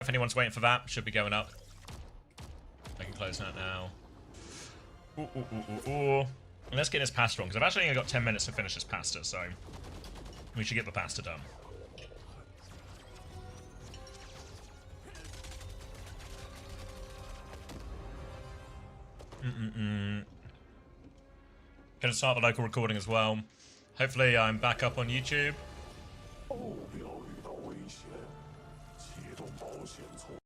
If anyone's waiting for that, should be going up. I can close that now. Ooh. And let's get this pasta on, because I've actually only got 10 minutes to finish this pasta, so we should get the pasta done. Gonna start the local recording as well. Hopefully I'm back up on YouTube.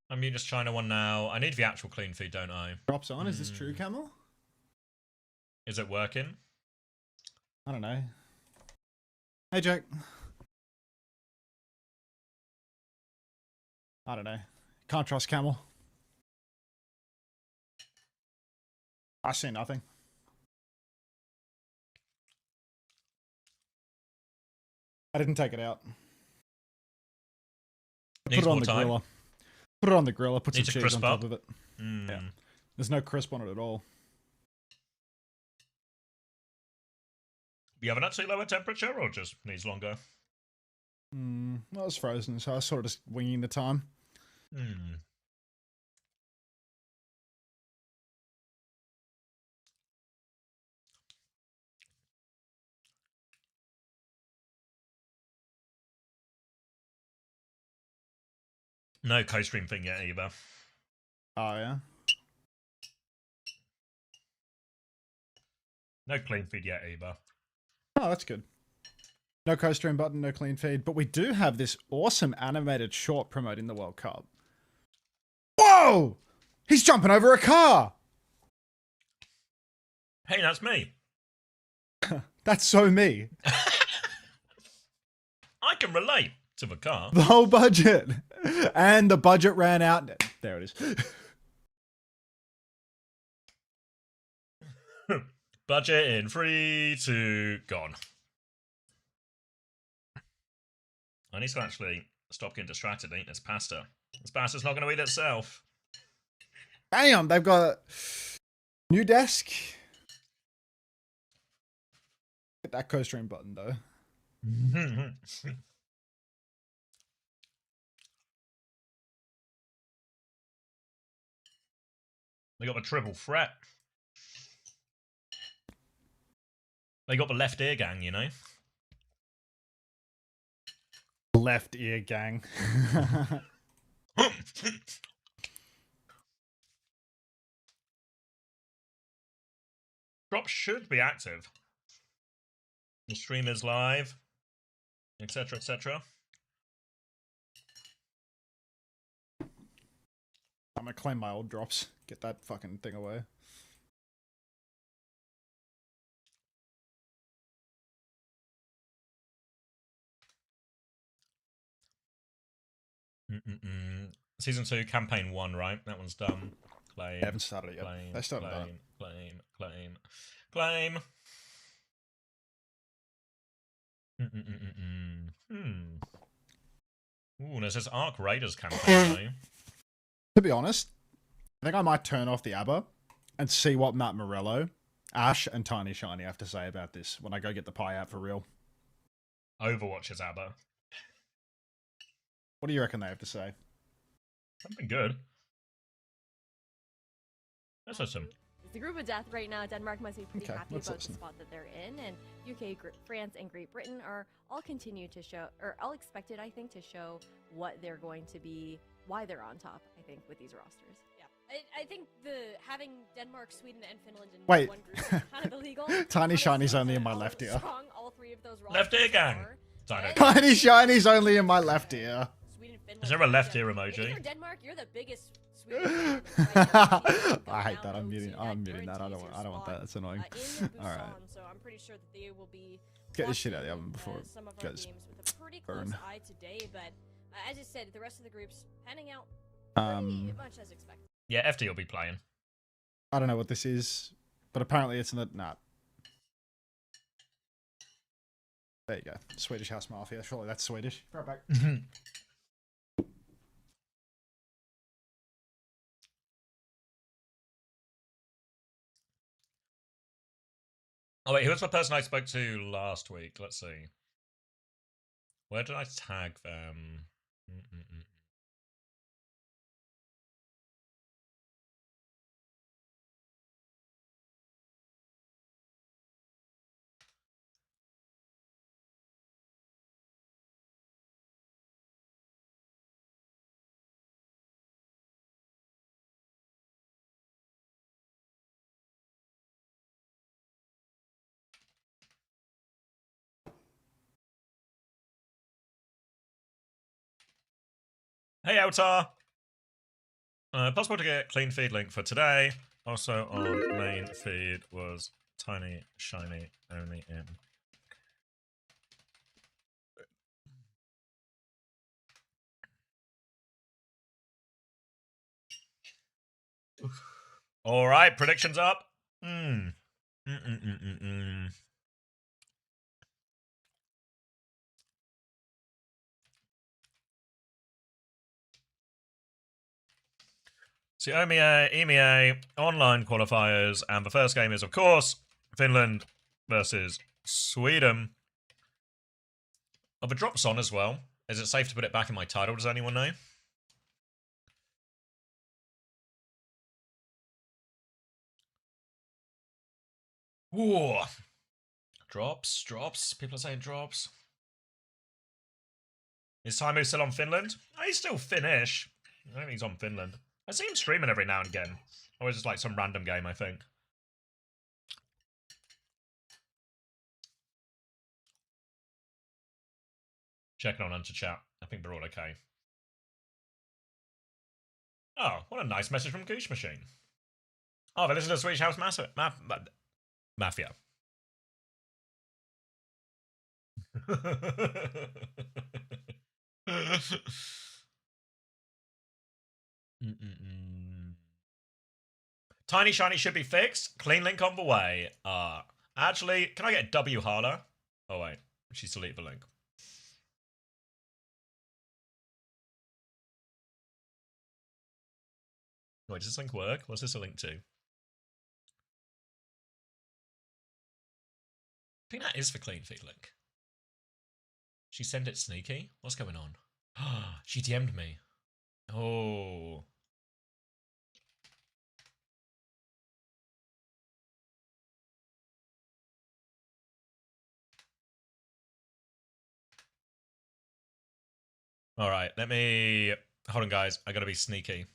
I'm mute this China one now. I need the actual clean feed, don't I? Drops on, is this true, Camel? Is it working? I don't know. Hey, Jake. I don't know. Can't trust Camel. I see nothing. I didn't take it out. Put it on the griller. Put it on the griller. Put some cheese on top of it. Yeah. There's no crisp on it at all. You have an actually lower temperature, or just needs longer? Well, it's frozen, so I was sort of just winging the time. No co-stream thing yet either. Oh, yeah? No clean feed yet either. Oh, that's good. No co-stream button, no clean feed. But we do have this awesome animated short promoting the World Cup. Whoa! He's jumping over a car! Hey, that's me. That's so me. I can relate to the car. The whole budget. And the budget ran out. There it is. Budget in 3, 2, gone. I need to actually stop getting distracted and eat this pasta. This pasta's not going to eat itself. Damn, they've got new desk. Get that co-stream button though. They got the triple threat. They got the left ear gang, you know? Left ear gang. Drop should be active. The stream is live, etc., etc. I'm gonna claim my old drops. Get that fucking thing away. Season 2, campaign 1, right? That one's done. Claim. They haven't started it yet. They started that. Claim. Ooh, there's this Arc Raiders campaign, though. To be honest, I think I might turn off the ABBA and see what Matt Morello, Ash, and Tiny Shiny have to say about this when I go get the pie out for real. Overwatch is ABBA. What do you reckon they have to say? Something good. That's awesome. It's the group of death right now. Denmark must be pretty happy about listen. the spot that they're in, and UK, France, and Great Britain are all continue to show, or all expected, I think, to show what they're going to be, why they're on top. I think with these rosters. Yeah, I think having Denmark, Sweden, and Finland in Wait. one group is kind of illegal. Tiny Shiny's only in my left ear. Strong all three of those Left ear gang. are. Tiny Shiny's only in my left ear. Sweden, Finland, Is there a left ear If emoji? you're Denmark, you're the biggest. Sweden, I hate that. I'm muting that. I don't want that. That's annoying. Alright. So I'm pretty sure that they will be Get this shit out of the oven before it some of our goes games with a pretty close burn. eye today, but as I said, the rest of the groups panning out pretty much as expected. Yeah, FD will be playing. I don't know what this is, but apparently it's in the... Nah. There you go. Swedish House Mafia. Surely that's Swedish. Right back. Oh wait, who was the person I spoke to last week? Let's see. Where did I tag them? Hey, Outar. Possible to get clean feed link for today. Also on main feed was tiny, shiny, only in. All right, predictions up. So EMEA online qualifiers, and the first game is, of course, Finland versus Sweden. Oh, the drop's on as well. Is it safe to put it back in my title? Does anyone know? Whoa. Drops. People are saying drops. Is Taimu still on Finland? Oh, he's still Finnish. I don't think he's on Finland. I see him streaming every now and again. Or is it like some random game, I think. Checking on under chat. I think they're all okay. Oh, what a nice message from Gooch Machine. Oh, they listen to Swedish House Mafia. Tiny Shiny should be fixed. Clean link on the way. Actually, can I get a W Harlow? Oh wait, she's deleted the link. Wait, does this link work? What's this a link to? I think that is the clean feed link. She sent it sneaky? What's going on? She DM'd me. Oh. Alright, let me... Hold on, guys. I gotta be sneaky.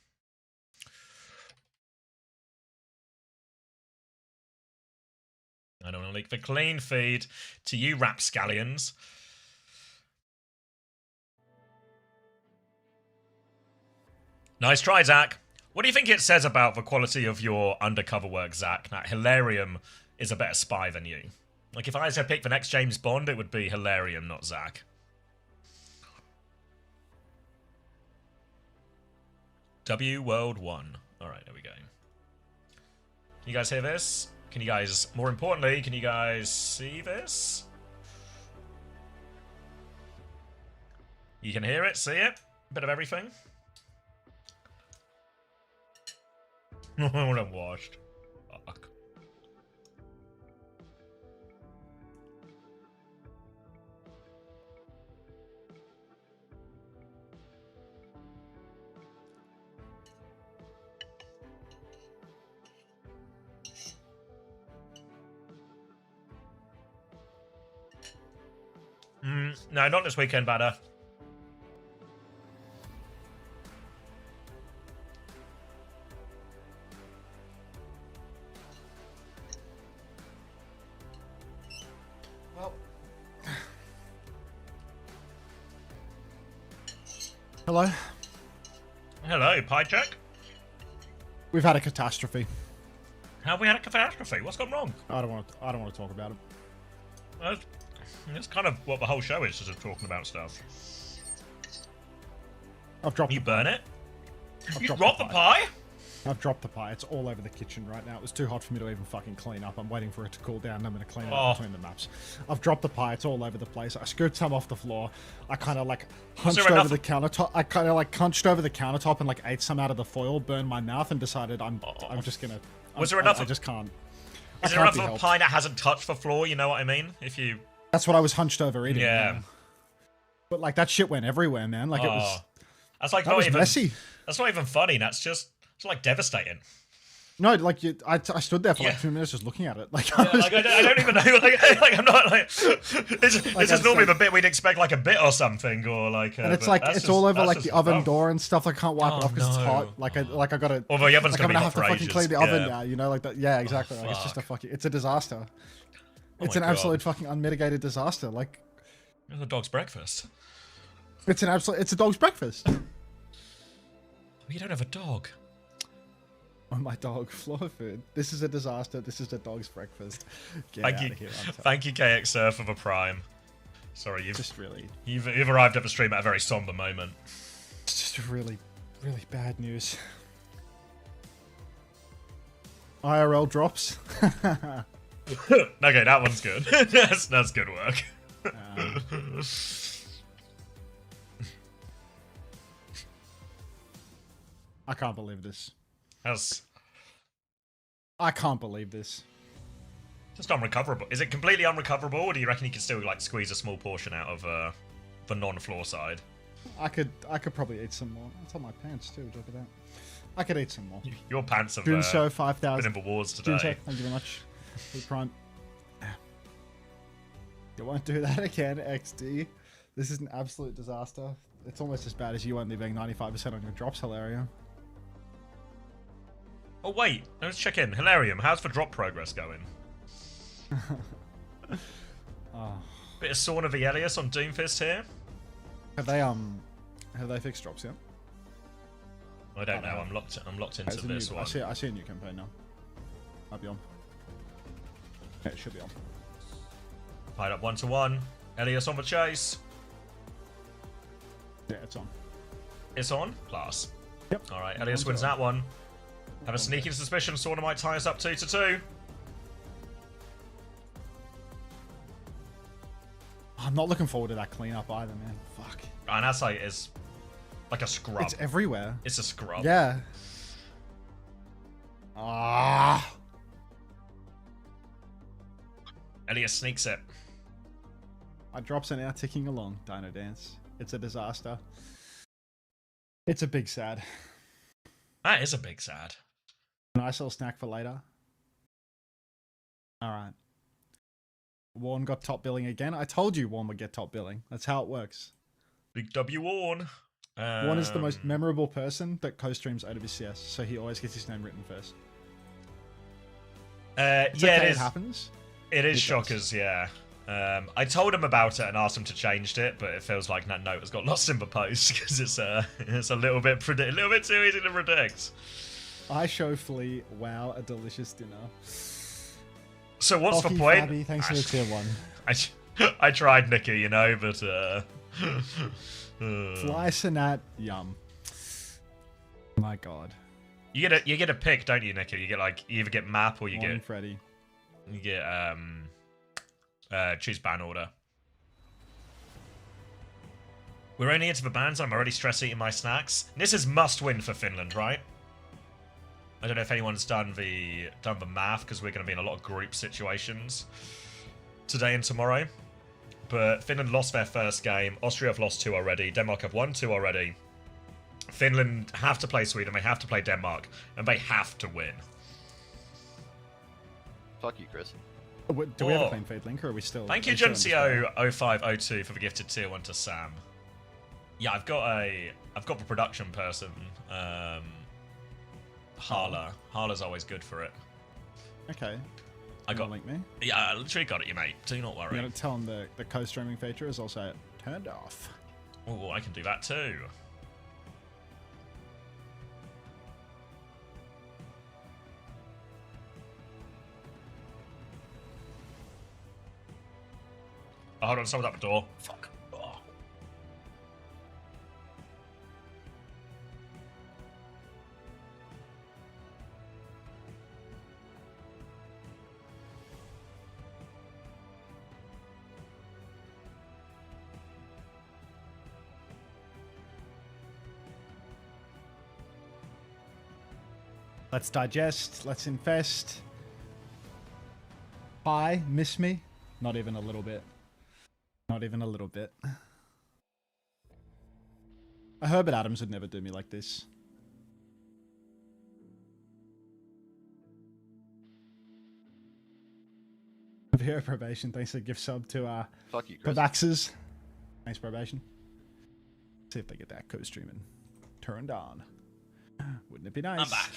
I don't want to leak the clean feed to you rapscallions. Nice try, Zach. What do you think it says about the quality of your undercover work, Zach? That Hilarium is a better spy than you. Like, if I had to pick the next James Bond, it would be Hilarium, not Zach. W World 1. Alright, there we go. Can you guys hear this? Can you guys, more importantly, can you guys see this? You can hear it, see it? A bit of everything. I'm washed. Fuck. No, not this weekend, Badder. Well. Hello? Hello, Pie Check. We've had a catastrophe. Have we had a catastrophe? What's gone wrong? I don't want to talk about it. That's kind of what the whole show is, just talking about stuff. I've dropped. You burn it? I've You dropped drop the pie? I've dropped the pie. It's all over the kitchen right now. It was too hot for me to even fucking clean up. I'm waiting for it to cool down and I'm going to clean it up between the maps. I've dropped the pie. It's all over the place. I scooped some off the floor. I kind of like hunched over the countertop. I kind of like hunched over the countertop and like ate some out of the foil, burned my mouth and decided I'm just going to... Was there enough? I just can't. Is there enough of a pie that hasn't touched the floor? You know what I mean? If you... That's what I was hunched over eating. Yeah. Man. But like that shit went everywhere, man. Like it was... That's like that not was even messy. That's not even funny. That's just it's like devastating. No, like I stood there for like 2 minutes just looking at it. Like, I don't even know. Like I'm not like. This is normally the bit we'd expect like a bit or something or like. And it's like it's all over like the oven door and stuff. I can't wipe it off because it's hot. Like I gotta. Although the oven's like, gonna I'm be gonna hot have for to fucking ages. clean the oven now. You know, like that. Yeah, exactly. Like it's just a fucking. It's a disaster. It's an absolute fucking unmitigated disaster. Like. It's a dog's breakfast. It's a dog's breakfast. You don't have a dog. Oh, my dog, floor food. This is a disaster. This is the dog's breakfast. Get Thank out you, of here. thank you, KXR, for the prime. Sorry, you've arrived at the stream at a very somber moment. It's just really, really bad news. IRL drops. Okay, that one's good. that's good work. I can't believe this. That's I can't believe this. just unrecoverable. Is it completely unrecoverable, or do you reckon you could still like squeeze a small portion out of the non-floor side? I could probably eat some more. It's on my pants too. Look at that. I could eat some more. Your pants have Junso been 5,000. in the wars today. Junso, thank you very much. Good prime. You won't do that again, XD. This is an absolute disaster. It's almost as bad as you only being 95% on your drops, Hilario. Oh wait, let's check in. Hilarium, how's the drop progress going? Oh. Bit of Sauna v Elias on Doomfist here. Have they fixed drops yet? I don't know. I'm locked into this one. I see a new campaign now. I'll be on. Yeah, it should be on. Tied up 1-1. Elias on the chase. Yeah, it's on. It's on. Class. Yep. All right. Elias wins that one. Have a sneaking suspicion Sauna might tie us up 2-2. I'm not looking forward to that cleanup either, man. Fuck. And that's like it's like a scrub. It's everywhere. It's a scrub. Yeah. Ah. Elias sneaks it. My drops are now ticking along. Dino Dance. It's a disaster. It's a big sad. That is a big sad. Nice little snack for later. Alright. Warren got top billing again. I told you Warren would get top billing. That's how it works. Big W Warren. Warren is the most memorable person that co-streams OWCS, so he always gets his name written first. Yeah, okay, it is. It happens. It is Shockers, yeah. I told him about it and asked him to change it, but it feels like that note has got lost in the post because it's a little bit too easy to predict. I show Flea, wow, a delicious dinner. So what's Coffee, the point? Fabby, thanks for the tier 1. I tried, Nikki, you know, but Fly Sanat, yum. My God. You get a pick, don't you, Nikki? You get like you either get map or you Morning, get Freddy. you get choose ban order. We're only into the bans. I'm already stress eating my snacks. This is must win for Finland, right? I don't know if anyone's done the math because we're going to be in a lot of group situations today and tomorrow. But Finland lost their first game. Austria have lost 2 already. Denmark have won 2 already. Finland have to play Sweden. They have to play Denmark, and they have to win. Fuck you, Chris. Do we have a clean feed link, or are we still? Thank you, Gencio0502, for the gifted tier 1 to Sam. Yeah, I've got the production person. Harla. Harla's always good for it. Okay. I got link me. Yeah, I literally got it, you mate. Do not worry. You gotta tell him the co-streaming feature is also turned off. Oh, I can do that too. Oh, hold on, someone's at the door. Fuck. Oh. Let's digest. Let's infest. Hi, miss me? Not even a little bit. Not even a little bit. Herbert Adams would never do me like this. Vera Probation, thanks for the gift sub to Fuck you, Chris. Pavaxes. Thanks, Probation. See if they get that co-streaming turned on. Wouldn't it be nice? I'm back.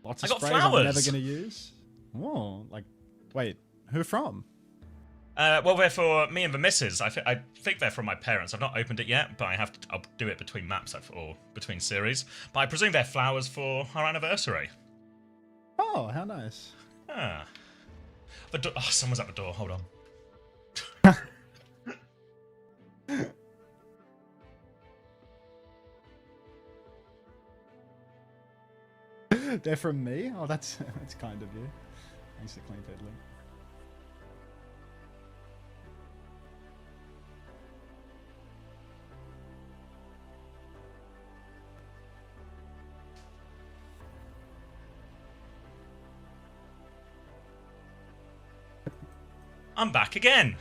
Lots of I got sprays I'm flowers. never going to use. Oh, like, wait, who from? Well, they're for me and the missus. I think they're from my parents. I've not opened it yet, but I'll do it between maps or between series. But I presume they're flowers for our anniversary. Oh, how nice. Ah. Someone's at the door. Hold on. They're from me? Oh, that's kind of you. Thanks to Clean Fiddling. I'm back again.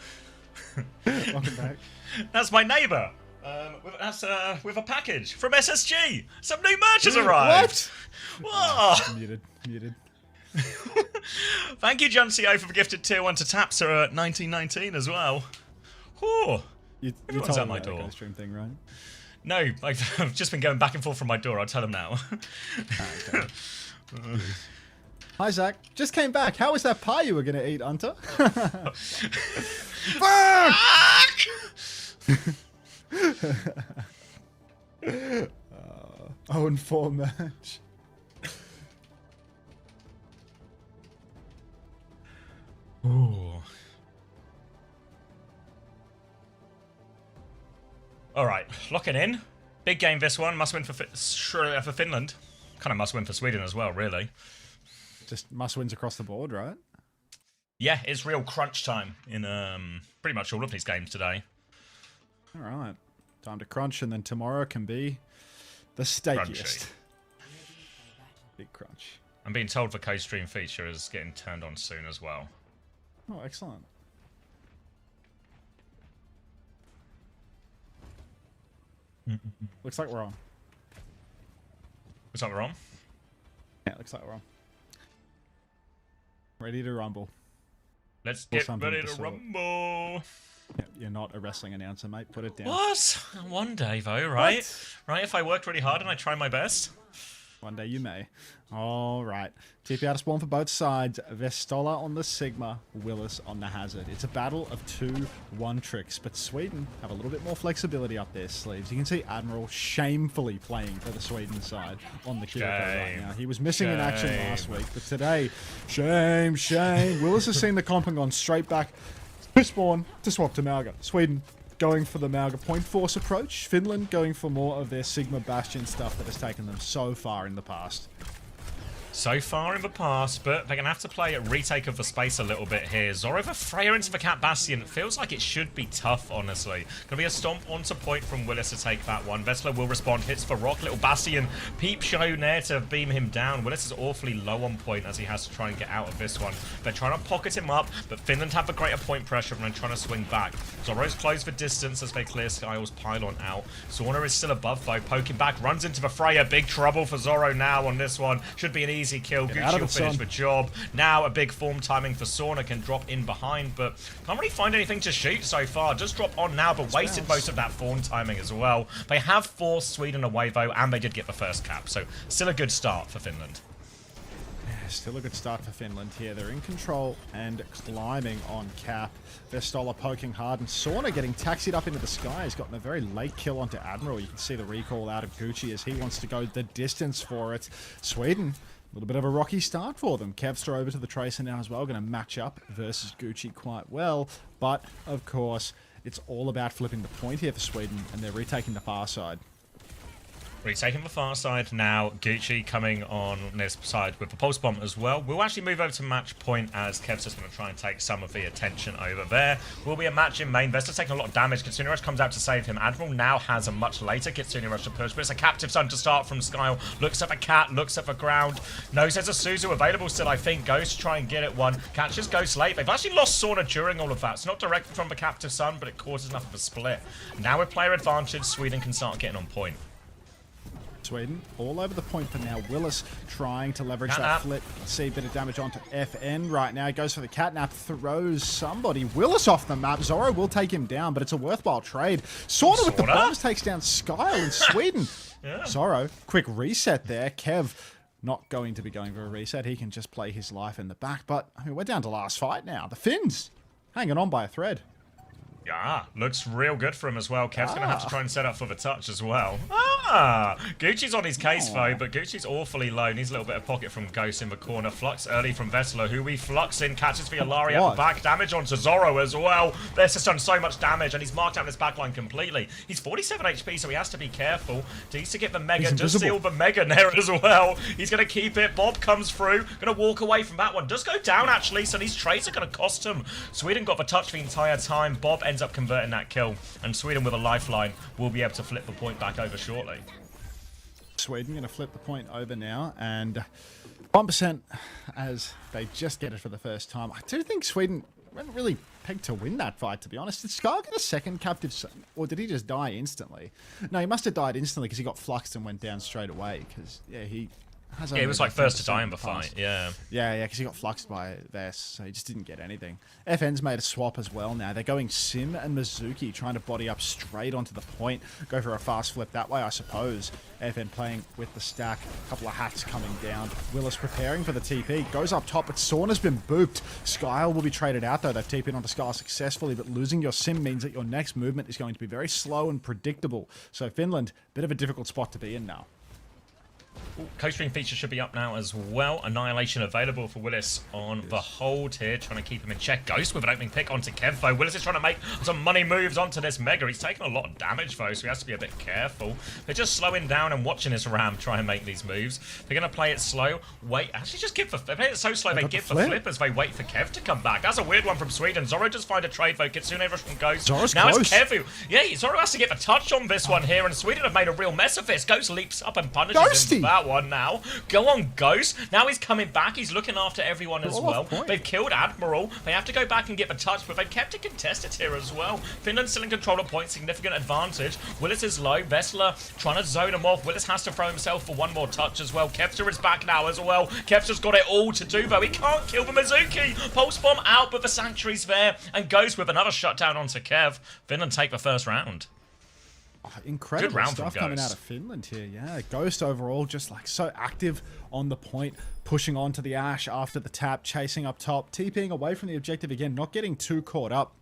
Welcome back. That's my neighbour. With a package from SSG. Some new merch has arrived. What? Whoa. Muted. Thank you, John CO, for the gifted tier 1 to Tapser at 1919 as well. Whew. You Everyone's told at me my that door. stream thing, right? No, I've just been going back and forth from my door. I'll tell him now. Okay. Hi, Zach. Just came back. How was that pie you were going to eat, Hunter? Fuck! 0-4 match. Ooh. All right, locking in. Big game this one. Must win for Finland. Kind of must win for Sweden as well, really. Just must wins across the board, right? Yeah, it's real crunch time in pretty much all of these games today. All right. Time to crunch, and then tomorrow can be the steakiest. Crunchy. Big crunch. I'm being told the co-stream feature is getting turned on soon as well. Oh, excellent. Looks like we're on. Looks like we're on. Yeah, looks like we're on. Ready to rumble. Let's Or get something ready of the to sort. rumble. Yeah, you're not a wrestling announcer, mate. Put it down. What? One day, though, right? What? Right, if I worked really hard and I try my best. One day you may. All right. TP out of spawn for both sides. Vestola on the Sigma, Willis on the Hazard. It's a battle of 2-1 tricks, but Sweden have a little bit more flexibility up their sleeves. You can see Admiral shamefully playing for the Sweden side on the Kiriko right now. He was missing in action last week, but today, shame. Willis has seen the comp and gone straight back to spawn to swap to Malga. Sweden going for the Malga point force approach. Finland going for more of their Sigma Bastion stuff that has taken them so far in the past. So far in the past, but they're going to have to play a retake of the space a little bit here. Zoro for Freya into the Cat Bastion. Feels like it should be tough, honestly. Going to be a stomp onto point from Willis to take that one. Vessler will respond, hits for Rock. Little Bastion, peep show there to beam him down. Willis is awfully low on point as he has to try and get out of this one. They're trying to pocket him up, but Finland have a greater point pressure and they're trying to swing back. Zoro's closed for distance as they clear Skyle's pylon out. Sauna is still above though, poking back, runs into the Freya. Big trouble for Zoro now on this one. Should be an easy kill. Gucci will finish the job. Now a big form timing for Sauna, can drop in behind, but can't really find anything to shoot so far. Just drop on now, but wasted most of that form timing as well. They have forced Sweden away though, and they did get the first cap, so still a good start for Finland. Still a good start for Finland here. They're in control and climbing on cap. Vestola poking hard, and Sauna getting taxied up into the sky. He's gotten a very late kill onto Admiral. You can see the recall out of Gucci as he wants to go the distance for it. Sweden, a little bit of a rocky start for them. Kevster over to the Tracer now as well. Going to match up versus Gucci quite well. But, of course, it's all about flipping the point here for Sweden, and they're retaking the far side. Retaking the far side now. Gucci coming on this side with the pulse bomb as well. We'll actually move over to match point as Kev's just going to try and take some of the attention over there. Will be a match in main. Vesta's taking a lot of damage. Kitsune Rush comes out to save him. Admiral now has a much later Kitsune Rush to push, but it's a captive sun to start from Skyle. Looks at the cat, looks at the ground. Knows there's a Suzu available still, I think. Goes to try and get it one. Catches Ghost late. They've actually lost Sauna during all of that. It's not directly from the captive sun, but it causes enough of a split. Now with player advantage, Sweden can start getting on point. Sweden all over the point for now. Willis trying to leverage that flip. See a bit of damage onto FN right now. He goes for the catnap, throws somebody. Willis off the map. Zoro will take him down, but it's a worthwhile trade. Sauna with the bombs takes down Skyle in Sweden. Yeah. Zoro, quick reset there. Kev not going to be going for a reset. He can just play his life in the back. But I mean, we're down to last fight now. The Finns Hanging on by a thread. Yeah, looks real good for him as well. Kev's going to have to try and set up for the touch as well. Gucci's on his case, though, but Gucci's awfully low. Needs a little bit of pocket from Ghost in the corner. Flux early from Vessler, who we flux in, catches the Alari at the back. Damage onto Zorro as well. This has done so much damage, and he's marked out his backline completely. He's 47 HP, so he has to be careful. Needs to get the Mega, just seal the Mega there as well. He's going to keep it. Bob comes through, going to walk away from that one. Does go down, actually, so these trades are going to cost him. Sweden got the touch the entire time. Bob ends up converting that kill, and Sweden with a lifeline will be able to flip the point back over shortly. Sweden going to flip the point over now, and 1% as they just get it for the first time. I do think Sweden weren't really pegged to win that fight, to be honest. Did Scar get a second captive son, or did he just die instantly? No, he must have died instantly because he got fluxed and went down straight away, because, yeah, he has it was like first to die in the fight, yeah. Yeah, because he got fluxed by Vess, so he just didn't get anything. FN's made a swap as well now. They're going Sim and Mizuki, trying to body up straight onto the point. Go for a fast flip that way, I suppose. FN playing with the stack. A couple of hats coming down. Willis preparing for the TP. Goes up top, but Sorna's been booped. Skyle will be traded out, though. They've TP'd onto Skyle successfully, but losing your Sim means that your next movement is going to be very slow and predictable. So Finland, bit of a difficult spot to be in now. Co-stream feature should be up now as well. Annihilation available for Willis on the hold here, trying to keep him in check. Ghost with an opening pick onto Kev, though. Willis is trying to make some money moves onto this Mega. He's taking a lot of damage, though, so he has to be a bit careful. They're just slowing down and watching his Ram try and make these moves. They're going to play it slow. Wait, actually just give the... They play it so slow, they give the flip as they wait for Kev to come back. That's a weird one from Sweden. Zorro just find a trade, though. Kitsune rush from Ghost. Zoro's now close. It's Kev. Yeah, Zorro has to get the touch on this one here, and Sweden have made a real mess of this. Ghost leaps up and punishes him for that one now. Go on, Ghost. Now he's coming back. He's looking after everyone as well. They've killed Admiral. They have to go back and get the touch, but they've kept it contested here as well. Finland still in control of points. Significant advantage. Willis is low. Vessler trying to zone him off. Willis has to throw himself for one more touch as well. Kepster is back now as well. Kepster's got it all to do, though. He can't kill the Mizuki. Pulse Bomb out, but the Sanctuary's there. And Ghost with another shutdown onto Kev. Finland take the first round. Incredible round stuff from coming Ghost. out of Finland here. Yeah, Ghost overall just like so active on the point, pushing on to the Ash after the tap, chasing up top, TPing away from the objective again, not getting too caught up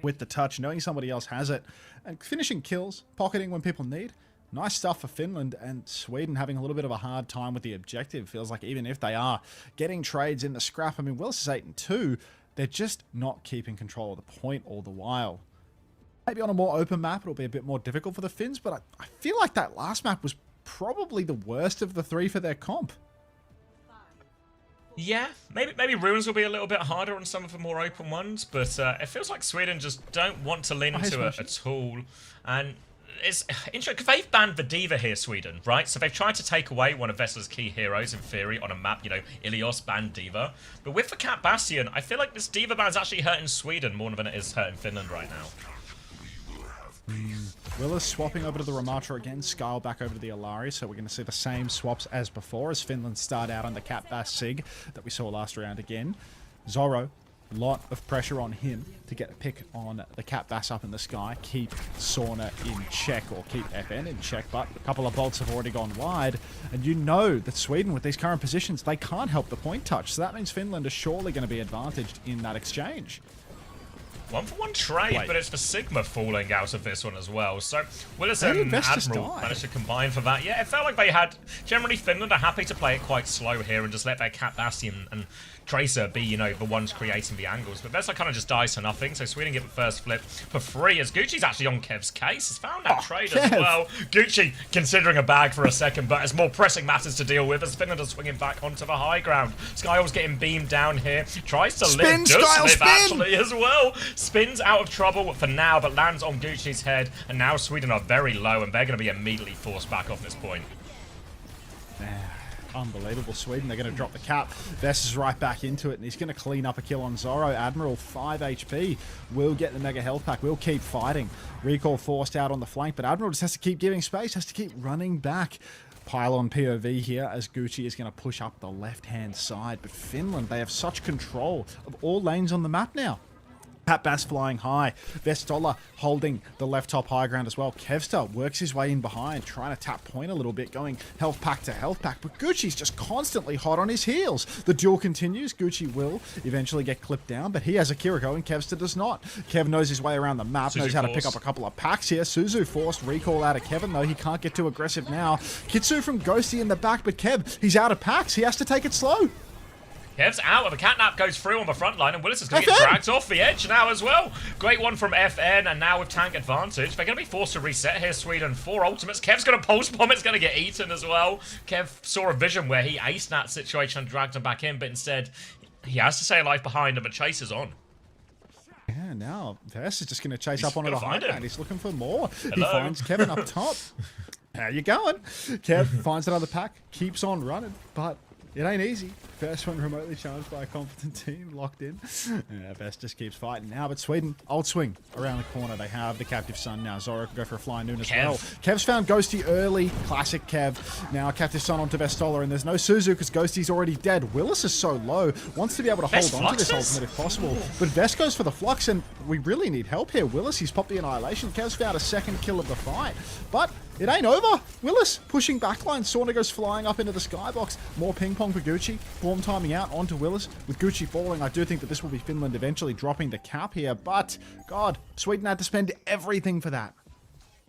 with the touch, knowing somebody else has it, and finishing kills, pocketing when people need. Nice stuff for Finland, and Sweden having a little bit of a hard time with the objective. Feels like even if they are getting trades in the scrap, I mean, Willis is 8-2, they're just not keeping control of the point all the while. Maybe on a more open map, it'll be a bit more difficult for the Finns, but I feel like that last map was probably the worst of the three for their comp. Yeah, maybe Ruins will be a little bit harder on some of the more open ones, but it feels like Sweden just don't want to lean into it at all. And it's interesting, because they've banned the Diva here, Sweden, right? So they've tried to take away one of Vessler's key heroes, in theory, on a map, you know, Ilios banned Diva. But with the Cat Bastion, I feel like this Diva ban is actually hurting Sweden more than it is hurting Finland right now. Willis swapping over to the Ramatra again, Skyle back over to the Alari, so we're going to see the same swaps as before as Finland start out on the Cat Bass Sig that we saw last round again. Zorro, lot of pressure on him to get a pick on the Cat Bass up in the sky, keep Sauna in check, or keep FN in check, but a couple of bolts have already gone wide, and you know that Sweden, with these current positions, they can't help the point touch, so that means Finland is surely going to be advantaged in that exchange. 1-for-1 trade, but it's for Sigma falling out of this one as well. So Willis and Admiral managed to combine for that. Yeah, it felt like they had... Generally, Finland are happy to play it quite slow here and just let their Cat Bastion and Tracer be, you know, the ones creating the angles. But Vessler kind of just dies to nothing, so Sweden get the first flip for free, as Gucci's actually on Kev's case. He's found that trade as well. Gucci considering a bag for a second, but has more pressing matters to deal with as Finland are swinging back onto the high ground. Skyle's getting beamed down here. Tries to live, does live actually as well. Spins out of trouble for now, but lands on Gucci's head, and now Sweden are very low, and they're going to be immediately forced back off this point. Unbelievable. Sweden, they're going to drop the cap. Vess is right back into it, and he's going to clean up a kill on Zorro. Admiral, 5 HP, will get the mega health pack, will keep fighting. Recall forced out on the flank, but Admiral just has to keep giving space, has to keep running back. Pylon POV here as Gucci is going to push up the left-hand side, but Finland, they have such control of all lanes on the map now. Pat Bass flying high. Vestola holding the left top high ground as well. Kevstar works his way in behind, trying to tap point a little bit, going health pack to health pack. But Gucci's just constantly hot on his heels. The duel continues. Gucci will eventually get clipped down, but he has a Kiriko and Kevstar does not. Kev knows his way around the map, knows how to pick up a couple of packs here. Suzu forced recall out of Kevin, though. He can't get too aggressive now. Kitsu from Ghosty in the back, but Kev, he's out of packs. He has to take it slow. Kev's out, and the catnap goes through on the front line, and Willis is going to get dragged off the edge now as well. Great one from FN, and now with tank advantage, they're going to be forced to reset here, Sweden. 4 ultimates. Kev's going to pulse bomb, it's going to get eaten as well. Kev saw a vision where he aced that situation and dragged him back in, but instead, he has to stay alive behind him, and Chase is on. Yeah, now Vess is just going to chase up onto the high ground. He's looking for more. Hello. He finds Kevin up top. How you going? Kev finds another pack, keeps on running, but it ain't easy. First one remotely challenged by a competent team, locked in. Yeah, Vest just keeps fighting now, but Sweden, old swing around the corner. They have the Captive Sun now. Zoro can go for a flying noon as well. Kev's found Ghosty early. Classic Kev. Now Captive Sun onto Vestola, and there's no Suzu because Ghosty's already dead. Willis is so low, wants to be able to hold on to this ultimate if possible. But Vest goes for the Flux, and we really need help here. Willis, he's popped the Annihilation. Kev's found a second kill of the fight, but it ain't over. Willis pushing backline. Sauna goes flying up into the skybox. More ping pong for Gucci. Form timing out onto Willis. With Gucci falling, I do think that this will be Finland eventually dropping the cap here. But, God, Sweden had to spend everything for that.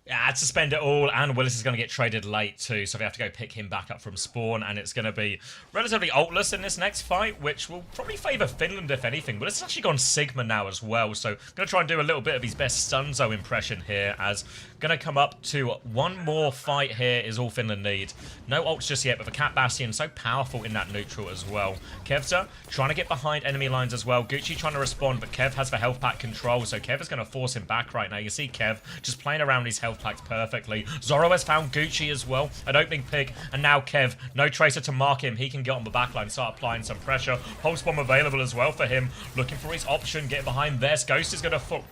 Yeah, to spend it all, and Willis is going to get traded late too, so they have to go pick him back up from spawn, and it's going to be relatively ultless in this next fight, which will probably favour Finland if anything. Willis has actually gone Sigma now as well, so going to try and do a little bit of his best Stunzo impression here, as going to come up to one more fight here is all Finland need. No ults just yet, but the Cat Bastion so powerful in that neutral as well. Kevza trying to get behind enemy lines as well. Gucci trying to respond, but Kev has the health pack control, so Kev is going to force him back right now. You see Kev just playing around his health packs perfectly. Zoro has found Gucci as well, an opening pick, and now Kev, no tracer to mark him. He can get on the backline, start applying some pressure. Pulse bomb available as well for him, looking for his option, getting behind this. Ghost is going to fall,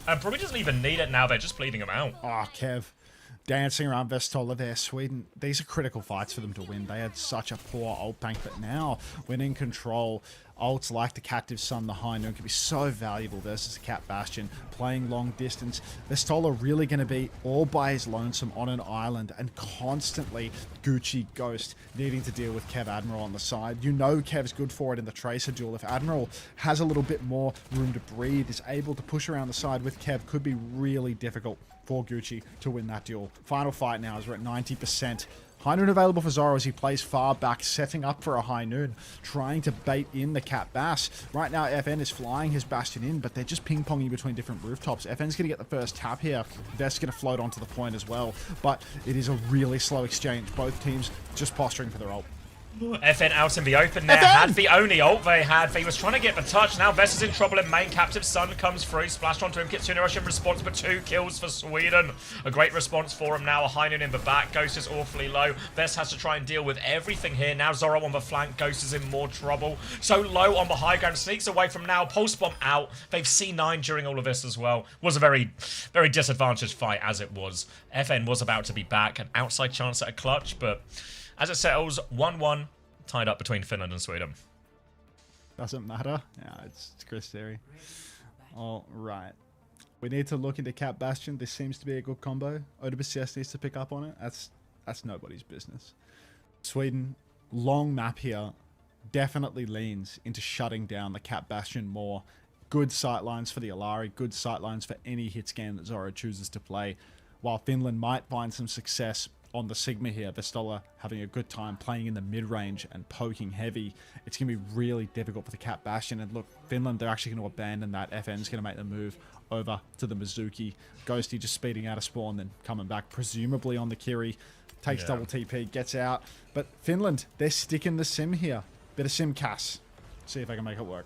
and probably doesn't even need it now. They're just bleeding him out. Oh, Kev. Dancing around Vestola there, Sweden. These are critical fights for them to win. They had such a poor ult bank, but now, when in control, ults like the Captive Sun, the High Noon can be so valuable versus the Cat Bastion. Playing long distance, Vestola really going to be all by his lonesome on an island, and constantly Gucci Ghost needing to deal with Kev Admiral on the side. You know Kev's good for it in the Tracer duel. If Admiral has a little bit more room to breathe, is able to push around the side with Kev, could be really difficult for Gucci to win that duel. Final fight now as we're at 90%. High Noon available for Zoro as he plays far back, setting up for a High Noon, trying to bait in the Cat Bass. Right now, FN is flying his Bastion in, but they're just ping-ponging between different rooftops. FN's going to get the first tap here. Vest's going to float onto the point as well, but it is a really slow exchange. Both teams just posturing for their ult. FN out in the open there, had the only ult they had. They was trying to get the touch. Now Vest is in trouble in main. Captive Sun comes through, splashed onto him. Kitsune Russian response, but 2 kills for Sweden. A great response for him now. A High Noon in the back. Ghost is awfully low. Vest has to try and deal with everything here. Now Zoro on the flank. Ghost is in more trouble. So low on the high ground. Sneaks away from now. Pulse bomb out. They've C9 during all of this as well. Was a very, very disadvantaged fight as it was. FN was about to be back. An outside chance at a clutch, but as it settles, 1-1, tied up between Finland and Sweden. Doesn't matter. Yeah, it's Chris Theory. All right. We need to look into Cat Bastion. This seems to be a good combo. OWWC needs to pick up on it. That's nobody's business. Sweden, long map here, definitely leans into shutting down the Cat Bastion more. Good sightlines for the Alari, good sightlines for any hit scan that Zoro chooses to play. While Finland might find some success on the Sigma here, Vestola having a good time playing in the mid-range and poking heavy. It's going to be really difficult for the Cat Bastion. And look, Finland, they're actually going to abandon that. FN's going to make the move over to the Mizuki. Ghosty just speeding out of spawn, then coming back, presumably on the Kiri. Takes double TP, gets out. But Finland, they're sticking the sim here. Bit of sim Cass. See if I can make it work.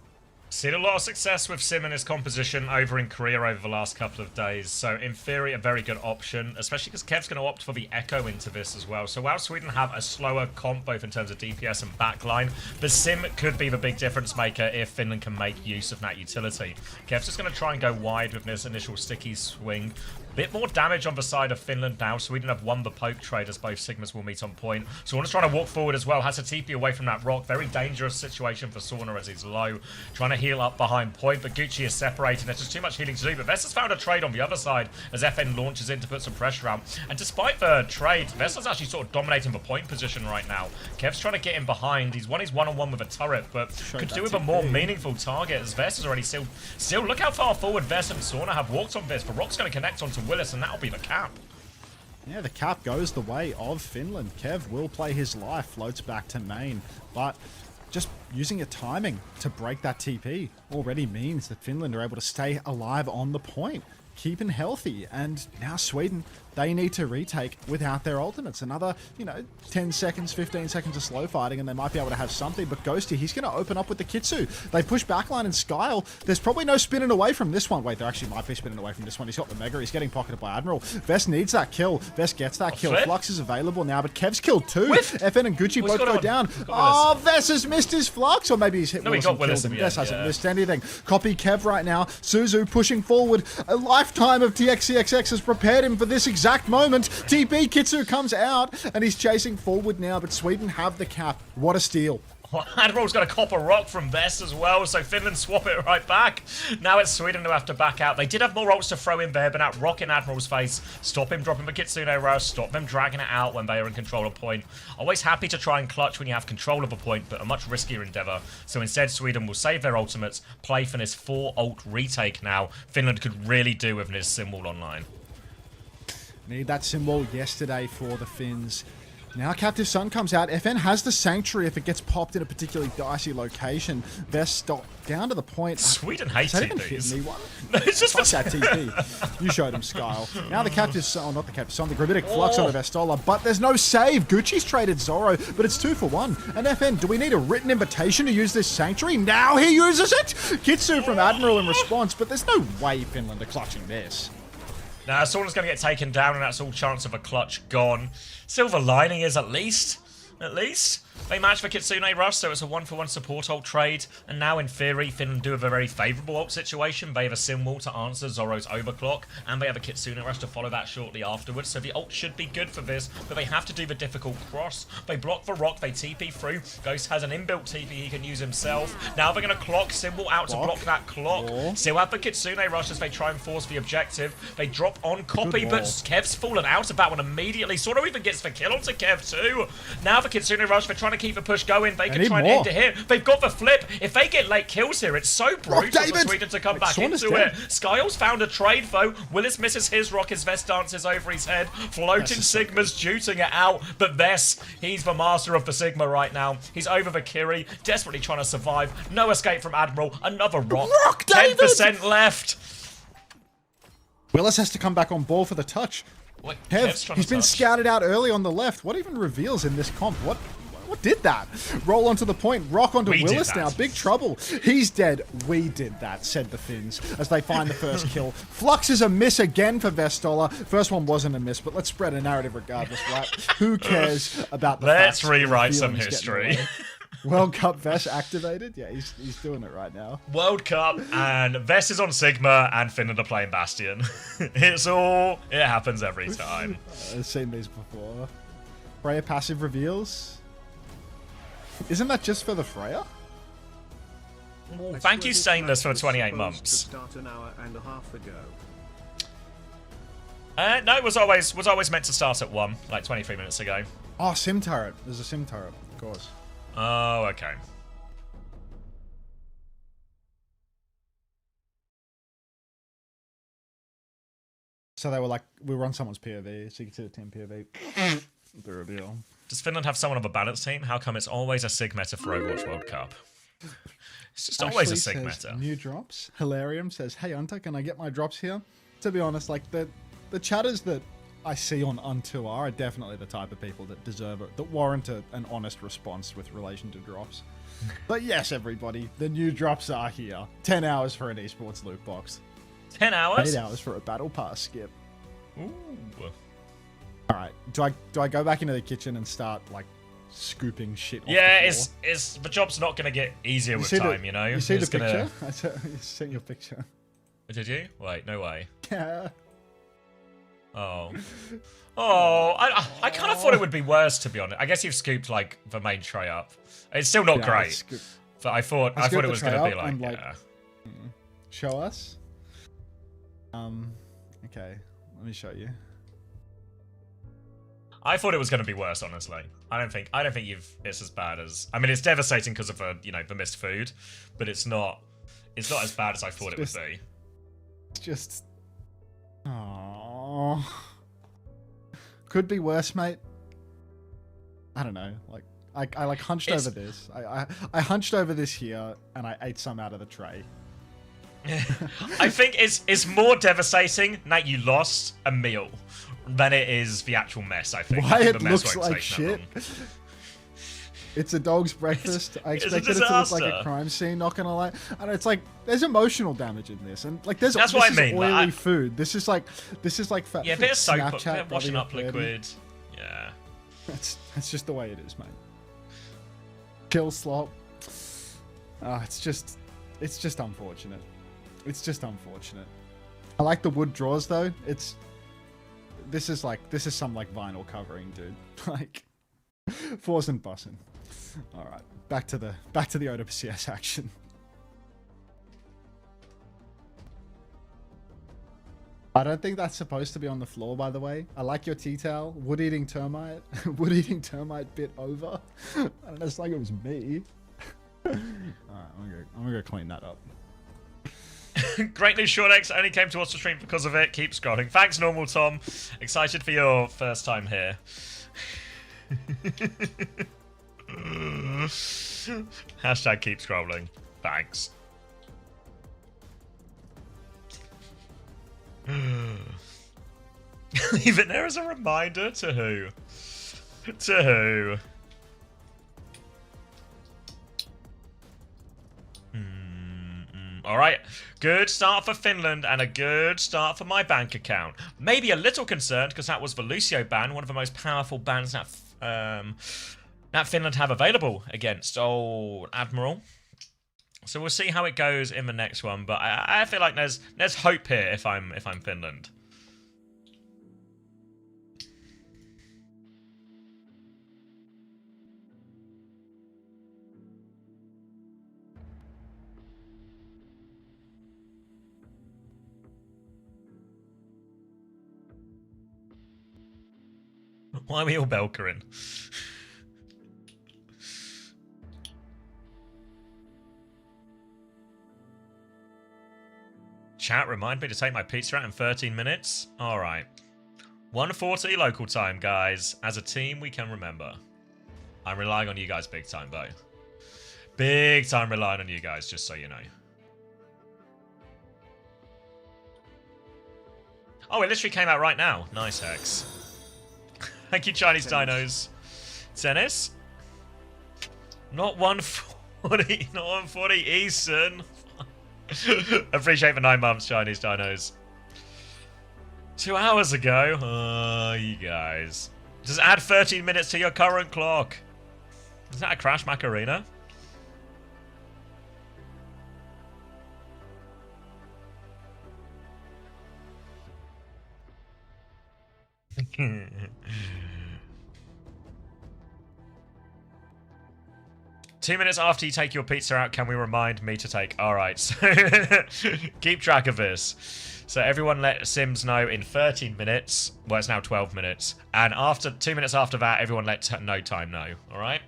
Seen a lot of success with Sim and his composition over in Korea over the last couple of days, so in theory a very good option, especially because Kev's going to opt for the Echo into this as well. So while Sweden have a slower comp both in terms of DPS and backline, the Sim could be the big difference maker if Finland can make use of that utility. Kev's just going to try and go wide with this initial sticky swing. Bit more damage on the side of Finland now. Sweden have won the poke trade as both Sigmas will meet on point. Sauna's trying to walk forward as well. Has to TP away from that rock. Very dangerous situation for Sauna as he's low. Trying to heal up behind point, but Gucci is separating. There's just too much healing to do. But Vess has found a trade on the other side as FN launches in to put some pressure out. And despite the trade, Vess is actually sort of dominating the point position right now. Kev's trying to get in behind. He's won his one-on-one with a turret, but could do with a more meaningful target as Vess is already still look how far forward Vess and Sauna have walked on this. The rock's going to connect onto Willis, and that'll be the cap. Yeah, the cap goes the way of Finland. Kev will play his life, floats back to main, but just using your timing to break that TP already means that Finland are able to stay alive on the point, keeping healthy, and now Sweden, they need to retake without their ultimates. Another, 10 seconds, 15 seconds of slow fighting, and they might be able to have something, but Ghosty, he's going to open up with the Kitsu. They push backline and Skyle. There's probably no spinning away from this one. Wait, there actually might be spinning away from this one. He's got the Mega. He's getting pocketed by Admiral. Vest needs that kill. Vest gets that kill. Flip. Flux is available now, but Kev's killed too. Whiff. FN and Gucci both go down. Oh, Vest has missed his Flux, or maybe he's hit Willis and killed him. Vest hasn't missed anything. Copy Kev right now. Suzu pushing forward. A lifetime of TXCXX has prepared him for this exact moment. TP Kitsu comes out, and he's chasing forward now, but Sweden have the cap. What a steal. Admiral's got a copper rock from Vest as well, so Finland swap it right back. Now it's Sweden who have to back out. They did have more ults to throw in there, but that rock in Admiral's face. Stop him dropping the Kitsune Rush, stop them dragging it out when they are in control of point. Always happy to try and clutch when you have control of a point, but a much riskier endeavour. So instead, Sweden will save their ultimates, play for this 4 ult retake now. Finland could really do with this symbol online. Need that symbol yesterday for the Finns. Now Captive Sun comes out. FN has the Sanctuary if it gets popped in a particularly dicey location. Vest stop down to the point. Sweden hates Does that it, even hit me one? No, it's just Fuck that TP. You showed him, Skyle. Now the Captive Sun, not the Captive Sun, the Gravitic Flux on Vestola, but there's no save. Gucci's traded Zoro, but it's 2 for 1. And FN, do we need a written invitation to use this Sanctuary? Now he uses it! Kitsu from Admiral in response, but there's no way Finland are clutching this. Now, Sauna's going to get taken down, and that's all chance of a clutch gone. Silver lining is at least, they match for Kitsune Rush, so it's a 1-for-1 support ult trade. And now, in theory, Finland do have a very favourable ult situation. They have a symbol to answer Zoro's overclock, and they have a Kitsune Rush to follow that shortly afterwards. So the ult should be good for this, but they have to do the difficult cross. They block the rock, they TP through. Ghost has an inbuilt TP he can use himself. Now they're going to clock symbol out to block that clock. Still have the Kitsune Rush as they try and force the objective. They drop on copy, but Kev's fallen out of that one immediately. Zoro even gets the kill onto Kev too. Now the Kitsune Rush, they're trying to keep the push going. They can try and end it here. They've got the flip. If they get late kills here, it's so brutal for Sweden to come back into it. Skyle's found a trade though. Willis misses his rock. His Vest dances over his head. Floating Sigma's juicing it out. But Vest, he's the master of the Sigma right now. He's over the Kiri, desperately trying to survive. No escape from Admiral. Another rock. 10% left. Willis has to come back on ball for the touch. Wait, Kev, he's been scouted out early on the left. What even reveals in this comp? What did that? Roll onto the point, rock onto Willis now. Big trouble. He's dead. We did that, said the Finns as they find the first kill. Flux is a miss again for Vestola. First one wasn't a miss, but let's spread a narrative regardless, right? Who cares about the Let's rewrite some history. World Cup Vest activated? Yeah, he's doing it right now. World Cup, and Vest is on Sigma, and Finland are playing Bastion. It happens every time. I've seen these before. Freya passive reveals. Isn't that just for the Freya? Well, thank you, Stainless, for 28 months. Start an hour and a half ago. No, it was always meant to start at 1, like 23 minutes ago. Oh, sim turret. There's a sim turret, of course. Oh, okay. So they were like, we were on someone's POV, so you can see the team POV. The reveal. Does Finland have someone of a balance team? How come it's always a Sig meta for Overwatch World Cup? It's just always a Sig meta. New drops. Hilarium says, hey, Unta, can I get my drops here? To be honest, like the chatters that I see on Unto are definitely the type of people that deserve it, that warrant an honest response with relation to drops. But yes, everybody, the new drops are here. 10 hours for an esports loot box. 10 hours? 8 hours for a battle pass skip. Ooh. All right, do I go back into the kitchen and start like scooping shit off Yeah, the floor? the job's not gonna get easier with time, you know. You see it's the picture? gonna... I sent you a picture. Did you? Wait, no way. Yeah. Oh. Oh, I kind of thought it would be worse, to be honest. I guess you've scooped, like, the main tray up. It's still not great. But I thought it was going to be like, yeah. Show us. Okay, let me show you. I thought it was going to be worse, honestly. I don't think it's as bad as. I mean, it's devastating because of the missed food, but it's not as bad as I thought it would be. It's just. Oh. Could be worse, mate. I don't know. Like I like hunched over this. I hunched over this here, and I ate some out of the tray. I think it's more devastating that you lost a meal than it is the actual mess. I think. Why it looks like shit. It's a dog's breakfast. I expected it to look like a crime scene. Not gonna lie, and it's like there's emotional damage in this, and like that's what I mean. Oily food. This is like yeah, a bit of soap, a bit of washing up liquid. Yeah, that's just the way it is, mate. Chill slop. It's just unfortunate. It's just unfortunate. I like the wood drawers though. This is some like vinyl covering, dude. Like, fours and bussin'. All right, back to the OWCS action. I don't think that's supposed to be on the floor, by the way. I like your tea towel. Wood-eating termite. Wood-eating termite bit over. I don't know, it's like it was me. All right, I'm gonna go clean that up. Great news, Short X. Only came to watch the stream because of it. Keep scrolling. Thanks, Normal Tom. Excited for your first time here. Hashtag keep scrolling. Thanks. Leave it there as a reminder to who? To who? All right, good start for Finland and a good start for my bank account. Maybe a little concerned because that was the Lucio ban, one of the most powerful bans that Finland have available against old Admiral. So we'll see how it goes in the next one, but I feel like there's hope here if I'm Finland. Why are we all Belkering? Chat, remind me to take my pizza out in 13 minutes. All right. 1:40 local time, guys. As a team, we can remember. I'm relying on you guys big time, though. Big time relying on you guys, just so you know. Oh, it literally came out right now. Nice, Hex. Thank you, Chinese Dinos. Tennis? Not 140. Not 140 Eastern. Appreciate the 9 months, Chinese Dinos. 2 hours ago? Oh, you guys. Just add 13 minutes to your current clock. Is that a Crash Macarena? Two minutes after you take your pizza out, can we remind me to take? All right, so keep track of this. So everyone let Sims know in 13 minutes. Well, it's now 12 minutes. And after 2 minutes after that, everyone let No Time know. All right?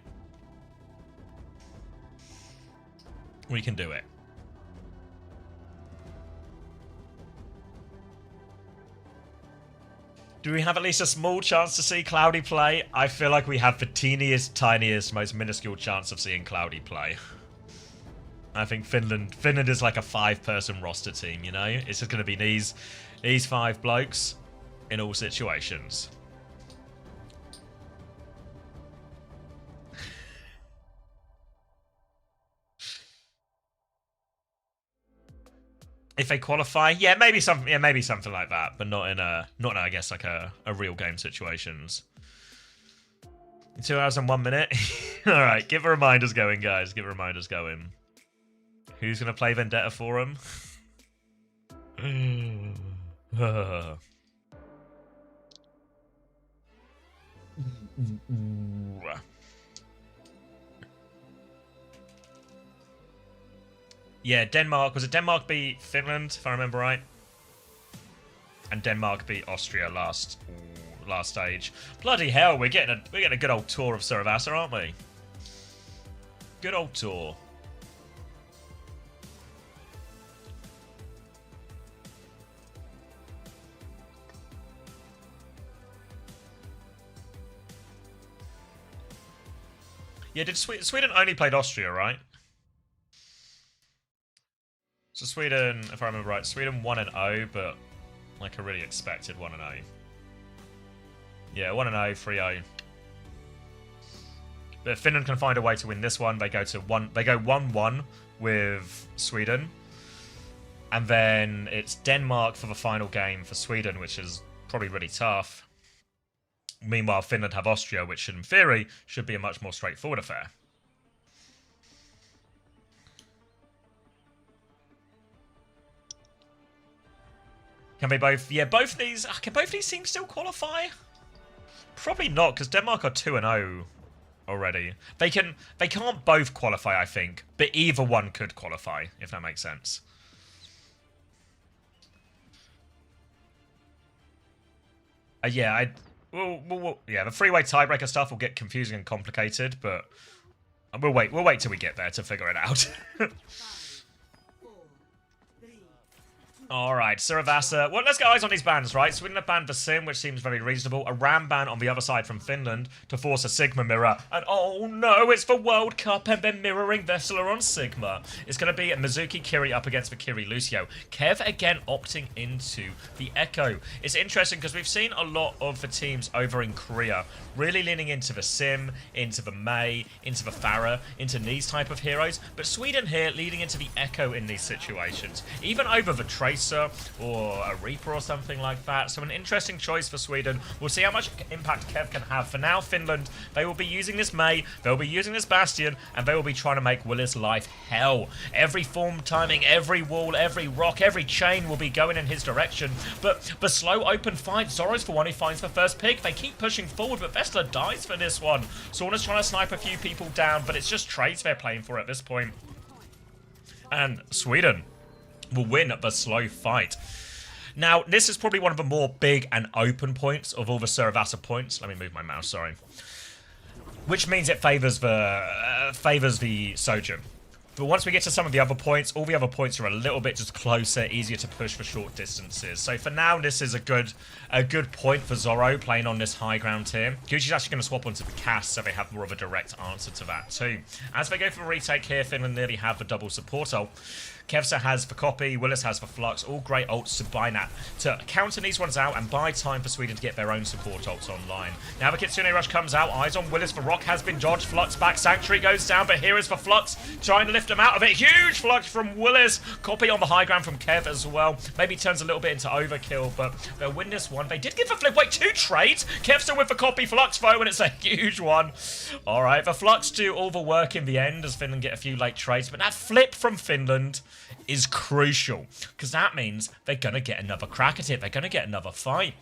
We can do it. Do we have at least a small chance to see Cloudy play? I feel like we have the teeniest, tiniest, most minuscule chance of seeing Cloudy play. I think Finland is like a 5-person roster team, you know? It's just going to be these 5 blokes in all situations. If they qualify, yeah, maybe something like that, but not in I guess like a real game situations. 2 hours and 1 minute. All right, give the reminders going, guys. Give the reminders going. Who's gonna play Vendetta for him? Yeah, Denmark. Was it Denmark beat Finland, if I remember right? And Denmark beat Austria last stage. Bloody hell, we're getting a good old tour of Saravasa, aren't we? Good old tour. Yeah, did Sweden only played Austria, right? So Sweden, if I remember right, Sweden 1-0, but like I really expected 1-0. Yeah, 1-0, 3-0. But if Finland can find a way to win this one, they go 1-1 with Sweden. And then it's Denmark for the final game for Sweden, which is probably really tough. Meanwhile, Finland have Austria, which in theory should be a much more straightforward affair. Can they both? Yeah, both of these. Can both of these teams still qualify? Probably not, because Denmark are 2-0 already. They can't both qualify, I think, but either one could qualify, if that makes sense. Yeah, yeah, the three-way tiebreaker stuff will get confusing and complicated, but we'll wait till we get there to figure it out. Alright, Saravasa. Well, let's get eyes on these bans, right? Sweden have banned the Sim, which seems very reasonable. A Ram ban on the other side from Finland to force a Sigma mirror. And oh no, it's the World Cup and they're mirroring Vessela on Sigma. It's going to be Mizuki Kiri up against the Kiri Lucio. Kev again opting into the Echo. It's interesting because we've seen a lot of the teams over in Korea really leaning into the Sim, into the Mei, into the Farah, into these type of heroes. But Sweden here leading into the Echo in these situations. Even over the Tracer or a Reaper or something like that. So an interesting choice for Sweden. We'll see how much impact Kev can have. For now, Finland, they will be using this Mei, they'll be using this Bastion, and they will be trying to make Willis' life hell. Every form timing, every wall, every rock, every chain will be going in his direction. But the slow open fight, Zoro's the one who finds the first pick. They keep pushing forward, but Vessela dies for this one. Sauna's trying to snipe a few people down, but it's just trades they're playing for at this point. And Sweden will win the slow fight. Now, this is probably one of the more big and open points of all the Saravasa points. Let me move my mouse, sorry. Which means it favors the Soju. But once we get to some of the other points, all the other points are a little bit just closer, easier to push for short distances. So for now, this is a good point for Zoro playing on this high ground here. Gucci's actually going to swap onto the cast, so they have more of a direct answer to that too. As they go for a retake here, Finland nearly have the double support ult. Kevsa has the copy, Willis has the flux, all great ults to buy that to counter these ones out and buy time for Sweden to get their own support ults online. Now the Kitsune Rush comes out, eyes on Willis, the rock has been dodged, flux back, Sanctuary goes down, but here is the flux trying to lift him out of it. Huge flux from Willis, copy on the high ground from Kev as well. Maybe turns a little bit into overkill, but they'll win this one. They did give a flip, wait, 2 trades? Kevsa with the copy, flux foe, and it's a huge one. Alright, the flux do all the work in the end as Finland get a few late trades, but that flip from Finland is crucial, because that means they're going to get another crack at it. They're going to get another fight.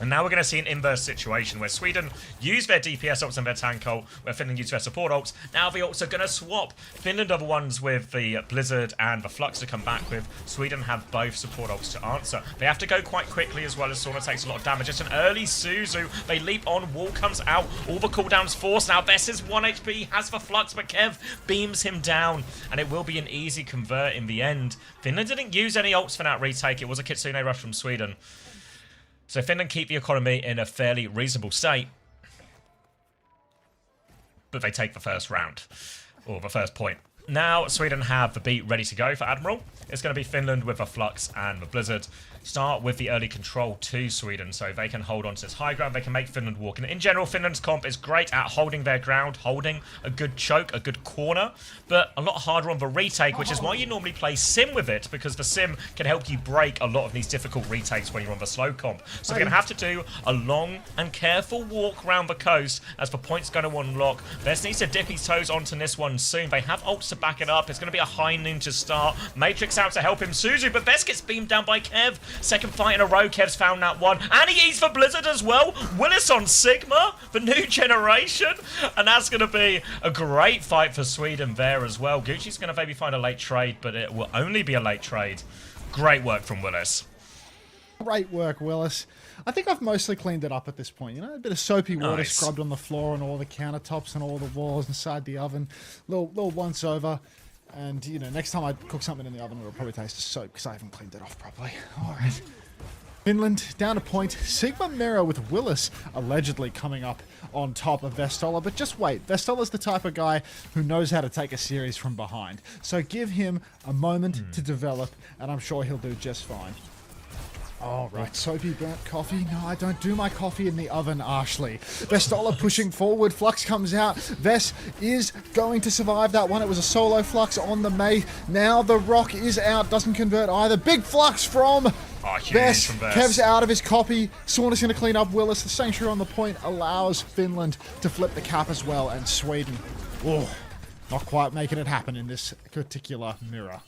And now we're going to see an inverse situation where Sweden use their DPS ults and their tank ult, where Finland use their support ults. Now the ults are going to swap. Finland are the ones with the Blizzard and the Flux to come back with. Sweden have both support ults to answer. They have to go quite quickly as well as Sauna takes a lot of damage. It's an early Suzu. They leap on, wall comes out, all the cooldowns forced. Now Bess is 1 HP, has the Flux, but Kev beams him down. And it will be an easy convert in the end. Finland didn't use any ults for that retake. It was a Kitsune Rush from Sweden. So Finland keep the economy in a fairly reasonable state. But they take the first round. Or the first point. Now Sweden have the beat ready to go for Admiral. It's going to be Finland with the Flux and the Blizzard. Start with the early control to Sweden so they can hold on to this high ground. They can make Finland walk. And in general, Finland's comp is great at holding their ground, holding a good choke, a good corner, but a lot harder on the retake, which is why you normally play Sim with it, because the Sim can help you break a lot of these difficult retakes when you're on the slow comp. So they're going to have to do a long and careful walk around the coast as the point's going to unlock. Vess needs to dip his toes onto this one soon. They have ults to back it up. It's going to be a high noon to start. Matrix out to help him. Suzu, but Vest gets beamed down by Kev. Second fight in a row. Kev's found that one. And he eats for Blizzard as well. Willis on Sigma, the new generation. And that's going to be a great fight for Sweden there as well. Gucci's going to maybe find a late trade, but it will only be a late trade. Great work from Willis. Great work, Willis. I think I've mostly cleaned it up at this point. You know, a bit of soapy water scrubbed on the floor and all the countertops and all the walls inside the oven. Little once over. And, you know, next time I cook something in the oven, it'll probably taste of soap because I haven't cleaned it off properly. All right. Finland down a point. Sigma Mirror with Willis allegedly coming up on top of Vestola. But just wait. Vestola's the type of guy who knows how to take a series from behind. So give him a moment to develop, and I'm sure he'll do just fine. All right, soapy burnt coffee. No, I don't do my coffee in the oven, Ashley. Vestola pushing forward. Flux comes out. Ves is going to survive that one. It was a solo Flux on the May. Now the Rock is out. Doesn't convert either. Big Flux from Ves. Kev's out of his copy. Sauna's going to clean up Willis. The Sanctuary on the point allows Finland to flip the cap as well. And Sweden, not quite making it happen in this particular mirror.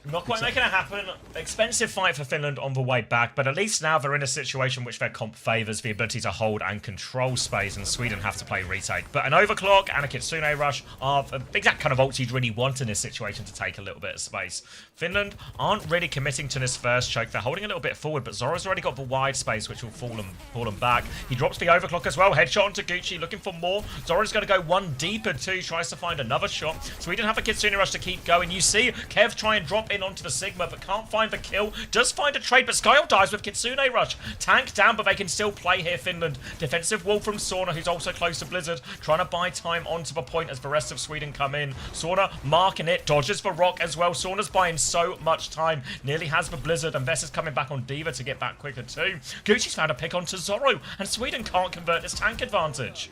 Not quite making it happen. Expensive fight for Finland on the way back, but at least now they're in a situation which their comp favours the ability to hold and control space, and Sweden have to play retake. But an overclock and a Kitsune rush are the exact kind of ults you'd really want in this situation to take a little bit of space. Finland aren't really committing to this first choke. They're holding a little bit forward, but Zoro's already got the wide space, which will pull them back. He drops the overclock as well. Headshot onto Gucci, looking for more. Zoro's going to go one deeper too, tries to find another shot. Sweden have a Kitsune rush to keep going. You see Kev try and drop in onto the Sigma, but can't find the kill. Does find a trade, but Skyle dies with Kitsune rush. Tank down, but they can still play here, Finland. Defensive wall from Sauna, who's also close to Blizzard, trying to buy time onto the point as the rest of Sweden come in. Sauna marking it, dodges for Rock as well. Sauna's buying so much time. Nearly has the Blizzard, and Vess is coming back on Diva to get back quicker too. Gucci's found a pick onto Zoro, and Sweden can't convert this tank advantage.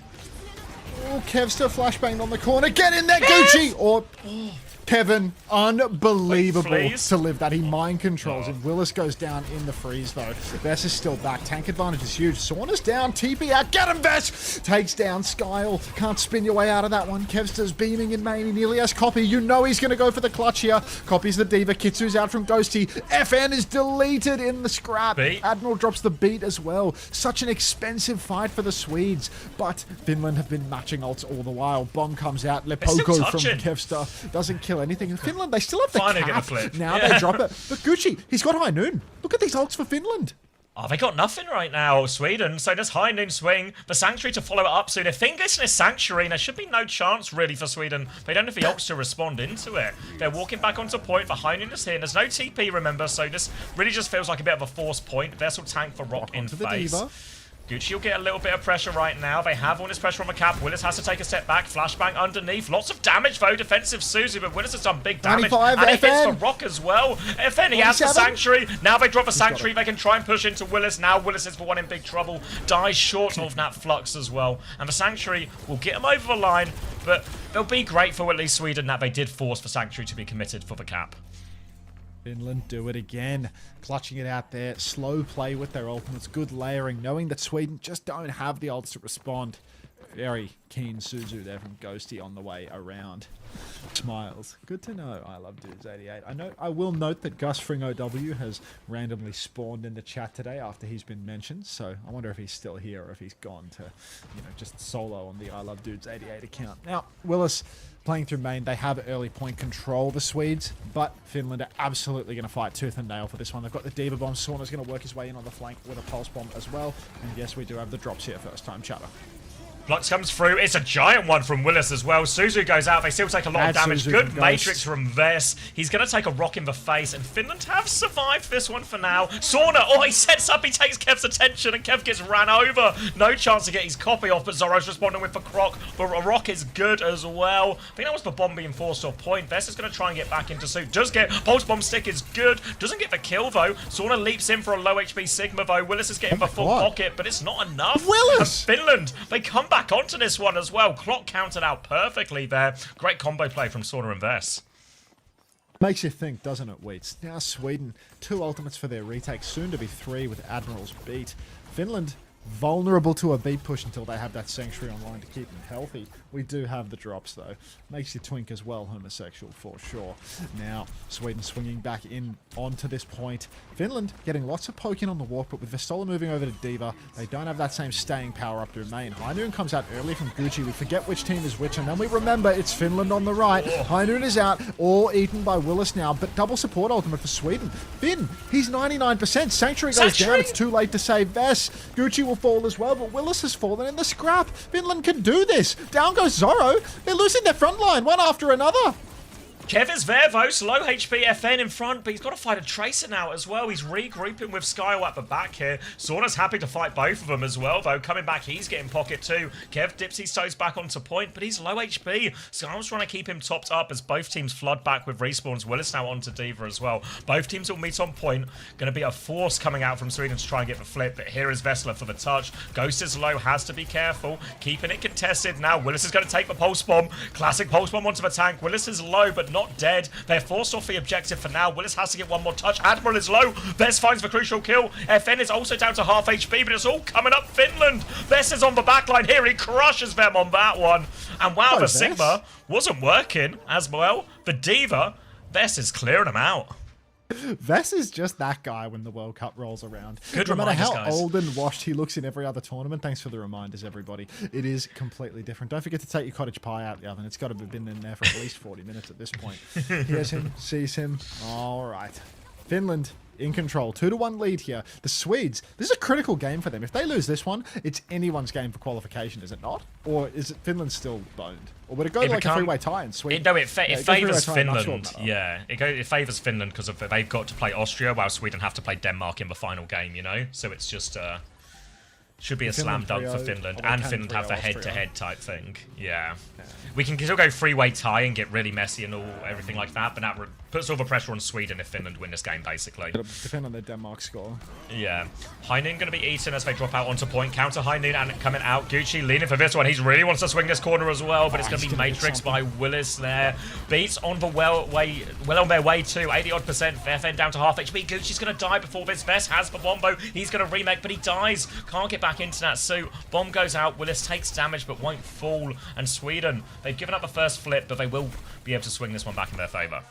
Oh, Kev still flashbanged on the corner. Get in there, Gucci! Or Kevin, unbelievable to live that. He mind controls it. Willis goes down in the freeze, though. Vess is still back. Tank advantage is huge. Sauna's down. TP out. Get him, Vess! Takes down Skyle. Can't spin your way out of that one. Kevster's beaming in main. He nearly has Copy. You know he's going to go for the clutch here. Copy's the Diva. Kitsu's out from Ghosty. FN is deleted in the scrap. Admiral drops the beat as well. Such an expensive fight for the Swedes. But Finland have been matching ults all the while. Bomb comes out. Lepoko from Kevster doesn't kill anything. Finland, they still have the cap. Now they drop it. But Gucci, he's got high noon. Look at these ults for Finland. Oh, they got nothing right now, Sweden. So does high noon swing. The Sanctuary to follow it up soon. If Fingers in a Sanctuary, there should be no chance really for Sweden. They don't have the ults to respond into it. They're walking back onto point. The high noon is here. There's no TP, remember, so this really just feels like a bit of a forced point. Vessel tank for Rock in face. Gucci will get a little bit of pressure right now. They have all this pressure on the cap. Willis has to take a step back. Flashbang underneath. Lots of damage, though. Defensive Suzu, but Willis has done big damage. And he hits for Rock as well. FN, he has the Sanctuary. Now they drop the Sanctuary. They can try and push into Willis. Now Willis is the one in big trouble. Dies short of that Flux as well. And the Sanctuary will get him over the line, but they'll be grateful, at least Sweden, that they did force the Sanctuary to be committed for the cap. Finland do it again, clutching it out there. Slow play with their ultimates, good layering, knowing that Sweden just don't have the ults to respond. Very keen Suzu there from Ghosty on the way around. Smiles. Good to know. I love Dudes 88. I will note that Gus Fring OW has randomly spawned in the chat today after he's been mentioned, so I wonder if he's still here or if he's gone to, you know, just solo on the I Love Dudes 88 account. Now, Willis playing through main, they have early point control, the Swedes, but Finland are absolutely going to fight tooth and nail for this one. They've got the Diva Bomb. Sauna's going to work his way in on the flank with a Pulse Bomb as well. And yes, we do have the drops here, first time chatter. Flux comes through. It's a giant one from Willis as well. Suzu goes out. They still take a lot of damage. Suzu Good Matrix from Vess. He's going to take a rock in the face, and Finland have survived this one for now. Sauna, oh, he sets up. He takes Kev's attention, and Kev gets ran over. No chance to get his copy off, but Zoro's responding with the croc. But a rock is good as well. I think that was the bomb being forced off point. Vess is going to try and get back into suit. Does get Pulse Bomb stick is good. Doesn't get the kill, though. Sauna leaps in for a low HP Sigma, though. Willis is getting the full pocket, but it's not enough. Willis! And Finland, they come back onto this one as well. Clock counted out perfectly there. Great combo play from Sauna and Vess. Makes you think, doesn't it, Wheats? Now Sweden, 2 ultimates for their retake, soon to be 3 with Admiral's beat. Finland vulnerable to a beat push until they have that Sanctuary online to keep them healthy. We do have the drops, though. Makes you twink as well, homosexual, for sure. Now, Sweden swinging back in onto this point. Finland getting lots of poking on the walk, but with Vestola moving over to D.Va, they don't have that same staying power up to remain. Hainoon comes out early from Gucci. We forget which team is which, and then we remember it's Finland on the right. Hainoon is out, all eaten by Willis now, but double support ultimate for Sweden. Finn, he's 99%. Sanctuary goes down. It's too late to save Vess. Gucci will fall as well, but Willis has fallen in the scrap. Finland can do this. Down goes Zorro. They're losing their front line, one after another. Kev is there though, slow HP FN in front, but he's got to fight a Tracer now as well. He's regrouping with Skyo at the back here. Sorna's happy to fight both of them as well though. Coming back, he's getting pocket too. Kev dips his toes back onto point, but he's low HP. Skyo's trying to keep him topped up as both teams flood back with respawns. Willis now onto D.Va as well. Both teams will meet on point. Going to be a force coming out from Sweden to try and get the flip, but here is Vessler for the touch. Ghost is low, has to be careful. Keeping it contested now. Willis is going to take the pulse bomb. Classic pulse bomb onto the tank. Willis is low, but not dead. They're forced off the objective for now. Willis has to get one more touch. Admiral is low. Vess finds the crucial kill. FN is also down to half HP, but it's all coming up Finland. Vess is on the backline here. He crushes them on that one. And wow, the Sigma wasn't working as well. The D.Va, Vess is clearing them out. Vess is just that guy when the World Cup rolls around. Good no matter reminders, how guys. old and washed he looks in every other tournament, thanks for the reminders, everybody. It is completely different. Don't forget to take your cottage pie out the oven. It's got to have been in there for at least 40 minutes at this point. Hears him, sees him. All right. Finland in control. 2-1 lead here. The Swedes, this is a critical game for them. If they lose this one, it's anyone's game for qualification, is it not? Or is it Finland still boned? Or would it go to like a three-way tie in Sweden? It favours Finland. Yeah, it favours Finland because they've got to play Austria while Sweden have to play Denmark in the final game, you know? So it's just... should be a slam dunk for Finland, and Finland have the head-to-head type thing. Yeah. We can still go three-way tie and get really messy and everything like that, but that puts all the pressure on Sweden if Finland win this game, basically. It'll depend on their Denmark score. Yeah. Hainoon going to be eaten as they drop out onto point. Counter Hainoon and coming out. Gucci leaning for this one. He really wants to swing this corner as well, but it's going to be Matrix by Willis there. Beats on the well on their way too. 80-odd%. FN down to half HP. Gucci's going to die before this. Vess has the Bombo. He's going to remake, but he dies. Can't get back into that suit. Bomb goes out. Willis takes damage, but won't fall. And Sweden, they've given up the first flip, but they will be able to swing this one back in their favour.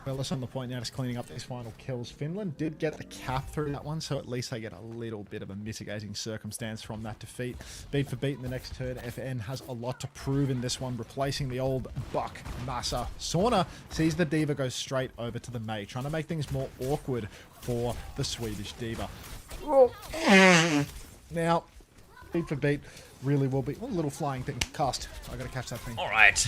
Willis on the point now, just cleaning up these final kills. Finland did get the cap through that one, so at least they get a little bit of a mitigating circumstance from that defeat. Beat for beat in the next turn. FN has a lot to prove in this one, replacing the old Buck Massa. Sorna sees the D.Va go straight over to the May, trying to make things more awkward for the Swedish D.Va. Now, beat for beat really will be... Oh, a little flying thing. Cast. I gotta catch that thing. All right.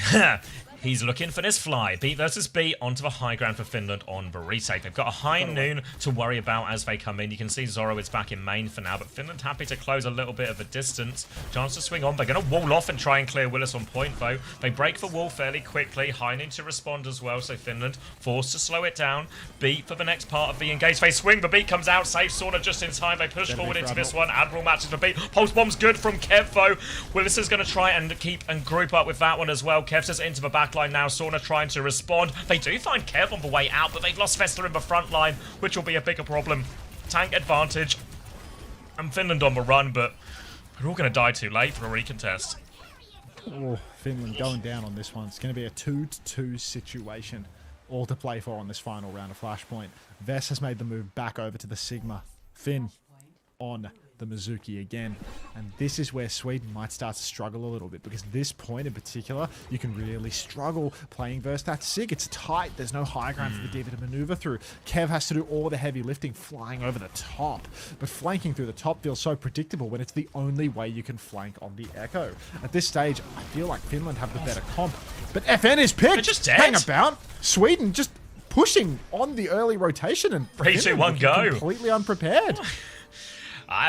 He's looking for this fly. Beat versus beat onto the high ground for Finland on the retake. They've got a Hainoon to worry about as they come in. You can see Zorro is back in main for now, but Finland happy to close a little bit of a distance. Chance to swing on. They're going to wall off and try and clear Willis on point, though. They break the wall fairly quickly. Hainoon to respond as well, so Finland forced to slow it down. Beat for the next part of the engage. They swing. The beat comes out. Safe Sauna just in time. They push forward into this one. Admiral matches the beat. Pulse bomb's good from Kev, though. Willis is going to try and keep and group up with that one as well. Kev's just into the back line now. Sauna trying to respond. They do find Kev on the way out, but they've lost Vessler in the front line, which will be a bigger problem. Tank advantage. And Finland on the run, but they're all going to die too late for a recontest. Oh, Finland going down on this one. It's going to be a 2-2 situation. All to play for on this final round of Flashpoint. Vess has made the move back over to the Sigma. Finn on the Mizuki again. And this is where Sweden might start to struggle a little bit, because this point in particular, you can really struggle playing versus that Sig. It's tight. There's no high ground for the D.Va to maneuver through. Kev has to do all the heavy lifting flying over the top. But flanking through the top feels so predictable when it's the only way you can flank on the Echo. At this stage, I feel like Finland have the better comp. But FN is picked! They're just dead. Hang about! Sweden just pushing on the early rotation, and 3, 2, 1, go. Completely unprepared.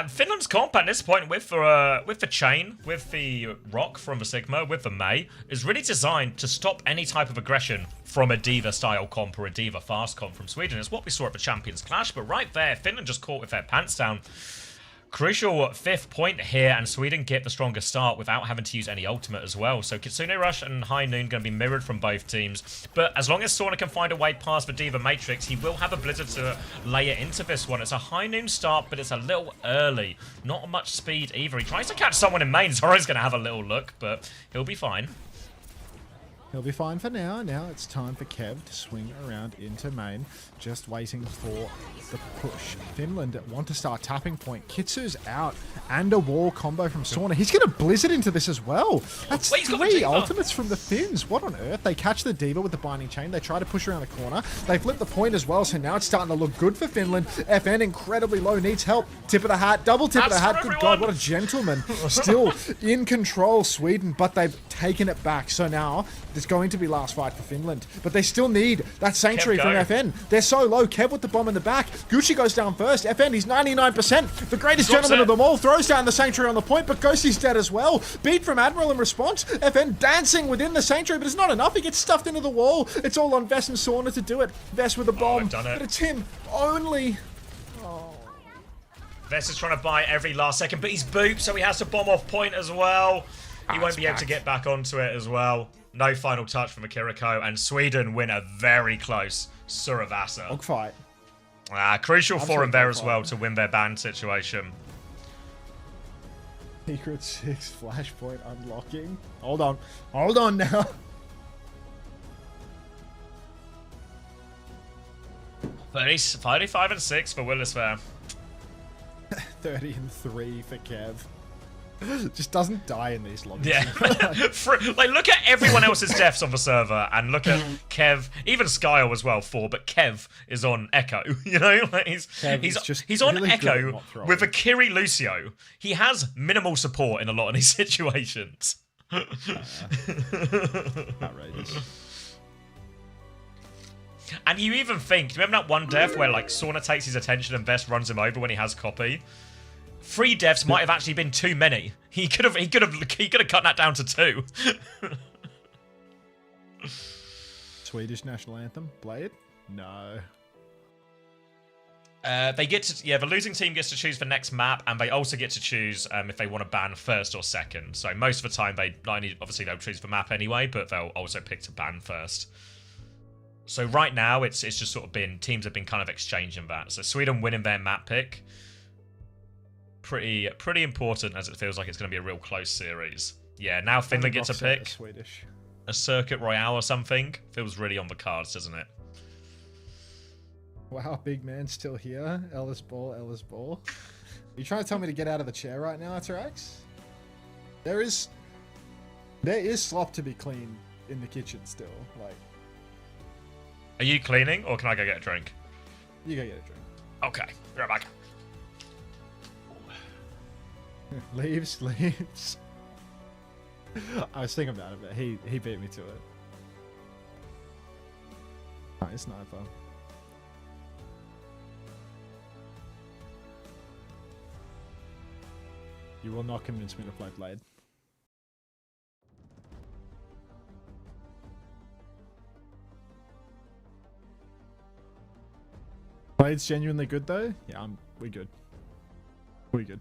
Finland's comp at this point with the chain, with the rock from the Sigma, with the May, is really designed to stop any type of aggression from a D.Va style comp or a D.Va fast comp from Sweden. It's what we saw at the Champions Clash, but right there, Finland just caught with their pants down. Crucial 5th point here, and Sweden get the strongest start without having to use any ultimate as well. So Kitsune Rush and High Noon going to be mirrored from both teams. But as long as Sauna can find a way past the Diva Matrix, he will have a Blizzard to lay it into this one. It's a High Noon start, but it's a little early. Not much speed either. He tries to catch someone in main. Zoro's going to have a little look, but he'll be fine. He'll be fine for now. Now it's time for Kev to swing around into main. Just waiting for the push. Finland want to start tapping point. Kitsu's out. And a wall combo from Sauna. He's going to Blizzard into this as well. That's Wait, 3 ultimates from the Finns. What on earth? They catch the Diva with the binding chain. They try to push around the corner. They flip the point as well. So now it's starting to look good for Finland. FN incredibly low. Needs help. Tip of the hat. Double tip of the hat. Good God, what a gentleman. Still in control, Sweden. But they've taken it back. So now there's going to be last fight for Finland. But they still need that Sanctuary from FN. They're so low. Kev with the bomb in the back. Gucci goes down first. FN, he's 99%. The greatest gentleman of them all. Throws down the Sanctuary on the point, but Ghosty's dead as well. Beat from Admiral in response. FN dancing within the Sanctuary, but it's not enough. He gets stuffed into the wall. It's all on Vess and Sauna to do it. Vess with a bomb. But it's him only. Vess is trying to buy every last second, but he's booped, so he has to bomb off point as well. He won't be able to get back onto it as well. No final touch from Akiriko, and Sweden win a very close Suravasa. Dogfight. Crucial for them there as well to win their ban situation. Secret 6 flashpoint unlocking. Hold on. Hold on now. 35 and 6 for Willis there. 30 and 3 for Kev. Just doesn't die in these lobbies. Yeah. Like, look at everyone else's deaths on the server, and look at Kev, even Skyle as well, 4, but Kev is on Echo, you know? Like, he's on really Echo with a Kiri Lucio. He has minimal support in a lot of these situations. Outrageous. And you even think, do you remember that one death where, like, Sauna takes his attention and Vest runs him over when he has copy? 3 deaths might have actually been too many. He could have cut that down to 2. Swedish national anthem, Blade? No. They get to, yeah, the losing team gets to choose the next map, and they also get to choose if they want to ban first or second. So most of the time, obviously they'll choose the map anyway, but they'll also pick to ban first. So right now, it's just sort of been, teams have been kind of exchanging that. So Sweden winning their map pick. Pretty important, as it feels like it's going to be a real close series. Yeah, now Finland gets a pick. Swedish. A Circuit Royale or something. Feels really on the cards, doesn't it? Wow, big man still here. Ellis Ball, Ellis Ball. Are you trying to tell me to get out of the chair right now, Atarax? There is slop to be cleaned in the kitchen still. Like, are you cleaning, or can I go get a drink? You go get a drink. Okay, be right back. Leaves. I was thinking about it, but he beat me to it. Nice sniper. You will not convince me to play Blade. Blade's genuinely good though? Yeah, we're good. We're good.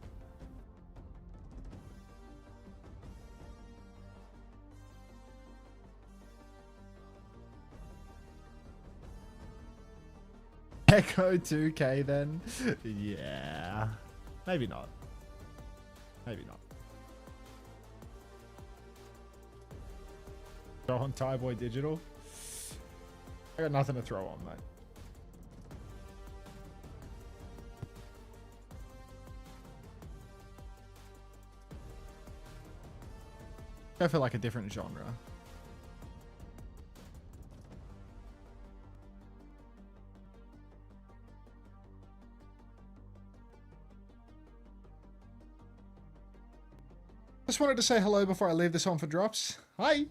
Echo 2K then? Yeah. Maybe not. Maybe not. Throw on Tyboy Digital? I got nothing to throw on, mate. Go for like a different genre. Just wanted to say hello before I leave this on for drops. Hi!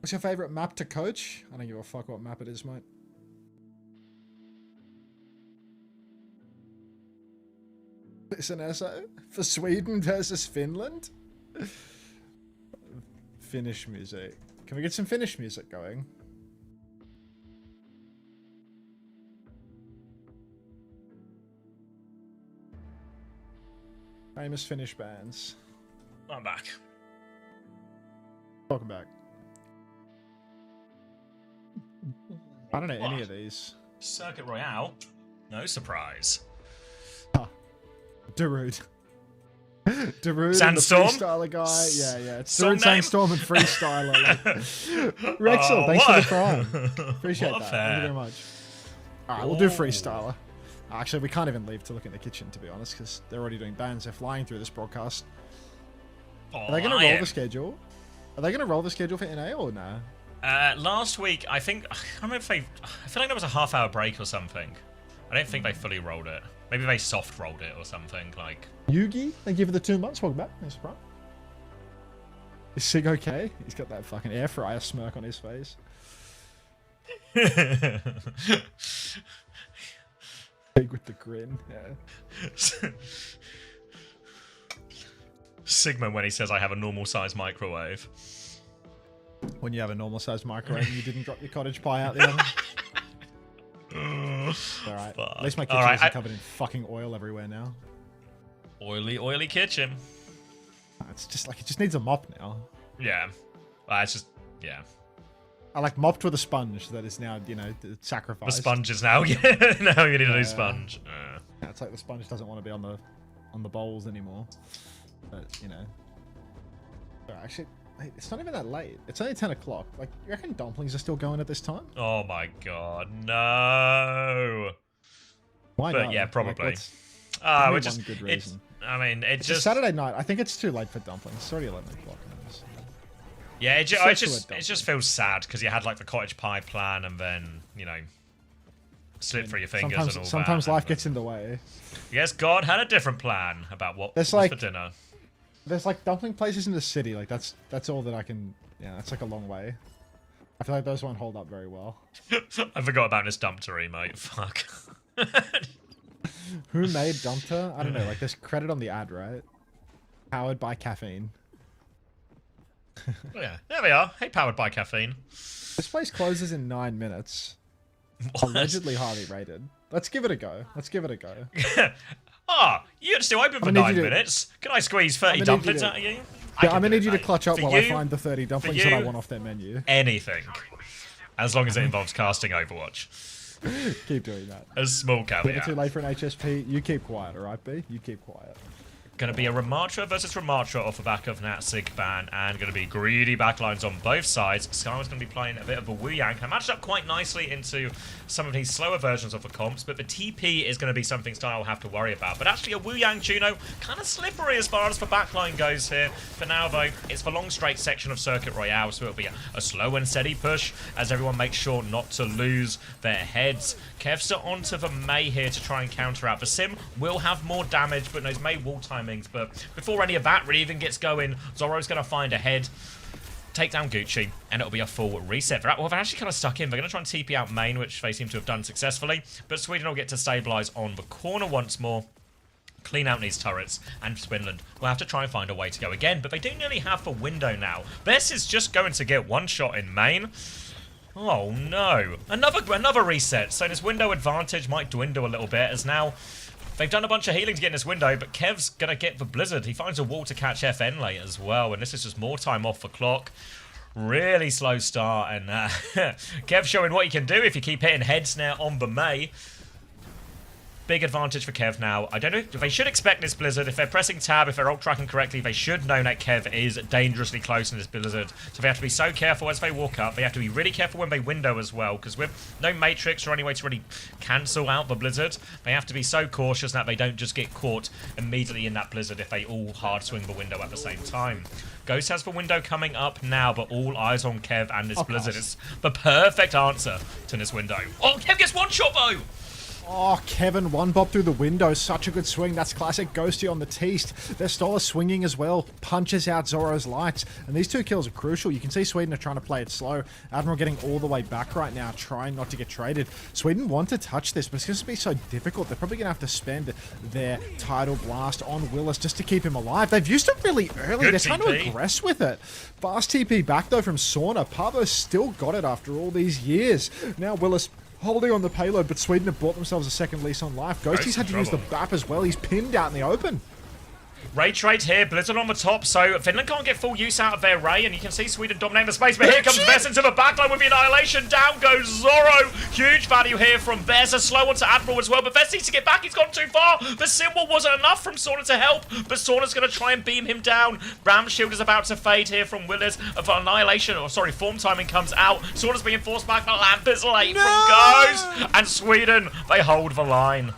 What's your favourite map to coach? I don't give a fuck what map it is, mate. Listen, SO? For Sweden versus Finland? Finnish music. Can we get some Finnish music going? Famous Finnish bands. I'm back. Welcome back. I don't know any of these. Circuit Royale? No surprise. Darude. Darude Sandstorm? and the freestyler guy. Yeah. It's Song Darude, name? Sandstorm, and freestyler. Rexel, thanks for the prime. Appreciate What a that. fair. Thank you very much. Alright, we'll do freestyler. Actually, we can't even leave to look in the kitchen, to be honest, because they're already doing bans. They're flying through this broadcast. Are they going to roll the schedule? Are they going to roll the schedule for NA or no? Last week, I think... I don't know if they... I feel like there was a half-hour break or something. I don't think they fully rolled it. Maybe they soft rolled it or something, like... Yugi, thank you for the 2 months. Welcome back. Thanks, bro. Is Sig okay? He's got that fucking air fryer smirk on his face. Big with the grin. Yeah. Sigma when he says I have a normal size microwave. When you have a normal sized microwave and you didn't drop your cottage pie out the oven. Alright. At least my kitchen isn't covered in fucking oil everywhere now. Oily kitchen. It's just like, it just needs a mop now. Yeah. It's just, yeah. I like mopped with a sponge that is now, you know, sacrificed. The sponge is now, yeah, now you need a new sponge. Yeah, it's like the sponge doesn't want to be on the bowls anymore. But, you know. Actually, wait, it's not even that late. It's only 10 o'clock. Like, you reckon dumplings are still going at this time? Oh my god, no. Why but not? yeah, probably. Like, which is good reason. I mean, It's just Saturday night. I think it's too late for dumplings. It's already 11 o'clock. Yeah, it just feels sad because you had like the cottage pie plan and then, you know, slip through your fingers and all that. Sometimes life gets in the way. Yes, God had a different plan about what was like, for dinner. There's like dumpling places in the city. Like that's all that I can. Yeah, that's like a long way. I feel like those won't hold up very well. I forgot about this dumptery, mate. Fuck. Who made Dumpter? I don't know. Like there's credit on the ad, right? Powered by caffeine. Oh, yeah, there we are. Hey, powered by caffeine. This place closes in 9 minutes. Allegedly highly rated. Let's give it a go. You're still open for 9 minutes. Can I squeeze 30 dumplings out of you? Yeah, I'm gonna need you to clutch up For while I you, find the 30 dumplings that I want off their menu. Anything. As long as it involves casting Overwatch. Keep doing that. A small Never caveat. too late for an HSP. You keep quiet, alright, B? You keep quiet. Going to be a Ramatra versus Ramatra off the back of that Sig ban, and going to be greedy backlines on both sides. Skywar's going to be playing a bit of a Wu Yang. Can match up quite nicely into some of these slower versions of the comps, but the TP is going to be something Sky will have to worry about. But actually, a Wu Yang Juno, kind of slippery as far as the backline goes here. For now, though, it's the long straight section of Circuit Royale, so it'll be a slow and steady push as everyone makes sure not to lose their heads. Kev's onto the Mei here to try and counter out. The Sim will have more damage, but those Mei wall timings. But before any of that really even gets going, Zoro's going to find a head, take down Gucci, and it'll be a full reset. They're actually kind of stuck in. They're going to try and TP out main, which they seem to have done successfully. But Sweden will get to stabilize on the corner once more, clean out these turrets, and Swinland will have to try and find a way to go again. But they do nearly have the window now. Bess is just going to get one shot in main. Oh no. Another reset. So this window advantage might dwindle a little bit as now they've done a bunch of healing to get in this window, but Kev's going to get the Blizzard. He finds a wall to catch FN late as well, and this is just more time off the clock. Really slow start, and Kev showing what he can do if you keep hitting heads now on the Mei. Big advantage for Kev now. I don't know if they should expect this Blizzard. If they're pressing tab, if they're ult tracking correctly, they should know that Kev is dangerously close in this Blizzard. So they have to be so careful as they walk up. They have to be really careful when they window as well, because with no Matrix or any way to really cancel out the Blizzard, they have to be so cautious that they don't just get caught immediately in that Blizzard if they all hard swing the window at the same time. Ghost has the window coming up now, but all eyes on Kev and this Blizzard. It's the perfect answer to this window. Oh, Kev gets one shot though! Oh, Kevin, one bop through the window. Such a good swing. That's classic Ghosty on the teast. Their Stoller swinging as well. Punches out Zoro's lights. And these 2 kills are crucial. You can see Sweden are trying to play it slow. Admiral getting all the way back right now, trying not to get traded. Sweden want to touch this, but it's going to be so difficult. They're probably going to have to spend their Tidal Blast on Willis just to keep him alive. They've used it really early. Good They're trying to aggress with it. Fast TP back, though, from Sauna. Pavo's still got it after all these years. Now Willis holding on the payload, but Sweden have bought themselves a second lease on life. Ghosty's had to use the BAP as well. He's pinned out in the open. Ray trade here, Blizzard on the top, so Finland can't get full use out of their Ray, and you can see Sweden dominating the space, but here comes Vess into the backline with the Annihilation, down goes Zorro, huge value here from Vess, a slow one to Admiral as well, but Vess needs to get back, he's gone too far, the symbol wasn't enough from Sauna to help, but Sauna's going to try and beam him down, Ram Shield is about to fade here from Willis, of Annihilation, or sorry, form timing comes out, Sauna's being forced back, the lamp is late from Ghost, and Sweden, they hold the line.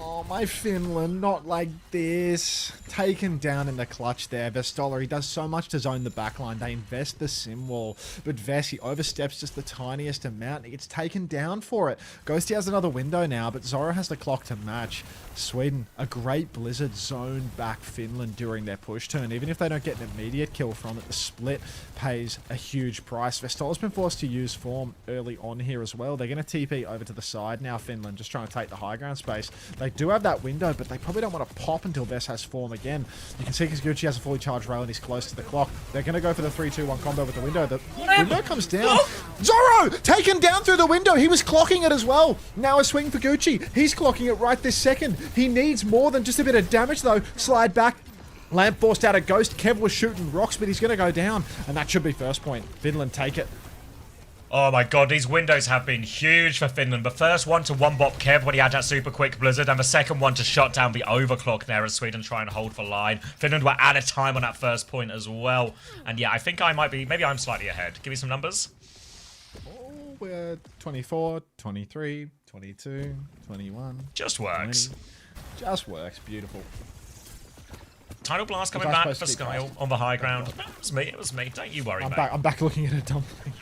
Oh, my Finland, not like this. Taken down in the clutch there. Vestola, he does so much to zone the backline. They invest the sim wall, but Vess, he oversteps just the tiniest amount. He gets taken down for it. Ghosty has another window now, but Zorro has the clock to match. Sweden, a great Blizzard zoned back Finland during their push turn. Even if they don't get an immediate kill from it, the split pays a huge price. Vestola's been forced to use form early on here as well. They're going to TP over to the side now, Finland, just trying to take the high ground space. They do have that window, but they probably don't want to pop until Vess has form again. You can see Kikuchi has a fully charged rail and he's close to the clock. They're going to go for the 3-2-1 combo with the window. The window comes down. Zorro! Taken down through the window. He was clocking it as well. Now a swing for Gucci. He's clocking it right this second. He needs more than just a bit of damage though. Slide back. Lamp forced out a Ghost. Kev was shooting rocks, but he's going to go down. And that should be first point. Finland take it. Oh my god, these windows have been huge for Finland. The first one to one-bop Kev when he had that super quick Blizzard, and the second one to shut down the overclock there as Sweden try and hold for line. Finland were out of time on that first point as well. And yeah, I think I might be, maybe I'm slightly ahead. Give me some numbers. Oh, we're 24, 23, 22, 21. Just works. 20. Just works. Beautiful. Tidal Blast coming back for Skyle on the high ground. It was me. Don't you worry, mate. I'm back looking at a dumpling.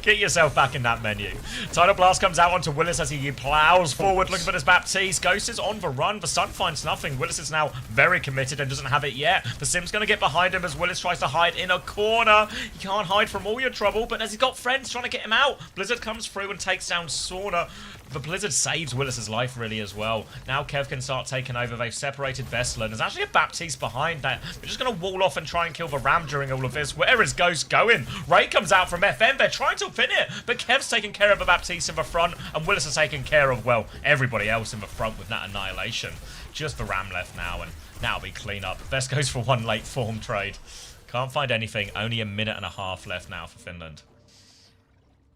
Get yourself back in that menu. Tidal Blast comes out onto Willis as he plows forward looking for this Baptiste. Ghost is on the run. The Sun finds nothing. Willis is now very committed and doesn't have it yet. The Sim's going to get behind him as Willis tries to hide in a corner. You can't hide from all your trouble, but as he's got friends trying to get him out, Blizzard comes through and takes down Sauna. The Blizzard saves Willis's life really as well. Now Kev can start taking over. They've separated Vessler. There's actually a Baptiste behind that. They're just going to wall off and try and kill the Ram during all of this. Where is Ghost going? Ray comes out from FM. They're trying to pin it, but Kev's taking care of the Baptiste in the front, and Willis is taking care of, well, everybody else in the front with that Annihilation. Just the Ram left now, and now it'll be clean up. Vest goes for one late form trade. Can't find anything. Only a minute and a half left now for Finland.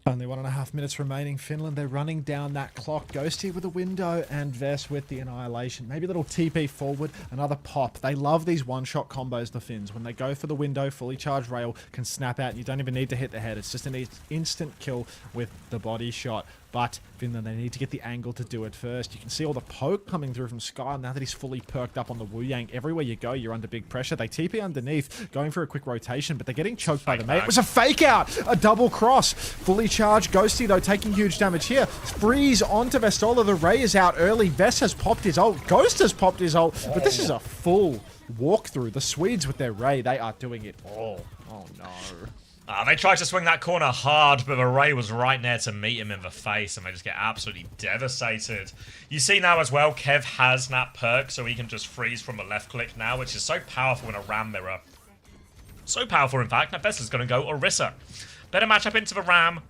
Only 1.5 minutes remaining. Finland, they're running down that clock. Ghosty with a window and Vess with the Annihilation. Maybe a little TP forward, another pop. They love these one-shot combos, the Finns. When they go for the window, fully charged rail can snap out and you don't even need to hit the head. It's just an instant kill with the body shot. But Finland, they need to get the angle to do it first. You can see all the poke coming through from Sky now that he's fully perked up on the Wu Yang. Everywhere you go, you're under big pressure. They TP underneath, going for a quick rotation, but they're getting choked by the mate. It was a fake out! A double cross. Fully charged. Ghosty, though, taking huge damage here. Freeze onto Vestola. The Ray is out early. Vess has popped his ult. Ghost has popped his ult. But this is a full walkthrough. The Swedes with their Ray, they are doing it all. Oh, no. They tried to swing that corner hard, but the Ray was right there to meet him in the face, and they just get absolutely devastated. You see now as well, Kev has that perk, so he can just freeze from the left click now, which is so powerful in a Ram mirror. So powerful, in fact. Now Vessler's going to go Orisa. Better matchup into the Ram.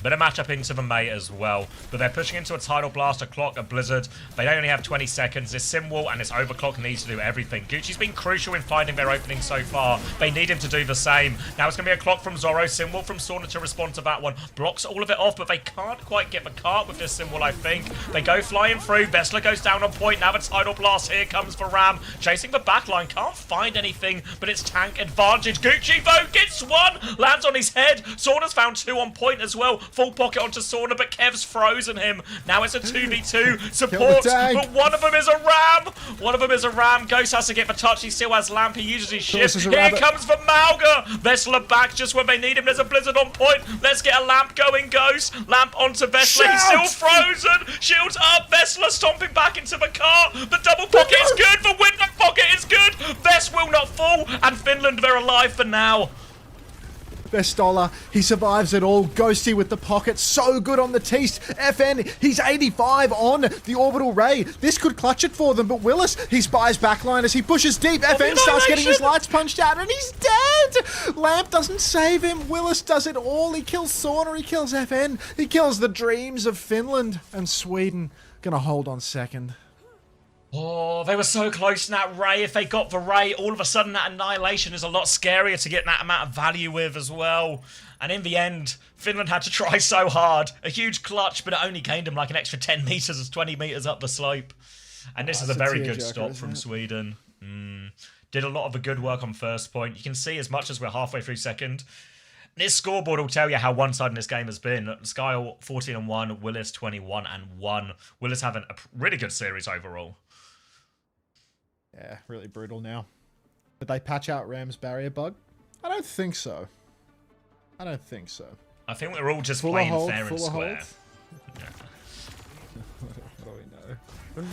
Better matchup into the mate as well. But they're pushing into a Tidal Blast, a clock, a Blizzard. They only have 20 seconds. This Sim Wall and this Overclock needs to do everything. Gucci's been crucial in finding their opening so far. They need him to do the same. Now it's going to be a clock from Zorro. Sim Wall from Sauna to respond to that one. Blocks all of it off, but they can't quite get the cart with this Sim Wall, I think. They go flying through. Vessler goes down on point. Now the Tidal Blast. Here comes for Ram. Chasing the backline. Can't find anything, but it's tank advantage. Gucci, though, gets one. Lands on his head. Sauna's found two on point as well. Full pocket onto Sauna, but Kev's frozen him. Now it's a 2v2 support, but one of them is a Ram. One of them is a Ram. Ghost has to get the touch. He still has Lamp. He uses his shift. Here comes the Malga. Vessler back just when they need him. There's a Blizzard on point. Let's get a Lamp going, Ghost. Lamp onto Vessler. He's still frozen. Shields up. Vessler stomping back into the car. The double pocket is good. The window pocket is good. Vess will not fall, and Finland, they're alive for now. Vestola, he survives it all. Ghosty with the pocket, so good on the teast. FN, he's 85 on the Orbital Ray. This could clutch it for them, but Willis, he spies backline as he pushes deep. FN starts getting his lights punched out, and he's dead! Lamp doesn't save him. Willis does it all. He kills Sauna, he kills FN. He kills the dreams of Finland and Sweden. Gonna hold on second. Oh, they were so close in that Ray. If they got the Ray, all of a sudden that Annihilation is a lot scarier to get that amount of value with as well. And in the end, Finland had to try so hard. A huge clutch, but it only gained them like an extra 10 meters, 20 meters up the slope. And this is a very good stop from Sweden. Did a lot of the good work on first point. You can see as much as we're halfway through second. This scoreboard will tell you how one-sided this game has been. Skyle 14-1, Willis 21-1. Willis having a really good series overall. Yeah, really brutal now. Did they patch out Ram's barrier bug? I don't think so. I don't think so. I think we're all just playing fair and square. Yeah. What do we know?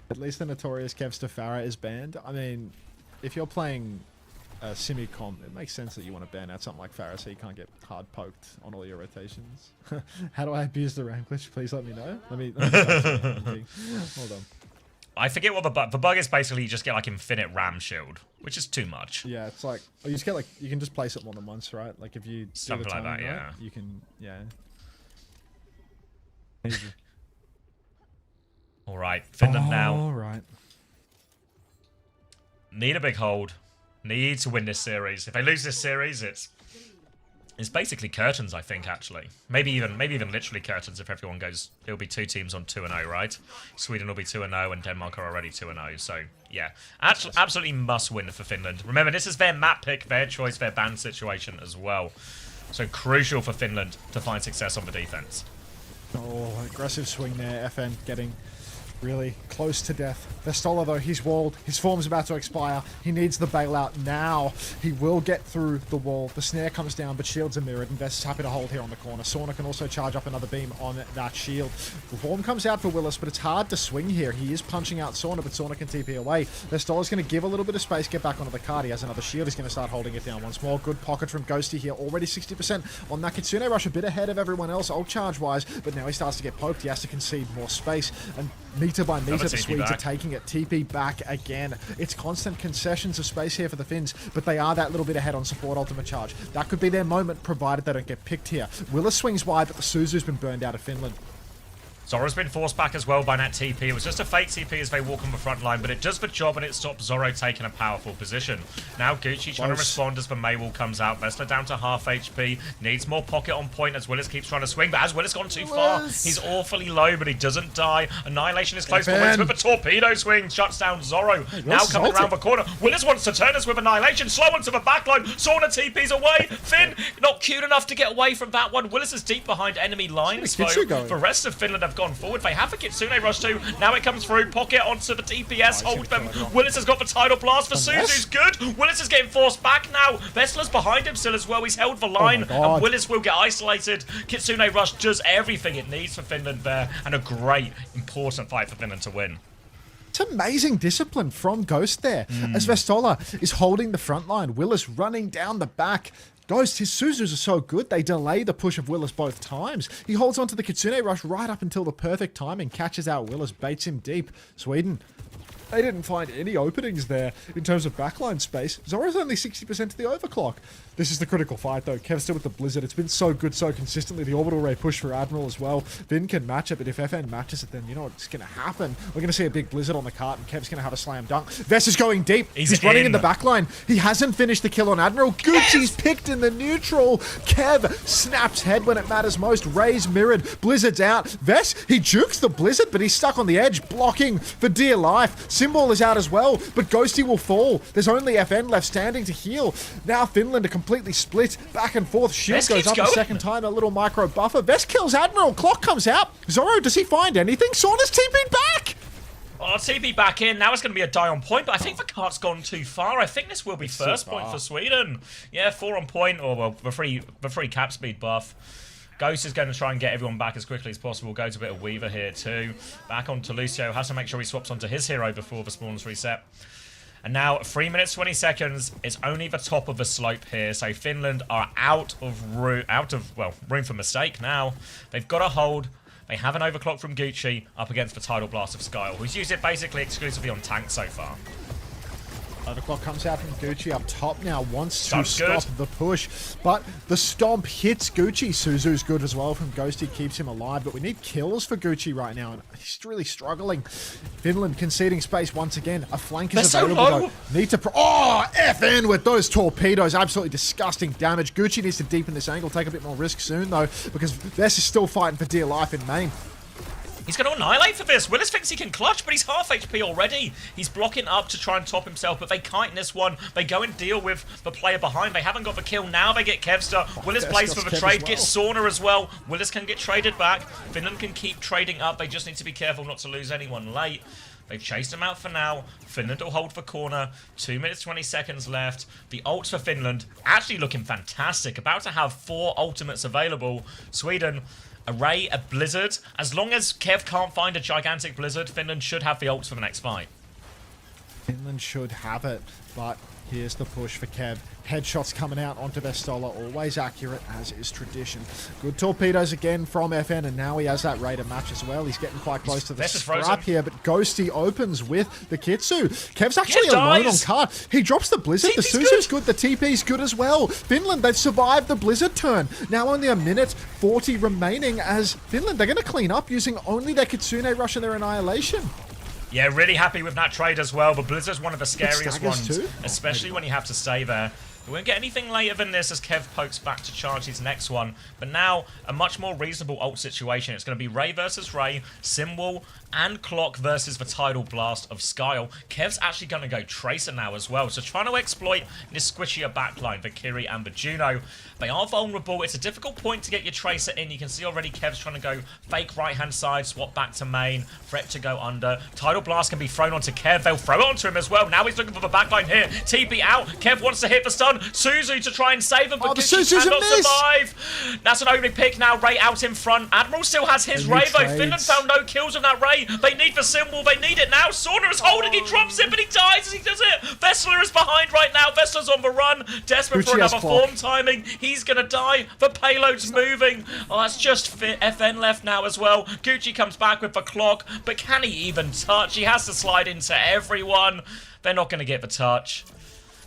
At least the notorious Kev Stafara is banned. I mean, if you're playing Simicom, it makes sense that you want to ban out something like Farah so you can't get hard poked on all your rotations. How do I abuse the rank glitch? Please let me know. Let me hold on. I forget what the bug is. Basically, you just get like infinite ram shield, which is too much. Yeah, it's like you just get like you can just place it more than once, right? Like if you something like that, yeah. You can, yeah. All right, Finland now. All right. Need a big hold. Need to win this series. If they lose this series, it's basically curtains, I think, actually. Maybe even literally curtains if everyone goes. It'll be 2 teams on 2-0, right? Sweden will be 2-0 and Denmark are already 2-0. So, yeah. Absolutely must win for Finland. Remember, this is their map pick, their choice, their ban situation as well. So, crucial for Finland to find success on the defense. Oh, aggressive swing there. FN getting really close to death. Vestola, though, he's walled. His form's about to expire. He needs the bailout now. He will get through the wall. The snare comes down, but shields are mirrored, and Vest's happy to hold here on the corner. Sauna can also charge up another beam on that shield. The form comes out for Willis, but it's hard to swing here. He is punching out Sauna, but Sauna can TP away. Vestola's going to give a little bit of space, get back onto the card. He has another shield. He's going to start holding it down once more. Good pocket from Ghosty here. Already 60% on that Kitsune Rush, a bit ahead of everyone else, ult charge-wise, but now he starts to get poked. He has to concede more space, and meter by meter, the Swedes are taking it. TP back again. It's constant concessions of space here for the Finns, but they are that little bit ahead on support ultimate charge. That could be their moment, provided they don't get picked here. Willis swings wide, but the Suzu's been burned out of Finland. Zoro's been forced back as well by that TP. It was just a fake TP as they walk on the front line, but it does the job and it stops Zoro taking a powerful position. Now Gucci trying to respond as the Maywall comes out. Vestler down to half HP. Needs more pocket on point as Willis keeps trying to swing, but as Willis gone too far, he's awfully low, but he doesn't die. Annihilation is close for Willis with a torpedo swing. Shuts down Zoro. Now coming around the corner. Willis wants to turn us with Annihilation. Slow onto the backline. Sauna TP's away. Finn not cute enough to get away from that one. Willis is deep behind enemy lines, though. The rest of Finland have gone forward. They have a Kitsune Rush too. Now it comes through. Pocket onto the DPS. Hold them. Willis has got the tidal blast for Suzu's good. Willis is getting forced back now. Vestler's behind him still as well. He's held the line. And Willis will get isolated. Kitsune Rush does everything it needs for Finland there. And a great, important fight for Finland to win. It's amazing discipline from Ghost there. As Vestola is holding the front line. Willis running down the back. Ghost, his Suzus are so good, they delay the push of Willis both times. He holds onto the Kitsune Rush right up until the perfect timing, catches out Willis, baits him deep. Sweden, they didn't find any openings there in terms of backline space. Zoro's only 60% to the overclock. This is the critical fight, though. Kev's still with the Blizzard. It's been so good so consistently. The Orbital Ray push for Admiral as well. Vin can match it, but if FN matches it, then you know what's going to happen. We're going to see a big Blizzard on the cart, and Kev's going to have a slam dunk. Vess is going deep. He's running in the backline. He hasn't finished the kill on Admiral. Gucci's picked in the neutral. Kev snaps head when it matters most. Ray's mirrored. Blizzard's out. Vess, he jukes the Blizzard, but he's stuck on the edge, blocking for dear life. Symbol is out as well, but Ghosty will fall. There's only FN left standing to heal. Now Finland are completely split, back and forth. Shield goes up a second time, a little micro buffer. Vest kills Admiral, clock comes out. Zoro, does he find anything? Sauna's TP'd back! Oh, TP back in. Now it's going to be a die on point, but I think the cart's gone too far. I think this will be first point for Sweden. Yeah, 4 on point, or well, the free cap speed buff. Ghost is going to try and get everyone back as quickly as possible. Goes a bit of Weaver here too. Back onto Lucio. Has to make sure he swaps onto his hero before the spawns reset. And now 3 minutes 20 seconds. It's only the top of the slope here. So Finland are out of room for mistake now. They've got a hold. They have an overclock from Gucci up against the tidal blast of Skyle, who's used it basically exclusively on tank so far. The clock comes out from Gucci up top now, wants to Sounds stop good. the push, but the stomp hits Gucci. Suzu's good as well from Ghosty, keeps him alive, but we need kills for Gucci right now, and he's really struggling. Finland conceding space once again. A flank is They're so available low. though. Need to FN with those torpedoes. Absolutely disgusting damage. Gucci needs to deepen this angle, take a bit more risk soon though, because Vess is still fighting for dear life in main. He's going to annihilate for this. Willis thinks he can clutch, but he's half HP already. He's blocking up to try and top himself, but they kite in this one. They go and deal with the player behind. They haven't got the kill. Now they get Kevster. Willis plays for the trade, gets Sauna as well. Willis can get traded back. Finland can keep trading up. They just need to be careful not to lose anyone late. They've chased him out for now. Finland will hold for corner. 2 minutes, 20 seconds left. The ults for Finland actually looking fantastic. About to have 4 ultimates available. Sweden, a Ray, a Blizzard. As long as Kev can't find a gigantic Blizzard, Finland should have the ults for the next fight. Finland should have it, but here's the push for Kev. Headshots coming out onto their Stolar, always accurate as is tradition. Good torpedoes again from FN, and now he has that Raider match as well. He's getting quite close to the This is scrap frozen. here, but Ghosty opens with the Kitsu. Kev's actually Kev alone on dies. card. He drops the Blizzard. The TP's Suzu's good. The TP's good as well. Finland, they've survived the Blizzard turn. Now only a minute 40 remaining as Finland, they're going to clean up using only their Kitsune Rush and their Annihilation. Yeah, really happy with that trade as well, but Blizzard's one of the scariest staggers ones, too? especially when you have to stay there. We won't get anything later than this as Kev pokes back to charge his next one, but now a much more reasonable ult situation. It's going to be Ray versus Ray, Simwall and Clock versus the Tidal Blast of Skyle. Kev's actually going to go Tracer now as well, so trying to exploit this squishier backline for Kiri and the Juno. They are vulnerable. It's a difficult point to get your Tracer in. You can see already Kev's trying to go fake right-hand side, swap back to main, threat to go under. Tidal Blast can be thrown onto Kev. They'll throw it onto him as well. Now he's looking for the backline here. TP out. Kev wants to hit the stun. Suzu to try and save him, but the Gucci Suzu's a cannot miss. survive. That's an opening pick now. Ray out in front. Admiral still has his They Ray, need though. trades. Finland found no kills on that Ray. They need the symbol. They need it now. Sauna is holding. He drops it, but he dies as he does it. Vessler is behind right now. Vessler's on the run. Desperate for Gucci has another clock. form timing. He's going to die. The payload's moving. Oh, that's just FN left now as well. Gucci comes back with the clock, but can he even touch? He has to slide into everyone. They're not going to get the touch.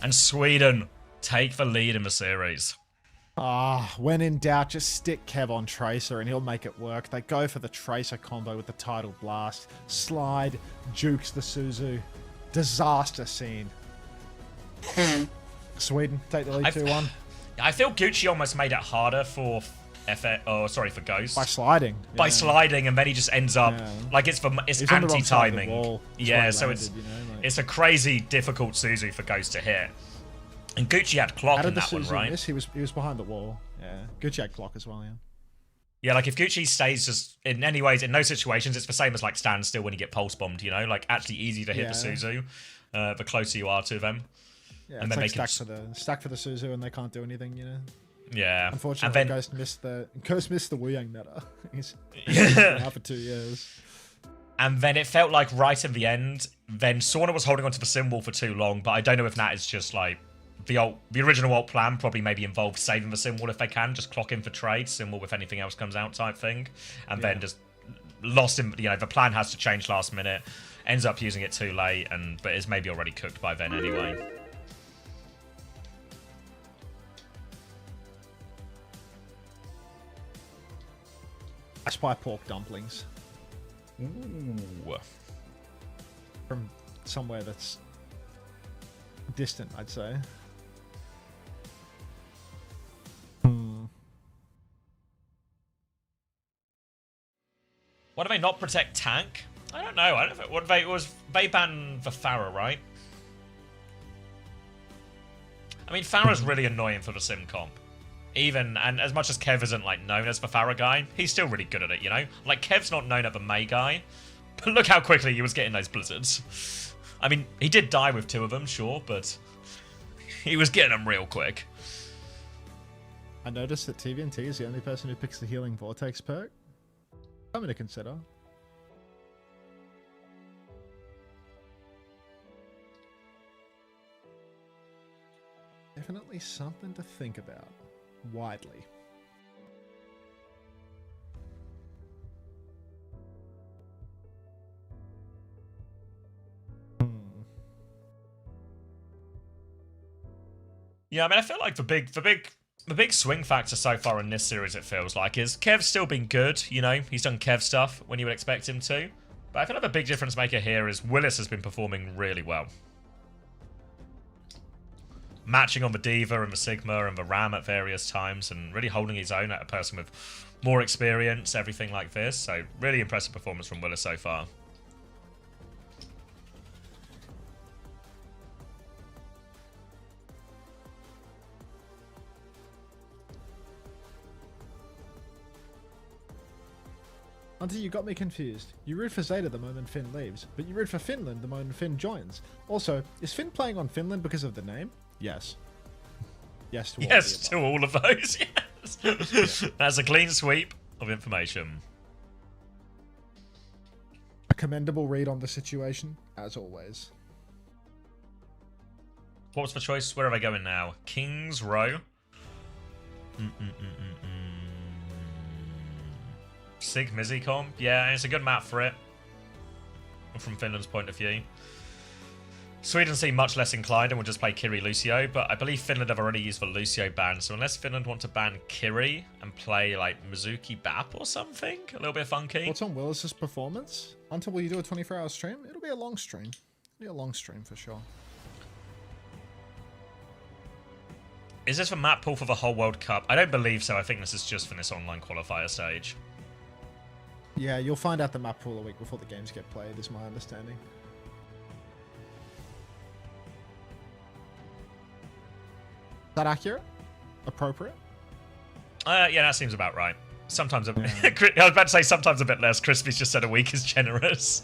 And Sweden take the lead in the series. When in doubt, just stick Kev on Tracer and he'll make it work. They go for the Tracer combo with the Tidal Blast. Slide, jukes the Suzu. Disaster scene. Sweden, take the lead 2-1. I feel Gucci almost made it harder for for Ghost. By sliding. By yeah. sliding, and then he just ends up Yeah. like it's He's on the wrong side of the anti-timing. wall. That's Yeah, why he so landed, it's you know, like- it's a crazy difficult Suzu for Ghost to hit. And Gucci had clock How in did the that one, Suzu right? miss? He was behind the wall. Yeah. Gucci had clock as well, yeah. Yeah, like if Gucci stays just in any ways, in no situations, it's the same as like standstill when you get pulse bombed, you know? Like actually easy to hit the Yeah. Suzu, the closer you are to them. Yeah, And it's then like they can stack for the Suzu and they can't do anything, you know. Yeah. Unfortunately, and then, Ghost missed the Wu Yang meta. He's Yeah. been out for 2 years. And then it felt like right at the end, then Sauna was holding onto the symbol for too long, but I don't know if that is just like the original ult plan probably maybe involved saving the symbol if they can, just clock in for trade, symbol if anything else comes out type thing, and then just lost him. You know, the plan has to change last minute, ends up using it too late, but is maybe already cooked by then anyway. I spy pork dumplings Ooh. from somewhere that's distant, I'd say. Why do they not protect tank? I don't know. I don't know. It was they banned the Farah, right? I mean, Farah's really annoying for the sim comp. And as much as Kev isn't like known as the Farah guy, he's still really good at it, you know? Like Kev's not known as the May guy, but look how quickly he was getting those blizzards. I mean, he did die with 2 of them, sure, but he was getting them real quick. I noticed that TVNT is the only person who picks the Healing Vortex perk. Something to consider. Definitely something to think about. Widely. Yeah, I mean, I feel like the big swing factor so far in this series, it feels like, is Kev's still been good. You know, he's done Kev stuff when you would expect him to. But I feel like the big difference maker here is Willis has been performing really well. Matching on the Diva and the Sigma and the Ram at various times and really holding his own at a person with more experience, everything like this. So really impressive performance from Willis so far. Hunter, you got me confused. You root for Zeta the moment Finn leaves, but you root for Finland the moment Finn joins. Also, is Finn playing on Finland because of the name? Yes. Yes to all Yes, of the to above. all of those, yes. That's a clean sweep of information. A commendable read on the situation, as always. What was the choice? Where are they going now? Kings Row? Sig Mizzy yeah, it's a good map for it. From Finland's point of view. Sweden seem much less inclined and will just play Kiri Lucio, but I believe Finland have already used the Lucio ban, so unless Finland want to ban Kiri and play like Mizuki Bap or something, a little bit funky. What's on Willis's performance? Until will you do a 24-hour stream? It'll be a long stream. It'll be a long stream for sure. Is this a map pool for the whole World Cup? I don't believe so. I think this is just for this online qualifier stage. Yeah, you'll find out the map pool a week before the games get played, is my understanding. Is that accurate? Appropriate? Yeah, that seems about right. Sometimes a I was about to say sometimes a bit less. Crispy's just said a week is generous.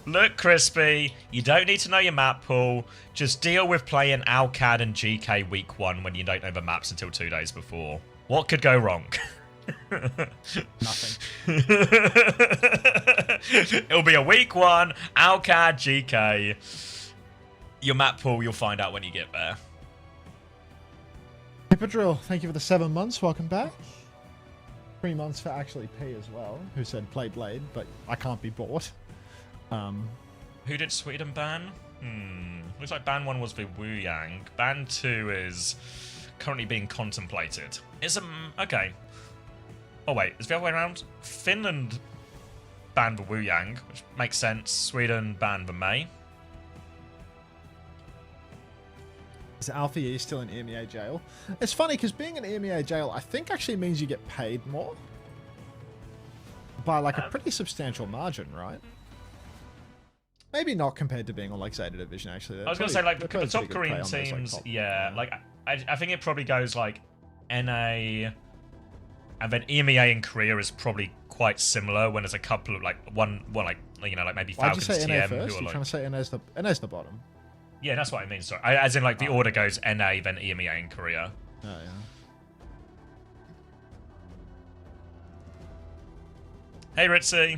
Look, Crispy, you don't need to know your map pool. Just deal with playing Alcad and GK week 1 when you don't know the maps until 2 days before. What could go wrong? Nothing. It'll be a week 1, Alcad, GK. Your map pool, you'll find out when you get there. Hippodrill, thank you for the 7 months. Welcome back. 3 months for actually P as well, who said play Blade, but I can't be bought. Who did Sweden ban? Looks like ban 1 was the Wu Yang. Ban 2 is currently being contemplated. It's okay. Oh wait, is the other way around? Finland banned the Wu Yang, which makes sense. Sweden banned the Mei. Is Alpha E still in EMEA jail? It's funny because being in EMEA jail, I think actually means you get paid more. By like a pretty substantial margin, right? Maybe not compared to being on like Zeta Division, actually. I was going to say, like, the top Korean teams, yeah. Like, I think it probably goes like NA, and then EMEA in Korea is probably quite similar when there's a couple of, like, one like, you know, like maybe Falcons Why'd you say NA TM. first? Who are You're like, trying to say NA's the bottom. Yeah, that's what I mean, sorry. As in, like, the order goes NA, then EMEA in Korea. Oh, yeah. Hey, Ritzy.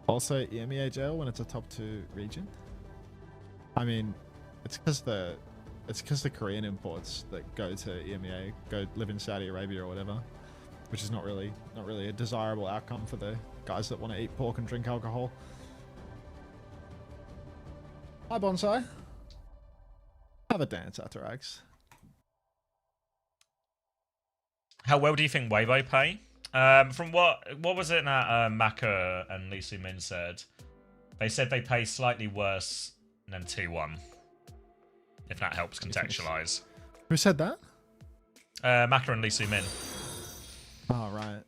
Also, EMEA jail when it's a top 2 region. I mean, it's because the Korean imports that go to EMEA go live in Saudi Arabia or whatever, which is not really a desirable outcome for the guys that want to eat pork and drink alcohol. Hi, Bonsai. Have a dance after Axe. How well do you think Weibo pay? From what was it that Maka and Lisa Min said? They said they pay slightly worse than T1. If that helps contextualize. Who said that? Maka and Lisa Min. Oh, right.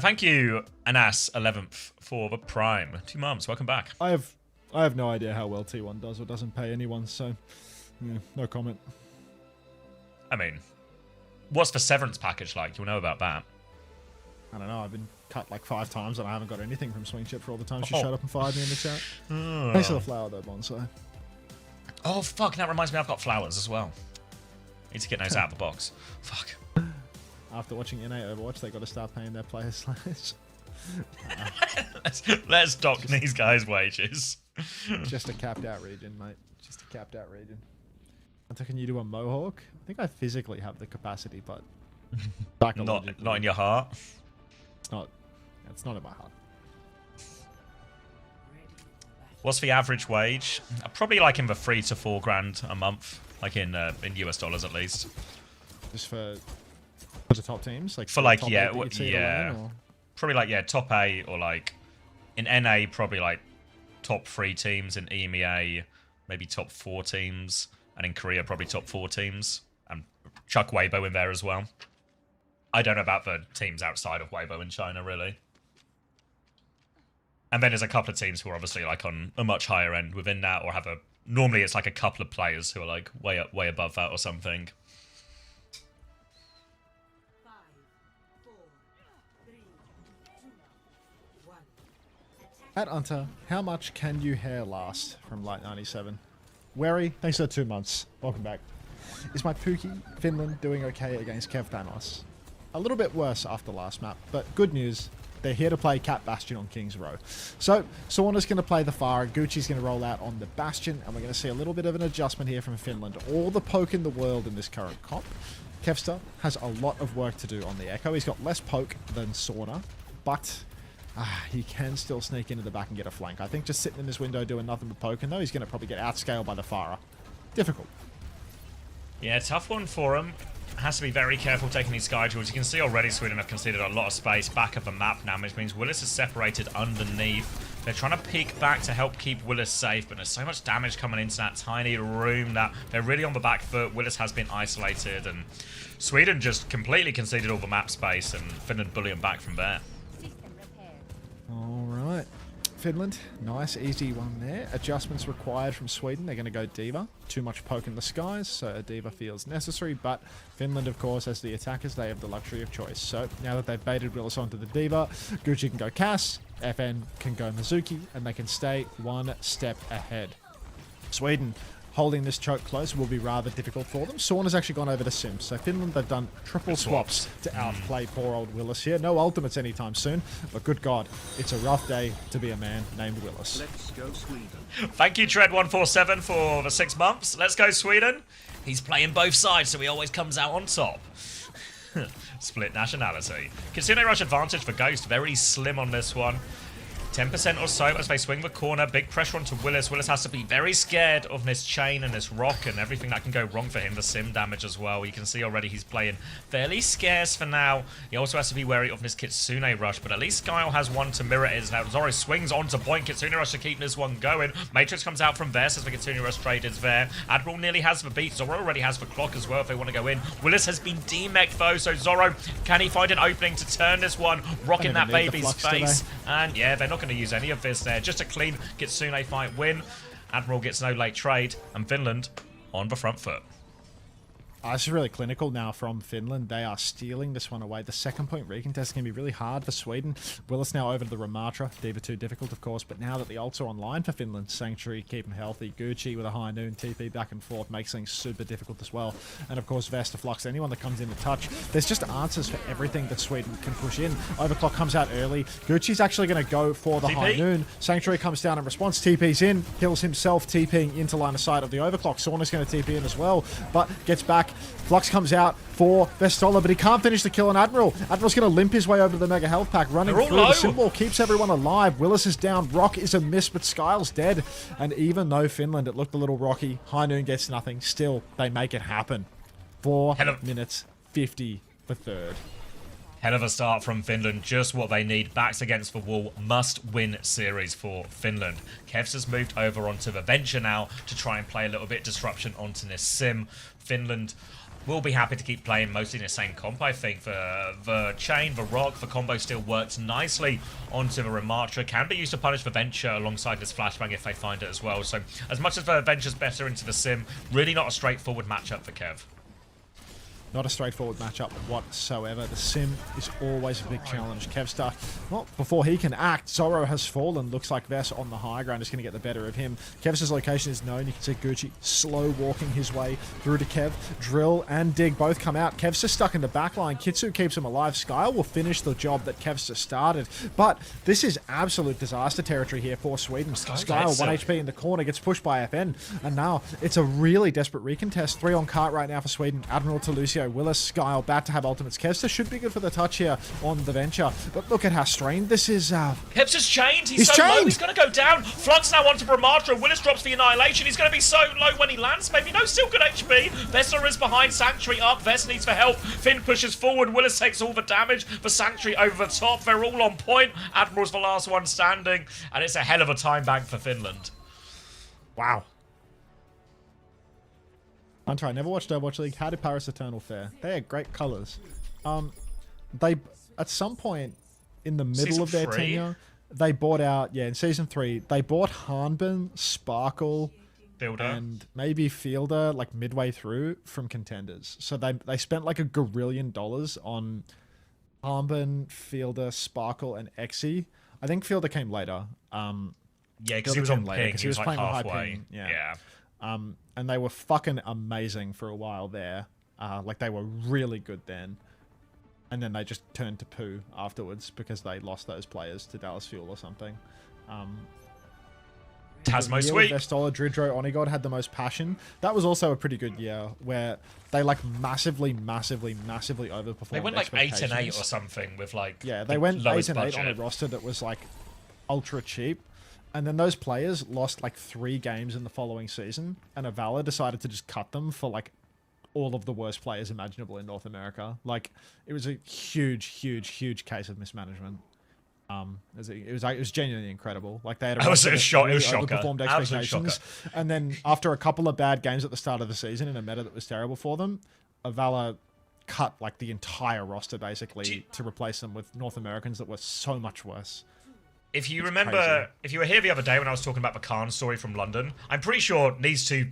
Thank you, Anas 11th, for the Prime. 2 months. Welcome back. I have no idea how well T1 does or doesn't pay anyone, so yeah, no comment. I mean, what's the severance package like? You'll know about that. I don't know. I've been cut like 5 times and I haven't got anything from Swing Chip for all the time she shut up and fired me in the chat. Thanks for the flower though, Bonsai. Oh, fuck. That reminds me I've got flowers as well. Need to get those out of the box. Fuck. After watching NA Overwatch, they got to start paying their players slash. Let's dock these guys' wages. Just a capped out region, mate. Just a capped out region. Can you do a mohawk? I think I physically have the capacity, but not in your heart. It's not in my heart. What's the average wage? Probably like in the $3 to $4 grand a month, like in US dollars at least. Just for the top teams, like For like top yeah, eight that you'd see yeah, alone, or- probably like yeah, top 8 or like in NA probably like top 3 teams, in EMEA maybe top 4 teams, and in Korea probably top 4 teams, and chuck Weibo in there as well. I don't know about the teams outside of Weibo in China really. And then there's a couple of teams who are obviously like on a much higher end within that, or have a normally it's like a couple of players who are like way above that or something. 5, 4, 3, 2, 1. At Unter, how much can you hair last from Light 97? Wary, thanks for 2 months. Welcome back. Is my Pookie Finland doing okay against Kev Thanos? A little bit worse after last map, but good news. They're here to play Cat Bastion on King's Row. So, Sauna's going to play the Pharah, Gucci's going to roll out on the Bastion, and we're going to see a little bit of an adjustment here from Finland. All the poke in the world in this current comp. Kevster has a lot of work to do on the Echo. He's got less poke than Sauna, but he can still sneak into the back and get a flank. I think just sitting in this window doing nothing but poking, though, he's going to probably get outscaled by the Pharah. Difficult. Yeah, tough one for him. Has to be very careful taking these sky jewels. You can see already Sweden have conceded a lot of space back of the map now, which means Willis is separated underneath. They're trying to peek back to help keep Willis safe, but there's so much damage coming into that tiny room that they're really on the back foot. Willis has been isolated, and Sweden just completely conceded all the map space, and Finland bullying back from there. All right. Finland, nice, easy one there. Adjustments required from Sweden. They're going to go Diva. Too much poke in the skies, so a Diva feels necessary. But Finland, of course, as the attackers, they have the luxury of choice. So now that they've baited Willis onto the Diva, Gucci can go Cass, FN can go Mizuki, and they can stay one step ahead. Sweden holding this choke close will be rather difficult for them. Sauna's actually gone over to Sims. So Finland, they've done triple swaps to outplay poor old Willis here. No ultimates anytime soon, but good God, it's a rough day to be a man named Willis. Let's go Sweden. Thank you, Tread147, for the 6 months. Let's go, Sweden. He's playing both sides, so he always comes out on top. Split nationality. Kitsune rush advantage for Ghost. Very slim on this one. 10% or so as they swing the corner. Big pressure onto Willis. Willis has to be very scared of this chain and this rock and everything that can go wrong for him. The sim damage as well. You can see already he's playing fairly scarce for now. He also has to be wary of this Kitsune rush, but at least Skyle has one to mirror it. Now Zoro swings onto point. Kitsune rush to keep this one going. Matrix comes out from there, says the Kitsune rush trade is there. Admiral nearly has the beat. Zoro already has the clock as well if they want to go in. Willis has been demech though, so Zoro, can he find an opening to turn this one? Rocking that baby's face. And yeah, they're not going to use any of this there. Just a clean Kitsune fight win. Admiral gets no late trade, and Finland on the front foot. This is really clinical now from Finland. They are stealing this one away. The second point recontest is going to be really hard for Sweden. Willis now over to the Ramatra. Diva 2 difficult, of course, but now that the ults are online for Finland, Sanctuary, keep him healthy. Gucci with a high noon, TP back and forth makes things super difficult as well. And of course, Vesta Flux, anyone that comes in to touch. There's just answers for everything that Sweden can push in. Overclock comes out early. Gucci's actually going to go for the TP. high noon. Sanctuary comes down in response. TP's in, kills himself, TPing into line of sight of the Overclock. Sauna's going to TP in as well, but gets back. Flux comes out for Vestola, but he can't finish the kill on Admiral. Admiral's going to limp his way over to the Mega Health Pack, running through. The symbol keeps everyone alive. Willis is down. Rock is a miss, but Skyle's dead. And even though Finland, it looked a little rocky, High Noon gets nothing. Still, they make it happen. 4 minutes 50 for third. Hell of a start from Finland, just what they need. Backs against the wall, must-win series for Finland. Kevs has moved over onto the Venture now to try and play a little bit disruption onto this sim. Finland will be happy to keep playing mostly in the same comp, I think. The chain, the rock, the combo still works nicely onto the Ramatra. Can be used to punish the Venture alongside this flashbang if they find it as well. So as much as the Venture's better into the sim, really not a straightforward matchup for Kev. Not a straightforward matchup whatsoever. The sim is always a big challenge. Kevstar, well, before he can act, Zoro has fallen. Looks like Vess on the high ground is going to get the better of him. Kevstar's location is known. You can see Gucci slow walking his way through to Kev. Drill and Dig both come out. Kevstar stuck in the back line. Kitsu keeps him alive. Skyle will finish the job that Kevstar started. But this is absolute disaster territory here for Sweden. Skyle, 1 HP in the corner, gets pushed by FN. And now it's a really desperate recontest. 3 on cart right now for Sweden. Admiral to Lucia Lucio, Willis, Skyle, about to have ultimates. Kevster should be good for the touch here on the Venture. But look at how strained this is. Kev's just chained. He's so chained. low. He's going to go down. Flux now onto Bramatra. Willis drops the Annihilation. He's going to be so low when he lands. Maybe no, still good HP. Vessler is behind. Sanctuary up. Vess needs for help. Finn pushes forward. Willis takes all the damage. For Sanctuary over the top. They're all on point. Admiral's the last one standing. And it's a hell of a time bank for Finland. Wow. Hunter, I never watched Overwatch League. How did Paris Eternal fare? They had great colours. They, at some point in the middle Season of their 3? tenure, they bought out, in Season 3, they bought Hanbin, Sparkle, Fielder. and maybe Fielder, like, midway through from Contenders. So they spent, like, $1 gazillion on Hanbin, Fielder, Sparkle, and Exy. I think Fielder came later. Yeah, because he was on ping. Because He was like playing on high halfway. ping. Yeah. And they were fucking amazing for a while there. Like, they were really good then. And then they just turned to poo afterwards because they lost those players to Dallas Fuel or something. Tasmo Year Sweet. with Vestola, Dridro, Onigod had the most passion. That was also a pretty good year where they, like, massively overperformed. They went like 8 and 8 expectations. or something with like Yeah, they the went 8 lowest and 8 on a budget. roster that was, like, ultra cheap. And then those players lost like 3 games in the following season, and Avala decided to just cut them for like all of the worst players imaginable in North America. Like, it was a huge case of mismanagement. It was genuinely incredible. Like, they had It was a roster that shock. It really was shocker. overperformed Absolute expectations, and then after a couple of bad games at the start of the season in a meta that was terrible for them, Avala cut like the entire roster basically to replace them with North Americans that were so much worse. If you It's remember, crazy. if you were here the other day when I was talking about the Khan story from London, I'm pretty sure these two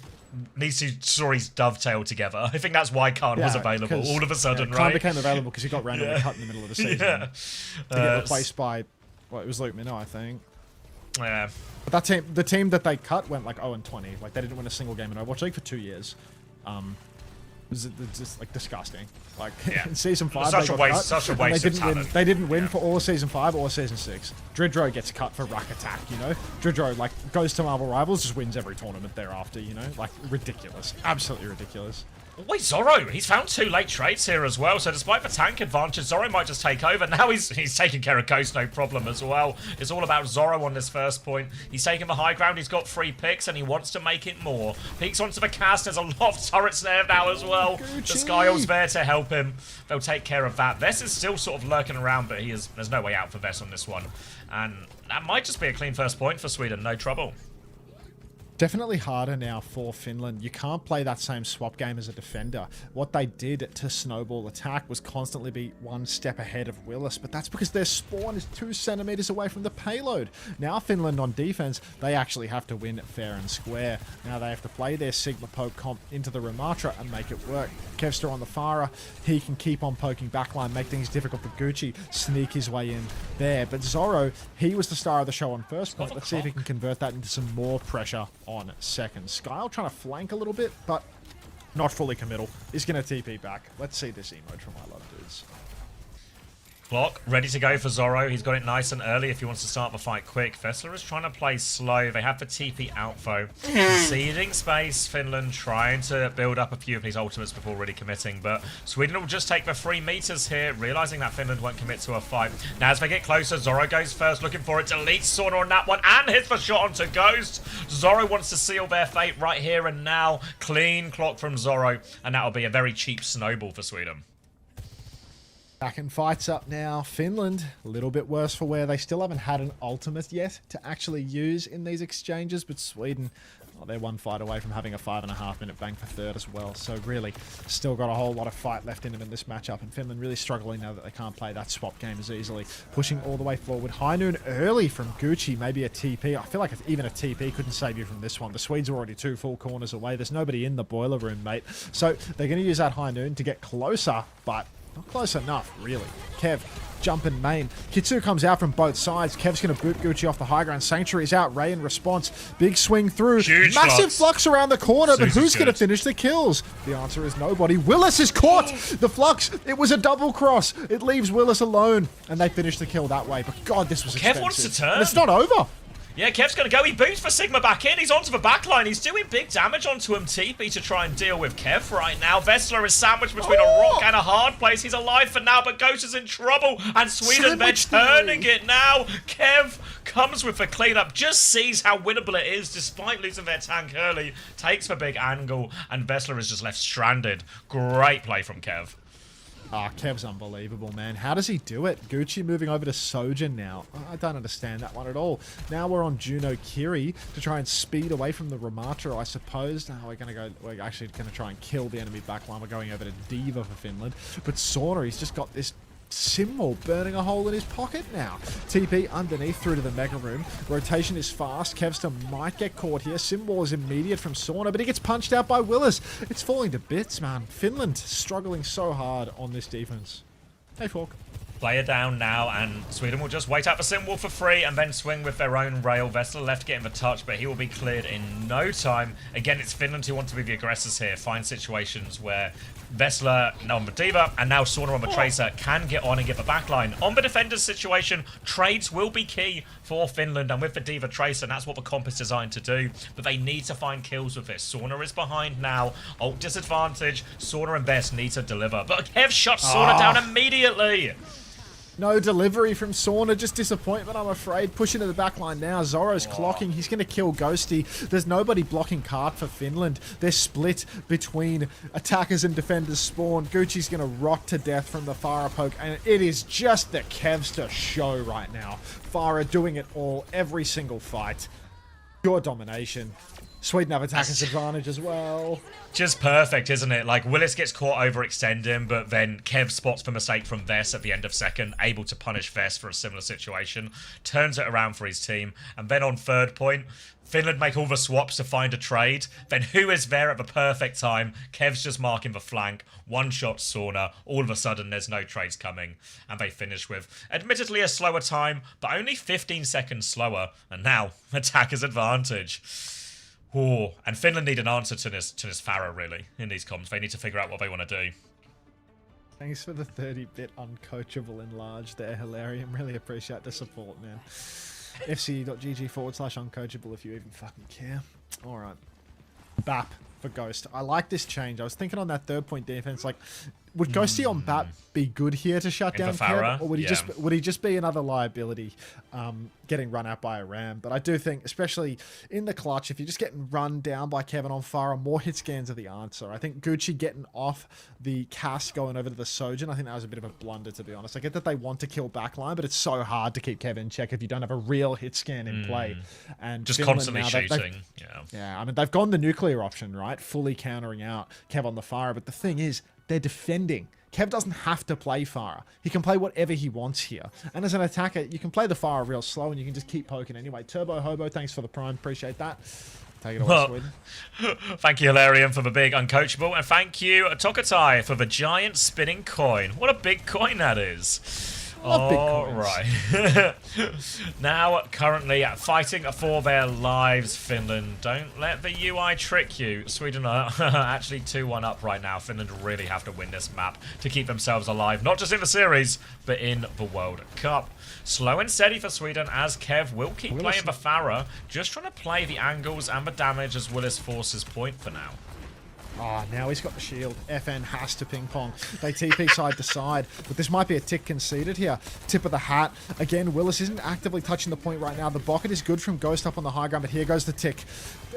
stories dovetail together. I think that's why Khan was available 'cause, all of a sudden, Khan right? became available because he got randomly Yeah. cut in the middle of the season Yeah. to get replaced by, well, it was Luke Minnow, I think. Yeah. But that team, the team that they cut went like 0-20. Like, they didn't win a single game in Overwatch League for 2 years. It was just like disgusting. Like, Yeah. in season 5, Such they a got waste- cut, such a and waste they of didn't win. talent. They didn't win for all of season 5 or season 6. Dridro gets cut for Ruck Attack, you know. Dridro like goes to Marvel Rivals, just wins every tournament thereafter, you know. Like, ridiculous, absolutely ridiculous. Wait, Zorro, he's found 2 late trades here as well, so despite the tank advantage, Zorro might just take over. Now he's taking care of Ghost, no problem as well. It's all about Zorro on this first point. He's taking the high ground, he's got 3 picks, and he wants to make it more. Peeks onto the cast, there's a lot of turrets there now as well. The Skyle's there to help him. They'll take care of that. Vess is still sort of lurking around, but there's no way out for Vess on this one. And that might just be a clean first point for Sweden, no trouble. Definitely harder now for Finland. You can't play that same swap game as a defender. What they did to snowball attack was constantly be 1 step ahead of Willis, but that's because their spawn is 2 centimeters away from the payload. Now Finland on defense, they actually have to win fair and square. Now they have to play their Sigma poke comp into the Ramatra and make it work. Kevster on the Farah, he can keep on poking backline, make things difficult for Gucci, sneak his way in there. But Zorro, he was the star of the show on first point. Let's see if he can convert that into some more pressure on second. Skyle trying to flank a little bit, but not fully committal. He's going to TP back. Let's see this emote from I Love Dudes. Clock ready to go for Zorro. He's got it nice and early if he wants to start the fight quick. Vessler is trying to play slow. They have the TP out though. Ceding space. Finland trying to build up a few of these ultimates before really committing. But Sweden will just take the 3 meters here, realizing that Finland won't commit to a fight. Now as they get closer, Zorro goes first, looking for it. Deletes Sauna on that one and hits the shot onto Ghost. Zorro wants to seal their fate right here and now. Clean clock from Zorro. And that'll be a very cheap snowball for Sweden. Back in fights up now. Finland, a little bit worse for wear. They still haven't had an ultimate yet to actually use in these exchanges, but Sweden, they're 1 fight away from having a 5.5 minute bank for third as well. So really, still got a whole lot of fight left in them in this matchup. And Finland really struggling now that they can't play that swap game as easily. Pushing all the way forward. High noon early from Gucci, maybe a TP. I feel like even a TP couldn't save you from this one. The Swedes are already 2 full corners away. There's nobody in the boiler room, mate. So they're going to use that high noon to get closer, but not close enough, really. Kev, jumping main. Kitsu comes out from both sides. Kev's going to boot Gucci off the high ground. Sanctuary is out. Ray in response. Big swing through. Huge Massive flux around the corner, but Susie's who's going to good. finish the kills? The answer is nobody. Willis is caught. The flux, it was a double cross. It leaves Willis alone, and they finish the kill that way. But God, this was Kev expensive. wants to turn. And it's not over. Yeah, Kev's going to go. He boots for Sigma back in. He's onto the backline. He's doing big damage onto him. TP to try and deal with Kev right now. Vessler is sandwiched between a rock and a hard place. He's alive for now, but Ghost is in trouble. And Sweden, they're turning it now. Kev comes with the cleanup. Just sees how winnable it is despite losing their tank early. Takes the big angle, and Vessler is just left stranded. Great play from Kev. Ah, Kev's unbelievable, man. How does he do it? Gucci moving over to Sojin now. I don't understand that one at all. Now we're on Juno Kiri to try and speed away from the Ramatra, I suppose. Now we're actually going to try and kill the enemy backline. We're going over to Diva for Finland. But Sauna, he's just got this Symbol burning a hole in his pocket now. TP underneath through to the Mega Room. Rotation is fast. Kevster might get caught here. Symbol is immediate from Sauna, but he gets punched out by Willis. It's falling to bits, man. Finland struggling so hard on this defense. Hey, Fork. Player down now, and Sweden will just wait out for Symbol for free and then swing with their own rail. Vessel left getting the touch, but he will be cleared in no time. Again, it's Finland who want to be the aggressors here. Find situations where Vessler on the Diva and now Sauna on the Tracer can get on and get the backline. On the defender's situation, trades will be key for Finland, and with the Diva Tracer, that's what the comp is designed to do. But they need to find kills with this. Sauna is behind now. Ult disadvantage. Sauna and Best need to deliver. But Kev shuts Sauna down immediately. No delivery from Sauna, just disappointment, I'm afraid. Pushing to the back line now. Zorro's clocking. He's going to kill Ghosty. There's nobody blocking card for Finland. They're split between attackers and defenders spawn. Gucci's going to rot to death from the Farah poke, and it is just the Kevster show right now. Farah doing it all, every single fight. Pure domination. Sweden have attacker's advantage as well. Just perfect, isn't it? Like, Willis gets caught overextending, but then Kev spots the mistake from Vess at the end of second, able to punish Vess for a similar situation, turns it around for his team, and then on third point, Finland make all the swaps to find a trade. Then who is there at the perfect time? Kev's just marking the flank, one-shot Sauna, all of a sudden there's no trades coming, and they finish with, admittedly a slower time, but only 15 seconds slower, and now, attacker's advantage. Oh, and Finland need an answer to this Farah, really, in these comms. They need to figure out what they want to do. Thanks for the 30-bit uncoachable enlarged there, Hilarium. Really appreciate the support, man. fc.gg/uncoachable if you even fucking care. All right. BAP for Ghost. I like this change. I was thinking on that third point defense, like, would Ghosty on BAP be good here to shut down Kev, or would he just be another liability, getting run out by a Ram? But I do think, especially in the clutch, if you're just getting run down by Kevin on Farah, more hit scans are the answer. I think Gucci getting off the cast going over to the Sojin, I think that was a bit of a blunder, to be honest. I get that they want to kill backline, but it's so hard to keep Kevin in check if you don't have a real hit scan in play. And just Finland constantly now, shooting. Yeah, I mean, they've gone the nuclear option, right? Fully countering out Kev on the Farah, but the thing is, they're defending. Kev doesn't have to play Farah. He can play whatever he wants here. And as an attacker, you can play the Farah real slow and you can just keep poking anyway. Turbo Hobo, thanks for the prime. Appreciate that. Take it away, Sweden. Thank you, Hilarium, for the big uncoachable. And thank you, Tokatai, for the giant spinning coin. What a big coin that is. All right. Now, currently fighting for their lives, Finland. Don't let the UI trick you. Sweden are actually 2-1 up right now. Finland really have to win this map to keep themselves alive, not just in the series, but in the World Cup. Slow and steady for Sweden, as Kev will keep playing the Farah, just trying to play the angles and the damage as Willis forces point for now. Oh, now he's got the shield. FN has to ping pong. They TP side to side, but this might be a tick conceded here. Tip of the hat. Again, Willis isn't actively touching the point right now. The bucket is good from Ghost up on the high ground, but here goes the tick.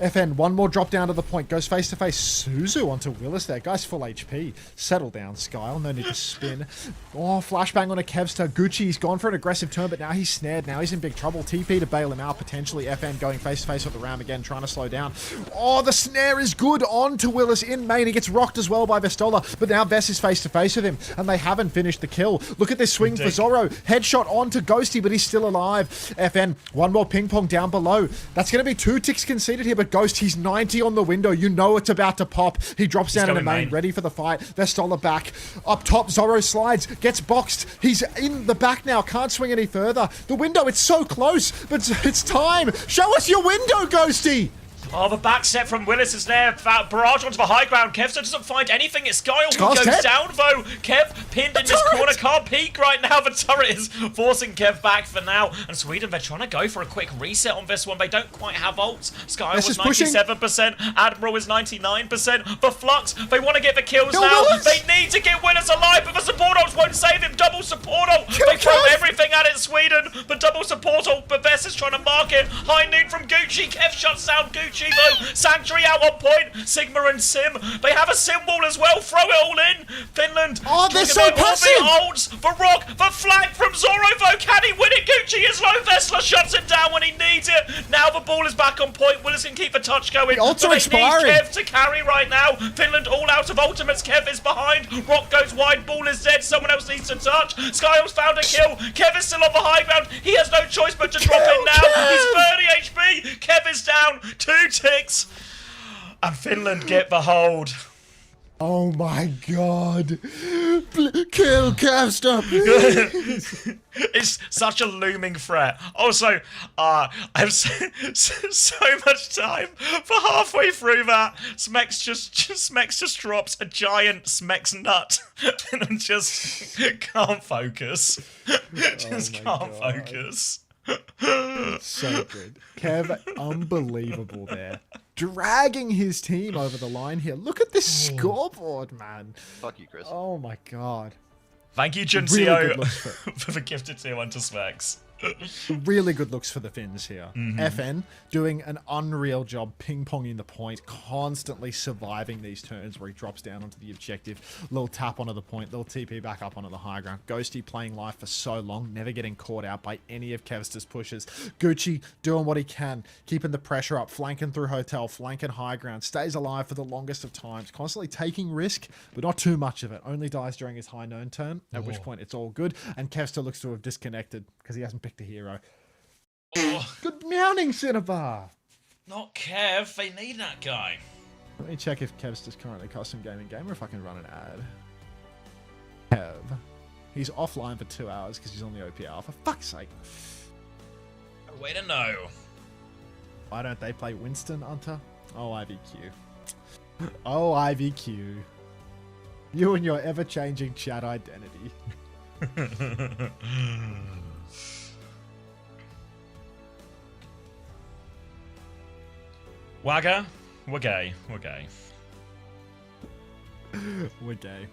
FN, one more drop down to the point. Goes face to face. Suzu onto Willis there. Guy's full HP. Settle down, Skyle. No need to spin. Oh, flashbang on a Kevster. Gucci, he's gone for an aggressive turn, but now he's snared. Now he's in big trouble. TP to bail him out, potentially. FN going face to face with the Ram again, trying to slow down. Oh, the snare is good on to Willis in main. He gets rocked as well by Vestola, but now Vess is face to face with him, and they haven't finished the kill. Look at this swing for Zorro. Headshot onto Ghosty, but he's still alive. FN, one more ping pong down below. That's going to be 2 ticks conceded here, but Ghost, he's 90 on the window. You know it's about to pop. He drops down in the main, ready for the fight. Vestola back. Up top, Zorro slides, gets boxed. He's in the back now, can't swing any further. The window, it's so close, but it's time. Show us your window, Ghosty! Oh, the back step from Willis is there. Barrage onto the high ground. Kev doesn't find anything. It's Skyle who goes dead. down, though. Kev pinned in this corner. Can't peek right now. The turret is forcing Kev back for now. And Sweden, they're trying to go for a quick reset on this one. They don't quite have ults. Skyle was 97%. Admiral is 99%. The Flux, they want to get the kills now. Willis. They need to get Willis alive, but the support ults won't save him. Double support ult. They throw everything at it, Sweden. The double support ult. But Bess is trying to mark it. High noon from Gucci. Kev shuts down Gucci, though. Sanctuary out on point. Sigma and Sim. They have a Sim wall as well. Throw it all in. Finland. Oh, they're so passive. All the ults. The rock. The flank from Zoro, though. Can he win it? Gucci is low. Vessler shuts him down when he needs it. Now the ball is back on point. Willis can keep a touch going. The ults are They expiring. need Kev to carry right now. Finland all out of ultimates. Kev is behind. Rock goes wide. Ball is dead. Someone else needs to touch. Skyles found a kill. Kev is still on the high ground. He has no choice but to drop it now. He's 30 HP. Kev is down. 2 ticks. And Finland get the hold. Oh my god. Kill Kev, stop. It's such a looming threat. Also, I have so much time for halfway through that. Smex just drops a giant Smex nut and just can't focus. Just can't focus. So good. Kev, unbelievable there. Dragging his team over the line here. Look at this scoreboard, man. Fuck you, Chris. Oh my god. Thank you, Really Juncio, good looks for the gifted tier 1 to Smex. Really good looks for the Finns here. FN doing an unreal job ping-ponging the point, constantly surviving these turns where he drops down onto the objective. Little tap onto the point, little TP back up onto the high ground. Ghosty playing life for so long, never getting caught out by any of Kevster's pushes. Gucci doing what he can, keeping the pressure up, flanking through hotel, flanking high ground, stays alive for the longest of times, constantly taking risk, but not too much of it. Only dies during his high known turn, at which point it's all good. And Kevster looks to have disconnected because he hasn't picked a hero. Good meowing, Cinnabar. Not Kev. They need that guy. Let me check if Kev's just currently custom gaming game or if I can run an ad. Kev. He's offline for 2 hours because he's on the OPR. For fuck's sake. Way to know. Why don't they play Winston, Hunter? Oh, IVQ. Oh, IVQ. You and your ever-changing chat identity. Wagga? We're gay. We're gay. We're gay.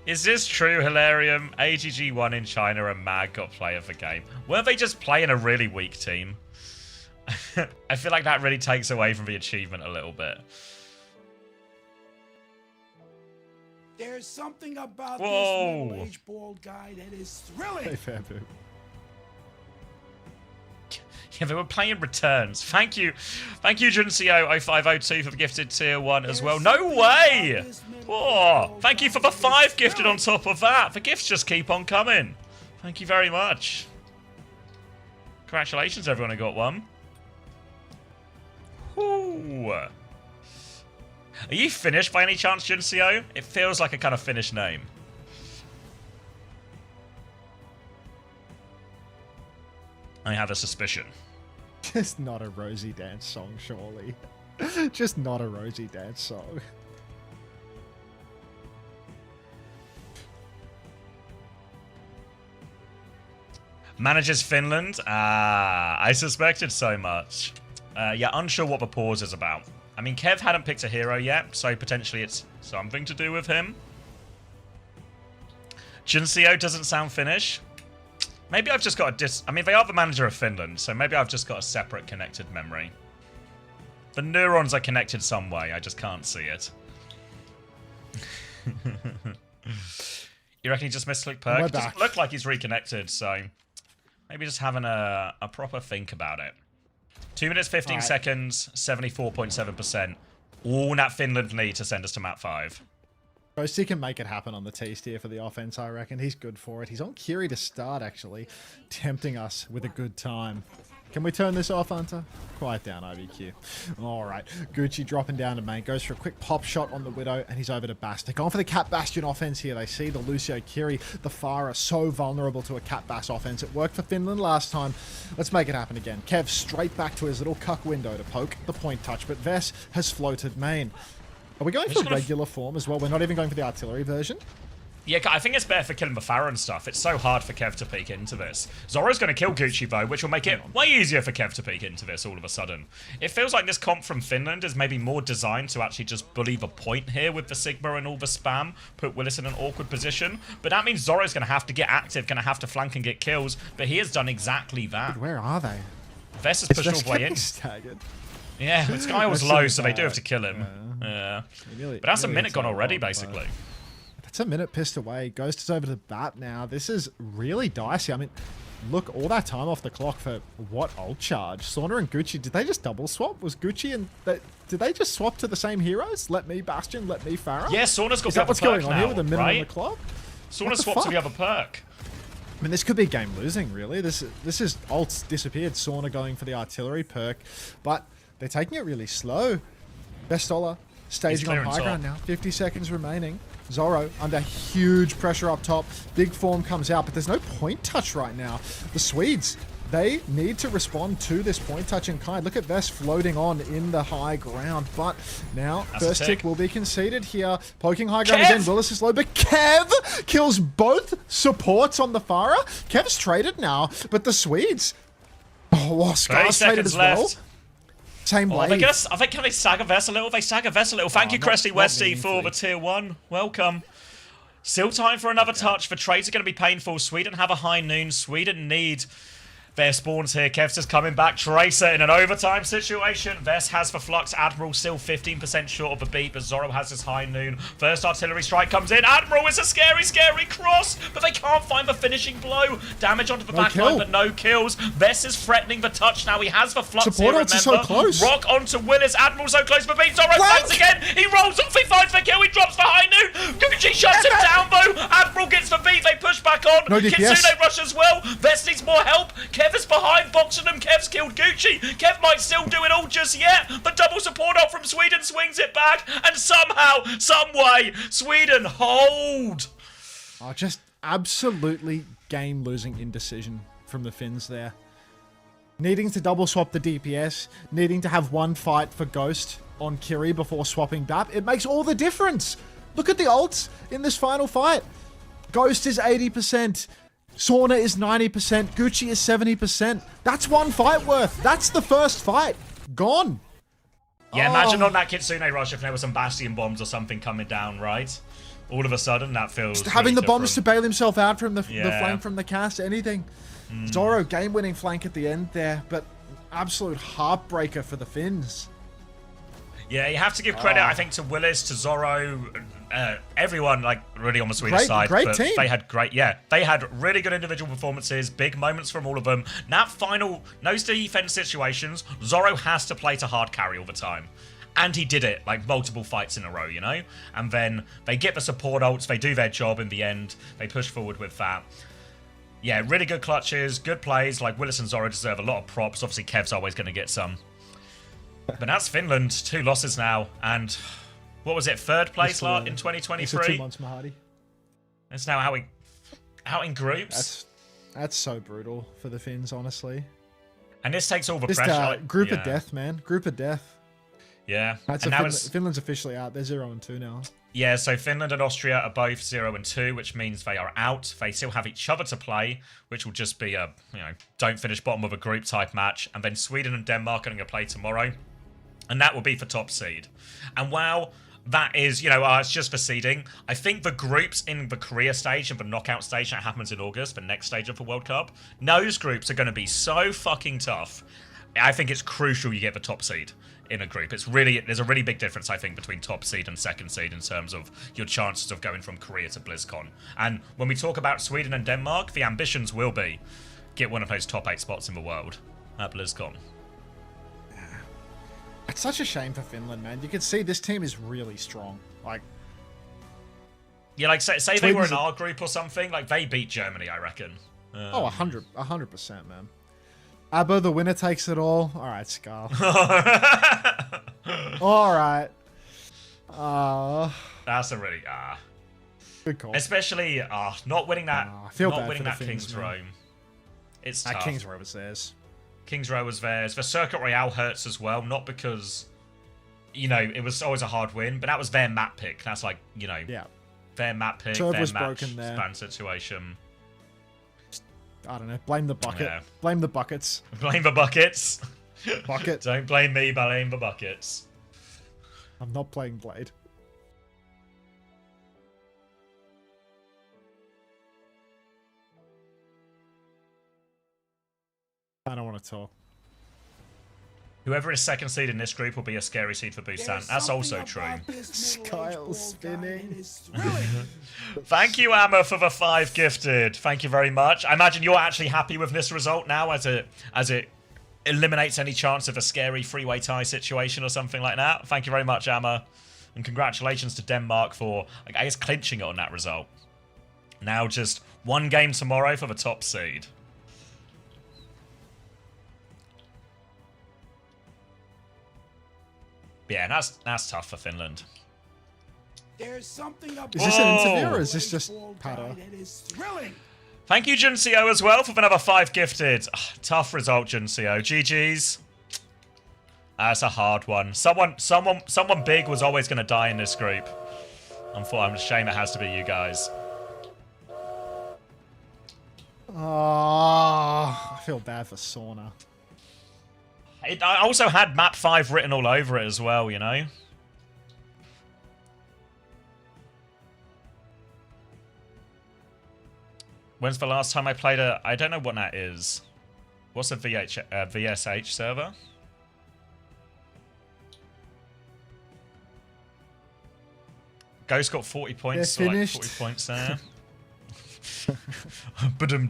Is this true, Hilarium? AGG1 in China and Mag got player of the game. Weren't they just playing a really weak team? I feel like that really takes away from the achievement a little bit. There's something about Whoa. this middle-aged bald guy that is thrilling. Hey, fair boo. Yeah, they were playing returns. Thank you, Juncio0502 for the gifted tier 1 as well. No way! Oh, thank you for the 5 gifted on top of that. The gifts just keep on coming. Thank you very much. Congratulations, everyone who got one. Ooh. Are you Finnish by any chance, Juncio? It feels like a kind of Finnish name. I have a suspicion. Just not a Rosie Dance song, surely. Just not a Rosie Dance song. Manages Finland? Ah, I suspected so much. Yeah, unsure what the pause is about. I mean, Kev hadn't picked a hero yet, so potentially it's something to do with him. Juncio doesn't sound Finnish. Maybe I've just got a I mean, they are the manager of Finland, so maybe I've just got a separate connected memory. The neurons are connected some way, I just can't see it. You reckon he just misclicked perk? It doesn't look like he's reconnected, so maybe just having a proper think about it. 2 minutes 15 seconds, 74.7%. All that Finland need to send us to map 5. Ghosty can make it happen on the T tier for the offense, I reckon. He's good for it. He's on Kiri to start, actually, tempting us with a good time. Can we turn this off, Hunter? Quiet down, IBQ. All right. Gucci dropping down to main. Goes for a quick pop shot on the Widow, and he's over to Bast. They're going for the Cat Bastion offense here. They see the Lucio Kiri, the Pharah, so vulnerable to a Cat Bass offense. It worked for Finland last time. Let's make it happen again. Kev straight back to his little cuck window to poke the point touch, but Vess has floated main. Are we going for regular form as well? We're not even going for the artillery version? Yeah, I think it's better for killing the Pharah and stuff. It's so hard for Kev to peek into this. Zoro's going to kill Gucci, though, which will make it way easier for Kev to peek into this all of a sudden. It feels like this comp from Finland is maybe more designed to actually just bully the point here with the Sigma and all the spam, put Willis in an awkward position. But that means Zoro's going to have to get active, going to have to flank and get kills. But he has done exactly that. Dude, where are they? Vess has pushed all the way in. Staggered. Yeah, this guy was low, so they do have to kill him. Yeah. But that's a minute gone already, basically. That's a minute pissed away. Ghost is over to the bat now. This is really dicey. I mean, look, all that time off the clock for what ult charge? Sauna and Gucci, did they just double swap? Was Gucci and... did they just swap to the same heroes? Let me Bastion, let me Pharah? Yeah, Sauna's got is the that other what's perk going on now, here with a minute right? on the clock? Sauna swapped to the other perk. I mean, this could be game losing, really. This is ults disappeared. Sauna going for the artillery perk, but they're taking it really slow. Bestola staging on high ground now. 50 seconds remaining. Zoro under huge pressure up top. Big form comes out, but there's no point touch right now. The Swedes, they need to respond to this point touch in kind. Look at Vess floating on in the high ground, but now first tick will be conceded here. Poking high ground again. Willis is low, but Kev kills both supports on the Pharah. Kev's traded now, but the Swedes... Oh, Scar's traded as well. Same way. I think can they stagger Vess a little? They stagger Vess a little. Thank you, Cresty Westy, for the tier 1. Welcome. Still time for another touch. The trades are going to be painful. Sweden have a high noon. Sweden need their spawns here. Kev's just coming back. Tracer in an overtime situation. Vess has for Flux. Admiral still 15% short of the beat, but Zoro has his high noon. First artillery strike comes in. Admiral is a scary, scary cross, but they can't find the finishing blow. Damage onto the back line, but no kills. Vess is threatening the touch now. He has the Flux support here, remember. So close. Rock onto Willis. Admiral so close for beat. Zoro fights again. He rolls off. He finds the kill. He drops the high noon. Gucci shuts him down, though. Admiral gets the beat. They push back on. No DPS. Kitsune rush as well. Vess needs more help. Kev is behind, boxing them. Kev's killed Gucci. Kev might still do it all just yet. The double support up from Sweden swings it back, and somehow, some way, Sweden hold. Oh, just absolutely game-losing indecision from the Finns there. Needing to double swap the DPS, needing to have one fight for Ghost on Kiri before swapping BAP. It makes all the difference. Look at the ults in this final fight. Ghost is 80%. Sauna is 90%. Gucci is 70%. That's one fight worth. That's the first fight. Gone. Yeah, imagine on that Kitsune rush if there were some Bastion bombs or something coming down, right? All of a sudden, that feels... Just having the bombs to bail himself out from the flank from the cast, anything. Zoro, game-winning flank at the end there, but absolute heartbreaker for the Finns. Yeah, you have to give credit, I think, to Willis, to Zoro, everyone, like, really on the Swedish side. Great team. They had they had really good individual performances, big moments from all of them. That final, no defense situations, Zoro has to play to hard carry all the time. And he did it, like, multiple fights in a row, you know? And then they get the support ults, they do their job in the end, they push forward with that. Yeah, really good clutches, good plays, like, Willis and Zoro deserve a lot of props. Obviously, Kev's always going to get some. But that's Finland, 2 losses now, and what was it, 3rd place in 2023? It's 2 months, Mahadi. It's now out in groups. That's so brutal for the Finns, honestly. And this takes all the pressure. Group of death, man. Group of death. Yeah. Finland's officially out. They're 0-2 now. Yeah, so Finland and Austria are both 0-2, which means they are out. They still have each other to play, which will just be a, don't finish bottom of a group type match. And then Sweden and Denmark are going to play tomorrow. And that will be for top seed. And while that is, it's just for seeding, I think the groups in the Korea stage and the knockout stage that happens in August, the next stage of the World Cup, those groups are going to be so fucking tough. I think it's crucial you get the top seed in a group. There's a really big difference, I think, between top seed and second seed in terms of your chances of going from Korea to BlizzCon. And when we talk about Sweden and Denmark, the ambitions will be get one of those top 8 spots in the world at BlizzCon. It's such a shame for Finland, man. You can see this team is really strong. Like, yeah, like say they were in our group or something. Like they beat Germany, I reckon. 100%, man. ABBA, the winner takes it all. All right, Scar. All right. That's a really Good call. especially not winning that I feel not bad winning for the that Finns, King's man. Row. It's tough. King's Row was theirs. King's Row was theirs. The Circuit Royale hurts as well, not because it was always a hard win, but that was their map pick. That's like, Yeah. their map pick, Turb their was match broken there. span situation. I don't know. Blame the bucket. Yeah. Blame the buckets. Blame the buckets. Bucket. Don't blame me, blame the buckets. I'm not playing Blade. I don't want to talk. Whoever is second seed in this group will be a scary seed for Busan. That's also true. Kyle spinning. Thank you, Amma, for the 5 gifted. Thank you very much. I imagine you're actually happy with this result now, as it eliminates any chance of a scary three-way tie situation or something like that. Thank you very much, Amma. And congratulations to Denmark for, I guess, clinching it on that result. Now just 1 game tomorrow for the top seed. Yeah, that's tough for Finland. There's something about Is this an interview or is this just patter? that is thrilling. Thank you, Junseo, as well, for another 5 gifted. Tough result, Junseo. GG's. That's a hard one. Someone big was always going to die in this group. I'm ashamed it has to be you guys. Oh, I feel bad for Sauna. I also had map 5 written all over it as well, When's the last time I played I don't know what that is. What's a VSH server? Ghost got 40 points. They're So like finished. 40 points there. Badum.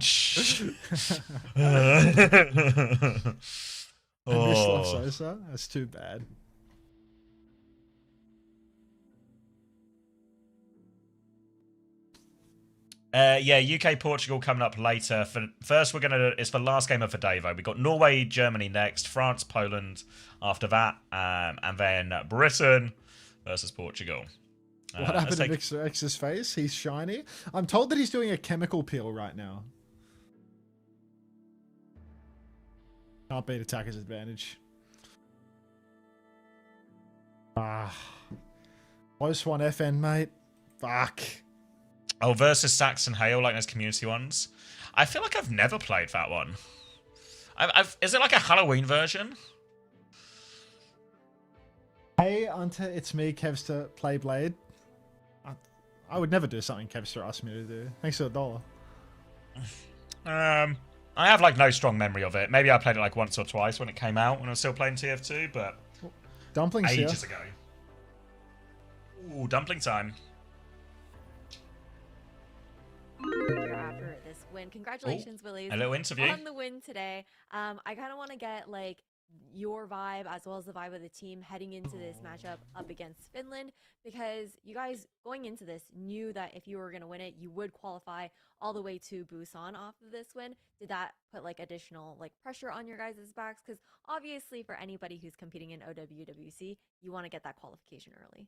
I miss Love Sosa. That's too bad. Yeah, UK Portugal coming up later. First, it's the last game of the day though. We got Norway, Germany next, France, Poland after that, and then Britain versus Portugal. What happened to Mr. X's face? He's shiny. I'm told that he's doing a chemical peel right now. Can't beat attacker's advantage. Close one, FN, mate. Fuck. Oh, versus Saxon Hale, like those community ones. I feel like I've never played that one. Is it like a Halloween version? Hey, Hunter, it's me, Kevster, play Blade. I would never do something Kevster asked me to do. Thanks for $1. I have like no strong memory of it. Maybe I played it like once or twice when it came out when I was still playing TF2, but Dumplings here. ages ago. Ooh, dumpling time. After this win, congratulations, Willies, A little interview. on the win today. I kind of want to get like your vibe as well as the vibe of the team heading into this matchup up against Finland, because you guys going into this knew that if you were going to win it, you would qualify all the way to Busan off of this win. Did that put like additional like pressure on your guys' backs? Because obviously for anybody who's competing in OWWC, you want to get that qualification early.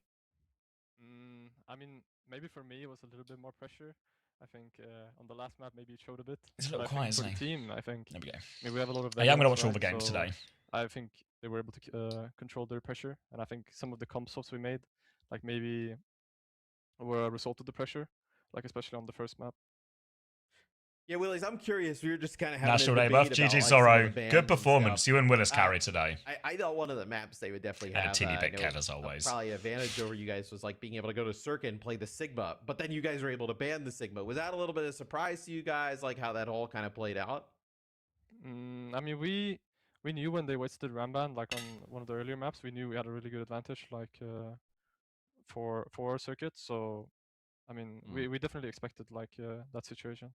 I mean, maybe for me it was a little bit more pressure. I think on the last map maybe it showed a bit. It's a little But I quiet, think isn't for it? the team, I think There we go. I mean, we have a lot of. Yeah, I'm going to veterans, watch all the right? games So today. I think they were able to control their pressure, and I think some of the comp swaps we made, like maybe, were a result of the pressure, like especially on the first map. Yeah, Willies, I'm curious. We were just kind of having National a Day debate buff. about, GG like, some of Zorro. the bans Good and performance. stuff. You and Willis carried today. I thought one of the maps they would definitely And a have teeny bit I know Kev, as always. probably an advantage over you guys was like being able to go to Circuit and play the Sigma, but then you guys were able to ban the Sigma. Was that a little bit of a surprise to you guys, like how that all kind of played out? I mean, we knew when they wasted Ramban, like on one of the earlier maps, we knew we had a really good advantage, like for our circuit. So, I mean, we definitely expected like that situation.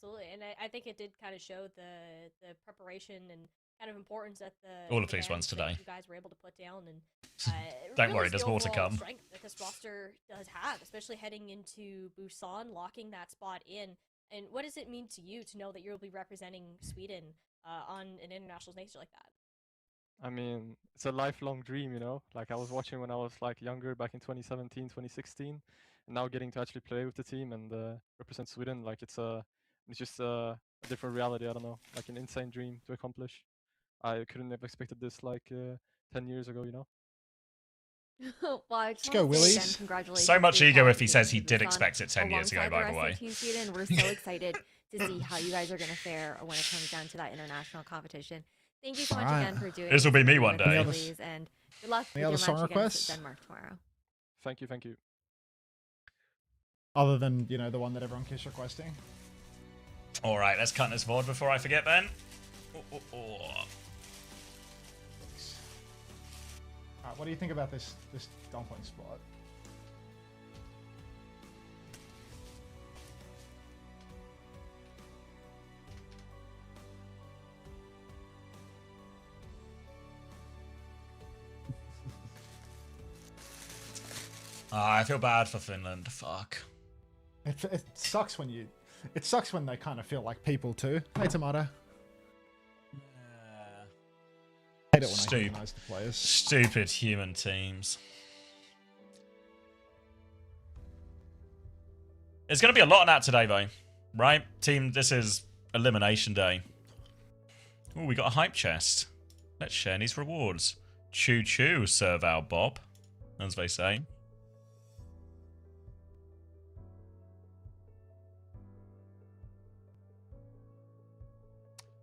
Absolutely, and I think it did kind of show the preparation and kind of importance that the All of these ones bans that today. you guys were able to put down, and Don't really worry, there's the more to overall come. strength that this roster does have, especially heading into Busan, locking that spot in. And what does it mean to you to know that you'll be representing Sweden on an international stage like that? I mean, it's a lifelong dream, you know? Like, I was watching when I was, like, younger, back in 2017, 2016, and now getting to actually play with the team and represent Sweden, like, it's just a different reality, I don't know, like an insane dream to accomplish. I couldn't have expected this, like, 10 years ago, you know? Well, I just Let's go, wanna say again, Willies. congratulations So much to ego if he Qualifiers says he and did Busan expect it 10 years ago, alongside by the rest way. of Team Sweden. We're so excited to see how you guys are going to fare when it comes down to that international competition. Thank you so much Alright. again for doing This will be me with one us, day. Willies, and good luck with Any your other match song against requests? Denmark tomorrow. Thank you, thank you. Other than, you know, the one that everyone keeps requesting. All right, let's cut this VOD before I forget, Ben. Alright, what do you think about this dumpling spot? I feel bad for Finland. Fuck. It sucks when you... It sucks when they kind of feel like people too. Hey, Tomato. Hate it when I humanize the players. Stupid human teams. There's going to be a lot of that today, though. Right? Team, this is elimination day. Oh, we got a hype chest. Let's share these rewards. Choo choo, Serval Bob, as they say.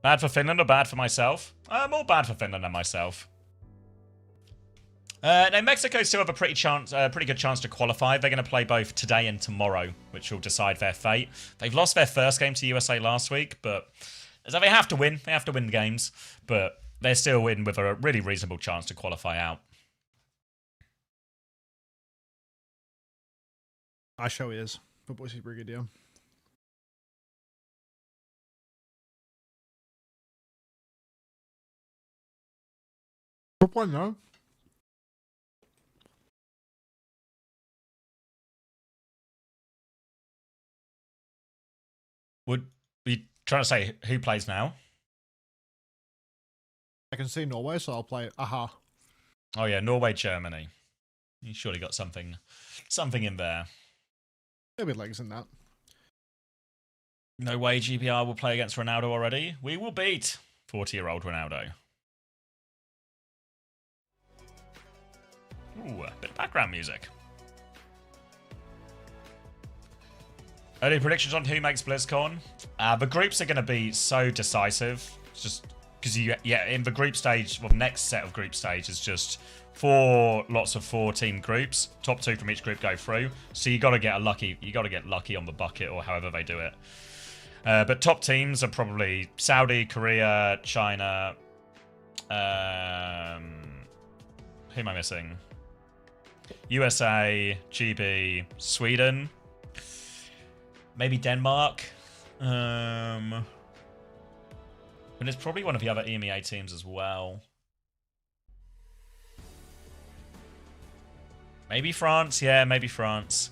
Bad for Finland or bad for myself? More bad for Finland than myself. Now, Mexico still have a pretty good chance to qualify. They're going to play both today and tomorrow, which will decide their fate. They've lost their first game to USA last week, but so they have to win. They have to win the games, but they're still in with a really reasonable chance to qualify out. I show is. Footballsy Brigadier. Good one, no? Would be trying to say who plays now? I can see Norway, so I'll play Aha. Oh yeah, Norway, Germany. You surely got something in there. Maybe legs in that. No way GBR will play against Ronaldo already. We will beat 40-year-old Ronaldo. Ooh, a bit of background music. Early predictions on who makes BlizzCon. The groups are going to be so decisive. It's just because in the group stage, well, the next set of group stage is just lots of 4-team groups. Top 2 from each group go through. So you got to get lucky on the bucket or however they do it. But top teams are probably Saudi, Korea, China. Who am I missing? USA, GB, Sweden. Maybe Denmark. And it's probably one of the other EMEA teams as well. Maybe France. Yeah, maybe France.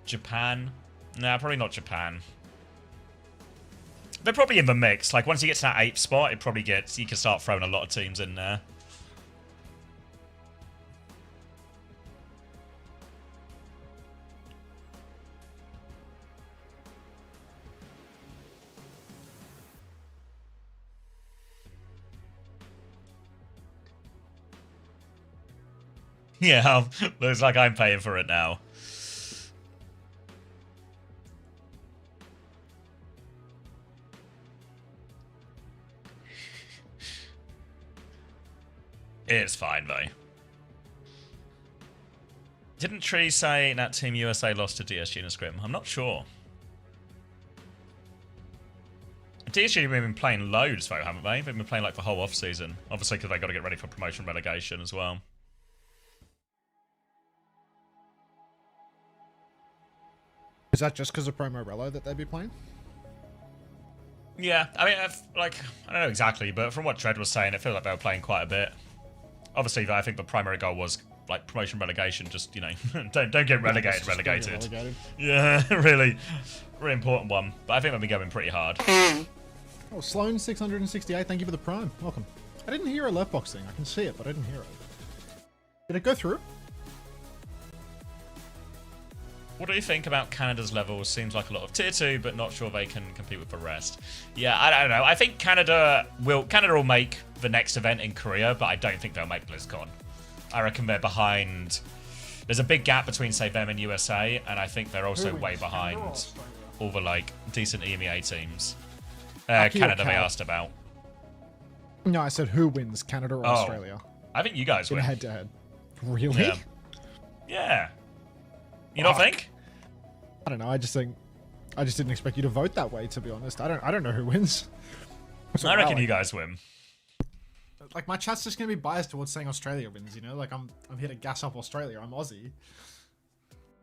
Japan. Nah, probably not Japan. They're probably in the mix. Like, once you get to that 8th spot, you can start throwing a lot of teams in there. Yeah, looks like I'm paying for it now. It's fine, though. Didn't Tree say that Team USA lost to DSG in a scrim? I'm not sure. DSG have been playing loads, though, haven't they? They've been playing like the whole off-season. Obviously, because they've got to get ready for promotion relegation as well. Is that just because of Promo Relo that they'd be playing? Yeah, I mean, I don't know exactly, but from what Dredd was saying, it feels like they were playing quite a bit. Obviously, I think the primary goal was like promotion relegation. Just don't get relegated. Just gonna get relegated. Yeah, really important one. But I think we'll be going pretty hard. Oh, Sloan 668. Thank you for the prime. Welcome. I didn't hear a left box thing. I can see it, but I didn't hear it. Did it go through? What do you think about Canada's levels? Seems like a lot of tier 2, but not sure they can compete with the rest. Yeah, I don't know. I think Canada will make the next event in Korea, but I don't think they'll make BlizzCon. I reckon they're behind. There's a big gap between, say, them and USA, and I think they're also way behind all the like decent EMEA teams. Canada they asked about. No, I said who wins, Canada or Australia? I think you guys win. Head to head. Really? Yeah. You don't think? I don't know. I just didn't expect you to vote that way. To be honest, I don't know who wins. I reckon you guys win. Like my chat's just gonna be biased towards saying Australia wins. Like I'm here to gas up Australia. I'm Aussie.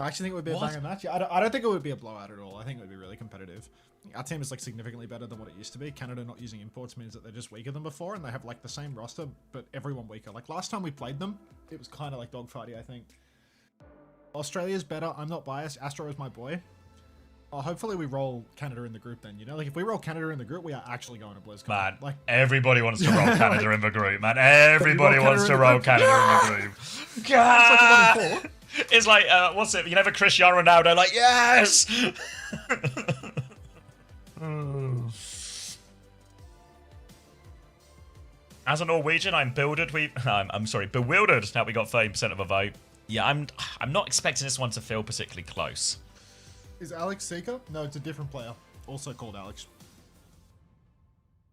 I actually think it would be a banger match. I don't think it would be a blowout at all. I think it would be really competitive. Our team is like significantly better than what it used to be. Canada not using imports means that they're just weaker than before, and they have like the same roster, but everyone weaker. Like last time we played them, it was kind of like dogfighty, I think. Australia's better. I'm not biased. Astro is my boy. Hopefully we roll Canada in the group then, Like if we roll Canada in the group, we are actually going to BlizzCon. Man, like everybody wants to roll Canada in the group, man. Everybody wants to roll Canada in the group. God! It's like, what's it? You know, the Cristiano Ronaldo, like, yes! As a Norwegian, I'm bewildered. I'm sorry, bewildered that we got 30% of a vote. Yeah, I'm not expecting this one to feel particularly close. Is Alex Seeker? No, it's a different player. Also called Alex.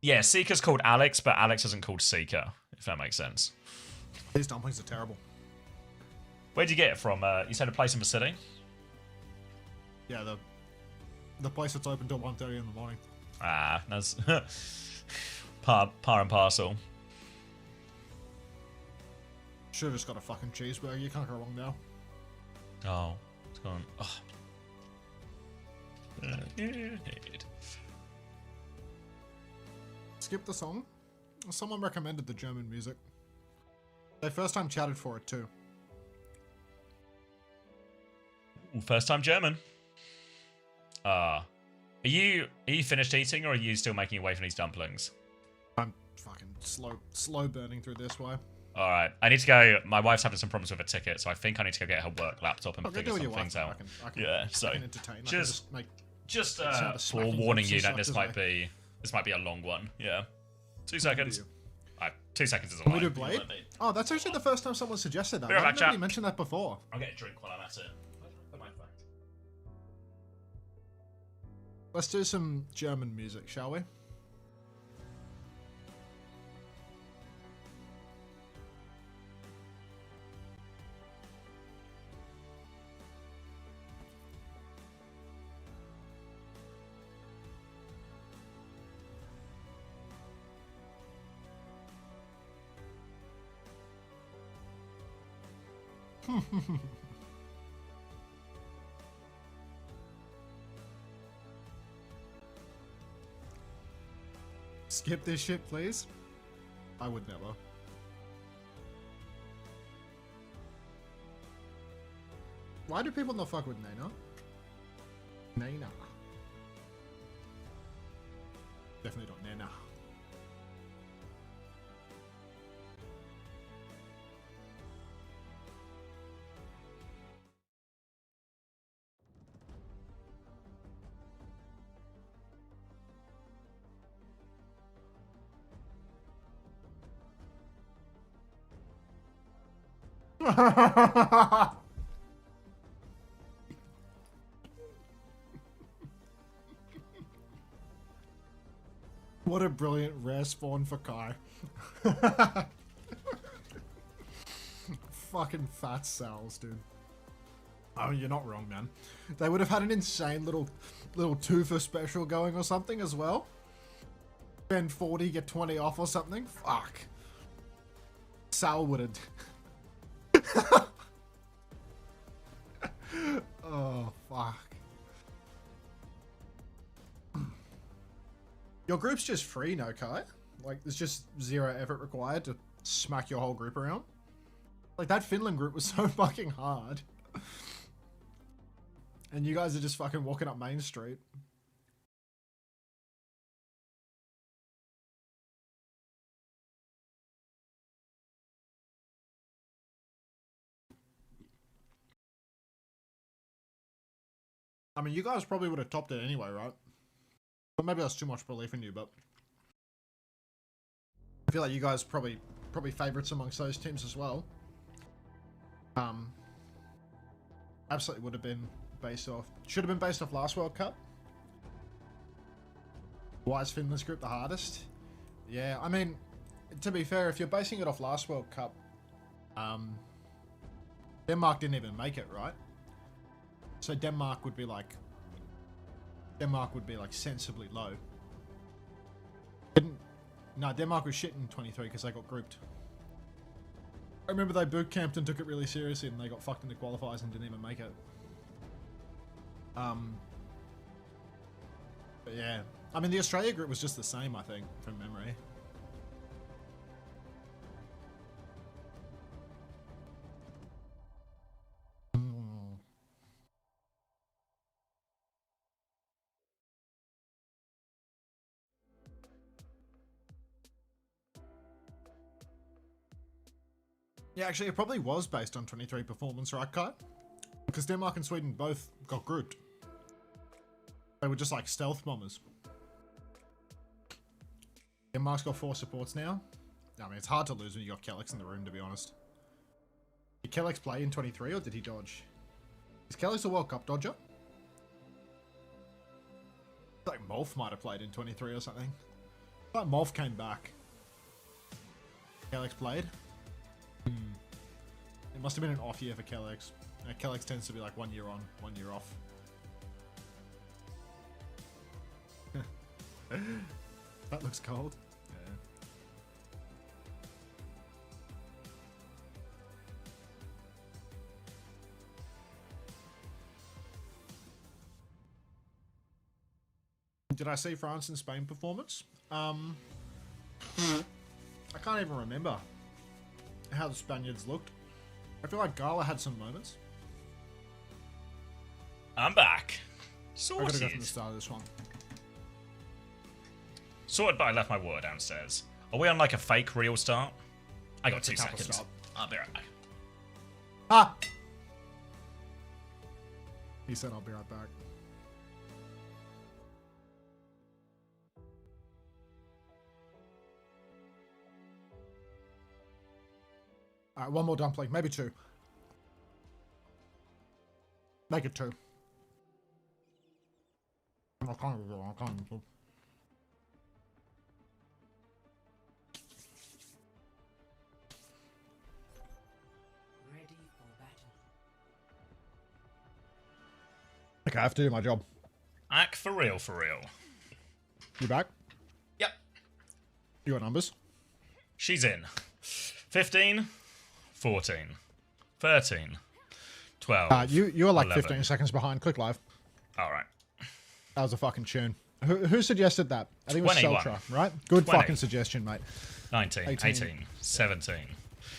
Yeah, Seeker's called Alex, but Alex isn't called Seeker, if that makes sense. These dumplings are terrible. Where'd you get it from? You said a place in the city? Yeah, the place that's open till 1:30 in the morning. Ah, that's par and parcel. Should've just got a fucking cheeseburger. You can't go wrong now. Oh, it's gone. Oh. Skip the song. Someone recommended the German music. They first time chatted for it too. First time German. Are you finished eating, or are you still making your way from these dumplings? I'm fucking slow burning through this way. All right, I need to go. My wife's having some problems with a ticket, so I think I need to go get her work laptop and figure some things out. Yeah, so just forewarning you that this might be a long one. Yeah, 2 seconds. 2 seconds is a lot. Can we do Blade? Oh, that's actually the first time someone suggested that. I've never mentioned that before. I'll get a drink while I'm at it. Let's do some German music, shall we? Skip this shit, please. I would never. Why do people not fuck with Nana? Nana. Definitely not Nana. What a brilliant rare spawn for Kai. Fucking fat cells, dude. Oh, you're not wrong, man. They would have had an insane little 2 for special going or something as well. Spend 40, get 20 off or something. Fuck. Sal would have. Oh, fuck. Your group's just free, no, Kai? Like, there's just 0 effort required to smack your whole group around? Like, that Finland group was so fucking hard. And you guys are just fucking walking up Main Street. I mean, you guys probably would have topped it anyway, right? But maybe that's too much belief in you, but I feel like you guys probably favorites amongst those teams as well. Absolutely would have been based off. Should have been based off last World Cup. Why is Finland's group the hardest? Yeah, I mean, to be fair, if you're basing it off last World Cup, Denmark didn't even make it, right? So Denmark would be like sensibly low. No, Denmark was shit in 23 because they got grouped. I remember they boot camped and took it really seriously, and they got fucked into qualifiers and didn't even make it. But yeah, I mean the Australia group was just the same, I think, from memory. Yeah, actually, it probably was based on 23 performance, right, Kai? Because Denmark and Sweden both got grouped. They were just like stealth bombers. Denmark's got 4 supports now. I mean, it's hard to lose when you got Kellex in the room, to be honest. Did Kellex play in 23 or did he dodge? Is Kellex a World Cup dodger? I feel like Molf might have played in 23 or something. I feel like Molf came back. Kellex played. It must have been an off year for Kellex. Kellex tends to be like 1 year on, 1 year off. That looks cold. Yeah. Did I see France and Spain performance? I can't even remember how the Spaniards looked. I feel like Gala had some moments. I'm back. I Sorted. gotta go from the start of this one. Sorted, but I left my water downstairs. Are we on like a fake real start? I got It's a 2 couple seconds. start. I'll be right back. Ah! He said I'll be right back. Alright, one more dumpling. Maybe 2. Make it 2. I can't even do it. Okay, I have to do my job. Act for real, for real. You back? Yep. You got numbers? She's in. 15, 14, 13, 12. You are like 11. 15 seconds behind. Click live. Alright. That was a fucking tune. Who suggested that? I think it was 21. Seltra, right? Good 20. fucking suggestion, mate. 19, 18, 17.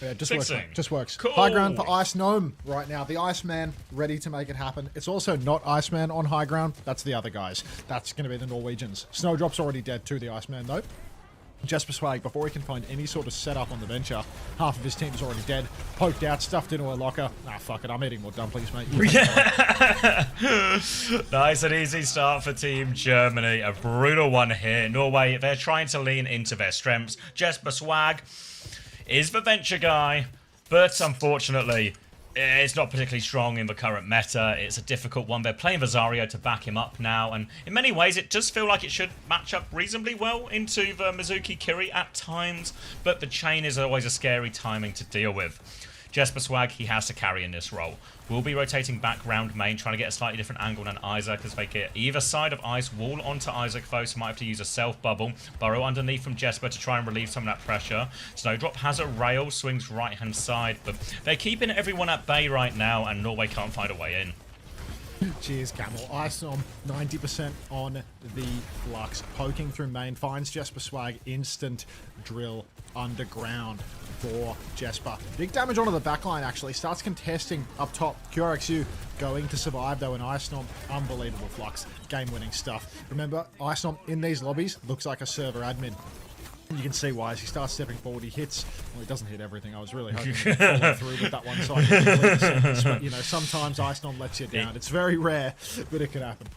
Yeah, just works. 16. Mate. Just works. Cool. High ground for Ice Gnome right now. The Iceman ready to make it happen. It's also not Iceman on high ground. That's the other guys. That's going to be the Norwegians. Snowdrop's already dead to the Iceman, though. Jesper Swag, before he can find any sort of setup on the venture, half of his team is already dead. Poked out, stuffed into a locker. Ah, fuck it. I'm eating more dumplings, mate. Nice and easy start for Team Germany. A brutal one here. Norway, they're trying to lean into their strengths. Jesper Swag is the venture guy, but unfortunately, it's not particularly strong in the current meta. It's a difficult one. They're playing Vazario to back him up now, and in many ways, it does feel like it should match up reasonably well into the Mizuki Kiri at times, but the chain is always a scary timing to deal with. Jesper Swag, he has to carry in this role. We'll be rotating back round main, trying to get a slightly different angle than Isaac as they get either side of Ice wall onto Isaac though, so might have to use a self-bubble. Burrow underneath from Jesper to try and relieve some of that pressure. Snowdrop has a rail, swings right-hand side, but they're keeping everyone at bay right now, and Norway can't find a way in. Cheers, Camel. Ice on 90% on the flux. Poking through main, finds Jesper Swag, instant drill underground. for Jesper. Big damage onto the backline, actually. Starts contesting up top. QRXU going to survive, though, in Icenom. Unbelievable flux. Game-winning stuff. Remember, Icenom in these lobbies looks like a server admin. You can see why as he starts stepping forward, he hits. Well, he doesn't hit everything. I was really hoping he'd follow through with that one side. But, you know, sometimes Icenom lets you down. It's very rare, but it could happen.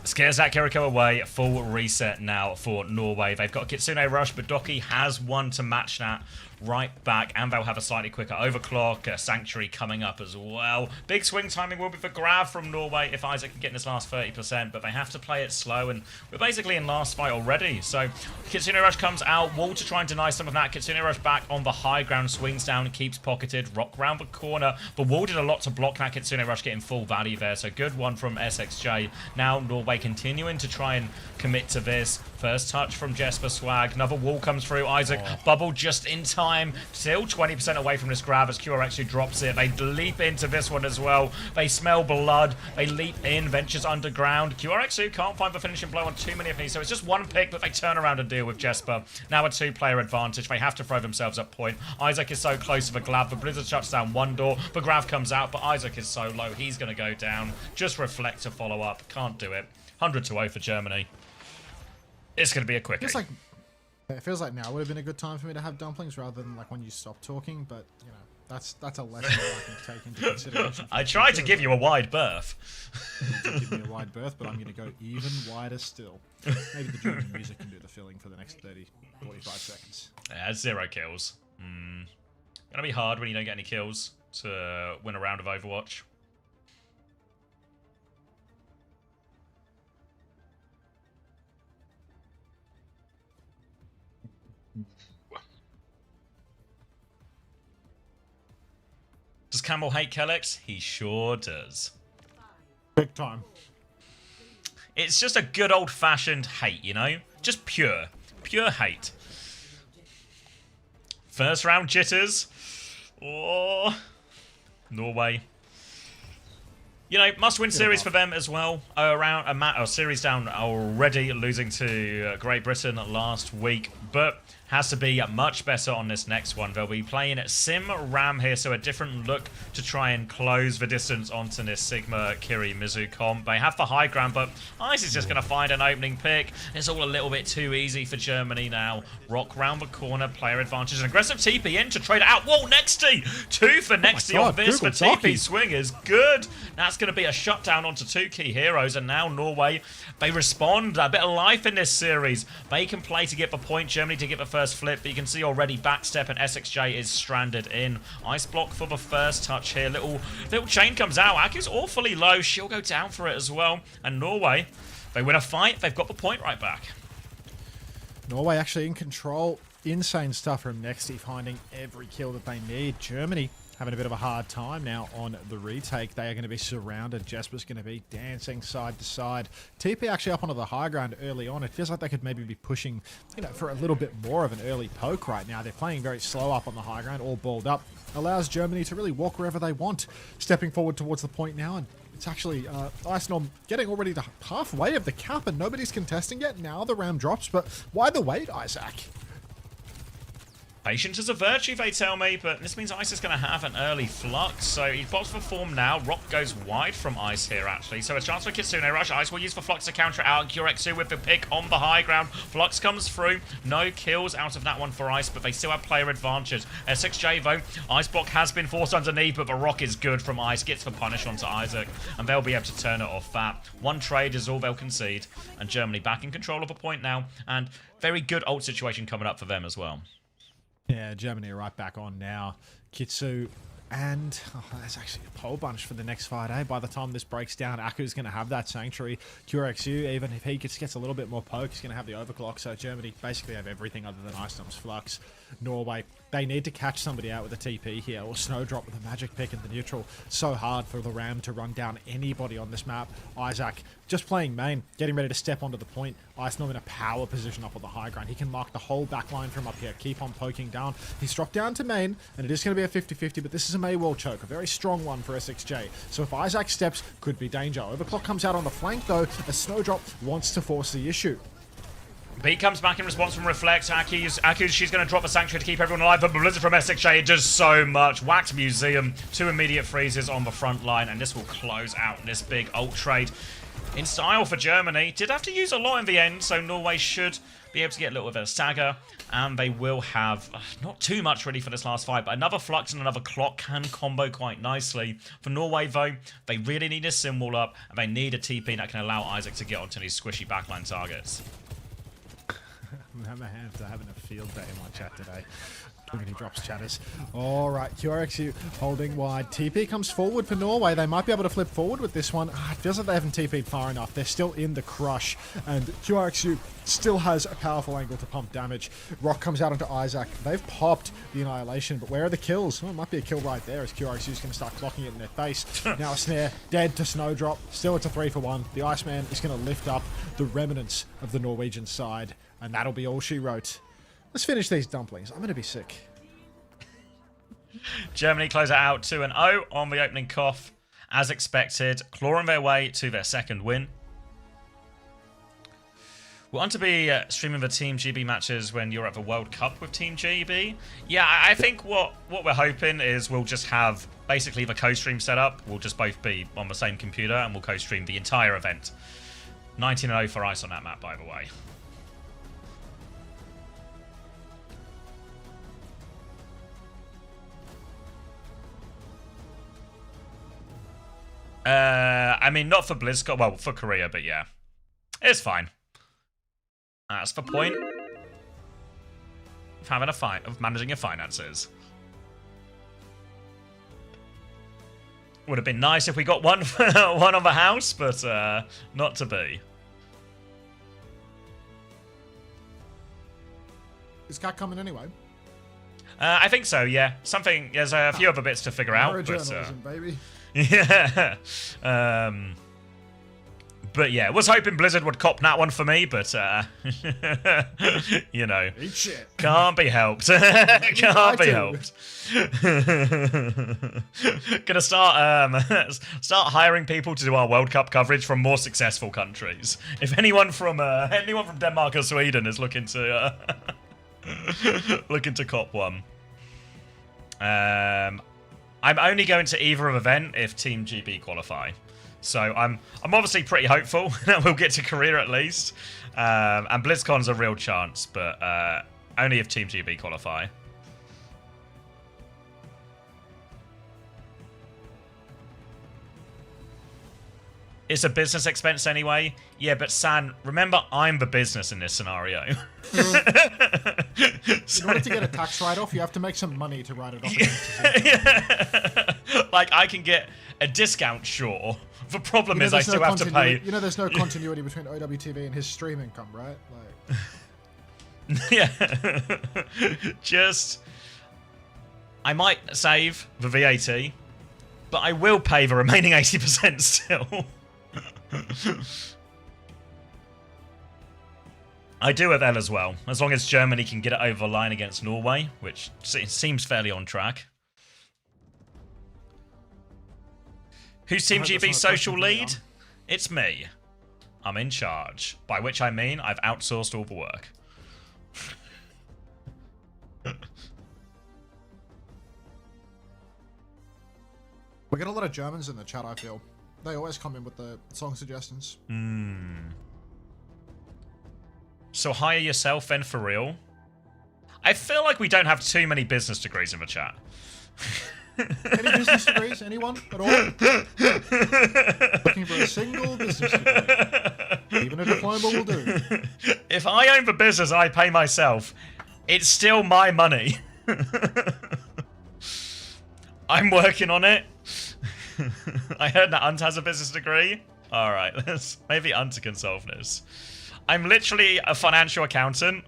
Scares that Kiriko away. Full reset now for Norway. They've got Kitsune Rush, but Doki has one to match that right back, and they'll have a slightly quicker overclock. Sanctuary coming up as well. Big swing timing will be for Grav from Norway if Isaac can get in this last 30%, but they have to play it slow, and we're basically in last fight already. So Kitsune Rush comes out. Wall to try and deny some of that. Kitsune Rush back on the high ground, swings down, keeps pocketed. Rock round the corner, but Wall did a lot to block that. Kitsune Rush getting full value there, so good one from SXJ. Now Norway continuing to try and commit to this. First touch from Jesper Swag. Another wall comes through. Isaac bubble just in time. Still 20% away from this grab as QRXU drops it. They leap into this one as well. They smell blood. They leap in. Ventures underground. QRXU can't find the finishing blow on too many of these, so it's just one pick, but they turn around and deal with Jesper. Now a two-player advantage. They have to throw themselves up point. Isaac is so close to the Glab. The Blizzard shuts down one door. The Grav comes out, but Isaac is so low. He's going to go down. Just reflect to follow up. Can't do it. 100-0 for Germany. It's going to be a quickie. It feels like now would have been a good time for me to have dumplings rather than like when you stop talking, but you know, that's a lesson that I can take into consideration. I tried to give you a wide berth. You did give me a wide berth, but I'm going to go even wider still. Maybe the German music can do the filling for the next 45 seconds. Yeah, 0 kills. Gonna be hard when you don't get any kills to win a round of Overwatch. Does Camel hate Kellex? He sure does. Big time. It's just a good old-fashioned hate, you know? Just pure hate. First round jitters. Oh, Norway. You know, must-win series for them as well. A series down already, losing to Great Britain last week, but has to be much better on this next one. They'll be playing Sim Ram here, so a different look to try and close the distance onto this Sigma Kiri Mizu comp. They have the high ground, but Ice is just going to find an opening pick. It's all a little bit too easy for Germany now. Rock round the corner, player advantage, an aggressive TP in to trade it out. Whoa, Nexty! 2 for Nexty on this. The TP swing is good. That's going to be a shutdown onto 2 key heroes, and now Norway, they respond. A bit of life in this series. They can play to get the point, Germany to get the first flip, but you can see already backstep and SXJ is stranded in. Ice block for the first touch here. Little chain comes out. Aku's awfully low. She'll go down for it as well. And Norway, they win a fight. They've got the point right back. Norway actually in control. Insane stuff from Nexty, finding every kill that they need. Germany having a bit of a hard time now on the retake. They are going to be surrounded. Jesper's going to be dancing side to side. TP actually up onto the high ground early on. It feels like they could maybe be pushing, you know, for a little bit more of an early poke right now. They're playing very slow up on the high ground, all balled up. Allows Germany to really walk wherever they want. Stepping forward towards the point now, and it's actually Icenom getting already to halfway of the cap, and nobody's contesting yet. Now the ram drops, but why the wait, Isaac? Patience is a virtue, they tell me, but this means Ice is going to have an early flux, so he pops for form now. Rock goes wide from Ice here, actually, so a chance for Kitsune Rush. Ice will use for flux to counter it out. QRXU with the pick on the high ground. Flux comes through. No kills out of that one for Ice, but they still have player advantage. SXJ, though, Ice block has been forced underneath, but the Rock is good from Ice. Gets the punish onto Isaac, and they'll be able to turn it off that. One trade is all they'll concede, and Germany back in control of a point now, and very good ult situation coming up for them as well. Yeah, Germany are right back on now. Kitsu and there's actually a pole bunch for the next fight, eh? By the time this breaks down, Aku's going to have that Sanctuary. QRXU, even if he gets a little bit more poke, he's going to have the overclock. So Germany basically have everything other than Icenom's flux. Norway, they need to catch somebody out with a TP here, or Snowdrop with a magic pick in the neutral. So hard for the Ram to run down anybody on this map. Isaac just playing main, getting ready to step onto the point. Icenom in a power position up on the high ground. He can mark the whole back line from up here. Keep on poking down. He's dropped down to main, and it is going to be a 50-50, but this is a May wall choke. A very strong one for SXJ. So if Isaac steps, could be danger. Overclock comes out on the flank, though, as Snowdrop wants to force the issue. Beat comes back in response from Reflect. Aki's she's going to drop the Sanctuary to keep everyone alive, but Blizzard from SXJ, it does so much. Whacked Museum, 2 immediate freezes on the front line, and this will close out this big ult trade. In style for Germany. Did have to use a lot in the end, so Norway should be able to get a little bit of Saga, and they will have not too much ready for this last fight, but another Flux and another Clock can combo quite nicely. For Norway, though, they really need a symbol up, and they need a TP that can allow Isaac to get onto these squishy backline targets. I'm having a field day in my chat today. Too many drops, chatters. All right, QRXU holding wide. TP comes forward for Norway. They might be able to flip forward with this one. It feels like they haven't TP'd far enough. They're still in the crush, and QRXU still has a powerful angle to pump damage. Rock comes out onto Isaac. They've popped the Annihilation, but where are the kills? Oh, it might be a kill right there as QRXU is going to start clocking it in their face. Now a snare, dead to Snowdrop. Still it's a 3-for-1. The Iceman is going to lift up the remnants of the Norwegian side, and that'll be all she wrote. Let's finish these dumplings. I'm going to be sick. Germany close it out 2-0 on the opening cough. As expected, clawing their way to their second win. We're on to be streaming the Team GB matches when you're at the World Cup with Team GB. Yeah, I think what we're hoping is we'll just have basically the co-stream set up. We'll just both be on the same computer and we'll co-stream the entire event. 19-0 for Ice on that map, by the way. I mean, not for BlizzCon, well, for Korea, but yeah. It's fine. That's the point of having a fight, of managing your finances. Would have been nice if we got one on the house, but not to be. Is Cat coming anyway? I think so, yeah. There's a few other bits to figure out, but journalism, baby. yeah. But yeah, was hoping Blizzard would cop that one for me, but you know, Eat shit. Can't be helped. Can't be helped. Gonna start hiring people to do our World Cup coverage from more successful countries. If anyone from Denmark or Sweden is looking to cop one. I'm only going to either event if Team GB qualify. So I'm obviously pretty hopeful that we'll get to Korea at least. And BlizzCon's a real chance, but only if Team GB qualify. It's a business expense anyway. Yeah, but San, remember I'm the business in this scenario. In order to get a tax write-off, you have to make some money to write it off. Yeah. Like, I can get a discount, sure. The problem is I still have to pay... You know there's no continuity between OWTV and his stream income, right? Like... Yeah. Just... I might save the VAT, but I will pay the remaining 80% still. I do with L as well, as long as Germany can get it over the line against Norway, which seems fairly on track. Who's Team GB's social lead? It's me. I'm in charge, by which I mean I've outsourced all the work. We get a lot of Germans in the chat, I feel. They always come in with the song suggestions. So hire yourself then for real? I feel like we don't have too many business degrees in the chat. Any business degrees? Anyone at all? Looking for a single business degree. Even a diploma will do. If I own the business and I pay myself, it's still my money. I'm working on it. I heard that Unt has a business degree. Alright, maybe Unt can solve this. I'm literally a financial accountant.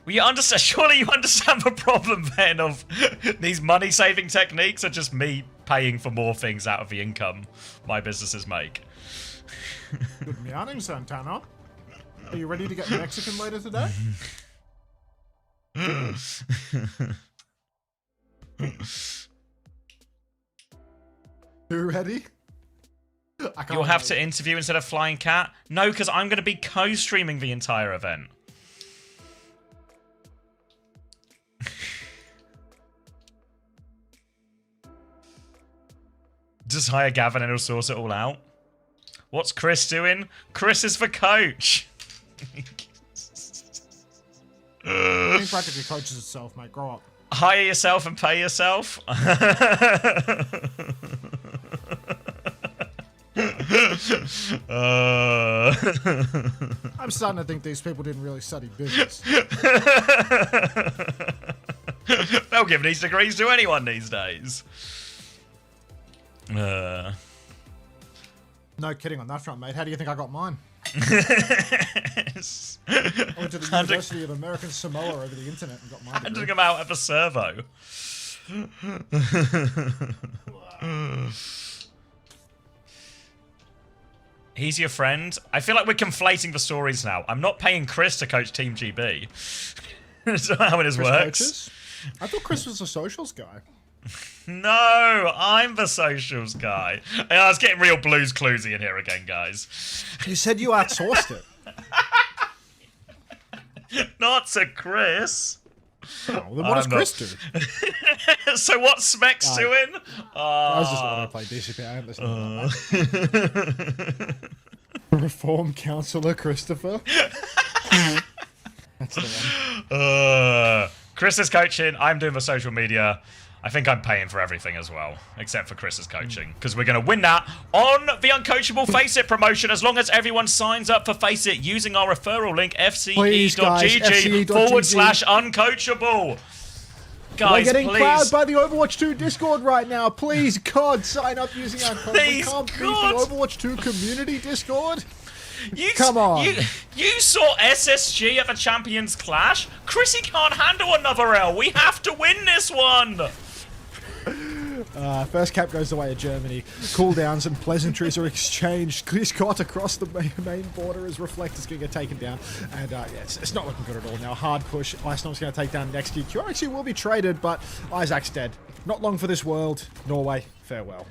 Well, you understand, surely you understand the problem then of these money-saving techniques are just me paying for more things out of the income my businesses make. Good morning, Santana. Are you ready to get Mexican later today? You ready? You'll have to interview instead of flying cat? No, because I'm going to be co-streaming the entire event. Just hire Gavin and he'll source it all out. What's Chris doing? Chris is the coach. I think practically coaches itself, mate. Grow up. Hire yourself and pay yourself. I'm starting to think these people didn't really study business. They'll give these degrees to anyone these days. No kidding on that front, mate. How do you think I got mine? I went to the University of American Samoa over the internet and got mine. Handing them out at the servo. He's your friend. I feel like we're conflating the stories now. I'm not paying Chris to coach Team GB. That's not how it works. Coaches? I thought Chris was a socials guy. No, I'm the socials guy. I was getting real Blues Cluesy in here again, guys. You said you outsourced it. Not to Chris. Oh, then what does Chris do? So what's Specs doing? I was just wanting to play DCP. I ain't listening to that. Reform Councillor Christopher. That's the one. Chris is coaching. I'm doing the social media. I think I'm paying for everything as well, except for Chris's coaching, because we're going to win that on the Uncoachable Face It promotion as long as everyone signs up for Face It using our referral link fce.gg/uncoachable. Guys, we're getting please. crowd by the Overwatch 2 Discord right now. Please, God, sign up using our code. Please, we can't beat God. the Overwatch 2 community Discord. Come on. You saw SSG at the Champions Clash? Chrissy can't handle another L. We have to win this one. First cap goes the way of Germany. Cooldowns and pleasantries are exchanged. Chris Cott across the main border as Reflect is going to get taken down. And yeah, it's not looking good at all now. Hard push. Icenorm's going to take down next year. QRXU will be traded, but Isaac's dead. Not long for this world. Norway, farewell.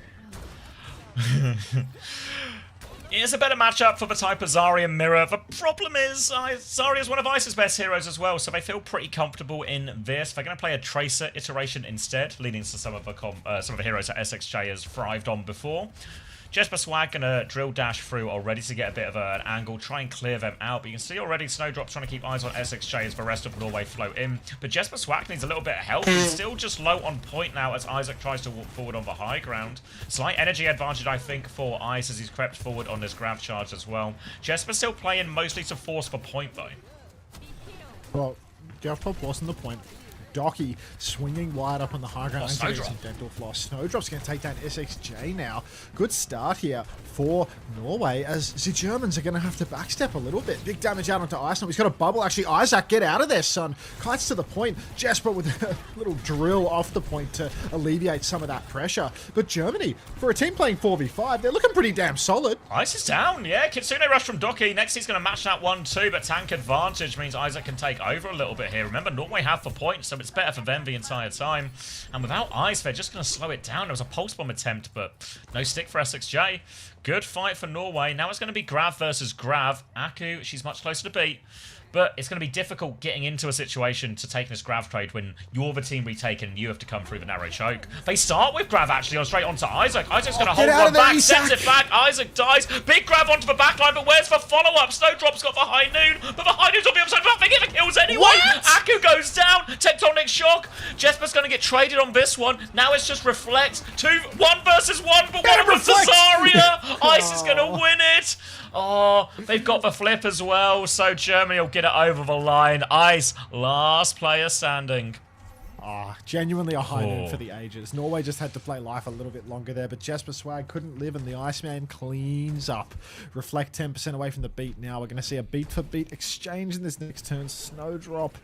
It's a better matchup for the type of Zarya and Mirror. The problem is, Zarya is one of Ice's best heroes as well, so they feel pretty comfortable in this. They're going to play a Tracer iteration instead, leading to some of the heroes that SXJ has thrived on before. Jesper Swag going to drill dash through already to get a bit of an angle, try and clear them out. But you can see already Snowdrop's trying to keep eyes on SXJ as the rest of Norway float in. But Jesper Swag needs a little bit of help. He's still just low on point now as Isaac tries to walk forward on the high ground. Slight energy advantage, I think, for Ice as he's crept forward on this grab charge as well. Jesper's still playing mostly to force the point, though. Well, Jeff Top lost in the point. Docky swinging wide up on the high ground. Snowdrop. Dental floss. Snowdrop's going to take down SXJ now. Good start here for Norway as the Germans are going to have to backstep a little bit. Big damage out onto Ice. He's got a bubble. Actually, Isaac, get out of there, son. Kites to the point. Jasper with a little drill off the point to alleviate some of that pressure. But Germany, for a team playing 4v5, they're looking pretty damn solid. Ice is down, yeah. Kitsune rush from Docky. Next he's going to match that 1-2, but tank advantage means Isaac can take over a little bit here. Remember, Norway have the point, so it's better for them the entire time. And without Ice, they're just going to slow it down. There was a pulse bomb attempt, but no stick for SXJ. Good fight for Norway. Now it's going to be Grav versus Grav. Aku, she's much closer to beat. But it's going to be difficult getting into a situation to take this Grav trade when you're the team retaken and you have to come through the narrow choke. They start with Grav actually on straight onto Isaac. Isaac's going to hold one back, sends it back. Isaac dies. Big Grav onto the backline, but where's the follow-up? Snowdrop's got the high noon, but the high noon's on the upside. But they get the kills anyway. What? Aku goes down. Tectonic shock. Jesper's going to get traded on this one. Now it's just Reflect. 1 versus 1, but one with Zarya. Ice is going to win it. Oh, they've got the flip as well, so Germany will get it over the line. Ice, last player standing. Genuinely a high noon for the ages. Norway just had to play life a little bit longer there, but Jesper Swag couldn't live, and the Iceman cleans up. Reflect 10% away from the beat now. We're going to see a beat-for-beat exchange in this next turn. Snowdrop.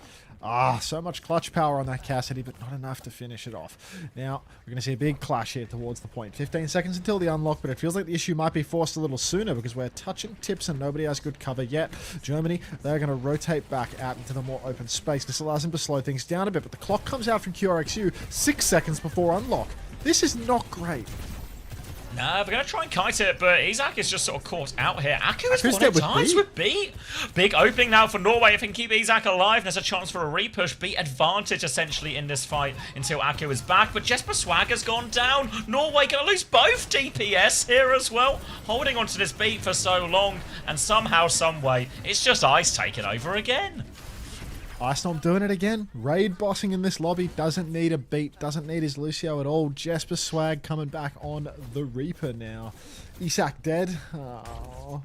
So much clutch power on that Cassidy, but not enough to finish it off. Now, we're going to see a big clash here towards the point. 15 seconds until the unlock, but it feels like the issue might be forced a little sooner because we're touching tips and nobody has good cover yet. Germany, they're going to rotate back out into the more open space. This allows them to slow things down a bit, but the clock comes out from QRXU 6 seconds before unlock. This is not great. Nah, we're going to try and kite it, but Isak is just sort of caught out here. Aku is Aku's one dead of with times beat. with beat. Big opening now for Norway. If they can keep Isak alive, there's a chance for a repush. Beat advantage, essentially, in this fight until Aku is back. But Jesper Swagger's gone down. Norway going to lose both DPS here as well. Holding onto this beat for so long. And somehow, some way, it's just Ice taking over again. Icenom doing it again. Raid bossing in this lobby. Doesn't need a beat. Doesn't need his Lucio at all. Jesper Swag coming back on the Reaper now. Isak dead. Oh.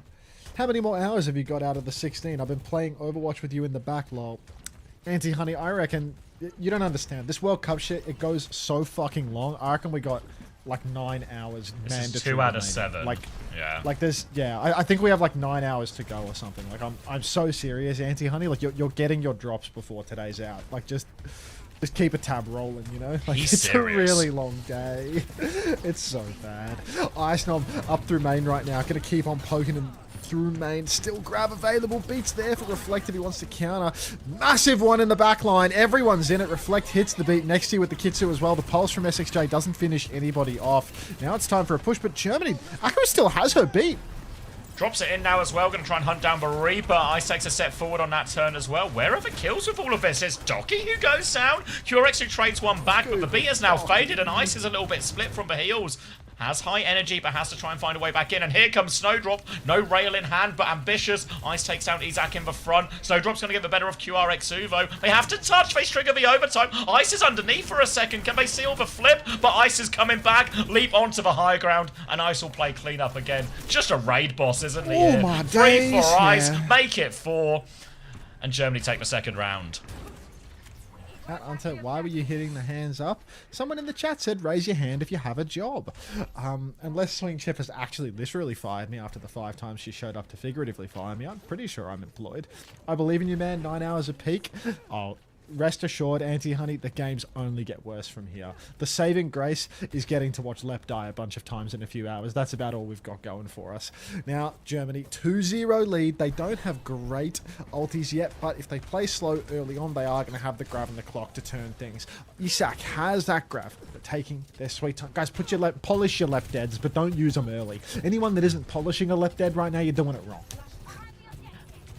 How many more hours have you got out of the 16? I've been playing Overwatch with you in the back, lol. Anti-Honey, I reckon... You don't understand. This World Cup shit, it goes so fucking long. I reckon we got like 9 hours This mandatory. is 2 out of remaining. 7. Like, yeah. like there's, yeah, I think we have like 9 hours to go or something. Like I'm so serious, Anti-Honey. Like you're getting your drops before today's out. Like just keep a tab rolling, you know? Like He's it's serious. a really long day. It's so bad. Ice Knob up through main right now. Gonna keep on poking him through main. Still grab available. Beats there for Reflect if he wants to counter. Massive one in the back line. Everyone's in it. Reflect hits the beat next to you with the Kitsu as well. The pulse from SXJ doesn't finish anybody off. Now it's time for a push, but Germany, Aku still has her beat. Drops it in now as well. Going to try and hunt down the Reaper. Ice takes a step forward on that turn as well. Where are the kills with all of this? It's Docky who goes down. Curex who trades one back, but the beat is now faded and Ice is a little bit split from the heels. Has high energy, but has to try and find a way back in. And here comes Snowdrop. No rail in hand, but ambitious. Ice takes out Isak in the front. Snowdrop's going to get the better of QRX Uvo. They have to touch. They trigger the overtime. Ice is underneath for a second. Can they seal the flip? But Ice is coming back. Leap onto the high ground. And Ice will play clean up again. Just a raid boss, isn't he? Oh here? my 3 days, for Ice. yeah. Make it 4. And Germany take the second round. Hunter, why were you hitting the hands up? Someone in the chat said, raise your hand if you have a job. Unless Swing Chef has actually literally fired me after the 5 times she showed up to figuratively fire me, I'm pretty sure I'm employed. I believe in you, man. 9 hours a peak. Oh, rest assured, Anti-Honey, the games only get worse from here. The saving grace is getting to watch Lep die a bunch of times in a few hours. That's about all we've got going for us. Now, Germany, 2-0 lead. They don't have great ultis yet, but if they play slow early on, they are going to have the grab and the clock to turn things. Isak has that grab, but taking their sweet time. Guys, put your polish your left deads, but don't use them early. Anyone that isn't polishing a left dead right now, you're doing it wrong.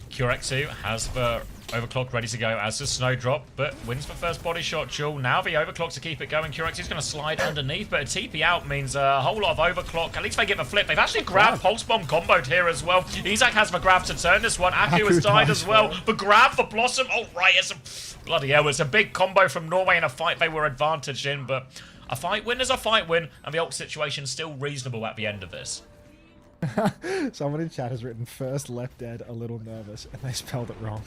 Curexu has the overclock ready to go, as does Snowdrop, but wins the first body shot duel. Now the overclock to keep it going. Curexu's going to slide underneath, but a TP out means a whole lot of overclock. At least they get the flip. They've actually grabbed Pulse Bomb comboed here as well. Isak has the grab to turn this one. Aku has died as well. The grab for Blossom. Oh, right. It's a bloody hell. It's a big combo from Norway in a fight they were advantaged in, but a fight win is a fight win, and the ult situation still reasonable at the end of this. Someone in chat has written first left dead, a little nervous, and they spelled it wrong.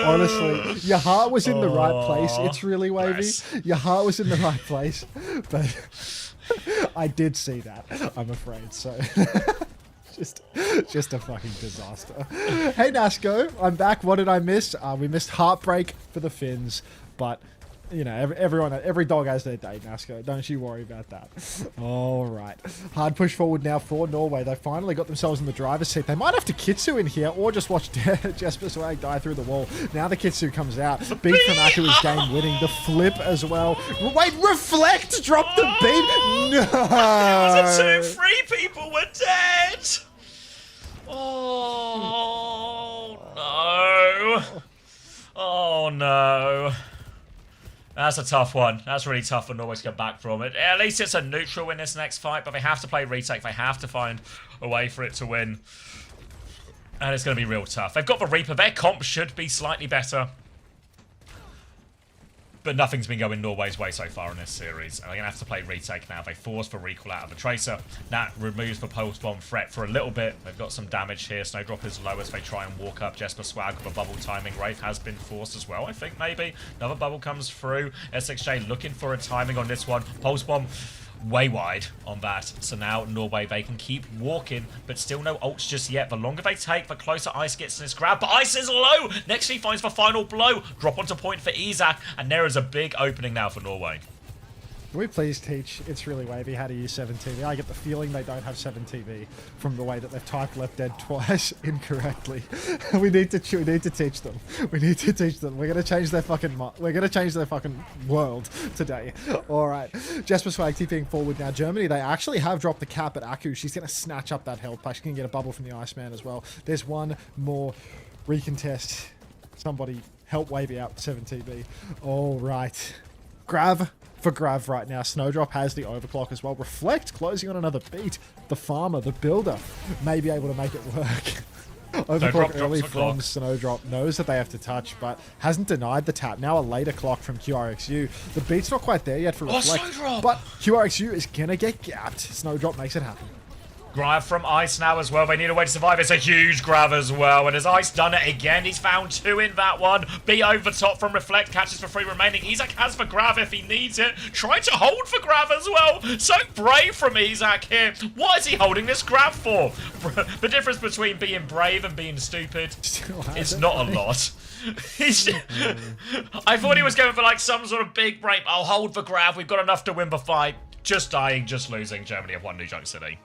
Honestly, your heart was in the right place. It's really wavy. Nice. Your heart was in the right place, but I did see that, I'm afraid, so just a fucking disaster. Hey Nasco, I'm back. What did I miss? We missed Heartbreak for the Finns, but you know, every dog has their day, Nasco. Don't you worry about that. All right. Hard push forward now for Norway. They finally got themselves in the driver's seat. They might have to Kitsu in here or just watch Jesper Swag die through the wall. Now the Kitsu comes out. Beat from Aku is game winning. The flip as well. Wait, Reflect! Drop the beat! No! It was a 2-3. People were dead! Oh, no. Oh, no. That's a tough one. That's really tough for Norway to get back from it. At least it's a neutral in this next fight, but they have to play retake. They have to find a way for it to win. And it's going to be real tough. They've got the Reaper. Their comp should be slightly better. But nothing's been going Norway's way so far in this series. And they're going to have to play retake now. They force the recall out of the Tracer. That removes the Pulse Bomb threat for a little bit. They've got some damage here. Snowdrop is low as they try and walk up. Jesper Swag with a bubble timing. Wraith has been forced as well, I think, maybe. Another bubble comes through. SXJ looking for a timing on this one. Pulse Bomb way wide on that. So now Norway, they can keep walking, but still no ults just yet. The longer they take, the closer Ice gets to this grab. But Ice is low! Next he finds the final blow. Drop onto point for Isak, and there is a big opening now for Norway. Can we please teach It's Really Wavy how to use 7TV? I get the feeling they don't have 7TV from the way that they've typed left dead twice incorrectly. we need to teach them. We need to teach them. We're gonna change their fucking world today. All right, Jesper Swag TPing forward now. Germany, they actually have dropped the cap at Aku. She's gonna snatch up that health pack. She can get a bubble from the Iceman as well. There's one more recontest. Somebody help Wavy out 7TB. All right, Grav for Grav right now. Snowdrop has the overclock as well. Reflect closing on another beat. The farmer, the builder, may be able to make it work. Overclock early from Snowdrop. Knows that they have to touch, but hasn't denied the tap. Now a later clock from QRXU. The beat's not quite there yet for Reflect, but QRXU is gonna get gapped. Snowdrop makes it happen. Grav from Ice now as well. They need a way to survive. It's a huge grab as well. And has Ice done it again? He's found 2 in that one. B over top from Reflect. Catches for 3 remaining. Isaac has for Grav if he needs it. Trying to hold for Grav as well. So brave from Isaac here. What is he holding this grab for? The difference between being brave and being stupid is not a lot. I thought he was going for like some sort of big break. I'll hold for Grav. We've got enough to win the fight. Just dying, just losing. Germany have won New Junk City.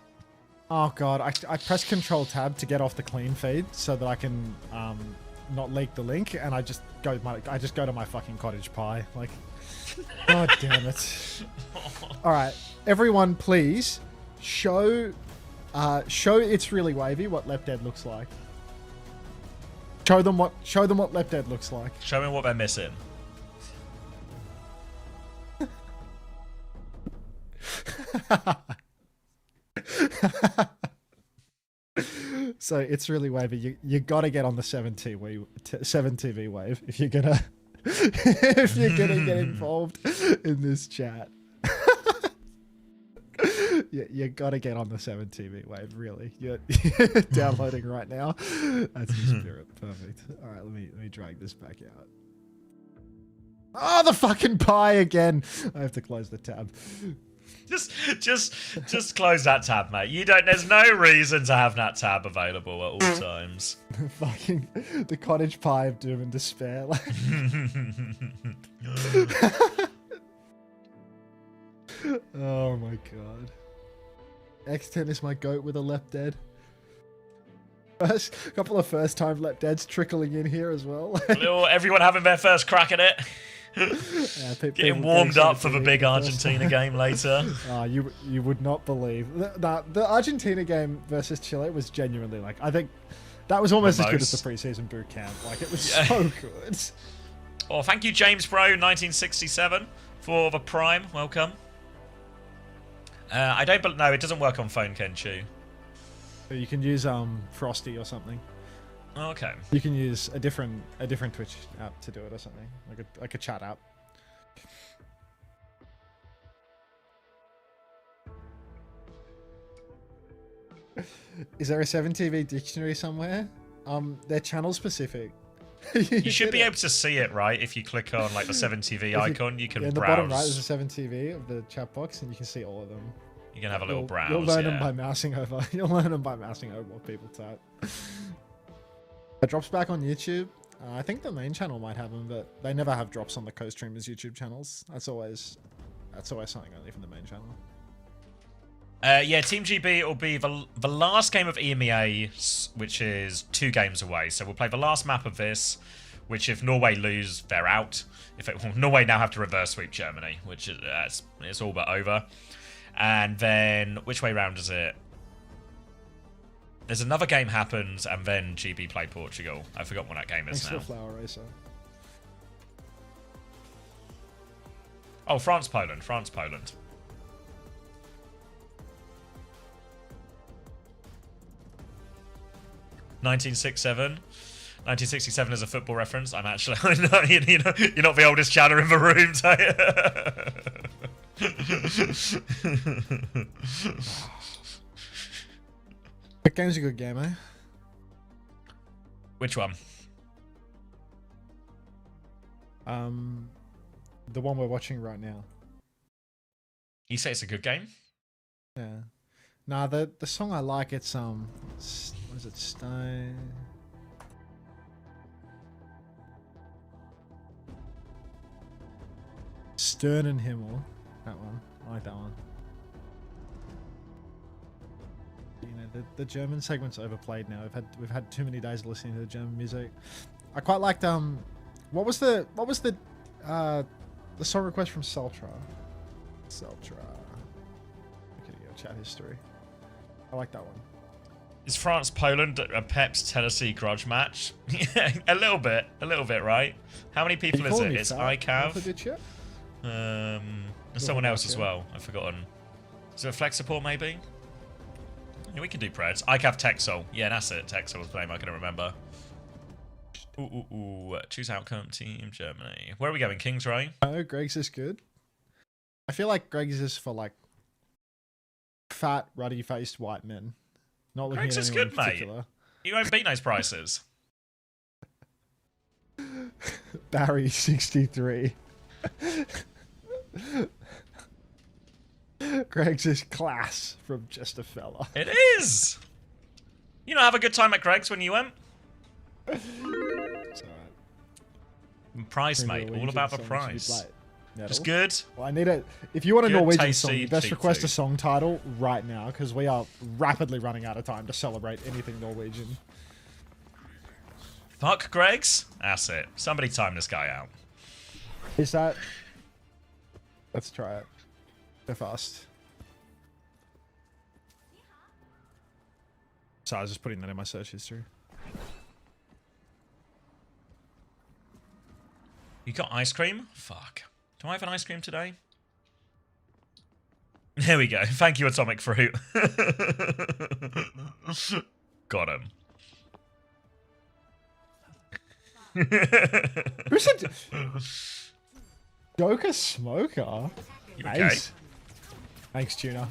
Oh god, I press Control Tab to get off the clean feed so that I can not leak the link, and I just go to my fucking cottage pie. Like, god damn it! All right, everyone, please show It's Really Wavy what Left Dead looks like. Show them what Left Dead looks like. Show me what they're missing. So It's Really Wavy. You gotta get on the 7TV wave if you're gonna get involved in this chat. You gotta get on the 7TV wave. Really, you're downloading right now. That's the spirit. Perfect. All right, let me drag this back out. Oh, the fucking pie again. I have to close the tab. Just close that tab, mate. There's no reason to have that tab available at all times. Fucking the cottage pie of doom and despair. Oh my god. X10 is my goat with a Left Dead. First couple of first-time Left Deads trickling in here as well. Everyone having their first crack at it. Getting warmed up for the big Argentina game later. You would not believe the Argentina game versus Chile was genuinely like, I think that was almost as good as the preseason boot camp. Like, it was so good. Oh, thank you, James Pro 1967 for the Prime. Welcome. I don't know. It doesn't work on phone, Kenchu. You can use Frosty or something. Okay. You can use a different Twitch app to do it or something, like a chat app. Is there a 7TV dictionary somewhere? They're channel specific. You should be able to see it, right? If you click on like the 7TV icon, you can browse. In the bottom right, there's a 7TV of the chat box, and you can see all of them. You can have a little browse. You'll learn them by mousing over. You'll learn them by mousing over what people type. It drops back on YouTube. I think the main channel might have them, but they never have drops on the co-streamers' YouTube channels. That's always something only from the main channel. Yeah, Team GB will be the last game of EMEA, which is 2 games away. So we'll play the last map of this, which if Norway lose, they're out. Norway now have to reverse sweep Germany, which is it's all but over. And then, which way round is it? There's another game happens, and then GB play Portugal. I forgot what that game is now. Flower Racer. Oh, France-Poland. France-Poland. $1967 is a football reference. I'm actually, you're not the oldest chatter in the room, That game's a good game, eh? Which one? The one we're watching right now. You say it's a good game? Yeah. Nah, the song I like, it's what is it? Stone. Stern and Himmel. That one. like that one. You know, the German segment's overplayed now. We've had too many days of listening to the German music. I quite liked what was the song request from Sultra? Sultra. Look at your chat history. I like that one. Is France Poland a Pep's Tennessee grudge match? a little bit, right? How many people is it? It's ICAV. There's someone else as well. I've forgotten. Is it a flex support maybe? Yeah, we can do Preds. ICAV Texel. Yeah, that's it. Texel was the name I can remember. Ooh. Choose outcome. Team Germany. Where are we going? Kings Row? No, Greg's is good. I feel like Greg's is for like fat, ruddy-faced white men. Not looking Greg's at is anyone good, in particular. mate. You won't beat those prices. Barry 63. Greg's is class from just a fella. It is. You don't have a good time at Greg's when you went. It's alright. Price, mate. All about the price. Just good. Well, I need it. If you want a Good, Norwegian tasty, song, you best cheap request a food. song title right now because we are rapidly running out of time to celebrate anything Norwegian. Fuck Greg's? That's it. Somebody time this guy out. Is that? Let's try it. Go fast. So I was just putting that in my search history. You got ice cream? Fuck. Do I have an ice cream today? There we go. Thank you, Atomic Fruit. Got him. Who's it? Joker Smoker? You Nice. okay? Thanks, Tuna.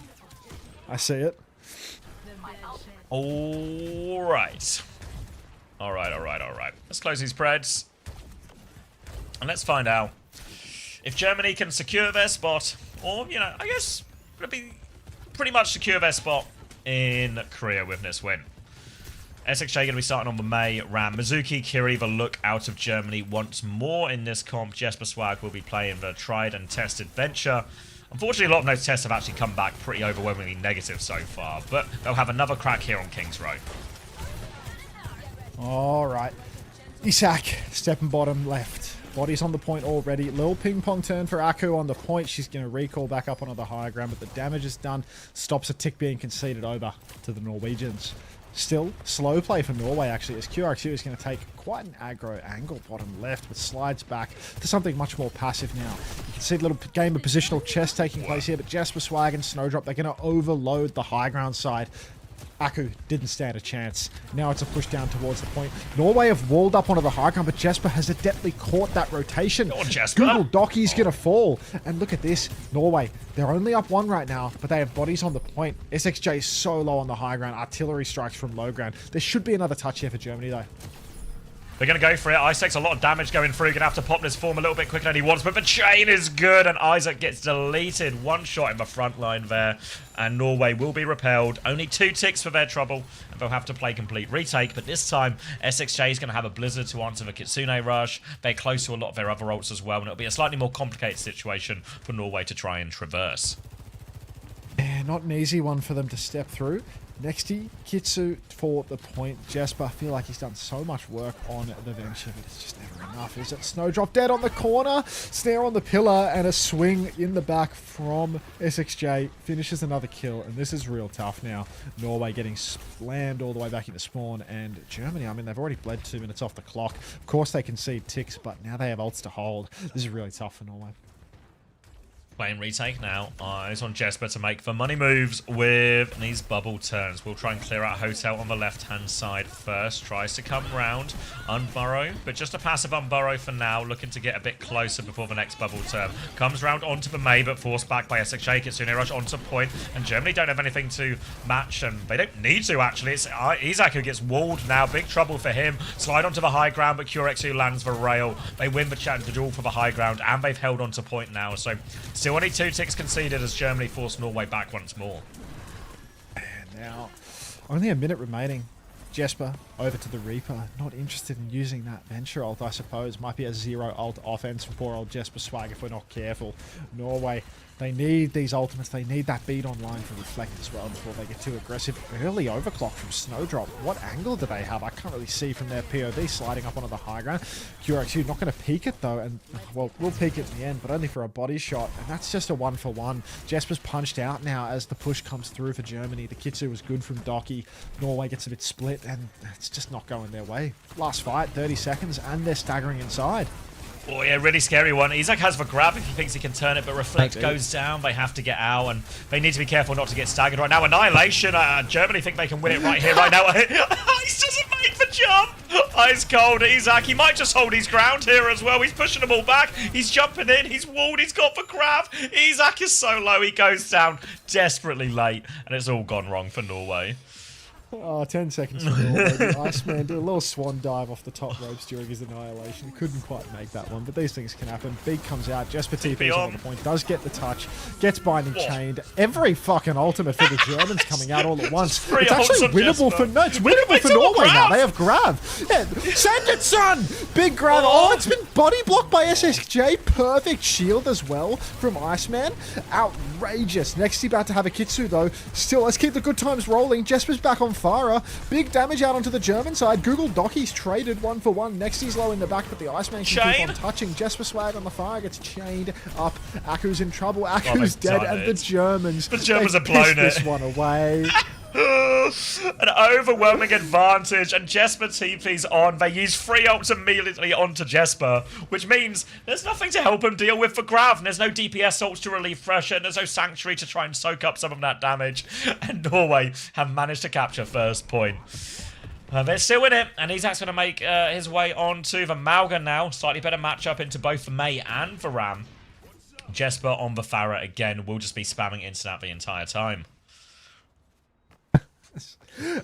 I see it. Alright. Alright. Let's close these Preds. And let's find out if Germany can secure their spot, or, you know, I guess it'll be pretty much secure their spot in Korea with this win. SXJ going to be starting on the May Ram. Mizuki, Kiri, the look out of Germany once more in this comp. Jesper Swag will be playing the tried and tested Venture. Unfortunately, a lot of those tests have actually come back pretty overwhelmingly negative so far, but they'll have another crack here on Kings Row. Alright. Isak, stepping bottom left. Body's on the point already. Little ping pong turn for Aku on the point. She's going to recall back up onto the higher ground, but the damage is done. Stops a tick being conceded over to the Norwegians. Still, slow play for Norway, actually, as QRQ is going to take quite an aggro angle bottom left, but slides back to something much more passive now. You can see a little game of positional chess taking place here, but Jesper Swag and Snowdrop, they're going to overload the high ground side. Aku didn't stand a chance. Now it's a push down towards the point. Norway have walled up onto the high ground, but Jesper has adeptly caught that rotation. Go on, Jesper. Google Dockie's going to fall. And look at this. Norway, they're only up one right now, but they have bodies on the point. SXJ is so low on the high ground. Artillery strikes from low ground. There should be another touch here for Germany, though. They're going to go for it. Isaac's a lot of damage going through. Going to have to pop this form a little bit quicker than he wants, but the chain is good, and Isaac gets deleted. One shot in the front line there, and Norway will be repelled. Only 2 ticks for their trouble, and they'll have to play complete retake, but this time, SXJ is going to have a Blizzard to answer the Kitsune Rush. They're close to a lot of their other ults as well, and it'll be a slightly more complicated situation for Norway to try and traverse. Yeah, not an easy one for them to step through. Nexty, Kitsu for the point. Jesper, I feel like he's done so much work on the Venture, but it's just never enough, is it? Snowdrop dead on the corner, snare on the pillar, and a swing in the back from SXJ. Finishes another kill, and this is real tough now. Norway getting slammed all the way back into spawn, and Germany, I mean, they've already bled 2 minutes off the clock. Of course they concede ticks, but now they have ults to hold. This is really tough for Norway. Playing retake now. Eyes on Jesper to make the money moves with these bubble turns. We'll try and clear out Hotel on the left-hand side first. Tries to come round, unburrow, but just a passive unburrow for now. Looking to get a bit closer before the next bubble turn. Comes round onto the May, but forced back by SXJ. Kitsune Rush onto point, and Germany don't have anything to match, and they don't need to, actually. It's Isaac who gets walled now. Big trouble for him. Slide onto the high ground, but QRX lands the rail. They win the duel for the high ground, and they've held onto point now, so still only 2 ticks conceded as Germany forced Norway back once more. And now, only a minute remaining. Jesper over to the Reaper. Not interested in using that Venture ult, I suppose. Might be a 0 ult offense for poor old Jesper Swag if we're not careful. Norway They need these ultimates. They need that beat online for Reflect as well before they get too aggressive. Early overclock from Snowdrop. What angle do they have? I can't really see from their POV sliding up onto the high ground. QRXU not going to peek it though, and well, we'll peek it in the end, but only for a body shot, and that's just a 1-for-1. Jesper's punched out now as the push comes through for Germany. The Kitsu was good from Docky. Norway gets a bit split, and it's just not going their way. Last fight, 30 seconds, and they're staggering inside. Oh yeah, really scary one. Isaac has the grab if he thinks he can turn it, but Reflect goes down. They have to get out, and they need to be careful not to get staggered right now. Annihilation. Germany think they can win it right here, right now. He doesn't make the jump. Ice cold. Isaac, he might just hold his ground here as well. He's pushing them all back. He's jumping in. He's walled. He's got the grab. Isaac is so low. He goes down desperately late, and it's all gone wrong for Norway. Oh, 10 seconds for Norway. The Iceman did a little swan dive off the top ropes during his annihilation. Couldn't quite make that one, but these things can happen. Beak comes out. Jesper TP's on the point. Does get the touch. Gets binding chained. Every fucking ultimate for the Germans coming out all at once. It's actually winnable for... No, it's winnable for Norway now. They have grab. Yeah, send it, son! Big grab. Oh, it's been body blocked by SSJ. Perfect shield as well from Iceman. Outrageous. Next, he's about to have a Kitsu, though. Still, let's keep the good times rolling. Jesper's back on Farah. Big damage out onto the German side. Google Docky's traded 1-for-1. Next he's low in the back, but the Iceman can keep on touching. Jesper Swag on the fire gets chained up. Aku's in trouble. Aku's dead, and the Germans are blown this one away. An overwhelming advantage, and Jesper TP's on. They use free ults immediately onto Jesper, which means there's nothing to help him deal with for Grav. There's no DPS ults to relieve pressure, and there's no Sanctuary to try and soak up some of that damage. And Norway have managed to capture first point. They're still in it, and Isaac's going to make his way on to the Malga now. Slightly better matchup into both the May and the Ram. Jesper on the Farah again will just be spamming instant the entire time.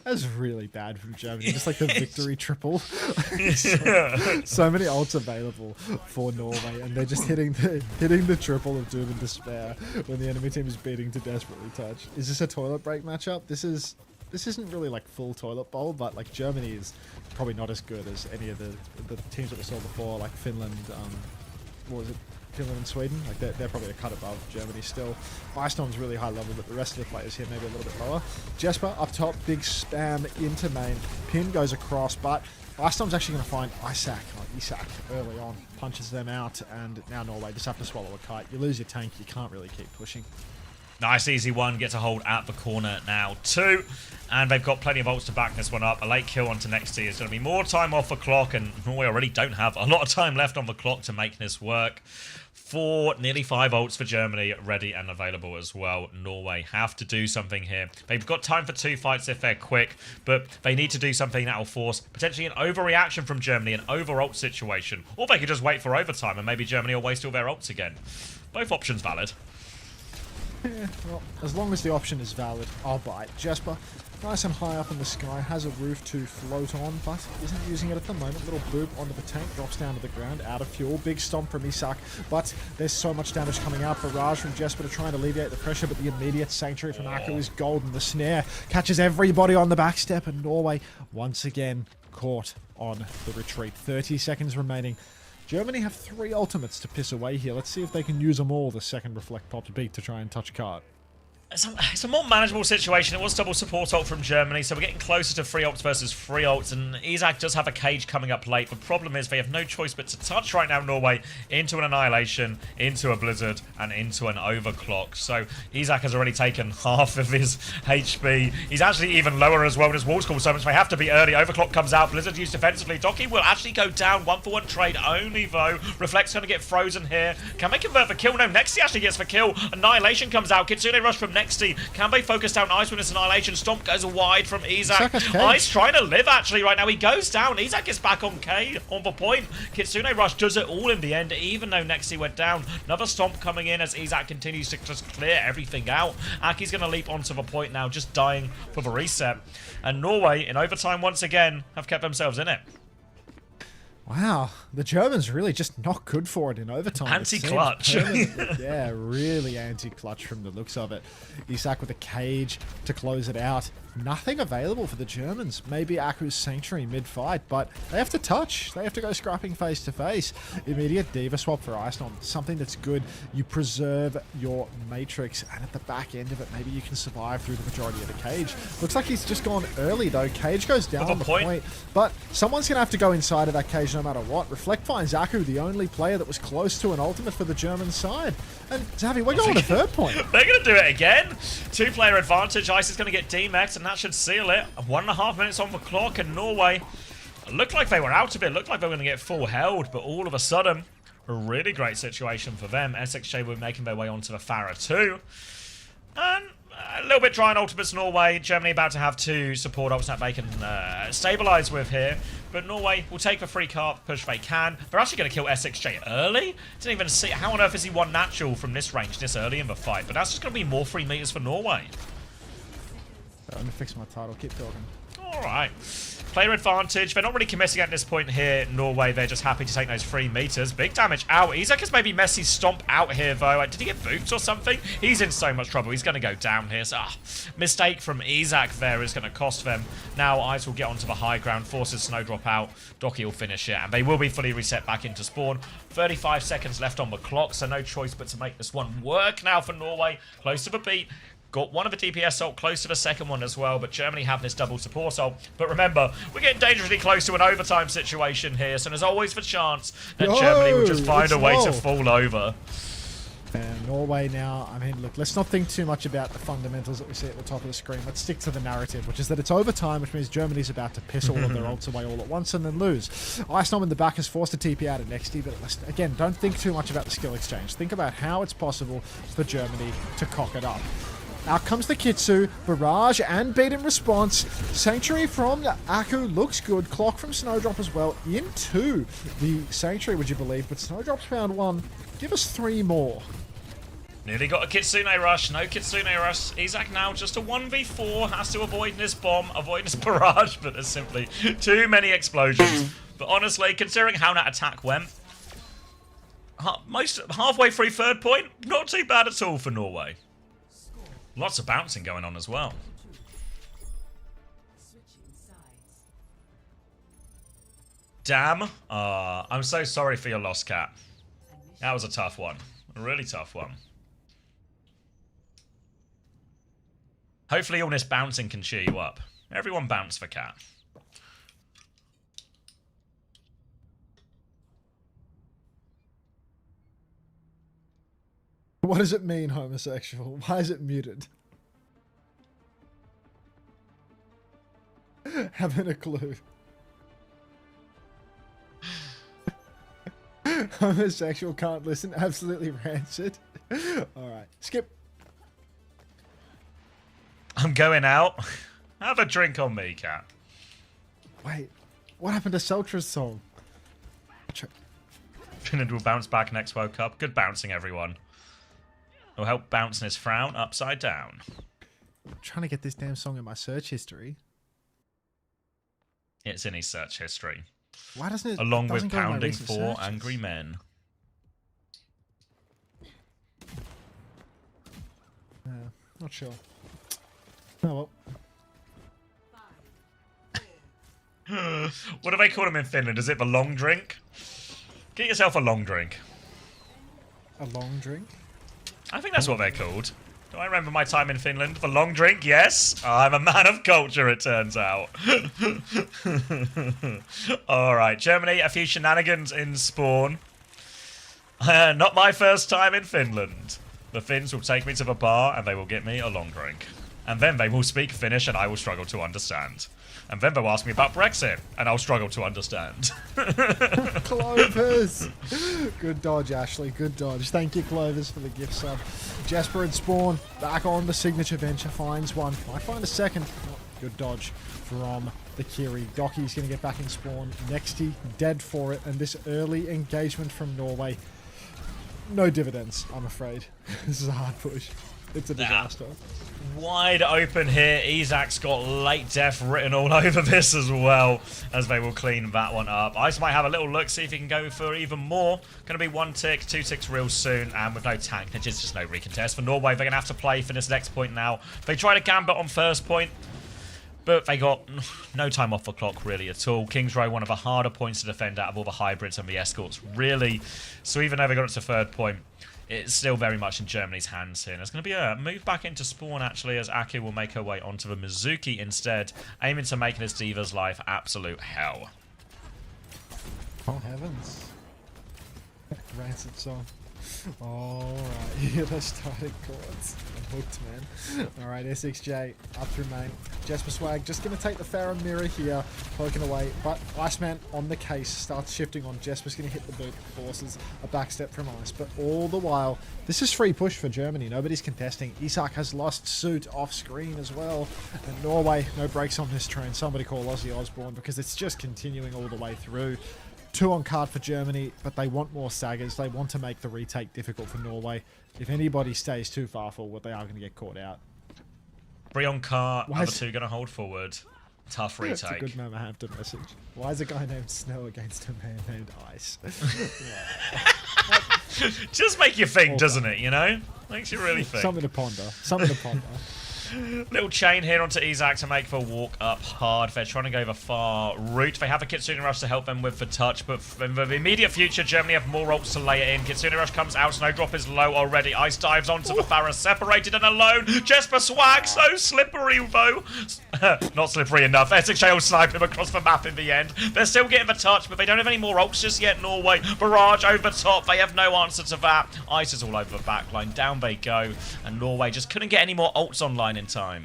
That's really bad from Germany. Just like the victory triple. so many ults available for Norway, and they're just hitting the triple of doom and despair when the enemy team is beating to desperately touch. Is this a toilet break matchup? This isn't really like full toilet bowl, but like Germany is probably not as good as any of the teams that we saw before, like Finland. What was it? Finland and Sweden, like they're probably a cut above Germany still. Icenom's really high level, but the rest of the players here maybe a little bit lower. Jesper up top, big spam into main. Pin goes across, but Icenom's actually going to find Isak early on, punches them out, and now Norway just have to swallow a kite. You lose your tank, you can't really keep pushing. Nice, easy one. Gets a hold at the corner now, too. And they've got plenty of ults to back this one up. A late kill onto Nexty is going to be more time off the clock, and Norway already don't have a lot of time left on the clock to make this work. Nearly 5 ults for Germany, ready and available as well. Norway have to do something here. They've got time for 2 fights if they're quick, but they need to do something that will force potentially an overreaction from Germany, an over-ult situation. Or they could just wait for overtime, and maybe Germany will waste all their ults again. Both options valid. Yeah, well, as long as the option is valid, I'll buy it. Jesper, nice and high up in the sky, has a roof to float on, but isn't using it at the moment. Little boop onto the tank, drops down to the ground, out of fuel. Big stomp from Isak, but there's so much damage coming out. Barrage from Jesper to try and alleviate the pressure, but the immediate Sanctuary from Aku is golden. The snare catches everybody on the back step, and Norway once again caught on the retreat. 30 seconds remaining. Germany have 3 ultimates to piss away here. Let's see if they can use them all. The second Reflect pops beat to try and touch card. It's a more manageable situation. It was double support ult from Germany, so we're getting closer to free ults versus free ults, and Isak does have a cage coming up late. The problem is they have no choice but to touch right now Norway into an Annihilation, into a Blizzard, and into an Overclock. So Isak has already taken half of his HP. He's actually even lower as well. His wall's called so much they have to be early. Overclock comes out. Blizzard used defensively. Docky will actually go down. 1-for-1 trade only, though. Reflect's going to get frozen here. Can they convert for kill? No, Nexty actually gets for kill. Annihilation comes out. Kitsune rush from Nexty. Can they focus down Ice with this Annihilation? Stomp goes wide from Isak. Ice trying to live actually right now. He goes down. Isak gets back on the point. Kitsune rush does it all in the end, even though Nexty went down. Another Stomp coming in as Isak continues to just clear everything out. Aki's going to leap onto the point now, just dying for the reset. And Norway, in overtime once again, have kept themselves in it. Wow, the Germans really just not good for it in overtime. Anti-clutch. Yeah, really anti-clutch from the looks of it. Isak with a cage to close it out. nothing available for the Germans. Maybe Aku's Sanctuary mid-fight, but they have to touch. They have to go scrapping face to face. Immediate Diva swap for Icenom. Something that's good. You preserve your Matrix, and at the back end of it, maybe you can survive through the majority of the Cage. Looks like he's just gone early, though. Cage goes down on the point, but someone's going to have to go inside of that Cage no matter what. Reflect finds Aku, the only player that was close to an ultimate for the German side. And Xavi, we're going to third point. They're going to do it again. 2-player advantage. Ice is going to get D-Max, and that should seal it. 1.5 minutes on the clock, and Norway looked like they were out of it. Looked like they were going to get full held, but all of a sudden, a really great situation for them. SXJ were making their way onto the Farah too. And a little bit dry on ultimates Norway. Germany about to have 2 support ults that they can stabilize with here. But Norway will take the free cart push they can. They're actually going to kill SXJ early. Didn't even see how on earth has he won natural from this range this early in the fight. But that's just going to be more 3 meters for Norway. Let me fix my title. Keep talking. All right. Player advantage. They're not really committing at this point here. Norway, they're just happy to take those 3 meters. Big damage out. Isaac has maybe Messi stomp out here, though. Did he get boots or something? He's in so much trouble. He's going to go down here. So, mistake from Isaac there is going to cost them. Now, Ice will get onto the high ground, forces Snowdrop out. Docky will finish it, and they will be fully reset back into spawn. 35 seconds left on the clock, so no choice but to make this one work now for Norway. Close to the beat. Got one of the DPS ult, close to the second one as well, but Germany have this double support ult. But remember, we're getting dangerously close to an overtime situation here, so there's always the chance that Germany will just find a way to fall over. And Norway now, I mean, look, let's not think too much about the fundamentals that we see at the top of the screen. Let's stick to the narrative, which is that it's overtime, which means Germany's about to piss all of their ults away all at once and then lose. Icenom in the back is forced to TP out of Nexty, but again, don't think too much about the skill exchange. Think about how it's possible for Germany to cock it up. Out comes the Kitsu, barrage and beat in response. Sanctuary from Aku looks good. Clock from Snowdrop as well into the Sanctuary, would you believe? But Snowdrop's found one. Give us 3 more. Nearly got a Kitsune rush. No Kitsune rush. Isaac now just a 1v4. Has to avoid this bomb, avoid this barrage, but there's simply too many explosions. But honestly, considering how that attack went, halfway through third point, not too bad at all for Norway. Lots of bouncing going on as well. Damn. I'm so sorry for your loss, Cat. That was a tough one. A really tough one. Hopefully all this bouncing can cheer you up. Everyone bounce for Cat. What does it mean, homosexual? Why is it muted? Having a clue. Homosexual can't listen. Absolutely rancid. Alright, skip. I'm going out. Have a drink on me, Cat. Wait, what happened to Seltra's song? Finland will bounce back next World Cup. Good bouncing, everyone. It'll help bouncing his frown upside down. I'm trying to get this damn song in my search history. It's in his search history. Why doesn't it? Along it with doesn't go in my Pounding recent 4 searches? Angry Men. Not sure. Oh well. What do they call them in Finland? Is it the long drink? Get yourself a long drink. A long drink? I think that's what they're called. Do I remember my time in Finland? The long drink, yes. I'm a man of culture, it turns out. Alright, Germany, a few shenanigans in spawn. Not my first time in Finland. The Finns will take me to the bar and they will get me a long drink. And then they will speak Finnish and I will struggle to understand. And then they'll ask me about Brexit and I'll struggle to understand. Clovers! Good dodge, Ashley. Good dodge. Thank you, Clovers, for the gift sub. Jesper and Spawn back on the signature venture. Finds one. Might find a second. Oh, good dodge from the Kiri. Docky's going to get back in Spawn. Nexty dead for it. And this early engagement from Norway. No dividends, I'm afraid. This is a hard push. It's a disaster. Wide open here. Isaac's got late death written all over this as well, as they will clean that one up. Ice might have a little look, see if he can go for even more. Going to be 1 tick, 2 ticks real soon, and with no tank, there's just no recontest. For Norway, they're going to have to play for this next point now. They try to gambit on first point. But they got no time off the clock, really, at all. Kings Row, one of the harder points to defend out of all the hybrids and the escorts, really. So even though they got it to third point, it's still very much in Germany's hands here. And there's going to be a move back into spawn, actually, as Aku will make her way onto the Mizuki instead, aiming to make this Diva's life absolute hell. Oh, heavens. Rancid song. Alright, yeah, those starting chords. I'm hooked, man. Alright, SXJ, up through main. Jesper Swag just going to take the Farah mirror here, poking away. But Iceman on the case starts shifting on. Jesper's going to hit the boot, forces a backstep from Ice. But all the while, this is free push for Germany. Nobody's contesting. Isak has lost suit off screen as well. And Norway, no brakes on this train. Somebody call Ozzy Osbourne because it's just continuing all the way through. 2 on card for Germany, but they want more saggers. They want to make the retake difficult for Norway. If anybody stays too far forward, they are going to get caught out. 3 on cart, other 2 going to hold forward. Tough retake. That's a good meme I have to message. Why is a guy named Snow against a man named Ice? Just make you think, doesn't it, you know? Makes you really think. Something to ponder. Something to ponder. Little chain here onto Isak to make the walk up hard. They're trying to go the far route. They have a Kitsune Rush to help them with the touch, but in the immediate future, Germany have more ults to lay it in. Kitsune Rush comes out, Snowdrop is low already. Ice dives onto the Farah, separated and alone. Jesper Swag, so slippery though. Not slippery enough. SXJ will snipe him across the map in the end. They're still getting the touch, but they don't have any more ults just yet, Norway. Barrage over the top, they have no answer to that. Ice is all over the backline, down they go, and Norway just couldn't get any more ults online in time.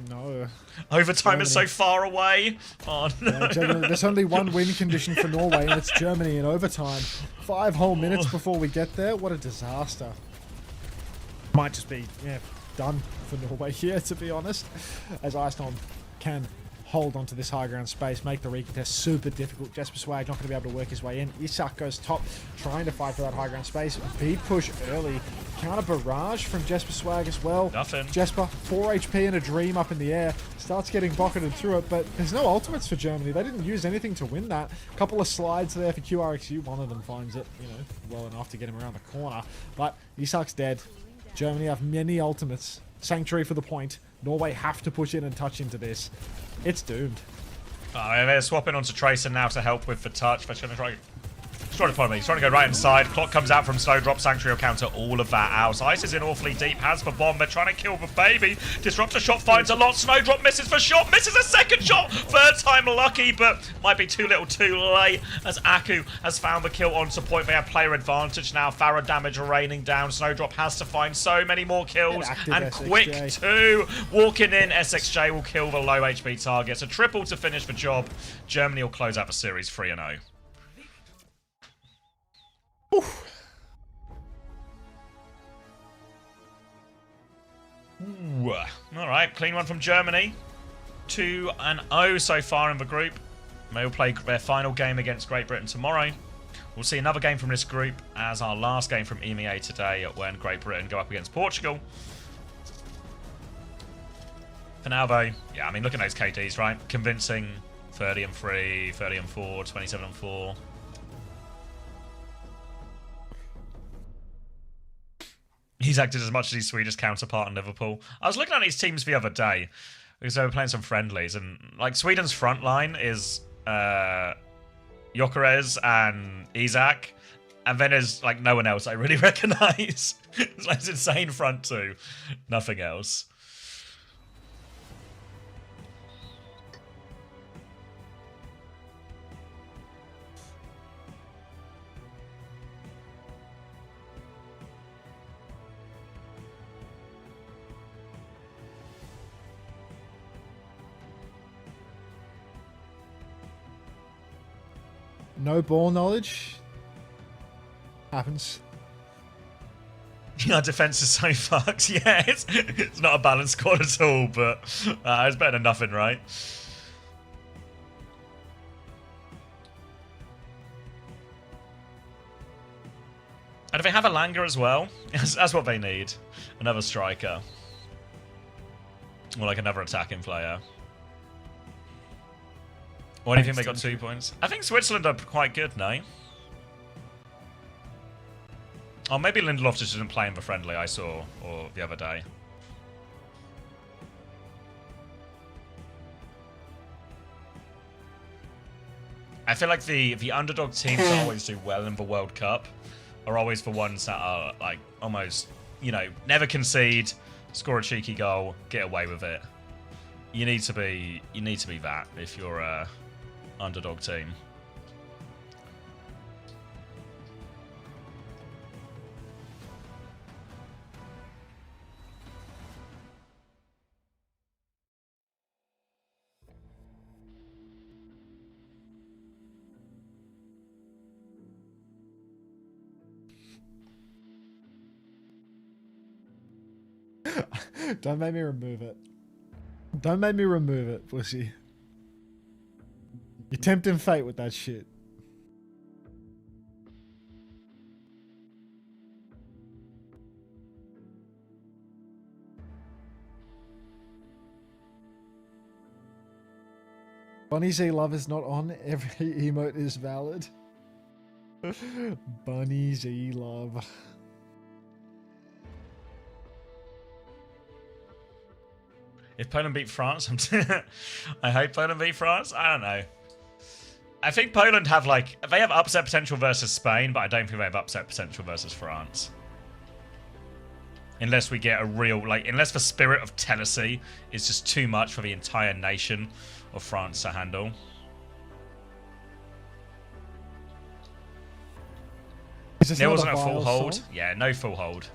No. Overtime is so far away. Oh, no. There's only one win condition for Norway, and it's Germany in overtime. 5 whole minutes before we get there. What a disaster. Might just be done for Norway here, to be honest. As Iceland can hold onto this high ground space, make the recontest super difficult. Jesper Swag not going to be able to work his way in. Isak goes top, trying to fight for that high ground space. Beat push early. Counter barrage from Jesper Swag as well. Nothing. Jesper, 4 HP and a dream up in the air. Starts getting bucketed through it, but there's no ultimates for Germany. They didn't use anything to win that. Couple of slides there for QRXU. One of them finds it, well enough to get him around the corner. But Isak's dead. Germany have many ultimates. Sanctuary for the point. Norway have to push in and touch into this. It's doomed. They're swapping onto Tracer now to help with the touch. They're trying to try. He's trying to follow me. He's trying to go right inside. Clock comes out from Snowdrop. Sanctuary will counter all of that out. Ice is in awfully deep. Has the bomb. They're trying to kill the baby. Disruptor shot finds a lot. Snowdrop misses for shot. Misses a second shot. Third time lucky, but might be too little too late as Aku has found the kill onto point. They have player advantage now. Farah damage raining down. Snowdrop has to find so many more kills. And SXJ. quick too. Walking in, SXJ will kill the low HP targets. A triple to finish the job. Germany will close out the series 3-0. Alright, clean one from Germany. 2-0 so far in the group. They will play their final game against Great Britain tomorrow. We'll see another game from this group as our last game from EMEA today when Great Britain go up against Portugal. For now though, yeah, I mean look at those KDs, right? Convincing. 30-3, 30-4, 27-4. He's acted as much as his Swedish counterpart in Liverpool. I was looking at these teams the other day because they were playing some friendlies, and like Sweden's front line is Gyökeres and Isak, and then there's like no one else I really recognise. It's like this insane front two, nothing else. No ball knowledge. Happens. Our defense is so fucked. Yeah, it's not a balanced squad at all, but it's better than nothing, right? And if they have a Langer as well, that's what they need. Another striker. Or like another attacking player. Or do you think they got 2 points? I think Switzerland are quite good, no? Oh, maybe Lindelof just didn't play in the friendly I saw or the other day. I feel like the underdog teams that always do well in the World Cup are always the ones that are like almost, you know, never concede, score a cheeky goal, get away with it. You need to be that if you're a underdog team. Don't make me remove it. Don't make me remove it, pussy. You're tempting fate with that shit. Bunny Z love is not on. Every emote is valid. Bunny Z love. If Poland beat France, I hope Poland beat France. I don't know. I think Poland have they have upset potential versus Spain, but I don't think they have upset potential versus France. Unless we get a real, unless the spirit of Tennessee is just too much for the entire nation of France to handle. There wasn't a full hold. Song? Yeah, no full hold.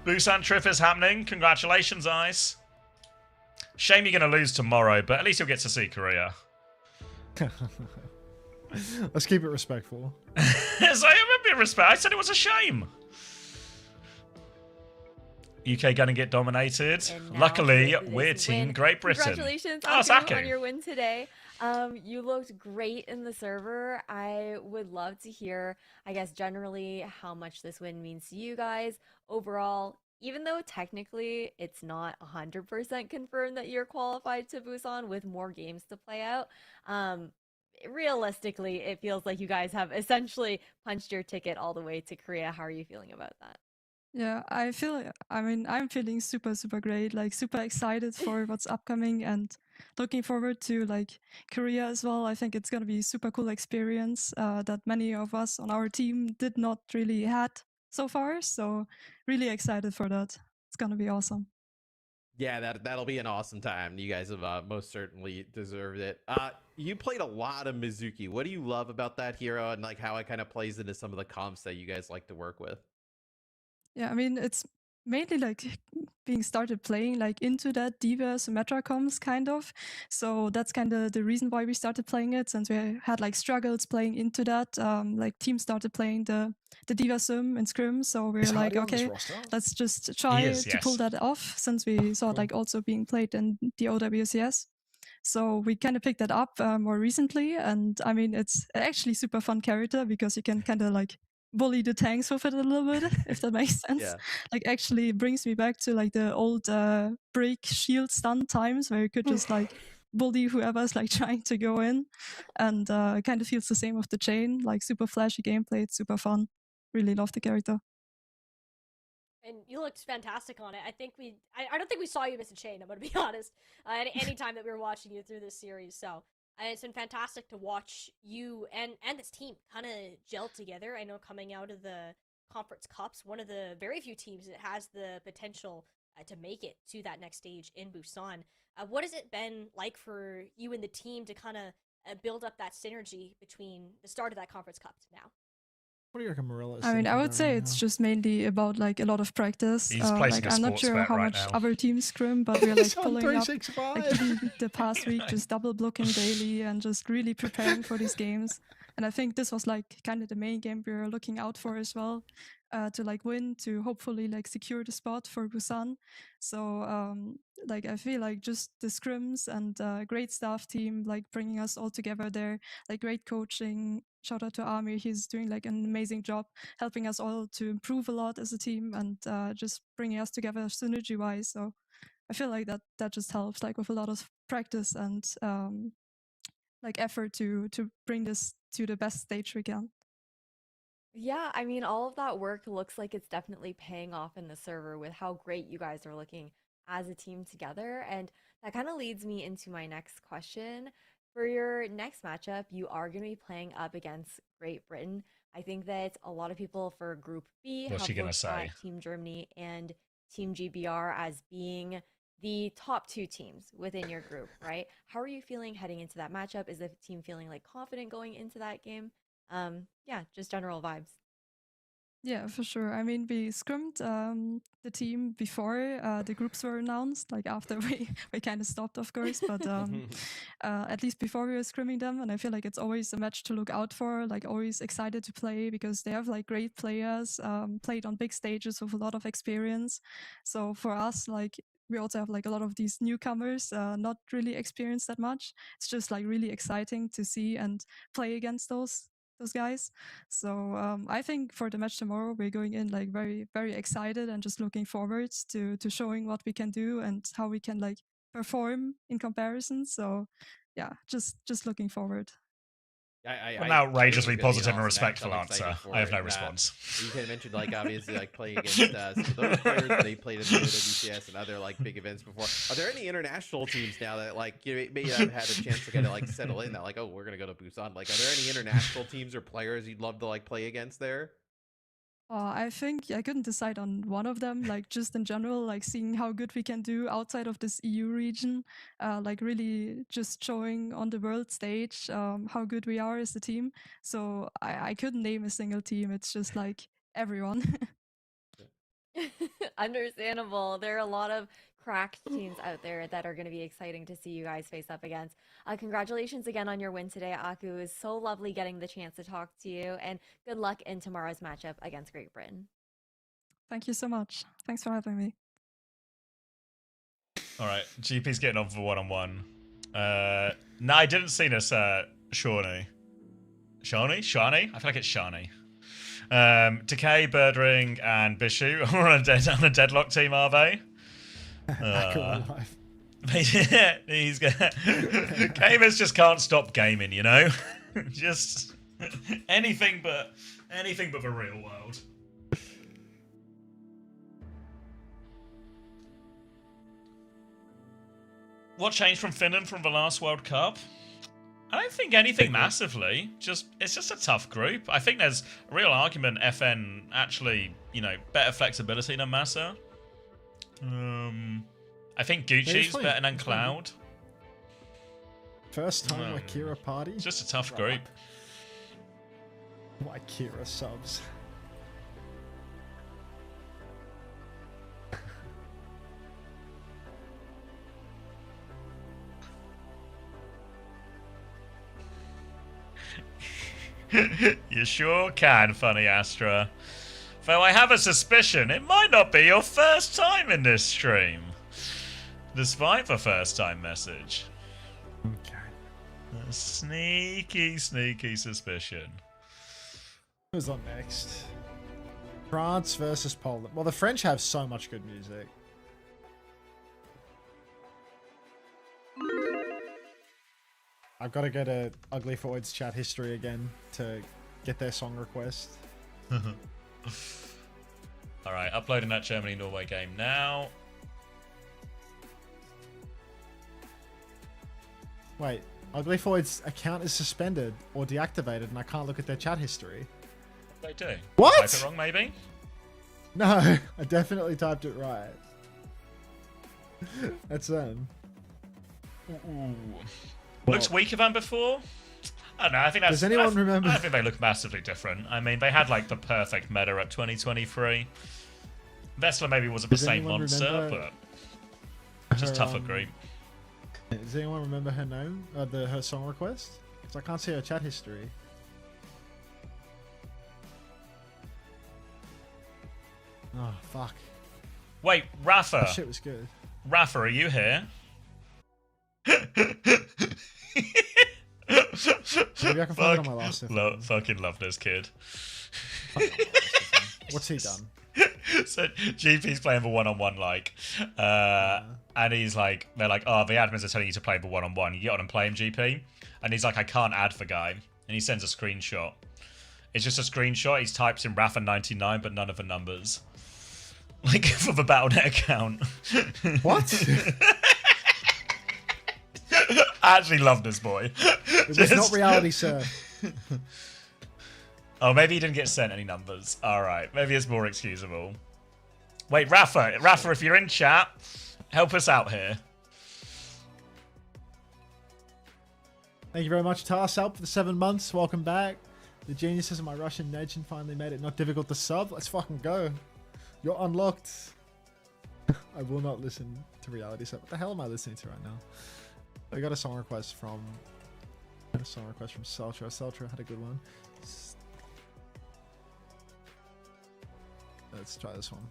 Busan trip is happening. Congratulations, Ice. Shame you're going to lose tomorrow, but at least you'll get to see Korea. Let's keep it respectful. Yes, I remember respect. I said it was a shame. UK gonna get dominated. Luckily, we're Team Great Britain. Congratulations on your win today. You looked great in the server. I would love to hear, I guess, generally how much this win means to you guys overall. Even though technically it's not 100% confirmed that you're qualified to Busan with more games to play out, realistically, it feels like you guys have essentially punched your ticket all the way to Korea. How are you feeling about that? Yeah, I'm feeling super, super great, super excited for what's upcoming and looking forward to Korea as well. I think it's going to be a super cool experience that many of us on our team did not really had so far. So really excited for that. It's going to be awesome. Yeah, that'll be an awesome time. You guys have most certainly deserved it. You played a lot of Mizuki. What do you love about that hero and how it kind of plays into some of the comps that you guys like to work with? Yeah, I mean, it's mainly being started playing into that Diva Symmetra comms kind of. So that's kind of the reason why we started playing it, since we had struggles playing into that. Teams started playing the Diva Sim and Scrim, so we were okay, let's just try to pull that off, since we saw it also being played in the OWCS. So we kind of picked that up more recently, and I mean, it's actually super fun character because you can kind of bully the tanks with it a little bit, if that makes sense. Yeah. Actually brings me back to the old break shield stun times where you could just bully whoever's trying to go in, and kind of feels the same with the chain. Super flashy gameplay, it's super fun. Really love the character. And you looked fantastic on it. I don't think we saw you miss a chain, I'm gonna be honest. Any time that we were watching you through this series, so it's been fantastic to watch you and this team kind of gel together. I know coming out of the Conference Cups, one of the very few teams that has the potential to make it to that next stage in Busan. What has it been like for you and the team to kind of build up that synergy between the start of that Conference Cup to now? What do you reckon, Marilla? I mean, I would say it's just mainly about a lot of practice. I'm not sure how much other teams scrim, but we're pulling up the past week, just double blocking daily and just really preparing for these games. And I think this was kind of the main game we were looking out for as well, to win, to hopefully secure the spot for Busan. So I feel just the scrims and great staff team bringing us all together there, great coaching. Shout out to Amir, he's doing an amazing job helping us all to improve a lot as a team and just bringing us together synergy wise. So I feel that just helps with a lot of practice and effort to bring this to the best stage we can. Yeah, I mean, all of that work looks like it's definitely paying off in the server with how great you guys are looking as a team together. And that kind of leads me into my next question. For your next matchup, you are going to be playing up against Great Britain. I think that a lot of people for Group B What's have she gonna looked say? at Team Germany and Team GBR as being the top two teams within your group, right? How are you feeling heading into that matchup? Is the team feeling like confident going into that game? Yeah, just general vibes. Yeah, for sure. I mean, we scrimmed the team before the groups were announced, like after we kind of stopped, of course, but at least before we were scrimming them. And I feel like it's always a match to look out for, like always excited to play because they have like great players, played on big stages with a lot of experience. So for us, like we also have like a lot of these newcomers, not really experienced that much. It's just like really exciting to see and play against those guys. So I think for the match tomorrow, we're going in like very, very excited and just looking forward to showing what we can do and how we can like perform in comparison. So yeah, just looking forward. An I knew it was outrageously gonna be an positive and awesome match. respectful I'm excited answer. for I have it. no response. You kind of mentioned like obviously like playing against some of those players that they played in the OWCS and other like big events before. Are there any international teams now that like maybe have had a chance to kind of like settle in that like, oh, we're gonna go to Busan? Like, are there any international teams or players you'd love to like play against there? I think I couldn't decide on one of them, like just in general, like seeing how good we can do outside of this EU region, like really just showing on the world stage how good we are as a team. So I couldn't name a single team. It's just like everyone. Understandable. There are a lot of cracked teams out there that are going to be exciting to see you guys face up against. Congratulations again on your win today, Aku. It was so lovely getting the chance to talk to you, and good luck in tomorrow's matchup against Great Britain. Thank you so much. Thanks for having me. All right, GP's getting on for one-on-one. No, I didn't see this, Shawnee. Shawnee? Shani? I feel like it's Shani. Decay, Birdring, and Bishu are on a deadlock team, are they? He's gamers just can't stop gaming, you know. Just anything but the real world. What changed from Finland from the last World Cup? I don't think anything massively. It's just a tough group. I think there's a real argument FN actually, better flexibility than Massa. I think Gucci's better than Cloud. First time Akira party? It's just a tough group. Akira subs. You sure can, Funny Astra. Though I have a suspicion it might not be your first time in this stream. Despite the first time message. Okay. A sneaky, sneaky suspicion. Who's on next? France versus Poland. Well, the French have so much good music. I've got to go to Ugly Forward's chat history again to get their song request. Alright, uploading that Germany-Norway game now. Wait, Ugly Forward's account is suspended or deactivated and I can't look at their chat history. They do. What? Type it wrong, maybe? No, I definitely typed it right. That's them. Ooh. Looks weaker than before? I don't know, I think that's... Does anyone remember? I think they look massively different. I mean, they had, like, the perfect meta at 2023. Vessler maybe wasn't the same monster, but... Just tougher group. Does anyone remember her name? Her song request? Because I can't see her chat history. Oh, fuck. Wait, Rafa. That shit was good. Rafa, are you here? Maybe I can find it on my last fucking love this kid. What's he done? So GP's playing the one-on-one, and he's like, they're like, oh, the admins are telling you to play the one-on-one. You get on and play him, GP. And he's like, I can't add the guy. And he sends a screenshot. It's just a screenshot. He's types in Rafa99, but none of the numbers. Like, for the Battle.net account. What? I actually love this boy. It's not reality, sir. Oh, maybe he didn't get sent any numbers. Alright, maybe it's more excusable. Wait, Rafa, if you're in chat, help us out here. Thank you very much, Tarsalp, for the 7 months. Welcome back. The geniuses of my Russian nation finally made it not difficult to sub. Let's fucking go. You're unlocked. I will not listen to reality sub. What the hell am I listening to right now? I got a song request from Seltra. Seltra had a good one. Let's try this one.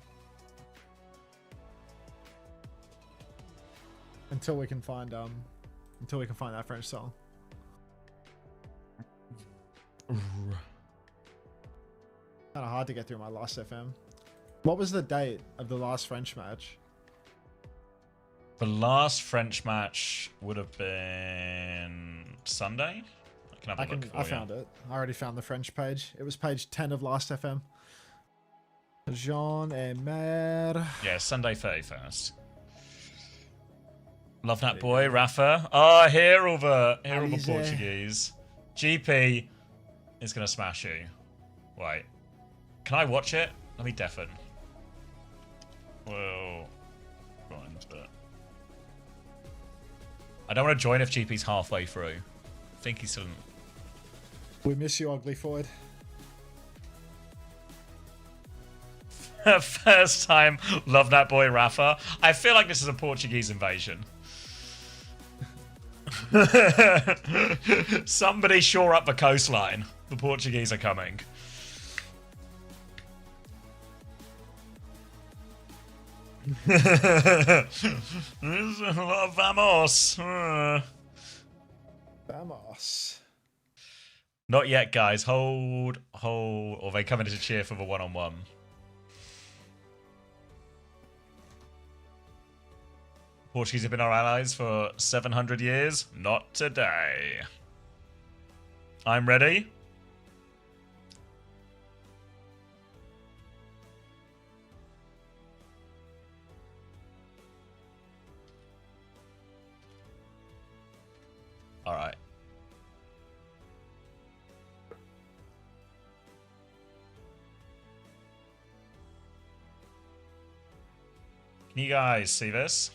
Until we can find that French song. Kind of hard to get through my last FM. What was the date of the last French match? The last French match would have been Sunday. I can have a look for I you. found it. I already found the French page. It was page 10 of last FM. Jean et Mère. Yeah, Sunday 31st. Love that boy, Rafa. Oh, hear all the Portuguese. GP is gonna smash you. Wait, can I watch it? Let me deafen. Whoa. Go on into it. I don't want to join if GP's halfway through. I think he's still. We miss you, Ugly Floyd. First time, love that boy, Rafa. I feel like this is a Portuguese invasion. Somebody shore up the coastline. The Portuguese are coming. Vamos. Vamos. Not yet, guys. Hold. Or they come in to cheer for the one-on-one. Portuguese have been our allies for 700 years. Not today. I'm ready. All right. Can you guys see this?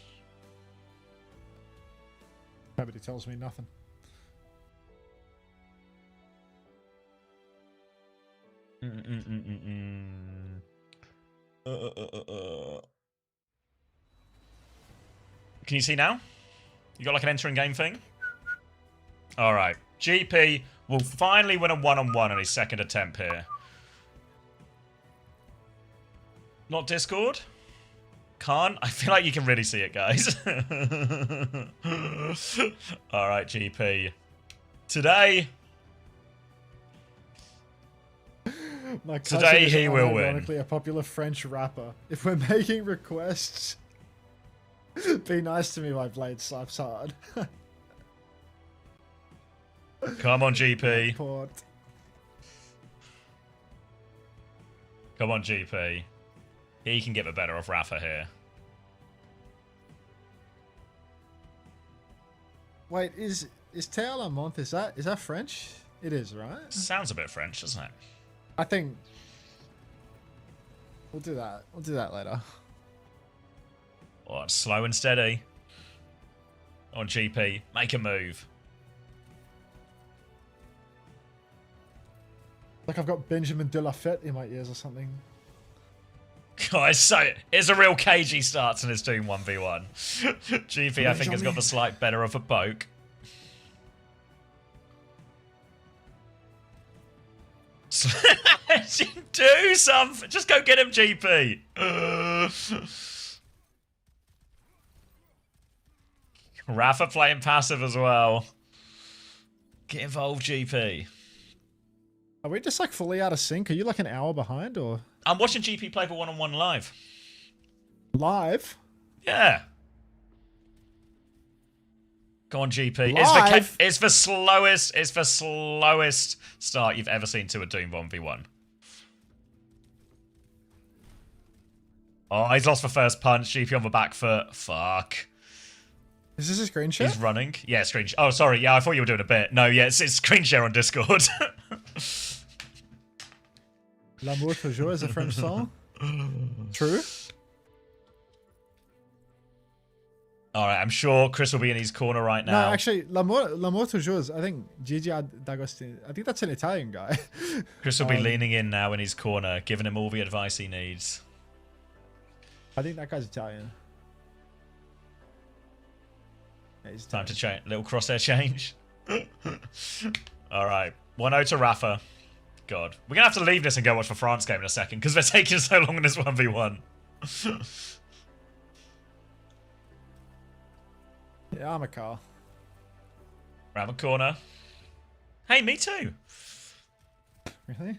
Nobody tells me nothing. Can you see now? You got like an entering game thing? Alright. GP will finally win a one-on-one on his second attempt here. Not Discord? Can't? I feel like you can really see it, guys. Alright, GP. Today Today he will win. Ironically, a popular French rapper. If we're making requests, be nice to me, my blade slaps hard. Come on, GP. Port. Come on, GP. He can get the better of Rafa here. Wait, is Théo Lamont, is that French? It is, right? Sounds a bit French, doesn't it? I think we'll do that. We'll do that later. Oh, it's slow and steady. On GP. Make a move. Like I've got Benjamin de la Fête in my ears or something. Guys, so it's a real cagey start in his Doom 1v1. GP, I think, has got the slight better of a poke. Do something. Just go get him, GP. Rafa playing passive as well. Get involved, GP. Are we just like fully out of sync? Are you like an hour behind or? I'm watching GP play for one-on-one live. Live? Yeah. Go on, GP. Live? It's the slowest. It's the slowest start you've ever seen to a Doom 1v1. Oh, he's lost the first punch. GP on the back foot. Fuck. Is this a screen share? He's running. Yeah, screen. Oh, sorry. Yeah, I thought you were doing a bit. No, yeah, it's screen share on Discord. L'amour toujours is a French song. True. All right, I'm sure Chris will be in his corner right now. No, actually, l'amour toujours. I think Gigi D'Agostino. I think that's an Italian guy. Chris will be leaning in now in his corner, giving him all the advice he needs. I think that guy's Italian. Yeah, he's Time Italian. to change. Little crosshair change. All right. 1-0 to Rafa. God. We're going to have to leave this and go watch the France game in a second because they're taking so long in this 1v1. Yeah, I'm a car. Round the corner. Hey, me too. Really?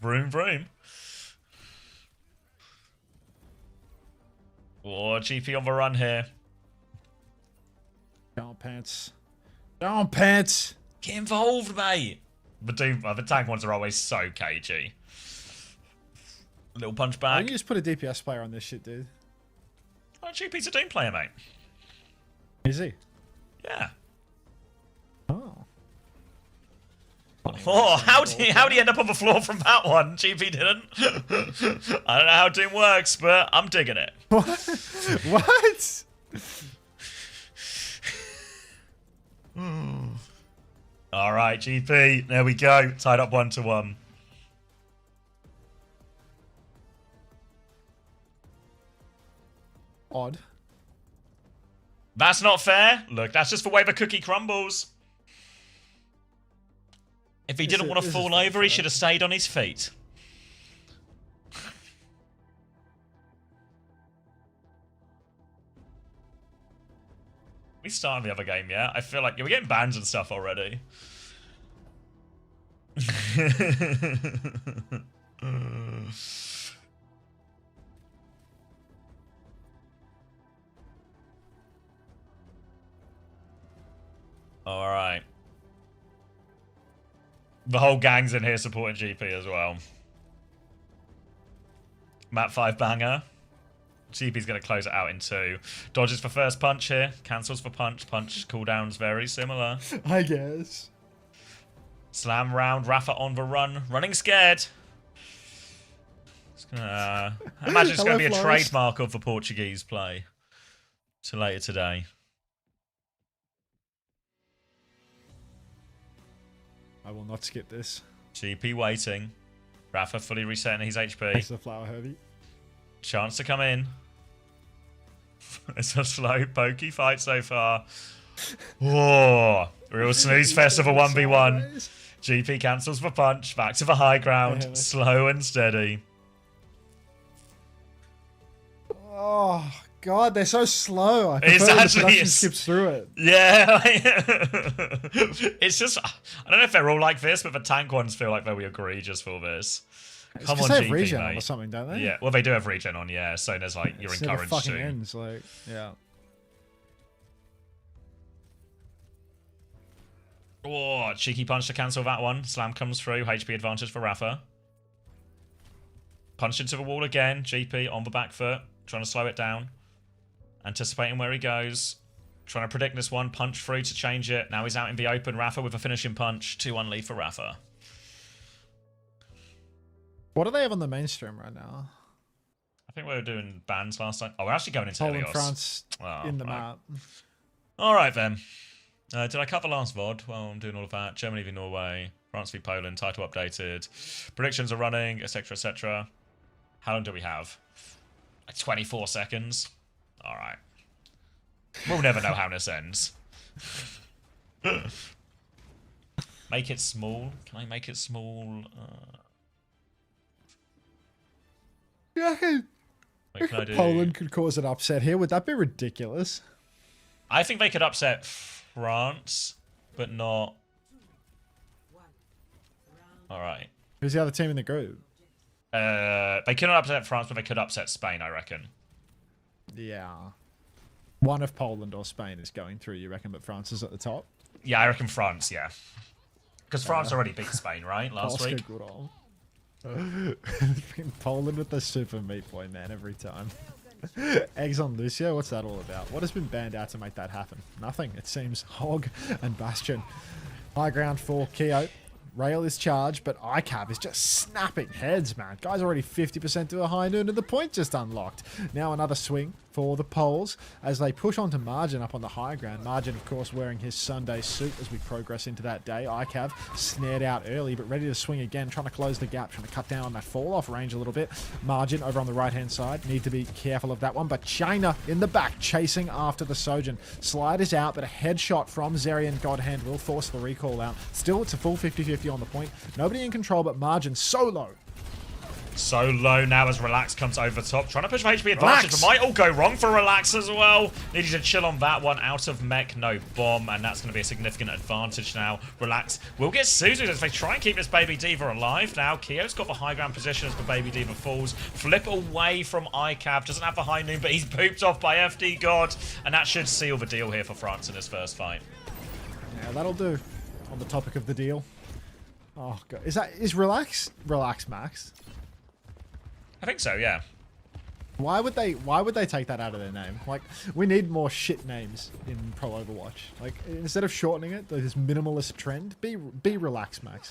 Vroom, vroom. Oh, GP on the run here. Down pants. Down pants. Get involved, mate. The tank ones are always so cagey. Little punch I back. think you just put a DPS player on this shit, dude. Oh, GP's a Doom player, mate. Is he? Yeah. Oh. Oh, how did he end up on the floor from that one? GP didn't. I don't know how Doom works, but I'm digging it. What? What? All right, GP. There we go. Tied up 1-1. Odd. That's not fair. Look, that's just the way the cookie crumbles. If he didn't want to fall over, he should have stayed on his feet. We started the other game, yeah? I feel like we're getting bans and stuff already. Alright. The whole gang's in here supporting GP as well. Map 5 banger. GP's going to close it out in 2. Dodges for first punch here. Cancels for punch. Punch cooldowns very similar. I guess. Slam round. Rafa on the run. Running scared. I imagine it's going to be a Flores. trademark of the Portuguese play. Till later today. I will not skip this. GP waiting. Rafa fully resetting his Thanks HP. to the flower, Herbie. Chance to come in. It's a slow, pokey fight so far. Whoa. Real snooze fest of a 1v1. GP cancels the punch. Back to the high ground. Yeah, Slow and steady. Oh god, they're so slow. I It's prefer the actually- production it's- skips through it. Yeah. It's just... I don't know if they're all like this, but the tank ones feel like they'll be egregious for this. Come on, they have GP, regen mate. or something, don't they? Yeah, well, they do have regen on, yeah. So there's like, you're It never encouraged fucking to. ends, like, yeah. Oh, cheeky punch to cancel that one. Slam comes through. HP advantage for Rafa. Punch into the wall again. GP on the back foot. Trying to slow it down. Anticipating where he goes. Trying to predict this one. Punch through to change it. Now he's out in the open. Rafa with a finishing punch. 2-1 lead for Rafa. What do they have on the mainstream right now? I think we were doing bans last time. Oh, we're actually going into Poland, Helios. France Oh, in the right. map. All right, then. Did I cut the last VOD? Well, I'm doing all of that. Germany v Norway. France v Poland. Title updated. Predictions are running, etc., etc. How long do we have? Like 24 seconds. All right. We'll never know how this ends. Make it small. Can I make it small? Yeah, Wait, can I do... Poland could cause an upset here. Would that be ridiculous? I think they could upset France, but not... All right. Who's the other team in the group? They couldn't upset France, but they could upset Spain, I reckon. Yeah. One of Poland or Spain is going through, you reckon, but France is at the top? Yeah, I reckon France, yeah. Because France already beat Spain, right, last week? Poland with the super meat boy, man, every time. Eggs on Lucio, what's that all about? What has been banned out to make that happen? Nothing, it seems. Hog and Bastion. High ground for Keo. Rail is charged, but ICAV is just snapping heads, man. Guy's already 50% to a high noon, and the point just unlocked. Now another swing for the Poles as they push on to Margin up on the high ground. Margin, of course, wearing his Sunday suit as we progress into that day. ICAV snared out early, but ready to swing again, trying to close the gap, trying to cut down on that fall-off range a little bit. Margin over on the right-hand side. Need to be careful of that one, but China in the back, chasing after the Sojin. Slide is out, but a headshot from Zerian Godhand will force the recall out. Still, it's a full 50-50 on the point. Nobody in control, but Margin so low. So low now as Relax comes over top. Trying to push for HP advantage, but might all go wrong for Relax as well. Needed to chill on that one. Out of mech, no bomb, and that's going to be a significant advantage now. Relax will get Suzu as they try and keep this Baby Diva alive now. Keo's got the high ground position as the Baby Diva falls. Flip away from ICAV. Doesn't have the high noon, but he's pooped off by FD God, and that should seal the deal here for France in this first fight. Yeah, that'll do. On the topic of the deal. Oh, God. Is Relax Max? I think so, yeah. Why would they take that out of their name? Like, we need more shit names in Pro Overwatch. Like, instead of shortening it, this minimalist trend, be Relax Max.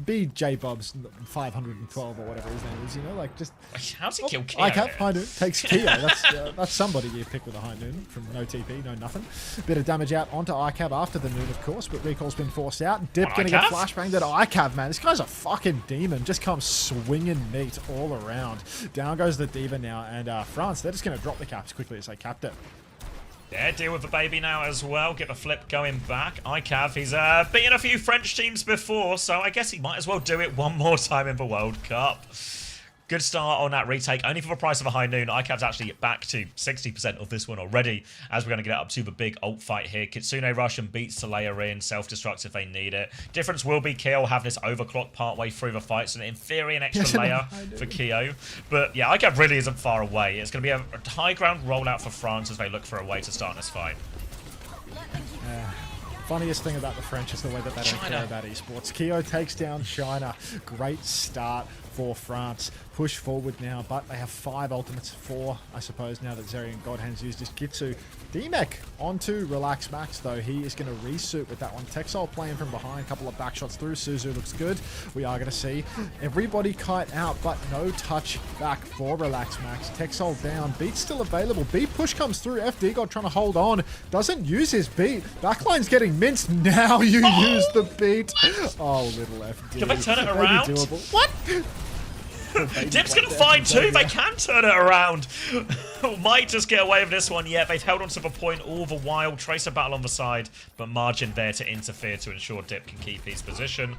Be J Bob's 512 or whatever his name is, you know, like just. How's he kill Keo? ICAV, high noon, takes Keo. That's somebody you pick with a high noon from no TP, no nothing. Bit of damage out onto ICAV after the noon, of course, but recall's been forced out. Dip gonna get flashbanged at ICAV, man. This guy's a fucking demon. Just comes swinging meat all around. Down goes the Diva now, and France, they're just gonna drop the caps quickly as they capped it. Yeah, deal with the baby now as well. Get the flip going back. ICAV, he's beaten a few French teams before, so I guess he might as well do it one more time in the World Cup. Good start on that retake, only for the price of a high noon. ICAV's actually back to 60% of this one already, as we're going to get up to the big ult fight here. Kitsune rush and beats to layer in, self-destruct if they need it. Difference will be Keo have this overclock partway through the fight, so in theory an extra layer for Keo. But yeah, ICAV really isn't far away. It's going to be a high ground rollout for France as they look for a way to start this fight. Funniest thing about the French is the way that they don't care about esports. Keo takes down China. Great start for France. Push forward now, but they have 5 ultimates, 4, I suppose, now that Zerian Godhand's used his Gitsu. D-Mech onto Relax Max, though. He is going to resuit with that one. Texol playing from behind, a couple of back shots through. Suzu looks good. We are going to see everybody kite out, but no touch back for Relax Max. Texol down. Beat's still available. Beat push comes through. FD God trying to hold on. Doesn't use his beat. Backline's getting minced. Now you use the beat. Oh, little FD. Can they turn it around? Doable. What? Dip's going to find two. They can turn it around. Might just get away with this one yet. They've held on to the point all the while. Tracer battle on the side, but Margin there to interfere to ensure Dip can keep his position.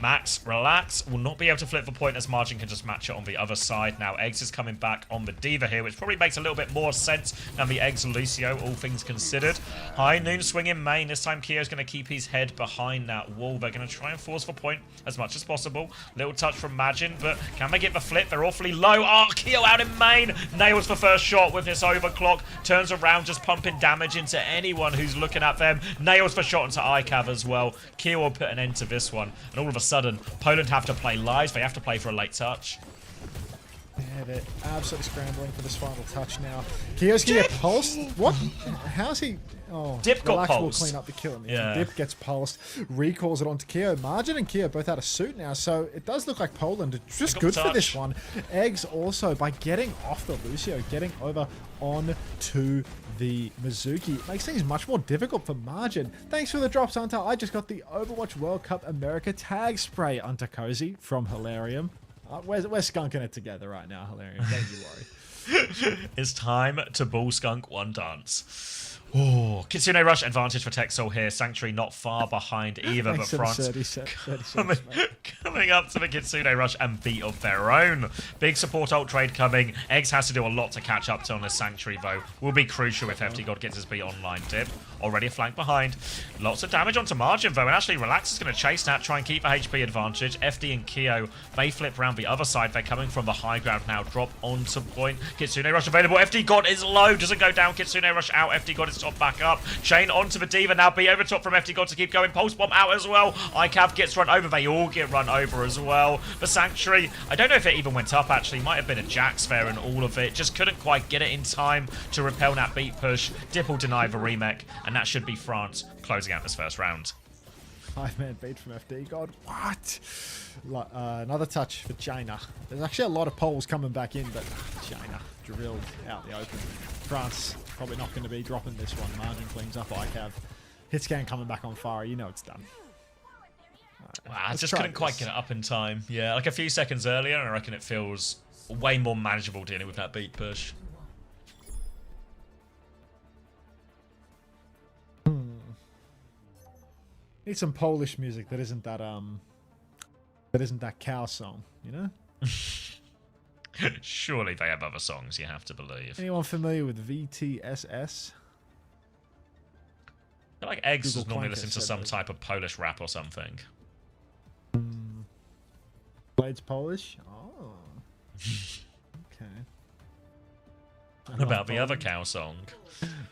Max, Relax, will not be able to flip the point as Margin can just match it on the other side. Now, Eggs is coming back on the Diva here, which probably makes a little bit more sense than the Eggs Lucio, all things considered. High noon swing in main. This time, Keo's going to keep his head behind that wall. They're going to try and force the point as much as possible. Little touch from Margin, but can they get the flip? They're awfully low. Oh, Keo out in main. Nails the first shot with this overclock. Turns around, just pumping damage into anyone who's looking at them. Nails the shot into ICAV as well. Keo will put an end to this one. And all of a sudden, Poland have to play lives. They have to play for a late touch. Yeah, they're absolutely scrambling for this final touch now. Keo's gonna get pulsed. What? How's he? Oh, Dip got Relax pulsed. will clean up the kill. Yeah. Dip gets pulsed, recalls it onto Keo. Margin and Keo both out of suit now, so it does look like Poland are just good for this one. Eggs also, by getting off the Lucio, getting over onto the Mizuki, it makes things much more difficult for Margin. Thanks for the drops, Hunter. I just got the Overwatch World Cup America tag spray, Hunter Cozy from Hilarium. We're skunking it together right now, Hilarium. Don't you worry. It's time to bull skunk one dance. Oh, Kitsune Rush advantage for Texel here. Sanctuary not far behind either, but France 30 coming up to the Kitsune Rush and beat of their own. Big support ult trade coming. Eggs has to do a lot to catch up to on this Sanctuary, though. Will be crucial if FT God gets his beat online dip. Already a flank behind. Lots of damage onto Margin, though, and actually Relax is going to chase that, try and keep a HP advantage. FD and Kyo may flip around the other side. They're coming from the high ground now. Drop onto point. Kitsune Rush available. FD God is low. Doesn't go down. Kitsune Rush out. FD God is top back up. Chain onto the Diva now. Be over top from FD God to keep going. Pulse Bomb out as well. ICAV gets run over. They all get run over as well. The Sanctuary, I don't know if it even went up actually. Might have been a Jax fair and all of it. Just couldn't quite get it in time to repel that beat push. Dipple denied the remake, and that should be France closing out this first round. 5-man beat from FD God. What? Another touch for China. There's actually a lot of poles coming back in, but China drilled out the open. France probably not going to be dropping this one. Margin cleans up ICAV. Hitscan coming back on fire. You know it's done. Wow, I just couldn't quite get it up in time. Yeah, like a few seconds earlier, and I reckon it feels way more manageable dealing with that beat push. Need some Polish music that isn't that cow song, you know? Surely they have other songs, you have to believe. Anyone familiar with VTSS? I feel like Eggs Google is normally Clanker listening to said some that. type of Polish rap or something. Blade's Polish? Oh. Okay. What about the other cow song?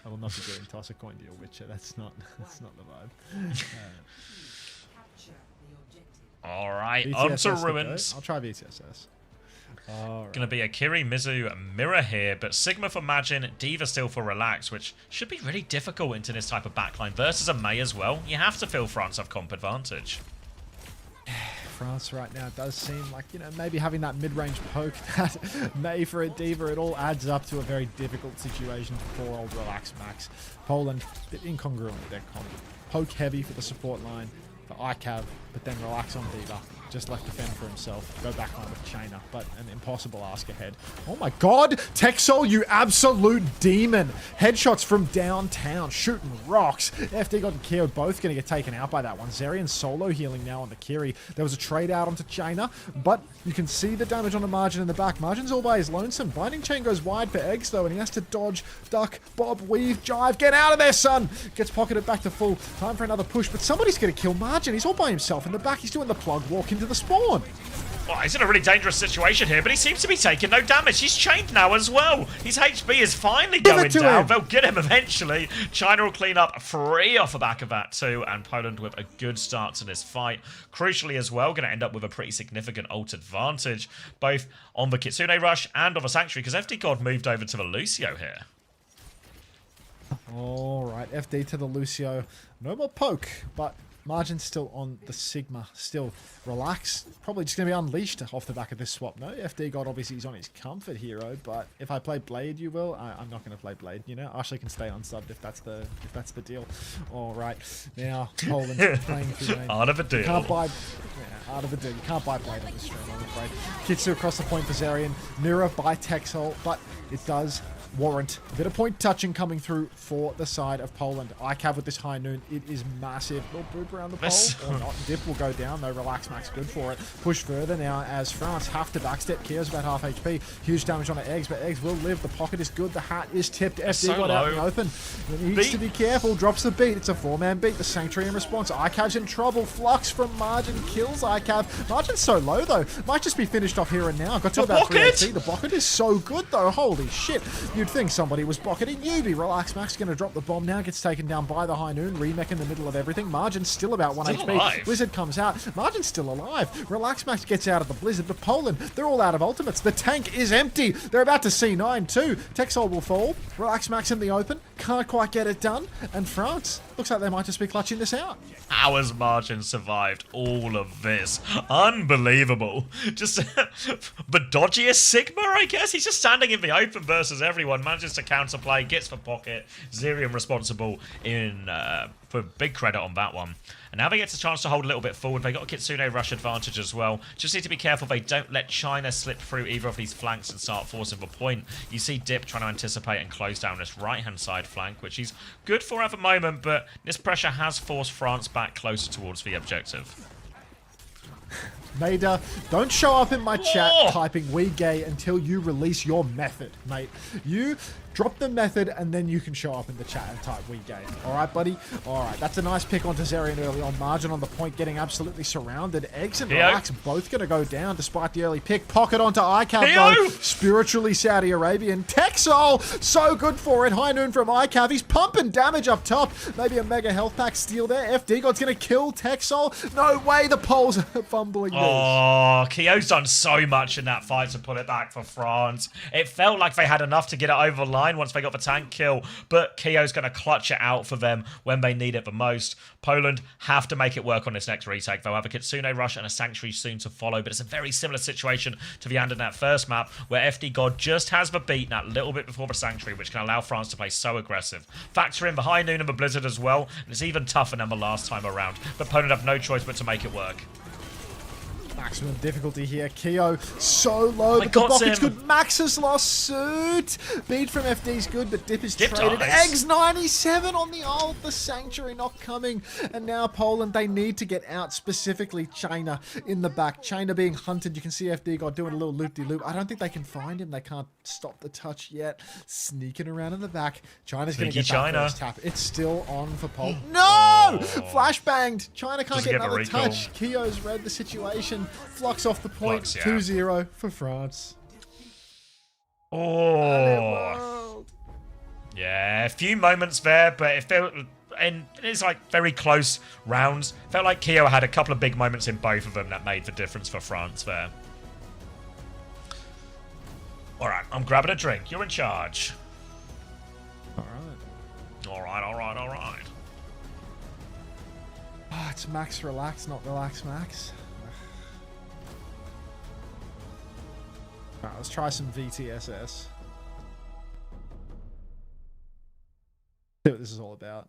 I will not be doing toss a coin to your Witcher. That's not the vibe. Alright, on to VTSS Ruins. I'll try VTSS. Alright. Gonna be a Kiri, Mizu, Mirror here, but Sigma for Majin, Diva still for Relax, which should be really difficult into this type of backline. Versus a May as well. You have to feel France have comp advantage. France right now does seem like, you know, maybe having that mid-range poke that May for a Diva, it all adds up to a very difficult situation for poor old Relax Max. Poland, a bit incongruent with their comp. Poke heavy for the support line for ICAV, but then Relax on Diva. Just left defend for himself. Go back on with China, but an impossible ask ahead. Oh my god! Texol, you absolute demon! Headshots from downtown, shooting rocks. FD God and Kyo both going to get taken out by that one. Zerian solo healing now on the Kiri. There was a trade out onto China, but you can see the damage on the Margin in the back. Margin's all by his lonesome. Binding Chain goes wide for Eggs though, and he has to dodge, duck, bob, weave, jive. Get out of there, son! Gets pocketed back to full. Time for another push, but somebody's going to kill Margin. He's all by himself in the back. He's doing the plug walk into the spawn. Well, he's in a really dangerous situation here, but he seems to be taking no damage. He's chained now as well. His HP is finally going down. They'll get him eventually. China will clean up free off the back of that too, and Poland with a good start to this fight. Crucially as well, going to end up with a pretty significant ult advantage, both on the Kitsune Rush and on the Sanctuary, because FD God moved over to the Lucio here. Alright, FD to the Lucio. No more poke, but Margin's still on the Sigma. Still Relax. Probably just going to be unleashed off the back of this swap. No, FD God obviously is on his comfort hero, but if I play Blade, you will. I'm not going to play Blade. You know, Ashley can stay unsubbed if that's the deal. Alright, now Poland playing through lane. Art of a deal. You can't buy... Yeah, art of a deal. You can't buy Blade on this stream, I'm afraid. Kitsu across the point for Zerian. Mirror by Texol, but it does warrant a bit of point touching coming through for the side of Poland. ICAV with this high noon, it is massive. Little boop around the pole, or not. Dip will go down, no Relax Max, good for it. Push further now as France have to backstep. Kyo's about half HP. Huge damage on the Eggs, but Eggs will live. The pocket is good, the hat is tipped. FD got out in the open. He needs to be careful, drops the beat. It's a 4-man beat. The Sanctuary in response. ICAV's in trouble. Flux from Margin kills ICAV. Margin's so low though. Might just be finished off here and now. Got to about 3 HP. The bucket is so good though. Holy shit. You'd think somebody was pocketing Yubi. Relax Max going to drop the bomb now. Gets taken down by the high noon. Remech in the middle of everything. Margin's still about 1 HP. Alive. Wizard comes out. Margin's still alive. Relax Max gets out of the blizzard. But Poland, they're all out of ultimates. The tank is empty. They're about to C9 too. Texol will fall. Relax Max in the open. Can't quite get it done. And France, looks like they might just be clutching this out. How has Margin survived all of this? Unbelievable. Just the dodgiest Sigma, I guess. He's just standing in the open versus everyone. Manages to counterplay, gets the pocket. Zerian responsible in put big credit on that one. And now they get a chance to hold a little bit forward. They got a Kitsune rush advantage as well. Just need to be careful they don't let China slip through either of these flanks and start forcing the point. You see Dip trying to anticipate and close down this right-hand side flank, which he's good for at the moment, but this pressure has forced France back closer towards the objective. Maida, don't show up in my chat typing "we gay" until you release your method, mate. You drop the method and then you can show up in the chat and type "we gay." All right, buddy? All right, that's a nice pick onto Zerion early on. Margin on the point, getting absolutely surrounded. Eggs and Relax both going to go down despite the early pick. Pocket onto ICAV, though. Spiritually Saudi Arabian. Texol, so good for it. High noon from ICAV. He's pumping damage up top. Maybe a mega health pack steal there. FD God's going to kill Texol. No way, the Poles are fumbling. Oh, Kyo's done so much in that fight to pull it back for France. It felt like they had enough to get it over the line once they got the tank kill, but Kyo's going to clutch it out for them when they need it the most. Poland have to make it work on this next retake. They'll have a Kitsune rush and a Sanctuary soon to follow, but it's a very similar situation to the end in that first map, where FD God just has the beat that little bit before the Sanctuary, which can allow France to play so aggressive. Factor in the High Noon and the Blizzard as well, and it's even tougher than the last time around, but Poland have no choice but to make it work. Maximum difficulty here. Kyo so low, but the bucket's good. Max has lost suit. Beat from FD's good, but Dip is traded. Eggs 97 on the ult. The Sanctuary not coming. And now Poland, they need to get out, specifically China in the back. China being hunted. You can see FD God doing a little loop-de-loop. I don't think they can find him. They can't stop the touch yet. Sneaking around in the back. China's going to get that first tap. It's still on for Poland. No! Flashbanged. China can't get another touch. Kyo's read the situation. Flux off the point. 2-0 for France. Oh. Yeah, a few moments there, but it felt, and it's like very close rounds. Felt like Kyo had a couple of big moments in both of them that made the difference for France there. All right, I'm grabbing a drink. You're in charge. All right. All right, all right, all right. Oh, it's Max Relax, not Relax Max. Alright, let's try some VTSS. See what this is all about.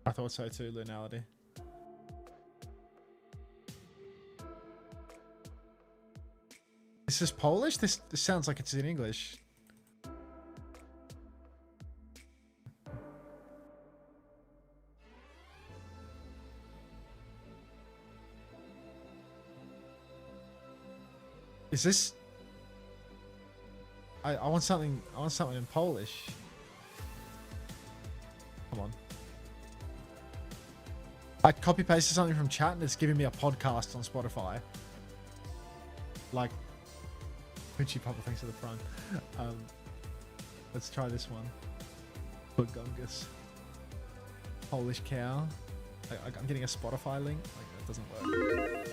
I thought so too, Lunality. This is Polish? This sounds like it's in English. Is this? I want something. I want something in Polish. Come on. I copy pasted something from chat and it's giving me a podcast on Spotify. Like, Hoochie Papa, thanks for the front. Let's try this one. Bugungus. Polish cow. I'm getting a Spotify link. Like, that doesn't work.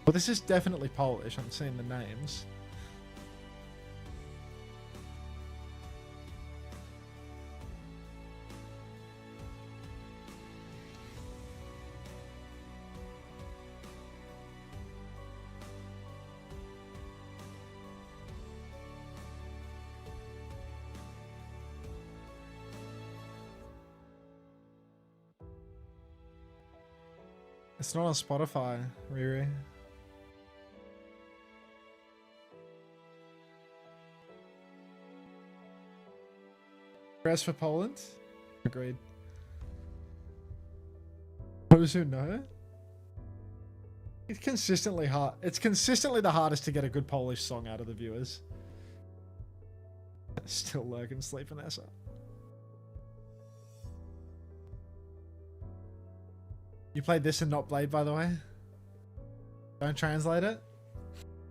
Well, this is definitely Polish. I'm seeing the names. It's not on Spotify, Riri. Press for Poland? Agreed. Those who know? It's consistently hard. It's consistently the hardest to get a good Polish song out of the viewers. Still lurking, sleeping Essa. You played this and not Blade, by the way? Don't translate it?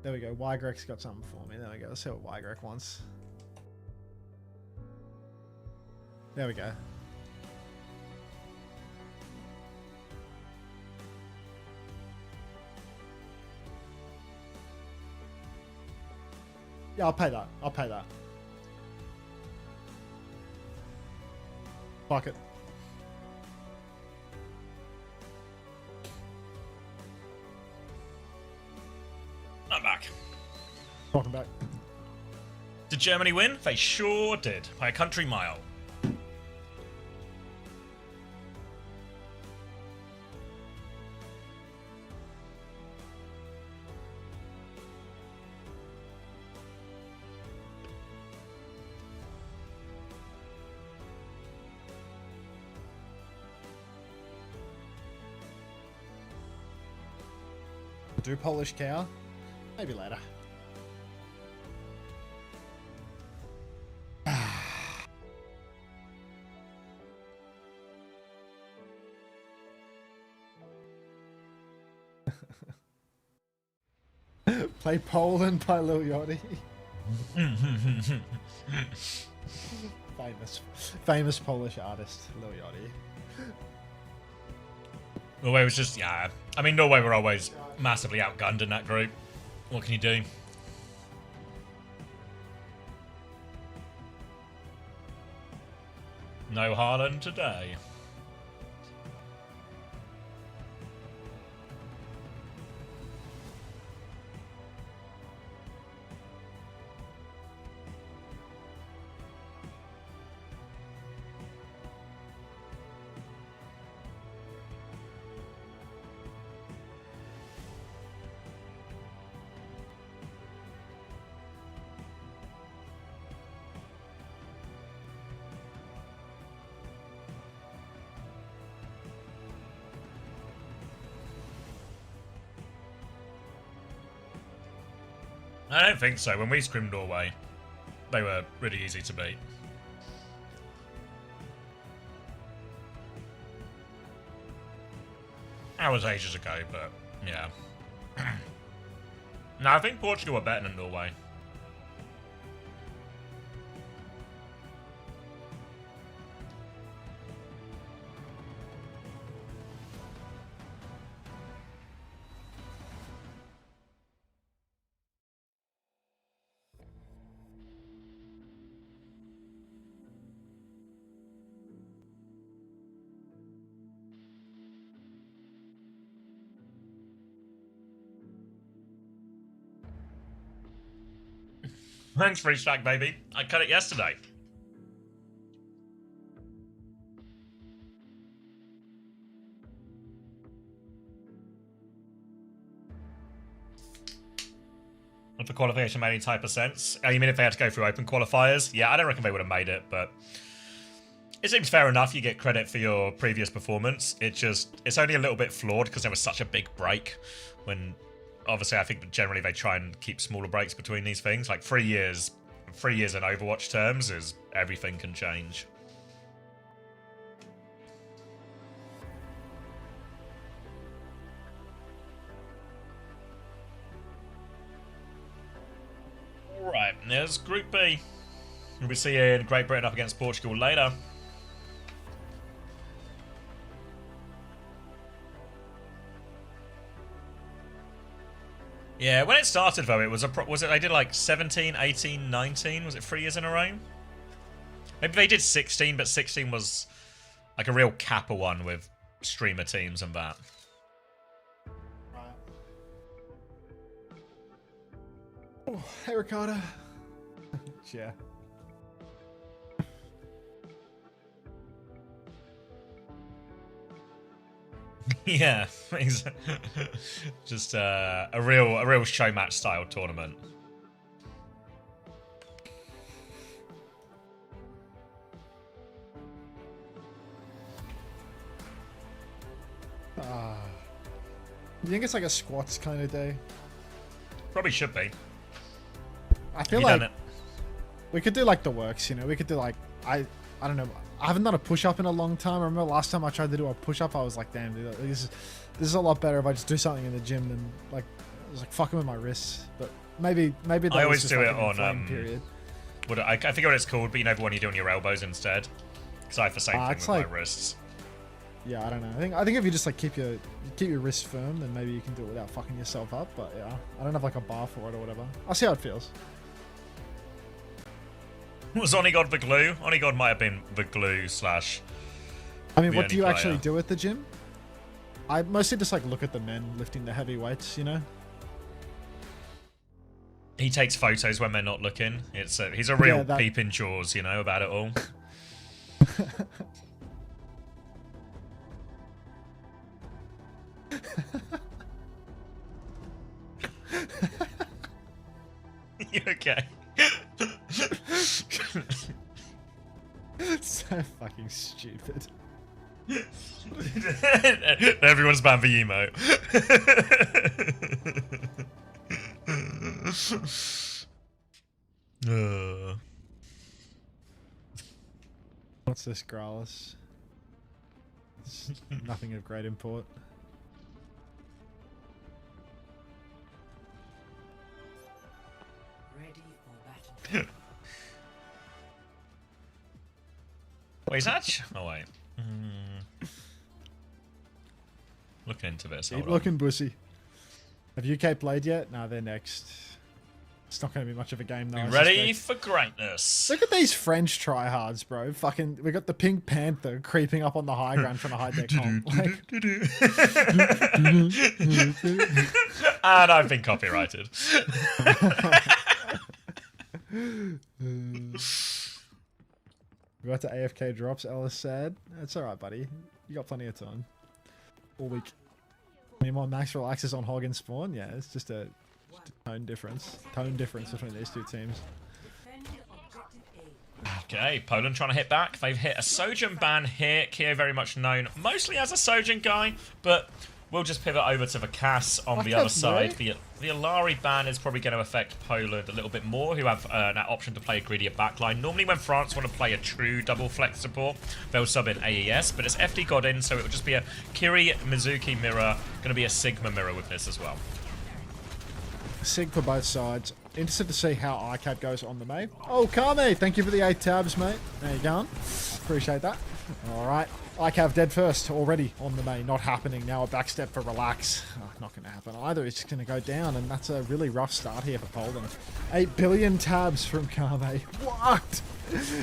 There we go. Ygrek's got something for me. There we go. Let's see what Ygrek wants. There we go. Yeah, I'll pay that. I'll pay that. Fuck it. Talking about. Did Germany win? They sure did, by a country mile. Do Polish cow? Maybe later. Play Poland by Lil Yachty. famous Polish artist, Lil Yachty. Norway was just, yeah. I mean, Norway were always massively outgunned in that group. What can you do? No Haaland today. I don't think so. When we scrimmed Norway, they were really easy to beat. That was ages ago, but yeah. No, I think Portugal were better than Norway. Thanks, Free Stack, baby. I cut it yesterday. And for qualification made any type of sense? You mean if they had to go through open qualifiers? Yeah, I don't reckon they would have made it, but it seems fair enough. You get credit for your previous performance. It's only a little bit flawed because there was such a big break when... Obviously, I think that generally they try and keep smaller breaks between these things. Like 3 years in Overwatch terms is everything can change. Alright, there's Group B. We'll be seeing Great Britain up against Portugal later. Yeah, when it started though, it was they did like 17, 18, 19? Was it 3 years in a row? Maybe they did 16, but 16 was like a real capper one with streamer teams and that. Oh, hey Ricardo. Yeah. Yeah, just a real show match style tournament. You think it's like a squats kind of day? Probably should be. I feel like we could do like the works, you know. We could do like I don't know. I haven't done a push-up in a long time. I remember last time I tried to do a push-up, I was like, damn, dude, this is a lot better if I just do something in the gym than like I was like fucking with my wrists. But maybe that I was always just do like it on period. I forget what it's called, but you know the one you do on your elbows instead. Because I have the same thing with my wrists. Yeah, I don't know. I think if you just like keep your wrists firm, then maybe you can do it without fucking yourself up. But yeah, I don't have like a bar for it or whatever. I'll see how it feels. Was Onigod the glue? Onigod might have been the glue slash. I mean, what do you actually do at the gym? I mostly just like look at the men lifting the heavy weights, you know? He takes photos when they're not looking. He's a real that... peep in Jaws, you know, about it all. You okay? It's so fucking stupid. Everyone's banned for emote. What's this, Growlers? It's nothing of great import. Wait, is that? Oh wait. Looking into this. Keep looking, Bussy. Have UK played yet? No, they're next. It's not going to be much of a game, though. Be ready for greatness. Look at these French tryhards, bro. Fucking, we got the Pink Panther creeping up on the high ground trying to hide their comp. And I've been copyrighted. We got to AFK drops. Ellis said, "It's all right, buddy. You got plenty of time. All week. Any more max relaxes on Hog and Spawn? Yeah, it's just a tone difference. Tone difference between these two teams." Okay, Poland trying to hit back. They've hit a Sojourn ban here. Keo very much known mostly as a Sojourn guy, but we'll just pivot over to the Cass on the other side. The Alari ban is probably going to affect Poland a little bit more, who have an option to play a greedier backline. Normally when France want to play a true double flex support, they'll sub in AES, but it's FD got in, so it will just be a Kiri, Mizuki mirror, going to be a Sigma mirror with this as well. Sig for both sides. Interested to see how ICAD goes on the May. Oh, Kame, thank you for the 8 tabs, mate. There you go. Appreciate that. All right. ICAV dead first already on the May. Not happening. Now a backstep for Relax. Oh, not going to happen either. It's just going to go down, and that's a really rough start here for Poland. 8 billion tabs from Kame. What?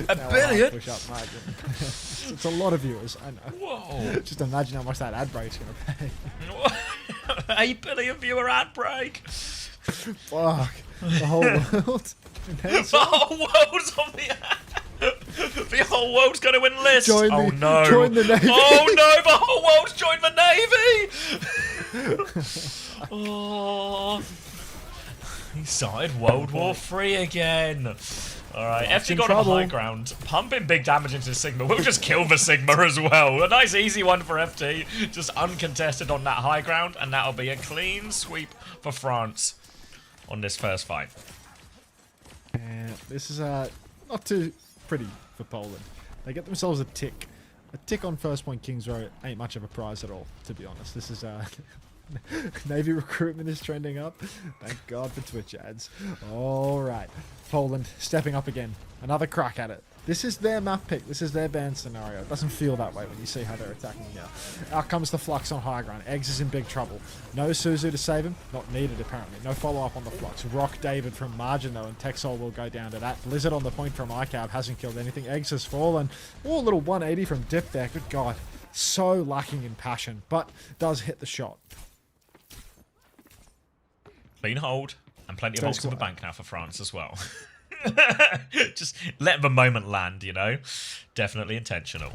A billion? Push up margin. It's a lot of viewers, I know. Whoa. Just imagine how much that ad break's going to pay. 8 billion viewer ad break. Fuck. The whole world. The whole world's on the ad. The whole world's going to enlist. Join the Navy. Oh no, the whole world's joined the Navy. Oh. He started World War III again. Alright, FT got on the high ground. Pumping big damage into Sigma. We'll just kill the Sigma as well. A nice easy one for FT. Just uncontested on that high ground. And that'll be a clean sweep for France on this first fight. And this is not too pretty for Poland. They get themselves a tick. A tick on first point Kings Row ain't much of a prize at all, to be honest. This is Navy recruitment is trending up. Thank God for Twitch ads. All right. Poland stepping up again. Another crack at it. This is their map pick. This is their ban scenario. It doesn't feel that way when you see how they're attacking here. Out comes the Flux on high ground. Eggs is in big trouble. No Suzu to save him. Not needed, apparently. No follow-up on the Flux. Rock David from margin, though, and Texol will go down to that. Blizzard on the point from ICAV hasn't killed anything. Eggs has fallen. Oh, a little 180 from Dip there. Good God. So lacking in passion, but does hit the shot. Clean hold, and plenty of ults in the bank now for France as well. Just let the moment land, you know? Definitely intentional.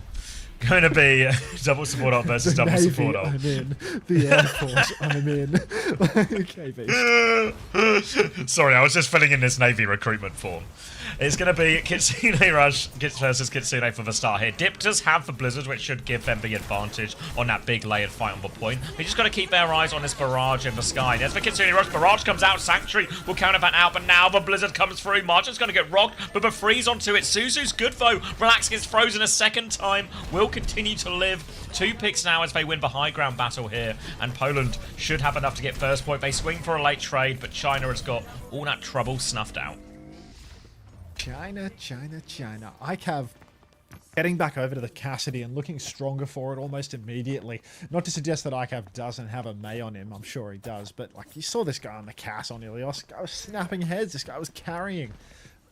Going to be double support ult versus the double Navy, support ult. I'm in. The Air Force, I'm in. Okay, beast. Sorry, I was just filling in this Navy recruitment form. It's going to be Kitsune Rush versus Kitsune for the start here. Dip does have the Blizzard, which should give them the advantage on that big layered fight on the point. They just got to keep their eyes on this barrage in the sky. There's the Kitsune Rush. Barrage comes out. Sanctuary will counter that out, but now the Blizzard comes through. Margin's going to get rocked, but the freeze onto it. Suzu's good, though. Relax gets frozen a second time. Will continue to live. 2 picks now as they win the high ground battle here, and Poland should have enough to get first point. They swing for a late trade, but China has got all that trouble snuffed out. China. ICAV getting back over to the Cassidy and looking stronger for it almost immediately. Not to suggest that ICAV doesn't have a May on him. I'm sure he does. But like you saw this guy on the Cass on Ilios. This guy was snapping heads. This guy was carrying.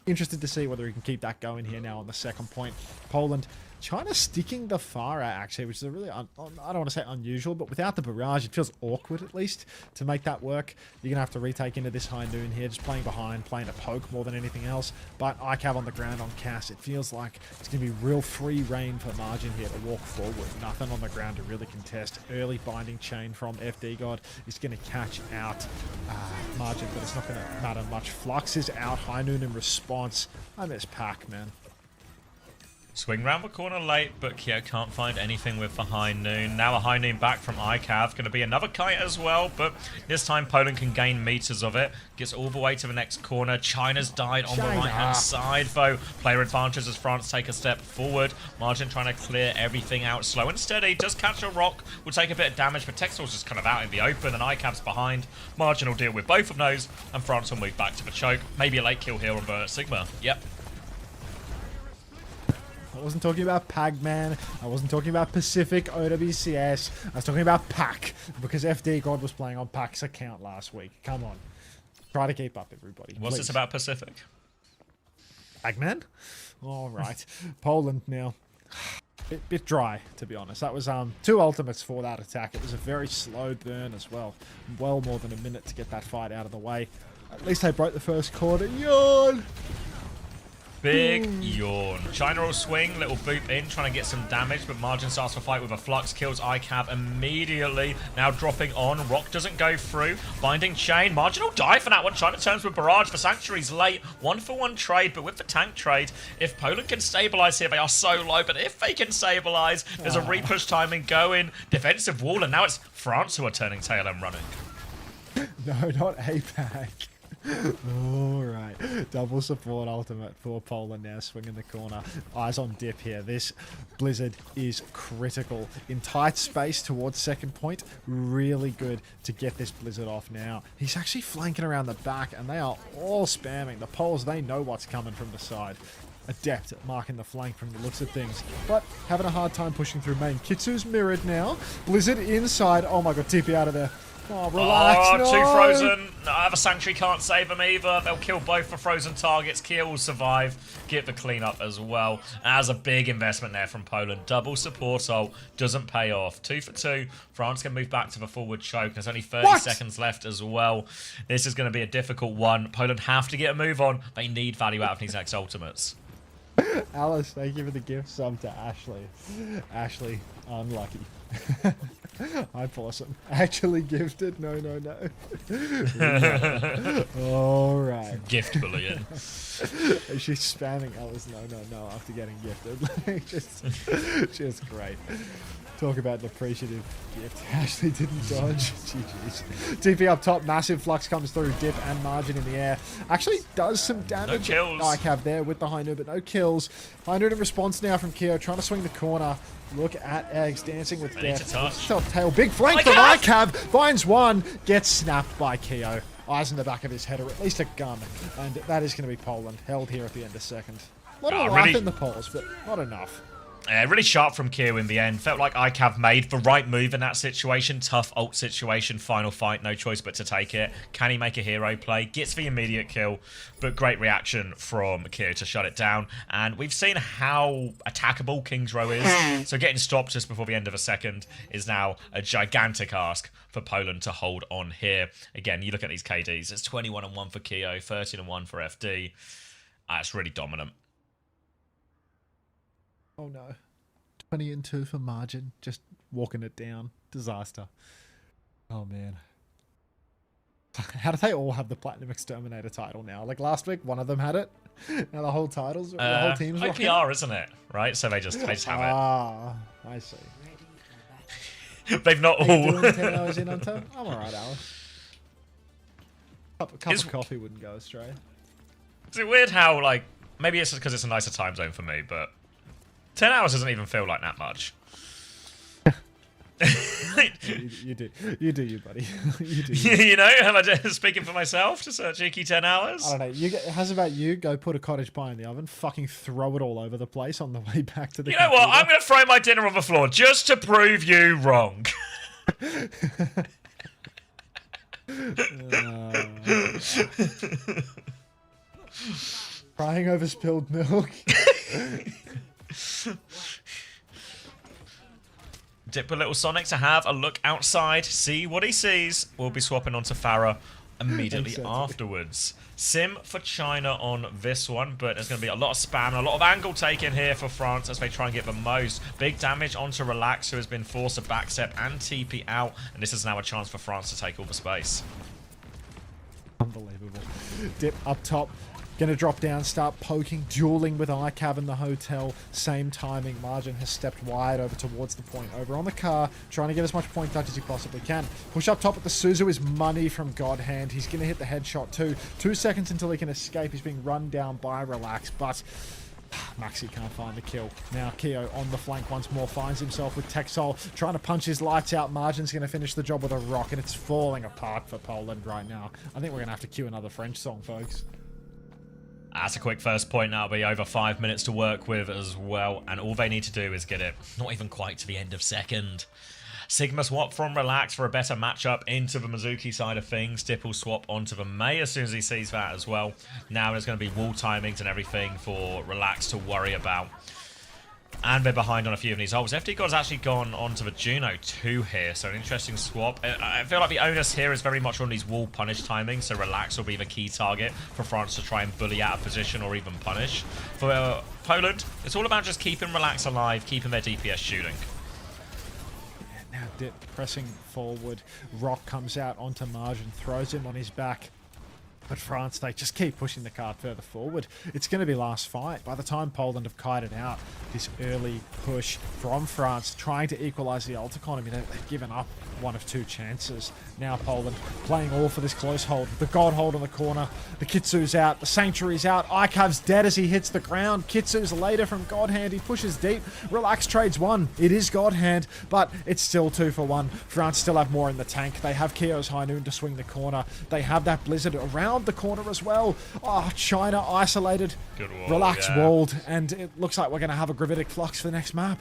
Interested to see whether he can keep that going here now on the second point. Poland China sticking the Pharah, actually, which is a really, I don't want to say unusual, but without the barrage, it feels awkward, at least, to make that work. You're going to have to retake into this high noon here, just playing behind, playing a poke more than anything else. But ICAV on the ground on Cass, it feels like it's going to be real free reign for Margin here to walk forward. Nothing on the ground to really contest. Early binding chain from FD God is going to catch out Margin, but it's not going to matter much. Flux is out, high noon in response. I miss Pack, man. Swing round the corner late, but Kyo can't find anything with the high noon. Now a high noon back from ICAV. Going to be another kite as well, but this time Poland can gain meters of it. Gets all the way to the next corner. China's died on the right-hand side, though. Player advantage as France take a step forward. Margin trying to clear everything out slow and steady. Does catch a rock. Will take a bit of damage, but Texel's just kind of out in the open, and ICAV's behind. Margin will deal with both of those, and France will move back to the choke. Maybe a late kill here on the Sigma. Yep. I wasn't talking about Pagman. I wasn't talking about Pacific OWCS. I was talking about Pack, because FD God was playing on Pack's account last week. Come on. Try to keep up, everybody. What's please. this about Pacific? Pagman? All right. Poland now. Bit dry, to be honest. That was 2 ultimates for that attack. It was a very slow burn as well. Well more than a minute to get that fight out of the way. At least they broke the first quarter. Yawn! Big yawn. China will swing, little boop in, trying to get some damage, but Margin starts the fight with a flux, kills ICAV immediately. Now dropping on, Rock doesn't go through. Binding chain, Margin will die for that one. China turns with barrage, the Sanctuary's late. 1-for-1 trade, but with the tank trade, if Poland can stabilize here, they are so low, but if they can stabilize, there's a repush timing going. Defensive wall, and now it's France who are turning tail and running. No, not APAC. Alright, double support ultimate for Poland now, swinging the corner. Eyes on dip here. This Blizzard is critical. In tight space towards second point, really good to get this Blizzard off now. He's actually flanking around the back, and they are all spamming. The Poles, they know what's coming from the side. Adept at marking the flank from the looks of things, but having a hard time pushing through main. Kitsu's mirrored now. Blizzard inside. Oh my god, TP out of there. Oh, relax. Oh, no. 2 frozen. The Sanctuary can't save them either. They'll kill both the frozen targets. Kia will survive. Get the cleanup as well. As a big investment there from Poland. Double support ult doesn't pay off. 2 for 2. France can move back to the forward choke. There's only 30 seconds left as well. This is going to be a difficult one. Poland have to get a move on. They need value out of these next ultimates. Alice, thank you for the gift sub to Ashley. Ashley, unlucky. Hi, Possum. Actually gifted? No. Alright. Gift bullying. She's spamming Alice. No, after getting gifted. just great. Talk about an appreciative gift. Ashley didn't dodge. GG's. TP up top. Massive flux comes through. Dip and Margin in the air. Actually does some damage. No kills. ICAV there with the high noon, but no kills. High noon in response now from Kyo. Trying to swing the corner. Look at Eggs dancing with death. Tail. Big flank from ICAV. Finds one. Gets snapped by Kyo. Eyes in the back of his head, or at least a gun. And that is going to be Poland. Held here at the end of second. A lot of life in the polls, but not enough. Really sharp from Kyo in the end. Felt like ICAV made the right move in that situation. Tough ult situation. Final fight. No choice but to take it. Can he make a hero play? Gets the immediate kill. But great reaction from Kyo to shut it down. And we've seen how attackable King's Row is. So getting stopped just before the end of a second is now a gigantic ask for Poland to hold on here. Again, you look at these KDs. It's 21-1 for Kyo. 13-1 for FD. It's really dominant. Oh no. 20-2 for Margin. Just walking it down. Disaster. Oh man. How do they all have the Platinum Exterminator title now? Like last week, one of them had it. Now the whole titles, the whole team's OPR, isn't it? Right? So they just have it. Ah, I see. They've not all. Doing 10 hours in on time? I'm alright, Alice. A cup of coffee wouldn't go astray. Is it weird how, like, maybe it's just because it's a nicer time zone for me, but 10 hours doesn't even feel like that much. you do, you buddy. You do. You know, am I just speaking for myself? Just a cheeky 10 hours? I don't know. How's about you? Go put a cottage pie in the oven, fucking throw it all over the place on the way back to the. You know what? I'm going to throw my dinner on the floor just to prove you wrong. Crying over spilled milk. Dip a little Sonic to have a look outside, see what he sees. We'll be swapping onto Farah immediately Exactly. afterwards. Sim for China on this one, but there's going to be a lot of spam, a lot of angle taken here for France as they try and get the most. Big damage onto Relax, who has been forced to backstep and TP out, and this is now a chance for France to take all the space. Unbelievable. Dip up top. Gonna drop down, start poking, dueling with iCav in the hotel. Same timing. Margin has stepped wide over towards the point. Over on the car, trying to get as much point touch as he possibly can. Push up top with the Suzu is money from Godhand. He's gonna hit the headshot too. 2 seconds until he can escape. He's being run down by Relax, but Maxi can't find the kill. Now Keo on the flank once more, finds himself with Texol, trying to punch his lights out. Margin's going to finish the job with a rock, and it's falling apart for Poland right now. I think we're going to have to cue another French song, folks. That's a quick first point. Now it'll be over 5 minutes to work with as well, and all they need to do is get it not even quite to the end of second. Sigma swap from Relax for a better matchup into the Mizuki side of things. Dip will swap onto the Mei as soon as he sees that as well. Now there's going to be wall timings and everything for Relax to worry about. And they're behind on a few of these holes. FD God's actually gone onto the Juno 2 here, so an interesting swap. I feel like the onus here is very much on these wall punish timings, so Relax will be the key target for France to try and bully out of position or even punish. For Poland, it's all about just keeping Relax alive, keeping their DPS shooting. Now Dip pressing forward. Rock comes out onto Margin, throws him on his back. But France, they just keep pushing the card further forward. It's going to be last fight. By the time Poland have kited out this early push from France, trying to equalise the ult economy, they've given up one of 2 chances. Now Poland playing all for this close hold. The God hold on the corner. The Kitsu's out. The Sanctuary's out. iCav's dead as he hits the ground. Kitsu's later from Godhand. He pushes deep. Relax trades 1. It is Godhand, but it's still 2 for 1. France still have more in the tank. They have Keo's High Noon to swing the corner. They have that Blizzard around the corner as well. Oh, China isolated. Good wall, Relax yeah. walled, and it looks like we're going to have a Gravitic Flux for the next map.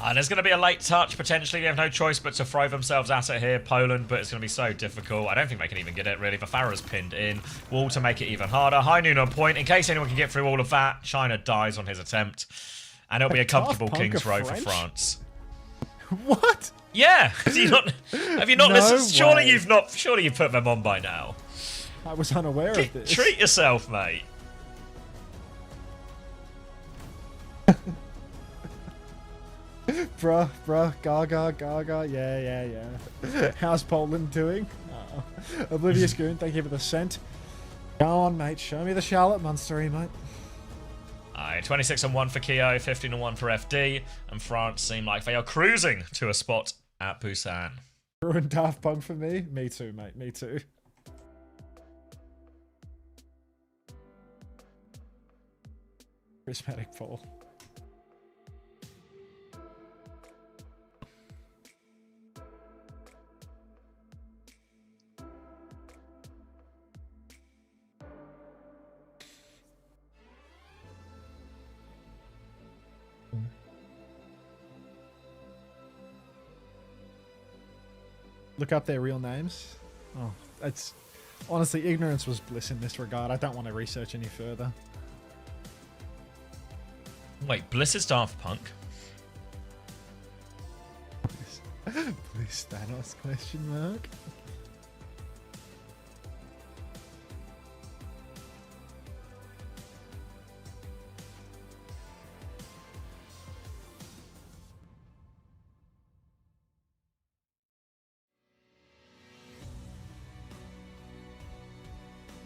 And there's going to be a late touch, potentially. They have no choice but to throw themselves at it here, Poland, but it's going to be so difficult. I don't think they can even get it, really. The Farah's pinned in. Wall to make it even harder. High Noon on point. In case anyone can get through all of that, China dies on his attempt. And it'll be a comfortable King's Row for France. What? Yeah! Have you not No listened? Surely way. you've put them on by now. I was unaware of this. Treat yourself, mate. Bruh, Gaga, yeah. How's Poland doing? Oblivious Goon, thank you for the cent. Go on, mate, show me the Charlotte Monster, mate. Alright, 26-1 for Keo, 15-1 for FD, and France seem like they are cruising to a spot at Busan. Ruined Daft Punk for me? Me too, mate, me too. Prismatic Fall. Look up their real names. Oh, it's honestly, ignorance was bliss in this regard. I don't want to research any further. Wait, Bliss is Daft Punk? Please, Thanos, question mark.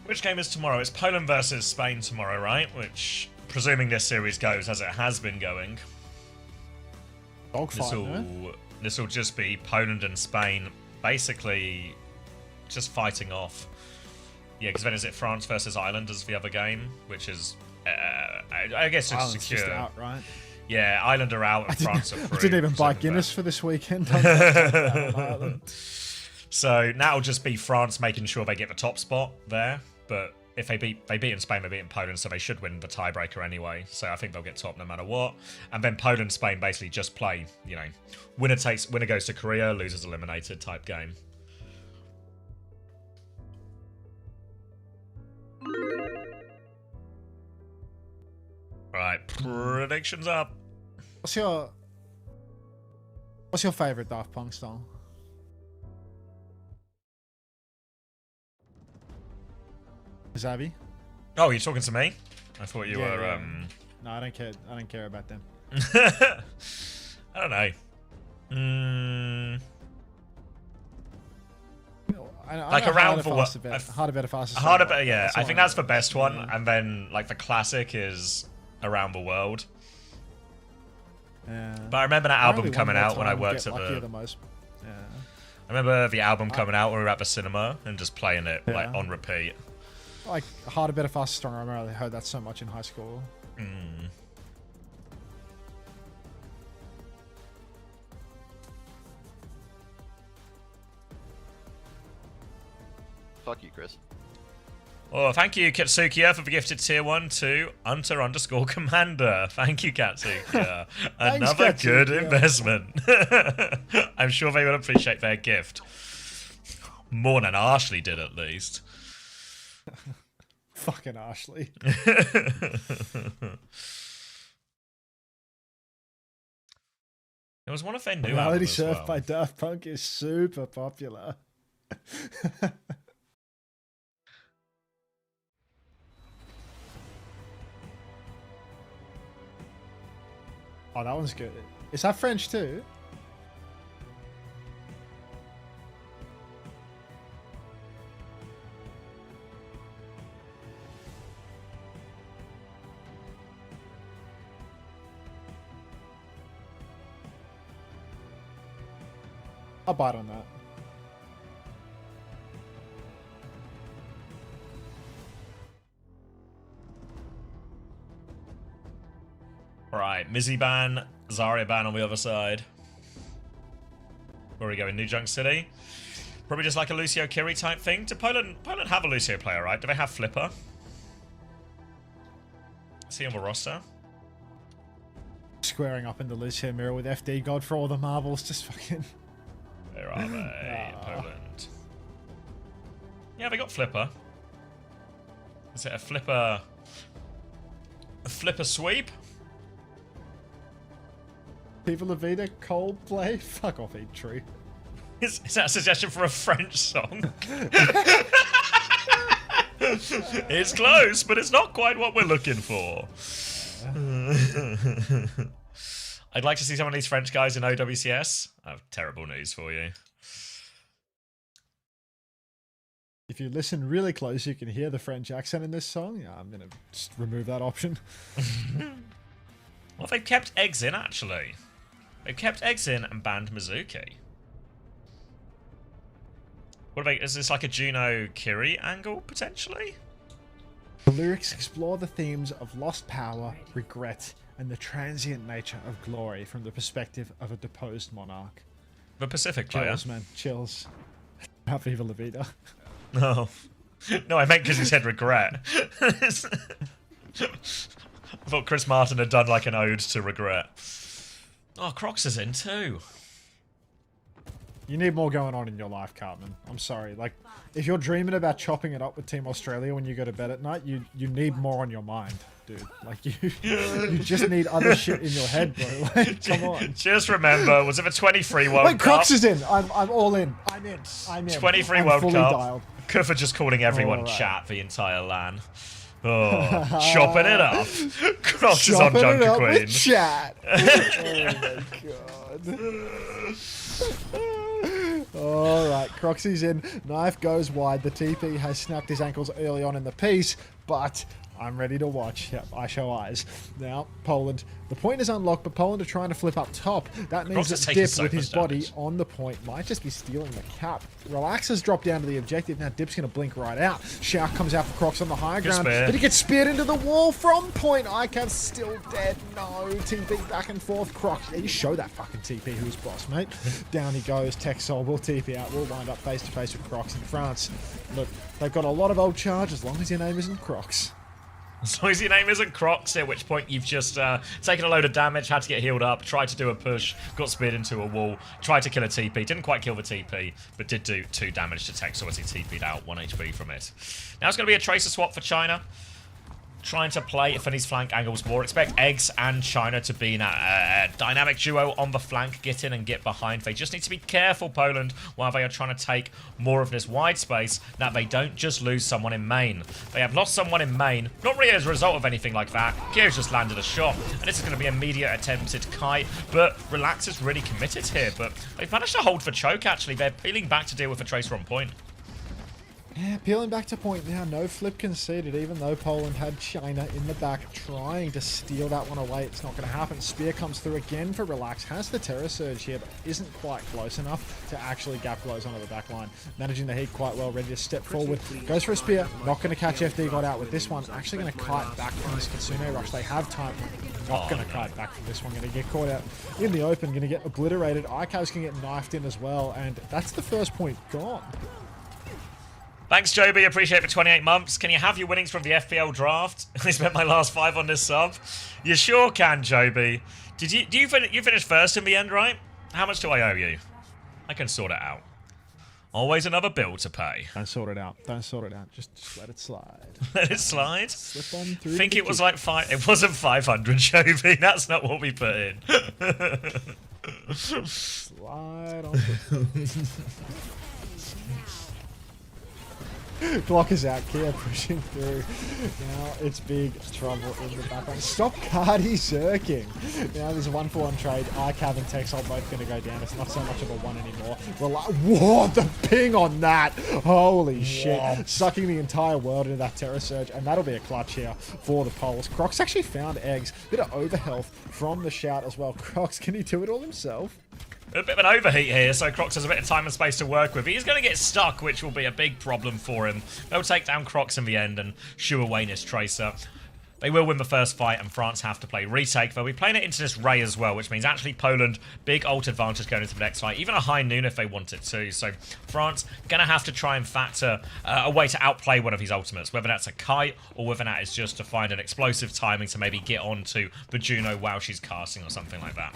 Which game is tomorrow? It's Poland versus Spain tomorrow, right? Which, presuming this series goes as it has been going, this will just be Poland and Spain basically just fighting off. Yeah, because then is it France versus Ireland as the other game, which is, I guess it's Ireland's secure. just out, right? Yeah, Ireland are out and France are through. I didn't even buy Guinness for this weekend. Ireland. So now it'll just be France making sure they get the top spot there. But if they beat Spain, they beat Poland, so they should win the tiebreaker anyway. So I think they'll get top no matter what. And then Poland, Spain basically just play, you know, winner goes to Korea, losers eliminated type game. Right, predictions up. What's your What's your favorite Daft Punk song? Zavi? Oh, you're talking to me? I thought you Yeah, were. yeah. No, I don't care. I don't care about them. I don't know. Like around for what? Harder, better, faster. Harder, better. Yeah, That's I all think know. that's the best one, Yeah. and then like the classic is Around the World. Yeah. But I remember that Apparently album one coming more out when I time worked get at luckier the. than most. Yeah. I remember the album coming out when we were at the cinema and just playing it like Yeah. on repeat. Like harder, better, faster, stronger. I remember I heard that so much in high school. Mm. Fuck you, Chris. Oh, thank you, Katsukiya, for the gifted tier 1 to Hunter_Commander. Thank you, Katsukiya. Another good Katsukiya. investment. I'm sure they will appreciate their gift. More than Ashley did, at least. Fucking Ashley. It was one of their new Reality albums as Surf well. by Daft Punk is super popular. Oh, that one's good. Is that French too? I'll bite on that. Right, Mizzy ban, Zarya ban on the other side. Where are we going? New Junk City? Probably just like a Lucio Kiri type thing. Do Poland have a Lucio player, right? Do they have Flipper? Is he on the roster? Squaring up in the Lucio mirror with FD God for all the marbles. Just fucking... Where are they? Poland. Yeah, they got Flipper. Is it a Flipper... A Flipper sweep? Viva La Vida, Coldplay? Fuck off, eat tree. Is that a suggestion for a French song? It's close, but it's not quite what we're looking for. I'd like to see some of these French guys in OWCS. I have terrible news for you. If you listen really close, you can hear the French accent in this song. Yeah, I'm gonna just remove that option. Well, they've kept eggs in, actually. They've kept eggs in and banned Mizuki. What about, is this like a Juno Kiri angle, potentially? The lyrics explore the themes of lost power, regret, and the transient nature of glory from the perspective of a deposed monarch. The Pacific player. Chills, man. Chills. Not Viva La Vida. No. No, I meant because he said regret. I thought Chris Martin had done like an ode to regret. Oh, Crocs is in too. You need more going on in your life, Cartman. I'm sorry. Like, if you're dreaming about chopping it up with Team Australia when you go to bed at night, you need more on your mind, dude. Like, you just need other shit in your head, bro. Like, come on. Just remember, was it the 23 World Wait, Cup? Crocs is in. I'm all in. I'm in. 23 I'm World fully Cup. dialed. Kufa just calling everyone All right. chat the entire LAN. Oh, chopping it up. Crocs is on Chopping it Junker up Queen. with chat. Oh my god. Alright, Croxy's in. Knife goes wide. The TP has snapped his ankles early on in the piece, but I'm ready to watch. Yep, I show eyes. Now, Poland. The point is unlocked, but Poland are trying to flip up top. That means Crocs is that taking Dip so with his much body damage. on the point might just be stealing the cap. Relax has dropped down to the objective. Now Dip's going to blink right out. Shout comes out for Crocs on the high Good ground. spear. But he gets speared into the wall from point. Icav's still dead. No. TP back and forth. Crocs. Yeah, you show that fucking TP who's boss, mate. Down he goes. Texol will TP out. We'll wind up face to face with Crocs in France. Look, they've got a lot of old charge as long as your name isn't Crocs. As long as your name isn't Crocs, at which point you've just taken a load of damage, had to get healed up, tried to do a push, got speared into a wall, tried to kill a TP, didn't quite kill the TP, but did do 2 damage to Texel as he TP'd out, 1 HP from it. Now it's going to be a Tracer swap for China. trying to play for these flank angles more. Expect Eggs and China to be in a dynamic duo on the flank. Get in and get behind. They just need to be careful, Poland, while they are trying to take more of this wide space, that they don't just lose someone in main. They have lost someone in main, not really as a result of anything like that. Kyo's just landed a shot, and this is going to be immediate attempted kite, but Relax is really committed here, but they've managed to hold for choke, actually. They're peeling back to deal with a Tracer on point. Yeah, peeling back to point now. No flip conceded, even though Poland had China in the back trying to steal that one away. It's not going to happen. Spear comes through again for Relax. Has the Terror Surge here, but isn't quite close enough to actually gap close onto the back line. Managing the heat quite well, ready to step forward. Goes for a Spear. Not going to catch FD. Got out with this one. Actually going to kite back from this Kitsune rush. They have time. Not going to kite back from this one. Going to get caught out in the open. Going to get obliterated. ICAV's going to get knifed in as well. And that's the first point gone. Thanks, Joby. Appreciate it for 28 months. Can you have your winnings from the FPL draft? I spent my last 5 on this sub. You sure can, Joby. You finished first in the end, right? How much do I owe you? I can sort it out. Always another bill to pay. Don't sort it out. Don't sort it out. Just let it slide. Let it slide? Slip on through. I think it was like it wasn't 500, Joby. That's not what we put in. Slide on. Block is out, Kia pushing through. Now it's big trouble in the background. Stop Cardi zerking. Now there's a 1-for-1 trade. ICAV and Texel both going to go down. It's not so much of a 1 anymore. Whoa, the ping on that. Holy shit. Sucking the entire world into that Terror Surge. And that'll be a clutch here for the Poles. Crocs actually found Eggs. Bit of overhealth from the shout as well. Crocs, can he do it all himself? A bit of an overheat here, so Crocs has a bit of time and space to work with. He's going to get stuck, which will be a big problem for him. They'll take down Crocs in the end and shoo away this Tracer. They will win the first fight, and France have to play retake. They'll be playing it into this Ray as well, which means actually Poland, big ult advantage going into the next fight. Even a high noon if they want it to. So France going to have to try and factor a way to outplay one of his ultimates, whether that's a kite or whether that is just to find an explosive timing to maybe get onto the Juno while she's casting or something like that.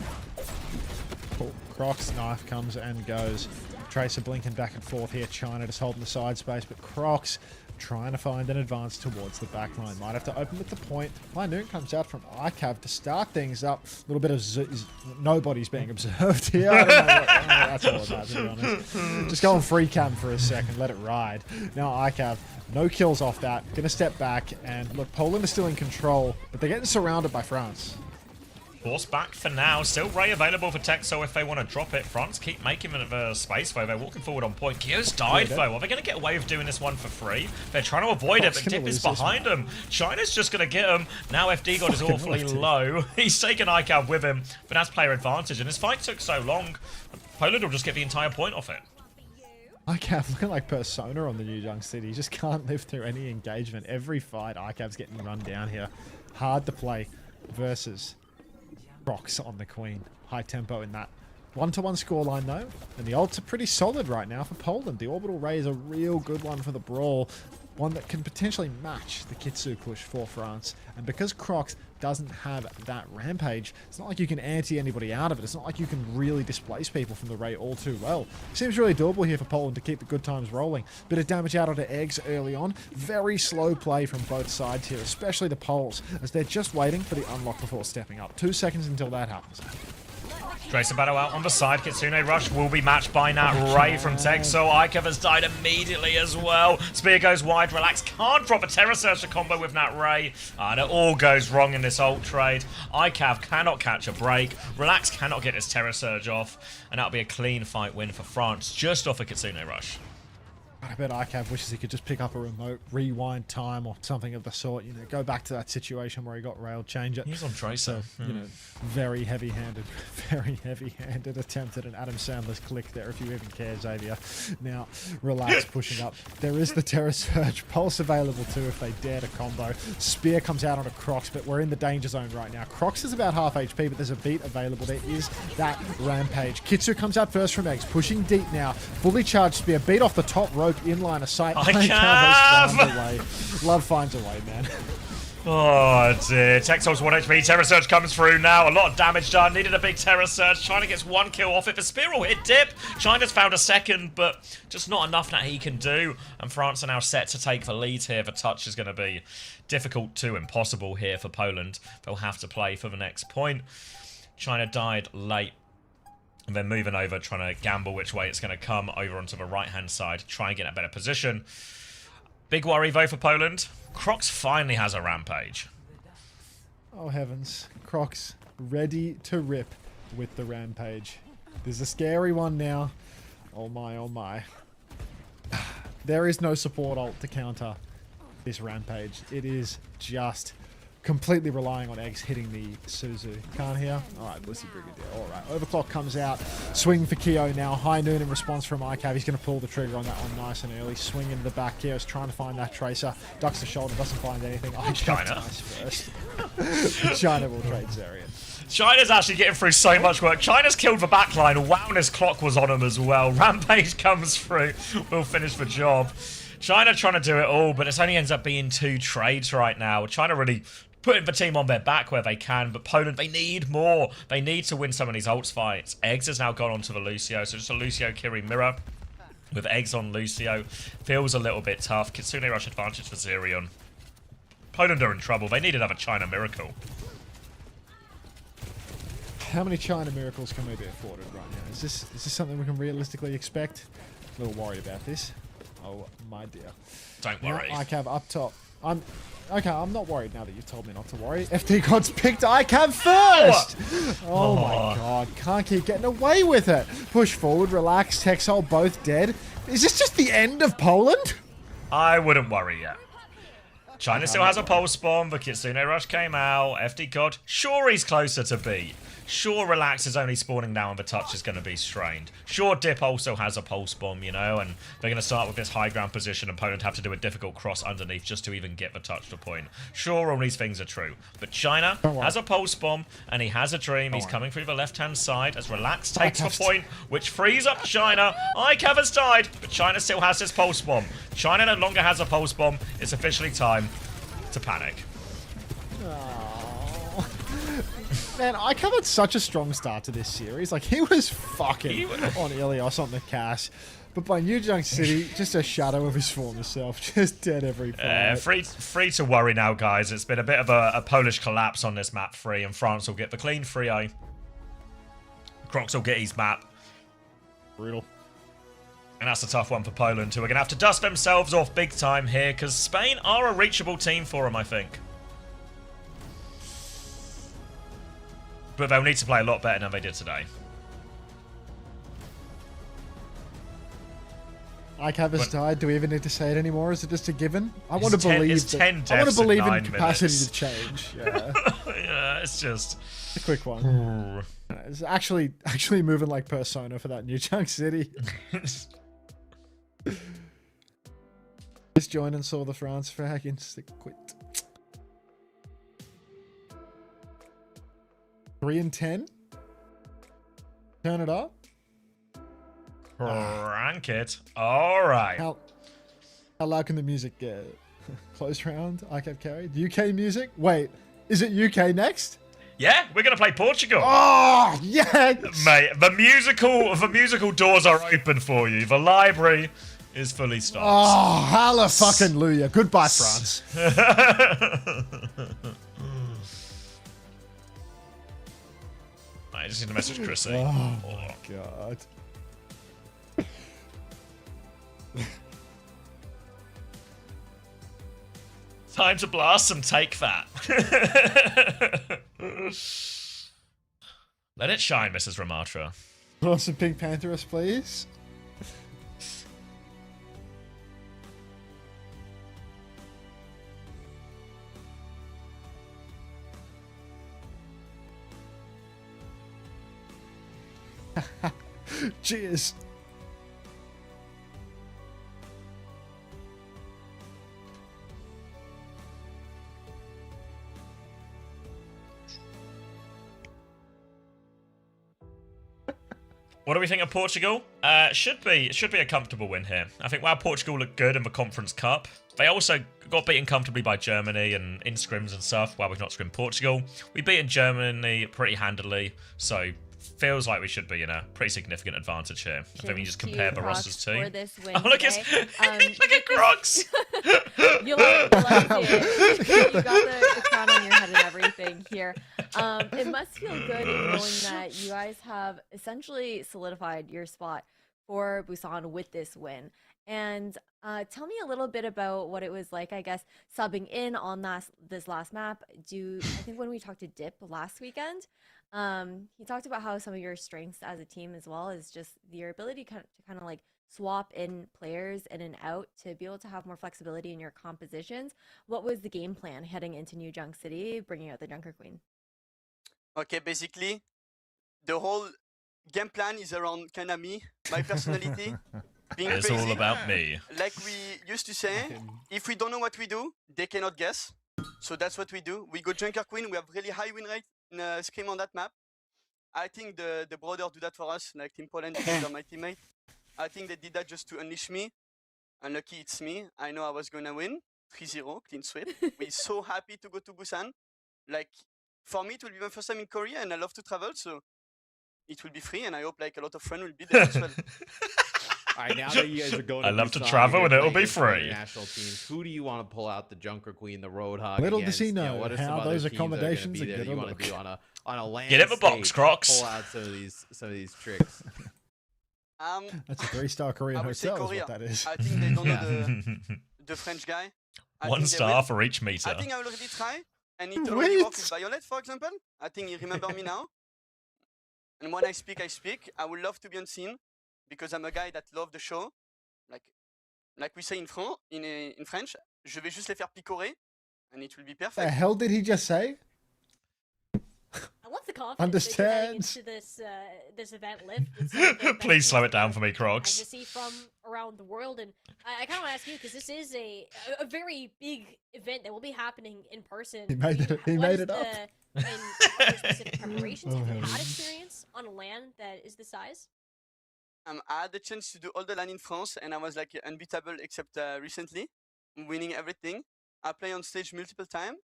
Cool. Crocs knife comes and goes. Tracer blinking back and forth here. China just holding the side space, but Crocs trying to find an advance towards the back line. Might have to open with the point. High noon comes out from ICAV to start things up. A little bit of nobody's being observed here. I don't know that's all about, to be honest. Just go on free cam for a second. Let it ride. Now ICAV, no kills off that. Gonna step back. And look, Poland is still in control, but they're getting surrounded by France. Force back for now. Still Ray available for Texo if they want to drop it. France keep making the space, though. They're walking forward on point. Kyo's died, though. Are they going to get away with doing this one for free? They're trying to avoid it, but Dip is behind them. China's just going to get him. Now FD God is awfully low. He's taken ICAV with him, but that's player advantage. And this fight took so long, Poland will just get the entire point off it. ICAV looking like Persona on the new Young City. He just can't live through any engagement. Every fight, ICAV's getting run down here. Hard to play versus Crocs on the Queen. High tempo in that 1-to-1 scoreline though. And the ults are pretty solid right now for Poland. The Orbital Ray is a real good one for the Brawl. One that can potentially match the Kitsu push for France. And because Crocs doesn't have that Rampage, it's not like you can anti anybody out of it. It's not like you can really displace people from the Ray all too well. Seems really doable here for Poland to keep the good times rolling. Bit of damage out onto Eggs early on. Very slow play from both sides here, especially the Poles, as they're just waiting for the unlock before stepping up. 2 seconds until that happens. Tracer battle out on the side. Kitsune Rush will be matched by Nat Ray from Texo. ICAV has died immediately as well. Spear goes wide. Relax can't drop a Terror Surge combo with Nat Ray. And it all goes wrong in this ult trade. ICAV cannot catch a break. Relax cannot get his Terror Surge off. And that'll be a clean fight win for France just off a Kitsune Rush. I bet ICAV wishes he could just pick up a remote, rewind time or something of the sort, you know, go back to that situation where he got railed, change it. He's on Tracer. So, you know, very heavy-handed attempt at an Adam Sandler's click there, if you even care, Xavier. Now, Relax pushing up. There is the Terror Surge. Pulse available too if they dare to combo. Spear comes out onto Crocs, but we're in the danger zone right now. Crocs is about half HP, but there's a beat available. There is that Rampage. Kitsu comes out first from Eggs, pushing deep now. Fully charged Spear, beat off the top rope in line of sight. ICAV! Love finds a way, man. Oh dear, Texel's 1 HP, Terror Surge comes through now, a lot of damage done, needed a big Terror Surge, China gets 1 kill off it, the Spear will hit Dip, China's found a second, but just not enough that he can do, and France are now set to take the lead here. The touch is going to be difficult to impossible here for Poland. They'll have to play for the next point. China died late, and then moving over, trying to gamble which way it's going to come over onto the right-hand side, try and get a better position. Big worry though for Poland. Crocs finally has a Rampage. Oh heavens. Crocs ready to rip with the Rampage. There's a scary one now. Oh my, oh my. There is no support ult to counter this Rampage. It is just completely relying on eggs hitting the Suzu. Can't hear? Alright, Blissey Brigadier. Alright, Overclock comes out. Swing for Keo now. High noon in response from ICAV. He's going to pull the trigger on that one nice and early. Swing into the back. Keo's trying to find that Tracer. Ducks the shoulder. Doesn't find anything. Oh, China. Nice first. China will trade Zarian. China's actually getting through so much work. China's killed the backline. Wildness Clock was on him as well. Rampage comes through. We'll finish the job. China trying to do it all, but it only ends up being 2 trades right now. China really putting the team on their back where they can, but Poland, they need more. They need to win some of these ults fights. Eggs has now gone on to the Lucio, so just a Lucio Kiri mirror with Eggs on Lucio. Feels a little bit tough. Kitsune rush advantage for Zerion. Poland are in trouble. They need another China miracle. How many China miracles can we be afforded right now? Is this something we can realistically expect? A little worried about this. Oh my dear. Don't worry. ICAV up top. I'm not worried now that you've told me not to worry. FD God's picked ICAV first! Oh my god, can't keep getting away with it. Push forward, relax, Texel both dead. Is this just the end of Poland? I wouldn't worry yet. China still has a pulse bomb, the Kitsune Rush came out, FD God, sure he's closer to B. Sure, Relax is only spawning now and the touch is going to be strained. Sure, Dip also has a pulse bomb, you know, and they're going to start with this high ground position and Poland have to do a difficult cross underneath just to even get the touch to point. Sure, all these things are true. But China has a pulse bomb and he has a dream. He's coming through the left-hand side as Relax takes the point, which frees up China. ICAV has died, but China still has his pulse bomb. China no longer has a pulse bomb. It's officially time to panic. Man, I covered such a strong start to this series. Like, he was fucking on Ilios on the Cass. But by New Junk City, just a shadow of his former self. Just dead every fight. Free to worry now, guys. It's been a bit of a Polish collapse on this map 3, and France will get the clean 3-0. Crocs will get his map. Brutal. And that's a tough one for Poland, who are going to have to dust themselves off big time here, because Spain are a reachable team for them, I think. But they'll need to play a lot better than they did today. ICAV has died. Do we even need to say it anymore? Is it just a given? I want to believe it's 10 I want to believe in 9 capacity minutes. to change. Yeah. Yeah, it's just a quick one. It's actually moving like Persona for that New Junk City. Just joined and saw the France frag. Instant quit. 3 and 10. Turn it up. Rank it. All right. How loud can the music get? Close round. ICAV carried. UK music. Wait, is it UK next? Yeah, we're gonna play Portugal. Oh yes, mate. The musical doors are open for you. The library is fully stocked. Oh, hallelujah. Goodbye, France. I just need to message Chrissy. Oh my god. Time to blast some Take That. Let it shine, Mrs. Ramatra. Want some Pink Pantheress, please? Cheers. What do we think of Portugal? Should be a comfortable win here. I think while Portugal looked good in the Conference Cup, they also got beaten comfortably by Germany and in scrims and stuff. While we've not scrimmed Portugal, we beaten Germany pretty handily, so feels like we should be in a pretty significant advantage here. I think we just compare the rosters too. Oh, look at Crocs! You like it. You got the crown on your head and everything here. It must feel good knowing that you guys have essentially solidified your spot for Busan with this win. And tell me a little bit about what it was like, I guess, subbing in on this last map. I think when we talked to Dip last weekend, he talked about how some of your strengths as a team as well is just your ability to kind of like swap in players in and out to be able to have more flexibility in your compositions. What was the game plan heading into New Junk City, bringing out the Junker Queen? Okay, basically, the whole game plan is around kind of me, my personality. Being it's basic. all about me. Like we used to say, if we don't know what we do, they cannot guess. So that's what we do. We go Junker Queen, we have really high win rate in a scrim on that map. I think the brothers do that for us, like Team Poland, are my teammate. I think they did that just to unleash me. Unlucky it's me. I know I was gonna win. 3-0, clean sweep. We're so happy to go to Busan. Like, for me, it will be my first time in Korea and I love to travel, so it will be free and I hope like a lot of friends will be there as well. All right, now that you guys are going I to love to Busan, travel you're and it'll playing be against free. National teams. Who do you want to pull out? The Junker Queen, the Roadhog? Little against? does he know what are how some other those teams that are gonna accommodations be are there that gonna you want look. to do on a land Get in the box, stage, Crocs. Pull out some of these tricks. That's a 3-star Korean I would say hotel is Korea. what that is. I think they don't know the French guy. I One think they star will. for each meter. I think I already try, and it already Wait. worked with Violet, for example. I think he remember me now. And when I speak, I speak. I would love to be on scene because I'm a guy that love the show. Like we say in French, je vais juste les faire picorer, and it will be The perfect. hell did he just say? I love the confidence that you're heading Understands. into this event lift. It's something that Please slow it down people for me, as Crocs. you see from around the world, and I kind of want to ask you because this is a very big event that will be happening in person. He made it- he What made is it up. And what are your specific preparations? Oh, Have you had heavens. experience on a land that is this size? I had the chance to do all the land in France, and I was like unbeatable except recently, winning everything. I play on stage multiple times.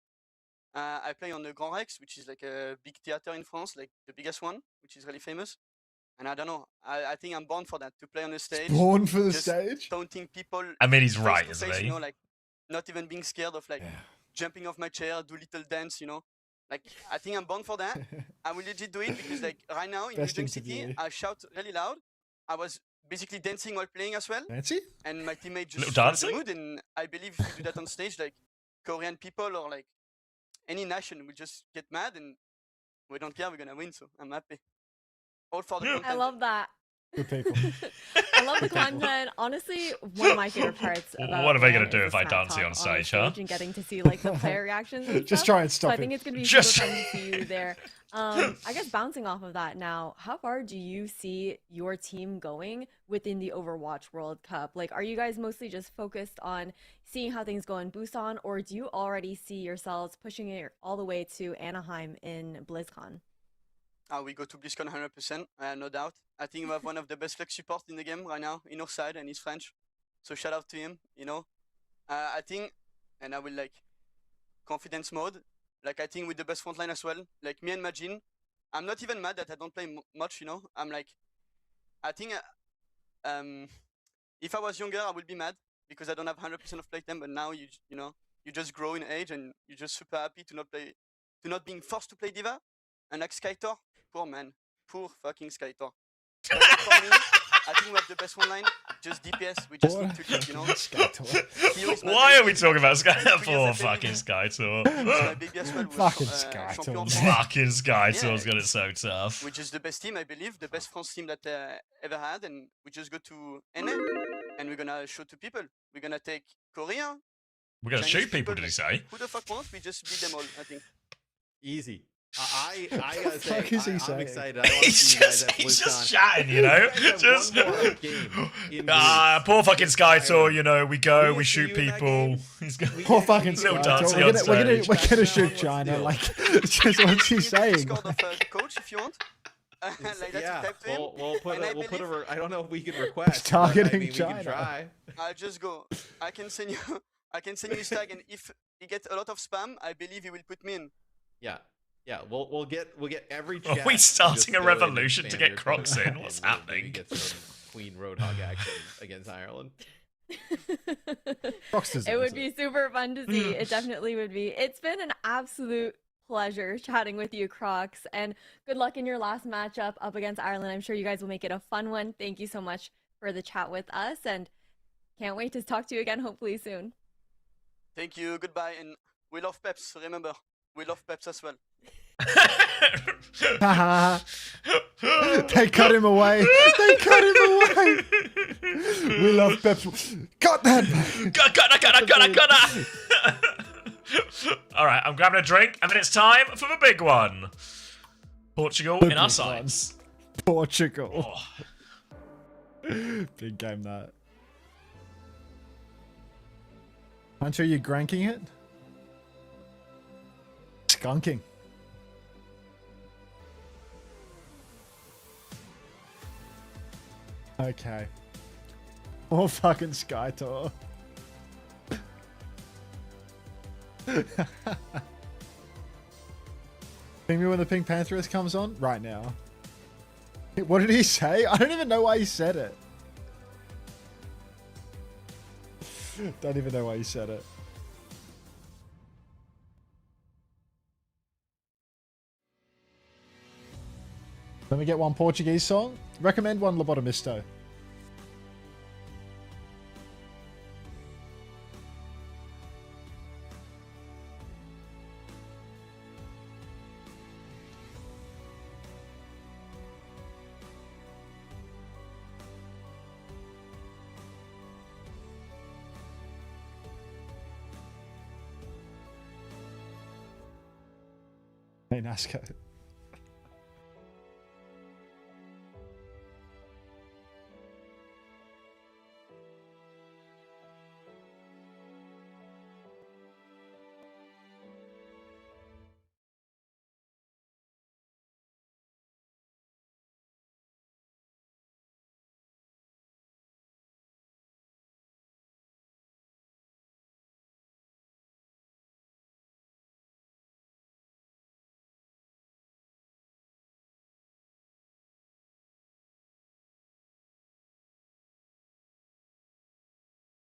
I play on the Grand Rex, which is like a big theater in France, like the biggest one, which is really famous. And I don't know, I think I'm born for that, to play on the stage. Born for the just stage? taunting people. I mean, he's face right, to isn't face, he? You know, like not even being scared of like jumping off my chair, do little dance, you know. Like I think I'm born for that. I will legit do it because like right now in New Best Junk City, interview. I shout really loud. I was basically dancing while playing as well. Nancy? And my teammate just Little felt the dancing? mood, and I believe if you do that on stage, like Korean people or like any nation will just get mad, and we don't care, we're gonna win, so I'm happy. All for the I content. love that. Good people. I love the content. Honestly, one of my favorite parts about What are they gonna LAN do is if the I smack dance you talk on stage, huh? and getting to see like the player reactions. And Just stuff. try and So stop I think him. it's gonna be Just- super fun to see you there. I guess bouncing off of that now, how far do you see your team going within the Overwatch World Cup? Like, are you guys mostly just focused on seeing how things go in Busan, or do you already see yourselves pushing it all the way to Anaheim in BlizzCon? We go to BlizzCon 100%, no doubt. I think we have one of the best flex support in the game right now, in our side, and he's French. So shout out to him, you know. I think, and I will like, confidence mode. Like I think with the best frontline as well. Like me and Majin, I'm not even mad that I don't play much, you know. I'm like, I think, if I was younger, I would be mad because I don't have 100% of playtime. But now you know, you just grow in age and you're just super happy to not being forced to play Diva. And like Skytor, poor man, poor fucking Skytor. But like for me, I think we have the best one line. Just DPS, we just need to keep, you know. Hero is my Why are baby. we talking about Sky? 2 years Poor of fucking baby. Sky Tour. He's my baby as well. Fucking champion Skytor. France. Fucking Sky Yeah. Tour's got it so tough. Which is the best team, I believe, the best France team that ever had, and we just go to NA, and we're gonna show to people. We're gonna take Korea. We're gonna Chinese shoot people, did he say? Who the fuck wants? We just beat them all, I think. Easy. I gotta say, fuck is he I'm saying? excited. I want to see you guys at He's just BlizzCon. chatting, you know? You guys have Just one more game in poor fucking Sky Tour, you know, we Will go, we we see shoot you in that people. game? He's got Poor fucking Little Sky. dancing We're on gonna stage. shoot Let's China. do Like, it. it's just what's he saying? Discord of the coach if you want. like that, Yeah, you type to him. we'll put and a, I we'll put a. believe- I don't know if we can request. but, I Targeting mean, we China. can try. Just go. I can send you. I can send you his tag, and if he gets a lot of spam, I believe he will put me in. Yeah, yeah. We'll get every. Are chat we to just starting a go in and revolution to spam get your Crocs code, in? and What's we'll maybe happening? get some Queen Roadhog action against Ireland. Crocs It would be super fun to see. It definitely would be. It's been an absolute pleasure chatting with you, Crocs, and good luck in your last matchup up against Ireland. I'm sure you guys will make it a fun one. Thank you so much for the chat with us, and can't wait to talk to you again hopefully soon. Thank you. Goodbye, and we love Peps. Remember, we love Peps as well. They cut him away. They cut him away. We love Peps. Cut that. All right, I'm grabbing a drink, and then it's time for the big one. Portugal The in our big one. sights. Portugal. Oh. Big game that. Hunter, are you granking it? Skunking. Okay. More fucking Sky Tour. Ping me when the Pink Pantheress comes on? Right now. What did he say? I don't even know why he said it. Don't even know why he said it. Let me get one Portuguese song. Recommend one Lobotomisto. Hey, Nasco.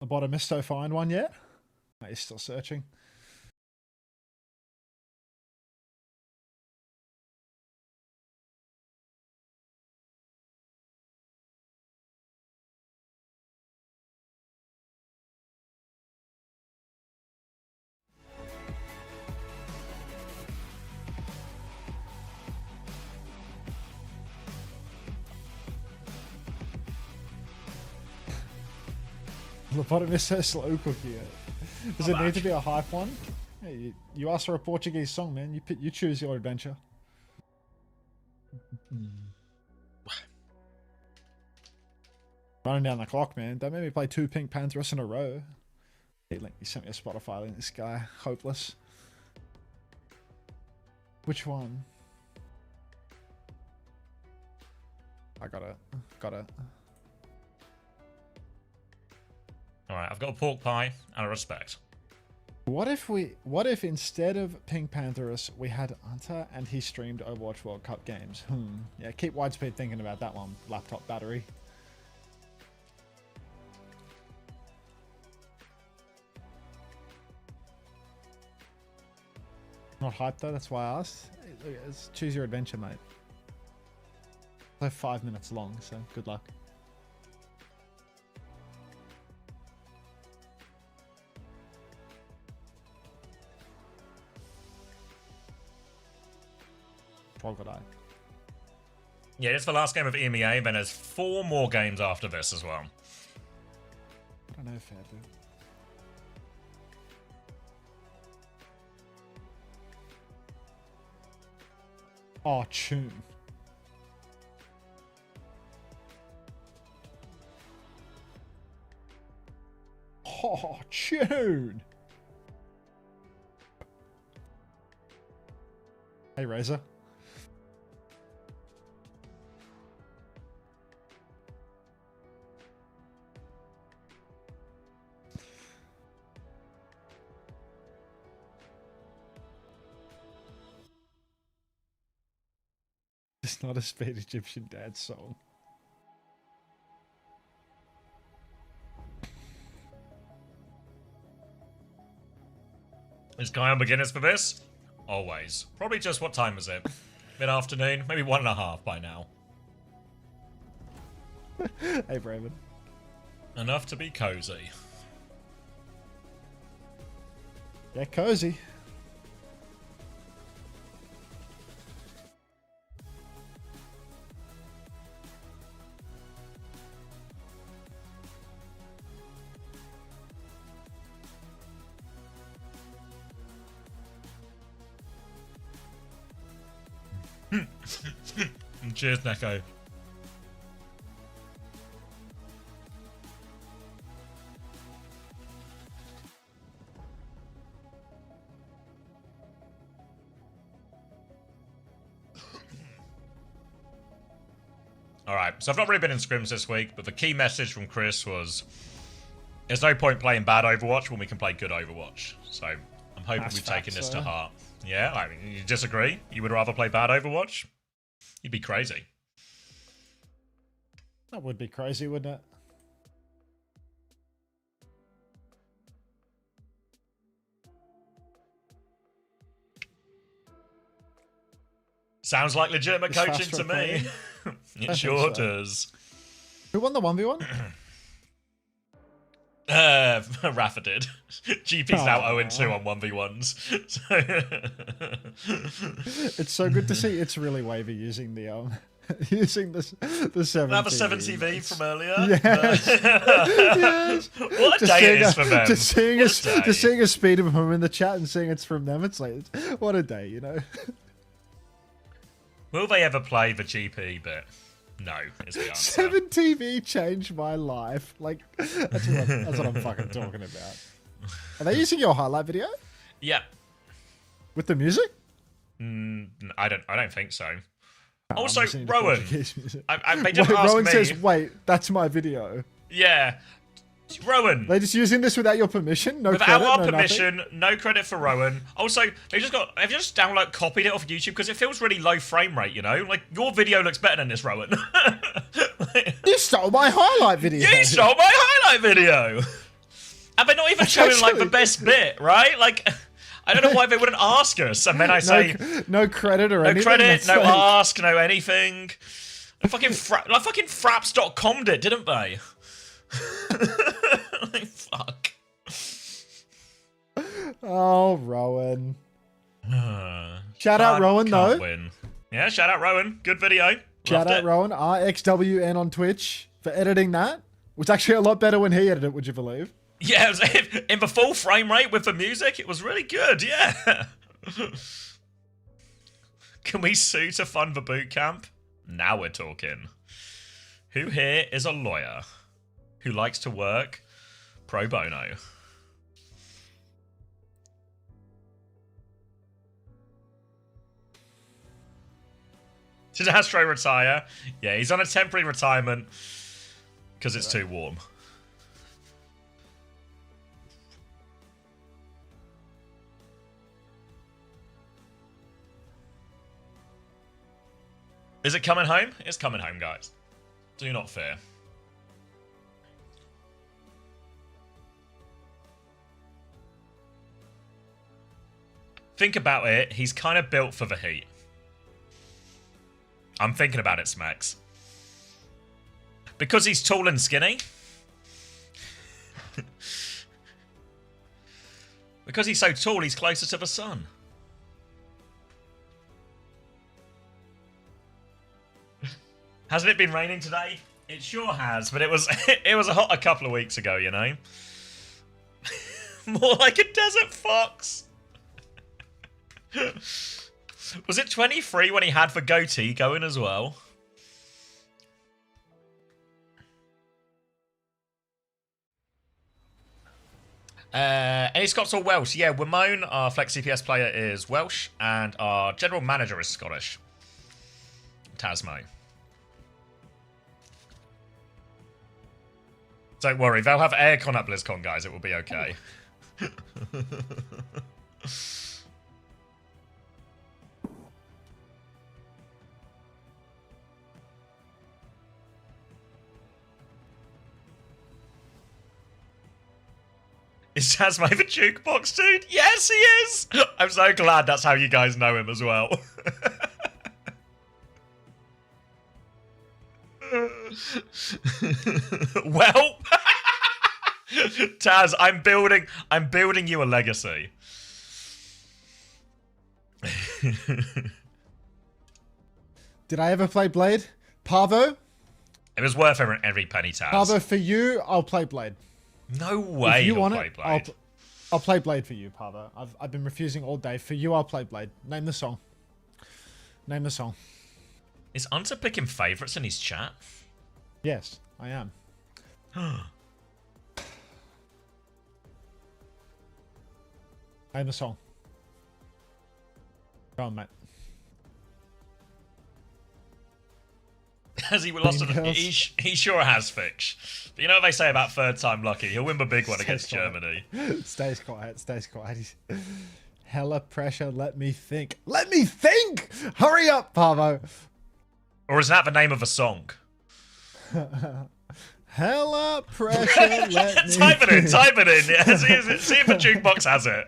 Lobotomisto find one yet? Oh, he's still searching. Lobotomisto slow cookie it. Does it need to be a hype one? Hey, you asked for a Portuguese song, man. You choose your adventure. Running down the clock, man. Don't make me play 2 Pink Panthers in a row. Hey, Link, you sent me a Spotify link. This guy, hopeless. Which one? I got it. Got it. Alright, I've got a pork pie and a respect. What if instead of Pink Pantherus we had Hunter and he streamed Overwatch World Cup games? Yeah, keep Widespeed thinking about that one, laptop battery. Not hyped though, that's why I asked. Hey, look, let's choose your adventure, mate. It's like 5 minutes long, so good luck. Crocodile. Yeah, it's the last game of EMEA, then there's 4 more games after this as well. I don't know if I do. Oh, tune. Oh, tune. Hey, Razor. It's not a Speed Egyptian dance song. Is Kai on beginners for this? Always. Probably just, what time is it? Mid-afternoon? Maybe 1.5 by now. Hey, Braven. Enough to be cozy. Yeah, cozy. Cheers, Neko. Alright, so I've not really been in scrims this week, but the key message from Chris was there's no point playing bad Overwatch when we can play good Overwatch. So I'm hoping we've taken this to heart. Yeah, I mean, you disagree? You would rather play bad Overwatch? You'd be crazy. That would be crazy, wouldn't it? Sounds like legitimate It's coaching fast to me. It sure does. Who won the 1v1? Rafa did. GP's now 0-2 on 1v1s. It's so good to see. It's really wavy using the using the 7 Have a 7TV from earlier. Yes. Yes. What a day it is for them. Just seeing a speed of them in the chat and seeing it's from them. It's like, what a day, you know. Will they ever play the GP bit? No, is the answer. 7TV changed my life. Like, that's what I'm fucking talking about. Are they using your highlight video? Yeah. With the music? I don't think so. Oh, also, Rowan. They just Wait, asked Rowan me. says, "Wait, that's my video." Yeah. Rowan. They're just using this without your permission? No Without credit, our no permission, nothing? no credit for Rowan. Also, they've just copied it off YouTube because it feels really low frame rate, you know? Like, your video looks better than this, Rowan. You stole my highlight video. You stole my highlight video! And they're not even showing, like, the best bit, right? Like, I don't know why they wouldn't ask us. And then I say... No credit or no anything? credit, That's no like- ask, no anything. Fucking fraps.com did, didn't they? Like, fuck. Oh, Rowan. Shout out Rowan, though. Win. Yeah, shout out Rowan. Good video. Shout Loved out it. Rowan, RXWN on Twitch, for editing that. It was actually a lot better when he edited it, would you believe? Yeah, it was in the full frame rate with the music, it was really good, yeah. Can we sue to fund the boot camp? Now we're talking. Who here is a lawyer who likes to work pro bono? Did Astro retire? Yeah, he's on a temporary retirement because it's too warm. Is it coming home? It's coming home, guys. Do not fear. Think about it. He's kind of built for the heat. I'm thinking about it, Smax. Because he's tall and skinny. Because he's so tall, he's closer to the sun. Hasn't it been raining today? It sure has, but it was hot a couple of weeks ago, you know? More like a desert fox. Was it 23 when he had the goatee going as well? Any Scots or Welsh? Yeah, Wimone, our Flex CPS player, is Welsh, and our general manager is Scottish. Tasmo. Don't worry, they'll have aircon at BlizzCon, guys. It will be okay. Is Taz my favorite jukebox dude? Yes, he is! I'm so glad that's how you guys know him as well. Well, Taz, I'm building you a legacy. Did I ever play Blade? Parvo? It was worth every penny, Taz. Parvo, for you, I'll play Blade. No way If you you'll want play it, Blade. I'll play Blade for you, Parvo. I've been refusing all day. For you, I'll play Blade. Name the song. Name the song. Is Unter picking favourites in his chat? Yes, I am. Name the song. Go on, mate. Has he lost it? He sure has, Fix. But you know what they say about third time lucky? He'll win the big one against Germany. Stays quiet, stays quiet. Hella pressure, let me think. Let me think! Hurry up, Parvo! Or is that the name of a song? Hella pressure, let me Type it in, think. type it in. Yeah, see if the jukebox has it.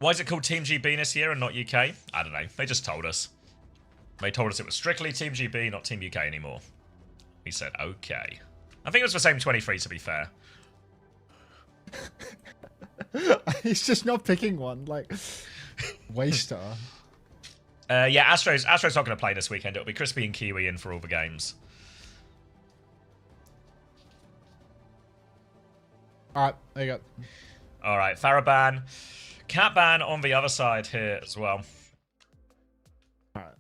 Why is it called Team GB this year and not UK? I don't know. They just told us. They told us it was strictly Team GB, not Team UK anymore. We said, okay. I think it was the same 23, to be fair. He's just not picking one, like... Waster. Yeah, Astro's not going to play this weekend. It'll be Crispy and Kiwi in for all the games. Alright, there you go. Alright, Faraban. Catban on the other side here as well. Alright.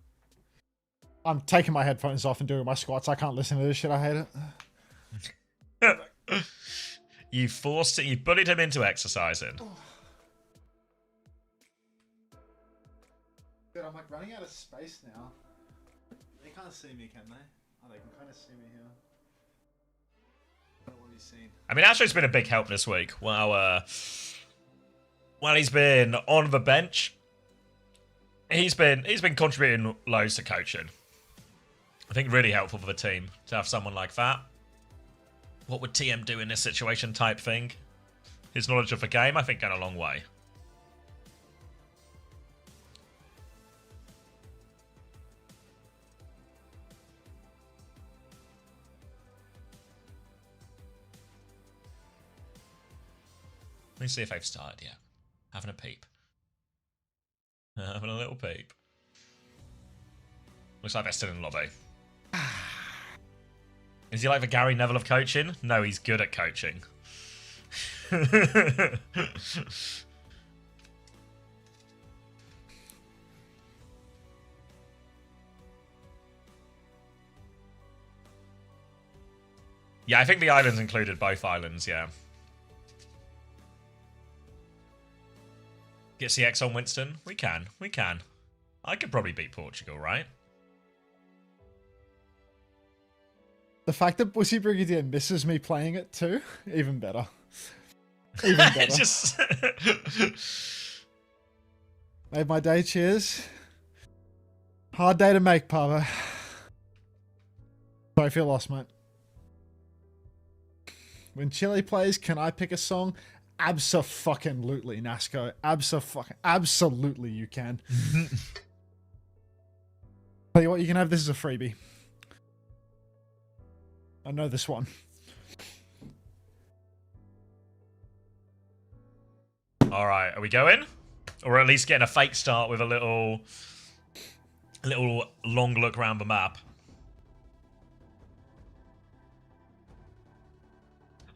I'm taking my headphones off and doing my squats. I can't listen to this shit. I hate it. You forced it. You bullied him into exercising. Dude, I'm like running out of space now. They can't see me, can they? Oh, they can kind of see me here. I don't want to be seen. I mean, Astro's been a big help this week. While he's been on the bench, he's been contributing loads to coaching. I think really helpful for the team to have someone like that. What would TM do in this situation type thing? His knowledge of the game, I think, gone a long way. Let me see if they've started yet. Having a peep. Having a little peep. Looks like they're still in lobby. Is he like the Gary Neville of coaching? No, he's good at coaching. Yeah, I think the islands included both islands, yeah. Get CX on Winston? We can. I could probably beat Portugal, right? The fact that Bussy Brigadier misses me playing it too, even better. Even better. Just... Made my day, cheers. Hard day to make, Parvo. Sorry if you're lost, mate. When Chile plays, can I pick a song? Abso-fucking-lutely, Nasco. Absolutely you can. Tell you what, you can have this as a freebie. I know this one. Alright, are we going? Or at least getting a fake start with a little long look around the map.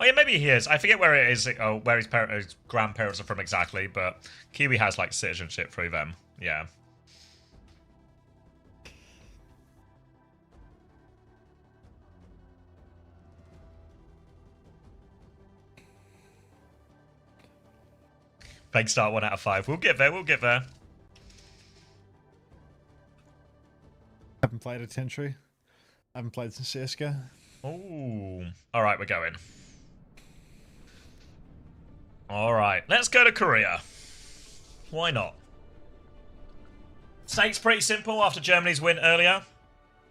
Oh yeah, maybe he is. I forget where it is, where his grandparents are from exactly, but Kiwi has like citizenship through them. Yeah. Fake start 1 out of 5. We'll get there. Haven't played a Tentry. Haven't played some CSGO. Ooh. Alright, we're going. Alright, let's go to Korea. Why not? Stakes pretty simple after Germany's win earlier.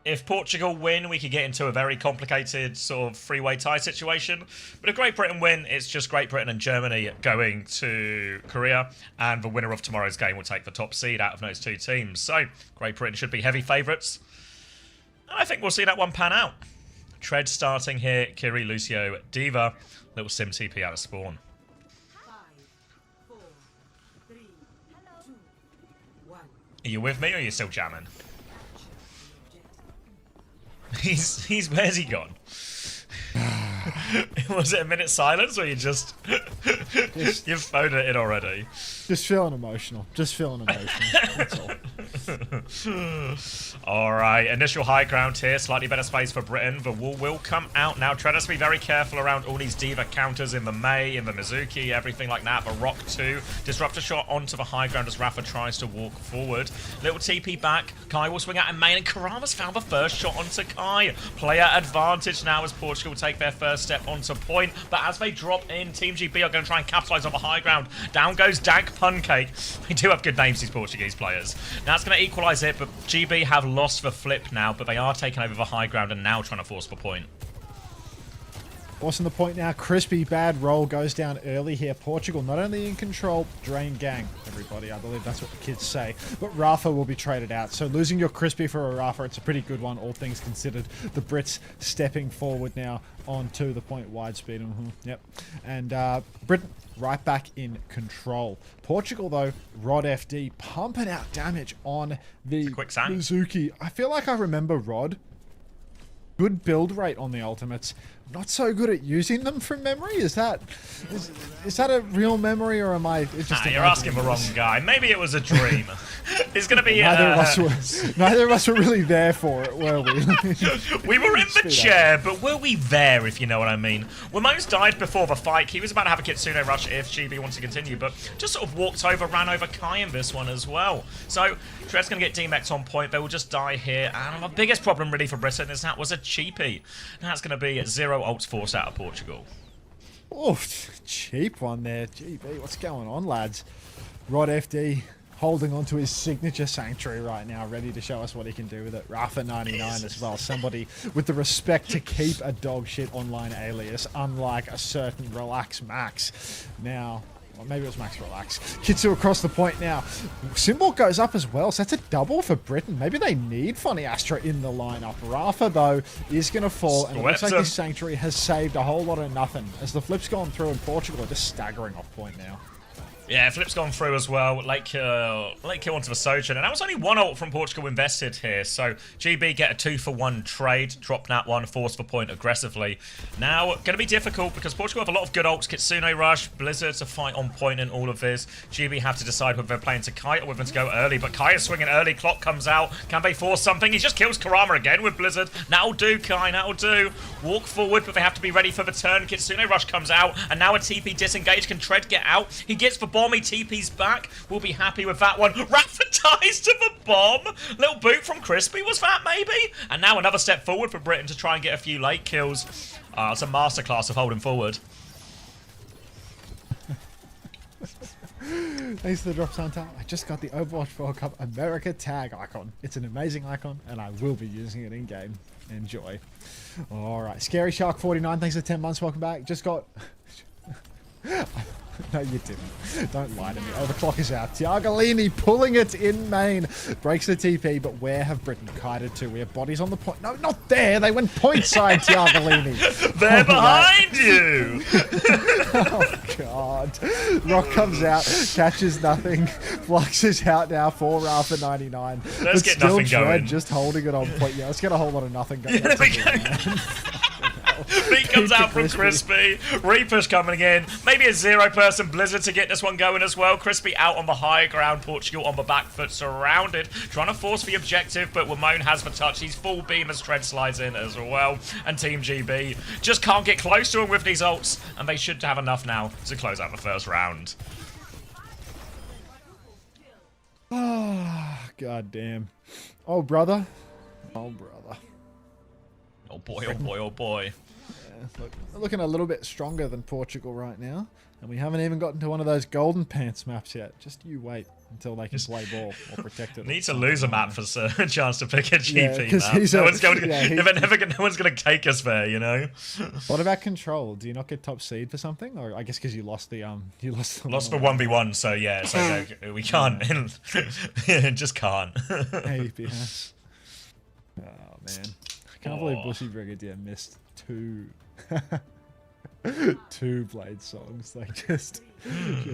If Portugal win, we could get into a very complicated sort of three-way tie situation. But if Great Britain win, it's just Great Britain and Germany going to Korea. And the winner of tomorrow's game will take the top seed out of those two teams. So Great Britain should be heavy favourites. And I think we'll see that one pan out. Tread starting here, Kiri, Lucio, Diva. Little sim TP out of spawn. 5, 4, 3, 2, 1. Are you with me or are you still jamming? He's where's he gone? Was it a minute silence or you just you've phoned it in already? Just feeling emotional. Just feeling emotional. That's all. Alright, initial high ground here. Slightly better space for Britain. The wall will come out now. Try to be very careful around all these Diva counters in the Mei, in the Mizuki, everything like that. But Rock 2. Disruptor shot onto the high ground as Rafa tries to walk forward. Little TP back. Kai will swing out in main and Karama's found the first shot onto Kai. Player advantage now as Portugal take their first step onto point. But as they drop in, Team GB are going to try and capitalize on the high ground. Down goes Dank Pancake. They do have good names, these Portuguese players. Now it's going to equalize it, but GB have lost the flip now, but they are taking over the high ground and now trying to force the point. Forcing the point now. Crispy, bad roll goes down early here. Portugal not only in control, drain gang, everybody. I believe that's what the kids say. But Rafa will be traded out. So losing your Crispy for a Rafa, it's a pretty good one, all things considered. The Brits stepping forward now onto the point wide speed. Yep. And Britain right back in control. Portugal, though, Rod FD pumping out damage on the Mizuki. I feel like I remember Rod. Good build rate on the ultimates. Not so good at using them from memory. Is that a real memory, or am I just? You're asking the wrong guy. Maybe it was a dream. It's gonna be. Neither of us were really there for it, were we? We were in the chair, but were we there? If you know what I mean. Ramones died before the fight. He was about to have a Kitsune rush if GB wants to continue, but just sort of walked over, ran over Kai in this one as well. So Tread's gonna get DMX on point. They will just die here, and the biggest problem really for Britain is that was a cheapie. That's gonna be 0 ults force out of Portugal. Oh, cheap one there. GB, what's going on, lads? Rod FD holding on to his signature Sanctuary right now, ready to show us what he can do with it. Rafa 99 as well. Somebody with the respect to keep a dog shit online alias, unlike a certain Relax Max. Now, well, maybe it was Max Relax. Kitsu across the point now. Symbol goes up as well, so that's a double for Britain. Maybe they need Funny Astra in the lineup. Rafa, though, is going to fall, and it looks like this Sanctuary has saved a whole lot of nothing, as the flip's gone through and Portugal are just staggering off point now. Yeah, flip's gone through as well. Late kill onto the Sojourn. And that was only one ult from Portugal invested here. So GB get a 2-for-1 trade. Drop that one, force the point aggressively. Now, going to be difficult because Portugal have a lot of good ults. Kitsune Rush, Blizzard to fight on point in all of this. GB have to decide whether they're playing to Kai or whether to go early. But Kai is swinging early. Clock comes out. Can they force something? He just kills Karama again with Blizzard. That'll do, Kai. That'll do. Walk forward, but they have to be ready for the turn. Kitsune Rush comes out. And now a TP disengage. Can Tread get out? He gets the bomb, he TP's back. We'll be happy with that one. Rafa ties to the bomb. Little boot from Crispy, was that maybe? And now another step forward for Britain to try and get a few late kills. It's a masterclass of holding forward. Thanks for the drop, Santa. I just got the Overwatch World Cup America tag icon. It's an amazing icon, and I will be using it in game. Enjoy. All right, Scary Shark 49. Thanks for 10 months. Welcome back. Just got. No, you didn't. Don't lie to me. Oh, the clock is out. Tiagalini pulling it in main. Breaks the TP, but where have Britain kited to? We have bodies on the point. No, not there. They went point side, Tiagalini. They're behind you. Oh, God. Rock comes out, catches nothing. Flux is out now for Rafa 99. Let's get nothing going. Just holding it on point. Yeah, let's get a whole lot of nothing going. Yeah, there we go. Beat comes out from Crispy. Repush coming in. Maybe a 0-person Blizzard to get this one going as well. Crispy out on the high ground. Portugal on the back foot, surrounded. Trying to force the objective, but Ramon has the touch. He's full beam as Tread slides in as well. And Team GB just can't get close to him with these ults. And they should have enough now to close out the first round. Oh, God damn. Oh, brother. Oh, brother. Oh, boy, oh, boy, oh, boy. look, we're looking a little bit stronger than Portugal right now, and we haven't even gotten to one of those golden pants maps yet. Just you wait until they can play ball or protect it. Need to lose a map for a chance to pick a GP Yeah, 'cause map. he's No a- one's going to, yeah, he- no one's going to cake us there, you know. What about control? Do you not get top seed for something, or I guess because you lost the Lost for 1v1, so yeah, so no, we can't. Just can't. APS. Oh man, I can't believe Bushy Brigadier missed two Blade songs. Like just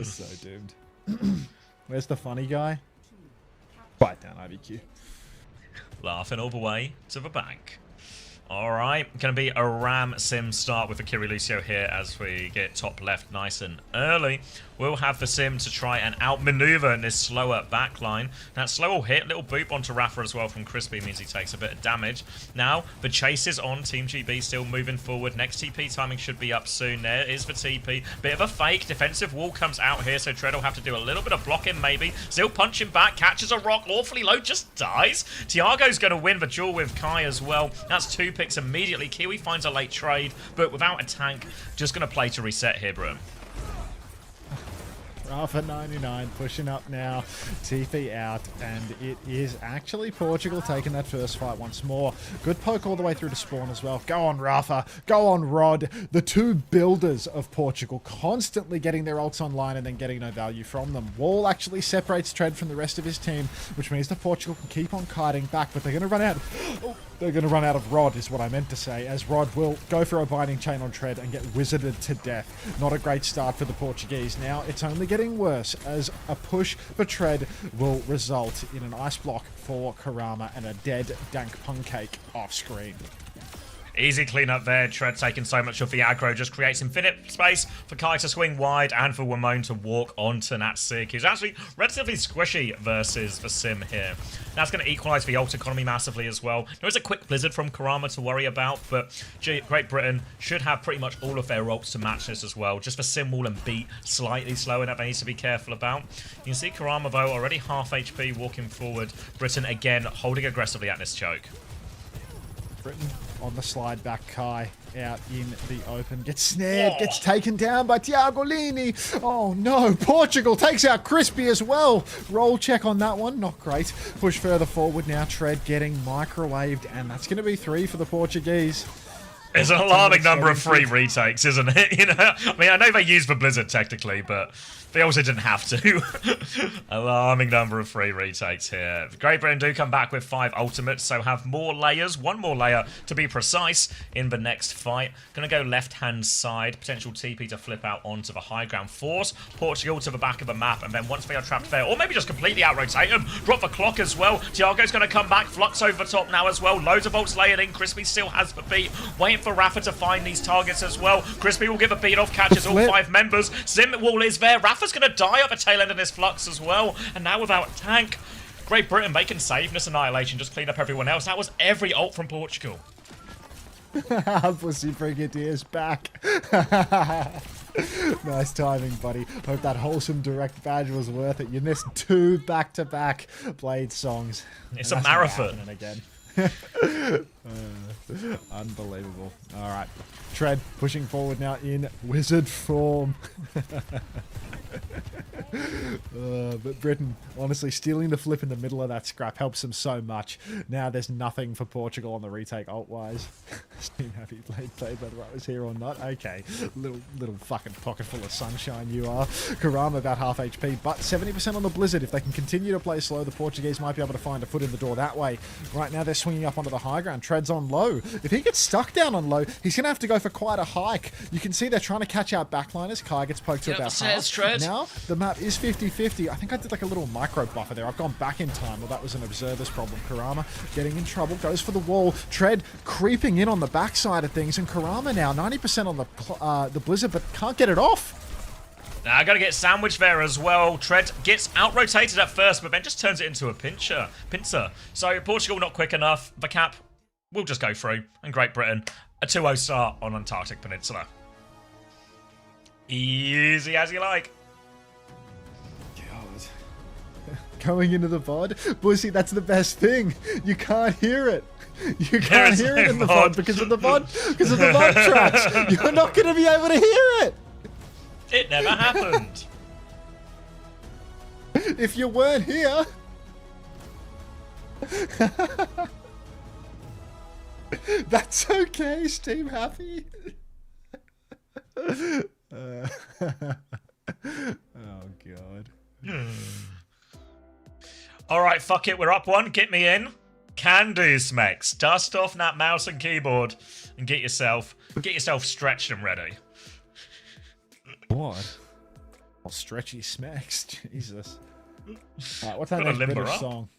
so doomed. Where's the funny guy? Bite down IBQ. Laughing all the way to the bank. Alright, going to be a Ram Sim start with Akiri Lucio here as we get top left nice and early. We'll have the Sim to try and outmaneuver in this slower backline. That slow will hit, little boop onto Rafa as well from Crispy means he takes a bit of damage. Now, the chase is on, Team GB still moving forward. Next TP timing should be up soon. There is the TP. Bit of a fake, defensive wall comes out here, so Tread will have to do a little bit of blocking maybe. Still punching back, catches a rock, awfully low, just dies. Tiago's going to win the duel with Kai as well. That's 2 picks immediately. Kiwi finds a late trade, but without a tank, just going to play to reset here, bro. Rafa 99 pushing up now, TP out, and it is actually Portugal taking that first fight once more. Good poke all the way through to spawn as well. Go on, Rafa. Go on, Rod. The two builders of Portugal constantly getting their ults online and then getting no value from them. Wall actually separates Tread from the rest of his team, which means that Portugal can keep on kiting back, but they're going to run out. They're going to run out of Rod, is what I meant to say, as Rod will go for a binding chain on Tread and get wizarded to death. Not a great start for the Portuguese. Now, it's only getting worse, as a push for Tread will result in an ice block for Karama and a dead Dank Pancake off screen. Easy cleanup there. Tread taking so much of the aggro. Just creates infinite space for Kai to swing wide and for Wamone to walk onto Natsig, who's actually relatively squishy versus the Sim here. That's going to equalise the ult economy massively as well. There is a quick Blizzard from Karama to worry about, but Great Britain should have pretty much all of their ults to match this as well. Just the Sim wall and beat slightly slower that they need to be careful about. You can see Karama, though, already half HP walking forward. Britain, again, holding aggressively at this choke. Britain on the slide back, Kai out in the open, gets snared, gets taken down by Tiagolini. Oh no, Portugal takes out Crispy as well. Roll check on that one, not great. Push further forward now, Tread getting microwaved, and that's going to be 3 for the Portuguese. It's an alarming number of free retakes, isn't it? You know, I mean, I know they used the Blizzard technically, but they also didn't have to. Alarming number of free retakes here. Great Britain do come back with 5 ultimates, so have more layers, 1 more layer to be precise in the next fight. Gonna go left-hand side, potential TP to flip out onto the high ground. Force Portugal to the back of the map, and then once they are trapped there, or maybe just completely out-rotate them, drop the clock as well. Tiago's gonna come back, Flux over the top now as well. Loads of ults laying in, Crispy still has the beat, waiting for Rafa to find these targets as well. Crispy will give a beat off, catches all 5 members. Sim wall is there. Rafa's going to die at the tail end of this Flux as well. And now without a tank, Great Britain, they can save this Annihilation, just clean up everyone else. That was every ult from Portugal. Pussy Brigadier's back. Nice timing, buddy. Hope that wholesome direct badge was worth it. You missed 2 back-to-back Blade songs. It's a marathon. Again. Unbelievable. All right, Tread pushing forward now in wizard form. But Britain, honestly, stealing the flip in the middle of that scrap helps them so much. Now there's nothing for Portugal on the retake ult-wise. Steam happy played whether I was here or not. Okay, little fucking pocket full of sunshine you are. Karama about half HP, but 70% on the Blizzard. If they can continue to play slow, the Portuguese might be able to find a foot in the door that way. Right now they're swinging up onto the high ground. Tread's on low. If he gets stuck down on low, he's going to have to go for quite a hike. You can see they're trying to catch out backliners. Kai gets poked to about half. Tread. Now the map is 50-50. I think I did like a little micro buffer there. I've gone back in time. Well, that was an observer's problem. Karama getting in trouble. Goes for the wall. Tread creeping in on the backside of things. And Karama now 90% on the Blizzard, but can't get it off. Now, I gotta get sandwiched there as well. Tread gets out-rotated at first, but then just turns it into a pincer. So Portugal not quick enough. The cap will just go through. And Great Britain, a 2-0 start on Antarctic Peninsula. Easy as you like. going into the VOD. Bussy, that's the best thing. You can't hear it. You can't hear it in the VOD because of the VOD tracks. You're not going to be able to hear it. It never happened. If you weren't here. That's okay, Steam Happy. Oh god. Alright, fuck it, we're up one. Get me in. Can do, Smex. Dust off that mouse and keyboard and get yourself stretched and ready. What? Oh, stretchy Smacks. Jesus. Alright, what's that next British song?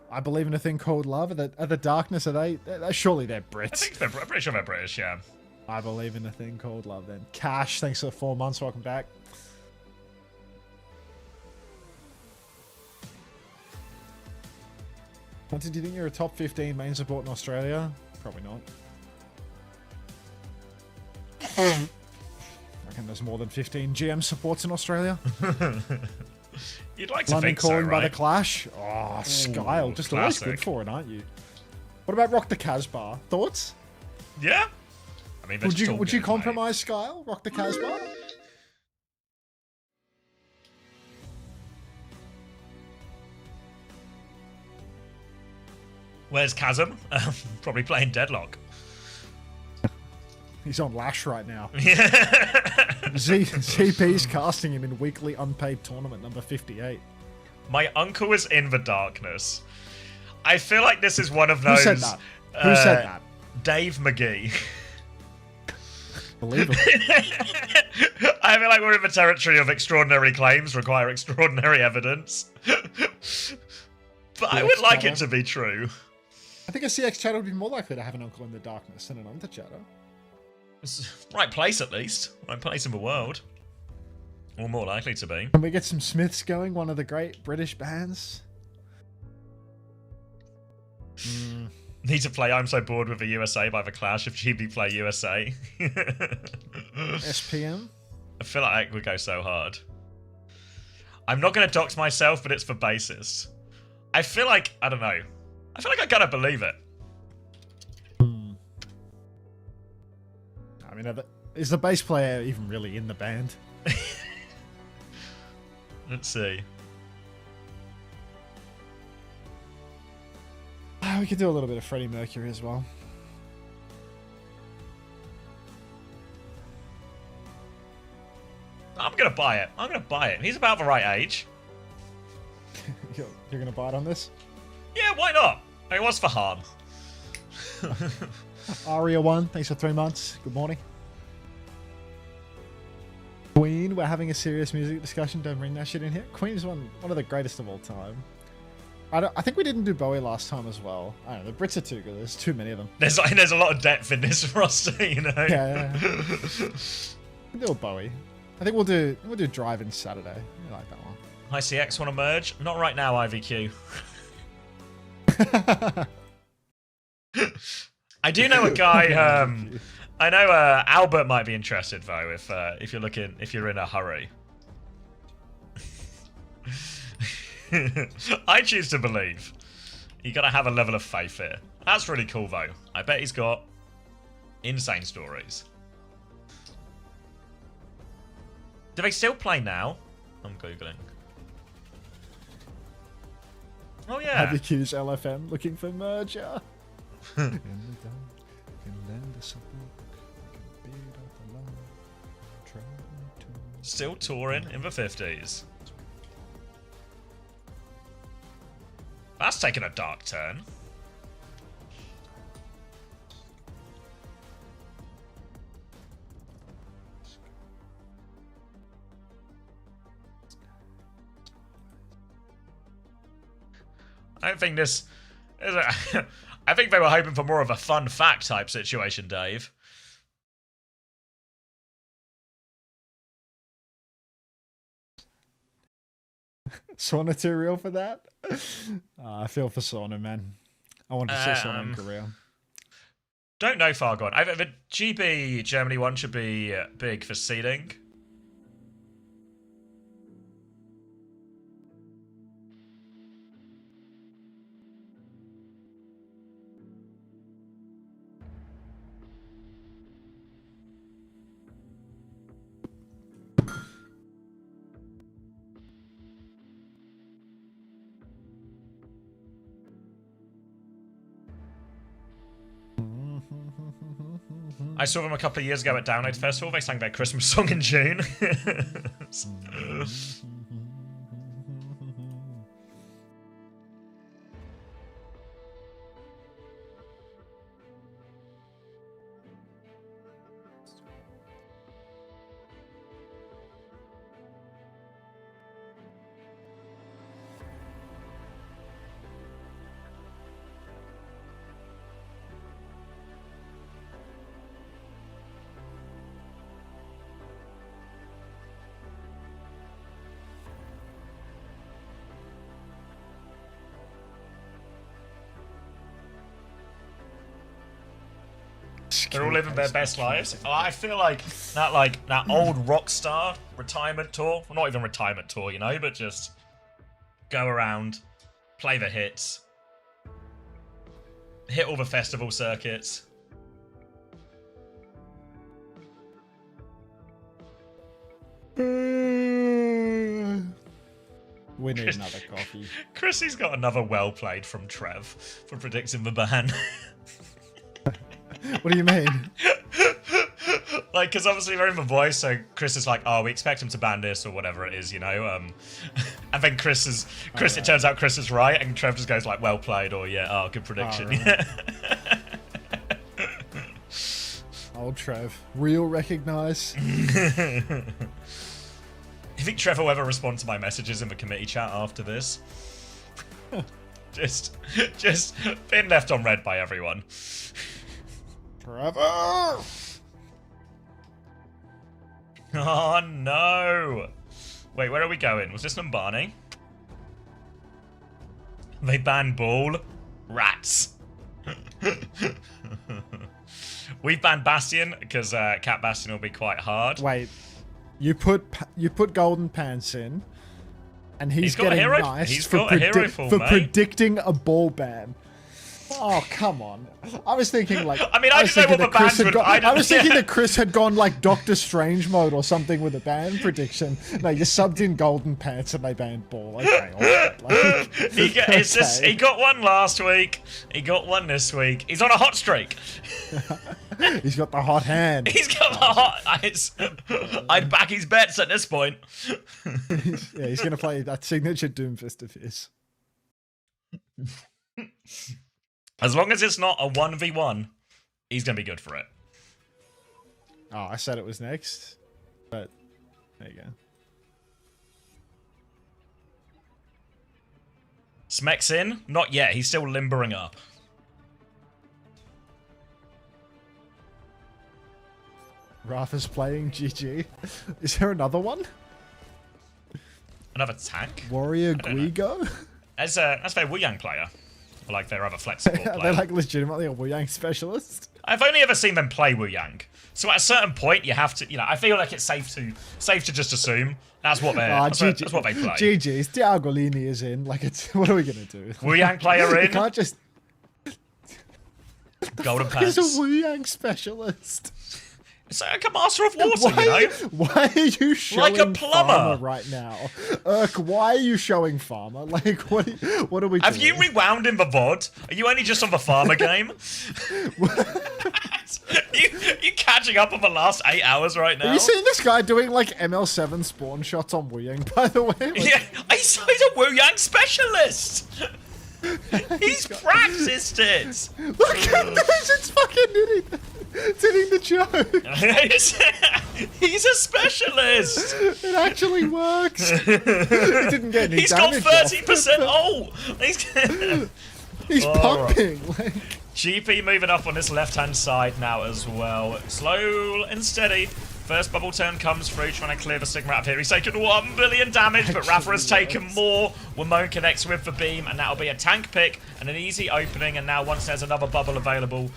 I believe in a thing called love. Are the Darkness, are they? Surely they're Brits. I'm pretty sure they're British, yeah. I believe in a thing called love then. Cash, thanks for 4 months. Welcome back. Hunter, do you think you're a top 15 main support in Australia? Probably not. I reckon there's more than 15 GM supports in Australia. You'd like to London think calling so, by right? the Clash. Oh, Skyle. Just always good for it, aren't you? What about Rock the Casbah? Thoughts? Yeah. I mean, would you compromise Skyle? Rock the Casbah? Where's Chasm? Probably playing Deadlock. He's on Lash right now. Yeah. ZP's casting him in weekly unpaid tournament number 58. My uncle is in the darkness. I feel like this is one of those. Who said that? Who said that? Dave McGee. Believe him. I feel like we're in the territory of extraordinary claims require extraordinary evidence. But I would like it to be true. I think a CX chatter would be more likely to have an uncle in the darkness than an under chatter. Right place, at least. Right place in the world. Or more likely to be. Can we get some Smiths going? One of the great British bands. Need to play I'm So Bored with the USA by The Clash if GB play USA. SPM? I feel like that would go so hard. I'm not going to dox myself, but it's for bassist. I feel like, I don't know. I feel like I gotta believe it. I mean, is the bass player even really in the band? Let's see. We could do a little bit of Freddie Mercury as well. I'm gonna buy it. I'm gonna buy it. He's about the right age. You're gonna buy it on this? Yeah, why not? I mean, what's for harm? Aria1, thanks for 3 months. Good morning. Queen, we're having a serious music discussion. Don't bring that shit in here. Queen is one of the greatest of all time. I think we didn't do Bowie last time as well. I don't know, the Brits are too good. There's too many of them. There's a lot of depth in this roster, you know? Yeah. We'll do a Bowie. I think we'll do Drive-In Saturday. I like that one. Hi CX, want to merge? Not right now, IVQ. I do know a guy. I know Albert might be interested though. If you're in a hurry. I choose to believe. You gotta have a level of faith here. That's really cool though. I bet he's got insane stories. Do they still play now? I'm googling. Oh yeah. IBQ's LFM looking for merger. Still touring in the 50s. That's taken a dark turn. I don't think this is I think they were hoping for more of a fun fact type situation, Dave. Sauna too real for that? I feel for Sauna, man. I want to see Sauna in Korea. Don't know far gone. The GB Germany one should be big for seeding. I saw them a couple of years ago at Download Festival. They sang their Christmas song in June. They're all living their best lives. Oh, I feel like that old rock star retirement tour. Well, not even retirement tour, you know, but just go around, play the hits, hit all the festival circuits. We need another coffee. Chrissy's got another well played from Trev for predicting the ban. What do you mean? Like, because obviously we're in the voice, so Chris is like, oh, we expect him to ban this or whatever it is, you know. And then it turns out Chris is right, and Trev just goes like, well played, or yeah, oh, good prediction. Right. Old Trev, real recognize. You think Trev will ever respond to my messages in the committee chat after this? just been left on red by everyone. Trevor! Oh no! Wait, where are we going? Was this Numbani? They banned Ball. Rats. We've banned Bastion because Cat Bastion will be quite hard. Wait, you put Golden Pants in, and he's got getting a hero. nice He's for, got a hero for predicting a ball ban. Oh, come on. I was thinking like... I mean, I didn't know what the bans would... I was thinking that Chris had gone like Doctor Strange mode or something with a ban prediction. No, you subbed in Golden Pants and they banned Ball. Okay, all right. Like, he got one last week. He got one this week. He's on a hot streak. He's got the hot hand. He's got the hot... I'd back his bets at this point. Yeah, he's going to play that signature Doomfist of his. As long as it's not a 1v1, he's going to be good for it. Oh, I said it was next. But, there you go. Smek's in? Not yet. He's still limbering up. Rafa's playing GG. Is there another one? Another tank? Warrior Guigo? That's their Wuyang player. Or like their other flexible player. They're like legitimately a Wuyang specialist. I've only ever seen them play Wuyang. So at a certain point, you have to, I feel like it's safe to just assume that's what they're, that's what they play. GG's. Diagolini is in. Like, it's, what are we going to do? Wuyang player in. You can't just... Golden Pants. He's a Wuyang specialist. It's like a master of water, you know? Why are you showing like a plumber Farmer right now? Why are you showing Farmer? Like, what are we doing? Have you rewound in the VOD? Are you only just on the Farmer game? you catching up on the last 8 hours right now? Are you seeing this guy doing, like, ML7 spawn shots on Wuyang, by the way? Like, yeah, he's a Wuyang specialist! He's practiced it! Look at this! It's fucking hitting the joke! He's a specialist! It actually works! He didn't get any He's got damage 30% ult! He's pumping! Like... GP moving up on this left-hand side now as well. Slow and steady. First bubble turn comes through, trying to clear the Sigma out of here. He's taken 1 billion damage, but Rafa has taken more. Wamone connects with the beam, and that'll be a tank pick and an easy opening. And now once there's another bubble available,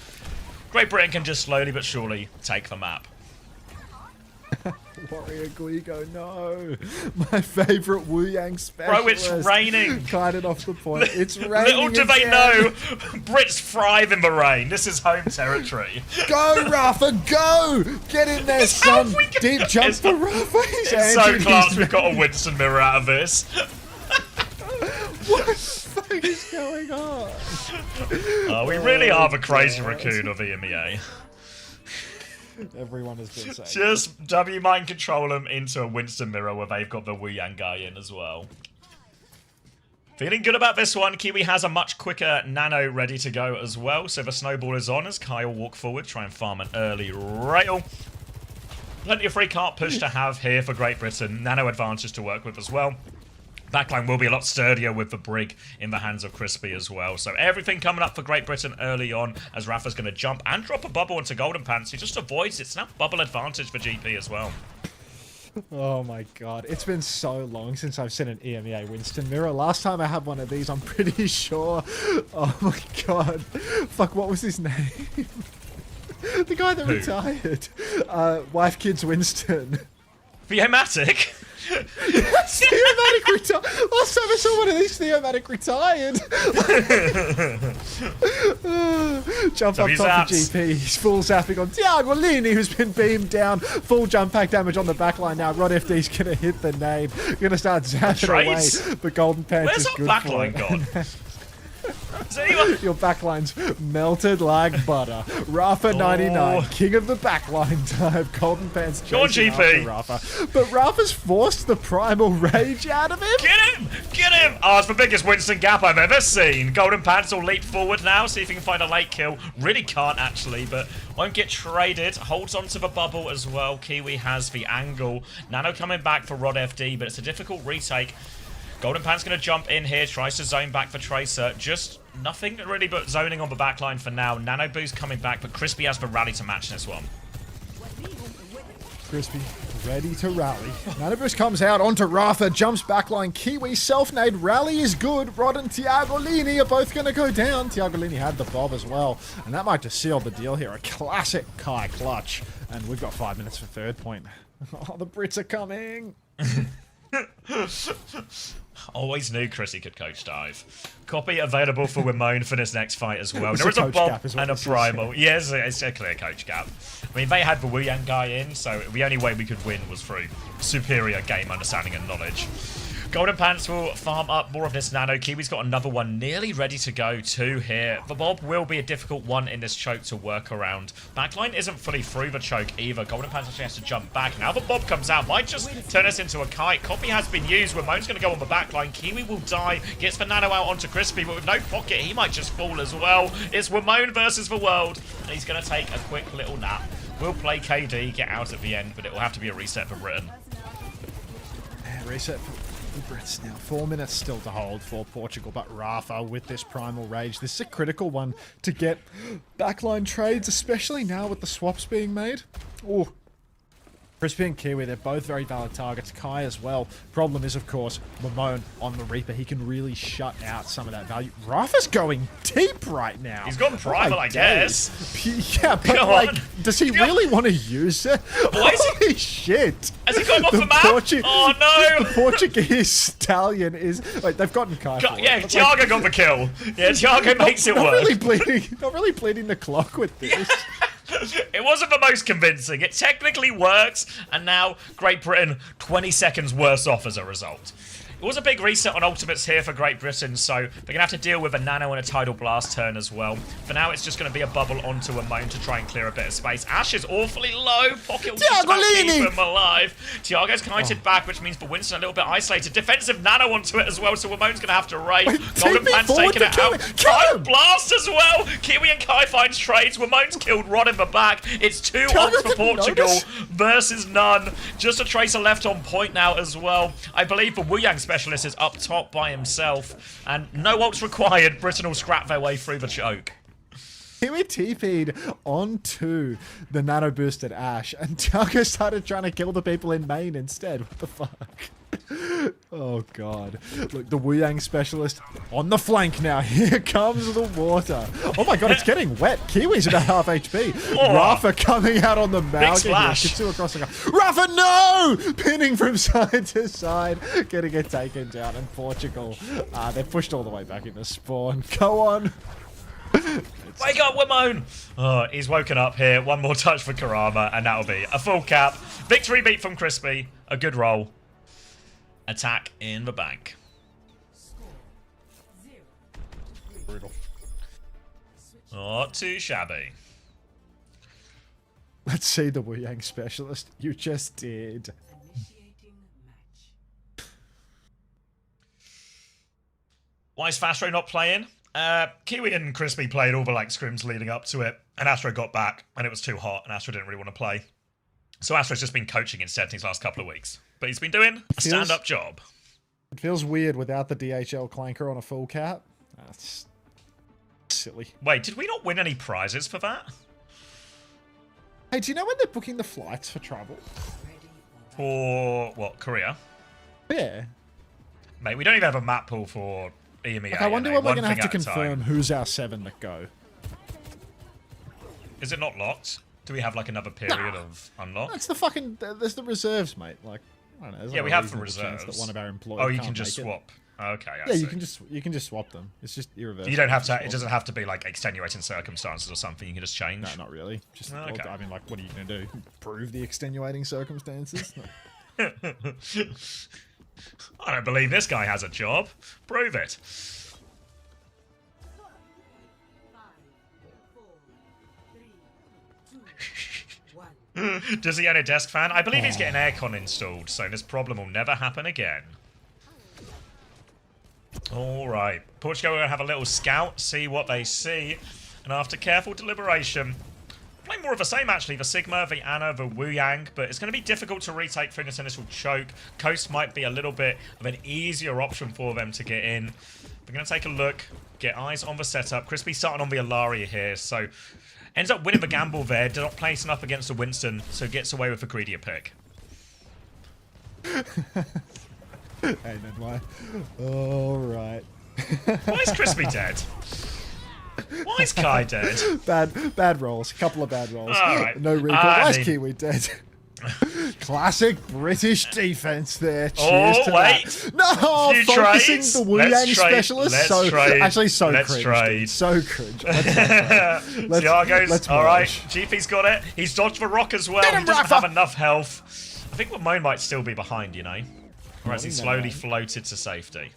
Great Britain can just slowly but surely take the map. Warrior Guigo, no. My favourite Wuyang specialist. Bro, it's raining. Kited off the point. It's raining. Little do they know, Brits thrive in the rain. This is home territory. Go, Rafa, go! Get in there, son. Deep jump for Rafa. It's so class we've got a Winston mirror out of this. What the fuck is going on? We really are the crazy raccoon of EMEA. Everyone has been saying. Just W mind control them into a Winston mirror where they've got the Wu Yang guy in as well. Feeling good about this one. Kiwi has a much quicker Nano ready to go as well. So the snowball is on as Kyle walk forward, try and farm an early rail. Plenty of free cart push to have here for Great Britain. Nano advantage to work with as well. Backline will be a lot sturdier with the brig in the hands of Crispy as well. So everything coming up for Great Britain early on as Rafa's going to jump and drop a bubble into Golden Pants. He just avoids it. It's now bubble advantage for GP as well. Oh my god, it's been so long since I've seen an EMEA Winston mirror. Last time I had one of these, I'm pretty sure. Oh my god. Fuck, what was his name? The guy that retired. Wife Kids Winston. Theomatic? Yes, Theomatic retired. Last time I saw one of these, Theomatic retired. Jump So up he's top zapped. of GP. He's full zapping on Tiaguolini, who's been beamed down. Full jump pack damage on the backline now. Rod FD's going to hit the nade. Going to start zapping Trades? away. But Golden Pants Where's is our good backline for it. gone? Is anyone... Your backline's melted like butter. Rafa 99, king of the backline type. Golden Pants Go on, chasing GP. after Rafa. But Rafa's forced the primal rage out of him. Get him! Get him! Oh, it's the biggest Winston gap I've ever seen. Golden Pants will leap forward now, see if he can find a late kill. Really can't, actually, but won't get traded. Holds onto the bubble as well. Kiwi has the angle. Nano coming back for Rod FD, but it's a difficult retake. Golden Pants going to jump in here, tries to zone back for Tracer. Just nothing really but zoning on the backline for now. Nano Boo's coming back, but Crispy has the rally to match this one. Crispy ready to rally. Nanobus comes out onto Rafa, jumps backline. Kiwi self-nade. Rally is good. Rod and Tiaguolini are both going to go down. Tiaguolini had the bob as well. And that might just seal the deal here. A classic Kai clutch. And we've got 5 minutes for third point. Oh, the Brits are coming. Always knew Chrissy could coach dive. Copy available for Wimone for this next fight as well. It's There a is a coach bomb gap is what and a this is, primal. Yes, it's a clear coach gap. I mean, they had the Wu Yang guy in, so the only way we could win was through superior game understanding and knowledge. Golden Pants will farm up more of this Nano. Kiwi's got another one nearly ready to go too here. The Bob will be a difficult one in this choke to work around. Backline isn't fully through the choke either. Golden Pants actually has to jump back. Now the Bob comes out. Might just turn us into a kite. Copy has been used. Ramon's going to go on the backline. Kiwi will die. Gets the Nano out onto Crispy, but with no pocket, he might just fall as well. It's Ramon versus the world. And he's going to take a quick little nap. We'll play KD, get out at the end, but it will have to be a reset for Britain. Reset for the Brits now. 4 minutes still to hold for Portugal, but Rafa with this primal rage. This is a critical one to get backline trades, especially now with the swaps being made. Oh, Crispy and Kiwi, they're both very valid targets. Kai as well. Problem is, of course, Mamone on the Reaper. He can really shut out some of that value. Rafa's going deep right now. He's gone primal, I guess. Yeah, but Come like, on. does he really want to use it? Why is he- Holy shit. Has he gone off the map? Oh no! The Portuguese stallion is... Wait, they've gotten Kai for it, Yeah, but, Thiago got the kill. Yeah, Thiago makes it not work. Not really bleeding the clock with this. It wasn't the most convincing. It technically works, and now Great Britain 20 seconds worse off as a result. It was a big reset on ultimates here for Great Britain, so they're going to have to deal with a Nano and a Tidal Blast turn as well. For now, it's just going to be a bubble onto a Moan to try and clear a bit of space. Ash is awfully low. Pocket will just about keep him alive. Tiago's kited back, which means for Winston a little bit isolated. Defensive Nano onto it as well, so Ramon's going to have to raid. Golden Pants taking it out. Tidal Blast as well. Kiwi and Kai finds trades. Ramon's killed Rod in the back. It's 2 ults for Portugal versus none. Just a Tracer left on point now as well. I believe the Wu Yang specialist is up top by himself, and no ults required. Britain will scrap their way through the choke. Kiwi TP'd onto the nano boosted Ash, and Tiago started trying to kill the people in main instead. What the fuck? Oh god. Look, the Wu Yang specialist on the flank now. Here comes the water. Oh my god, it's getting wet. Kiwi's about half HP. Oh. Rafa coming out on the Malga. splash. Katsu across the Rafa, no! Pinning from side to side. Getting it taken down. And Portugal, they're pushed all the way back into spawn. Go on. Wake up, Wimone! Oh, he's woken up here. One more touch for Karama, and that'll be a full cap. Victory beat from Crispy. A good roll. Attack in the bank. Brutal. Not too shabby. Let's see the Wu Yang specialist. You just did. Initiating match. Why is Fastro not playing? Kiwi and Crispy played all the like scrims leading up to it, and Astro got back, and it was too hot, and Astro didn't really want to play. So Astro's just been coaching instead these last couple of weeks. But he's been doing a stand-up job. It feels weird without the DHL clanker on a full cap. That's silly. Wait, did we not win any prizes for that? Hey, do you know when they're booking the flights for travel? For, what, Korea? Yeah. Mate, we don't even have a map pool for EMEA. Like, I wonder when we're going to have to thing at a confirm time. who's our 7 that go. Is it not locked? Do we have like another period of unlock? That's the fucking... There's the reserves, mate. Like, I don't know. there's Yeah, like we a have the reasonable chance reserves. That one of our employees Oh, you can't can just make it. swap. Okay, I Yeah, see. you can just swap them. It's just irreversible. You don't have to. Swap It doesn't have to be like extenuating circumstances or something. You can just change. No, not really. Just, Oh, okay. I mean, like, what are you going to do? Prove the extenuating circumstances? No. I don't believe this guy has a job. Prove it. 5, 4, 3, 2, 1. Does he own a desk fan? I believe he's getting aircon installed, so this problem will never happen again. Alright. Portugal will have a little scout, see what they see, and after careful deliberation, play more of the same actually, the Sigma, the Ana, the Wu Yang, but it's going to be difficult to retake through this initial choke. Coast might be a little bit of an easier option for them to get in. We're going to take a look, get eyes on the setup. Crispy starting on the Alaria here, so ends up winning the gamble there, not placing up against the Winston, so gets away with a greedier pick. Hey, then why? Alright. Why is Crispy dead? Why is Kai dead? Bad rolls. A couple of bad rolls. Alright. No recall. Why is Kiwi dead? Classic British defense there. Cheers to wait. that. No, Few focusing trades. the Wu Let's Yang trade. specialist. Let's So trade. actually, so Let's cringe. trade. Dude. So cringe. Let's Tiago's alright. merge. GP's got it. He's dodged the rock as well. Get him, He doesn't Rafa. have enough health. I think Ramon might still be behind, you know. Or has he Morning, slowly man. floated to safety?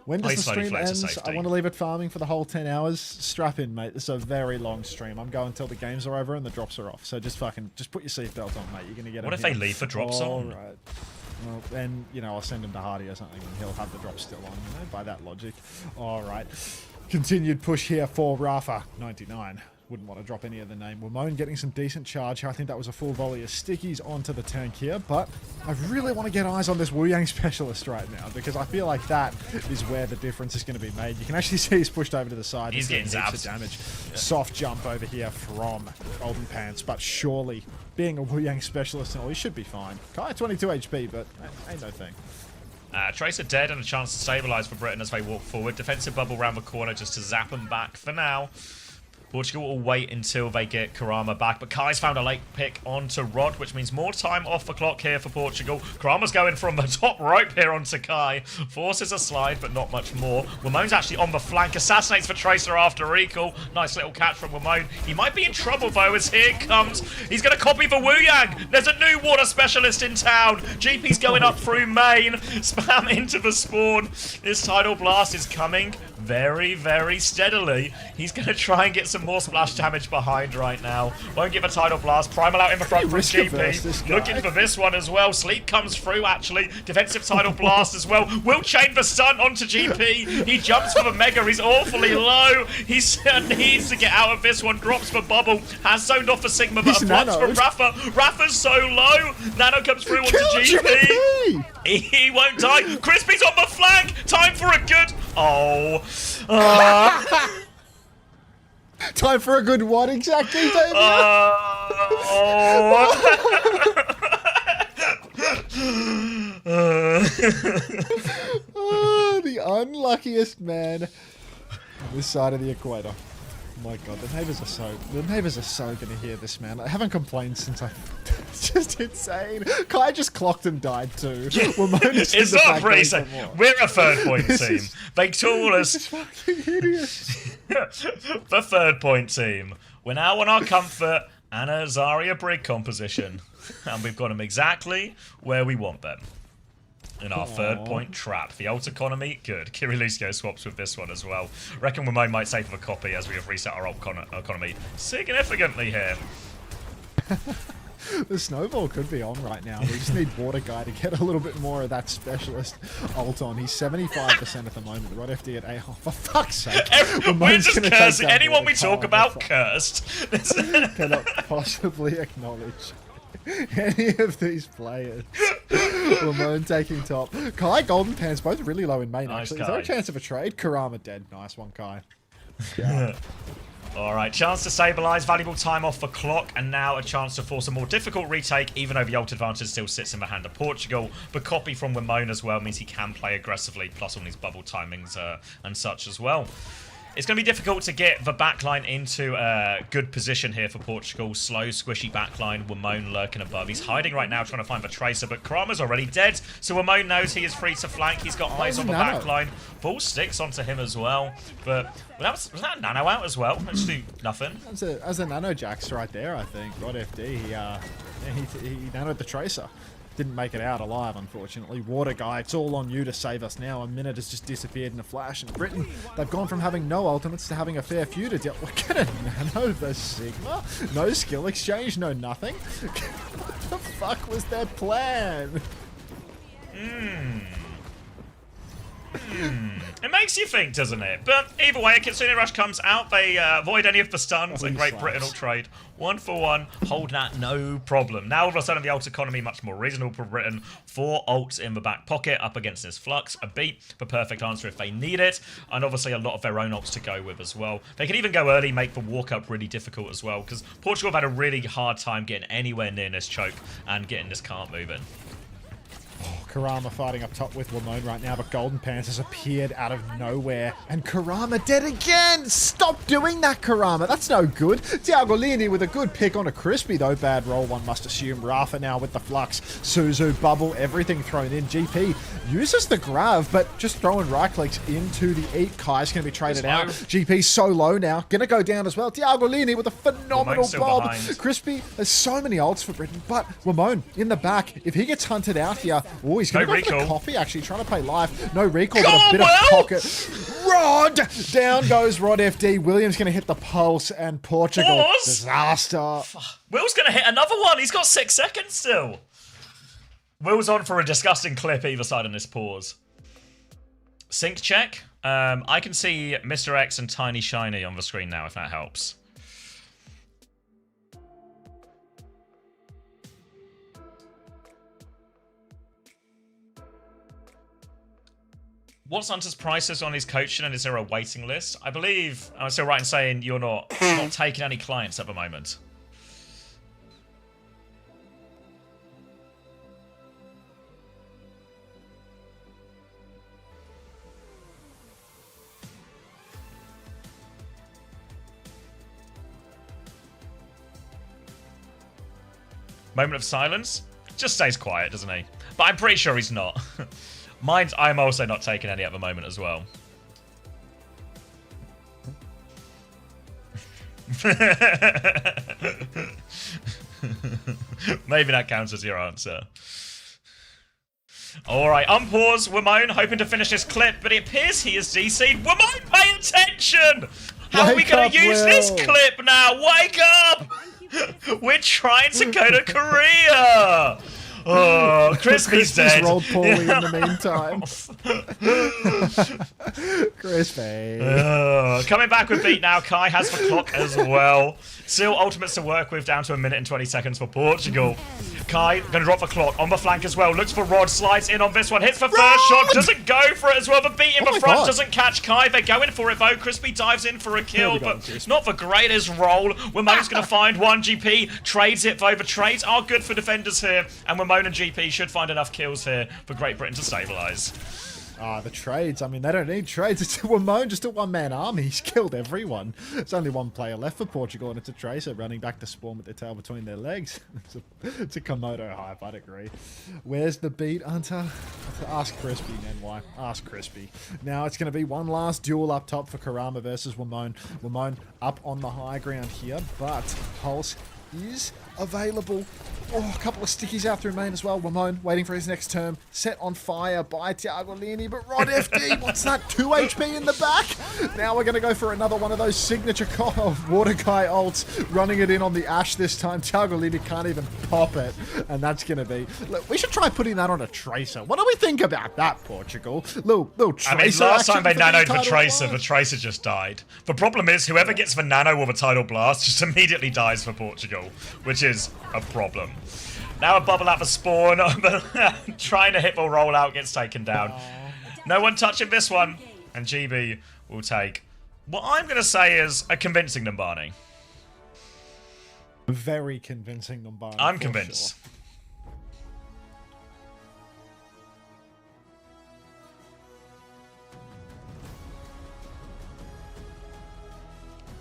When does Please the slowly stream float to end? safety. I want to leave it farming for the whole 10 hours. Strap in, mate. This is a very long stream. I'm going till the games are over and the drops are off. So just put your seatbelt on, mate. You're going to get What him if they here. leave the drops on? All right. Well, then, you know, I'll send him to Hardy or something and he'll have the drops still on, you know, by that logic. All right. Continued push here for Rafa. 99. Wouldn't want to drop any other name. Ramon getting some decent charge here. I think that was a full volley of stickies onto the tank here, but I really want to get eyes on this Wu Yang specialist right now because I feel like that is where the difference is going to be made. You can actually see he's pushed over to the side. He's getting heaps of zapped. damage. Yeah. Soft jump over here from Golden Pants, but surely being a Wu Yang specialist and all, he should be fine. Kai 22 HP, but ain't no thing. Tracer dead and a chance to stabilise for Britain as they walk forward. Defensive bubble round the corner just to zap them back for now. Portugal will wait until they get Karama back, but Kai's found a late pick onto Rod, which means more time off the clock here for Portugal. Karama's going from the top rope here onto Kai. Forces a slide, but not much more. Ramon's actually on the flank, assassinates for Tracer after recall. Nice little catch from Ramon. He might be in trouble though, as here comes. He's going to copy the Wu Yang. There's a new water specialist in town. GP's going up through main. Spam into the spawn. This tidal blast is coming very, very steadily. He's going to try and get some more splash damage behind right now. Won't give a tidal blast. Primal out in the front from GP. Looking for this one as well. Sleep comes through, actually. Defensive tidal blast as well. Will chain the stun onto GP. He jumps for the mega. He's awfully low. He needs to get out of this one. Drops the bubble. Has zoned off for Sigma, but a flux from Rafa. Rafa's so low. Nano comes through onto GP. He won't die. Crispy's on the flank. Time for a good... Oh. Time for a good what exactly, David? The unluckiest man on this side of the equator. Oh my god, the neighbors are so gonna hear this, man. I haven't complained since it's just insane. Kai just clocked and died too. It's not pretty safe. We're a third point team. They told us. This is fucking hideous. The third point team. We're now on our comfort and a Zarya Brig composition. And we've got them exactly where we want them. In our third point trap. The ult economy, good. Kirilusio swaps with this one as well. Reckon Ramon might save a copy as we have reset our ult economy significantly here. The snowball could be on right now. We just need Water Guy to get a little bit more of that specialist ult on. He's 75% at the moment. Rod FD at 8. Oh, for fuck's sake. We're just cursing. Anyone we Water talk Guy. about, cursed. Cannot possibly acknowledge any of these players. Ramon taking top. Kai, Golden Pants, both really low in main, Nice, actually. Is there a Kai. chance of a trade? Karama dead. Nice one, Kai. All right, chance to stabilize, valuable time off for Clock, and now a chance to force a more difficult retake, even though the ult advantage still sits in the hand of Portugal. But copy from Wimone as well means he can play aggressively, plus all these bubble timings and such as well. It's going to be difficult to get the backline into a good position here for Portugal. Slow, squishy backline. Wimone lurking above. He's hiding right now, trying to find the Tracer, but Karama's already dead, so Wimone knows he is free to flank. He's got eyes on the backline. Full sticks onto him as well, but was that Nano out as well? Let's do nothing. As a Nano Jax right there, I think. Rod FD, he nanoed the Tracer. Didn't make it out alive, unfortunately. Water Guy, it's all on you to save us now. A minute has just disappeared in a flash. And Britain, they've gone from having no ultimates to having a fair few to deal with. Get a Nano the Sigma? No skill exchange, no nothing? What the fuck was their plan? It makes you think, doesn't it? But either way, a Kitsune Rush comes out. They avoid any of the stuns, and Great Britain will trade 1-for-1. Hold that, no problem. Now all of a sudden the ult economy much more reasonable for Britain. 4 ults in the back pocket up against this Flux. A beat, the perfect answer if they need it. And obviously a lot of their own ults to go with as well. They can even go early, make the walk-up really difficult as well, because Portugal have had a really hard time getting anywhere near this choke and getting this cart moving. Karama fighting up top with Wimone right now, but Golden Pants has appeared out of nowhere. And Karama dead again! Stop doing that, Karama! That's no good. Diagolini with a good pick on a Crispy, though. Bad roll, one must assume. Rafa now with the Flux. Suzu, Bubble, everything thrown in. GP uses the Grav, but just throwing right clicks into the Eat. Kai's going to be traded out. GP's so low now. Going to go down as well. Diagolini with a phenomenal bob. Behind. Crispy, there's so many ults for Britain, but Wimone in the back. If he gets hunted out here, oh, he's going to go for the coffee, actually, trying to play live. No recall, but a bit of pocket. Rod! Down goes Rod FD. Williams going to hit the pulse, and Portugal. Pause. Disaster. Will's going to hit another one. He's got 6 seconds still. Will's on for a disgusting clip either side on this pause. Sync check. I can see Mr. X and Tiny Shiny on the screen now, if that helps. What's Hunter's prices on his coaching, and is there a waiting list? I believe I'm still right in saying you're not taking any clients at the moment. Moment of silence. Just stays quiet, doesn't he? But I'm pretty sure he's not. I'm also not taking any at the moment as well. Maybe that counts as your answer. Alright, unpause. Wimone hoping to finish this clip, but it appears he is DC'd. Wimone, pay attention! How are we going to use this clip now? Wake up! We're trying to go to Korea! Oh, Crispy's dead. Rolled poorly in the meantime. Crispy. Coming back with beat now. Kai has the clock as well. Still ultimates to work with, down to 1 minute and 20 seconds for Portugal. Kai gonna drop the clock on the flank as well. Looks for Rod, slides in on this one, hits the first shot, doesn't go for it as well. The beat in the front doesn't catch Kai. They're going for it though. Crispy dives in for a kill, but not the greatest roll. Wimone's gonna find one. GP trades it though. The trades are good for defenders here, and Wimone and GP should find enough kills here for Great Britain to stabilise. The trades. I mean, they don't need trades. It's Wimone, just a one-man army. He's killed everyone. There's only one player left for Portugal, and it's a Tracer running back to spawn with their tail between their legs. It's a Komodo hype, I'd agree. Where's the beat, Hunter? Ask Crispy, NY. Ask Crispy. Now it's going to be one last duel up top for Karama versus Wimone. Wimone up on the high ground here, but Pulse is available. Oh, a couple of stickies out through main as well. Ramon waiting for his next turn. Set on fire by Tiago Lini, but Rod FD, what's that? 2 HP in the back? Now we're going to go for another one of those signature Water Guy ults, running it in on the Ashe this time. Tiago Lini can't even pop it, and that's going to be... Look, we should try putting that on a Tracer. What do we think about that, Portugal? Little Tracer. I mean, last time they nanoed the the Tracer just died. The problem is, whoever gets the nano or the Tidal Blast just immediately dies for Portugal, which is a problem. Now a bubble out for spawn, trying to hit or roll out gets taken down. No one touching this one, and GB will take what I'm going to say is a convincing Numbani. Very convincing Numbani. I'm convinced. Sure.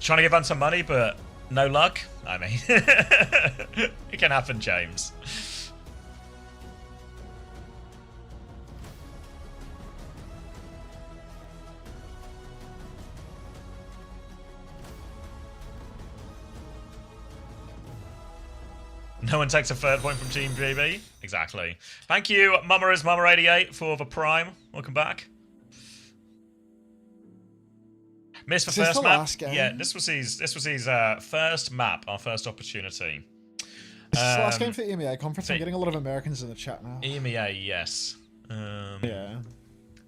Trying to give on some money, but no luck. I mean, it can happen, James. No one takes a third point from Team GB. Exactly. Thank you, Mama is Mama88 for the Prime. Welcome back. Missed the first map. Yeah, this was his first map, our first opportunity. This is the last game for EMEA conference. I'm getting a lot of Americans in the chat now. EMEA, yes. Yeah.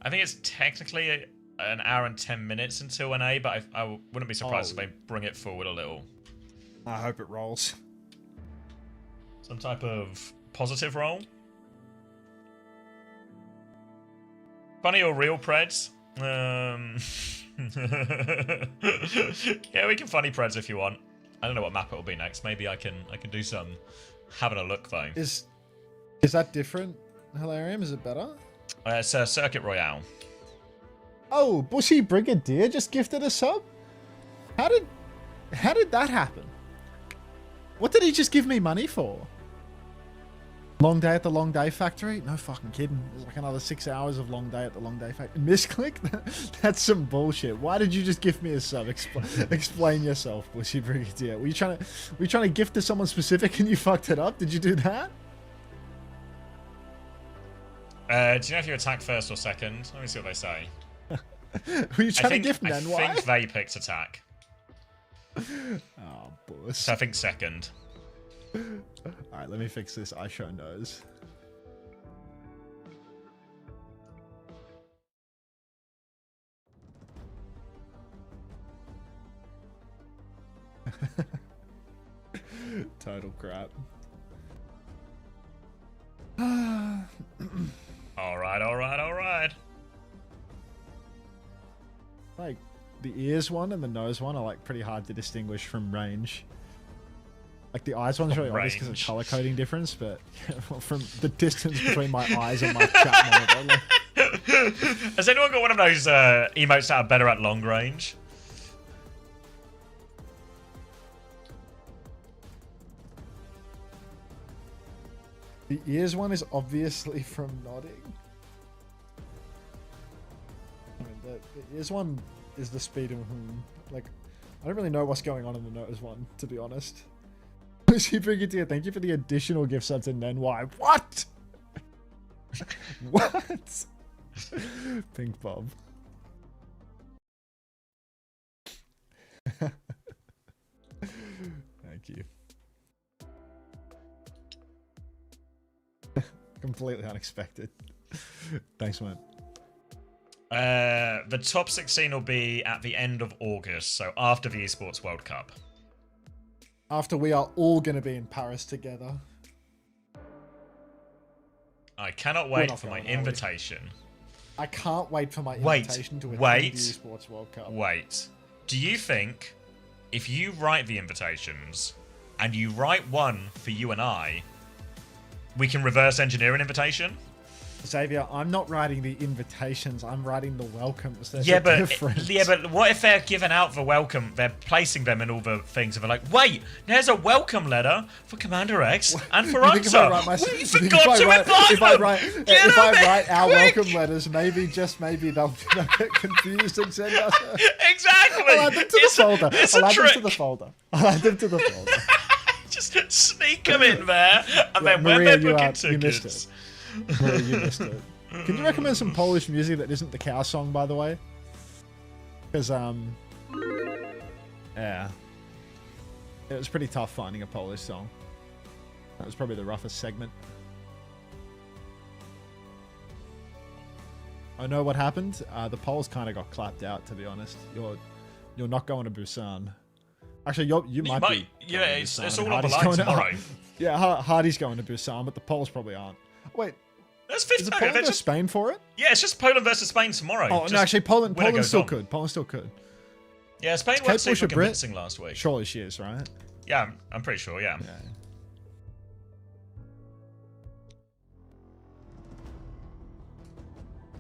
I think it's technically an hour and 10 minutes until an A, but I wouldn't be surprised if they bring it forward a little. I hope it rolls. Some type of positive roll. Funny or real Preds? Yeah, we can funny Preds if you want. I don't know what map it will be next. Maybe I can do some having a look though. Is that different, Hilarium? Is it better? It's a Circuit Royale. Oh, Bushy Brigadier just gifted a sub? How did that happen? What did he just give me money for? Long day at the Long Day Factory? No fucking kidding. There's like another 6 hours of Long Day at the Long Day Factory. Misclick? That's some bullshit. Why did you just give me a sub? Explain yourself, Bushy Brigadier. Were you trying to gift to someone specific and you fucked it up? Did you do that? Do you know if you attack first or second? Let me see what they say. Were you trying to gift then? Why? I think they picked attack. Oh, boss. So I think second. Alright, let me fix this. I show nose. Total crap. Alright. Like, the ears one and the nose one are like pretty hard to distinguish from range. Like the eyes one's really obvious because of color coding difference, but from the distance between my eyes and my chat monitor. Has anyone got one of those emotes that are better at long range? The ears one is obviously from nodding. I mean, the ears one is the speed of like, I don't really know what's going on in the nose one, to be honest. Bushy Brigadier, thank you for the additional gift subs in NY. What? What? Pink Bob. Thank you. Completely unexpected. Thanks, man. The top 16 will be at the end of August, so after the Esports World Cup. After we are all going to be in Paris together. I cannot wait for my invitation. I can't wait for my invitation to attend the Esports World Cup. Wait. Do you think if you write the invitations and you write one for you and I, we can reverse engineer an invitation? Xavier, I'm not writing the invitations. I'm writing the welcomes. There's yeah, but what if they're giving out the welcome? They're placing them in all the things, and they're like, "Wait, there's a welcome letter for Commander X and for us." We forgot to invite them. If I write our welcome letters, maybe they'll get confused and send us. Exactly. I'll add them to the folder. I'll add them to the folder. Just sneak them in there, and then when Maria, they're booking you missed tickets. it. Maria, you missed it. Can you recommend some Polish music that isn't the cow song, by the way? Because, yeah. It was pretty tough finding a Polish song. That was probably the roughest segment. I know what happened. The Poles kind of got clapped out, to be honest. You're not going to Busan. Actually, you might be. Yeah, it's all on the Hardy's line going tomorrow. Yeah, Hardy's going to Busan, but the Poles probably aren't. Wait, That's is it Poland versus Spain for it? Yeah, it's just Poland versus Spain tomorrow. Oh, no, actually, Poland still on. could. Poland still could. Yeah, Spain Is weren't Kate Bush super a Brit? convincing last week. Surely she is, right? Yeah, I'm pretty sure, yeah.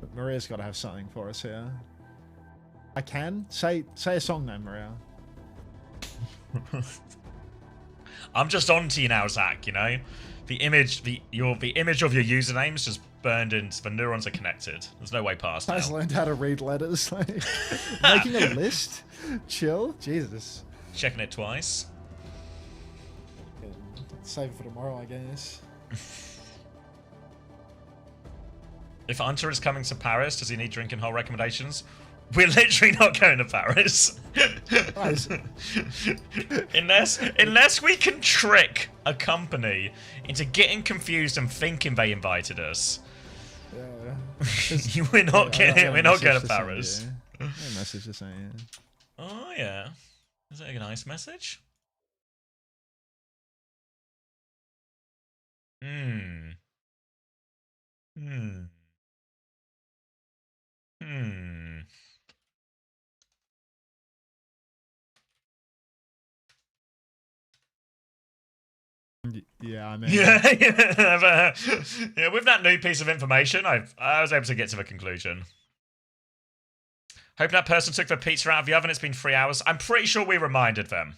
But Maria's got to have something for us here. I can? Say a song name, Maria. I'm just on to you now, Zach, you know? The image of your username is just burned into the neurons are connected. There's no way past I just now. learned how to read letters. Like, making a list? Chill? Jesus. Checking it twice. Save it for tomorrow, I guess. If Hunter is coming to Paris, does he need drinking hole recommendations? We're literally not going to Paris. unless we can trick a company into getting confused and thinking they invited us. Yeah. we're not going to Paris. A message to say, yeah. Oh yeah. Is that a nice message? Yeah, I mean... Yeah, with that new piece of information, I was able to get to the conclusion. Hope that person took the pizza out of the oven. It's been 3 hours. I'm pretty sure we reminded them.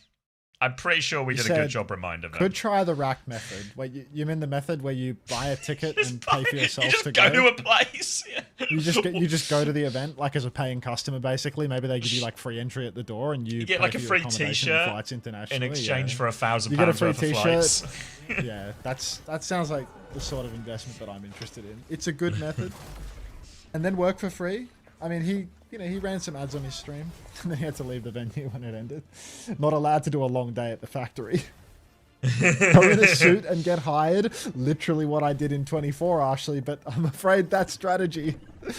I'm pretty sure we did a good job reminding them. Could try the rack method. Wait, you mean the method where you buy a ticket and pay for yourself to go to a place? You just go to the event like as a paying customer, basically. Maybe they give you like free entry at the door, and you get like a free T-shirt flights internationally in exchange for £1,000. You get a free T-shirt. Yeah, that sounds like the sort of investment that I'm interested in. It's a good method, and then work for free. I mean, he ran some ads on his stream, and then he had to leave the venue when it ended. Not allowed to do a long day at the factory. Go in a suit and get hired. Literally what I did in 24, Ashley, but I'm afraid that strategy... They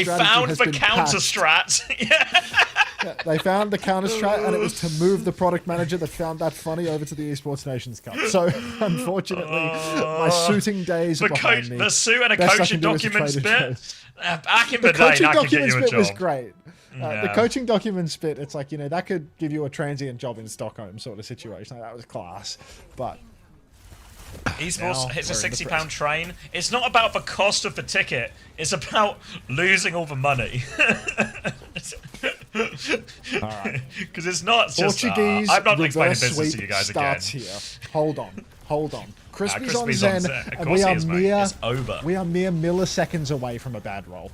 found the counter strat. Yeah, they found the counter strat, and it was to move the product manager that found that funny over to the Esports Nations Cup. So, unfortunately, my suiting days are behind me. The suit and a Best coaching documents bit. Back in the day, coaching that could get documents you a bit job. was great. The Yeah. coaching documents bit, it's like, that could give you a transient job in Stockholm sort of situation. Like, that was class. But Esports now hits a we're in the £60 train. It's not about the cost of the ticket. It's about losing all the money. Alright. Because it's not just... Portuguese I'm not explaining reverse business to sweep you guys again. starts here. Hold on. Crispy's on Crispy's on Zen, Zen. Of and course we he are is, mate. mere It's over. we are mere milliseconds away from a bad roll.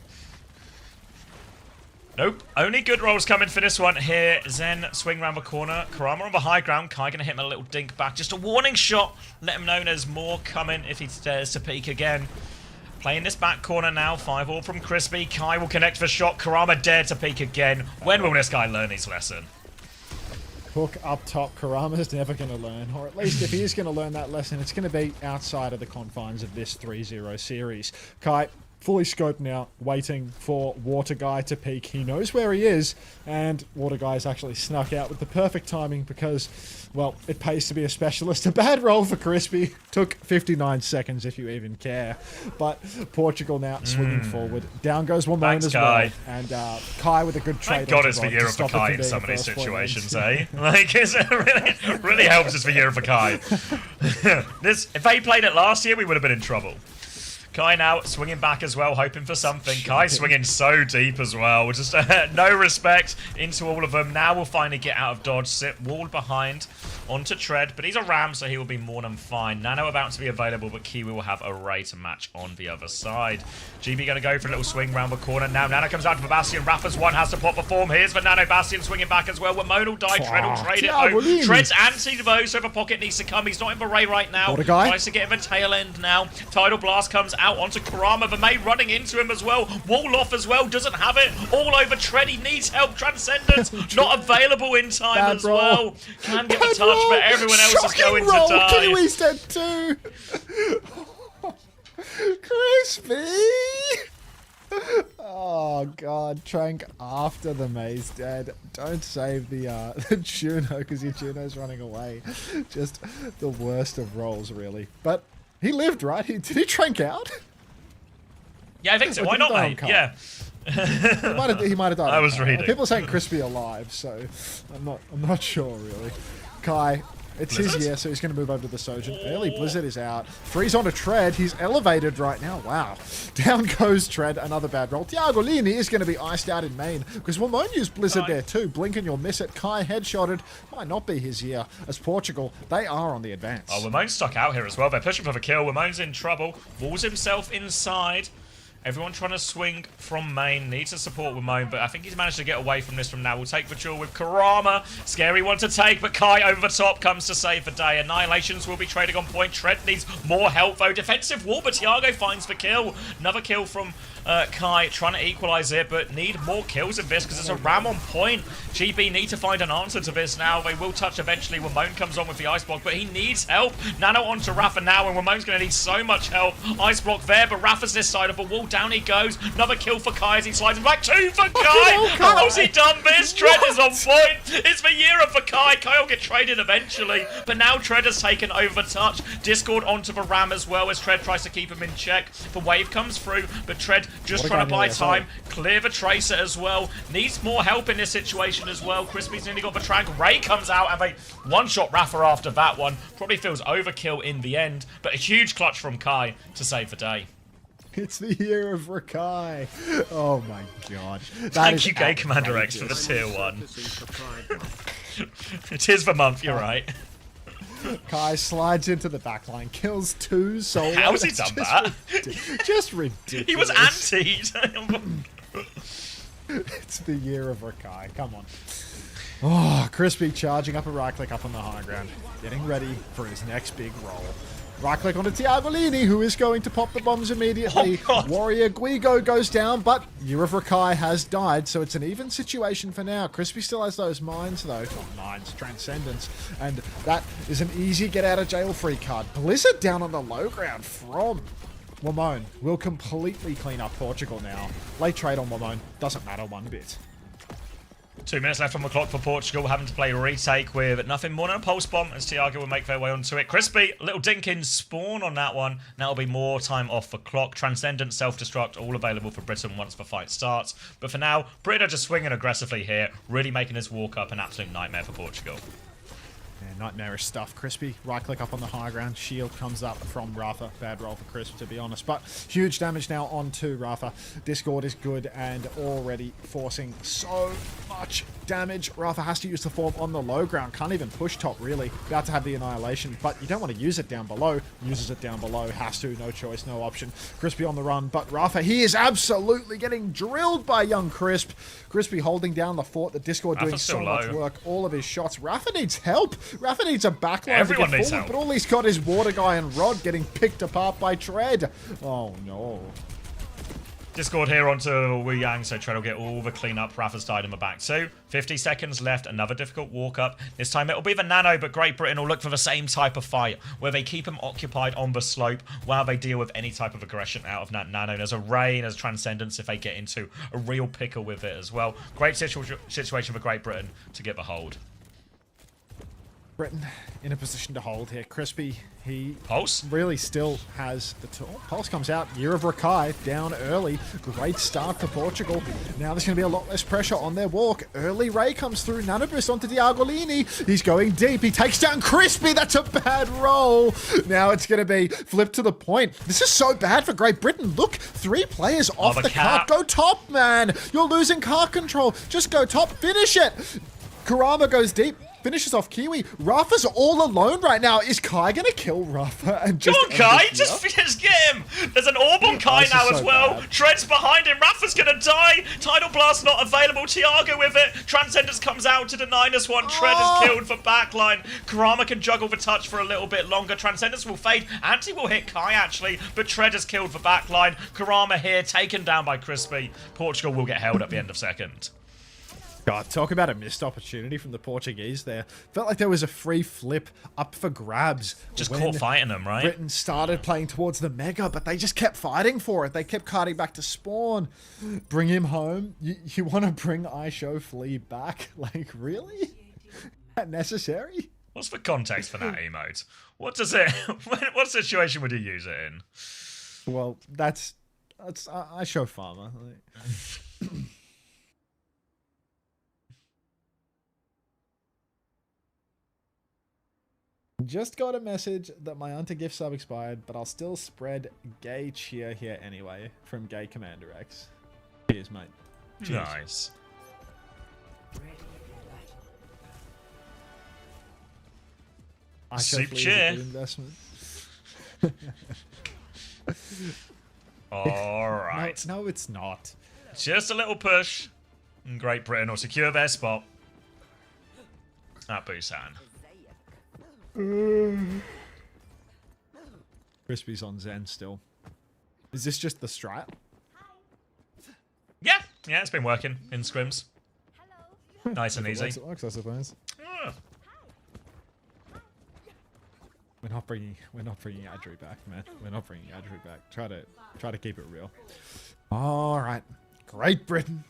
Nope. Only good rolls coming for this one here. Zen swing round the corner. Karama on the high ground. Kai gonna hit him a little dink back. Just a warning shot. Let him know there's more coming if he dares to peek again. Playing this back corner now. 5-all from Crispy. Kai will connect the shot. Karama dared to peek again. When will this guy learn his lesson? Hook up top, Karama's never going to learn, or at least if he is going to learn that lesson, it's going to be outside of the confines of this 3-0 series. Kai, fully scoped now, waiting for Water Guy to peek. He knows where he is, and Water Guy's actually snuck out with the perfect timing because, well, it pays to be a specialist. A bad roll for Crispy. Took 59 seconds, if you even care. But Portugal now swinging forward. Down goes Wamon as well. And Kai with a good trade. Thank God it's the year of the Kai in some of these situations, eh? Like, it really helps it's the year of the Kai. If they played it last year, we would have been in trouble. Kai now swinging back as well, hoping for something. Kai swinging so deep as well. Just no respect into all of them. Now we'll finally get out of dodge. Sit walled behind onto Tread, but he's a ram, so he will be more than fine. Nano about to be available, but Kiwi will have a Ray to match on the other side. GB going to go for a little swing round the corner. Now Nano comes out to Bastion. Rapper's one has to pop a form. Here's the Nano Bastion swinging back as well. Wamon will die. Tread will trade it. Oh, Tread's anti though, so the pocket needs to come. He's not in the Ray right now. Tries to get him a tail end now. Tidal Blast comes out onto Karama. The May running into him as well. Wall off as well. Doesn't have it. All over Tread. He needs help. Transcendence not available in time as well. Can get the touch, but everyone else is going to die. Kiwi's dead too. Crispy. Oh god, Trank after the May's dead. Don't save the Juno because your Juno's running away. Just the worst of rolls, really. But he lived, right? Did he Trank out? Yeah, I think so. Why not, mate? Yeah. he might have died. I was reading. People are saying Crispy alive, so I'm not sure really. Kai, it's his year, so he's going to move over to the Sojourn. Early Blizzard is out. Freeze onto Tread. He's elevated right now. Wow. Down goes Tread. Another bad roll. Tiagolini is going to be iced out in main because Wamon used Blizzard there too. Blink and you'll miss it. Kai headshotted. Might not be his year as Portugal. They are on the advance. Oh, Wamon's stuck out here as well. They're pushing for the kill. Wamon's in trouble. Walls himself inside. Everyone trying to swing from main. Needs to support Wamon, but I think he's managed to get away from this from now. We'll take the duel with Karama. Scary one to take, but Kai over the top comes to save the day. Annihilations will be trading on point. Tread needs more help, though. Defensive wall, but Tiago finds the kill. Another kill from Kai, trying to equalize it, but need more kills in this because there's a ram on point. GB need to find an answer to this now. They will touch eventually. Wamon comes on with the ice block, but he needs help. Nano onto Rafa now, and Wamon's going to need so much help. Ice block there, but Rafa's this side of the wall. Down he goes. Another kill for Kai as he slides him back. Two for Kai. How's he done this? Tread is on point. It's the year of for Kai. Kai will get traded eventually, but now Tread has taken over touch. Discord onto the ram as well as Tread tries to keep him in check. The wave comes through, but Tread just trying to buy time. Clear the Tracer as well. Needs more help in this situation as well. Crispy's nearly got the Trank. Ray comes out and they one-shot Rafa after that one. Probably feels overkill in the end, but a huge clutch from Kai to save the day. It's the year of Rakai. Oh my god. Thank you, Gay Commander X, for the tier 1. It is the month, you're right. Kai slides into the backline, kills 2 solo. How has he done that? Just ridiculous. He was antied. It's the year of Rakai. Come on. Oh, Crispy charging up a right click up on the high ground. Getting ready for his next big roll. Right click onto Tiagolini, who is going to pop the bombs immediately. Oh, Warrior Guigo goes down, but Year of Rakai has died, so it's an even situation for now. Crispy still has those mines, though. Not mines, Transcendence. And that is an easy get out of jail free card. Blizzard down on the low ground from Wamon will completely clean up Portugal now. Late trade on Wamon. Doesn't matter one bit. 2 minutes left on the clock for Portugal, having to play a retake with nothing more than a pulse bomb as Tiago will make their way onto it. Crispy, a little Dinkin spawn on that one. Now it'll be more time off the clock. Transcendent, self-destruct, all available for Britain once the fight starts. But for now, Britain are just swinging aggressively here, really making this walk up an absolute nightmare for Portugal. Yeah, nightmarish stuff. Crispy, right click up on the high ground. Shield comes up from Rafa. Bad roll for Crisp, to be honest. But huge damage now onto Rafa. Discord is good and already forcing so much damage. Rafa has to use the form on the low ground. Can't even push top, really. About to have the annihilation, but you don't want to use it down below. Uses it down below. Has to. No choice, no option. Crispy on the run, but Rafa, he is absolutely getting drilled by young Crisp. Crispy holding down the fort. The Discord doing so much work. All of his shots. Rafa needs help. Rafa needs a backline Everyone to get needs forward, help. but all he's got is Water Guy and Rod getting picked apart by Tread. Oh no. Discord here onto Wu Yang, so Tread will get all the cleanup. Rafa's died in the back too. 50 seconds left, another difficult walk up. This time it'll be the Nano, but Great Britain will look for the same type of fight, where they keep him occupied on the slope while they deal with any type of aggression out of that Nano. There's a Ray, there's Transcendence if they get into a real pickle with it as well. Great situation for Great Britain to get the hold. Britain in a position to hold here. Crispy, he Pulse? really still has the tool. Pulse comes out. Year of Rakai down early. Great start for Portugal. Now there's going to be a lot less pressure on their walk. Early Ray comes through. Nanoboost onto Diagolini. He's going deep. He takes down Crispy. That's a bad roll. Now it's going to be flipped to the point. This is so bad for Great Britain. Look, 3 players off the cart. Go top, man. You're losing cart control. Just go top. Finish it. Kurama goes deep. Finishes off Kiwi. Rafa's all alone right now. Is Kai going to kill Rafa and just Come on, Kai! Just get him! There's an orb on Kai now as well. Tread's behind him. Rafa's going to die. Tidal Blast not available. Tiago with it. Transcendence comes out to deny this one. Tread is killed for backline. Kurama can juggle the touch for a little bit longer. Transcendence will fade. Anti will hit Kai, actually, but Tread is killed for backline. Kurama here, taken down by Crispy. Portugal will get held at the end of second. God, talk about a missed opportunity from the Portuguese there. Felt like there was a free flip up for grabs. Just caught fighting them, right? Britain started playing towards the Mega, but they just kept fighting for it. They kept carting back to spawn. Bring him home? You want to bring ISho Flea back? Like, really? Is that necessary? What's the context for that emote? What does it... what situation would you use it in? Well, that's ISho Farmer. Just got a message that my Hunter gift sub expired, but I'll still spread gay cheer here anyway from Gay Commander X. Cheers, mate. Cheers. Nice. Soup cheer. Investment. Alright. No, it's not. Just a little push. And Great Britain will secure their spot at Busan. Crispy's on Zen still. Is this just the strat? Yeah, it's been working in scrims. Nice and easy. It works, I suppose. Yeah. We're not bringing Adri back, man. We're not bringing Adri back. Try to keep it real. All right, Great Britain,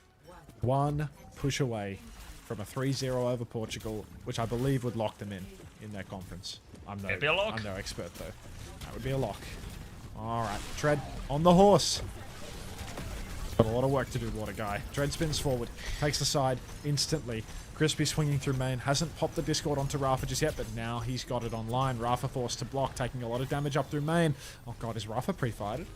1 push away from a 3-0 over Portugal, which I believe would lock them in their conference. It'd be a lock. I'm no expert though. That would be a lock. All right, Tread on the horse. Got a lot of work to do, Water Guy. Tread spins forward, takes the side instantly. Crispy swinging through main, hasn't popped the Discord onto Rafa just yet, but now he's got it online. Rafa forced to block, taking a lot of damage up through main. Oh god, is Rafa pre-fighted?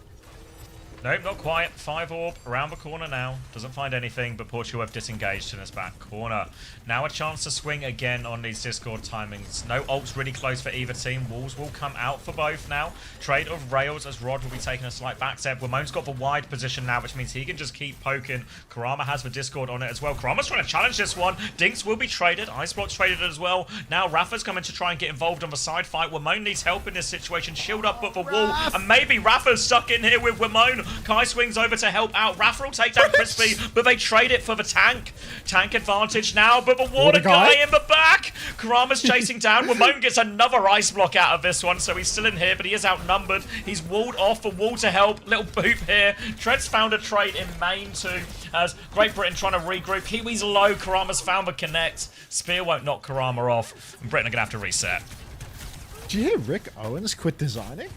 Nope, not quite. 5 orb around the corner now. Doesn't find anything, but Portugal have disengaged in his back corner. Now a chance to swing again on these Discord timings. No ults really close for either team. Walls will come out for both now. Trade of rails as Rod will be taking a slight back step. Ramon's got the wide position now, which means he can just keep poking. Kurama has the Discord on it as well. Kurama's trying to challenge this one. Dinks will be traded. Ice Block's traded as well. Now Rafa's coming to try and get involved on the side fight. Ramon needs help in this situation. Shield up but the wall. And maybe Rafa's stuck in here with Ramon. Kai swings over to help out. Rafa will take down Crispy, but they trade it for the tank. Tank advantage now, but the water guy in the back. Kurama's chasing down. Ramon gets another ice block out of this one, so he's still in here, but he is outnumbered. He's walled off for wall to help. Little boop here. Tread's found a trade in main too, as Great Britain trying to regroup. Kiwi's low. Kurama's found the connect. Spear won't knock Kurama off, and Britain are going to have to reset. Did you hear Rick Owens quit designing?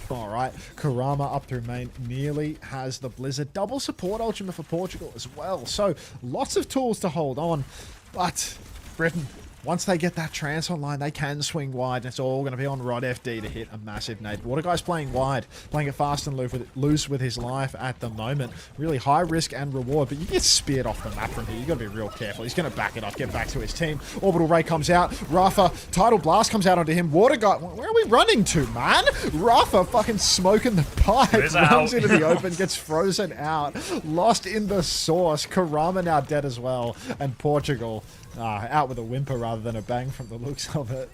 All right, Kurama up through main nearly has the Blizzard. Double support ultimate for Portugal as well. So lots of tools to hold on. But Britain, once they get that trance online, they can swing wide. And it's all going to be on Rod FD to hit a massive nade. Water Guy's playing wide, playing it fast and loose with his life at the moment. Really high risk and reward, but you get speared off the map from here. You got to be real careful. He's going to back it up, get back to his team. Orbital Ray comes out. Rafa, Tidal Blast comes out onto him. Water Guy, where are we running to, man? Rafa fucking smoking the pipe. Runs into the open, gets frozen out. Lost in the source. Kurama now dead as well. And Portugal out with a whimper rather than a bang from the looks of it.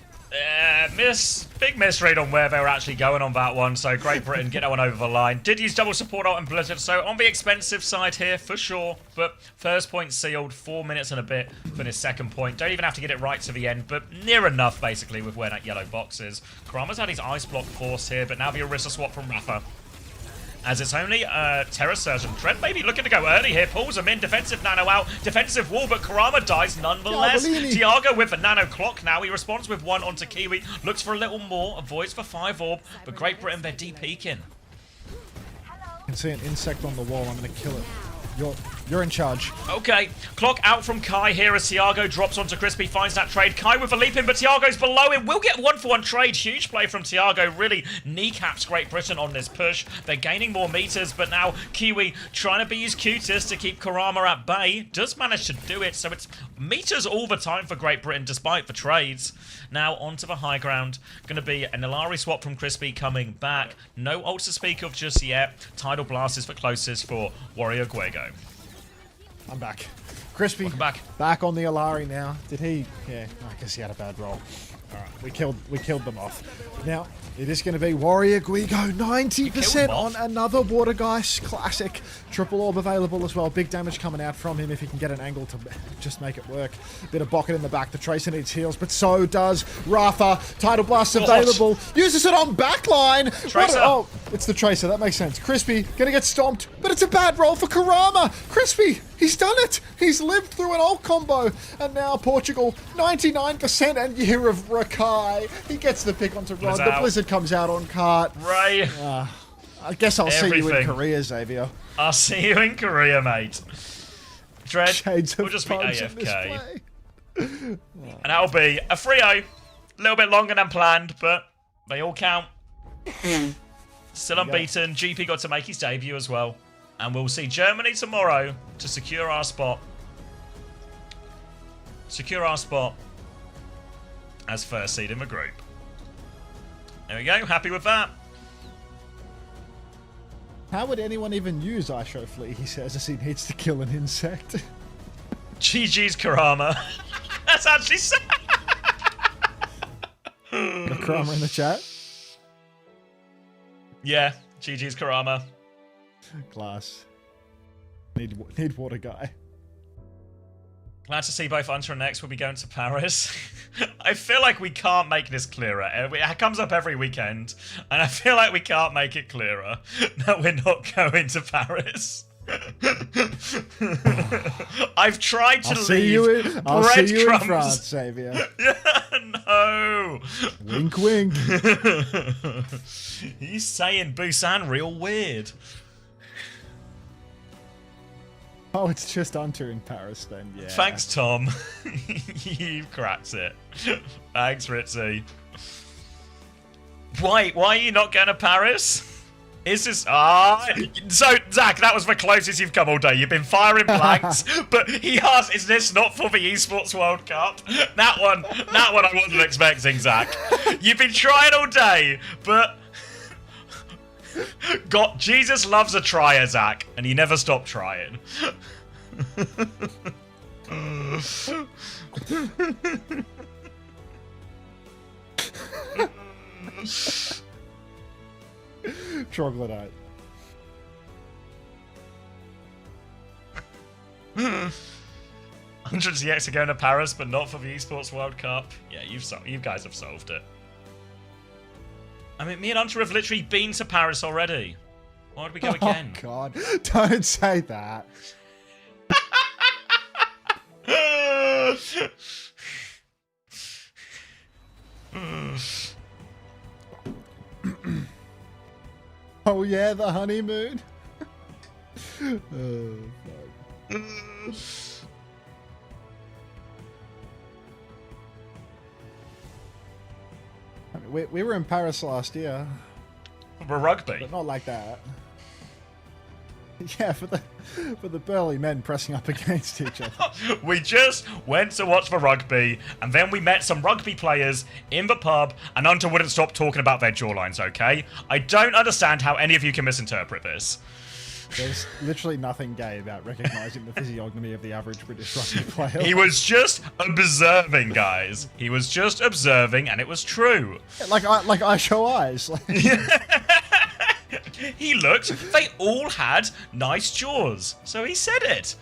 Big misread on where they were actually going on that one, so Great Britain get that one over the line. Did use double support ult and Blizzard, so on the expensive side here for sure, but first point sealed, 4 minutes and a bit for this second point. Don't even have to get it right to the end, but near enough basically with where that yellow box is. Kurama's had his ice block force here, but now the Orisa swap from Rafa. as it's only Terra Surgeon. Trent maybe looking to go early here, pulls him in, defensive nano out, defensive wall, but Kurama dies nonetheless. Tiago with the nano clock now, he responds with 1 onto Kiwi, looks for a little more, avoids for 5 orb, but Great Britain, they're de-peaking. I can see an insect on the wall, I'm going to kill it. You're in charge. Okay, clock out from Kai here as Tiago drops onto Crispy, finds that trade. Kai with a leap in, but Tiago's below him. Will get 1-for-1 trade. Huge play from Tiago. Really kneecaps Great Britain on this push. They're gaining more meters, but now Kiwi trying to be his cutest to keep Kurama at bay. Does manage to do it, so it's meters all the time for Great Britain despite the trades. Now onto the high ground. Going to be an Ilari swap from Crispy coming back. No ult to speak of just yet. Tidal Blast is for closest for Warrior Guego. I'm back. Crispy. Welcome Back on the Ilari now. Did he? Yeah, I guess he had a bad roll. Alright, we killed them off. Now, it is going to be Warrior Guigo, 90% on another Water Geist classic. Triple orb available as well. Big damage coming out from him if he can get an angle to just make it work. Bit of Bocket in the back. The Tracer needs heals, but so does Rafa. Tidal Blast available. Uses it on backline. Tracer. Oh, it's the Tracer. That makes sense. Crispy going to get stomped, but it's a bad roll for Kurama. Crispy, he's done it. He's lived through an ult combo. And now Portugal, 99% and Year of Rakai. He gets the pick onto Rod. The Blizzard comes out on cart. Ray. I guess I'll see you in Korea, Xavier. I'll see you in Korea, mate. Dread, Shades we'll of just be Pugs in AFK. this And that'll be a 3-0. A little bit longer than planned, but they all count. Still unbeaten. GP got to make his debut as well. And we'll see Germany tomorrow to secure our spot. Secure our spot as first seed in the group. There we go. Happy with that. How would anyone even use Isho Flea, he says, as he needs to kill an insect? GG's Kurama. That's actually sad. Got Kurama in the chat? Yeah, GG's Kurama. Class. Need Water Guy. Glad to see both Hunter and Next will be going to Paris. I feel like we can't make this clearer. It comes up every weekend, and I feel like we can't make it clearer that we're not going to Paris. I've tried to leave I'll see you in breadcrumbs. France, Xavier. No. Wink, wink. He's saying Busan real weird. Oh, it's just Hunter in Paris then, yeah. Thanks, Tom. You cracked it. Thanks, Ritzy. Why are you not going to Paris? Is this... So, Zach, that was the closest you've come all day. You've been firing blanks, but he asked, is this not for the Esports World Cup? That one I wasn't expecting, Zach. You've been trying all day, but... God, Jesus loves a trier, Zach, and he never stopped trying. Troglodyte. 100 ZX are going to Paris, but not for the Esports World Cup. Yeah, you guys have solved it. I mean, me and Hunter have literally been to Paris already. Why would we go again? Oh, God. Don't say that. Oh, yeah, the honeymoon. Oh, fuck. I mean, we were in Paris last year. For rugby? But not like that. Yeah, for the burly men pressing up against each other. We just went to watch the rugby, and then we met some rugby players in the pub, and Hunter wouldn't stop talking about their jawlines, okay? I don't understand how any of you can misinterpret this. There's literally nothing gay about recognizing the physiognomy of the average British rugby player. He was just observing, guys. He was just observing, and it was true. Like I show eyes. He looked, they all had nice jaws, so he said it.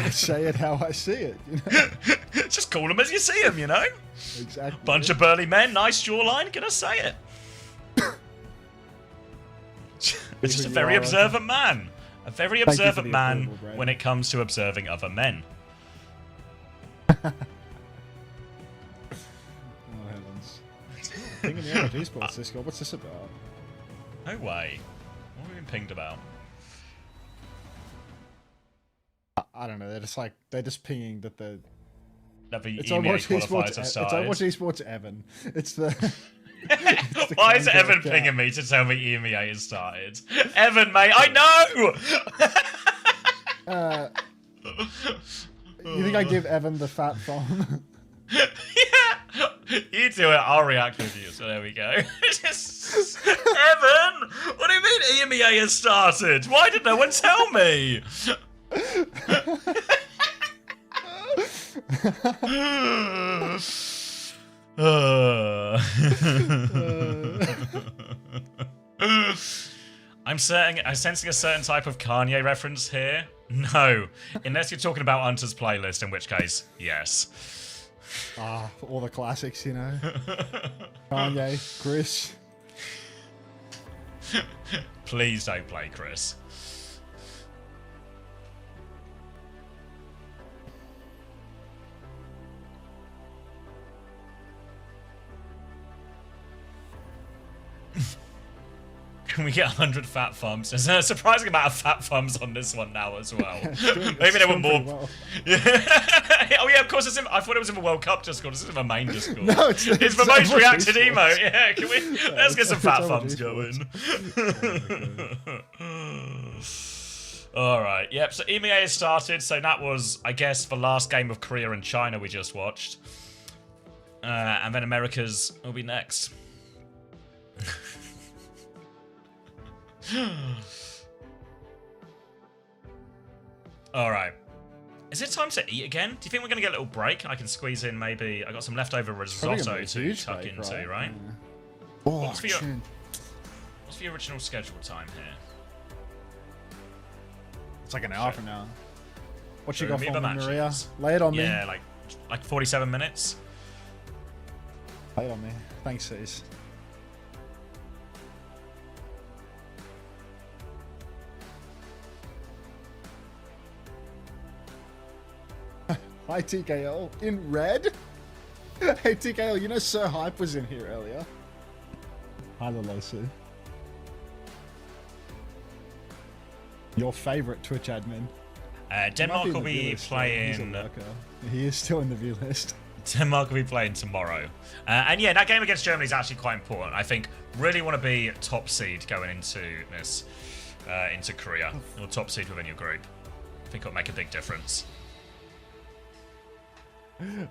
I say it how I see it. You know? Just call them as you see them, you know? Exactly. Bunch of burly men, nice jawline, gonna say it. It's just a very observant man. A very Thank you for observant the man approval, Brad. when it comes to observing other men. Oh, heavens. Pinging the MLG Sports Discord. What's this about? No way. What have we been pinged about? I don't know. They're just pinging that the. That the It's EMEA Overwatch qualifiers Esports. have It's started. Overwatch Esports Evan. It's the. Why is Kangaroo Evan cat. pinging me to tell me EMEA has started? Evan, mate, I know! You think I give Evan the fat phone? Yeah! You do it, I'll react with you, so there we go. Evan! What do you mean EMEA has started? Why did no one tell me? I'm sensing a certain type of Kanye reference here. No, unless you're talking about Hunter's playlist, in which case, yes. Ah, all the classics, you know. Kanye, Chris. Please don't play Chris. Can we get 100 fat thumbs? There's a surprising amount of fat thumbs on this one now as well. Maybe there were more. Well. Oh yeah, of course. I thought it was in the World Cup Discord. This is my main Discord. No, it's the most Overwatch reacted Esports. emote. Yeah, can we? Let's get some fat thumbs Overwatch going. All right. Yep. So EMEA has started. So that was, I guess, the last game of Korea and China we just watched, and then America's will be next. All right. Is it time to eat again? Do you think we're going to get a little break? I can squeeze in maybe... I got some leftover risotto to tuck into, right? Oh, What's the original scheduled time here? It's like an hour from now. What you So got for Amoeba me, Maria? matches. Lay it on me. Yeah, like 47 minutes. Lay it on me. Thanks, C's. Hi, TKL. In red? Hey, TKL, you know Sir Hype was in here earlier. Hi, Lalosu. Your favorite Twitch admin. Denmark will be playing... He is still in the view list. Denmark will be playing tomorrow. And yeah, that game against Germany is actually quite important. I think really want to be top seed going into this, into Korea, or top seed within your group. I think it'll make a big difference.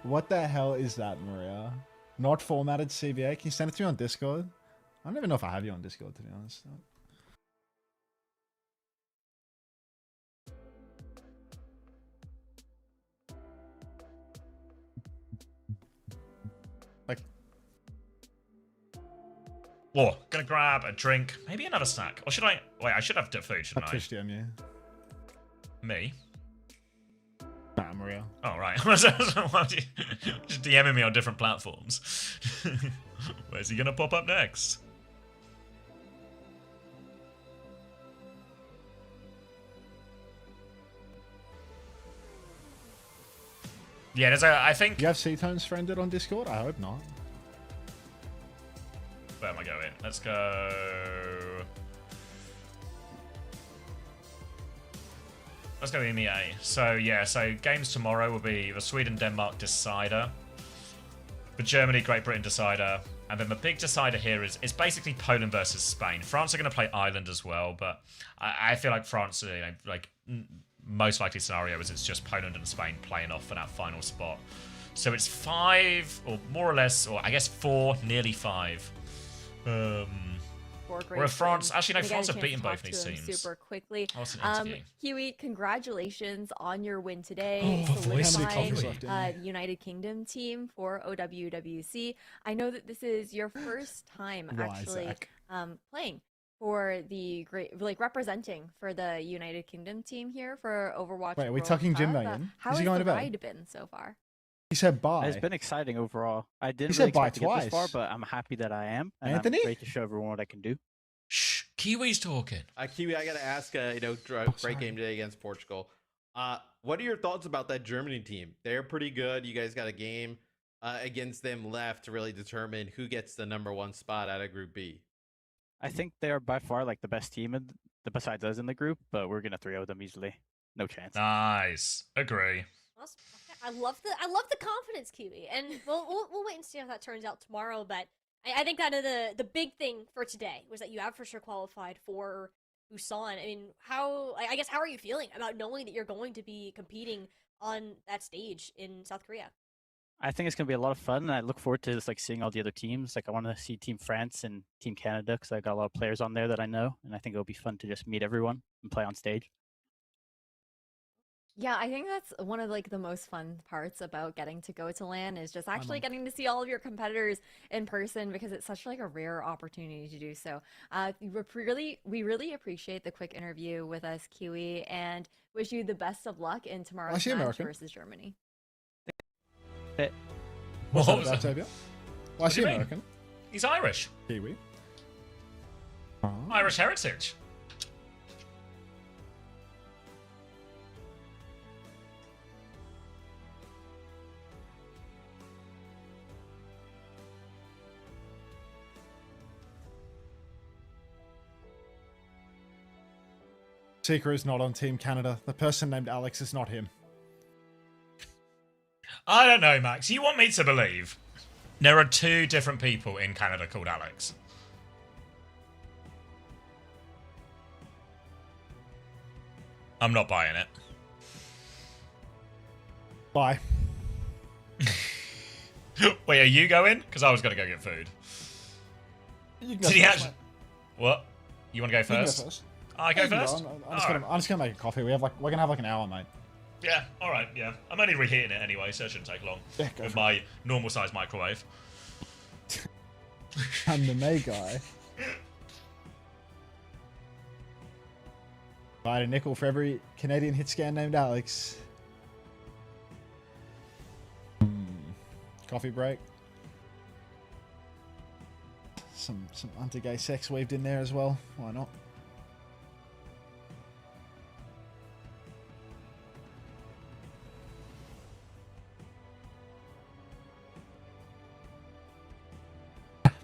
What the hell is that, Maria? Not formatted CBA? Can you send it to me on Discord? I don't even know if I have you on Discord, to be honest. Like, Oh, gonna grab a drink, maybe another snack. Or should I? Wait, I should have food, shouldn't I? Twitch DM you. Me? Nah, Maria. Oh, right. Just DMing me on different platforms. Where's he gonna pop up next? Yeah, there's I think... Do you have C-Tones friended on Discord? I hope not. Where am I going? Let's go... Let's go EMEA. So, yeah, so games tomorrow will be the Sweden-Denmark decider. The Germany-Great Britain decider. And then the big decider here is basically Poland versus Spain. France are going to play Ireland as well, but I feel like France, you know, like... most likely scenario is it's just Poland and Spain playing off for that final spot. So it's 5, or more or less, or I guess 4, nearly 5. Where France, actually no, France have beaten both these teams. Super quickly. Awesome interview. Huey, congratulations on your win today, Oh, the voice. solidifying How the United Kingdom team for OWWC. I know that this is your first time Why, actually Zach? playing for the great, like representing for the United Kingdom team here for Overwatch. Wait, are we World talking Jim Cup. Megan? How Is has he going the to bed? ride been so far? He said bye. It's been exciting overall. I didn't said really bye expect to get this far, twice. but I'm happy that I am, and Anthony? I'm ready to show everyone what I can do. Shh, Kiwi's talking. Kiwi, I gotta ask. Great game today against Portugal. What are your thoughts about that Germany team? They're pretty good. You guys got a game against them left to really determine who gets the #1 spot out of Group B. I think they are by far like the best team besides us in the group, but we're gonna 3-0 them easily. No chance. Nice. Agree. Awesome. Okay. I love the confidence, Kiwi, and we'll wait and see how that turns out tomorrow. But I think kind of the big thing for today was that you have for sure qualified for Busan. I mean, I guess how are you feeling about knowing that you're going to be competing on that stage in South Korea? I think it's gonna be a lot of fun, and I look forward to just like seeing all the other teams. Like I want to see Team France and Team Canada because I got a lot of players on there that I know, and I think it'll be fun to just meet everyone and play on stage. Yeah, I think that's one of like the most fun parts about getting to go to LAN is just actually getting to see all of your competitors in person because it's such like a rare opportunity to do so. We really appreciate the quick interview with us, Kiwi, and wish you the best of luck in tomorrow's match American? versus Germany. What's What that was about, that? Tobia? Why is do he you mean? American? He's Irish. Kiwi. Irish heritage. Seeker is not on Team Canada. The person named Alex is not him. I don't know, Max. You want me to believe there are 2 different people in Canada called Alex? I'm not buying it. Bye. Wait, are you going? Because I was going to go get food. You can Did he first, actually... mate. What? You want to go You can first? go first. I go Yeah, you can first? I'm just gonna make a coffee. We're gonna have like an hour, mate. Yeah, alright, yeah. I'm only reheating it anyway, so it shouldn't take long. Yeah, go With for my normal size microwave. I'm the May guy. Buy a nickel for every Canadian hit scan named Alex. Coffee break. Some anti-gay sex weaved in there as well. Why not?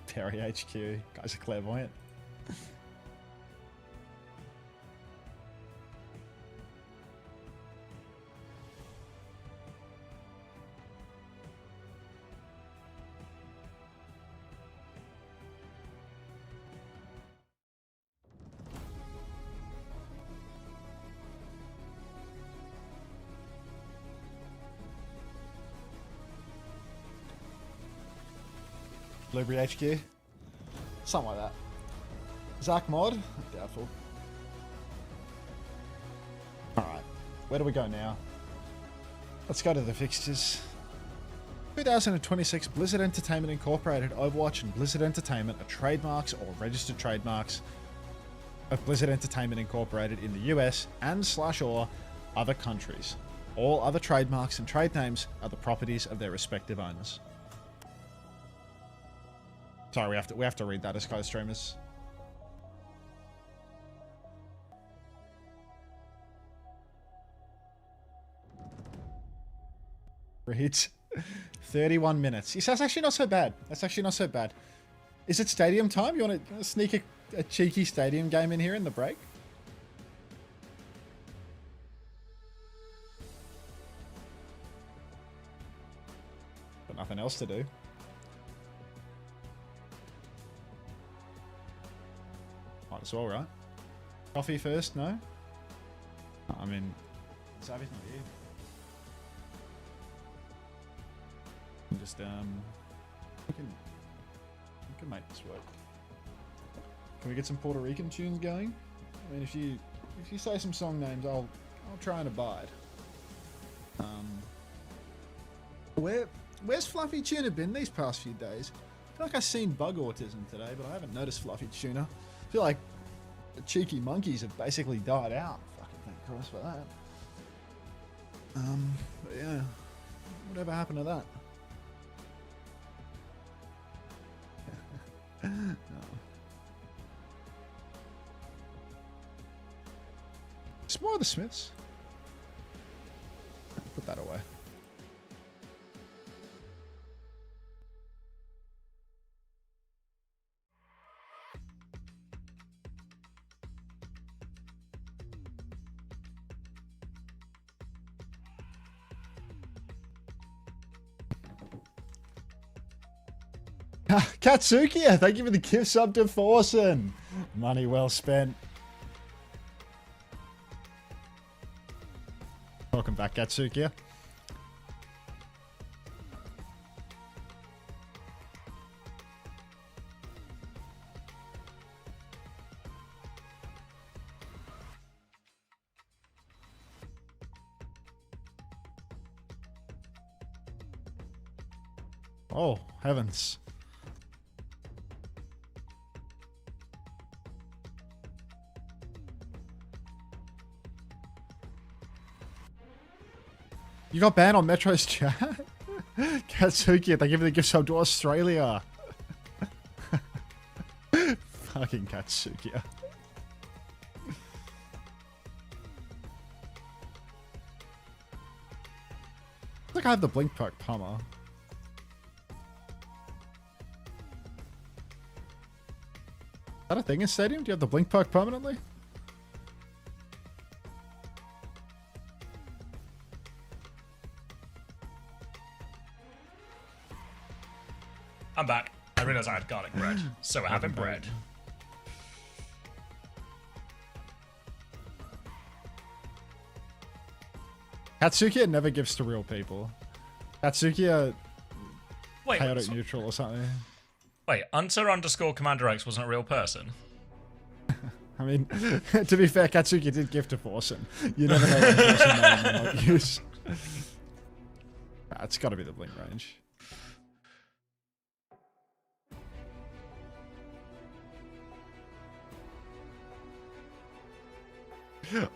Perry HQ. Guys are clairvoyant. Blueberry HQ. Something like that. Zach Mod? Doubtful. Alright. Where do we go now? Let's go to the fixtures. 2026 Blizzard Entertainment Incorporated, Overwatch and Blizzard Entertainment are trademarks or registered trademarks of Blizzard Entertainment Incorporated in the US and /or other countries. All other trademarks and trade names are the properties of their respective owners. Sorry, we have to read that as co-streamers. Reads 31 minutes. Yes, that's actually not so bad. That's actually not so bad. Is it stadium time? You want to sneak a cheeky stadium game in here in the break? Got nothing else to do. Might as well, right? Coffee first, no? I mean, Savvy's not here. Just, we can make this work. Can we get some Puerto Rican tunes going? I mean, if you say some song names, I'll try and abide. Where's Fluffy Tuna been these past few days? I feel like I've seen bug autism today, but I haven't noticed Fluffy Tuna. I feel like The cheeky monkeys have basically died out. Fucking thank Christ for that. But yeah, whatever happened to that? No. It's more of the Smiths. Put that away. Katsuki, thank you for the gift sub to Forsen. Money well spent. Welcome back, Katsuki. Oh, heavens. You got banned on Metro's chat? Katsuki, they give me the gift sub to Australia. Fucking Katsuki. I think I have the blink perk Pummer. Is that a thing in Stadium? Do you have the blink perk permanently? I'm back. I realised I had garlic bread, so we're having bread. Katsuki never gives to real people. Katsuki Wait, chaotic neutral or something. Wait, Unter_Commander X wasn't a real person? I mean, to be fair, Katsuki did gift to Forsen. You never know what Forsen may not use. It's got to be the blink range.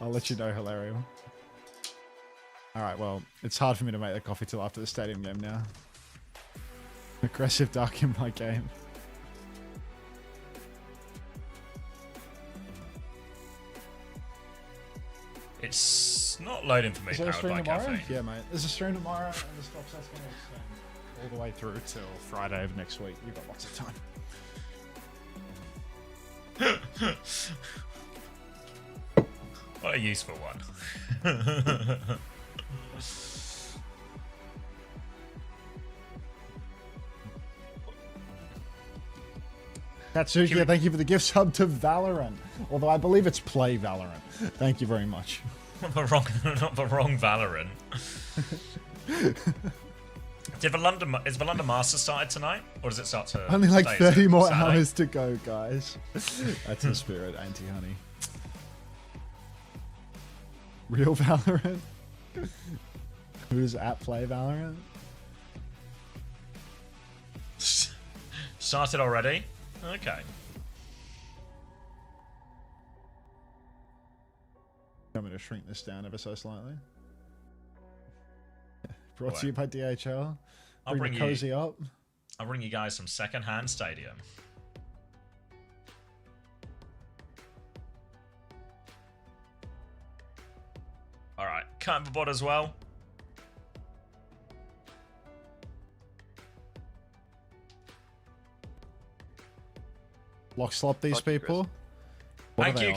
I'll let you know, Hilario. Alright, well, it's hard for me to make the coffee till after the Stadium game now. Aggressive dark in my game. It's not loading for me, Is there a powered stream by tomorrow? caffeine. Yeah, mate. There's a stream tomorrow, and the stop set's going to extend all the way through till Friday of next week. You've got lots of time. What a useful one. Katsuki, thank you for the gift sub to Valorant. Although I believe it's Play Valorant. Thank you very much. Not the wrong Valorant. Is the London Masters started tonight? Or does it start to... Only like 30 more Saturday? hours to go, guys. That's the spirit, anti-honey. Real Valorant? Who's at Play Valorant? Started already? Okay. I'm going to shrink this down ever so slightly. Brought to you by DHL. Bring the cozy up. I'll bring you guys some second-hand Stadium. Alright, cutting the bot as well. Lock slop these people. Thank you,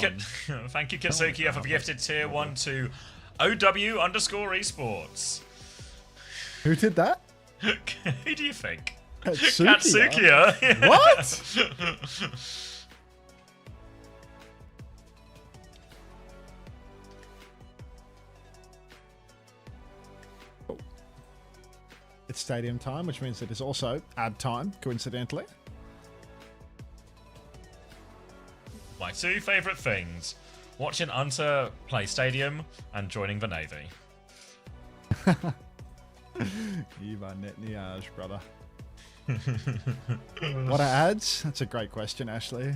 thank you, Katsuki, for the gifted tier 1 to OW_esports. Who did that? Who do you think? Katsuki. Katsuki. What? It's Stadium time, which means it is also ad time, coincidentally. My two favourite things. Watching Unter play Stadium and joining the Navy. Eva Netniage, brother. What are ads? That's a great question, Ashley.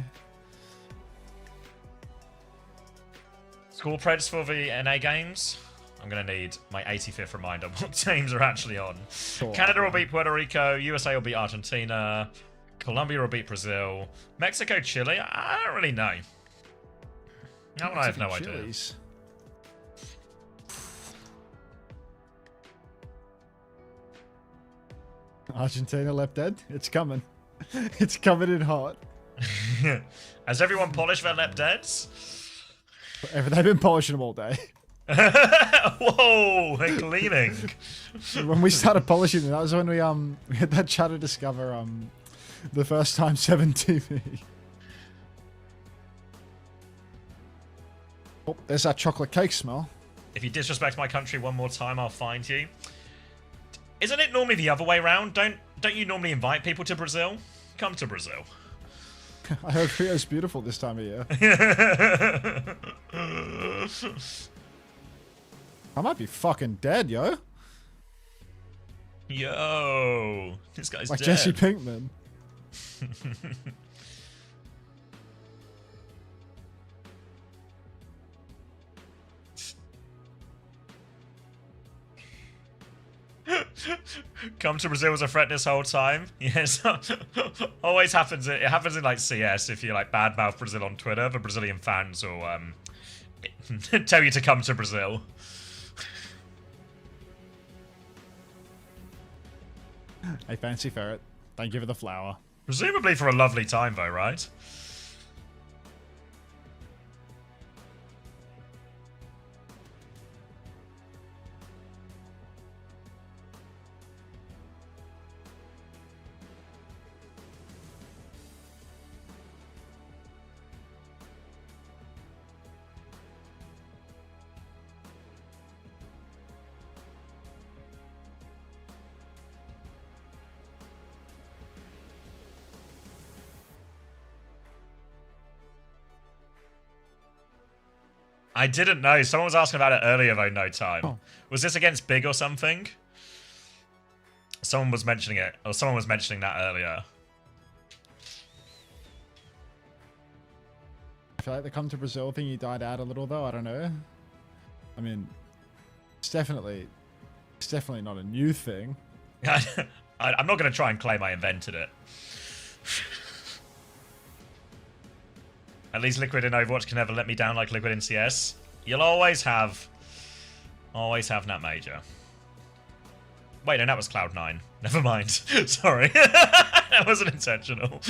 School Preds for the NA games. I'm going to need my 85th reminder what teams are actually on. Canada will beat Puerto Rico. USA will beat Argentina. Colombia will beat Brazil. Mexico, Chile? I don't really know. I have no idea. Argentina left dead. It's coming. It's coming in hot. Has everyone polished their lep deads? They've been polishing them all day. Whoa, they're cleaning. When we started polishing them, that was when we had that chat to discover the first time 7 TV. Oh, there's that chocolate cake smell. If you disrespect my country one more time, I'll find you. Isn't it normally the other way around? Don't you normally invite people to Brazil? Come to Brazil. I heard Rio's beautiful this time of year. I might be fucking dead, yo. Yo, this guy's like dead. Jesse Pinkman. Come to Brazil was a threat this whole time. Yes, always happens. It happens in like CS. If you like badmouth Brazil on Twitter, the Brazilian fans will tell you to come to Brazil. Hey, Fancy Ferret. Thank you for the flower. Presumably for a lovely time, though, right? I didn't know. Someone was asking about it earlier, though, no time. Oh. Was this against Big or something? Someone was mentioning it. Or someone was mentioning that earlier. I feel like the come to Brazil thing you died out a little, though. I don't know. I mean, it's definitely not a new thing. I'm not going to try and claim I invented it. At least Liquid in Overwatch can never let me down like Liquid in CS. You'll always have Nat Major. Wait, no, that was Cloud9. Never mind. Sorry. That wasn't intentional.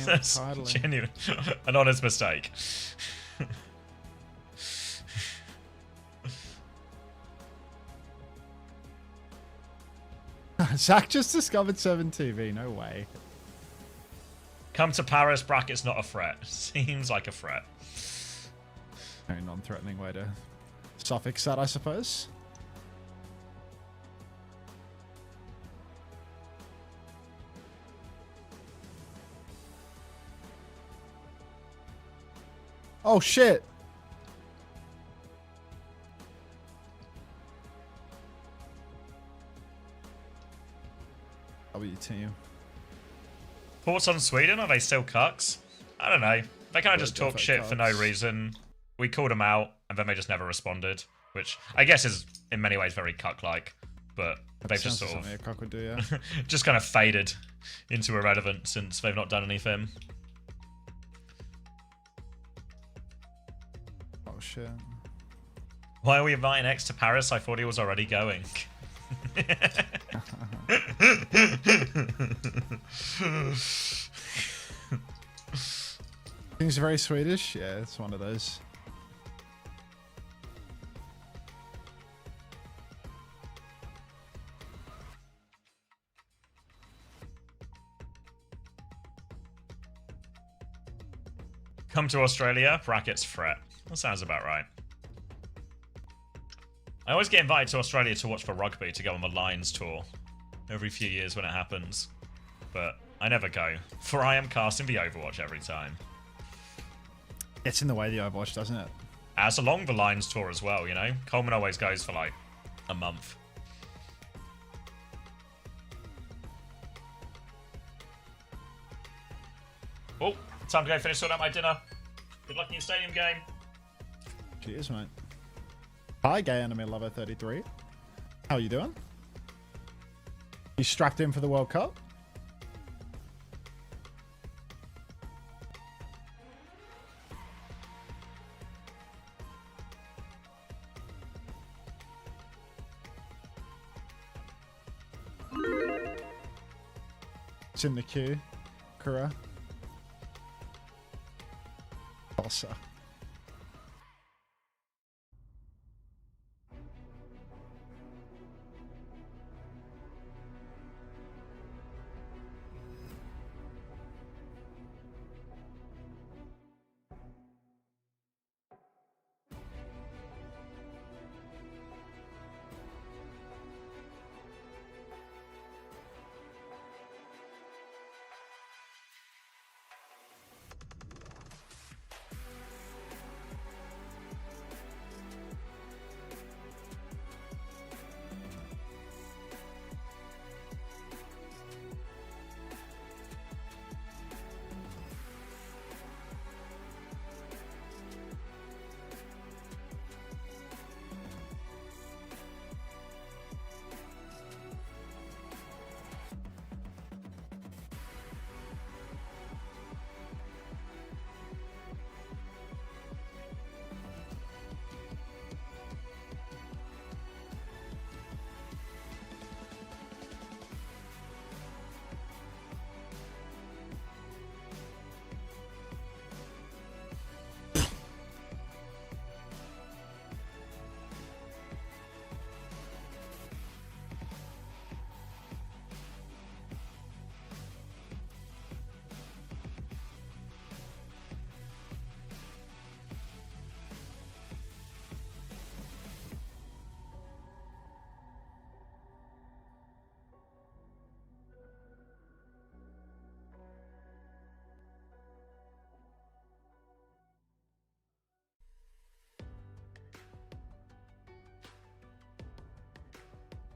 That's genuine. An honest mistake. Zach just discovered 7 TV. No way. Come to Paris, brackets not a threat. Seems like a threat. Very non-threatening way to suffix that, I suppose. Oh shit! W team. Thoughts on Sweden? Are they still cucks? I don't know. They kind of just talk shit for no reason. We called them out, and then they just never responded, which I guess is in many ways very cuck-like. But they've just sort of a cuck would do, yeah. just kind of faded into irrelevance since they've not done anything. Oh shit! Why are we inviting X to Paris? I thought he was already going. Things are very Swedish. Yeah, it's one of those. Come to Australia, brackets fret. That sounds about right. I always get invited to Australia to watch for rugby to go on the Lions tour every few years when it happens. But I never go, for I am casting the Overwatch every time. It's in the way, the Overwatch, doesn't it? As along the Lions tour as well, you know? Coleman always goes for like a month. Oh, time to go finish sorting out my dinner. Good luck in your stadium game. Cheers, mate. Hi, Gay Anime Lover 33. How are you doing? You strapped in for the World Cup? It's in the queue. Kura. Salsa.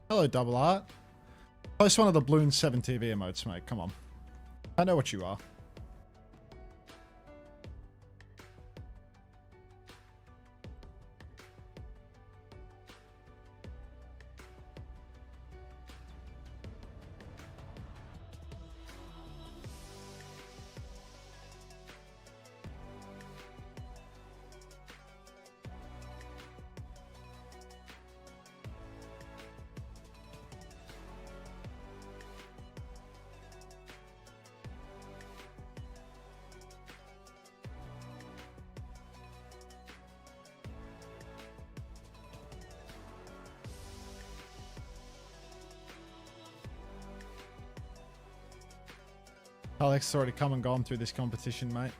Hello, Double Art. Post one of the Bloon 7 TV emotes, mate. Come on. I know what you are. Alex has already come and gone through this competition, mate.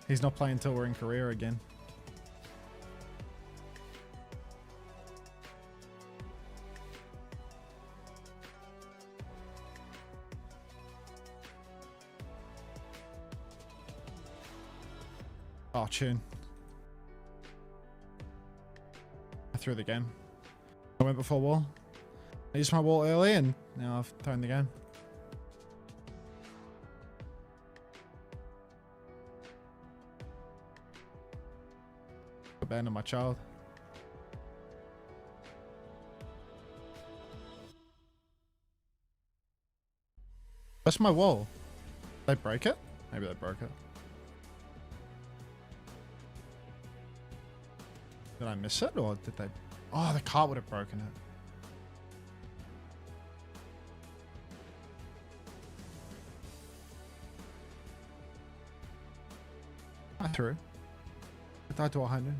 He's not playing until we're in Korea again. Oh, tune. I threw the game. I went before wall. I used my wall early and now I've thrown the game. Abandon my child. Where's my wall? Did they break it? Maybe they broke it. Did I miss it or did they? Oh, the cart would have broken it. I threw. It died to 100.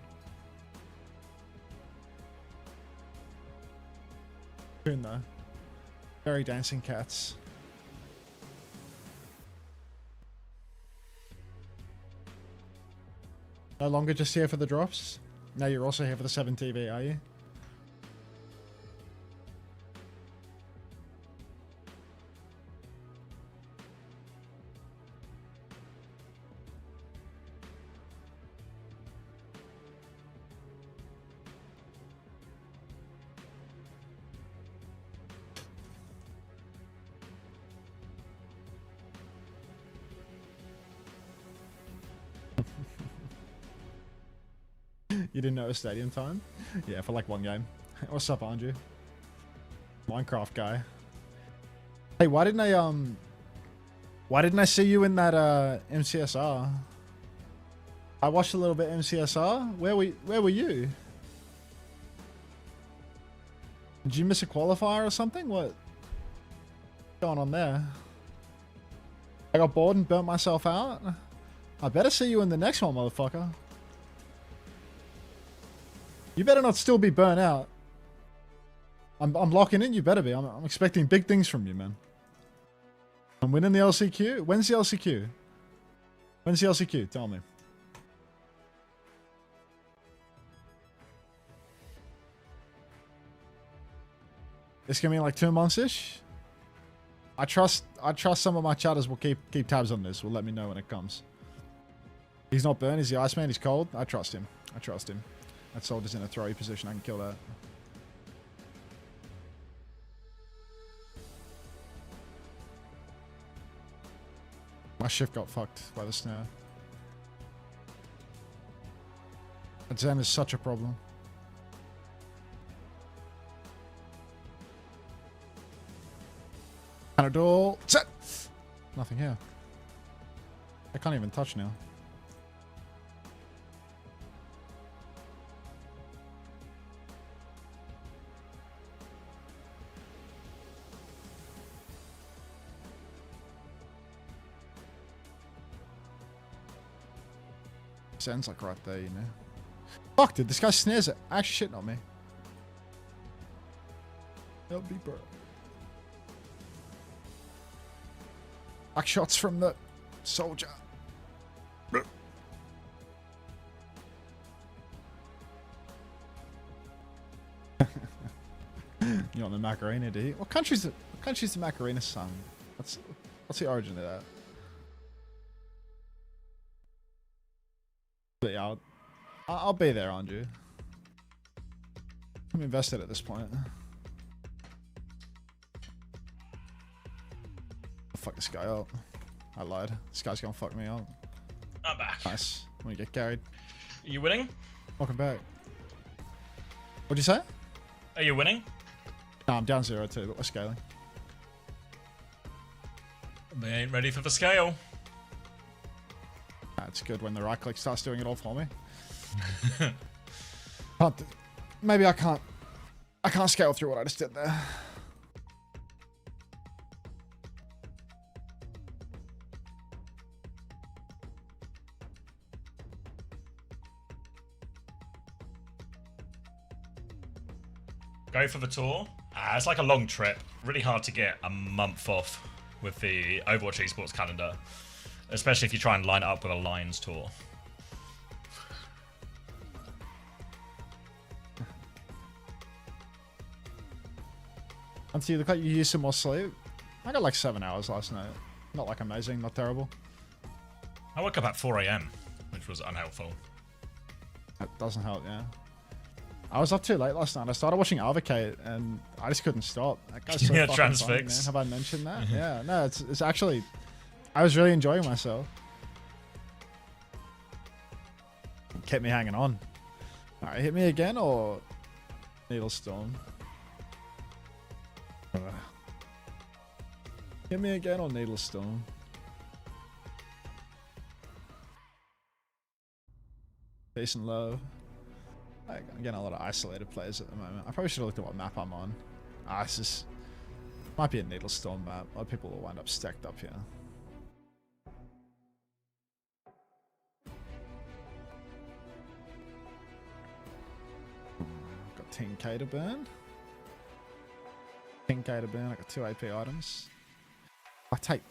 Soon though. Very dancing cats. No longer just here for the drops? Now you're also here for the 7 TV, are you? You didn't know stadium time? Yeah, for like one game. What's up, Andrew? Minecraft guy. Hey, why didn't I see you in that MCSR? I watched a little bit MCSR. Where were you? Did you miss a qualifier or something? What's going on there? I got bored and burnt myself out. I better see you in the next one, motherfucker. You better not still be burnt out. I'm locking in. You better be. I'm expecting big things from you, man. I'm winning the LCQ. When's the LCQ? When's the LCQ? Tell me. It's gonna be like 2 months-ish. I trust some of my chatters will keep tabs on this. Will let me know when it comes. He's not burned. He's the Iceman. He's cold. I trust him. I trust him. That soldier's in a throwy position. I can kill that. My shift got fucked by the snow. That Zen is such a problem. Panadol. Set. Nothing here. I can't even touch now. Sounds like right there, you know. Fuck, dude, this guy snares it. Actually shitting on me. Help me, bro. Back shots from the soldier. You want the Macarena, do you? What country's the Macarena sung? What's the origin of that? But yeah, I'll be there, Andrew. I'm invested at this point. I'll fuck this guy up. I lied. This guy's gonna fuck me up. I'm back. Nice. When you get carried. Are you winning? Welcome back. What'd you say? Are you winning? No, I'm down 0-2, but we're scaling. They ain't ready for the scale. It's good when the right click starts doing it all for me. Maybe I can't scale through what I just did there. Go for the tour. It's like a long trip. Really hard to get a month off with the Overwatch esports calendar. Especially if you try and line it up with a Lions tour. Until you look like you used some more sleep. I got like 7 hours last night. Not like amazing, not terrible. I woke up at 4 AM, which was unhelpful. That doesn't help, yeah. I was up too late last night. I started watching Advocate and I just couldn't stop. That guy's so yeah, fucking transfix. funny, man. Have I mentioned that? Yeah, no, it's actually... I was really enjoying myself. Kept me hanging on. Alright, hit me again or... Needle Storm? Hit me again or Needle Storm? Decent low. I'm getting a lot of isolated players at the moment. I probably should have looked at what map I'm on. This is... Might be a Needle Storm map. A lot of people will wind up stacked up here. Got 10k to burn. 10k to burn. I got 2 AP items. I think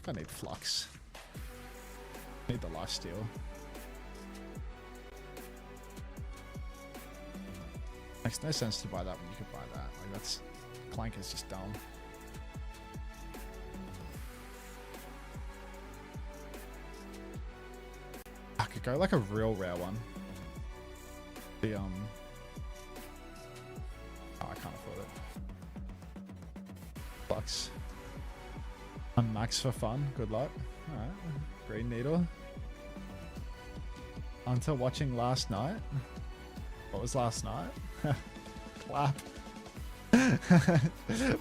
I need Flux. Need the lifesteal. Makes no sense to buy that when you could buy that. Like that's Clank is just dumb. I could go like a real rare one. The oh, I can't afford it. Bucks. On max for fun. Good luck. Alright. Green needle. Until watching last night. What was last night? Clap.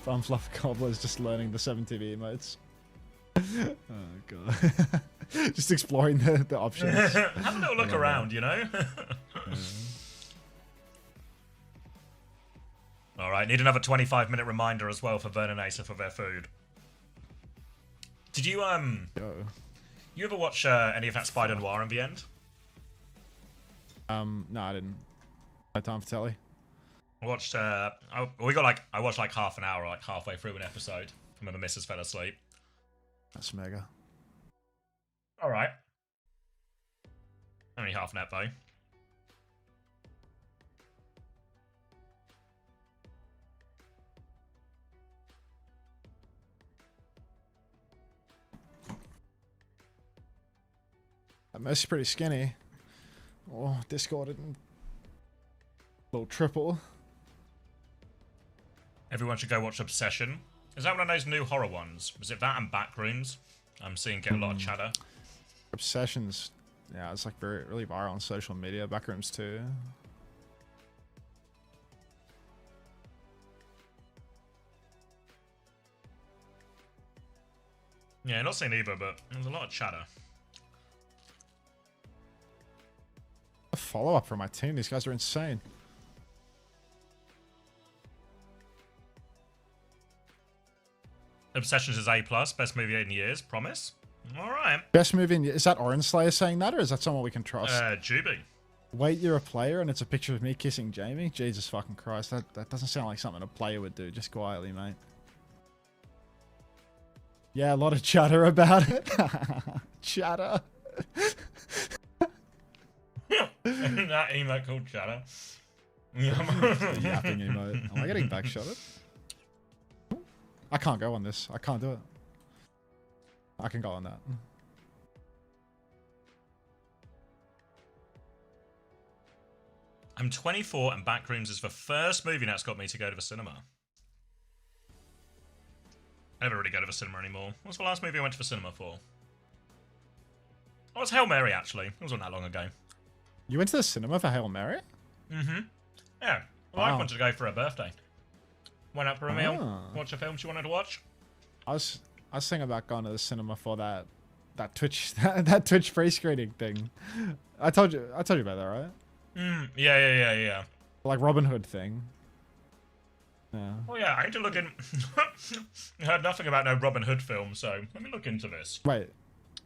Bum Fluff Cobbler's just learning the 7TV emotes. Oh god. Just exploring the options. Have a little look around, you know? Alright, need another 25-minute reminder as well for Vernon Acer for their food. Did you, you ever watch any of that Spider Noir in the end? No, I didn't. No time for telly. I watched, I watched like half an hour, like halfway through an episode from when the missus fell asleep. That's mega. Alright. Only half an ep though. That Mercy's pretty skinny. Oh, Discord didn't. Little triple. Everyone should go watch Obsession. Is that one of those new horror ones? Was it that and Backrooms? I'm seeing get a lot of chatter. Obsessions. Yeah, it's like really viral on social media. Backrooms too. Yeah, not seen either, but there's a lot of chatter. A follow-up from my team. These guys are insane. Obsessions is A+, best movie in years, promise. Alright. Best movie in... Is that Orange Slayer saying that, or is that someone we can trust? Juby. Wait, you're a player and it's a picture of me kissing Jamie? Jesus fucking Christ. That doesn't sound like something a player would do. Just quietly, mate. Yeah, a lot of chatter about it. Chatter. That emote called chatter. The yapping emote. Am I getting backshotted? I can't go on this. I can't do it. I can go on that. I'm 24 and Backrooms is the first movie that's got me to go to the cinema. I never really go to the cinema anymore. What's the last movie I went to the cinema for? Oh, it was Hail Mary, actually. It wasn't that long ago. You went to the cinema for Hail Mary? Mm-hmm. Yeah. My wife wanted to go for her birthday. Went out for a meal, watch a film she wanted to watch. I was thinking about going to the cinema for that Twitch that Twitch free screening thing. I told you about that, right? Yeah. Like Robin Hood thing. Yeah. Oh yeah, I need to look in. I heard nothing about no Robin Hood film, so let me look into this. Wait,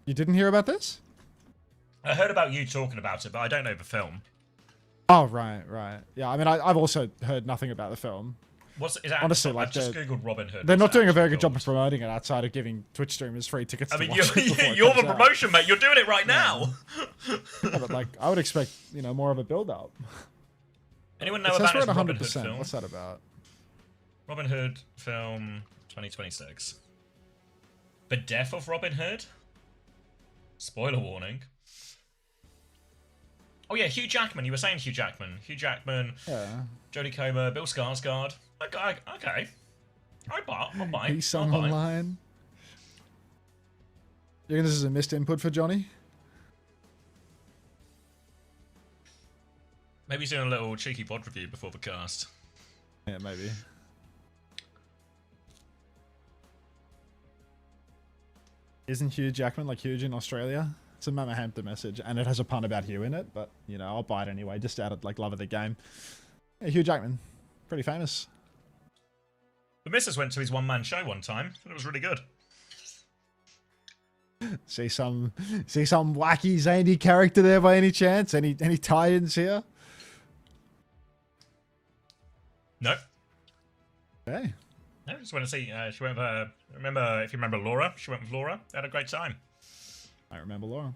you didn't hear about this? I heard about you talking about it, but I don't know the film. Oh right. Yeah, I mean, I've also heard nothing about the film. Is that? Honestly, like I've just googled Robin Hood. They're not doing a very good job of promoting it outside of giving Twitch streamers free tickets. I mean, you're the promotion, mate. You're doing it right now. Yeah, but like, I would expect more of a build-up. Anyone know about this 100%. Robin Hood film? What's that about? Robin Hood film 2026. The death of Robin Hood? Spoiler warning. Oh yeah, Hugh Jackman. You were saying Hugh Jackman. Hugh Jackman. Yeah. Jodie Comer, Bill Skarsgård. Okay. I'll buy. He's some online. You think this is a missed input for Johnny? Maybe he's doing a little cheeky pod review before the cast. Yeah, maybe. Isn't Hugh Jackman like huge in Australia? It's a Mama Hampton message, and it has a pun about Hugh in it, but, I'll buy it anyway, just out of, love of the game. Yeah, Hugh Jackman. Pretty famous. The missus went to his one-man show one time, and it was really good. See some wacky, zany character there by any chance? Any tie-ins here? No. Hey. I just went to see, she went with her, if you remember Laura, she went with Laura. They had a great time. I remember Laura.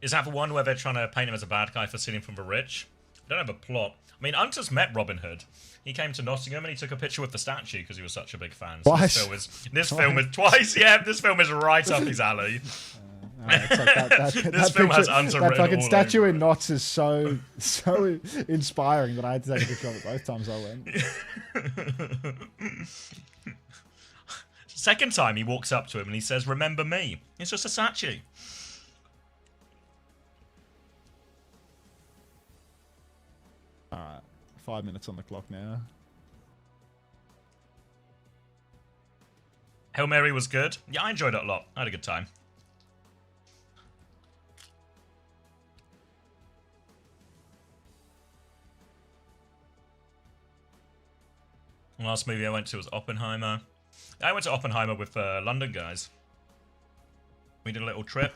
Is that the one where they're trying to paint him as a bad guy for stealing from the rich? I don't have a plot. I mean, Hunter's met Robin Hood. He came to Nottingham and he took a picture with the statue because he was such a big fan. So Twice. This film is twice. Yeah, this film is right up his alley. It's like This film has Hunter that written fucking all statue over in Knots is so inspiring that I had to take a picture of it both times I went. Second time he walks up to him and he says, "Remember me." It's just a statue. 5 minutes on the clock now. Hail Mary was good. Yeah, I enjoyed it a lot. I had a good time. The last movie I went to was Oppenheimer. I went to Oppenheimer with London guys. We did a little trip.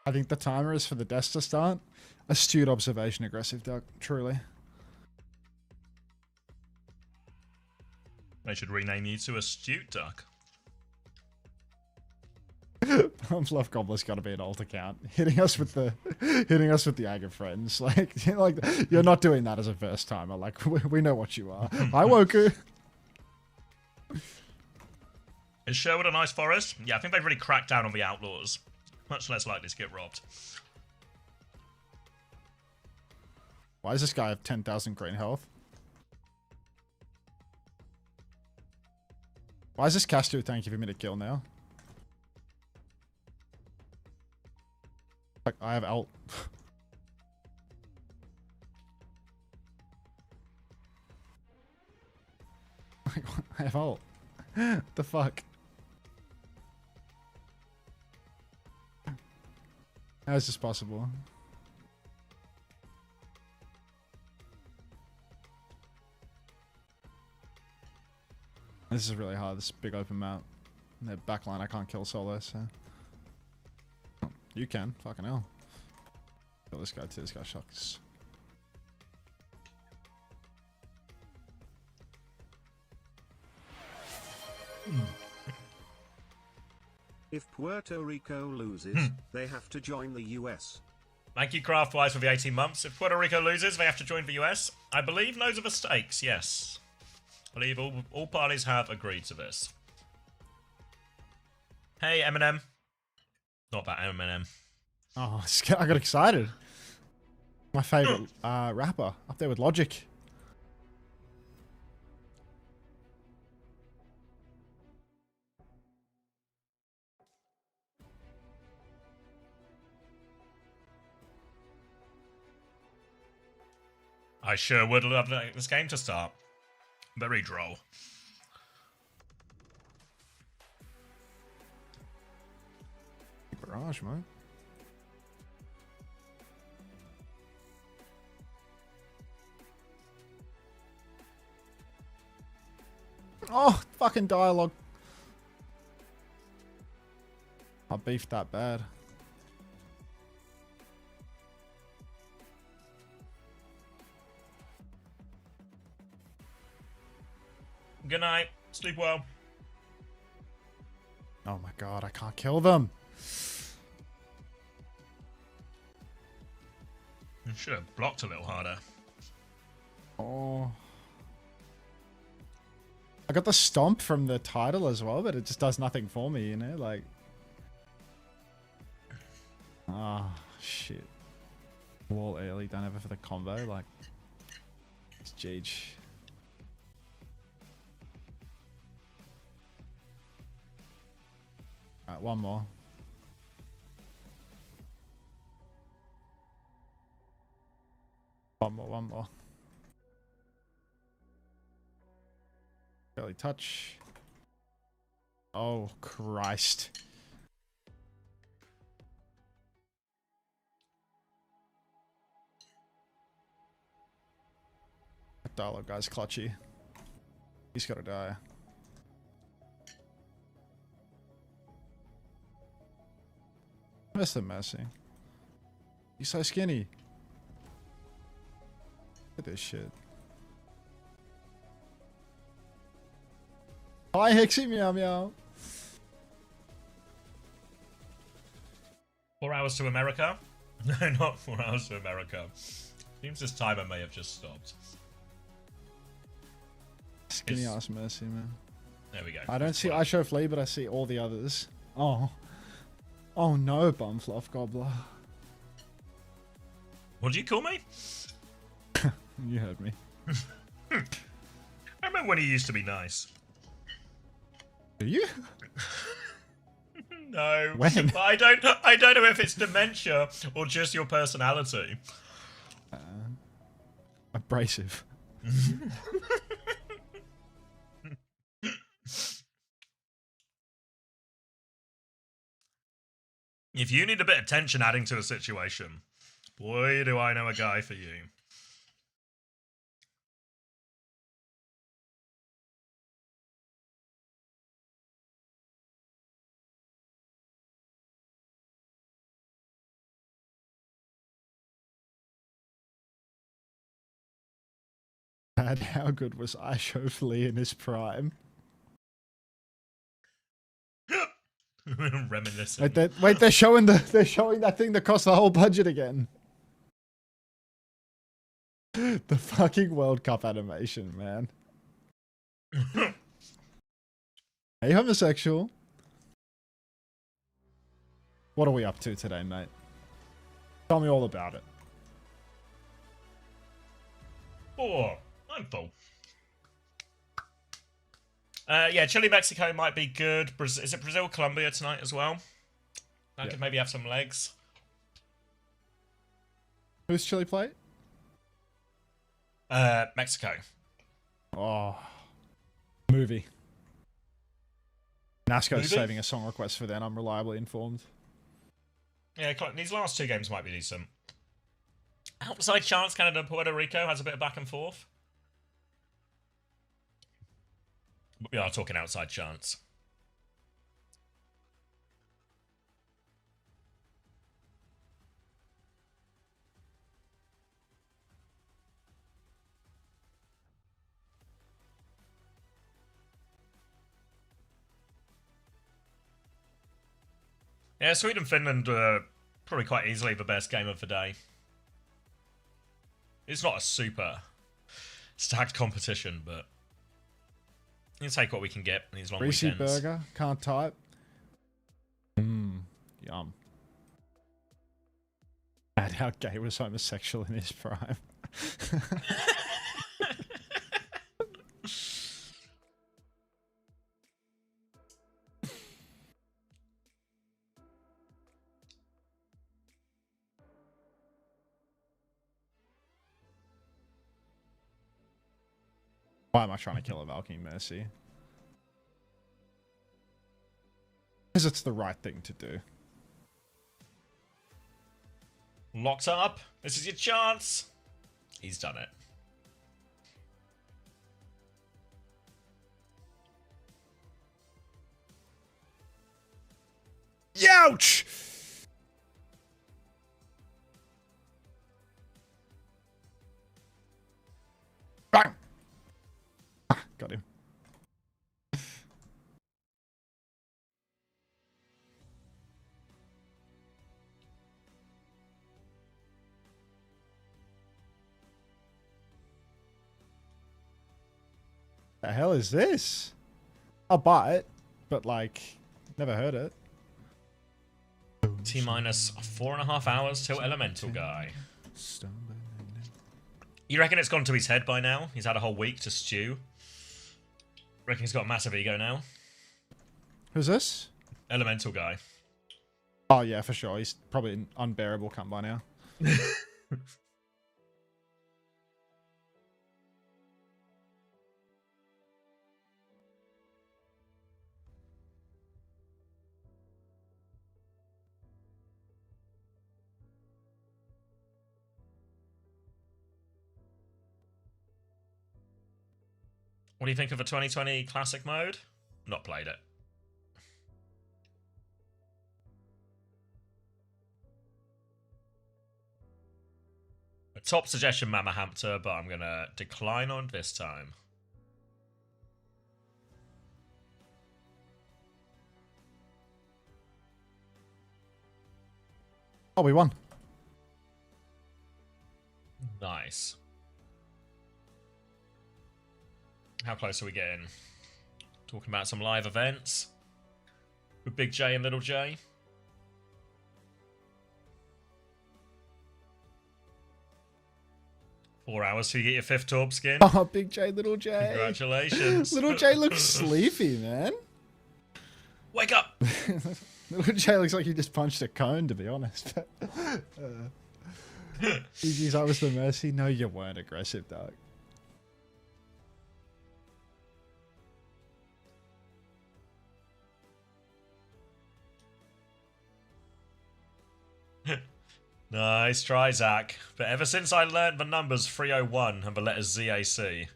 I think the timer is for the deaths to start. Astute observation, aggressive duck. Truly. They should rename you to Astute Duck. Fluff Gobbler's got to be an alt account. Hitting us with the Agger friends. Like you're not doing that as a first timer. Like we know what you are. Hi Woku. Is Sherwood a nice forest? Yeah, I think they've really cracked down on the outlaws. Much less likely to get robbed. Why does this guy have 10,000 green health? Why is this caster tank giving me the kill now? Like, I have ult. I have ult. What the fuck? How is this possible? This is really hard, this big open map. The backline I can't kill solo, so... Oh, you can, fucking hell. Kill this guy too, this guy shocks. If Puerto Rico loses, they have to join the US. Thank you, Craftwise, for the 18 months. If Puerto Rico loses, they have to join the US. I believe those are the stakes, yes. I believe all parties have agreed to this. Hey, Eminem. Not that Eminem. Oh, I got excited. My favorite rapper, up there with Logic. I sure would love this game to start. Very droll. Barrage, mate. Oh, fucking dialogue. I beefed that bad. Good night. Sleep well. Oh my god, I can't kill them. You should have blocked a little harder. Oh. I got the stomp from the title as well, but it just does nothing for me, you know? Like... Ah, shit. Wall early, don't ever for the combo, like... It's Jeej. Alright, one more. One more. Barely touch. Oh, Christ. That dialogue guy's clutchy. He's gotta die. Mr. Mercy. He's so skinny. Look at this shit. Hi, Hexy Meow Meow. 4 hours to America? No, not 4 hours to America. Seems this timer may have just stopped. Skinny ass Mercy, man. There we go. I don't see Isho Flea, but I see all the others. Oh. Oh no, Bumfluff Gobbler. What did you call me? You heard me. I remember when he used to be nice. Do you? No. When? But I don't know if it's dementia or just your personality. Abrasive. If you need a bit of tension adding to a situation, boy, do I know a guy for you. And how good was Lee in his prime? Reminiscent. Wait, they're showing that thing that cost the whole budget again. The fucking World Cup animation, man. Hey, homosexual. What are we up to today, mate? Tell me all about it. Oh, I'm full. Yeah, Chile, Mexico might be good. Is it Brazil, Colombia tonight as well? That could maybe have some legs. Who's Chile play? Mexico. Oh. Movie. Nasco's Movie? saving a song request for then, I'm reliably informed. Yeah, these last two games might be decent. Outside chance, Canada and Puerto Rico has a bit of back and forth. But we are talking outside chance. Yeah, Sweden Finland probably quite easily the best game of the day. It's not a super stacked competition, but you take what we can get in these long Greasy weekends. burger, can't type. Mmm, yum. And how gay was homosexual in his prime. Why am I trying to kill a Valkyrie Mercy? Because it's the right thing to do. Locked up. This is your chance. He's done it. Youch! Bang! Got him. The hell is this? I'll buy it, but like, never heard it. T-minus 4.5 hours till Elemental Guy. You reckon it's gone to his head by now? He's had a whole week to stew. Reckon he's got a massive ego now? Who's this? Elemental Guy. Oh yeah, for sure. He's probably an unbearable cunt by now. What do you think of the 2020 Classic mode? Not played it. A top suggestion, Mama Hampter, but I'm gonna decline on this time. Oh, we won. Nice. How close are we getting? Talking about some live events with Big J and Little J. Four hours till you get your 5th Torb skin. Oh, Big J, Little J. Congratulations. Little J looks sleepy, man. Wake up! Little Jay looks like he just punched a cone, to be honest. GG's, I was the mercy. No, you weren't aggressive, dog. Nice try, Zach. But ever since I learned the numbers 301 and the letters ZAC,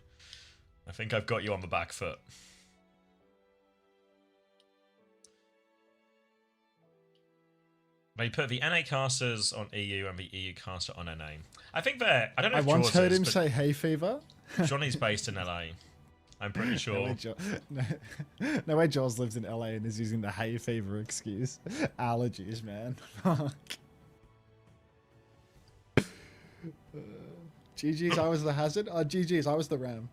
I think I've got you on the back foot. They put the NA casters on EU and the EU caster on NA. I think they're... I don't know if I once Jaws heard is, him but say hay fever. Johnny's based in LA. I'm pretty sure. No way Jaws lives in LA and is using the hay fever excuse. Allergies, man. Fuck. GG's, I was the hazard. GG's, I was the ram.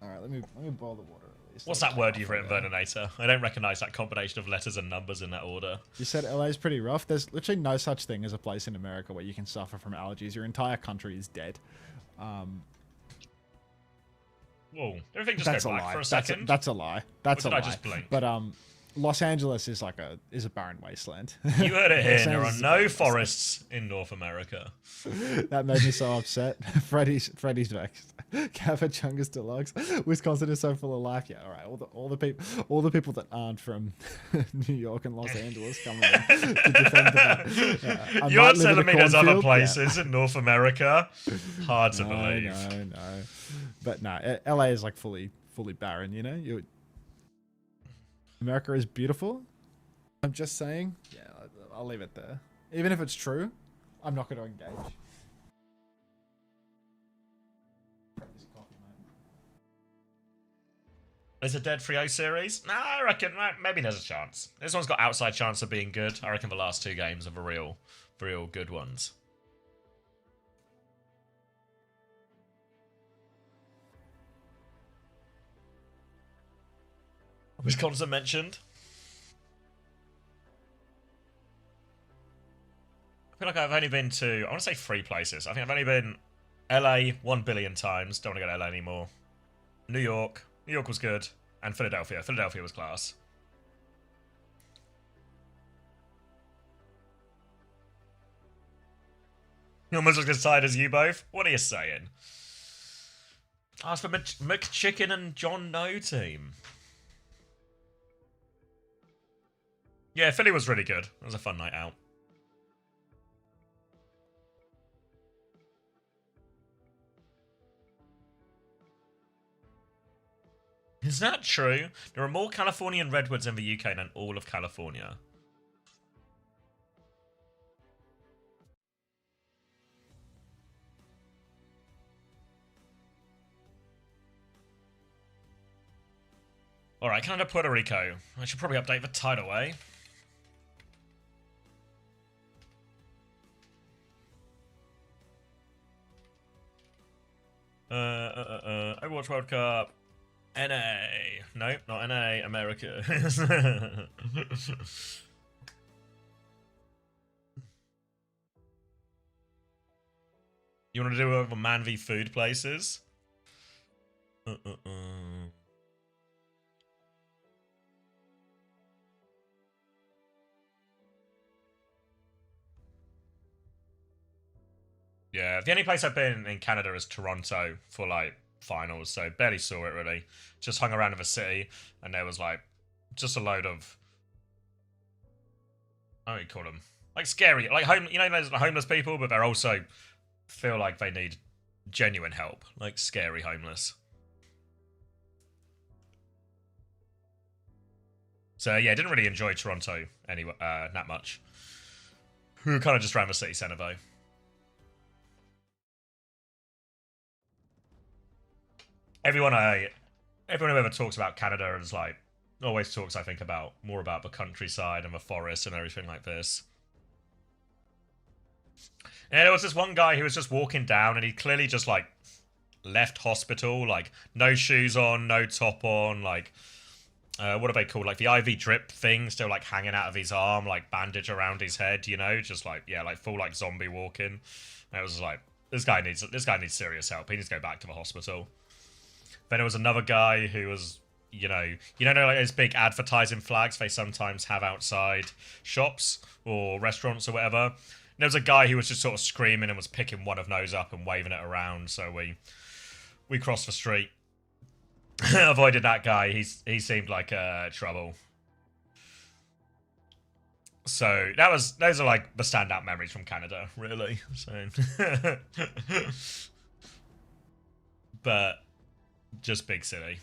Alright, let me boil the water at least. What's that word you've written, Verninator? I don't recognise that combination of letters and numbers in that order. You said LA's pretty rough. There's literally no such thing as a place in America where you can suffer from allergies. Your entire country is dead. Whoa. Everything just That's go a black lie. for a second? That's a lie. That's a Or did lie. I just blink? But Los Angeles is like a barren wasteland. You heard it here. Los There are Angeles is a no barren forests in North America. That made me so upset. Freddy's vexed. Cavachungus Deluxe. Wisconsin is so full of life. Yeah, all right. All the people that aren't from New York and Los Angeles coming in to defend the You're telling me there's other places in North America? Hard to believe. No. But no, LA is like fully barren. You know, America is beautiful. I'm just saying. Yeah, I'll leave it there. Even if it's true, I'm not going to engage. Is a dead 3-0 series? No, I reckon maybe there's a chance. This one's got outside chance of being good. I reckon the last two games are the real good ones. Wisconsin mentioned. I feel like I've only been to, I want to say 3 places. I think I've only been LA 1 billion times. Don't want to go to LA anymore. New York. New York was good. And Philadelphia. Philadelphia was class. You're almost as excited as you both. What are you saying? Oh, it's for McChicken and John No team. Yeah, Philly was really good. It was a fun night out. Is that true? There are more Californian redwoods in the UK than all of California. Alright, Canada, Puerto Rico. I should probably update the tidal, eh? Overwatch World Cup. NA. Nope, not NA. America. You want to do a man v food places? Yeah, the only place I've been in Canada is Toronto for like finals, so barely saw it really. Just hung around in the city, and there was like just a load of, I don't know what you call them, like scary, like there's homeless people, but they're also feel like they need genuine help, like scary homeless. So yeah, didn't really enjoy Toronto anyway, that much. We were kind of just around the city centre though. Everyone who ever talks about Canada is like, always talks, I think, about more about the countryside and the forest and everything like this. And there was this one guy who was just walking down and he clearly just like left hospital, like no shoes on, no top on, like what are they called? Like the IV drip thing still like hanging out of his arm, like bandage around his head, you know, just like, yeah, like full like zombie walking. And it was like, this guy needs serious help. He needs to go back to the hospital. Then there was another guy who was you know like those big advertising flags they sometimes have outside shops or restaurants or whatever. And there was a guy who was just sort of screaming and was picking one of those up and waving it around. So we crossed the street, avoided that guy. He seemed like trouble. So those are like the standout memories from Canada, really. So, but just big city.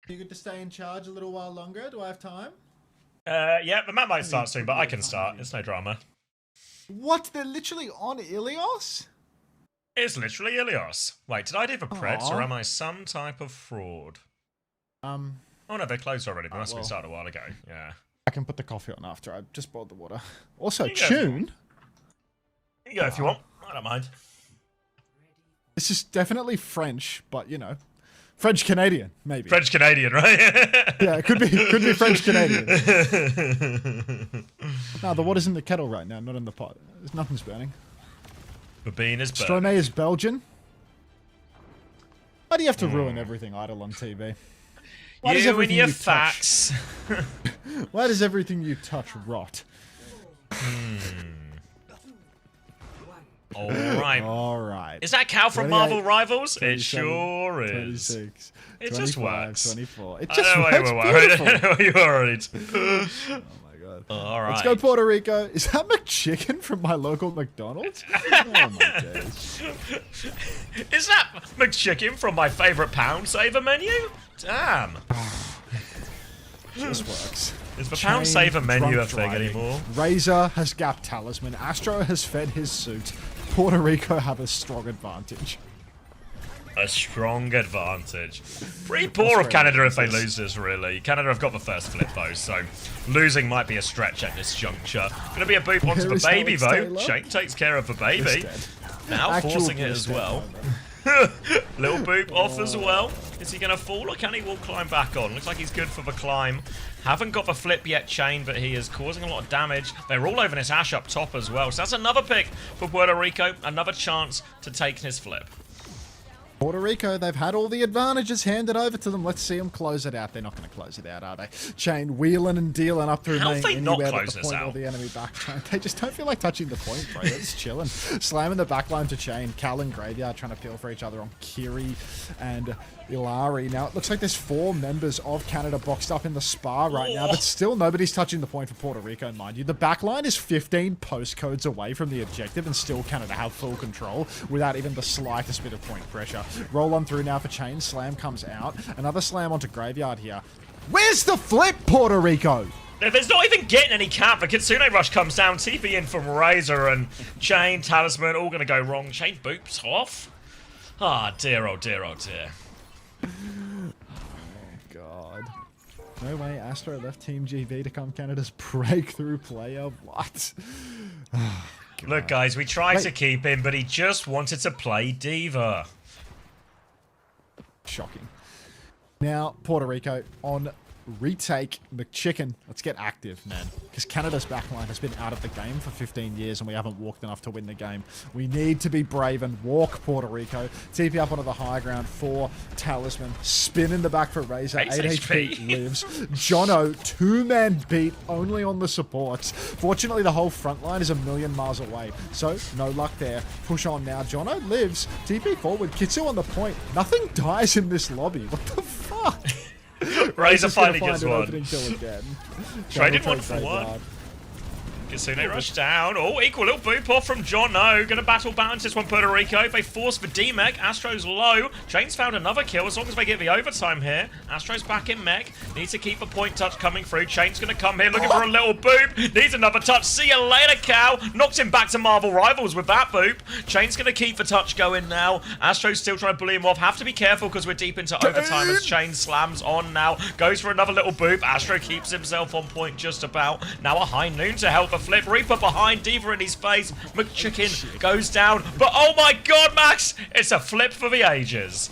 You good to stay in charge a little while longer? Do I have time? Yeah, the map might start soon, but I can start. It's no drama. What? They're literally on Ilios? It's literally Ilios. Wait, did I do the Preds, or am I some type of fraud? Oh no, they closed already. They must have been started a while ago. Yeah. I can put the coffee on after. I just boiled the water. Also, Tune. You can go if you want. I don't mind. This is definitely French, but you know, French Canadian, maybe. French Canadian, right? Yeah, it could be French Canadian. No, the water's in the kettle right now, not in the pot. Nothing's burning. The bean is burning. Stromae is Belgian. Why do you have to ruin everything idle on TV? Why does you and your touch- facts. Why does everything you touch rot? All right. Is that Cal from 28, Marvel Rivals? It 27, sure is. 26, It 25, just works. 24. It I just know why you works were worried. beautiful. I know why you were worried. Oh my god. All right. Let's go Puerto Rico. Is that McChicken from my local McDonald's? Oh my days. Is that McChicken from my favourite Pound Saver menu? Damn. Just works. Is the Pound Saver menu drunk a thing driving. anymore? Razor has Gap Talisman. Astro has fed his suit. Puerto Rico have a strong advantage. A strong advantage. Pretty poor of Canada if they lose this, really. Canada have got the first flip, though, so losing might be a stretch at this juncture. Gonna be a boop onto the baby, though. Shane takes care of the baby. Now Actual forcing it bliss as well. dead. Little boop off as well. Is he gonna fall, or can he wall climb back on? Looks like he's good for the climb. Haven't got the flip yet, Chain, but he is causing a lot of damage. They're all over this Ash up top as well, so that's another pick for Puerto Rico. Another chance to take his flip. Puerto Rico, they've had all the advantages handed over to them. Let's see them close it out. They're not going to close it out, are they? Chain wheeling and dealing up through How main have they not anywhere but closed the this point or out? the enemy backline. They just don't feel like touching the point, bro. They're just chilling. Slamming the backline to Chain. Cal and Graveyard trying to peel for each other on Kiri and Ilari. Now, it looks like there's 4 members of Canada boxed up in the spa right now, but still nobody's touching the point for Puerto Rico, mind you. The backline is 15 postcodes away from the objective, and still Canada have full control without even the slightest bit of point pressure. Roll on through now for Chain. Slam comes out. Another slam onto Graveyard here. Where's the flip, Puerto Rico? There's not even getting any cap. The Kitsune Rush comes down. TP in from Razor and Chain, Talisman, all going to go wrong. Chain boops off. Ah, dear, oh dear, oh dear. Oh, God. No way Astro left Team GV to come Canada's breakthrough player. What? Oh, Look, guys, we tried to keep him, but he just wanted to play Diva. Shocking. Now, Puerto Rico on retake McChicken. Let's get active, man. Because Canada's backline has been out of the game for 15 years and we haven't walked enough to win the game. We need to be brave and walk Puerto Rico. TP up onto the high ground for Talisman. Spin in the back for Razor. 8 HP lives. Jono, 2-man beat only on the supports. Fortunately, the whole front line is a million miles away. So, no luck there. Push on now. Jono lives. TP forward. Kitsu on the point. Nothing dies in this lobby. What the fuck? Razor finally gonna gets find an one. opening kill again. Traded Double one for trade one. Graveyard. Kitsune rush down. Oh, equal little boop off from John O. Gonna battle balance this one, Puerto Rico. They force the D-Mech. Astro's low. Chain's found another kill as long as they get the overtime here. Astro's back in mech. Needs to keep a point touch coming through. Chain's gonna come here looking for a little boop. Needs another touch. See you later, Cal. Knocks him back to Marvel Rivals with that boop. Chain's gonna keep the touch going now. Astro's still trying to bully him off. Have to be careful because we're deep into overtime as Chain slams on now. Goes for another little boop. Astro keeps himself on point just about. Now a high noon to help a flip. Reaper behind, Diva in his face. McChicken goes down. But oh my god, Max! It's a flip for the ages.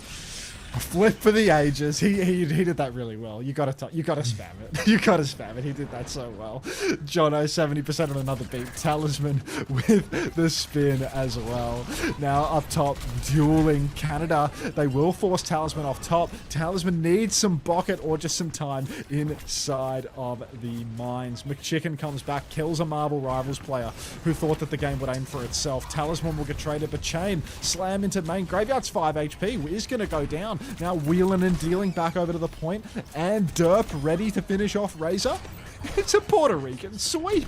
A flip for the ages. He did that really well. You gotta spam it. You gotta spam it. He did that so well. Jono 70% on another beat. Talisman with the spin as well. Now up top, dueling Canada. They will force Talisman off top. Talisman needs some bucket or just some time inside of the mines. McChicken comes back, kills a Marvel Rivals player who thought that the game would aim for itself. Talisman will get traded, but Chain slam into main. Graveyard's 5 HP. Is gonna go down. Now wheeling and dealing back over to the point, and Derp ready to finish off Razor. It's a Puerto Rican sweep.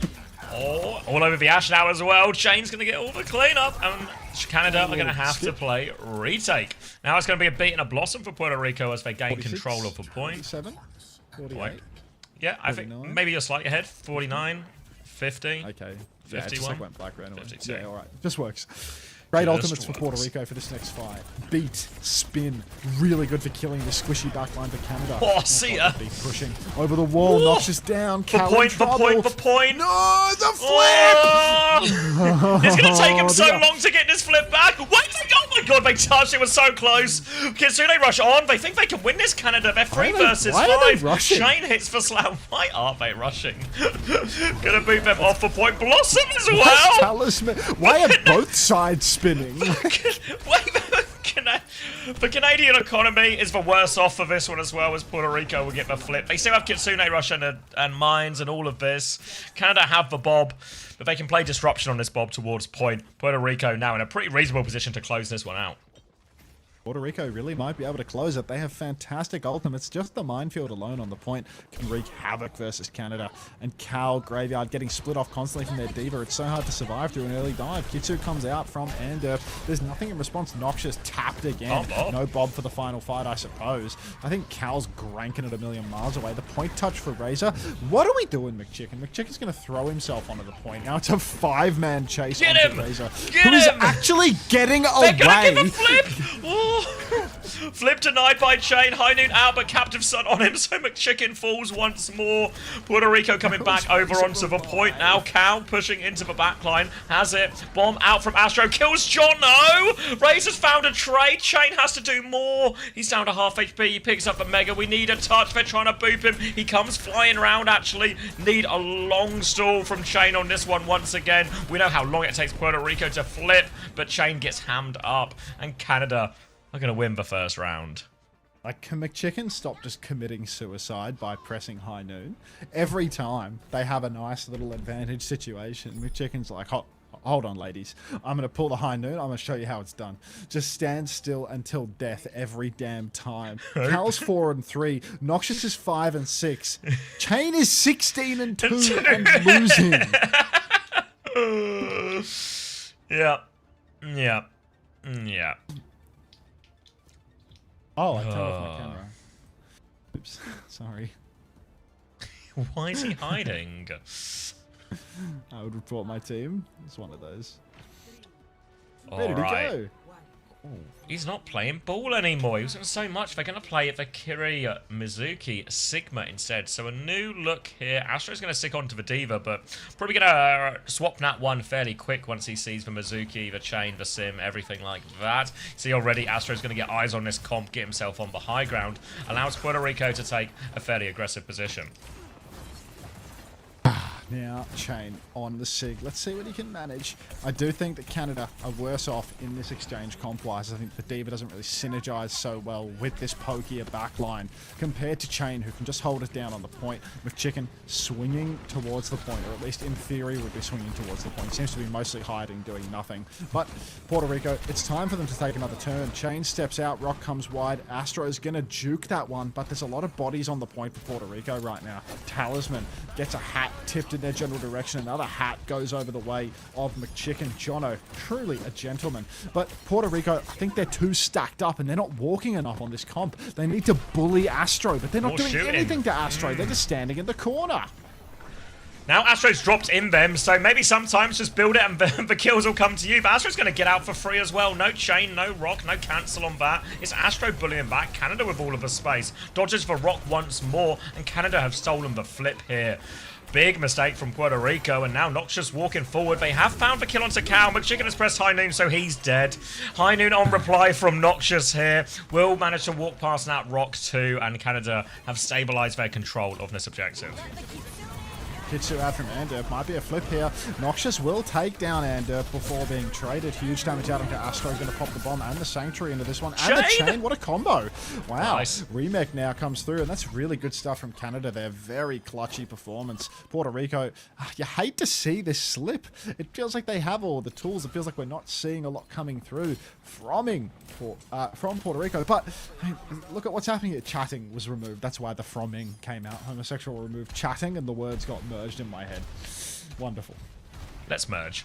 Oh, all over the Ash now as well. Chain's going to get all the cleanup, and Canada are going to have to play retake. Now it's going to be a beat and a blossom for Puerto Rico as they gain 46, control of the point. 47, 48. Wait. Yeah, I think maybe you're slightly ahead. 49, 50, okay. 51. Yeah, just like went black right away. 52. Yeah, all right. Just works. Great ultimates for Puerto Rico for this next fight. Beat, spin, really good for killing the squishy backline for Canada. Oh, see ya. Beat pushing over the wall, knocks us down. The point. No, the flip! Oh! It's going to take him so long to get this flip back. Wait, oh my god, they touched. It was so close. Kitsune rush on. They think they can win this, Canada. They're 3 versus 5. Shane hits for slam. Why are they rushing? Gonna boot them off for point. Blossom as well. Talisman. Why are both sides spinning? The Canadian economy is the worse off for this one as well, as Puerto Rico will get the flip. They still have Kitsune rush and mines and all of this. Canada have the Bob, but they can play disruption on this Bob towards point. Puerto Rico now in a pretty reasonable position to close this one out. Puerto Rico really might be able to close it. They have fantastic ultimates. Just the minefield alone on the point can wreak havoc versus Canada. And Cal, Graveyard getting split off constantly from their Diva. It's so hard to survive through an early dive. Kitsu comes out from Ender. There's nothing in response. Noxious tapped again. No Bob for the final fight, I suppose. I think Cal's cranking it a million miles away. The point touch for Razor. What are we doing, McChicken? McChicken's going to throw himself onto the point. Now it's a 5-man chase onto Razor. Who is actually getting away. They're going to give a flip! Flip denied by Chain. High Noon out, but Captive Sun on him, so McChicken falls once more. Puerto Rico coming back over onto the point now. Cal pushing into the backline. Has it. Bomb out from Astro. Kills John O. Razor's found a trade. Chain has to do more. He's down to half HP. He picks up the Mega. We need a touch. They're trying to boop him. He comes flying around, actually. Need a long stall from Chain on this one once again. We know how long it takes Puerto Rico to flip, but Chain gets hammed up. And Canada are going to win the first round. Like, can McChicken stop just committing suicide by pressing High Noon? Every time they have a nice little advantage situation, McChicken's like, hold on, ladies. I'm going to pull the High Noon. I'm going to show you how it's done. Just stand still until death every damn time. Cal's 4 and 3. Noxious is 5 and 6. Chain is 16 and 2 and losing. Yeah. Oh, I turned off my camera. Oops, sorry. Why is he hiding? I would report my team. It's one of those. Ready to go. Ooh, he's not playing ball anymore. He was doing so much. They're going to play the Kiri Mizuki Sigma instead. So a new look here. Astro's going to stick onto the Diva, but probably going to swap Nat 1 fairly quick once he sees the Mizuki, the Chain, the Sim, everything like that. See already Astro's going to get eyes on this comp, get himself on the high ground. Allows Puerto Rico to take a fairly aggressive position. Now, Chain on the Sig. Let's see what he can manage. I do think that Canada are worse off in this exchange comp-wise. I think the Diva doesn't really synergize so well with this pokier backline compared to Chain, who can just hold it down on the point. McChicken swinging towards the point, or at least in theory would be swinging towards the point. Seems to be mostly hiding, doing nothing. But Puerto Rico, it's time for them to take another turn. Chain steps out, Rock comes wide. Astro's going to juke that one, but there's a lot of bodies on the point for Puerto Rico right now. Talisman gets a hat tipped in their general direction. Another hat goes over the way of McChicken. Jono, truly a gentleman. But Puerto Rico, I think they're too stacked up and they're not walking enough on this comp. They need to bully Astro, but they're not doing anything to Astro. They're just standing in the corner. Now Astro's dropped in them, so maybe sometimes just build it and the kills will come to you. But Astro's going to get out for free as well. No chain, no rock, no cancel on that. It's Astro bullying back. Canada with all of the space. Dodges for rock once more, and Canada have stolen the flip here. Big mistake from Puerto Rico, and now Noxious walking forward. They have found the kill onto Cal. McChicken has pressed High Noon, so he's dead. High Noon on reply from Noxious here. Will manage to walk past that rock too, and Canada have stabilized their control of this objective. Kitsu out from Anderp. Might be a flip here. Noxious will take down Anderp before being traded. Huge damage out into Astro. Going to pop the bomb and the Sanctuary into this one. And the chain. What a combo. Wow. Nice. Remake now comes through, and that's really good stuff from Canada there. Very clutchy performance. Puerto Rico, you hate to see this slip. It feels like they have all the tools. It feels like we're not seeing a lot coming through from Puerto Rico. But I mean, look at what's happening here. Chatting was removed. That's why the fromming came out. Homosexual removed chatting, and the words got merged in my head. Wonderful. Let's merge.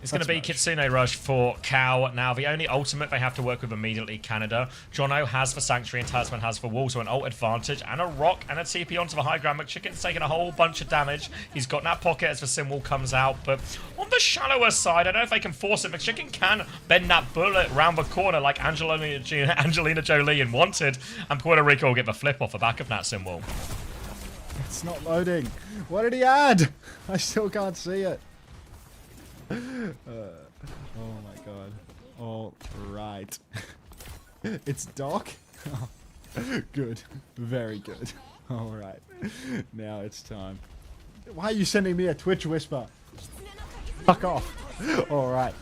It's going to be Kitsune Rush for Cow. Now, the only ultimate they have to work with immediately, Canada. Jono has the Sanctuary and Talisman has the Wall, so an ult advantage and a rock and a TP onto the high ground. McChicken's taking a whole bunch of damage. He's got that pocket as the Sim Wall comes out, but on the shallower side, I don't know if they can force it. McChicken can bend that bullet round the corner like Angelina Jolie in Wanted, and Puerto Rico will get the flip off the back of that Sim Wall. It's not loading. What did he add? I still can't see it. Oh my god. All right. It's Doc? Oh, good. Very good. All right. Now it's time. Why are you sending me a Twitch whisper? Fuck off. All right.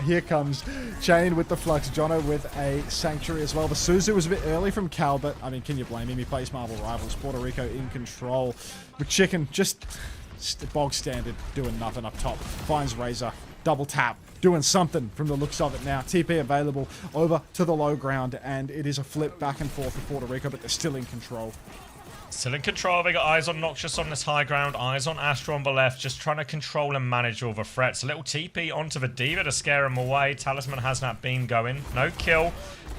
Here comes Chain with the Flux. Jono with a Sanctuary as well. The Suzu was a bit early from Cal, but I mean, can you blame him? He plays Marvel Rivals. Puerto Rico in control. McChicken just bog standard, doing nothing up top. Finds Razor. Double tap. Doing something from the looks of it now. TP available over to the low ground, and it is a flip back and forth for Puerto Rico, but they're still in control. Still in control. They got eyes on Noxious on this high ground, eyes on Astro on the left, just trying to control and manage all the threats. A little TP onto the Diva to scare him away. Talisman has that beam going. No kill.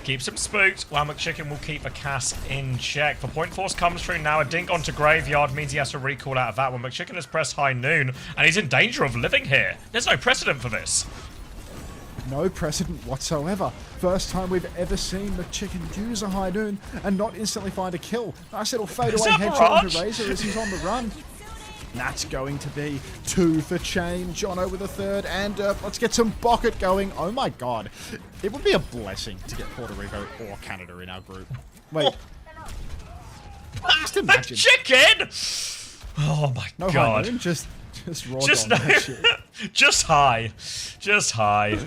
Keeps him spooked, while McChicken will keep a cast in check. The point force comes through now. A dink onto Graveyard means he has to recall out of that one. McChicken has pressed High Noon, and he's in danger of living here. There's no precedent for this. No precedent whatsoever. First time we've ever seen McChicken use a High Noon and not instantly find a kill. Nice little fadeaway headshot onto Razor as he's on the run. That's going to be 2 for Chain. Jono with a third, and let's get some bucket going. Oh my god. It would be a blessing to get Puerto Rico or Canada in our group. Wait. Just imagine. McChicken! Oh my no god. High Noon, just raw just dog that shit. Just high. Just high.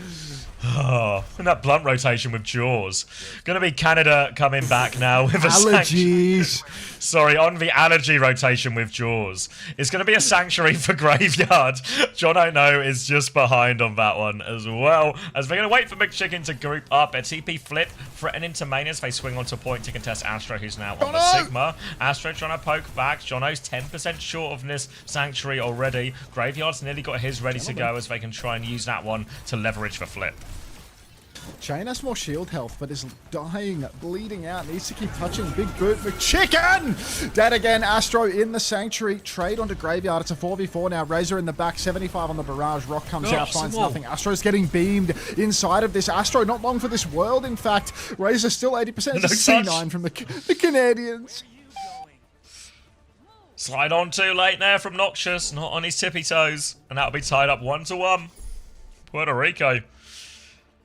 Oh, and that blunt rotation with Jaws. Gonna be Canada coming back now with a allergies. Sorry, on the allergy rotation with Jaws. It's gonna be a Sanctuary for Graveyard. John I know is just behind on that one as well. As they're gonna wait for McChicken to group up. A TP flip threatening to main as they swing onto point to contest Astro, who's now on the Sigma. Astro trying to poke back. Jono's 10% short of this Sanctuary already. Graveyard's nearly got his ready to go as they can try and use that one to leverage the flip. Chain has more shield health, but is dying, bleeding out, needs to keep touching. Big boot, McChicken! Dead again, Astro in the Sanctuary. Trade onto Graveyard, it's a 4v4 now. Razor in the back, 75 on the barrage. Rock comes out, finds nothing. Astro's getting beamed inside of this. Astro not long for this world, in fact. Razor still 80%. It's a C9 from the Canadians. Slide on too late there from Noxious, not on his tippy toes. And that'll be tied up 1-1. Puerto Rico.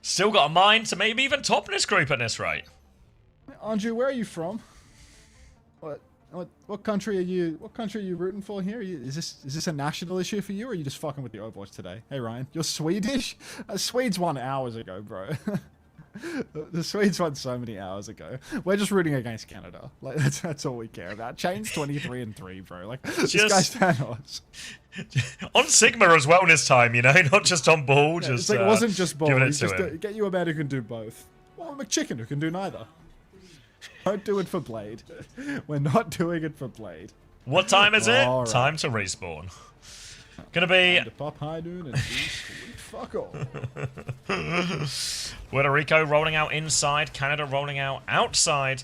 Still got a mind to maybe even top this group at this rate. Andrew, where are you from? What country are you? What country are you rooting for here? Is this a national issue for you, or are you just fucking with the Overwatch today? Hey Ryan, you're Swedish. Swedes won hours ago, bro. The Swedes won so many hours ago. We're just rooting against Canada. Like that's all we care about. Chain's 23-3, bro. Like this guy's Thanos. On Sigma as well this time, you know, not just on ball. Yeah, just it's like, it wasn't just ball. Giving it He's to just him. get you a man who can do both. Or McChicken who can do neither. Don't do it for Blade. We're not doing it for Blade. What time is it? All right. Time to respawn. Gonna be Time to pop high noon and do sweet fuck all. Puerto Rico rolling out inside, Canada rolling out outside.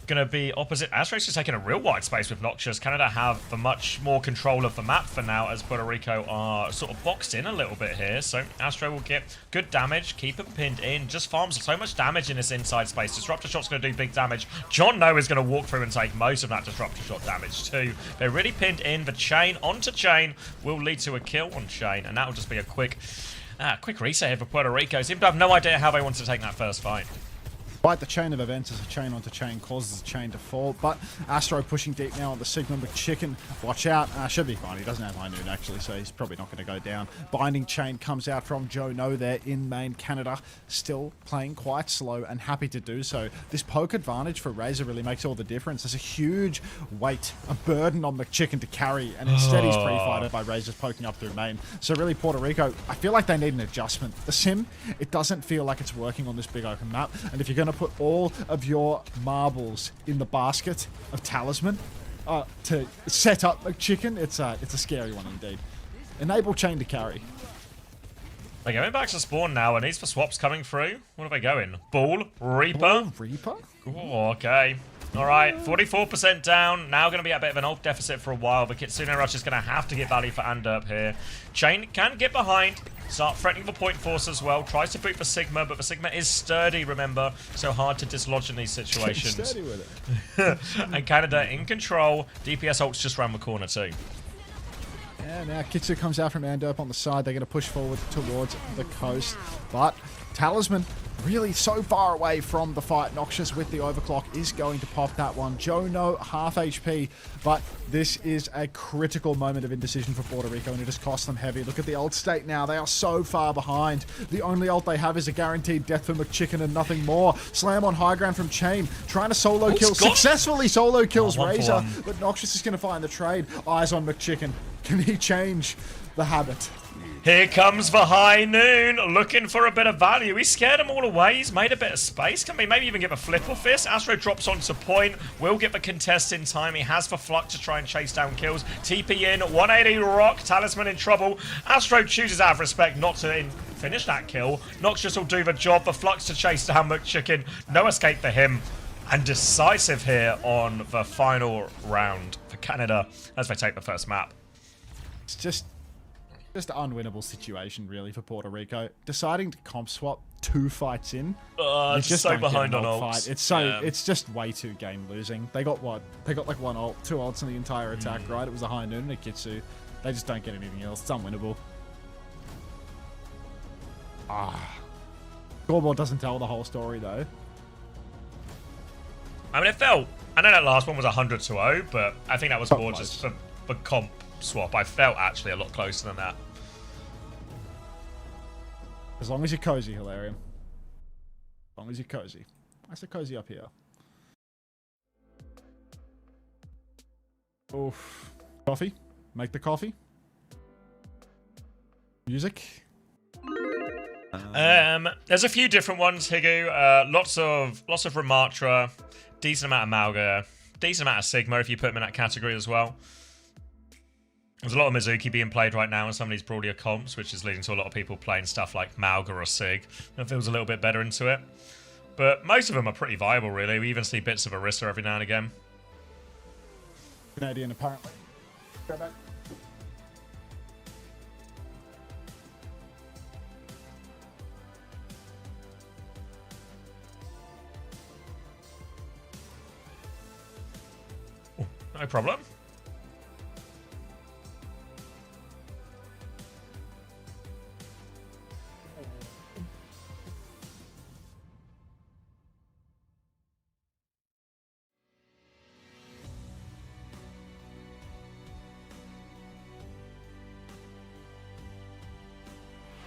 Gonna be opposite. Astro's just taking a real wide space with Noxious. Canada have the much more control of the map for now, as Puerto Rico are sort of boxed in a little bit here. So Astro will get good damage, keep him pinned in, just farms so much damage in this inside space. Disruptor Shot's gonna do big damage. John No is gonna walk through and take most of that Disruptor Shot damage too. They're really pinned in. The chain onto chain will lead to a kill on chain, and that will just be a quick reset here for Puerto Rico. Seem to have no idea how they want to take that first fight. Quite the chain of events as a chain onto chain causes the chain to fall, but Astro pushing deep now on the Sigma McChicken. Watch out. Should be fine. He doesn't have high noon actually, so he's probably not going to go down. Binding chain comes out from Joe No there in main Canada. Still playing quite slow and happy to do so. This poke advantage for Razor really makes all the difference. There's a huge weight, a burden on McChicken to carry, and instead he's pre-fighted by Razor poking up through main. So really Puerto Rico, I feel like they need an adjustment. The sim, it doesn't feel like it's working on this big open map, and if you're going to put all of your marbles in the basket of Talisman to set up McChicken, it's a scary one indeed. Enable chain to carry. They're going back to spawn now, and these for swaps coming through. What are they going? Bull? Reaper? Bull, Reaper? Oh, okay. Alright, 44% down. Now going to be a bit of an ult deficit for a while. The Kitsune Rush is going to have to get value for Anderp here. Chain can get behind. Start threatening the point force as well. Tries to boot the Sigma, but the Sigma is sturdy, remember. So hard to dislodge in these situations. Sturdy with it. And Canada in control. DPS ult's just round the corner too. Yeah, now Kitsu comes out from Anderp on the side. They're going to push forward towards the coast. But Talisman really so far away from the fight. Noxious with the overclock is going to pop that one. Joe No, half HP. But this is a critical moment of indecision for Puerto Rico, and it has cost them heavy. Look at the ult state now. They are so far behind. The only ult they have is a guaranteed death for McChicken and nothing more. Slam on high ground from Chain. Trying to solo kill. Successfully solo kills Razor. But Noxious is going to find the trade. Eyes on McChicken. Can he change the habit? Here comes the high noon, looking for a bit of value. He scared them all away. He's made a bit of space. Can we maybe even get a flip off this? Astro drops onto point. Will get the contest in time. He has the Flux to try and chase down kills. TP in, 180 rock. Talisman in trouble. Astro chooses out of respect not to finish that kill. Noxious will do the job. The Flux to chase down McChicken. No escape for him. And decisive here on the final round for Canada as they take the first map. It's just an unwinnable situation, really, for Puerto Rico. Deciding to comp swap 2 fights in. It's just so behind on ults. Fight. It's so it's just way too game losing. They got what? They got like 1 ult, 2 ults in the entire attack, right? It was a high noon and a Kitsu. They just don't get anything else. It's unwinnable. Scoreboard doesn't tell the whole story though. I mean, it felt. I know that last one was 100-0, but I think that was more just for comp swap. I felt actually a lot closer than that. As long as you're cozy, Hilarium. As long as you're cozy. I said cozy up here. Oof. Coffee. Make the coffee. Music. There's a few different ones, Higu. Lots of Ramatra, decent amount of Malga, decent amount of Sigma if you put them in that category as well. There's a lot of Mizuki being played right now in some of these Brawlier comps, which is leading to a lot of people playing stuff like Malga or Sig. That feels a little bit better into it. But most of them are pretty viable, really. We even see bits of Arista every now and again. Canadian, apparently. Go back. No problem.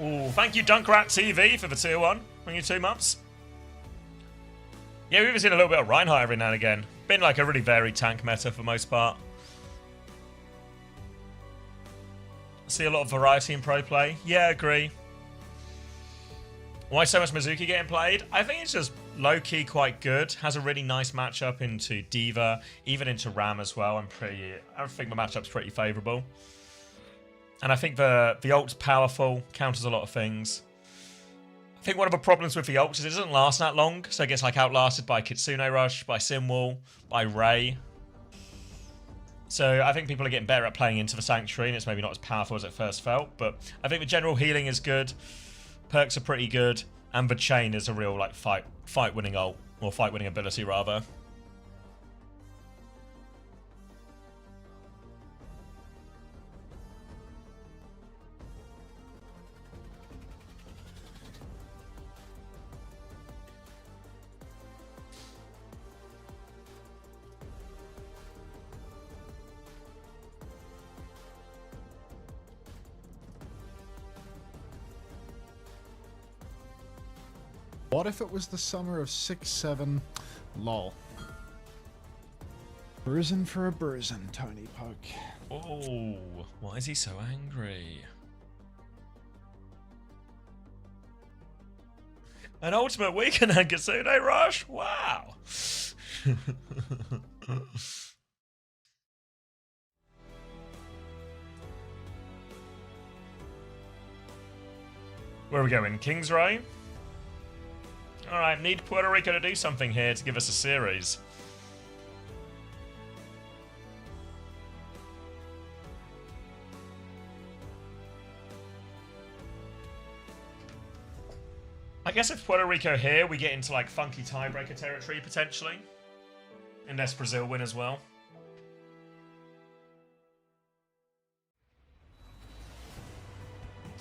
Oh, thank you, Dunkrat TV, for the tier 1. Bring you 2 months. Yeah, we've even seen a little bit of Reinhardt every now and again. Been like a really varied tank meta for the most part. See a lot of variety in pro play. Yeah, agree. Why so much Mizuki getting played? I think it's just low-key quite good. Has a really nice matchup into Diva, even into Ram as well. I think the matchup's pretty favourable. And I think the ult's powerful, counters a lot of things. I think one of the problems with the ult is it doesn't last that long, so it gets like outlasted by Kitsune Rush, by Simwall, by Ray. So I think people are getting better at playing into the Sanctuary, and it's maybe not as powerful as it first felt, but I think the general healing is good, perks are pretty good, and the Chain is a real like fight-winning ult, or fight-winning ability rather. What if it was the summer of 6-7? Lol. Bruising for a bruising, Tony Poke. Oh, why is he so angry? An ultimate weekend and Kitsune Rush? Wow. Where are we going? Kingsray? Alright, need Puerto Rico to do something here to give us a series. I guess if Puerto Rico here, we get into like funky tiebreaker territory potentially. Unless Brazil win as well.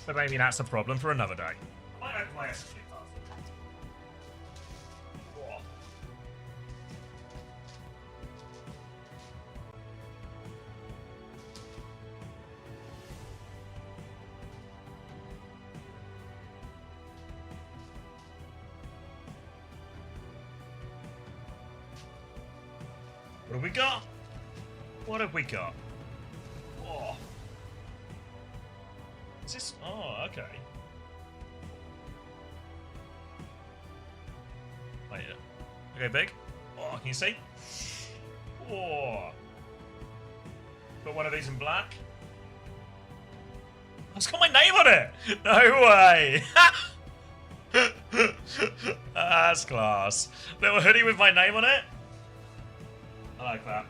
But maybe that's a problem for another day. I might open my SSG pass. What have we got? What have we got? Oh. Is this... Oh, okay. Oh, yeah. Okay, big. Oh, can you see? Oh. Got one of these in black. Oh, it's got my name on it! No way! That's class. Little hoodie with my name on it. I like that.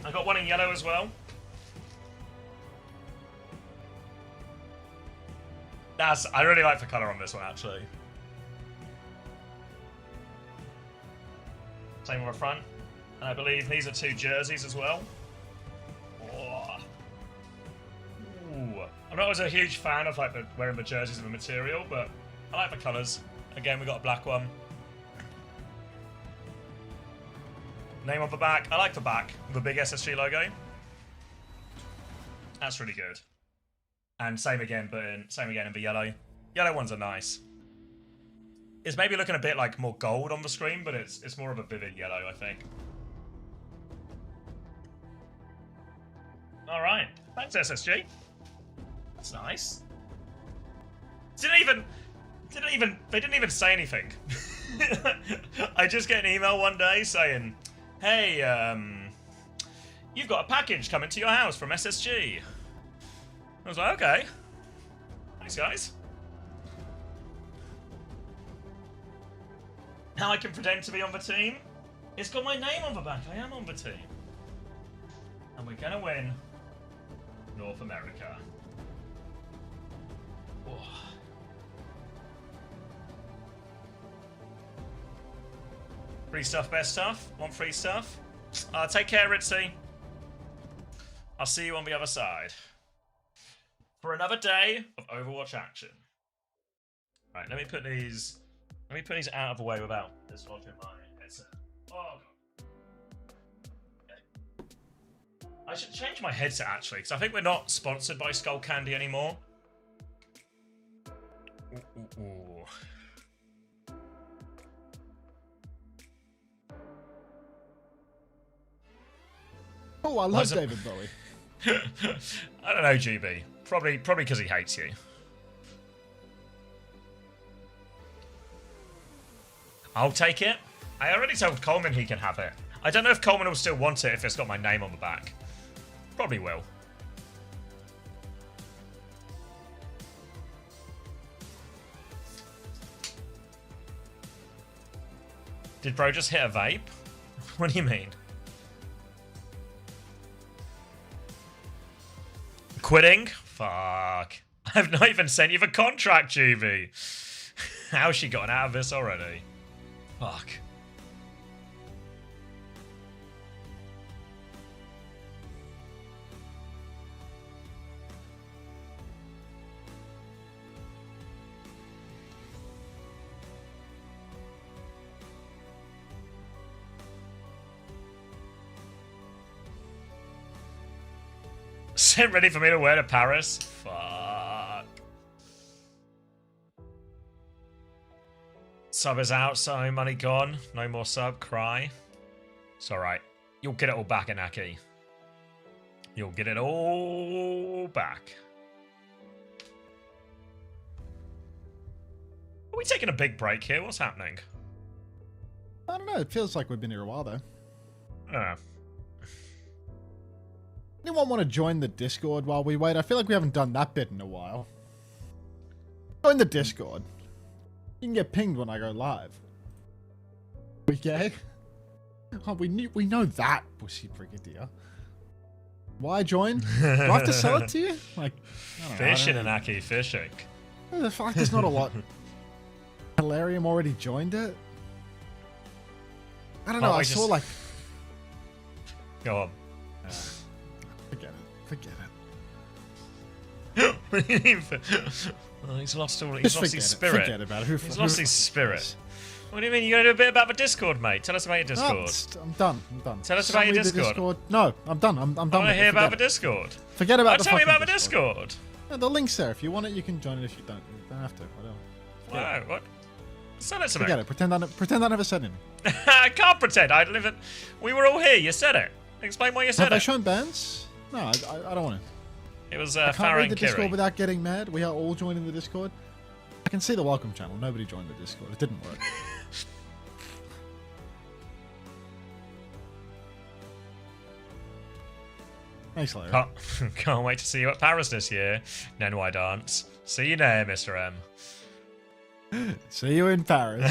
I got one in yellow as well. I really like the colour on this one actually. Same on the front. And I believe these are 2 jerseys as well. Oh. Ooh. I'm not always a huge fan of like wearing the jerseys and the material, but I like the colours. Again, we got a black one. Name on the back. I like the back. The big SSG logo. That's really good. And same again, but in the yellow. Yellow ones are nice. It's maybe looking a bit like more gold on the screen, but it's more of a vivid yellow, I think. All right. Thanks, SSG. That's nice. They didn't even say anything. I just get an email one day saying, hey, you've got a package coming to your house from SSG. I was like, okay. Thanks, guys. Now I can pretend to be on the team. It's got my name on the back. I am on the team. And we're gonna win North America. Oh. Free stuff, best stuff. Want free stuff? Take care, Ritzy. I'll see you on the other side. For another day of Overwatch action. Right, let me put these out of the way without dislodging my headset. Oh god. Okay. I should change my headset actually, because I think we're not sponsored by Skull Candy anymore. Ooh. Oh, I love David Bowie. I don't know, GB. Probably because he hates you. I'll take it. I already told Coleman he can have it. I don't know if Coleman will still want it if it's got my name on the back. Probably will. Did bro just hit a vape? What do you mean? Quitting? Fuck. I've not even sent you the contract, Juvie. How's she gotten out of this already? Fuck. Sent ready for me to wear to Paris? Fuck. Sub is out, so money gone. No more sub, cry. It's alright. You'll get it all back, Inaki. You'll get it all back. Are we taking a big break here? What's happening? I don't know. It feels like we've been here a while, though. Anyone want to join the Discord while we wait? I feel like we haven't done that bit in a while. Join the Discord. You can get pinged when I go live. We gay? Oh, we know that, Bushy Brigadier. Why join? Do I have to sell it to you? Like, fishing, Inaki, fishing. The fuck, there's not a lot. Hilarium already joined it? I don't know, I saw like... Go on. Forget it. What do you mean? Oh, he's lost all. He's lost his spirit. Forget about it. He's lost his spirit. What do you mean? You going to do a bit about the Discord, mate? Tell us about your Discord. No, I'm done. Tell us about your Discord. No, I'm done. I'm done. I want to hear about the Discord. Forget about the tell me about the Discord. No, the link's there. If you want it, you can join it. If you don't, you don't have to. Whatever. What? Send it to me. Forget it. Pretend I never said anything. I can't pretend. I live it. We were all here. You said it. Explain why you said Have it. they shown bands? No, I don't want to. It was I can't read the Kiri. Discord without getting mad. We are all joining the Discord. I can see the welcome channel. Nobody joined the Discord. It didn't work. Thanks, Larry. Can't wait to see you at Paris this year. Then why dance? See you there, Mr. M. See you in Paris.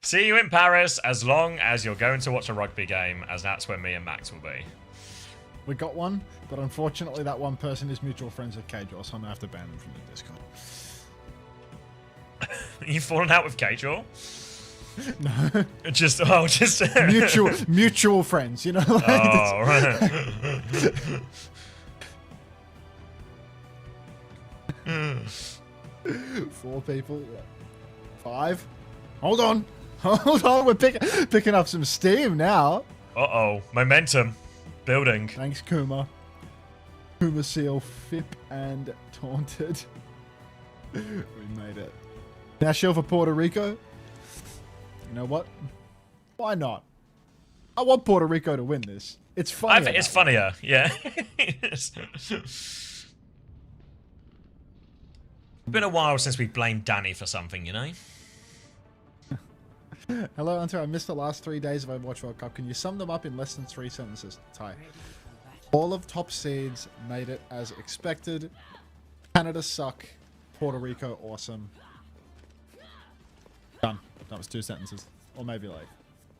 See you in Paris as long as you're going to watch a rugby game, as that's where me and Max will be. We got one, but unfortunately that one person is mutual friends with Kajor, so I'm going to have to ban them from the Discord. You fallen out with Kajor? No. Just mutual friends, you know? Like, oh, right. 4 people. 5. Hold on. We're picking up some steam now. Uh-oh. Momentum. Building. Thanks, Kuma. Kuma Seal, Fip, and Taunted. We made it. Now shield for Puerto Rico. You know what? Why not? I want Puerto Rico to win this. It's funny. I think it's funnier, yeah. Been a while since we blamed Danny for something, you know? Hello, Hunter. I missed the last 3 days of Overwatch World Cup. Can you sum them up in less than 3 sentences? Ty. All of top seeds made it as expected. Canada suck. Puerto Rico awesome. Done. That was 2 sentences. Or maybe like,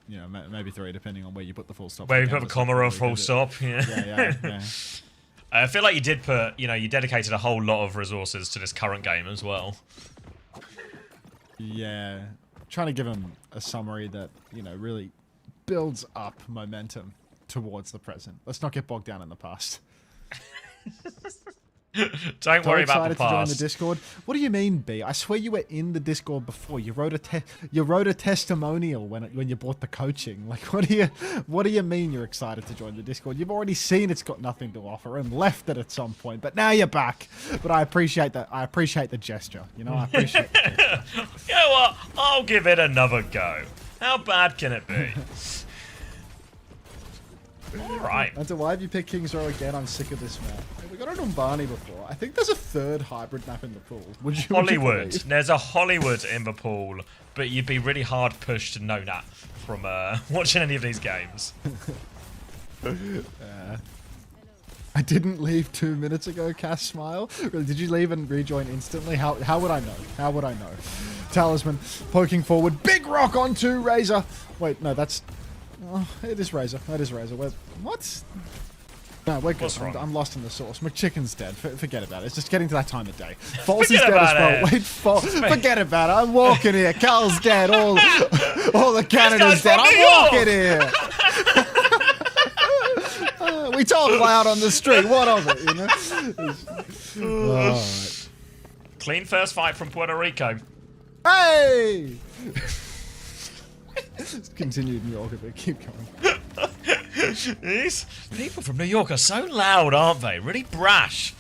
you know, maybe 3 depending on where you put the full stop. Where you put a comma or a full stop. Yeah. I feel like you did put, you know, you dedicated a whole lot of resources to this current game as well. Yeah. Trying to give him a summary that, you know, really builds up momentum towards the present. Let's not get bogged down in the past. Don't worry about the past. To join the past. Discord. What do you mean, B? I swear you were in the Discord before. You wrote a testimonial when you bought the coaching. Like, what do you mean you're excited to join the Discord? You've already seen it's got nothing to offer and left it at some point, but now you're back. But I appreciate that. I appreciate the gesture. You know, I appreciate the gesture. You know what? I'll give it another go. How bad can it be? Alright. And so why have you picked King's Row again? I'm sick of this map. We got an Umbani before. I think there's a third hybrid map in the pool. Would you Hollywood. believe? There's a Hollywood in the pool, but you'd be really hard pushed to know that from watching any of these games. I didn't leave 2 minutes ago, Cass Smile. Really, did you leave and rejoin instantly? How would I know? How would I know? Talisman poking forward. Big rock onto Razor. Wait, no, that's... Oh, it is Razor. That is Razor. What? No, we're good. I'm lost in the sauce. McChicken's dead. Forget about it. It's just getting to that time of day. False is dead as well. Wait, forget about it. I'm walking here. Cal's dead. All the Canada's dead. I'm walking here. We talk loud on the street. What of it, you know? Right. Clean first fight from Puerto Rico. Hey! Continued New York a bit. Keep going. These people from New York are so loud, aren't they? Really brash.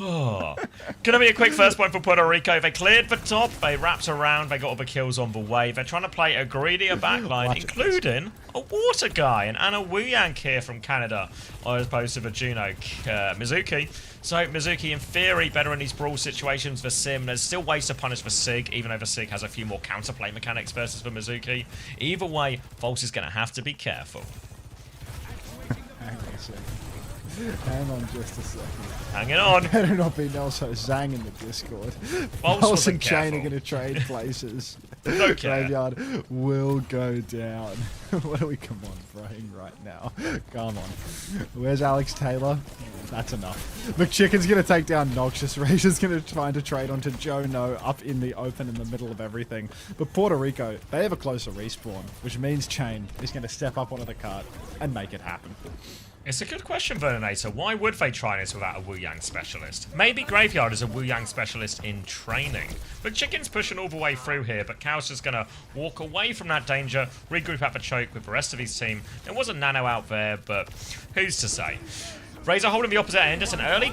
Oh. Gonna be a quick first point for Puerto Rico. They cleared the top, they wrapped around, they got all the kills on the way. They're trying to play a greedier backline, including a water guy, and Anna Wuyang here from Canada, as opposed to the Juno Mizuki. So Mizuki, in theory, better in these brawl situations for Sim. There's still ways to punish the Sig, even though the Sig has a few more counterplay mechanics versus the Mizuki. Either way, False is gonna have to be careful. Hang on a second. Hang on just a second. Hang it on. Better not be Nelson Zhang in the Discord. False and Chain are going to trade places. No care. Graveyard will go down. What are we, come on, praying right now? Come on. Where's Alex Taylor? That's enough. McChicken's going to take down Noxious. Razor's going to try to trade onto Joe No up in the open in the middle of everything. But Puerto Rico, they have a closer respawn, which means Chain is going to step up onto the cart and make it happen. It's a good question, Verninator. Why would they try this without a Wu Yang specialist? Maybe Graveyard is a Wu Yang specialist in training. But Chicken's pushing all the way through here, but Cow's just going to walk away from that danger, regroup at the choke with the rest of his team. There was a Nano out there, but who's to say? Razor holding the opposite end. It's an early...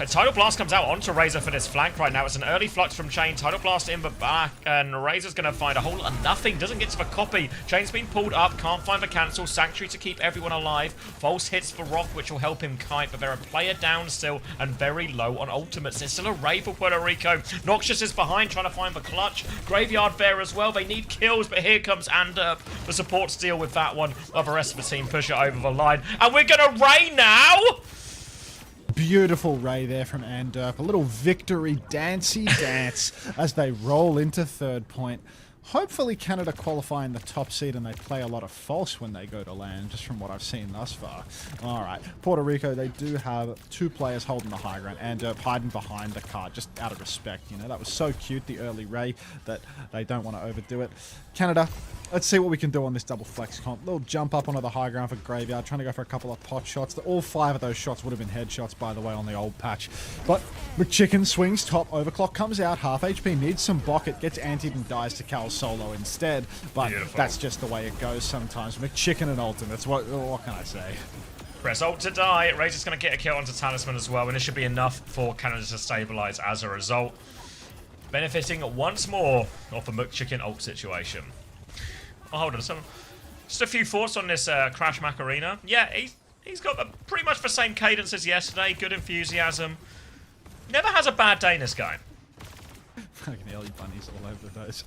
Tidal Blast comes out onto Razor for this flank right now. It's an early flux from Chain. Tidal Blast in the back, and Razor's going to find a whole lot of nothing. Doesn't get to the copy. Chain's been pulled up. Can't find the cancel. Sanctuary to keep everyone alive. False hits the rock, which will help him kite, but they're a player down still and very low on ultimates. There's still a raid for Puerto Rico. Noxious is behind, trying to find the clutch. Graveyard there as well. They need kills, but here comes Anderp. The supports deal with that one, while the rest of the team push it over the line. And we're going to raid now! Beautiful Ray there from Anderp. A little victory dancey dance as they roll into third point. Hopefully Canada qualify in the top seed and they play a lot of False when they go to land, just from what I've seen thus far. Alright, Puerto Rico, they do have two players holding the high ground. Anderp hiding behind the cart, just out of respect. You know, that was so cute, the early Ray, that they don't want to overdo it. Canada, let's see what we can do on this double flex comp. Little jump up onto the high ground for Graveyard, trying to go for a couple of pot shots. All 5 of those shots would have been headshots, by the way, on the old patch. But McChicken swings top, Overclock comes out, half HP, needs some bucket, gets antied and dies to Cal solo instead. But that's just the way it goes sometimes. McChicken and ultimates, what can I say? Press ult to die. Razor's going to get a kill onto Talisman as well, and it should be enough for Canada to stabilize as a result. Benefiting once more off the McChicken ult situation. Oh, hold on. Just a few thoughts on this Crash Macarena. Yeah, he's got pretty much the same cadence as yesterday. Good enthusiasm. Never has a bad day, this guy. Fucking early bunnies all over those.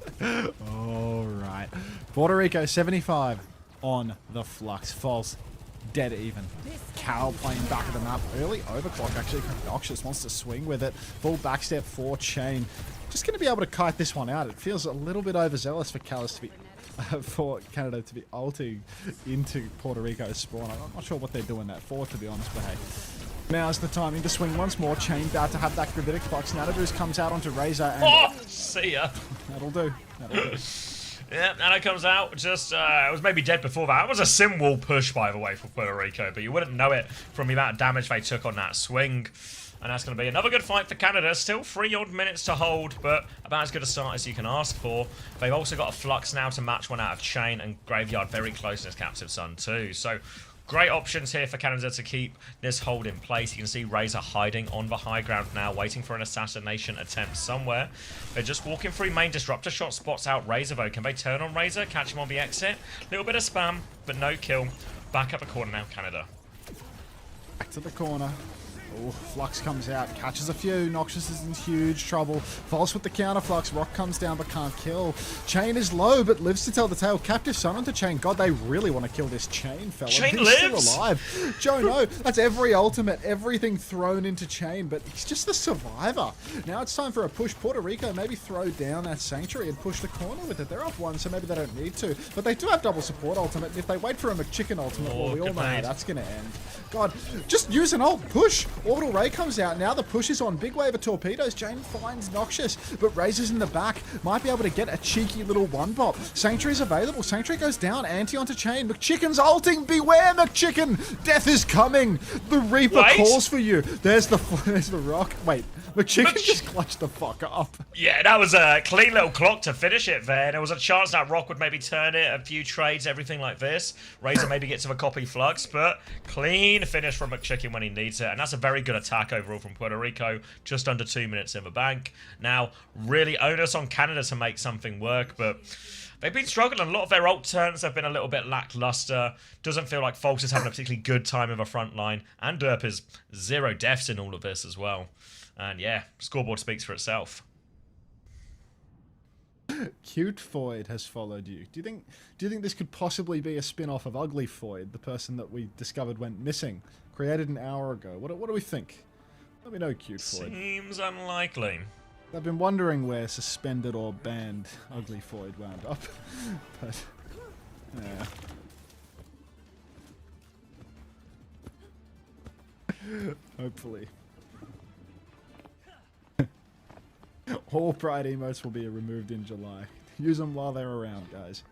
Alright. Puerto Rico 75 on the flux. False. Dead even. Cal playing back of the map. Early overclock actually. Noxious wants to swing with it. Full backstep for Chain. Just going to be able to kite this one out. It feels a little bit overzealous for Callis to be... for Canada to be ulting into Puerto Rico's spawn. I'm not sure what they're doing that for, to be honest, but hey. Now's the timing to swing once more. Chain about to have that gravitic box. Nanadus comes out onto Razor and... Oh, see ya. That'll do. That'll do. Yeah, Nano comes out. Just, it was maybe dead before that. It was a sim wall push, by the way, for Puerto Rico, but you wouldn't know it from the amount of damage they took on that swing. And that's going to be another good fight for Canada. Still 3 odd minutes to hold, but about as good a start as you can ask for. They've also got a Flux now to match one out of Chain, and Graveyard very close in his Captive Sun too. So great options here for Canada to keep this hold in place. You can see Razor hiding on the high ground now, waiting for an assassination attempt somewhere. They're just walking through main. Disruptor shot spots out Razor though. Can they turn on Razor? Catch him on the exit? Little bit of spam, but no kill. back up the corner now, Canada. Back to the corner. Oh, Flux comes out, catches a few. Noxious is in huge trouble. False with the counter Flux. Rock comes down but can't kill. Chain is low but lives to tell the tale. Captive Sun onto Chain. God, they really want to kill this Chain fella. Chain He's lives! still alive. Joe, no. That's every ultimate, everything thrown into Chain, but he's just the survivor. Now it's time for a push. Puerto Rico maybe throw down that Sanctuary and push the corner with it. They're up one, so maybe they don't need to. But they do have double support ultimate, and if they wait for a McChicken ultimate, well, we all know how that's going to end. God, just use an ult. Push. Orbital Ray comes out. Now the push is on. Big wave of torpedoes. Jane finds Noxious, but Razor's in the back. Might be able to get a cheeky little one-bop. Sanctuary's available. Sanctuary goes down. Anti onto Chain. McChicken's ulting. Beware, McChicken. Death is coming. The Reaper calls for you. There's the rock. Wait. McChicken just clutched the fuck up. Yeah, that was a clean little clock to finish it there. There was a chance that Rock would maybe turn it, a few trades, everything like this. Razor maybe gets him a copy Flux, but clean finish from McChicken when he needs it. And that's a very good attack overall from Puerto Rico. Just under 2 minutes in the bank. Now, really onus on Canada to make something work, but they've been struggling. A lot of their ult turns have been a little bit lackluster. Doesn't feel like Fox is having a particularly good time in the front line. And Derp is 0 deaths in all of this as well. And yeah, scoreboard speaks for itself. Cute Foyd has followed you. Do you think this could possibly be a spin-off of Ugly Foyd, the person that we discovered went missing, created an hour ago? What do we think? Let me know, Cute Foyd. Seems unlikely. I've been wondering where suspended or banned Ugly Foyd wound up, but yeah. Hopefully. All Pride emotes will be removed in July. Use them while they're around, guys.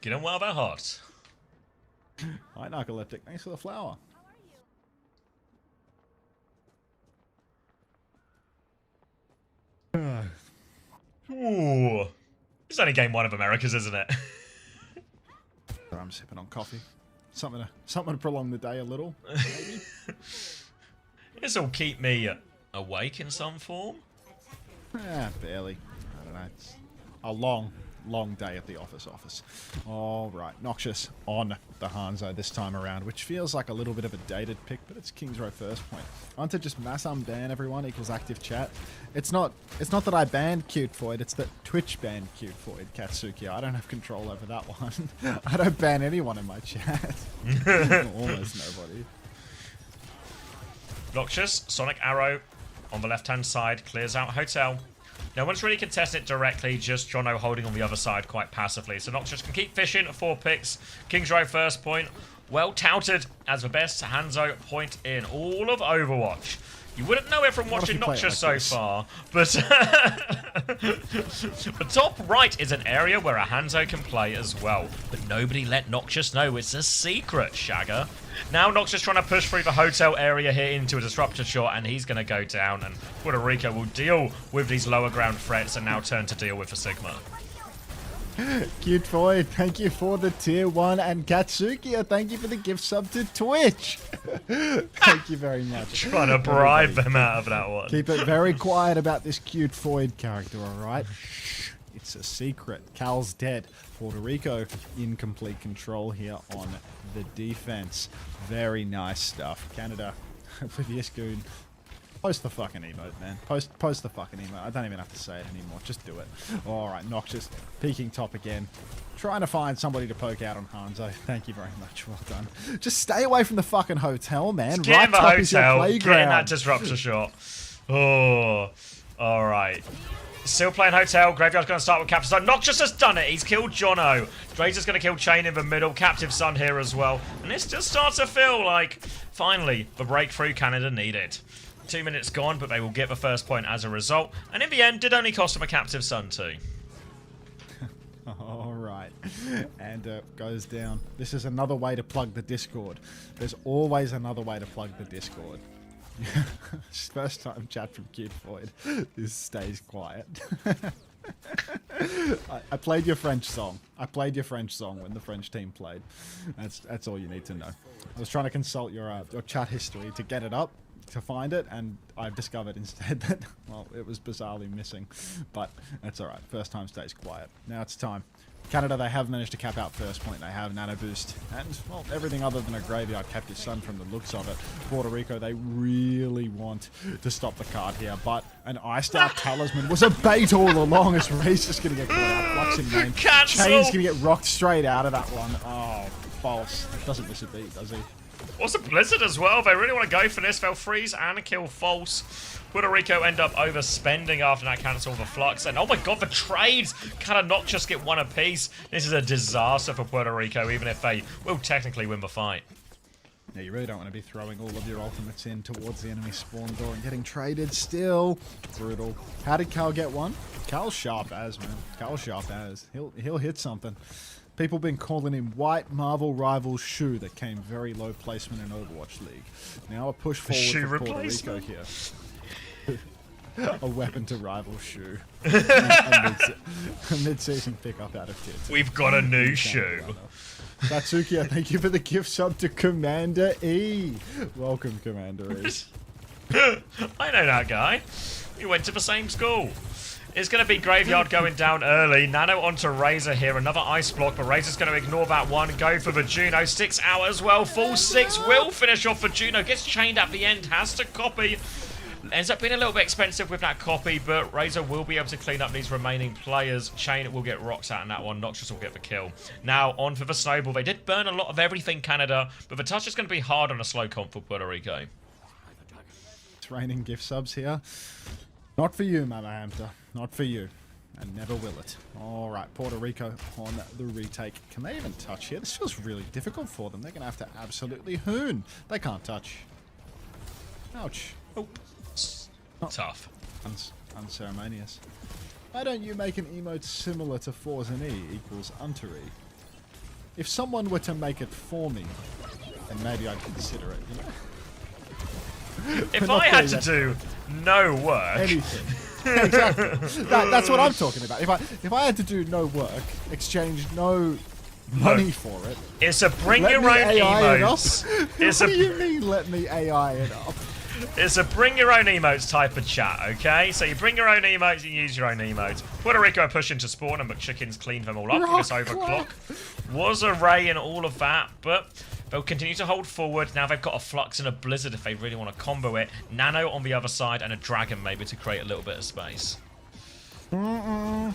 Get them while they're hot. Hi, Narcoleptic. Thanks for the flower. Ooh. It's only game 1 of Americas, isn't it? I'm sipping on coffee. Something to prolong the day a little, maybe. This will keep me awake in some form. Barely. I don't know. It's a long day at the office. All right, Noxious on the Hanzo this time around, which feels like a little bit of a dated pick, but it's King's Row first point. I want to just mass ban everyone equals active chat. It's not that I banned Cute Foyd, it's that Twitch banned Cute Foyd, Katsuki. I don't have control over that one. I don't ban anyone in my chat. Almost nobody. Noxious, Sonic Arrow on the left-hand side, clears out Hotel. No one's really contesting it directly, just Jono holding on the other side quite passively. So Noxious can keep fishing at 4 picks. King's Row first point, well touted as the best Hanzo point in all of Overwatch. You wouldn't know it from watching Noxious so far, but the top right is an area where a Hanzo can play as well. But nobody let Noxious know it's a secret, Shagger. Now Noxious trying to push through the hotel area here into a disruptor shot, and he's going to go down, and Puerto Rico will deal with these lower ground threats and now turn to deal with the Sigma. Cute Foyd, thank you for the tier 1, and Katsuki, thank you for the gift sub to Twitch. Thank you very much. Trying to bribe them out of that one. Keep it very quiet about this Cute Foyd character, alright? It's a secret. Cal's dead. Puerto Rico in complete control here on the defense. Very nice stuff. Canada, Oblivious Goon. Post the fucking emote, man. Post the fucking emote. I don't even have to say it anymore. Just do it. Alright, Noxious. Peeking top again. Trying to find somebody to poke out on Hanzo. Thank you very much. Well done. Just stay away from the fucking hotel, man. Get in the top is your hotel. playground. Get in that disruptor shot. Oh. Alright. Still playing Hotel. Graveyard's going to start with Captive Sun. Noxious has done it. He's killed Jono. Drazer's going to kill Chain in the middle. Captive Sun here as well. And this just starts to feel like, finally, the breakthrough Canada needed. 2 minutes gone, but they will get the first point as a result. And in the end, did only cost them a Captive Sun too. Alright. And goes down. This is another way to plug the Discord. There's always another way to plug the Discord. First time chat from Cute Foyd. This stays quiet. I played your French song. I played your French song when the French team played. That's all you need to know. I was trying to consult your chat history to get it up. to find it, and I've discovered instead that, well, it was bizarrely missing. But that's alright. First time stays quiet. Now it's time. Canada, they have managed to cap out first point. They have nano boost and, well, everything other than a graveyard kept his son from the looks of it. Puerto Rico, they really want to stop the card here, but an iced out talisman was a bait all along as Ray's just going to get caught out. Flux in main. Cancel! Chain's going to get rocked straight out of that one. Oh, false. Doesn't miss a beat, does he? What's a Blizzard as well? They really want to go for this. They'll freeze and kill false. Puerto Rico end up overspending after that cancel the Flux. And oh my god, the trades! Kind of not just get one apiece. This is a disaster for Puerto Rico, even if they will technically win the fight. Yeah, you really don't want to be throwing all of your ultimates in towards the enemy spawn door and getting traded still. Brutal. How did Cal get one? Cal's sharp as, man. Cal's sharp as. He'll hit something. People been calling him White Marvel Rivals Shoe that came very low placement in Overwatch League. Now a push forward for Puerto Rico here. A weapon to rival Shoe. A mid-season pickup out of kids. We've got a new shoe. Satsuki, thank you for the gift sub to Commander E. Welcome, Commander E. I know that guy. We went to the same school. It's going to be Graveyard going down early. Nano onto Razor here. Another Ice Block, but Razor's going to ignore that one. Go for the Juno. 6 out as well. Full 6 will finish off for Juno. Gets chained at the end. Has to copy. Ends up being a little bit expensive with that copy, but Razor will be able to clean up these remaining players. Chain will get rocks out in that one. Noxious will get the kill. Now, on for the Snowball. They did burn a lot of everything, Canada, but the touch is going to be hard on a slow comp for Puerto Rico. It's raining gift subs here. Not for you, Mama Hamster. Not for you. And never will it. Alright, Puerto Rico on the retake. Can they even touch here? This feels really difficult for them. They're going to have to absolutely hoon. They can't touch. Ouch. Oh. Tough. Unceremonious. Why don't you make an emote similar to Forza E equals Untery? If someone were to make it for me, then maybe I'd consider it, you know? If I had to do no work... Anything. Exactly. That's what I'm talking about. If I had to do no work, exchange no money for it... It's a bring your own emotes. What do you mean, let me AI it up? It's a bring your own emotes type of chat, okay? So you bring your own emotes, you use your own emotes. Puerto Rico push into spawn and McChickens cleaned them all up with this overclock. Was a Ray and all of that, but they'll continue to hold forward. Now they've got a Flux and a Blizzard if they really want to combo it. Nano on the other side and a Dragon maybe to create a little bit of space. Oh,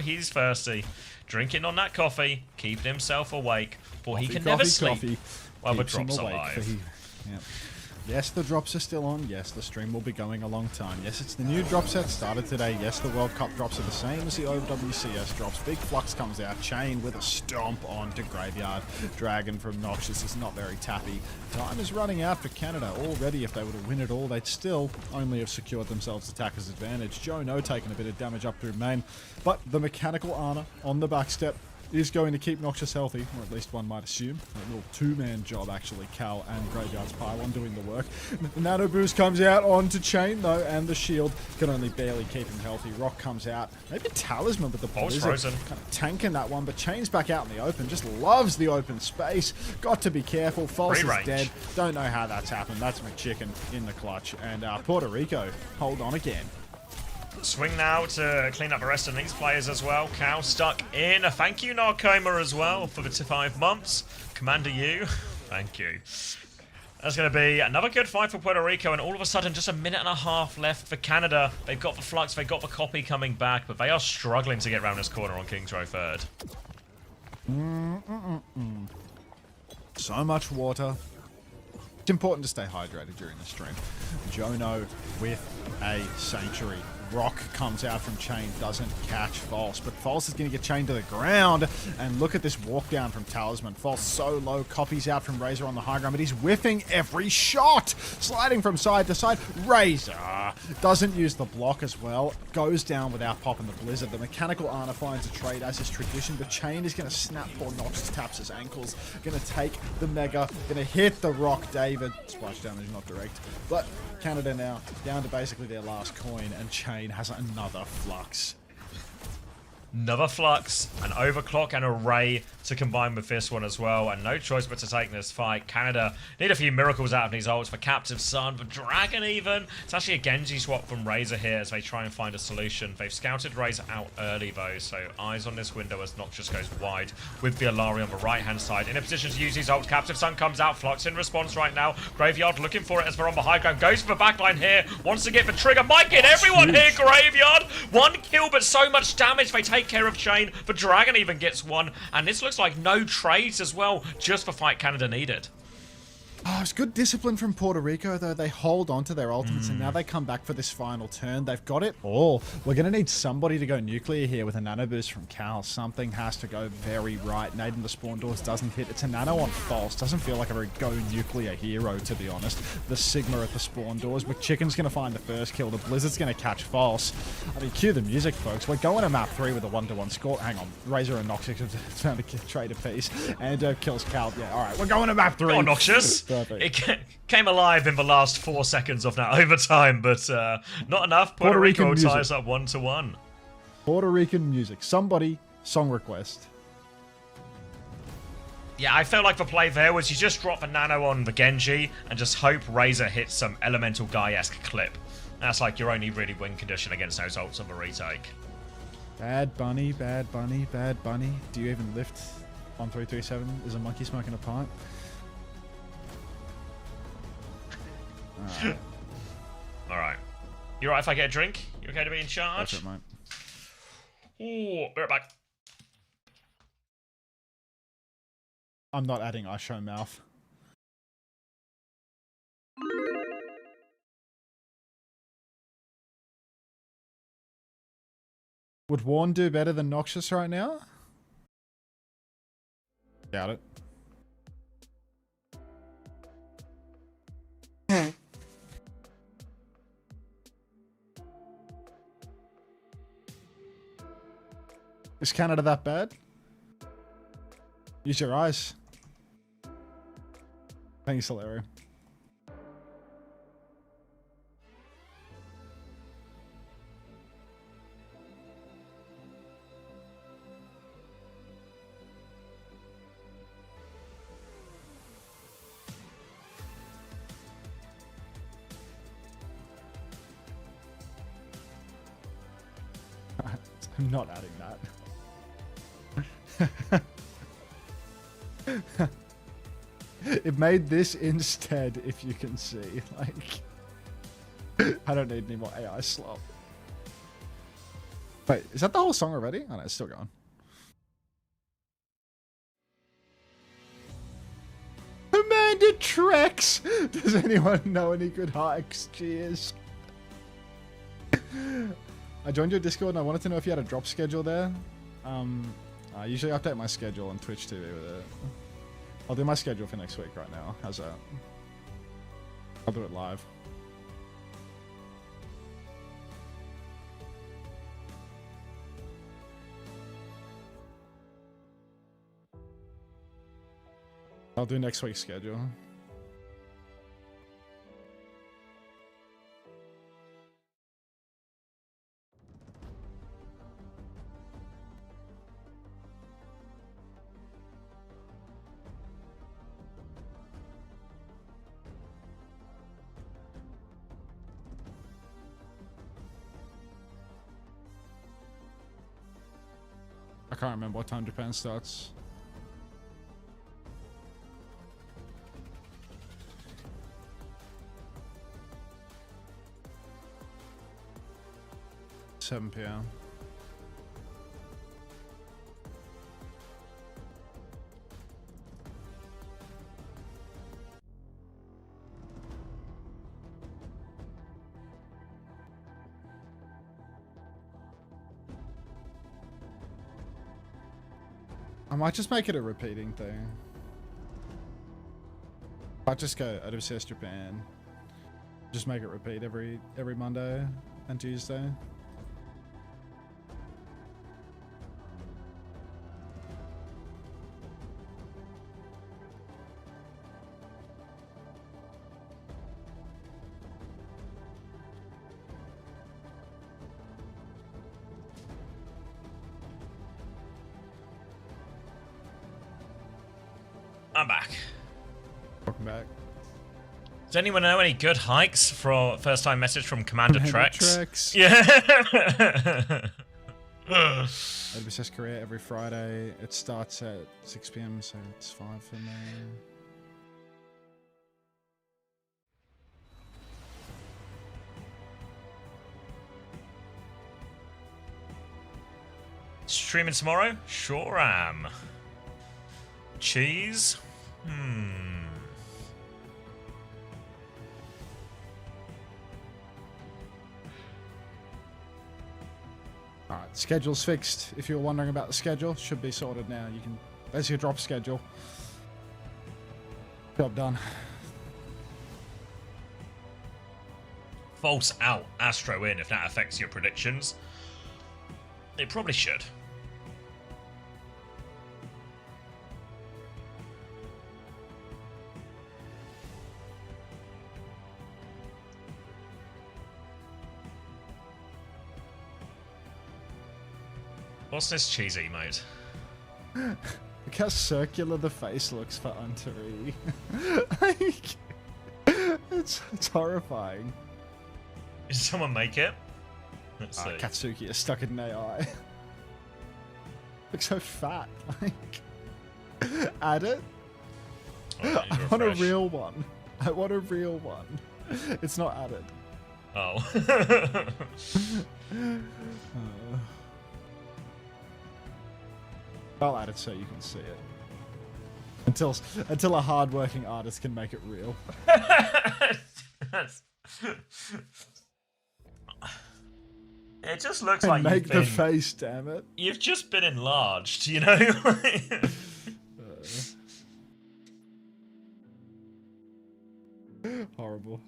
he's thirsty. Drinking on that coffee, keeping himself awake, for he can never sleep while the drop's alive. Yes, the drops are still on. Yes, the stream will be going a long time. Yes, it's the new drop set started today. Yes, the World Cup drops are the same as the OWWCS drops. Big Flux comes out. Chain with a stomp onto Graveyard. Dragon from Noxious is not very tappy. Time is running out for Canada. Already, if they were to win it all, they'd still only have secured themselves attacker's advantage. Joe No taking a bit of damage up through main, but the mechanical Ana on the backstep is going to keep Noxious healthy, or at least one might assume. A little two-man job, actually. Cal and Graveyard's Pylon doing the work. Nano Boost comes out onto Chain, though, and the shield can only barely keep him healthy. Rock comes out. Maybe Talisman with the Blizzard. Kind of tanking that one, but Chain's back out in the open. Just loves the open space. Got to be careful. False is dead. Don't know how that's happened. That's McChicken in the clutch. And Puerto Rico, hold on again. Swing now to clean up the rest of these players as well. Cow stuck in. Thank you, Narcoma, as well, for the 5 months. Commander you. Thank you. That's going to be another good fight for Puerto Rico, and all of a sudden, just a minute and a half left for Canada. They've got the Flux, they've got the copy coming back, but they are struggling to get around this corner on King's Row 3rd. So much water. It's important to stay hydrated during the stream. Jono with a Sanctuary. Rock comes out from Chain, doesn't catch False, but False is going to get chained to the ground. And look at this walk down from Talisman. False so low, copies out from Razor on the high ground, but he's whiffing every shot. Sliding from side to side. Razor doesn't use the block as well. Goes down without popping the Blizzard. The mechanical Ana finds a trade as is tradition, but Chain is going to snap for Noxious, taps his ankles. Going to take the Mega, going to hit the Rock David. Splash damage not direct, but Canada now down to basically their last coin, and Chain has another Flux. Another Flux, an Overclock, and a Ray to combine with this one as well. And no choice but to take this fight. Canada need a few miracles out of these ults for Captive Sun, for Dragon even. It's actually a Genji swap from Razor here as they try and find a solution. They've scouted Razor out early though, so eyes on this window as Noxious goes wide with the Alari on the right-hand side. In a position to use these ults. Captive Sun comes out. Flux in response right now. Graveyard looking for it as they're on the high ground. Goes for the backline here. Wants to get the trigger. Might get everyone here, Graveyard. One kill, but so much damage. They take care of Chain. The Dragon even gets one. And this looks like no trades as well. Just the fight Canada needed. Oh, it's good discipline from Puerto Rico, though. They hold on to their ultimates, and now they come back for this final turn. They've got it all. We're going to need somebody to go nuclear here with a nano boost from Cal. Something has to go very right. Nade in the spawn doors doesn't hit. It's a nano on false. Doesn't feel like a very go nuclear hero, to be honest. The Sigma at the spawn doors. McChicken's going to find the first kill. The Blizzard's going to catch false. I mean, cue the music, folks. We're going to map 3 with a 1-to-1 score. Hang on. Razor and Noxious have found a trade apiece. And kills Cal. Yeah, all right. We're going to map 3. Go on, Noxious. It came alive in the last 4 seconds of that overtime, but not enough. Puerto Rico ties up 1-1. Puerto Rican music. Somebody, song request. Yeah, I felt like the play there was you just drop a nano on the Genji and just hope Razor hits some Elemental Guy-esque clip. That's like your only really win condition against those ults on the retake. Bad bunny, bad bunny, bad bunny. Do you even lift on 337? Is a monkey smoking a pipe? Alright. You alright if I get a drink? You okay to be in charge? That's it, mate. Ooh, be right back. I'm not adding I show mouth. Would Warren do better than Noxious right now? Doubt it. Is Canada that bad? Use your eyes. Thanks, Hilary. I'm not adding that. It made this instead, if you can see. Like, I don't need any more AI slop. Wait, is that the whole song already? Oh no, it's still going. Amanda Trex! Does anyone know any good hikes? Cheers. I joined your Discord and I wanted to know if you had a drop schedule there. I usually update my schedule on Twitch TV with it. I'll do my schedule for next week right now. How's that? I'll do it live. I'll do next week's schedule. I can't remember what time Japan starts. $7 p.m. I might just make it a repeating thing. I'll just go OWWC Japan. Just make it repeat every Monday and Tuesday. I'm back. Welcome back. Does anyone know any good hikes for first time message from Commander Trex? Trex. Yeah. OWWC Korea every Friday. It starts at 6 PM, so it's 5 for me. Streaming tomorrow? Sure am. Cheese? Alright, schedule's fixed. If you're wondering about the schedule, should be sorted now. You can basically drop schedule. Job done. False out Astro in if that affects your predictions. It probably should. What's this cheesy, mate? Look how circular the face looks for Unteri. Like, it's horrifying. Did someone make it? Let's see. Katsuki is stuck in AI. Looks so fat. Like, add it. Oh, I want a real one. I want a real one. It's not added. Oh. I'll add it so you can see it. Until a hard-working artist can make it real. It just looks like make you've been, the face, damn it. You've just been enlarged, you know? Horrible.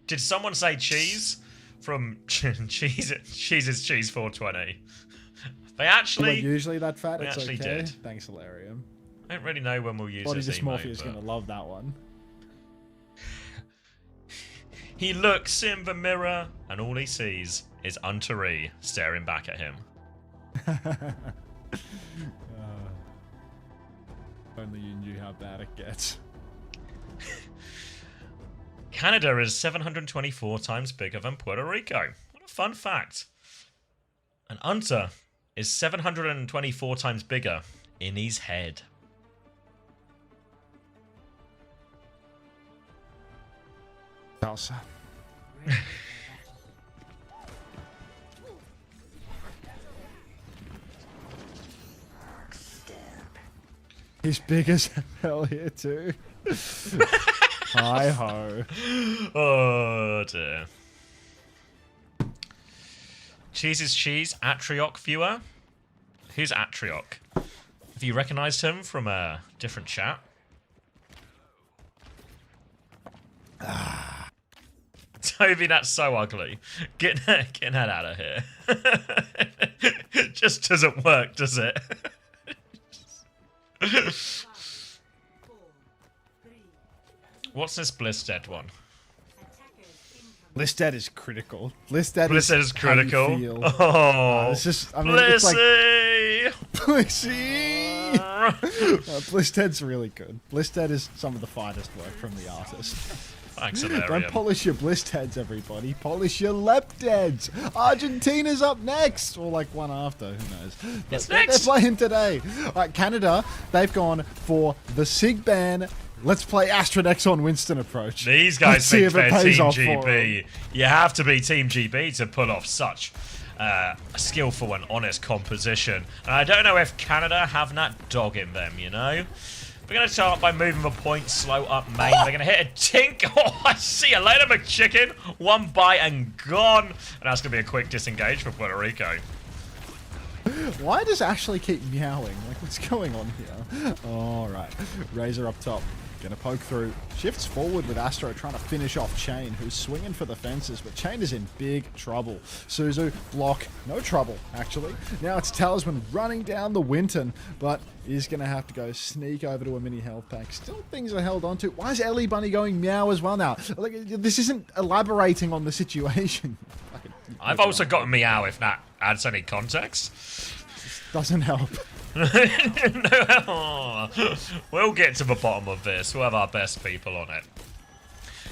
Did someone say cheese? From Cheese's Cheese 420. They actually... usually that fat, they it's actually okay. did. Thanks, Hilarium. I don't really know when we'll use Body this Dysmorphia emote, is but... going to love that one. He looks in the mirror, and all he sees is Unteri staring back at him. Only you knew how bad it gets. Canada is 724 times bigger than Puerto Rico. What a fun fact. And Unter is 724 times bigger in his head. Salsa. He's big as hell here too. Hi ho. Oh dear. Cheese is Cheese, Atrioc viewer. Who's Atrioc? Have you recognised him from a different chat? Toby, that's so ugly. Get that out of here. It just doesn't work, does it? What's this Blizzdead one? Blizzdead is critical. Blizzdead is critical. How you feel. Oh, it's just, I mean, Blissey! it's like Blissey! Blizzdead's really good. Blizzdead is some of the finest work from the artist. Thanks, Don't Hilarium. polish your Blizzdeads, everybody. Polish your Lepdeads. Argentina's up next, or like one after. Who knows? It's They're next. playing today. Canada, they've gone for the SIG ban. Let's play Astronex on Winston approach. These guys Let's see think if it they're pays Team off for 'em. GB. You have to be Team GB to pull off such a skillful and honest composition. And I don't know if Canada have that dog in them, you know? We're going to start by moving the point slow up main. They're going to hit a tink. Oh, I see you later, McChicken. One bite and gone. And that's going to be a quick disengage for Puerto Rico. Why does Ashley keep meowing? Like, what's going on here? All right. Razor up top. Gonna poke through. Shifts forward with Astro trying to finish off Chain, who's swinging for the fences, but Chain is in big trouble. Suzu, block. No trouble, actually. Now it's Talisman running down the Winton, but he's gonna have to go sneak over to a mini health pack. Still things are held onto. Why is Ellie Bunny going meow as well now? Like, this isn't elaborating on the situation. I've also got a meow if that adds any context. Doesn't help. No, we'll get to the bottom of this. We'll have our best people on it.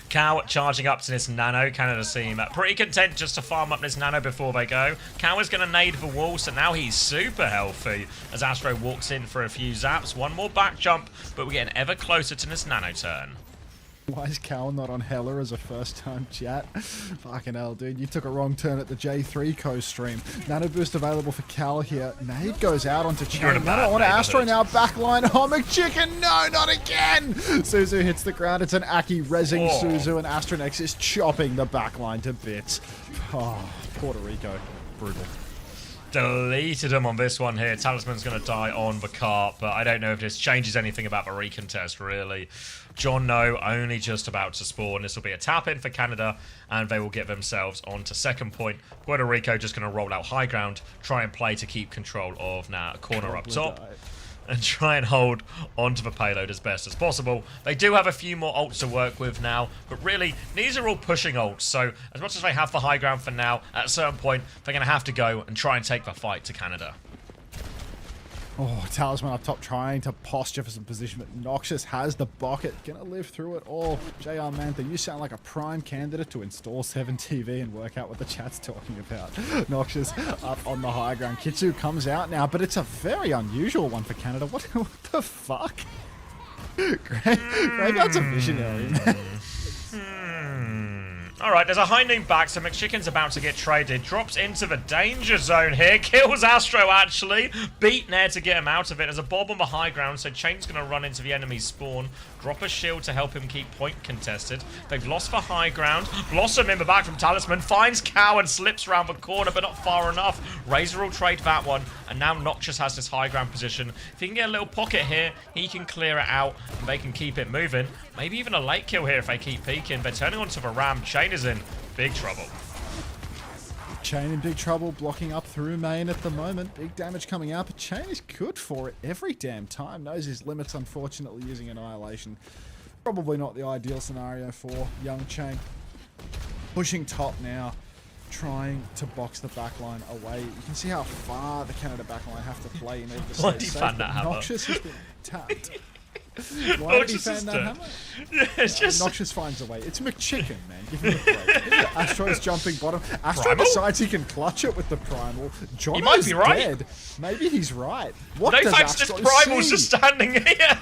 Cow charging up to this Nano. Canada seem pretty content just to farm up this Nano before they go. Cow is going to nade the wall, so now he's super healthy as Astro walks in for a few zaps. One more back jump, but we're getting ever closer to this Nano turn. Why is Cal not on Hella as a first-time chat? Fucking hell, dude. You took a wrong turn at the J3 co-stream. Nano boost available for Cal here. Nade goes out onto Chain. Nano on Astro now. Backline. Oh, McChicken. No, not again. Suzu hits the ground. It's an Aki rezzing Suzu, and Astronex is chopping the backline to bits. Oh, Puerto Rico. Brutal. Deleted him on this one here. Talisman's going to die on the cart, but I don't know if this changes anything about the recontest, really. John No only just about to spawn. This will be a tap-in for Canada, and they will get themselves onto second point. Puerto Rico just going to roll out high ground, try and play to keep control of now corner up top, and try and hold onto the payload as best as possible. They do have a few more ults to work with now, but really, these are all pushing ults, so as much as they have the high ground for now, at a certain point, they're going to have to go and try and take the fight to Canada. Oh, Talisman up top trying to posture for some position, but Noxious has the bucket. Gonna live through it all. JR Mantha, you sound like a prime candidate to install 7TV and work out what the chat's talking about. Noxious up on the high ground. Kitsu comes out now, but it's a very unusual one for Canada. What the fuck? Graveyard's a visionary, man. Alright, there's a high noon back, so McChicken's about to get traded. Drops into the danger zone here. Kills Astro, actually. Beat Nair to get him out of it. There's a Bob on the high ground, so Chain's going to run into the enemy's spawn. Drop a shield to help him keep point contested. They've lost the high ground. Blossom in the back from Talisman. Finds Cow and slips around the corner, but not far enough. Razor will trade that one, and now Noxious has this high ground position. If he can get a little pocket here, he can clear it out, and they can keep it moving. Maybe even a late kill here if they keep peeking. They're turning onto the Ram. Chain is in big trouble. Chain in big trouble, blocking up through main at the moment. Big damage coming out, but Chain is good for it every damn time. Knows his limits, unfortunately, using Annihilation. Probably not the ideal scenario for young Chain. Pushing top now, trying to box the backline away. You can see how far the Canada backline have to play in order to Why stay do you safe, fan but that hammer? Noxious has been tapped. Why did he fan that hammer? Yeah, it's just... Noxious finds a way. It's McChicken, man. Give him a break. Astro's jumping bottom. Astro Primal? decides he can clutch it with the Primal. John might is be right. dead. Maybe he's right. What No does thanks to Astro this Primal's see? just standing here.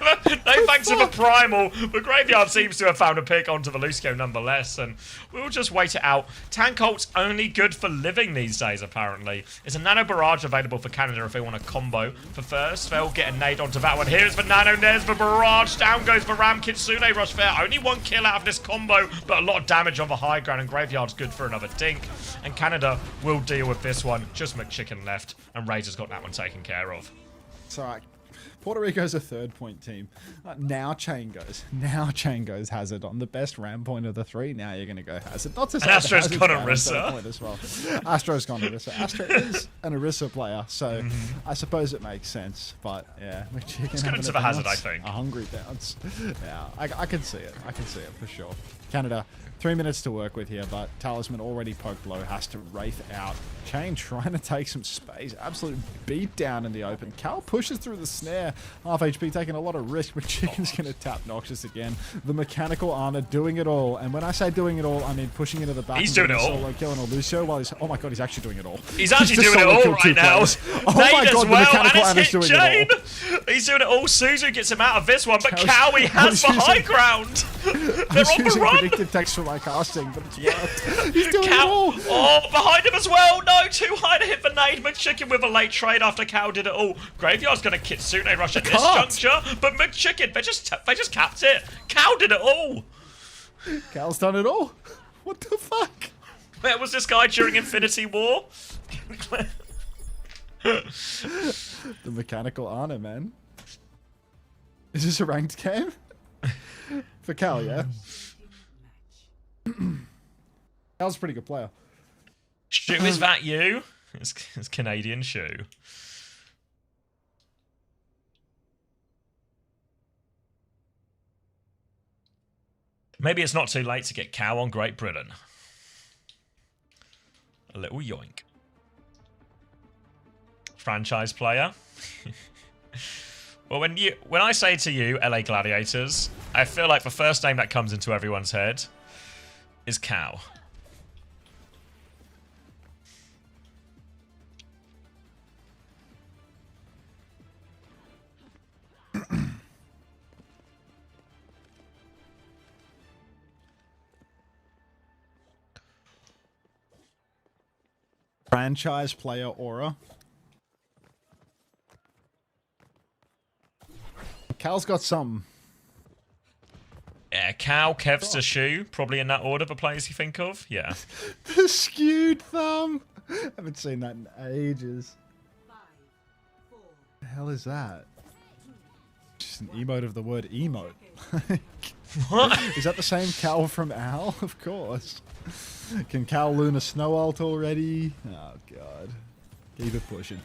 No thanks to the Primal. The Graveyard seems to have found a pick onto the Lucio nonetheless, and we'll just wait it out. Tank ult's only good for living these days, apparently. Is a Nano Barrage available for Canada if they want a combo? For first, they'll get a nade onto that one. Here's the Nano, there's the Barrage. Down goes the Ram. Kitsune rush fair. Only one kill out of this combo, but a lot of damage on the high ground, and Graveyard's good for another dink. And Canada will deal with this one. Just McChicken left, and Razor's got that one taken care of. It's alright. Puerto Rico's a 3rd point team. Now Chain goes. Now Chain goes Hazard on the best ram point of the 3. Now you're going to go Hazard. Not to say Astro's Hazard's gone bad on Orisa. 3rd point as well. Astro's gone Orisa. Astro is an Orisa player, so I suppose it makes sense. But yeah, McChicken Let's go having into a the Hazard, bounce, I think. a hungry bounce. Yeah, I can see it. I can see it for sure. Canada, 3 minutes to work with here, but Talisman already poked low, has to Wraith out. Chain trying to take some space. Absolute beat down in the open. Cal pushes through the snare. Half HP taking a lot of risk, but Chicken's going to tap Noxious again. The mechanical Arna doing it all. And when I say doing it all, I mean pushing into the back. He's and doing it all. Solo killing a Lucio while he's... Oh my god, he's actually doing it all. He's actually just doing it solo all killed right 2 now. players. Oh Nade my as god, the well, mechanical and Arna's it's doing hit it all. Chain. He's doing it all. Suzu gets him out of this one, but Cow- Cowie has the using- high ground. I They're was on the using run. predictive text for my casting, but it's worked. He's doing it Cow. all. Oh, behind him as well. No, too high to hit the nade. McChicken with a late trade after Cow did it all. Graveyard's going to Kitsune rush at this Can't. juncture, but McChicken, they just capped it. Cow did it all. Cal's done it all. What the fuck? Where was this guy during Infinity War? The mechanical Arna, man. Is this a ranked game? For Cal, yeah? Cal's a pretty good player. Shoe, is that you? It's Canadian Shoe. Maybe it's not too late to get Cow on Great Britain. A little yoink. Franchise player. Well, when I say to you, LA Gladiators, I feel like the first name that comes into everyone's head is Cow. Franchise player aura. Cal's got some. Yeah, Cow, Kevster, Shoe, probably in that order the players you think of. Yeah. The skewed thumb. Haven't seen that in ages. The hell is that? Just an emote of the word emote. What? Is that the same Cal from Al? Of course. Can Cal Luna snow alt already? Oh god. Keep it pushing.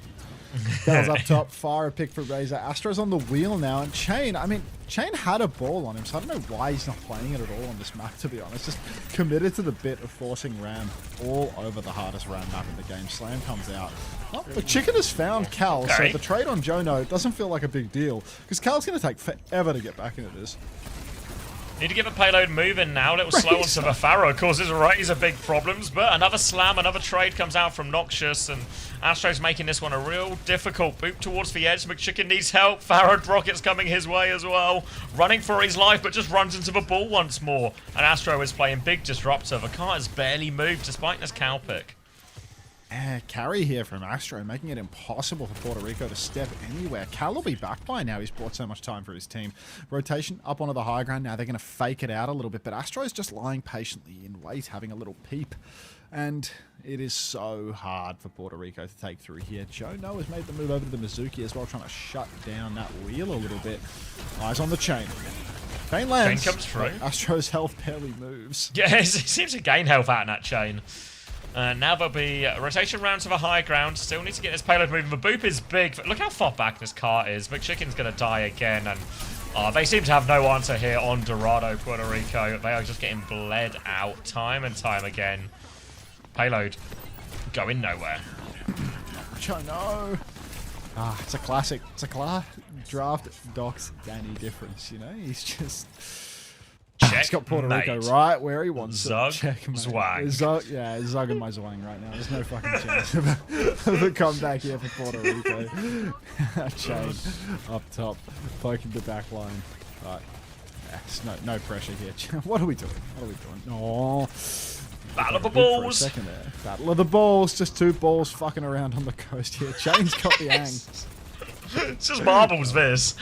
Cal's up top, fire a pick for Razor. Astro's on the wheel now, and Chain, I mean, Chain had a ball on him, so I don't know why he's not playing it at all on this map, to be honest. Just committed to the bit of forcing Ram all over the hardest Ram map in the game. Slam comes out. Well, the chicken has found Cal, so the trade on Jono doesn't feel like a big deal, because Cal's going to take forever to get back into this. Need to get the payload moving now. A little slow onto the Pharaoh. Causes Razor big problems. But another slam, another trade comes out from Noxious. And Astro's making this one a real difficult. Boot towards the edge. McChicken needs help. Pharaoh rockets coming his way as well. Running for his life, but just runs into the ball once more. And Astro is playing big disruptor. The car has barely moved despite this cow pick. Carry here from Astro, making it impossible for Puerto Rico to step anywhere. Cal will be back by now. He's bought so much time for his team. Rotation up onto the high ground. Now they're going to fake it out a little bit, but Astro's just lying patiently in wait, having a little peep. And it is so hard for Puerto Rico to take through here. Jono has made the move over to the Mizuki as well, trying to shut down that wheel a little bit. Eyes on the Chain. Chain lands. Chain comes through. Astro's health barely moves. Yeah, he seems to gain health out in that Chain. Now there'll be a rotation round to the high ground. Still need to get this payload moving. The boop is big. Look how far back this car is. McChicken's going to die again. And they seem to have no answer here on Dorado, Puerto Rico. They are just getting bled out time and time again. Payload going nowhere. Oh no. It's a classic. It's a draft Doc's Danny difference, you know? He's just... He's got Puerto Rico right where he wants Zug, to check him. Zwang. Yeah, Zug and my Zwang right now. There's no fucking chance of a comeback here for Puerto Rico. Chain up top, poking the back line. Right. Yeah, no pressure here. What are we doing? No. Battle of the For a balls. second there. Battle of the balls. Just two balls fucking around on the coast here. Chain's got the hang. It's just marbles, this.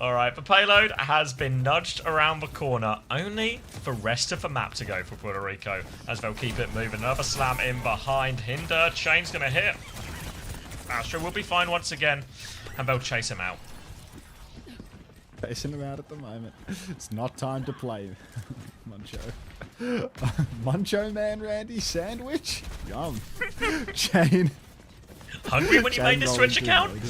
Alright, the payload has been nudged around the corner. Only the rest of the map to go for Puerto Rico as they'll keep it moving. Another slam in behind Hinder. Chain's going to hit. Astro will be fine once again, and they'll chase him out. Chasing him out at the moment. It's not time to play. Muncho. Muncho Man Randy sandwich? Yum. Chain. Hungry when you made this Twitch account?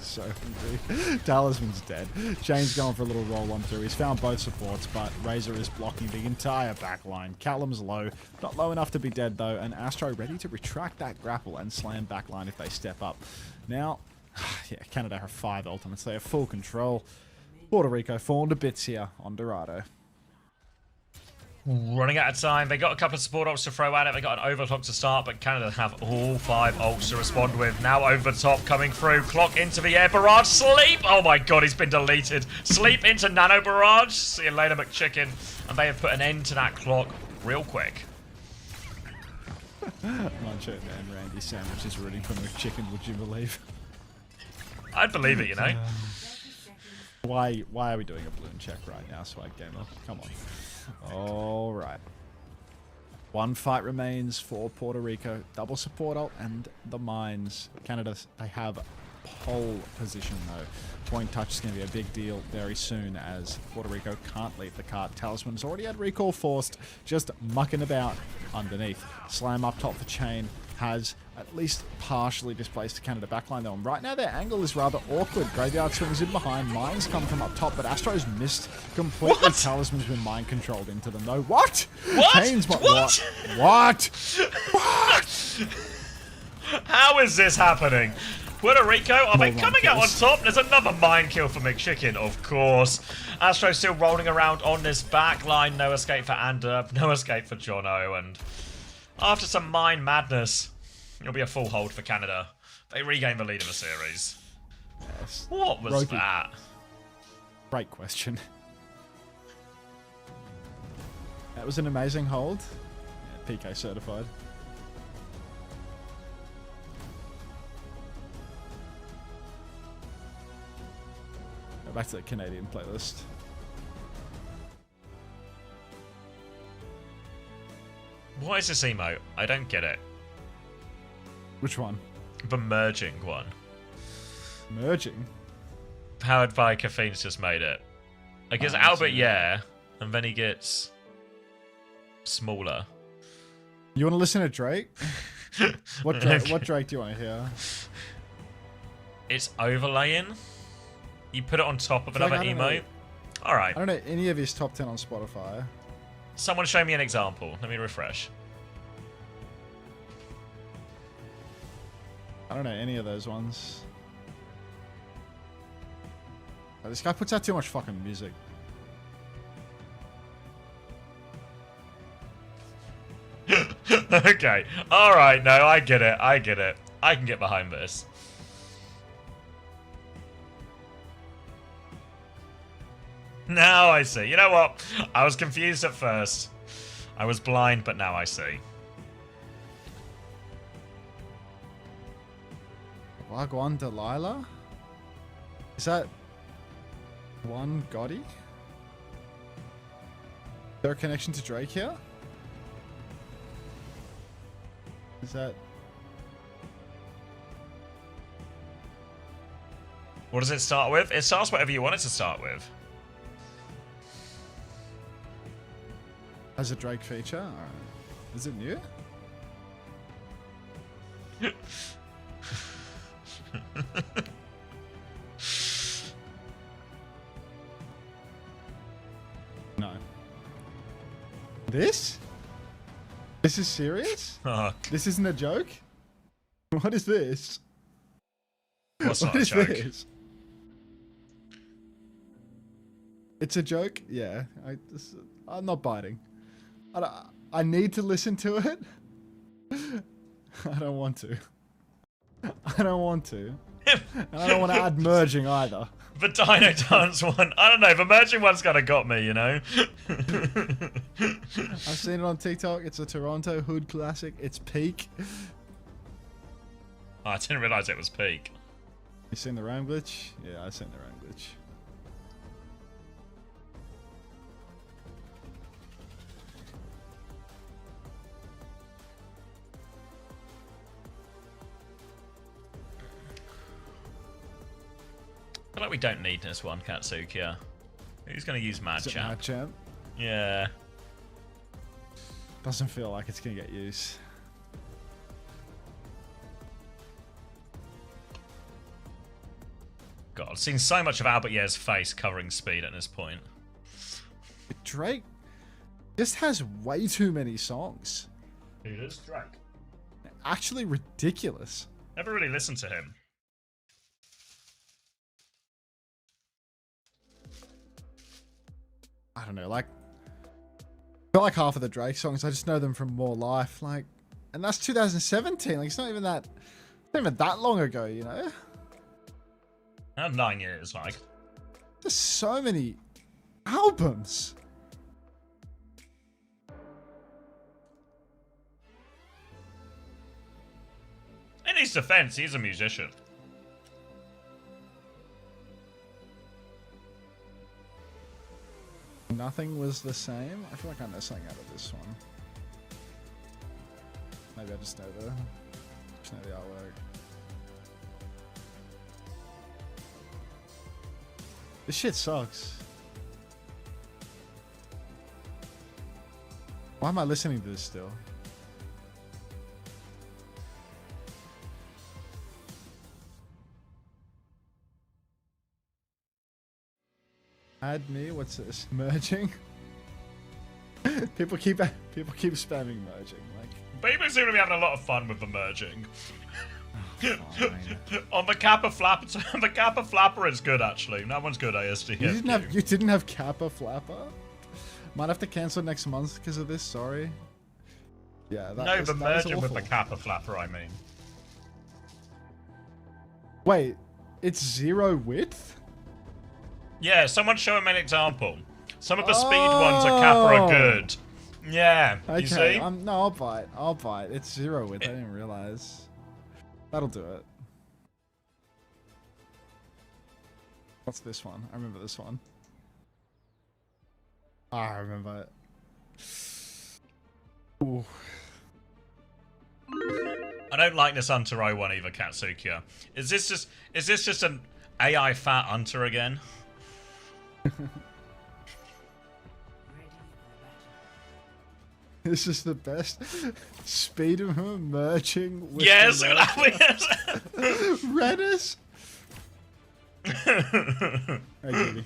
So hungry. Talisman's dead. Chain's going for a little roll on through. He's found both supports, but Razor is blocking the entire back line. Callum's low. Not low enough to be dead, though, and Astro ready to retract that grapple and slam back line if they step up. Now, yeah, Canada have 5 ultimates. They have full control. Puerto Rico falling to bits here on Dorado. Running out of time. They got a couple of support ults to throw at it. They got an overclock to start, but Canada have all 5 ults to respond with. Now over the top, coming through. Clock into the air. Barrage, sleep! Oh my god, he's been deleted. Sleep into Nano Barrage. See you later, McChicken. And they have put an end to that clock real quick. Muncho and Randy Sandwich is rooting for McChicken, would you believe? I'd believe it, you know. Why are we doing a balloon check right now, Swag Gamer? Come on. All right. 1 fight remains for Puerto Rico. Double support ult and the mines. Canada, they have pole position though. Point touch is going to be a big deal very soon as Puerto Rico can't leave the cart. Talisman's already had recall forced, just mucking about underneath. Slam up top for Chain has at least partially displaced the Canada backline though. And right now their angle is rather awkward. Graveyard swings in behind. Mines come from up top, but Astro's missed completely. What? Talisman's been mind controlled into them though. What? What? Chain's what? How is this happening? Puerto Rico, are they More coming out on kills. top? There's another mine kill for McChicken, of course. Astro still rolling around on this back line. No escape for Anderb, no escape for Jono, and after some mine madness, it'll be a full hold for Canada. They regain the lead of the series. Yes. What was Roki. that? Great question. That was an amazing hold. Yeah, PK certified. Go back to the Canadian playlist. What is this emote? I don't get it. Which one? The merging one. Merging? Powered by Caffeine's just made it. I guess Oh, Albert, so- yeah, and then he gets smaller. You want to listen to Drake? What Drake do you want to hear? It's overlaying. You put it on top of I feel like another I don't emote. Alright. I don't know any of his top 10 on Spotify. Someone show me an example. Let me refresh. I don't know any of those ones. Oh, this guy puts out too much fucking music. Okay. Alright, no, I get it. I get it. I can get behind this. Now I see. You know what? I was confused at first. I was blind, but now I see. Wagwan Delilah? Is that one Gotti? Is there a connection to Drake here? Is that... What does it start with? It starts whatever you want it to start with. Has a Drake feature? Alright. Is it new? No. This? This is serious? Oh, This isn't a joke? What is this? what's not What a is joke? this? It's a joke? Yeah. I'm not biting. I need to listen to it. I don't want to. I don't want to. And I don't want to add merging either. The Dino Dance one. I don't know. The merging one's kind of got me, you know? I've seen it on TikTok. It's a Toronto hood classic. It's peak. I didn't realise it was peak. You seen the RAM glitch? Yeah, I've seen the RAM glitch. I feel like we don't need this one, Katsukiya. Who's going to use Mad Is it Champ? Mad Champ? Yeah. Doesn't feel like it's gonna get used. God, I've seen so much of Albert Ye's face covering speed at this point. Drake just has way too many songs. Who does Drake? Actually ridiculous. Never really listened to him. I don't know, like I feel like half of the Drake songs I just know them from More Life, like, and that's 2017. Like it's not even that long ago, you know. 9 years, like. There's so many albums. In his defense, he's a musician. Nothing was the same. I feel like I know something out of this one. Maybe I just know the artwork. This shit sucks. Why am I listening to this still? Add me. What's this? Merging. people keep spamming merging. Like, People seem to be having a lot of fun with the merging. On the Kappa Flapper, the Kappa Flapper is good actually. That one's good. ASD. You didn't have Kappa Flapper. Might have to cancel next month because of this. Sorry. Yeah. No, the merging with the Kappa Flapper. I mean. Wait, it's 0 width. Yeah, someone show him an example. Some of the speed ones at Kappa are good. Yeah. Okay. You see? No, I'll buy it. I'll buy it. It's 0 width. I didn't realize. That'll do it. What's this one? I remember this one. I remember it. Ooh. I don't like this Hunter 01 either, Katsukiya. Is this just an AI fat Hunter again? This is the best speed of him merging with yes, Redis. Hey, Judy.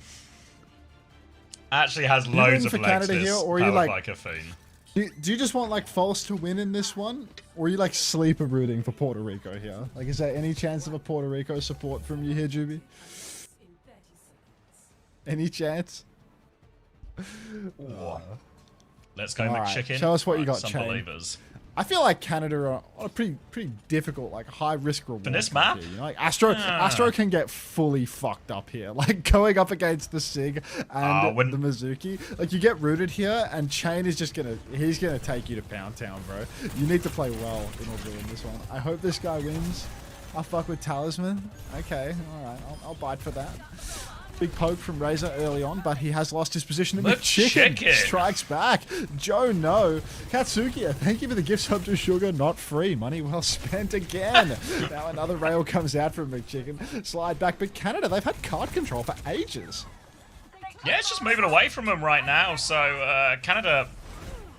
Actually has loads of for legs. Canada This here, or are you like a fiend. Do you just want like false to win in this one, or are you like sleeper rooting for Puerto Rico here? Like, is there any chance of a Puerto Rico support from you here, Juby? Any chance? Let's go, All right, McChicken. show us what you got, some Chain. believers. I feel like Canada are on a pretty difficult, like high risk reward. For this map? Here, you know? Like Astro can get fully fucked up here. Like going up against the Sig and the Mizuki. Like you get rooted here, and Chain is just he's gonna take you to Pound Town, bro. You need to play well in order to win this one. I hope this guy wins. I'll fuck with Talisman. Okay, all right, I'll bite for that. Big poke from Razor early on, but he has lost his position. And McChicken strikes back. Joe, no. Katsukiya, thank you for the gift sub to Sugar, not free. Money well spent again. Now another rail comes out from McChicken. Slide back, but Canada, they've had card control for ages. Yeah, it's just moving away from them right now. So Canada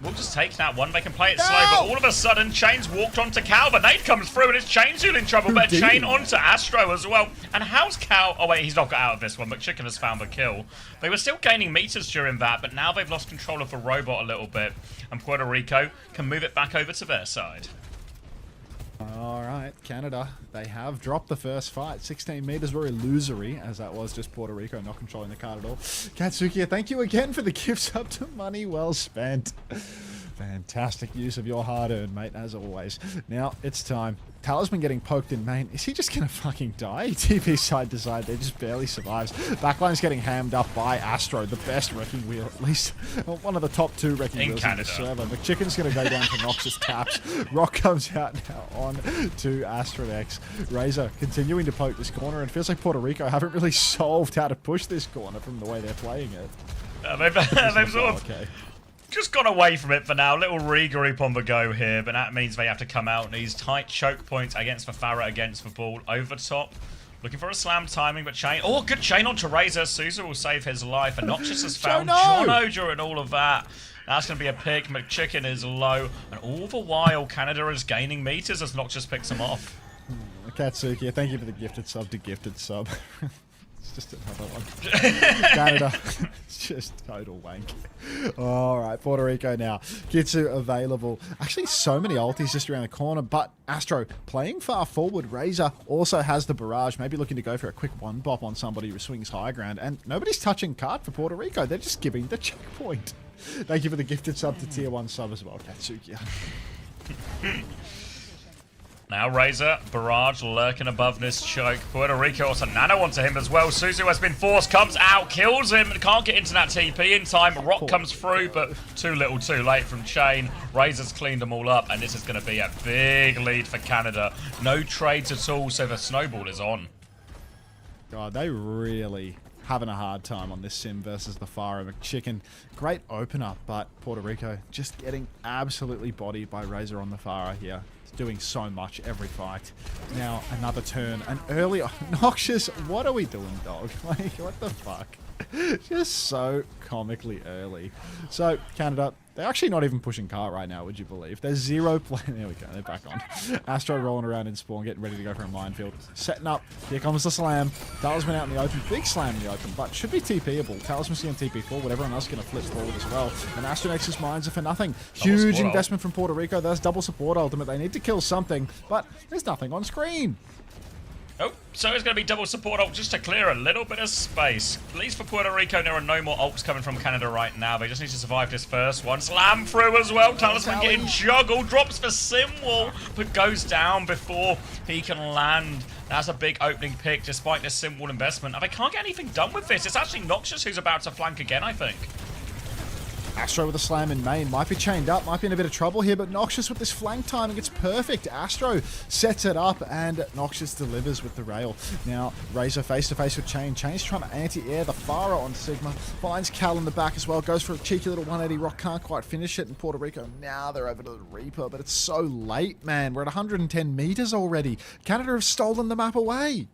will just take that one. They can play it slow, but all of a sudden, Chain's walked onto Cal. The nade comes through, and it's Chain's who's in trouble. But Chain onto Astro as well. And how's Cal? Oh wait, he's not got out of this one. But Chicken has found the kill. They were still gaining meters during that, but now they've lost control of the robot a little bit, and Puerto Rico can move it back over to their side. All right, Canada, they have dropped the first fight. 16 meters, very illusory, as that was just Puerto Rico not controlling the card at all. Katsukiya, thank you again for the gifts up to money well spent. Fantastic use of your hard-earned, mate, as always. Now, it's time. Talisman getting poked in main. Is he just going to fucking die? TP side to side, they just barely survives. Backline's getting hammed up by Astro, the best wrecking wheel, at least one of the top 2 wrecking wheels in the server. McChicken's going to go down to Noxus taps. Rock comes out now on to Astronex. Razor continuing to poke this corner, and feels like Puerto Rico haven't really solved how to push this corner from the way they're playing it. They've sort of just gone away from it for now. Little regroup on the go here, but that means they have to come out. These tight choke points against the Farah, against the ball. Over top. Looking for a slam timing, but Chain... Oh, good Chain onto Razor. Sousa will save his life, and Noxus has found Jono during all of that. That's going to be a pick. McChicken is low, and all the while, Canada is gaining meters as Noxus picks him off. Katsuki, thank you for the gifted sub to gifted sub. It's just another one. Canada, it's just total wank. All right, Puerto Rico now. Kitsu available. Actually, so many ultis just around the corner, but Astro playing far forward. Razor also has the barrage, maybe looking to go for a quick one bop on somebody who swings high ground, and nobody's touching card for Puerto Rico. They're just giving the checkpoint. Thank you for the gifted sub to tier 1 sub as well, Katsuki. Now Razor, barrage lurking above this choke. Puerto Rico also nano onto him as well. Suzu has been forced, comes out, kills him, can't get into that TP in time. Rock comes through, but too little too late from Chain. Razor's cleaned them all up, and this is going to be a big lead for Canada. No trades at all, so the snowball is on. God, they really having a hard time on this sim versus the Farah. McChicken, great opener, but Puerto Rico just getting absolutely bodied by Razor on the Farah here. Doing so much every fight. Now another turn, and early Noxious, what are we doing, dog? Like, what the fuck? Just so comically early. So Canada They're actually not even pushing cart right now, would you believe? There's 0 play. There we go. They're back on. Astro rolling around in spawn, getting ready to go for a minefield. Setting up. Here comes the slam. Talisman out in the open. Big slam in the open, but should be TPable. Talisman's going to TP forward. Everyone else is going to flip forward as well. And Astronex's mines are for nothing. Huge investment from Puerto Rico. That's double support ultimate. They need to kill something, but there's nothing on screen. Oh, so it's going to be double support ult just to clear a little bit of space. At least for Puerto Rico, there are no more ults coming from Canada right now. They just need to survive this first one. Slam through as well. Talisman getting juggled. Drops for Simwall, but goes down before he can land. That's a big opening pick despite this Simwall investment. And they can't get anything done with this. It's actually Noxious who's about to flank again, I think. Astro with a slam in main. Might be chained up, might be in a bit of trouble here, but Noxious with this flank timing, it's perfect. Astro sets it up, and Noxious delivers with the rail. Now, Razor face-to-face with Chain. Chain's trying to anti-air the Pharah on Sigma. Finds Cal in the back as well. Goes for a cheeky little 180 rock. Can't quite finish it in Puerto Rico. Now they're over to the Reaper, but it's so late, man. We're at 110 meters already. Canada have stolen the map away.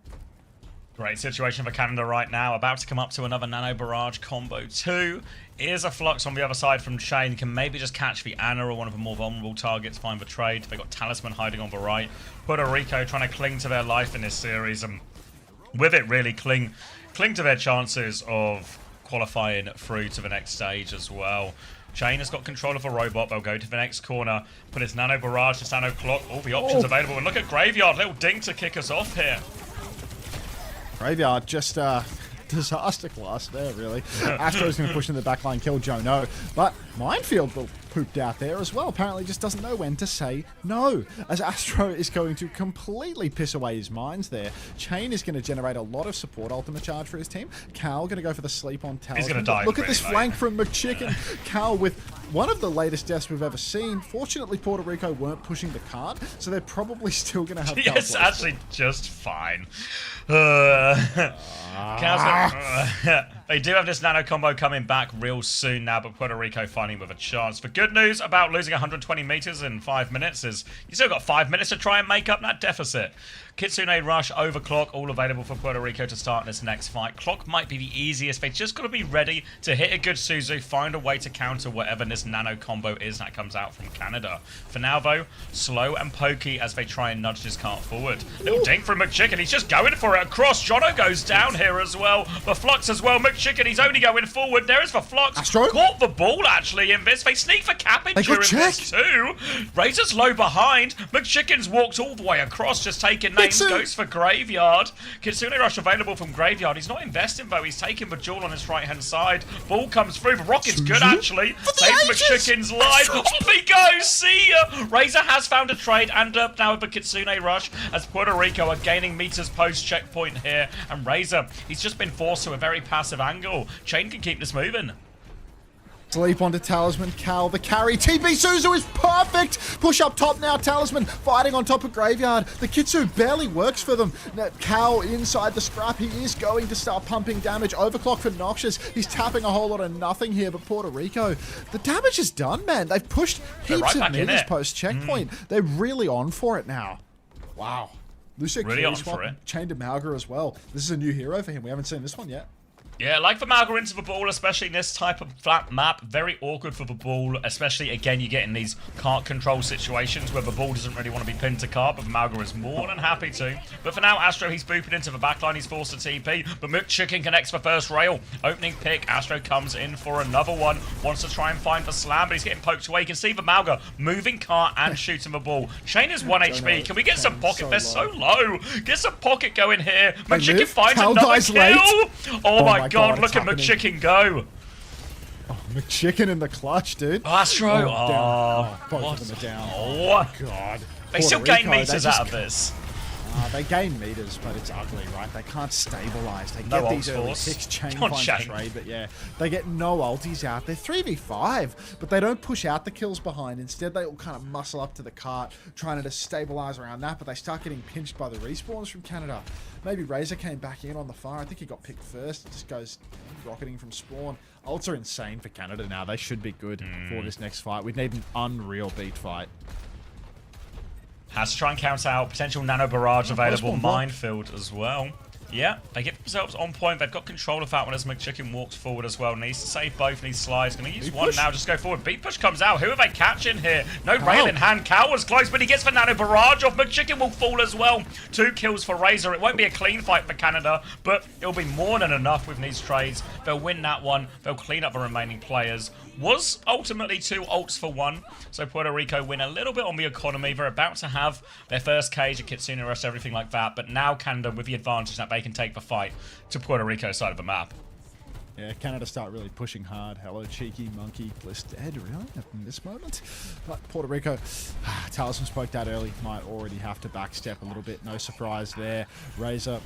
Great situation for Canada right now. About to come up to another Nano Barrage combo 2. Is a Flux on the other side from Chain. Can maybe just catch the Ana or one of the more vulnerable targets. Find the trade. They got Talisman hiding on the right. Puerto Rico trying to cling to their life in this series. And with it, really cling to their chances of qualifying through to the next stage as well. Chain has got control of a robot. They'll go to the next corner. Put his Nano Barrage, his Nano Clock. All the options available. And look at Graveyard. Little dink to kick us off here. Graveyard just disaster class there, really. Astro's going to push in the backline, kill Jono, but Minefield will pooped out there as well. Apparently just doesn't know when to say no, as Astro is going to completely piss away his mines there. Chain is going to generate a lot of support ultimate charge for his team. Cal going to go for the sleep on Talisman. He's going to die. Look at this flank from McChicken. Cal with one of the latest deaths we've ever seen. Fortunately, Puerto Rico weren't pushing the card, so they're probably still going to have Cal. It's actually just fine. They do have this nano combo coming back real soon now, but Puerto Rico fighting with a chance. The good news about losing 120 meters in 5 minutes is you still got 5 minutes to try and make up that deficit. Kitsune Rush, Overclock, all available for Puerto Rico to start this next fight. Clock might be the easiest. They just got to be ready to hit a good Suzu, find a way to counter whatever this nano combo is that comes out from Canada. For now, though, slow and pokey as they try and nudge this cart forward. Little dink from McChicken. He's just going for it across. Jono goes down here as well. The Flux as well. McChicken, he's only going forward. There is the Flux. Astro? Caught the ball, actually, in this. They sneak for capping during this, too. Razor's low behind. McChicken's walked all the way across, just taking names. Goes for Graveyard. Kitsune Rush available from Graveyard. He's not investing, though. He's taking the jewel on his right-hand side. Ball comes through. The Rocket's good, actually. Saves McChicken's life. Off he goes. See ya. Razor has found a trade and up now with the Kitsune Rush as Puerto Rico are gaining meters post-checkpoint here. And Razor, he's just been forced to a very passive angle. Chain can keep this moving. Sleep onto Talisman, Cal, the carry. TP Suzu is perfect! Push up top now, Talisman fighting on top of Graveyard. The Kitsu barely works for them. Now, Cal inside the scrap. He is going to start pumping damage. Overclock for Noxious. He's tapping a whole lot of nothing here, but Puerto Rico, the damage is done, man. They've pushed heaps of meters post-checkpoint. They're really on for it now. Wow. Lucio really on swap, for it. chained to Malga as well. This is a new hero for him. We haven't seen this one yet. Yeah, like the Malga into the ball, especially in this type of flat map. Very awkward for the ball, especially, again, you get in these cart control situations where the ball doesn't really want to be pinned to cart, but Malga is more than happy to. But for now, Astro, he's booping into the backline. He's forced to TP, but McChicken connects the first rail. Opening pick, Astro comes in for another one. Wants to try and find the slam, but he's getting poked away. You can see the Malga moving cart and shooting the ball. Chain is 1 HP. Can we get some pocket? They're so low. Get some pocket going here. McChicken finds another kill. Oh my God, look at McChicken go. Oh, McChicken in the clutch, dude. Astro. Both of them are down. Oh, God. They still gain meters out of this. They gain meters, but it's ugly, right? They can't stabilize. They get these early picks, Chain finds a trade, but yeah, they get no ultis out. They're 3v5, but they don't push out the kills behind. Instead, they all kind of muscle up to the cart, trying to stabilize around that, but they start getting pinched by the respawns from Canada. Maybe Razor came back in on the fire. I think he got picked first. It just goes rocketing from spawn. Ults are insane for Canada now. They should be good for this next fight. We'd need an unreal beat fight. Has to try and count out potential nano barrage available. Minefield as well. Yeah, they get themselves on point. They've got control of that one as McChicken walks forward as well. Needs to save both, needs slides. Going to use one now, just go forward. Beat push comes out. Who are they catching here? No rail in hand. Cow was close, but he gets the nano barrage off. McChicken will fall as well. 2 kills for Razor. It won't be a clean fight for Canada, but it'll be more than enough with these trades. They'll win that one. They'll clean up the remaining players. Was ultimately 2 ults for 1, so Puerto Rico win a little bit on the economy. They're about to have their first cage, a Kitsune Rush, everything like that, but now Canada with the advantage that they can take the fight to Puerto Rico's side of the map. Yeah, Canada start really pushing hard. Hello, cheeky monkey, bliss dead, really, in this moment. But Puerto Rico, Talisman spoke that early, might already have to backstep a little bit. No surprise there. Razor,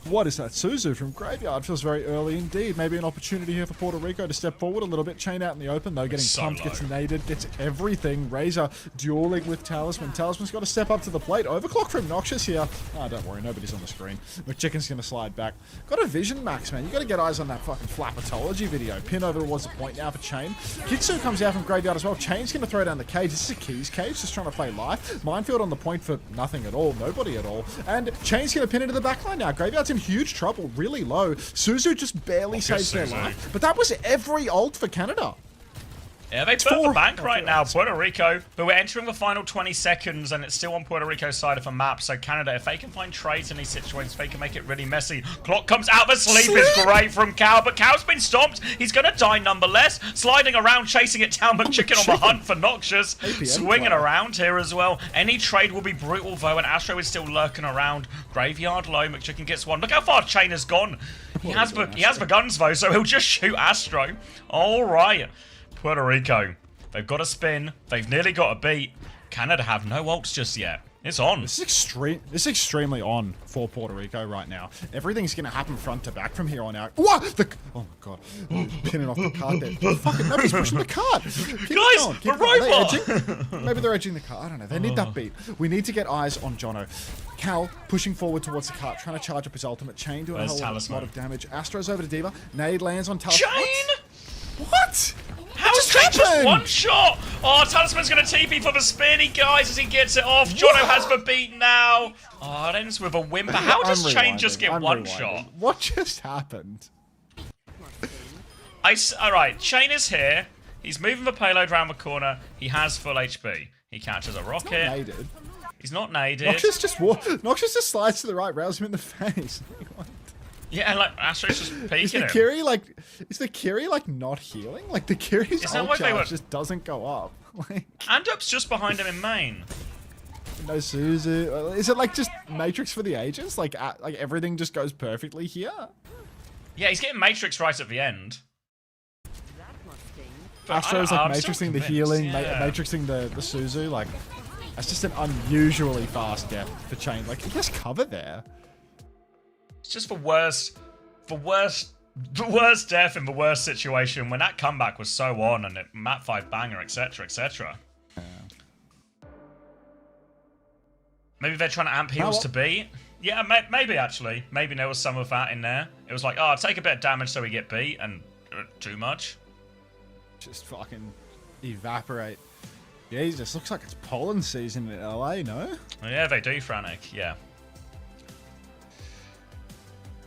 what is that? Suzu from Graveyard feels very early indeed. Maybe an opportunity here for Puerto Rico to step forward a little bit. Chain out in the open, though, getting pumped, gets naded, gets everything. Razor dueling with Talisman. Talisman's got to step up to the plate. Overclock from Noxious here. Ah, don't worry, nobody's on the screen. McChicken's going to slide back. Got a vision, Max, man. You got to get eyes on that fucking Flapatology video. Pin over towards the point now for Chain. Kitsu comes out from Graveyard as well. Chain's going to throw down the cage. This is a Keys cage, just trying to play live. Minefield on the point for nothing at all. Nobody at all. And Chain's going to pin into the backline now. Graveyard's in huge trouble. Really low. Suzu just barely saves their life. But that was every ult for Canada. Yeah, they put the bank right now, Puerto Rico. But we're entering the final 20 seconds, and it's still on Puerto Rico's side of the map. So Canada, if they can find trades in these situations, they can make it really messy. Clock comes out, the sleep is great from Cow, but Cow's been stomped. He's going to die nonetheless. Sliding around, chasing it down, McChicken on the hunt for Noxious. Swinging around here as well. Any trade will be brutal, though, and Astro is still lurking around. Graveyard low, McChicken gets one. Look how far Chain has gone. He has the guns, though, so he'll just shoot Astro. All right. Puerto Rico, they've got a spin. They've nearly got a beat. Canada have no ults just yet. It's on. This is extremely on for Puerto Rico right now. Everything's going to happen front to back from here on out. What? Oh my god. Pinning off the card there. Fucking nobody's pushing the card. Guys, the robot! Maybe they're edging the card. I don't know. They need that beat. We need to get eyes on Jono. Cal pushing forward towards the cart, trying to charge up his ultimate. Chain doing a whole lot of damage. Astro's over to Diva. Nade lands on Talisman. Chain? What? How is Chain just one shot? Oh, Talisman's going to TP for the spinny, guys, as he gets it off. Jono has the beat now. Oh, it ends with a whimper. How does Chain just get one shot? What just happened? Alright, Chain is here. He's moving the payload around the corner. He has full HP. He catches a rocket. He's not naded. Noxious just slides to the right, rails him in the face. Yeah, and like Astro's just peeking him. Is the Kiri like not healing? Like the Kiri's ult charge just doesn't go up. Like Andup's just behind him in main. No Suzu. Is it like just Matrix for the ages? Like everything just goes perfectly here? Yeah, he's getting Matrix right at the end. Astro's like matrixing the healing, matrixing the Suzu. Like that's just an unusually fast death for Chain. Like he has cover there. It's just the worst death in the worst situation when that comeback was so on and it map 5 banger, etc, etc. Yeah. Maybe they're trying to amp heals to beat. Yeah, maybe actually. Maybe there was some of that in there. It was like, oh, take a bit of damage so we get beat and too much. Just fucking evaporate. Jesus, looks like it's pollen season in LA, no? Yeah, they do, Frantic, yeah.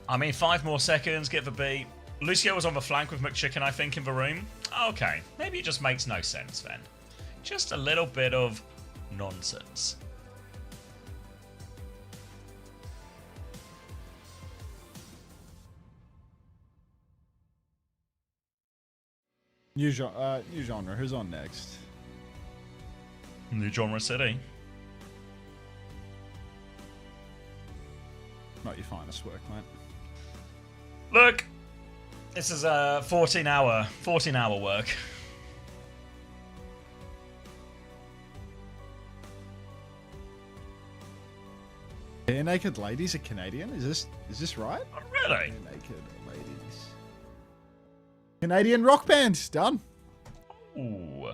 I mean, 5 more seconds, get the beat. Lucio was on the flank with McChicken, I think, in the room. Okay, maybe it just makes no sense then. Just a little bit of nonsense. New genre. Who's on next? New genre city. Not your finest work, mate. Look, this is a 14-hour work. Bare Naked Ladies are Canadian. Is this right? Oh, really? Bare Naked Ladies. Canadian rock band. Done. Ooh.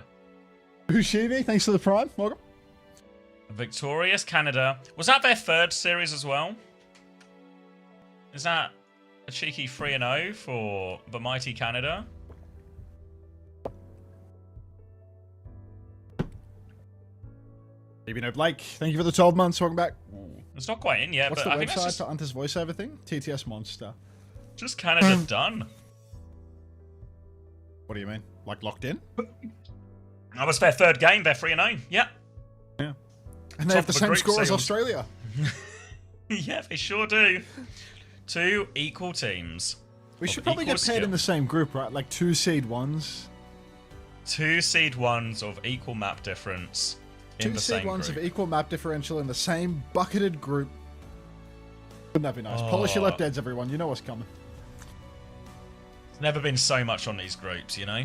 Ushivi, thanks for the prime. Welcome. Victorious Canada. Was that their 3rd series as well? Is that a cheeky 3-0 for the mighty Canada? Maybe no Blake. Thank you for the 12 months. Welcome back. It's not quite in yet, What's but the I think that's website just, for Hunter's voiceover thing? TTS Monster. just Canada done. What do you mean? Like locked in? That was their third game. They're 3-0. Yeah. Yeah. And they Top have the of a same group score as sealed. Australia. Yeah, they sure do. 2 equal teams. We of should probably equal get paired in skill. the same group, right? Like 2 seed 1s. 2 seed 1s of equal map difference in 2 the seed same 1s group. of equal map differential in the same bucketed group. Wouldn't that be nice? Polish your left heads, everyone. You know what's coming. There's never been so much on these groups, you know?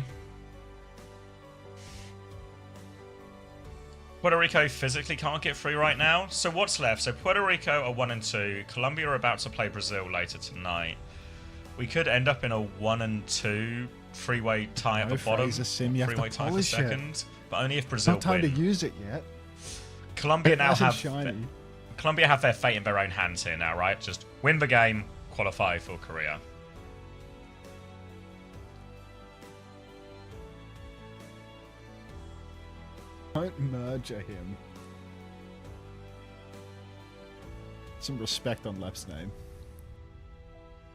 Puerto Rico physically can't get through right now. So what's left? So Puerto Rico are 1 and 2. Colombia are about to play Brazil later tonight. We could end up in a 1 and 2 three-way tie at No, the bottom. Fraser Sim, you have to Three-way tie for polish it. second. But only if Brazil Not time win. to use it yet. Colombia now Nice and have shiny. Colombia have their fate in their own hands here now, right? Just win the game, qualify for Korea. Don't merger him. Some respect on Lep's name.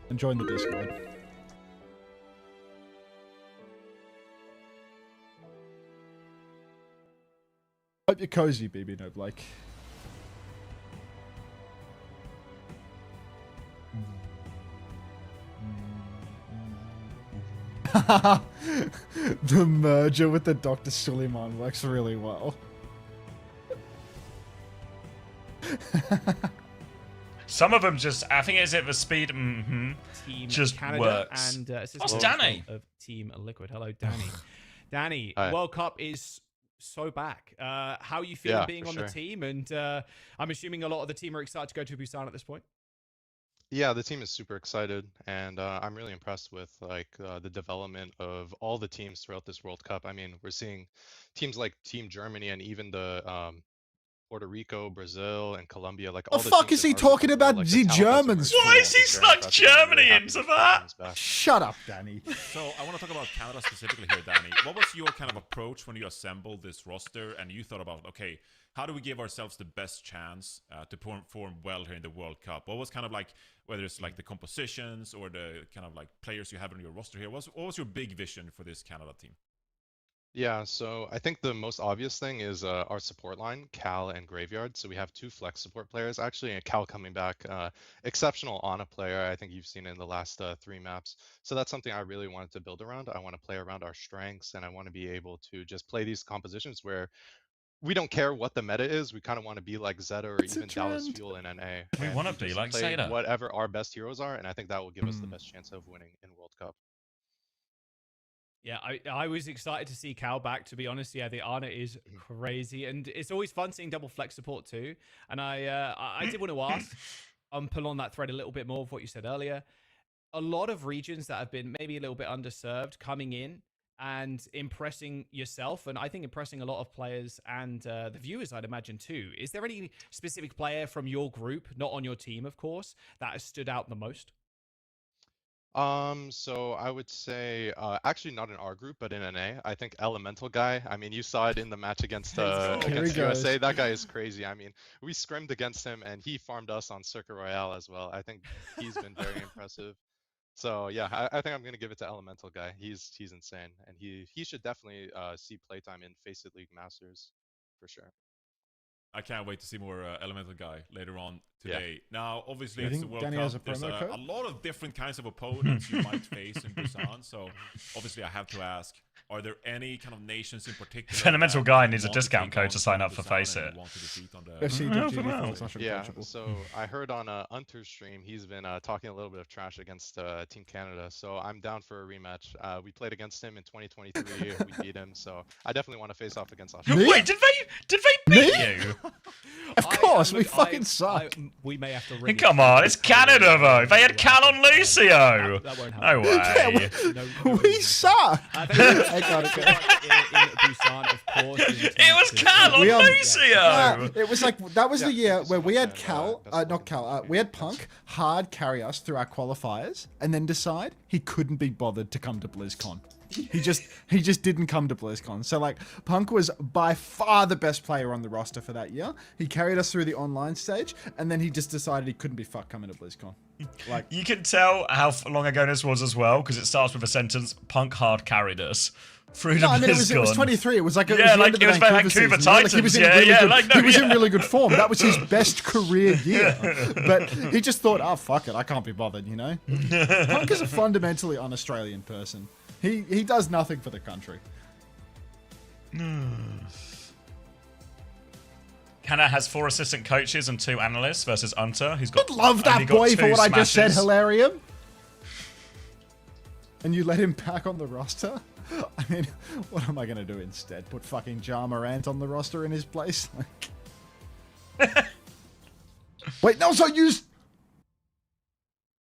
And join the Discord. Hope you're cozy, BB No Blake. The merger with the Dr. Suleiman works really well. Some of them just, I think it's at the speed, Team just Canada works. and What's Danny? of Team Liquid. Hello, Danny. Danny, Hi. World Cup is so back. How are you feeling Yeah, being for on sure. the team? And I'm assuming a lot of the team are excited to go to Busan at this point. Yeah, the team is super excited, and I'm really impressed with the development of all the teams throughout this World Cup. I mean, we're seeing teams like Team Germany and even the Puerto Rico, Brazil, and Colombia. Like all The the fuck teams is in he our group talking are, about like, the talent that's Germans emerging. Why is he It's very stuck impressive, and I'm Germany really happy into to see that? teams back. Shut up, Danny. So I want to talk about Canada specifically here, Danny. What was your kind of approach when you assembled this roster and you thought about, okay, how do we give ourselves the best chance to perform well here in the World Cup? What was kind of like, whether it's like the compositions or the kind of like players you have on your roster here, what was your big vision for this Canada team? Yeah, so I think the most obvious thing is our support line, Cal and Graveyard. So we have 2 flex support players actually, and Cal coming back, exceptional Ana player. I think you've seen in the last 3 maps. So that's something I really wanted to build around. I want to play around our strengths, and I want to be able to just play these compositions where we don't care what the meta is. We kind of want to be like Zeta or even Dallas Fuel in NA. We and want to be just like play Zeta. whatever our best heroes are, and I think that will give us the best chance of winning in World Cup. Yeah, I was excited to see Cal back, to be honest. Yeah, the Ana is crazy. And it's always fun seeing double flex support too. And I did want to ask, pull on that thread a little bit more of what you said earlier. A lot of regions that have been maybe a little bit underserved coming in and impressing yourself, and I think impressing a lot of players and the viewers, I'd imagine too. Is there any specific player from your group, not on your team, of course, that has stood out the most? So I would say, actually not in our group, but in NA, I think Elemental guy. I mean, you saw it in the match against USA. That guy is crazy. I mean, we scrimmed against him, and he farmed us on Circuit Royale as well. I think he's been very impressive. So yeah, I think I'm gonna give it to Elemental guy. He's insane, and he should definitely see playtime in Faceit League Masters for sure. I can't wait to see more Elemental guy later on Yeah. today. Now, obviously, You it's the think World Danny Cup. has a There's promo code? a lot of different kinds of opponents you might face in Busan. So, obviously, I have to ask: are there any kind of nations in particular? The Elemental that guy you needs a want to discount take code on to sign from up for Busan and Faceit. you want to defeat on the- Yeah, so I heard on Unter's stream he's been talking a little bit of trash against Team Canada, so I'm down for a rematch. We played against him in 2023, we beat him, so I definitely want to face off against Australia. Wait, did they beat you? Of course, we fucking suck. We may have to ring Come on, it's Canada though. They had Cal on Lucio. That won't No way. We suck. I got it. In Busan, of course. It was Cal on Lucio. Yeah, it was like that was the year just where we had and, Cal, not Cal, we had Punk hard carry us through our qualifiers, and then decide he couldn't be bothered to come to BlizzCon. He just didn't come to BlizzCon. So like Punk was by far the best player on the roster for that year. He carried us through the online stage, and then he just decided he couldn't be fucked coming to BlizzCon. Like you can tell how long ago this was as well because it starts with a sentence: "Punk hard carried us." Through to I mean, BlizzCon. it was 23. It was like it was Vancouver Titans. He was in really good form. That was his best career year. But he just thought, oh fuck it, I can't be bothered. You know, Punk is a fundamentally un-Australian person. He does nothing for the country. Canada has 4 assistant coaches and 2 analysts versus Unter, who's got. I'd love that boy for what I just said, Hilarium. And you let him back on the roster? I mean, what am I going to do instead? Put fucking Ja Morant on the roster in his place? Like... Wait, no, so use...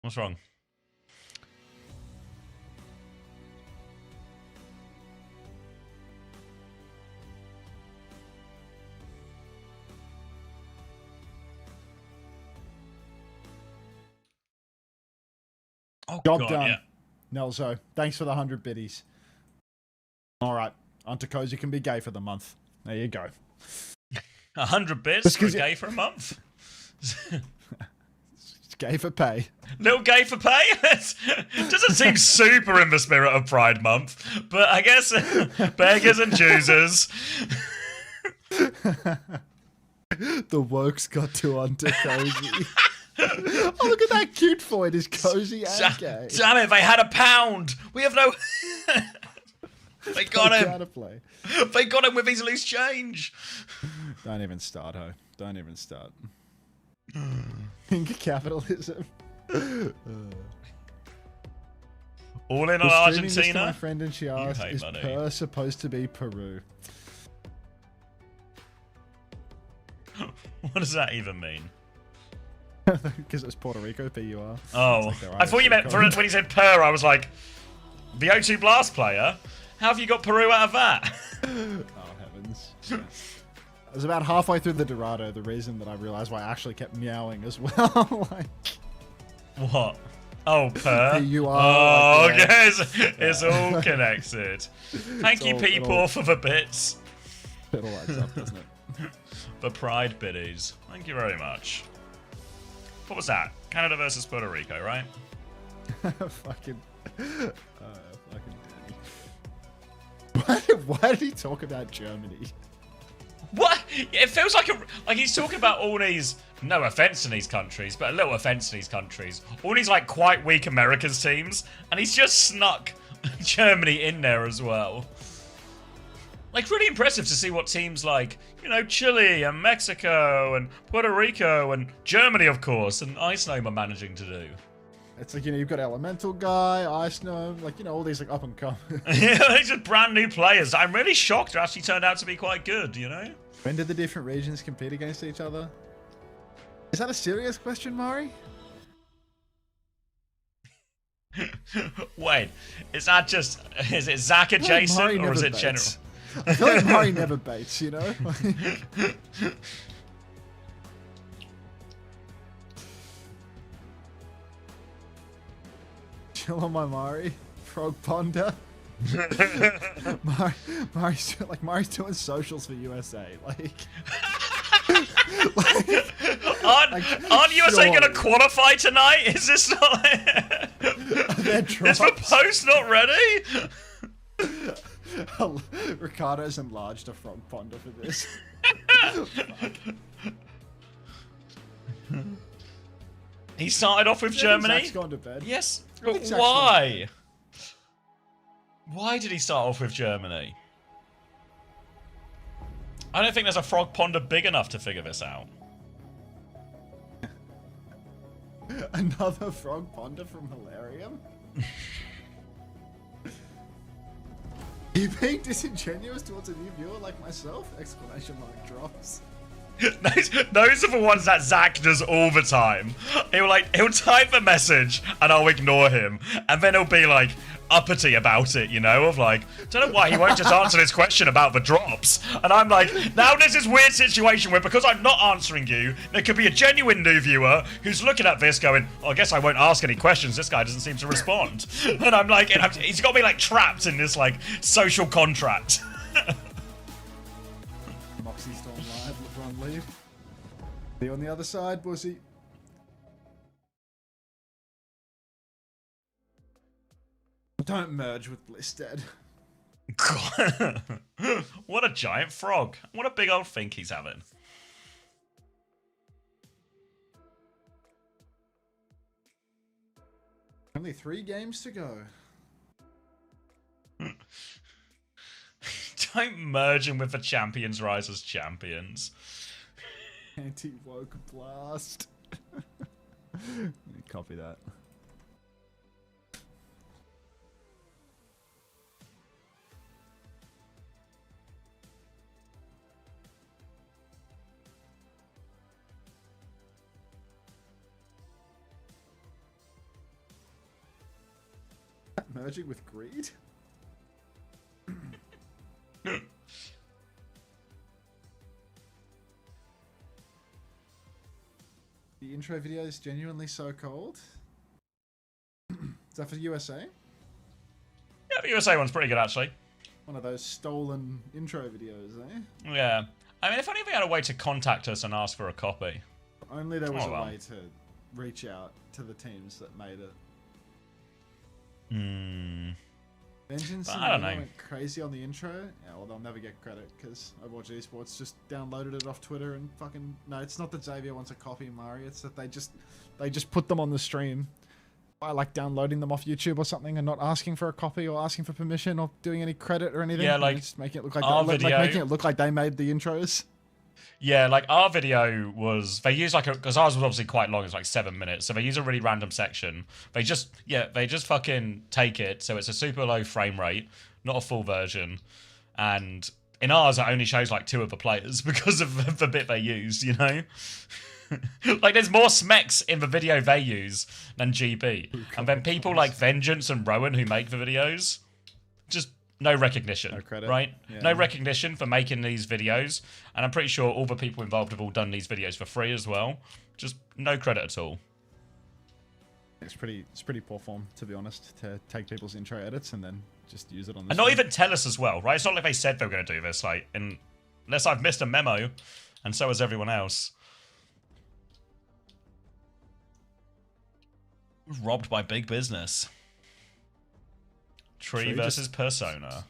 What's wrong? Oh, Job God, done. yeah. Nelzo, thanks for the 100 biddies. All right, Antakozy can be gay for the month. There you go. 100 bits for gay for a month? It's gay for pay. Little gay for pay? Doesn't seem super in the spirit of Pride Month, but I guess beggars and choosers. The work's got to Antakozy. Oh, look at that cute foid. Is cozy and gay. Damn it, they had £1. We have no... They got him. Play. They got him with his loose change. Don't even start, ho. Don't even start. Pink capitalism. All in on Was streaming this to Argentina? my friend and she asked, is money. Per supposed to be Peru? What does that even mean? Because it's Puerto Rico, PUR. Oh, Like I thought you meant when he said Per, I was like, the O2 Blast player? How have you got Peru out of that? Oh, heavens. Yeah. I was about halfway through the Dorado, the reason that I realized why I actually kept meowing as well. Like, what? Oh, Per? PUR. Oh, like, yeah. yes. It's all connected. Thank you, all- people, for the bits. It all adds up, doesn't it? The Pride biddies. Thank you very much. What was that? Canada versus Puerto Rico, right? Fucking dirty. Why did he talk about Germany? What? It feels like he's talking about all these, no offense in these countries, but a little offense in these countries. All these like quite weak Americas teams, and he's just snuck Germany in there as well. Like, really impressive to see what teams like, you know, Chile and Mexico and Puerto Rico and Germany, of course, and Ice Gnome are managing to do. It's like, you know, you've got Elemental Guy, Ice Gnome, like, you know, all these like up and coming. Yeah, they're just brand new players. I'm really shocked they actually turned out to be quite good, you know? When did the different regions compete against each other? Is that a serious question, Mari? Wait, is that just, is it Zach adjacent or is it general? I feel like Mari never baits, you know? Chill on my Mari. Frog Ponder. Mari's doing socials for USA. Like, aren't USA going to qualify tonight? Is this not... Is the post not ready? Ricardo's enlarged a Frog Ponder for this. He started off with Germany? Zach's gone to bed. Yes. I think Zach's Why? Why did he start off with Germany? I don't think there's a Frog Ponder big enough to figure this out. Another Frog Ponder from Hilarium? Are you being disingenuous towards a new viewer like myself? Exclamation mark drops. Those are the ones that Zach does all the time. He'll type a message and I'll ignore him, and then he'll be like uppity about it, you know, of like, don't know why he won't just answer this question about the drops. And I'm like, now there's this weird situation where because I'm not answering you, there could be a genuine new viewer who's looking at this going, oh, I guess I won't ask any questions. This guy doesn't seem to respond. And I'm like, he's got me like trapped in this like social contract. Moxie's still live, LeBron leave. Be on the other side, pussy. Don't merge with Blistead. What a giant frog. What a big old think he's having. Only 3 games to go. Don't merge him with the champions rise as champions. Anti-woke blast. Copy that. Merging with greed? The intro video is genuinely so cold. Is that for USA? Yeah, the USA one's pretty good, actually. One of those stolen intro videos, eh? Yeah. I mean, if only they had a way to contact us and ask for a copy. Only there was Oh, a well. way to reach out to the teams that made it. Vengeance But and I don't Nemo know. went crazy on the intro. Yeah, well, they'll never get credit because OWWC Esports just downloaded it off Twitter and fucking... No, it's not that Xavier wants a copy, Mari. It's that they just put them on the stream by like downloading them off YouTube or something and not asking for a copy or asking for permission or doing any credit or anything. Yeah, And like, just making it look like our like video- making it look like they made the intros. Yeah, like our video was, they use like because ours was obviously quite long, it's like 7 minutes, so they use a really random section. They just fucking take it, so it's a super low frame rate, not a full version, and in ours it only shows like 2 of the players because of the bit they used, you know? Like there's more smeks in the video they use than GB, and then people like Vengeance and Rowan who make the videos, just no recognition, No credit. right? Yeah. No recognition for making these videos, and I'm pretty sure all the people involved have all done these videos for free as well. Just no credit at all. It's pretty poor form, to be honest, to take people's intro edits and then just use it on the And not stream. even tell us as well, right? It's not like they said they were going to do this, like, unless I've missed a memo, and so has everyone else. Robbed by big business. Tree versus Persona.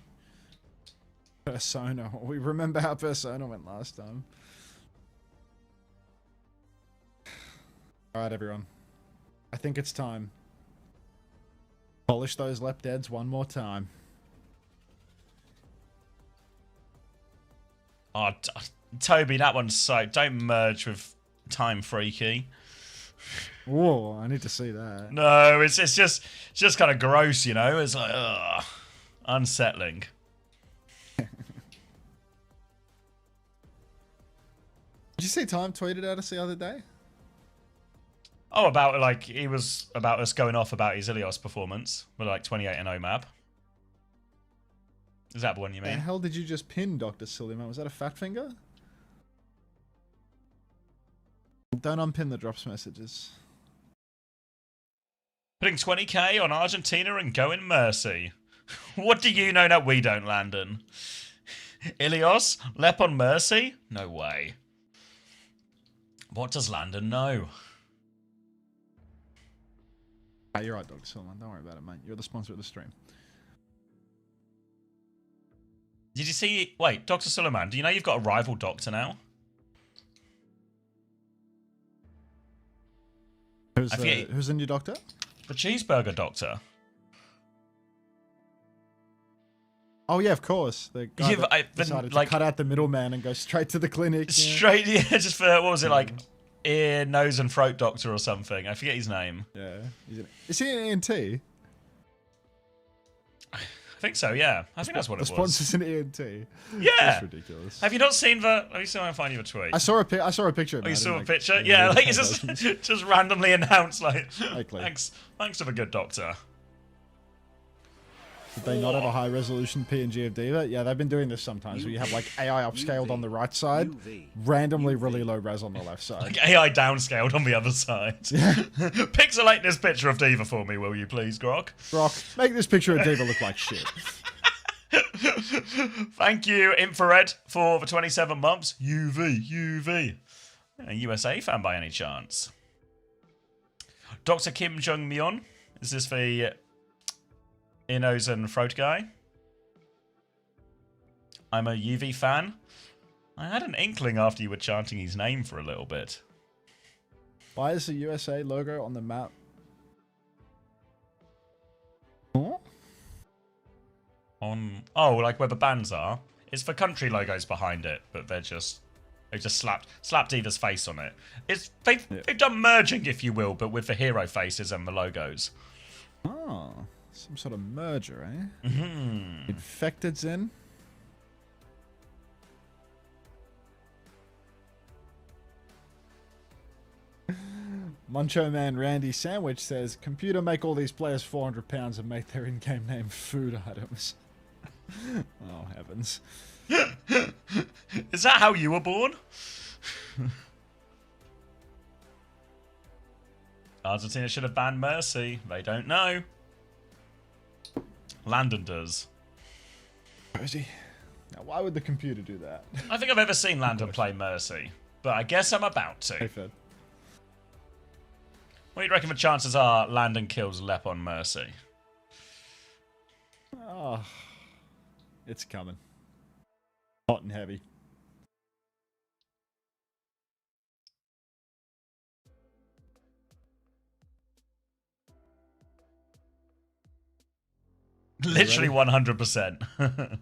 Persona. We remember how Persona went last time. Alright, everyone. I think it's time. Polish those lep deads one more time. Oh, Toby, that one's so... Don't merge with Time Freaky. Whoa, I need to see that. No, it's just kind of gross, you know? It's like, ugh. Unsettling. Did you see Time tweeted at us the other day? Oh, about, like, he was about us going off about his Ilios performance with, like, 28-0 map. Is that the one you The mean? hell did you just pin, Dr. Sillyman? Was that a fat finger? Don't unpin the drops messages. Putting 20k on Argentina and going Mercy. What do you know that we don't, Landon? Ilios? Lep on Mercy? No way. What does Landon know? Hey, you're right, Dr. Sillyman. Don't worry about it, mate. You're the sponsor of the stream. Did you see... Wait, Dr. Suleiman, do you know you've got a rival doctor now? Who's I forget- the new doctor? The cheeseburger doctor. Oh yeah, of course. The guy Yeah, that but decided like- to cut out the middleman and go straight to the clinic. Yeah. Straight, yeah, just for, what was it, like, ear, nose and throat doctor or something. I forget his name. Yeah. Is he an ENT? I think so, yeah. I think that's what The it was. sponsor's an ENT. Yeah. That's ridiculous. Have you not seen the... Let me see if I can find you a tweet. I saw a picture of Oh, it. you I saw a didn't, picture? like, Yeah, read like the it's translations. just randomly announced, like, Likely. thanks to the good doctor. Did they not have a high resolution PNG of Diva? Yeah, they've been doing this sometimes where you have like AI upscaled on the right side, randomly really low res on the left side. Like AI downscaled on the other side. Pixelate this picture of Diva for me, will you please, Grok? Grok, make this picture of Diva look like shit. Thank you, Infrared, for the 27 months. UV. A USA fan by any chance? Dr. Kim Jung Myeon. Is this the Innos and throat guy? I'm a UV fan. I had an inkling after you were chanting his name for a little bit. Why is the USA logo on the map? Huh? Oh, like where the bands are. It's the country logos behind it, but they just slapped Diva's face on it. They've done merging, if you will, but with the hero faces and the logos. Oh, some sort of merger, eh? Mm-hmm. Infected's in. Muncho Man Randy Sandwich says, computer make all these players 400 pounds and make their in-game name food items. Oh, heavens. Is that how you were born? Argentina should have banned Mercy. They don't know. Landon does. Rosie. Now, why would the computer do that? I don't think I've ever seen Landon play Mercy, but I guess I'm about to. Hey, Fed. What do you reckon the chances are Landon kills Lep on Mercy? Oh, it's coming. Hot and heavy. Literally 100%.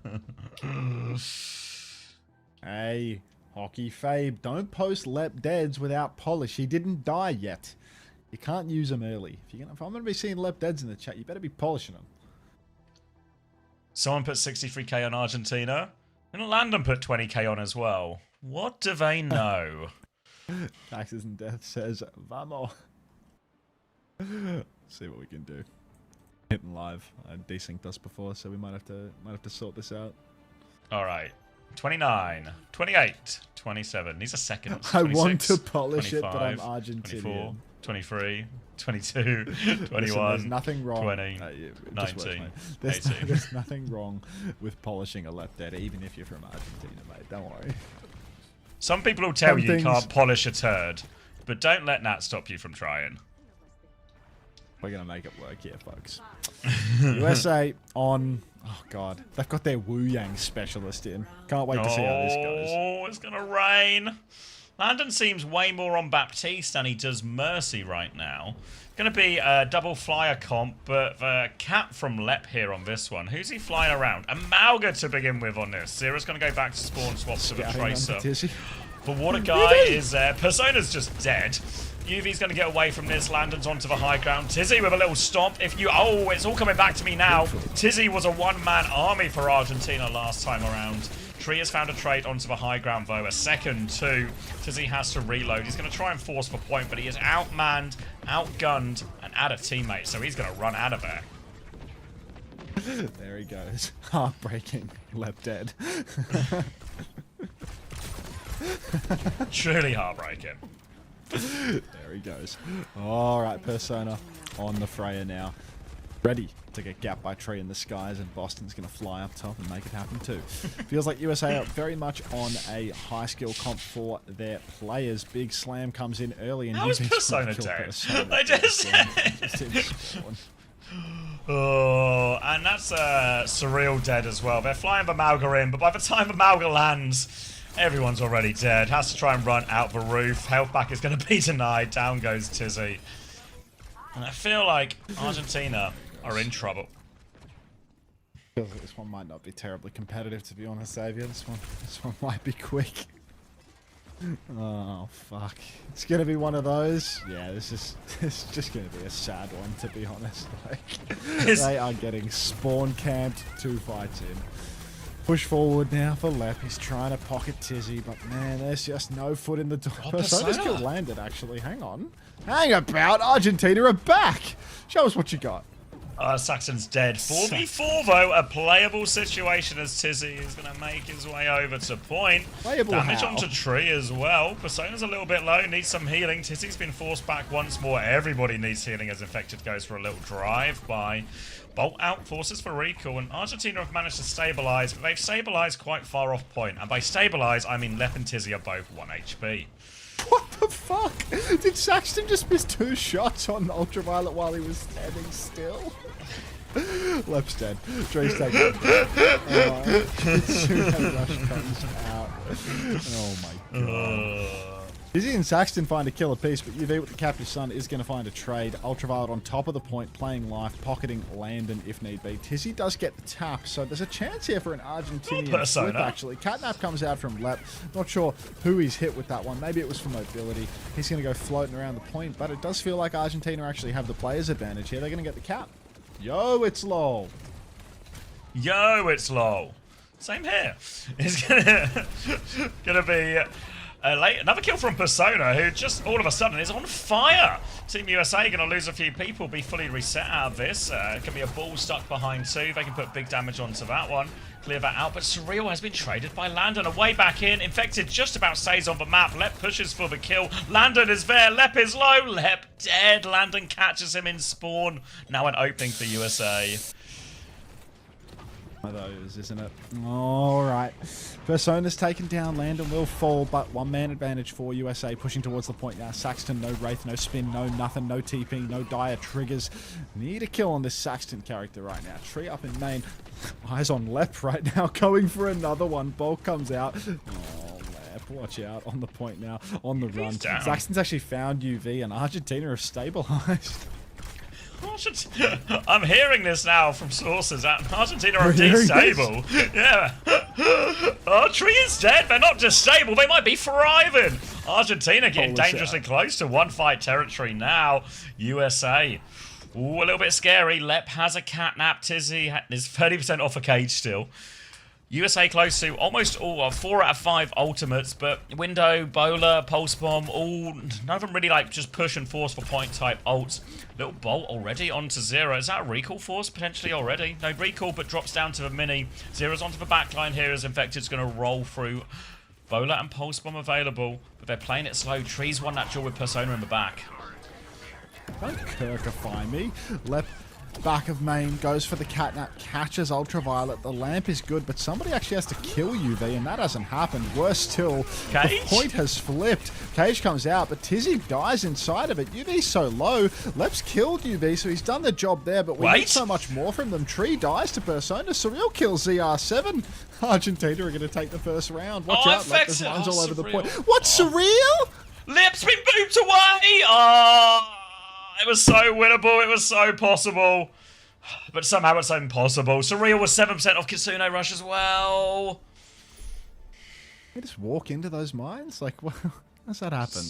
Hey, Hockey Fabe, don't post Lep Deads without polish. He didn't die yet. You can't use them early. If I'm going to be seeing Lep Deads in the chat, you better be polishing them. Someone put 63k on Argentina. And Landon put 20k on as well. What do they know? Taxes and Death says, vamos. See what we can do. Hitting live. I desynced us before, so we might have to sort this out. All right. 29, 28, 27. These are seconds. I want 26, to polish it, but I'm 25, Argentinian. 24, 23, 22, 21, Listen, there's nothing wrong. 20, just works, 19, mate. 18. There's nothing wrong with polishing a left dead, even if you're from Argentina, mate. Don't worry. Some people will tell Some you things- can't polish a turd, but don't let that stop you from trying. We're going to make it work here, folks. USA on... Oh, God. They've got their Wu Yang specialist in. Can't wait to see how this goes. Oh, it's going to rain. Landon seems way more on Baptiste than he does Mercy right now. Going to be a double flyer comp, but the cap from Lep here on this one. Who's he flying around? Amalga to begin with on this. Zera's going to go back to spawn swap to the Scouting Tracer. onto Tizzy. The water guy is there. Persona's just dead. UV's going to get away from this. Landon's onto the high ground. Tizzy with a little stomp. Oh, it's all coming back to me now. Tizzy was a one-man army for Argentina last time around. Tree has found a trade onto the high ground, though. A second, too. Tizzy has to reload. He's going to try and force the point, but he is outmanned, outgunned, and out of teammate, so he's going to run out of there. There he goes. Heartbreaking. Left dead. Truly heartbreaking. There he goes. Alright, Persona on the Freya now. Ready to get gapped by Tree in the skies, and Boston's going to fly up top and make it happen too. Feels like USA are very much on a high skill comp for their players. Big Slam comes in early and How is UV's trying Persona to kill dead? Persona. I just It's in spawn. Oh, and that's Surreal dead as well. They're flying the Malga in, but by the time the Malga lands, everyone's already dead. Has to try and run out the roof. Health back is going to be denied. Down goes Tizzy. And I feel like Argentina are in trouble. Feels like this one might not be terribly competitive, to be honest, Xavier. This one might be quick. Oh, fuck. It's going to be one of those. Yeah, this is just going to be a sad one, to be honest. Like, they are getting spawn camped 2 fights in. Push forward now for Lep. He's trying to pocket Tizzy, but man, there's just no foot in the door. Persona's kill landed, actually. Hang on. Hang about. Argentina are back. Show us what you got. Saxon's dead. 4v4 though, a playable situation as Tizzy is going to make his way over to point. Playable Damage how? onto Tree as well. Persona's a little bit low, needs some healing. Tizzy's been forced back once more. Everybody needs healing as Infected goes for a little drive-by. Bolt out forces for recall, and Argentina have managed to stabilize, but they've stabilized quite far off point. And by stabilize, I mean Lep and Tizzy are both 1 HP. What the fuck? Did Saxton just miss 2 shots on Ultraviolet while he was standing still? Lep's dead. Dre's taken. Soon as Rush comes out. Oh my god. Dizzy and Saxton find a killer piece, but UV with the Captive Sun is going to find a trade. Ultraviolet on top of the point, playing life, pocketing Landon if need be. Tizzy does get the tap, so there's a chance here for an Argentinian flip, actually. Catnap comes out from Lep. Not sure who he's hit with that one. Maybe it was for mobility. He's going to go floating around the point, but it does feel like Argentina actually have the player's advantage here. They're going to get the cap. Yo, it's low. Yo, it's low. Same here. It's gonna be another kill from Persona, who just all of a sudden is on fire. Team USA going to lose a few people, be fully reset out of this. It can be a ball stuck behind 2. They can put big damage onto that one. Clear that out, but Surreal has been traded by Landon. Away back in. Infected just about stays on the map. Lep pushes for the kill. Landon is there. Lep is low. Lep dead. Landon catches him in spawn. Now an opening for USA. One of those, isn't it? Alright. Persona's taken down. Landon will fall, but 1-man advantage for USA. Pushing towards the point now. Saxton, no Wraith, no spin, no nothing, no TP, no dire triggers. Need a kill on this Saxton character right now. Tree up in main. Eyes on Lep right now, going for another one. Bulk comes out. Oh, Lep, watch out. On the point now, on the run. Saxton's actually found UV, and Argentina have stabilized. I'm hearing this now from sources. Argentina are destable. Yeah. Oh, Tree is dead. They're not just stable. They might be thriving. Argentina getting dangerously close to 1-fight territory now. USA. Ooh, a little bit scary. Lep has a catnap. Tizzy is 30% off a cage still. USA close to almost all 4 out of 5 ultimates, but Window, Bowler, Pulse Bomb, all none of them really like just push and force for point type ults. Little Bolt already onto Zero. Is that a recall force potentially already? No recall, but drops down to the mini. Zero's onto the backline here as Infected's going to roll through. Bowler and Pulse Bomb available, but they're playing it slow. Tree's one natural with Persona in the back. Don't Kirkify me. Lep back of main, goes for the catnap, catches Ultraviolet. The lamp is good, but somebody actually has to kill UV, and that hasn't happened. Worse still, Cage? The point has flipped. Cage comes out, but Tizzy dies inside of it. UV's so low. Lep's killed UV, so he's done the job there, but we need so much more from them. Tree dies to Persona. Surreal kills ZR7. Argentina are going to take the first round. Watch out, Lep, there's runs all over the point. What, Surreal? Lep's been booped away! Oh! It was so winnable, it was so possible. But somehow it's impossible. Surreal was 7% off Kitsune Rush as well. You just walk into those mines? Like, what? How's that happen?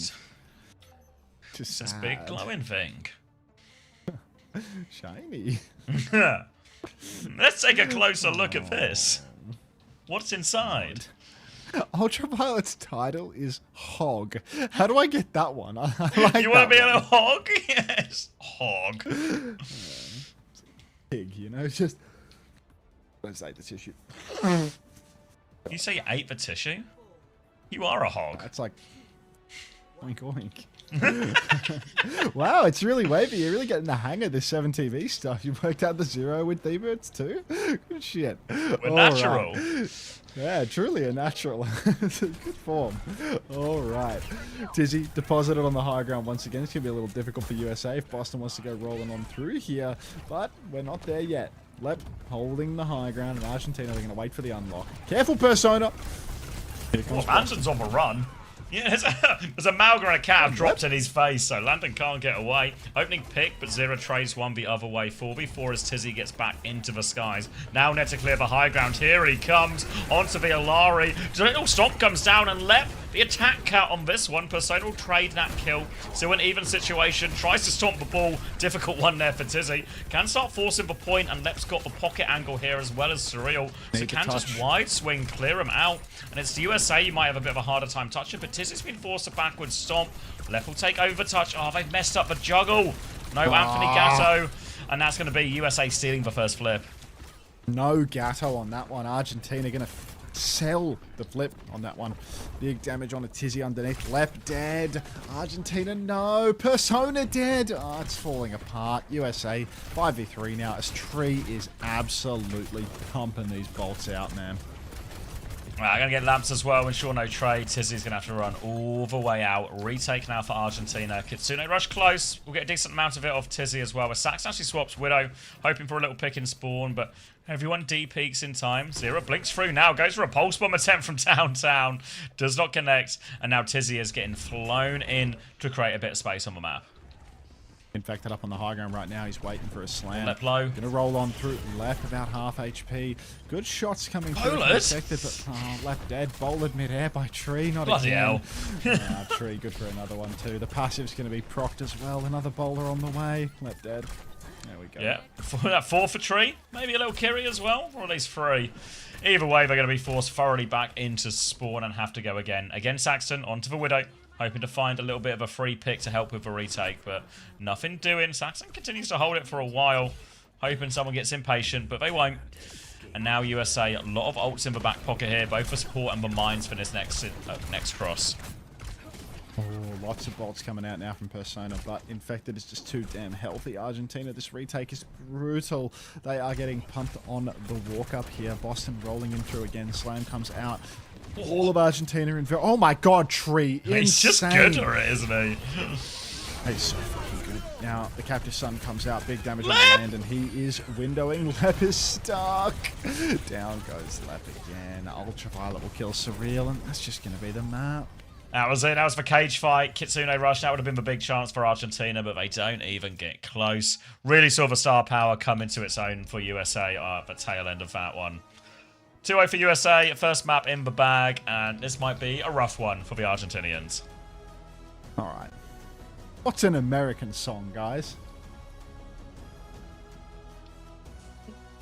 Just this big glowing thing. Shiny. Let's take a closer look at this. What's inside? Ultraviolet's title is Hog. How do I get that one? I like you want to be one. a hog? Yes. Hog. Pig, you know, just... Don't say the tissue. You say you ate the tissue? You are a hog. That's like... Oink oink. Wow, it's really wavy. You're really getting the hang of this 7TV stuff. You worked out the Zero with D-Birds too? Good shit. We're natural. Right. Yeah, truly a natural. Good form. All right. Tizzy deposited on the high ground once again. It's going to be a little difficult for USA if Boston wants to go rolling on through here, but we're not there yet. Lep holding the high ground, and Argentina are going to wait for the unlock. Careful, Persona. Here comes Anderson's on the run. Yeah, there's a Malga and a cat dropped in his face, so Landon can't get away. Opening pick, but Zero trays one the other way. 4v4 as Tizzy gets back into the skies. Now net to clear the high ground. Here he comes onto the Alari. Little Stomp comes down, and Lep The attack count on this one, Persona will trade that kill. Still an even situation, tries to stomp the ball. Difficult one there for Tizzy. Can start forcing the point, and Lep's got the pocket angle here as well as Surreal. So can just wide swing, clear him out. And it's the USA, you might have a bit of a harder time touching, but Tizzy's been forced to backwards stomp. Lep will take over touch. Oh, they've messed up the juggle. No Anthony Gatto. And that's going to be USA stealing the first flip. No Gatto on that one. Argentina going to sell the flip on that one. Big damage on a Tizzy underneath. Lep dead. Argentina, no. Persona dead. Oh, it's falling apart. USA 5v3 now as Tree is absolutely pumping these bolts out, man. Right, going to get lamps as well. Ensure no trade. Tizzy's going to have to run all the way out. Retake now for Argentina. Kitsune rush close. We'll get a decent amount of it off Tizzy as well. But Sax actually swaps Widow, hoping for a little pick in spawn. But everyone D-peaks in time. Zero blinks through now. Goes for a pulse bomb attempt from downtown. Does not connect. And now Tizzy is getting flown in to create a bit of space on the map. Infected up on the high ground right now. He's waiting for a slam. Lep low. Gonna roll on through. Lep about half HP. Good shots coming through. Infected, but Lep dead. Bowled midair by Tree. Not Bloody again. hell. Tree good for another one too. The passive's gonna be procced as well. Another bowler on the way. Lep dead. There we go. Yeah, that 4 for Tree. Maybe a little Kiri as well, or at least 3. Either way, they're going to be forced thoroughly back into spawn and have to go again. Again, Saxton onto the Widow. Hoping to find a little bit of a free pick to help with the retake, but nothing doing. Saxon continues to hold it for a while, hoping someone gets impatient, but they won't. And now USA, a lot of ults in the back pocket here, both for support and the mines for this next cross. Oh, lots of bolts coming out now from Persona, but Infected is just too damn healthy. Argentina, this retake is brutal. They are getting pumped on the walk up here. Boston rolling in through again. Slam comes out. All of Argentina in. Oh my god, Tree. He's just good at it, isn't he? He's so fucking good. Now, the Captive Sun comes out. Big damage on the land, and he is windowing. Lep is stuck. Down goes Lep again. Ultraviolet will kill Surreal, and that's just going to be the map. That was it. That was the cage fight. Kitsune rush. That would have been the big chance for Argentina, but they don't even get close. Really saw the star power come into its own for USA at the tail end of that one. 2-0 for USA. First map in the bag, and this might be a rough one for the Argentinians. All right. What's an American song, guys?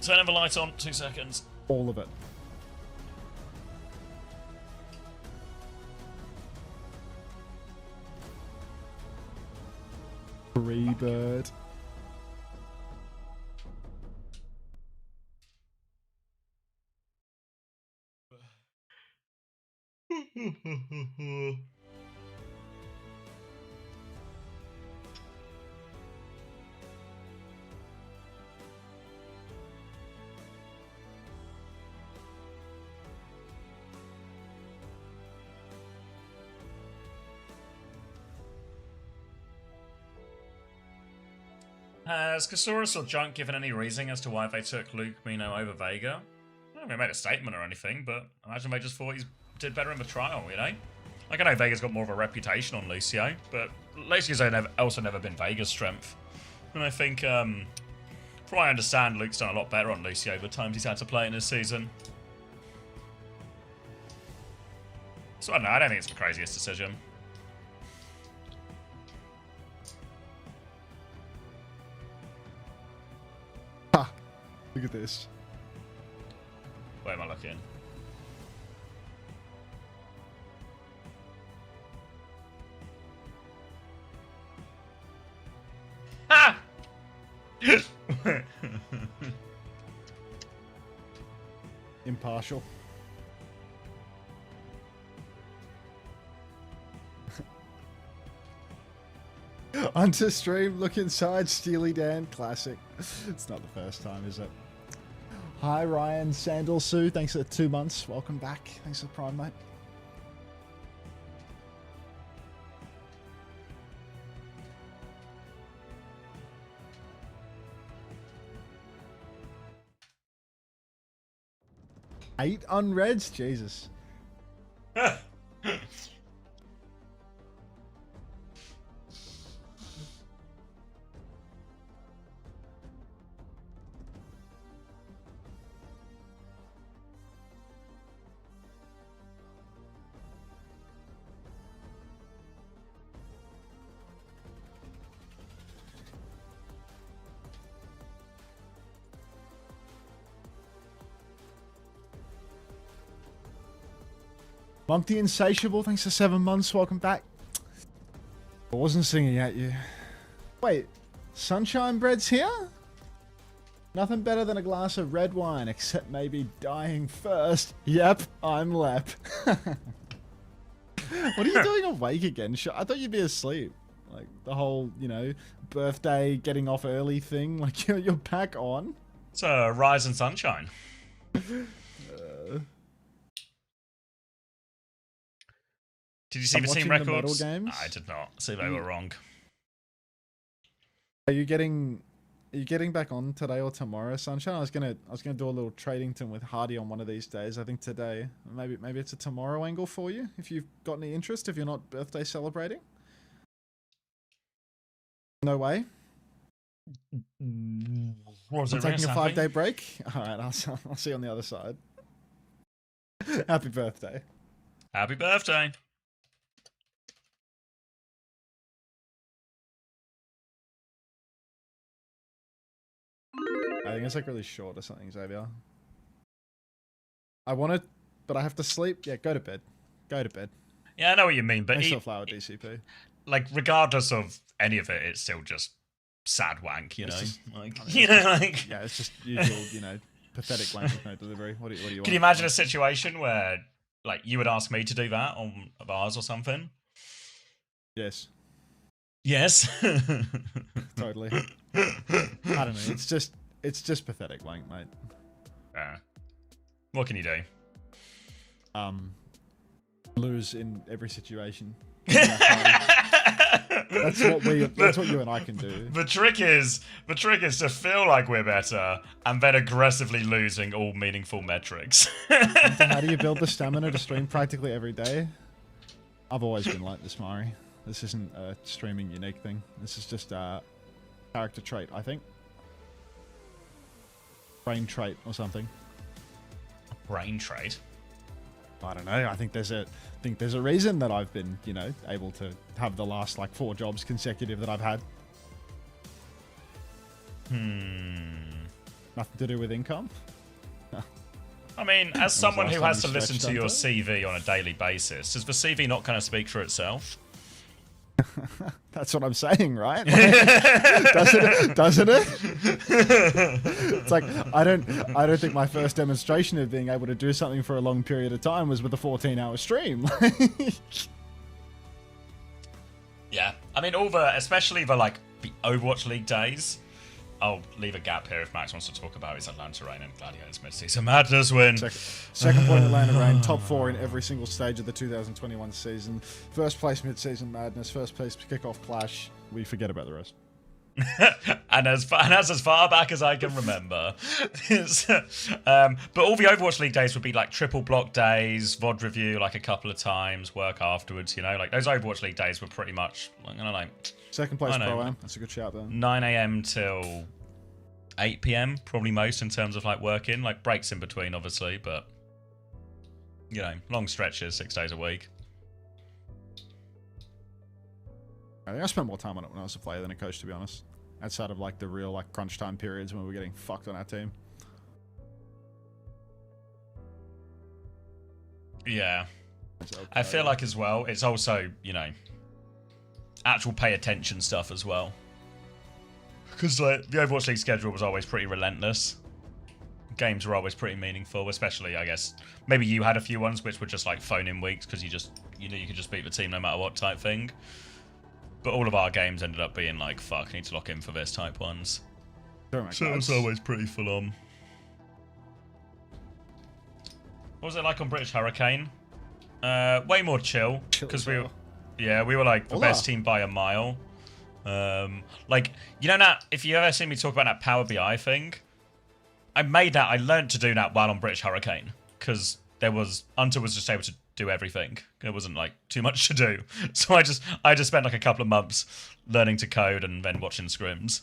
Turning the light on. 2 seconds. All of it. Freebird. Has Kasaurus or Junk given any reasoning as to why they took Luke Mino over Vega? I don't know if they made a statement or anything, but I imagine they just thought he did better in the trial, you know? Like, I know Vega's got more of a reputation on Lucio, but Lucio's also never been Vega's strength. And I think, from what I understand, Luke's done a lot better on Lucio the times he's had to play in this season. So I don't know, I don't think it's the craziest decision. Look at this. Where am I looking? Ah! Impartial. Onto stream, look inside, Steely Dan, classic. It's not the first time, is it? Hi Ryan Sandal Sue, thanks for the 2 months. Welcome back. Thanks for the Prime, mate. Eight unreds? Jesus. Monk the Insatiable, thanks for 7 months. Welcome back. I wasn't singing at you. Wait, Sunshine Bread's here? Nothing better than a glass of red wine, except maybe dying first. Yep, I'm Lep. What are you doing awake again? I thought you'd be asleep. Like, the whole, you know, birthday, getting off early thing. Like, you're back on. It's a rise and sunshine. Did you see the team records? Games? I did not. See, they were wrong. Are you getting back on today or tomorrow, Sunshine? I was gonna do a little Tradington with Hardy on one of these days. I think today. Maybe it's a tomorrow angle for you if you've got any interest. If you're not birthday celebrating. No way. What was I'm it, taking a Sammy? 5-day break. All right, I'll see you on the other side. Happy birthday. Happy birthday. I think it's like really short or something, Xavier. I want it, but I have to sleep. Yeah, go to bed. Go to bed. Yeah, I know what you mean, but I still flower DCP. Like, regardless of any of it, it's still just sad wank, you know? Just, like, I mean, you know, like... Yeah, it's just usual, you know, pathetic wank with no delivery. What do you want? Can you imagine a situation where, like, you would ask me to do that on bars or something? Yes. Yes. Totally. I don't know. It's just pathetic wank, mate. What can you do? Lose in every situation. That's what you and I can do. The trick is to feel like we're better and then aggressively losing all meaningful metrics. How do you build the stamina to stream practically every day? I've always been like this, Mari. This isn't a streaming unique thing. This is just a character trait, I think. Brain trait or something. Brain trait? I don't know. I think there's a reason that I've been, you know, able to have the last like 4 jobs consecutive that I've had. Nothing to do with income. I mean, as someone who has to listen to your stretched, CV on a daily basis, does the CV not kind of speak for itself? That's what I'm saying, right? Like, doesn't it? It's like I don't think my first demonstration of being able to do something for a long period of time was with a 14-hour stream. Yeah, I mean, especially the Overwatch League days. I'll leave a gap here if Max wants to talk about his Atlanta Reign and Gladiators mid-season madness win. Second point Atlanta Reign, top 4 in every single stage of the 2021 season. First place mid-season madness, first place kickoff clash. We forget about the rest. and as far back as I can remember. But all the Overwatch League days would be like triple block days, VOD review like a couple of times, work afterwards, you know? Like those Overwatch League days were pretty much, I don't know. Second place Pro-Am, that's a good shout though. 9 AM till 8 PM, probably most in terms of like working. Like breaks in between, obviously, but you know, long stretches, 6 days a week. I think I spent more time on it when I was a player than a coach, to be honest. Outside of like the real like crunch time periods when we were getting fucked on our team. Yeah. I feel like as well, it's also, you know, actual pay attention stuff as well. Because like the Overwatch League schedule was always pretty relentless. Games were always pretty meaningful, especially, I guess, maybe you had a few ones which were just like phone-in weeks because you knew you could just beat the team no matter what type thing. But all of our games ended up being like, fuck, I need to lock in for this type ones. So it was always pretty full on. What was it like on British Hurricane? Way more chill. Because we were like the best team by a mile. Like, you know that, if you ever seen me talk about that Power BI thing, I learned to do that while on British Hurricane. Because Hunter was just able to do everything. There wasn't like too much to do. So I just spent like a couple of months learning to code and then watching scrims.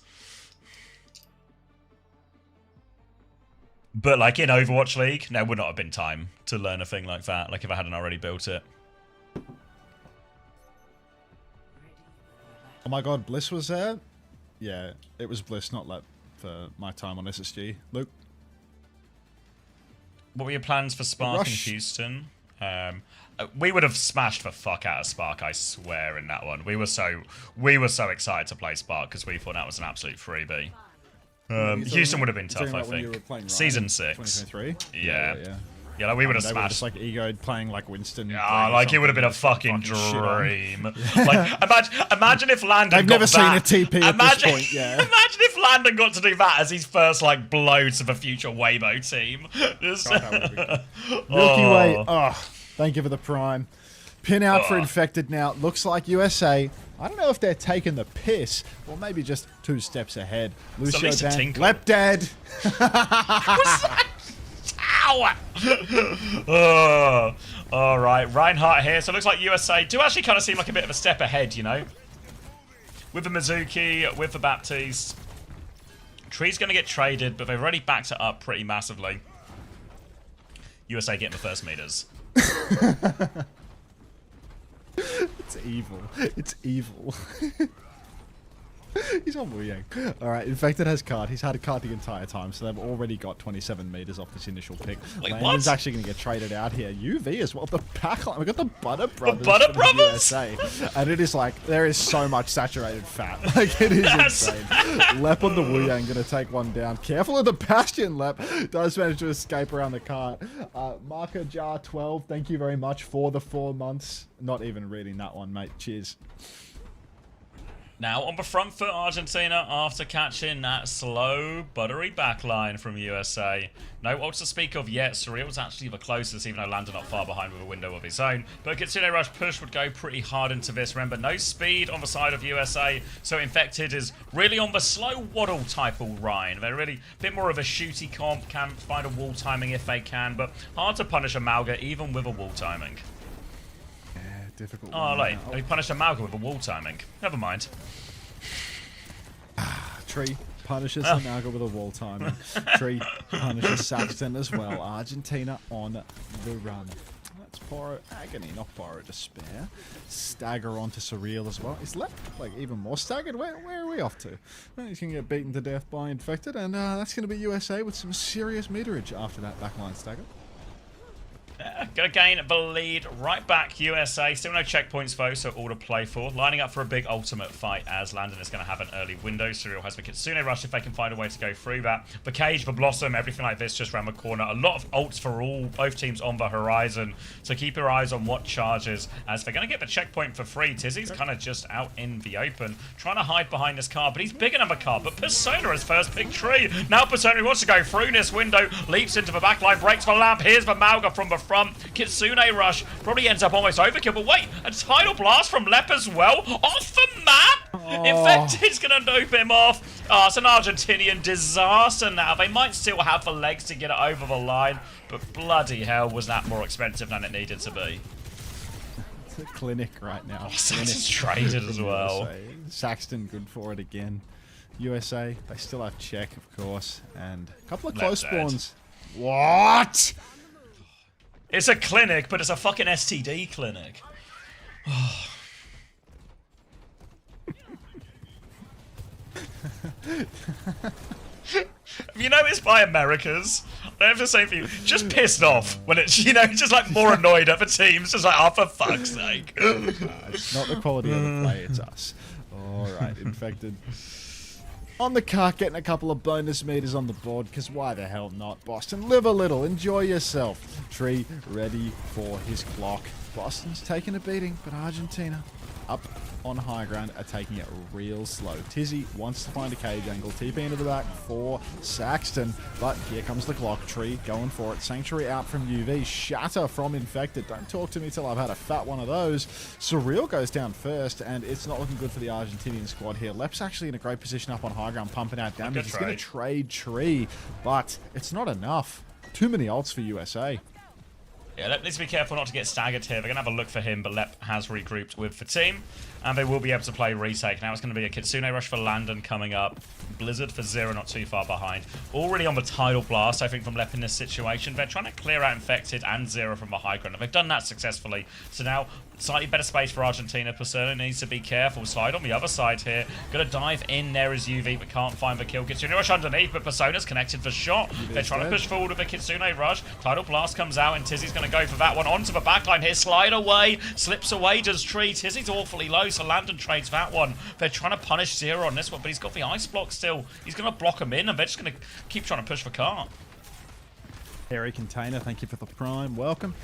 But like in Overwatch League, there would not have been time to learn a thing like that, like if I hadn't already built it. Oh my god, Bliss was there? Yeah, it was Bliss, not Lep, for my time on SSG. Luke? What were your plans for Spark in Houston? We would have smashed the fuck out of Spark, I swear, in that one. We were so excited to play Spark because we thought that was an absolute freebie. Houston would have been tough, I think. Season 6. 2023? Yeah. Yeah, like we would have They were smashed. just like egoed playing like Winston. Yeah, like it would have been a fucking dream. Like, imagine if Landon. They've got never seen a that. TP at Imagine, this point. Yeah. Imagine if Landon got to do that as his first like blow to the future Weibo team. Just- Milky Way. Oh, thank you for the prime. Pin out for Infected now. Looks like USA. I don't know if they're taking the piss or maybe just 2 steps ahead. Lucio least a Dan. tinkle. Lep dead. Ow! Oh, all right, Reinhardt here. So it looks like USA do actually kind of seem like a bit of a step ahead, you know? With the Mizuki, with the Baptiste. Tree's going to get traded, but they've already backed it up pretty massively. USA getting the first meters. It's evil. It's evil. He's on Wu Yang. Alright, Infected has card. He's had a card the entire time, so they've already got 27 meters off this initial pick. Wait, Landon's what? actually going to get traded out here. UV as well. The backline. We've got the Butter Brothers. Butter from the Brothers? USA. And it is like, there is so much saturated fat. Like, it is insane. Lep on the Wu Yang going to take one down. Careful of the Bastion, Lep. Does manage to escape around the cart. Marker Jar 12, thank you very much for the 4 months. Not even reading that one, mate. Cheers. Now on the front foot, Argentina, after catching that slow, buttery backline from USA. No ults to speak of yet. Surreal's actually the closest, even though Landon not far behind with a window of his own. But Kitsune Rush push would go pretty hard into this. Remember, no speed on the side of USA, so Infected is really on the slow waddle type of Rhine. They're really a bit more of a shooty comp, can find a wall timing if they can, but hard to punish a Malga even with a wall timing. Difficult. Oh, like, they punished a Malga with a wall timing. Never mind. Tree punishes Amalga with a wall timing. Tree punishes Saxton as well. Argentina on the run. That's Pyro Agony, not Pyro Despair. Stagger onto Surreal as well. Is left like even more staggered? Where are we off to? Well, he's going to get beaten to death by Infected, and that's going to be USA with some serious meterage after that backline stagger. Gonna gain the lead right back, USA. Still no checkpoints though, so all to play for. Lining up for a big ultimate fight as Landon is going to have an early window. Surreal has the Kitsune Rush if they can find a way to go through that. The Cage, the Blossom, everything like this just around the corner. A lot of ults for both teams on the horizon. So keep your eyes on what charges as they're going to get the checkpoint for free. Tizzy's kind of just out in the open, trying to hide behind this car, but he's bigger than the car. But Persona is first pick Tree. Now Persona wants to go through this window, leaps into the backline, breaks the lamp. Here's the Malga from the front. Kitsune Rush probably ends up almost overkill, but wait, a tidal blast from Lep as well, off the map! Infected's gonna dope him off. It's an Argentinian disaster now. They might still have the legs to get it over the line, but bloody hell was that more expensive than it needed to be. It's a clinic right now. Oh, Saxton's traded as well. USA. Saxton good for it again. USA, they still have check, of course, and a couple of close spawns. What? It's a clinic, but it's a fucking STD clinic. Have you noticed by Americas? I have to say for you, just pissed off when it's, you know, just like more annoyed at the teams. Just like, oh, for fuck's sake. It's not the quality of the play, it's us. Alright, Infected. On the cart, getting a couple of bonus meters on the board, because why the hell not? Boston, live a little, enjoy yourself. Tree ready for his clock. Boston's taking a beating, but Argentina up on high ground are taking it real slow. Tizzy wants to find a cage angle. TP into the back for Saxton, but here comes the clock. Tree going for it. Sanctuary out from UV. Shatter from Infected. Don't talk to me till I've had a fat one of those. Surreal goes down first, and it's not looking good for the Argentinian squad here. Lep's actually in a great position up on high ground, pumping out damage. He's going to trade Tree, but it's not enough. Too many ults for USA. Yeah, Lep needs to be careful not to get staggered here. They're going to have a look for him, but Lep has regrouped with the team, and they will be able to play retake. Now it's going to be a Kitsune Rush for Landon coming up. Blizzard for Zero, not too far behind. Already on the tidal blast, I think, from Lep in this situation. They're trying to clear out Infected and Zero from the high ground, and they've done that successfully. So now Slightly better space for Argentina. Persona needs to be careful. Slide on the other side here. Gonna dive in there as UV, but can't find the kill. Kitsune Rush underneath, but Persona's connected for shot. They're trying to push forward with a Kitsune Rush. Tidal Blast comes out, and Tizzy's gonna go for that one. Onto the backline here. Slide away. Slips away, does Tree. Tizzy's awfully low, so Landon trades that one. They're trying to punish Zero on this one, but he's got the ice block still. He's gonna block him in, and they're just gonna keep trying to push for cart. Harry Container, thank you for the prime. Welcome.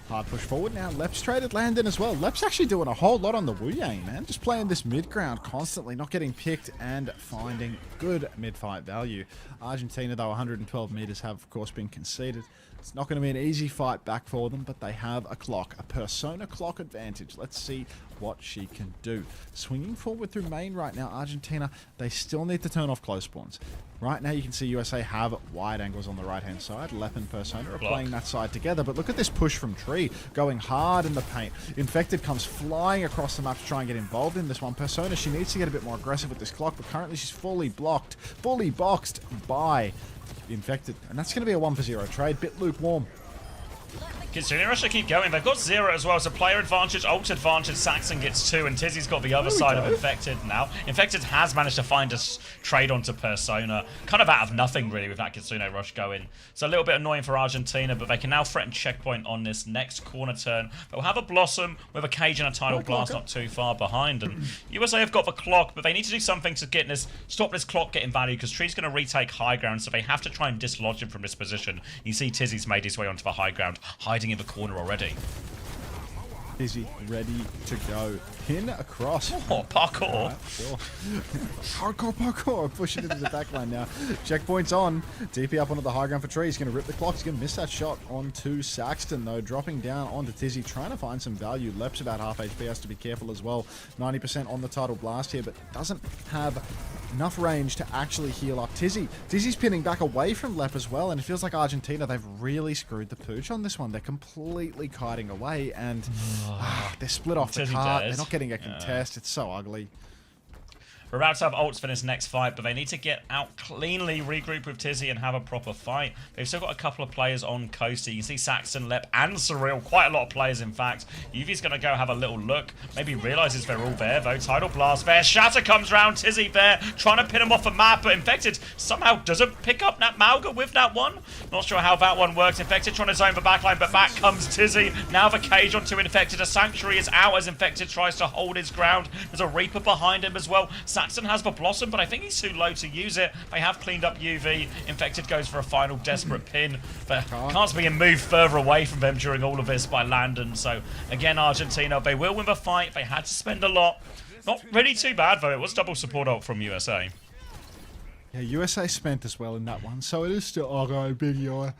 Hard push forward now. Lep's traded Landon as well. Lep's actually doing a whole lot on the Wu Yang, man. Just playing this mid ground constantly, not getting picked and finding good mid fight value. Argentina, though, 112 meters have, of course, been conceded. It's not going to be an easy fight back for them, but they have a clock, a Persona clock advantage. Let's see what she can do. Swinging forward through main right now, Argentina, they still need to turn off close spawns. Right now, you can see USA have wide angles on the right-hand side. Lep and Persona are playing that side together, but look at this push from Tree, going hard in the paint. Infected comes flying across the map to try and get involved in this one. Persona, she needs to get a bit more aggressive with this clock, but currently she's fully blocked, fully boxed by Infected. And that's going to be a 1-for-0 trade. Bit lukewarm. Kitsune Rush keep going. They've got 0 as well, so player advantage, ult advantage. Saxon gets 2, and Tizzy's got the other side of Infected now. Infected has managed to find a trade onto Persona, kind of out of nothing really with that Kitsune Rush going. So a little bit annoying for Argentina, but they can now threaten checkpoint on this next corner turn. They'll have a Blossom with a Cage and a Tidal Blast not too far behind, and USA have got the clock, but they need to do something to get stop this clock getting value, because Tree's going to retake high ground, so they have to try and dislodge him from this position. You see Tizzy's made his way onto the high ground, hiding in the corner already. Tizzy ready to go. Pin across. Oh, parkour. Right, sure. Parkour. Pushing into the back line now. Checkpoint's on. DP up onto the high ground for Tree. He's going to rip the clock. He's going to miss that shot onto Saxton, though. Dropping down onto Tizzy, trying to find some value. Lep's about half HP. Has to be careful as well. 90% on the Tidal Blast here, but doesn't have enough range to actually heal up Tizzy. Tizzy's pinning back away from Lep as well, and it feels like Argentina, they've really screwed the pooch on this one. They're completely kiting away, and they're split off the cart. They're not getting a contest. It's so ugly. We're about to have ults for this next fight, but they need to get out cleanly, regroup with Tizzy, and have a proper fight. They've still got a couple of players on coast. You can see Saxon, Lep, and Surreal. Quite a lot of players, in fact. Yuvi's going to go have a little look. Maybe realizes they're all there, though. Tidal Blast there. Shatter comes round. Tizzy there, trying to pin him off the map, but Infected somehow doesn't pick up Nat Malga with that one. Not sure how that one works. Infected trying to zone the backline, but back comes Tizzy. Now the Cage onto Infected. A Sanctuary is out as Infected tries to hold his ground. There's a Reaper behind him as well. Saxon has the Blossom, but I think he's too low to use it. They have cleaned up UV. Infected goes for a final desperate pin, but can't be moved further away from them during all of this by Landon. So again, Argentina, they will win the fight. They had to spend a lot. Not really too bad, though. It was double support ult from USA. Yeah, USA spent as well in that one, so it is still big UI.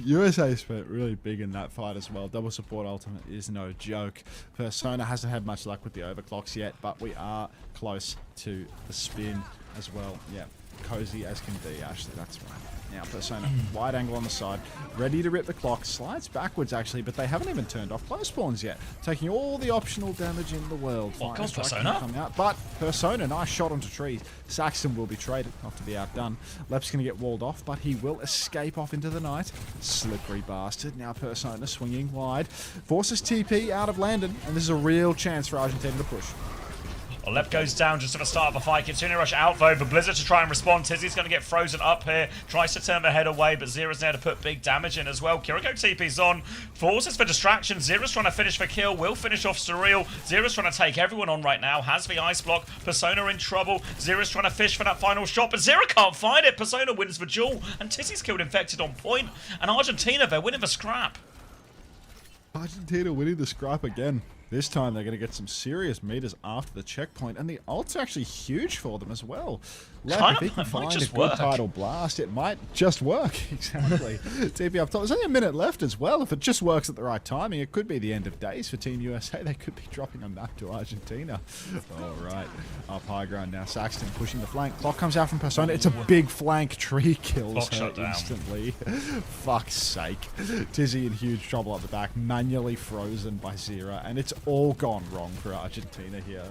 USA spent really big in that fight as well. Double support ultimate is no joke. Persona hasn't had much luck with the overclocks yet, but we are close to the spin as well. Yeah, cozy as can be, Ashley, that's right. Now Persona, wide angle on the side, ready to rip the clock. Slides backwards actually, but they haven't even turned off close spawns yet. Taking all the optional damage in the world. Goes Persona? Come out, but Persona, nice shot onto Trees. Saxon will be traded, not to be outdone. Lep's going to get walled off, but he will escape off into the night. Slippery bastard. Now Persona swinging wide. Forces TP out of Landon, and this is a real chance for Argentina to push. Well, Lep goes down just at the start of the fight. Kitsune Rush out, though. The Blizzard to try and respond. Tizzy's going to get frozen up here. Tries to turn the head away, but Zera's there to put big damage in as well. Kiriko TP's on. Forces for distraction. Zera's trying to finish the kill. Will finish off Surreal. Zera's trying to take everyone on right now. Has the ice block. Persona in trouble. Zera's trying to fish for that final shot, but Zera can't find it. Persona wins the duel, and Tizzy's killed Infected on point. And Argentina, they're winning the scrap. Argentina winning the scrap again. This time they're going to get some serious meters after the checkpoint, and the ult's actually huge for them as well. If he can find a good Tidal Blast, it might just work. Exactly. TP up top. There's only a minute left as well. If it just works at the right timing, it could be the end of days for Team USA. They could be dropping a map to Argentina. All right. Up high ground now. Saxton pushing the flank. Clock comes out from Persona. It's a big flank. Tree kills her instantly. Fuck's sake. Tizzy in huge trouble at the back. Manually frozen by Zera. And it's all gone wrong for Argentina here.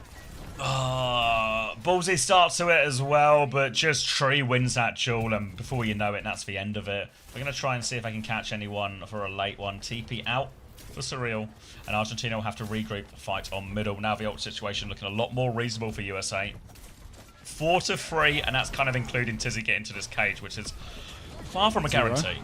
Ballsy starts to it as well, but just Tree wins that duel, and before you know it, that's the end of it. We're going to try and see if I can catch anyone for a late one. TP out for Surreal, and Argentina will have to regroup, fight on middle. Now the ult situation looking a lot more reasonable for USA. 4-3, and that's kind of including Tizzy getting to this cage, which is far from a guarantee.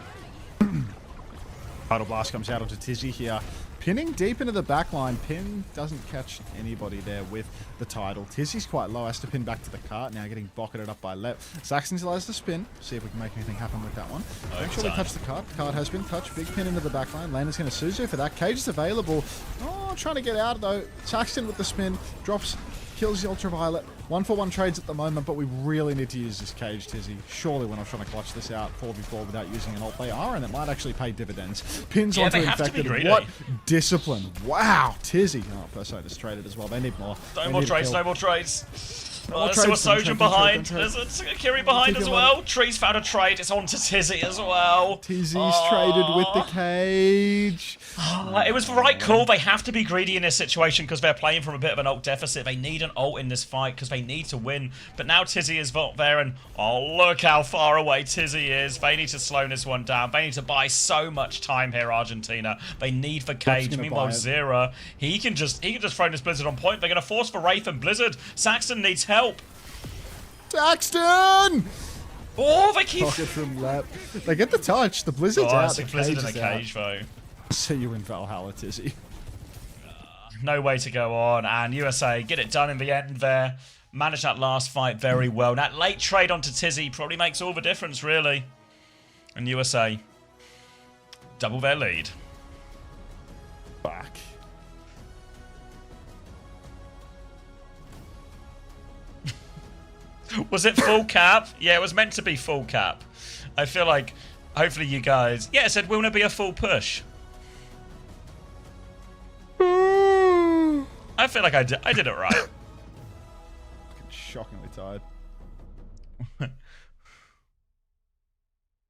Tidal Blast comes out onto Tizzy here. Pinning deep into the back line. Pin doesn't catch anybody there with the Tidal. Tizzy's quite low, has to pin back to the cart. Now getting bocketed up by Lep. Saxon still has to spin. See if we can make anything happen with that one. Make sure we touch the cart. The cart has been touched. Big pin into the back line. Lander's going to Suzu for that. Cage is available. Oh, trying to get out though. Saxon with the spin. Drops, kills the Ultraviolet. 1-for-1 trades at the moment, but we really need to use this cage, Tizzy. Surely we're not trying to clutch this out 4v4 without using an ult. They are, and it might actually pay dividends. Pins onto Infected. What discipline. Wow, Tizzy. Oh, Persona traded as well. They need more. No more trades, no more trades. There's still a Sojourn behind. There's a Kiri behind as well. Tree's found a trade. It's on to Tizzy as well. Tizzy's traded with the cage. It was the right call. They have to be greedy in this situation because they're playing from a bit of an ult deficit. They need an ult in this fight because they need to win. But now Tizzy is there, and oh, look how far away Tizzy is. They need to slow this one down. They need to buy so much time here, Argentina. They need the cage. Meanwhile, Zera, he can just throw this Blizzard on point. They're going to force for Wraith and Blizzard. Saxon needs help. Saxton! Oh, they keep... Pocket from Lep. They get the touch. The Blizzard's out. The Blizzard in the cage cage, though. See you in Valhalla, Tizzy. No way to go on, and USA get it done in the end there. Managed that last fight very well. That late trade onto Tizzy probably makes all the difference, really. And USA double their lead. Back. Was it full cap? Yeah, it was meant to be full cap. I feel like, hopefully you guys... Yeah, it said, will it be a full push? I feel like I did it right. Shockingly tired.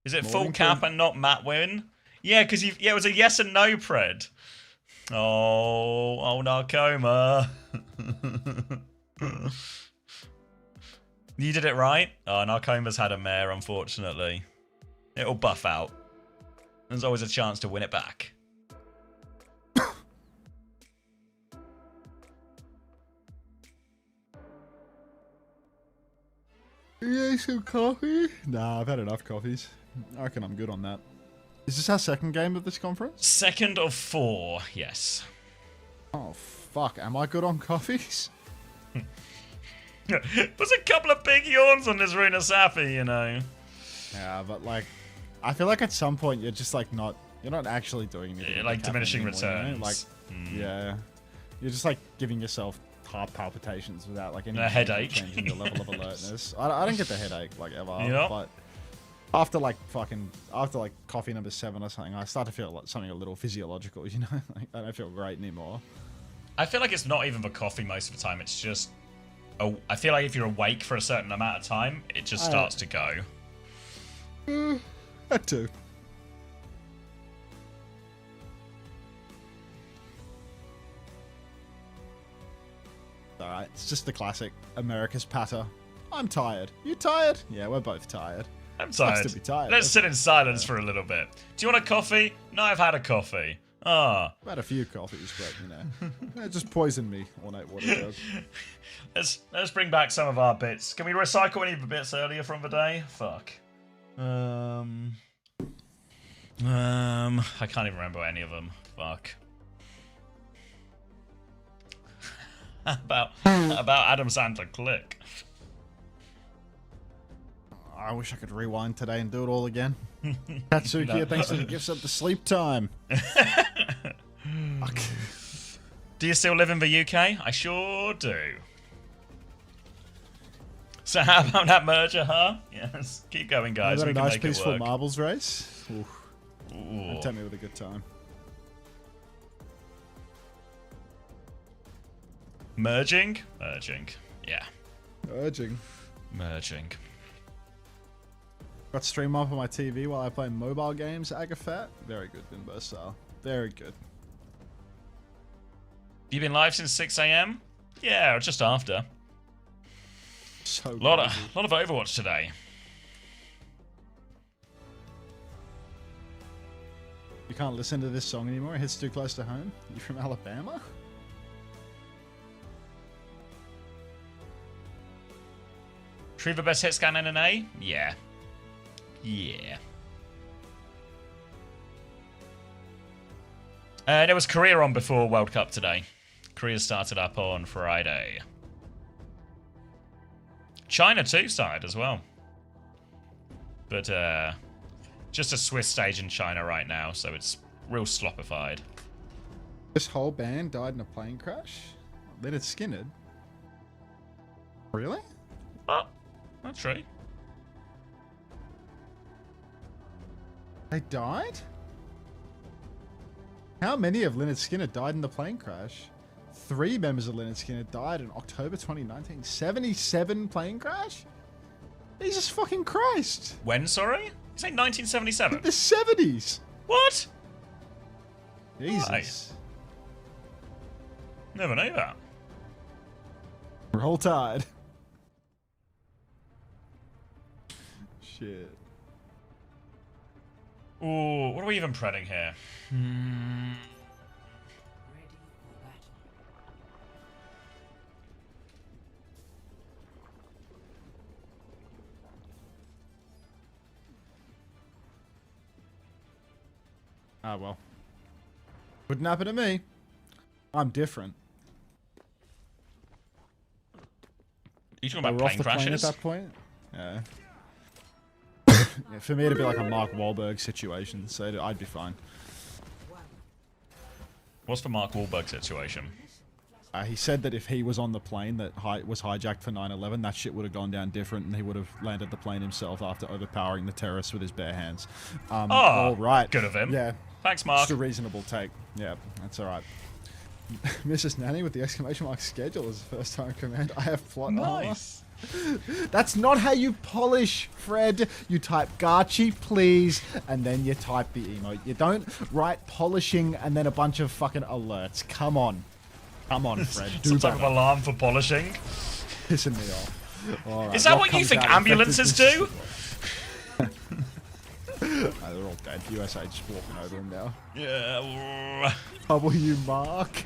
Is it full cap and not Matt win? Yeah, because it was a yes and no pred. Oh, Narcoma. You did it right. Oh, Narcoma's had a mare, unfortunately. It'll buff out. There's always a chance to win it back. Yeah, some coffee? Nah, I've had enough coffees. I reckon I'm good on that. Is this our second game of this conference? Second of 4, yes. Oh, fuck. Am I good on coffees? There's a couple of big yawns on this Runa Safi, you know. Yeah, but like, I feel like at some point you're just like you're not actually doing anything. Yeah, like diminishing anymore, returns. You know? Like, yeah. You're just like giving yourself heart palpitations without like any headache. Changing your level of alertness. I don't get the headache like ever, yep. But after coffee number 7 or something, I start to feel like something a little physiological, you know? Like, I don't feel great anymore. I feel like it's not even the coffee most of the time. It's just, I feel like if you're awake for a certain amount of time, it just starts to go. That too. Alright, it's just the classic America's patter. I'm tired. You tired? Yeah, we're both tired. I'm tired. Sucks to be tired. Let's sit in silence for a little bit. Do you want a coffee? No, I've had a coffee. Ah. I've had a few coffees, but you know, it just poisoned me all night. What it does. Let's bring back some of our bits. Can we recycle any of the bits earlier from the day? Fuck. I can't even remember any of them. Fuck. about Adam Sandler click. I wish I could rewind today and do it all again. Katsuki, thanks for the gifts of the sleep time. Fuck. Do you still live in the UK? I sure do. So how about that merger, huh? Yes. Keep going, guys. Is that we a can nice make it peaceful work. marbles race? Ooh. Ooh. Tell me with a good time. Merging? Merging. Yeah. Merging. Got stream up on my TV while I play mobile games. Agafat. Very good, Bimbo style. Very good. You been live since 6 AM? Yeah, or just after. So a lot of Overwatch today. You can't listen to this song anymore. It hits too close to home. You from Alabama? Retriever best hit scan NNA? Yeah. Yeah. There was Korea on before World Cup today. Korea started up on Friday. China too started as well. But just a Swiss stage in China right now, so it's real sloppified. This whole band died in a plane crash? Leonard Skinner? Really? Oh, that's right. They died? How many of Leonard Skinner died in the plane crash? 3 members of Leonard Skinner died in October 2019. 77 plane crash? Jesus fucking Christ. When, sorry? You say 1977? The 70s. What? Jesus. Nice. Never knew that. Roll Tide. Shit. Ooh, what are we even predding here? Ah, well. Wouldn't happen to me. I'm different. You talking about We're off plane the plane crashes? at that point? Yeah. Yeah, for me, it'd be like a Mark Wahlberg situation, so I'd be fine. What's the Mark Wahlberg situation? He said that if he was on the plane that was hijacked for 9/11, that shit would have gone down different, and he would have landed the plane himself after overpowering the terrorists with his bare hands. All right. Good of him. Yeah. Thanks, Mark. Just a reasonable take. Yeah, that's all right. Mrs. Nanny with the exclamation mark schedule is the first time command. I have plot. Nice. That's not how you polish, Fred. You type Garchi, please, and then you type the emote. You don't write polishing and then a bunch of fucking alerts. Come on. Come on, Fred. Do Some type of better. alarm for polishing. Pissing me off. All right, Is that what you comes think out ambulances do? they're all dead. USA just walking over them now. Yeah. W Mark.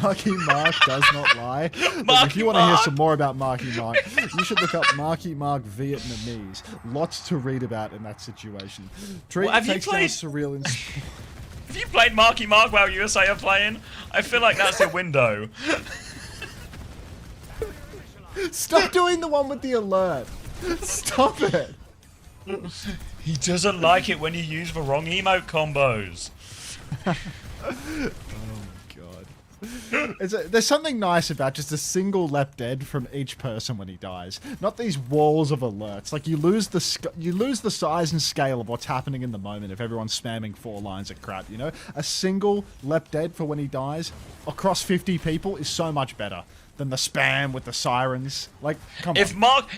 Marky Mark does not lie. Look, Marky if you want to hear Mark. some more about Marky Mark, you should look up Marky Mark Vietnamese. Lots to read about in that situation. Treat Well, have you takes down played- surreal in Have you played Marky Mark while USA are playing? I feel like that's a window. Stop doing the one with the alert. Stop it. He doesn't like it when you use the wrong emote combos. There's something nice about just a single lep dead from each person when he dies. Not these walls of alerts. Like you lose the size and scale of what's happening in the moment if everyone's spamming 4 lines of crap. You know, a single lep dead for when he dies across 50 people is so much better than the spam with the sirens. Like, come If on. Mark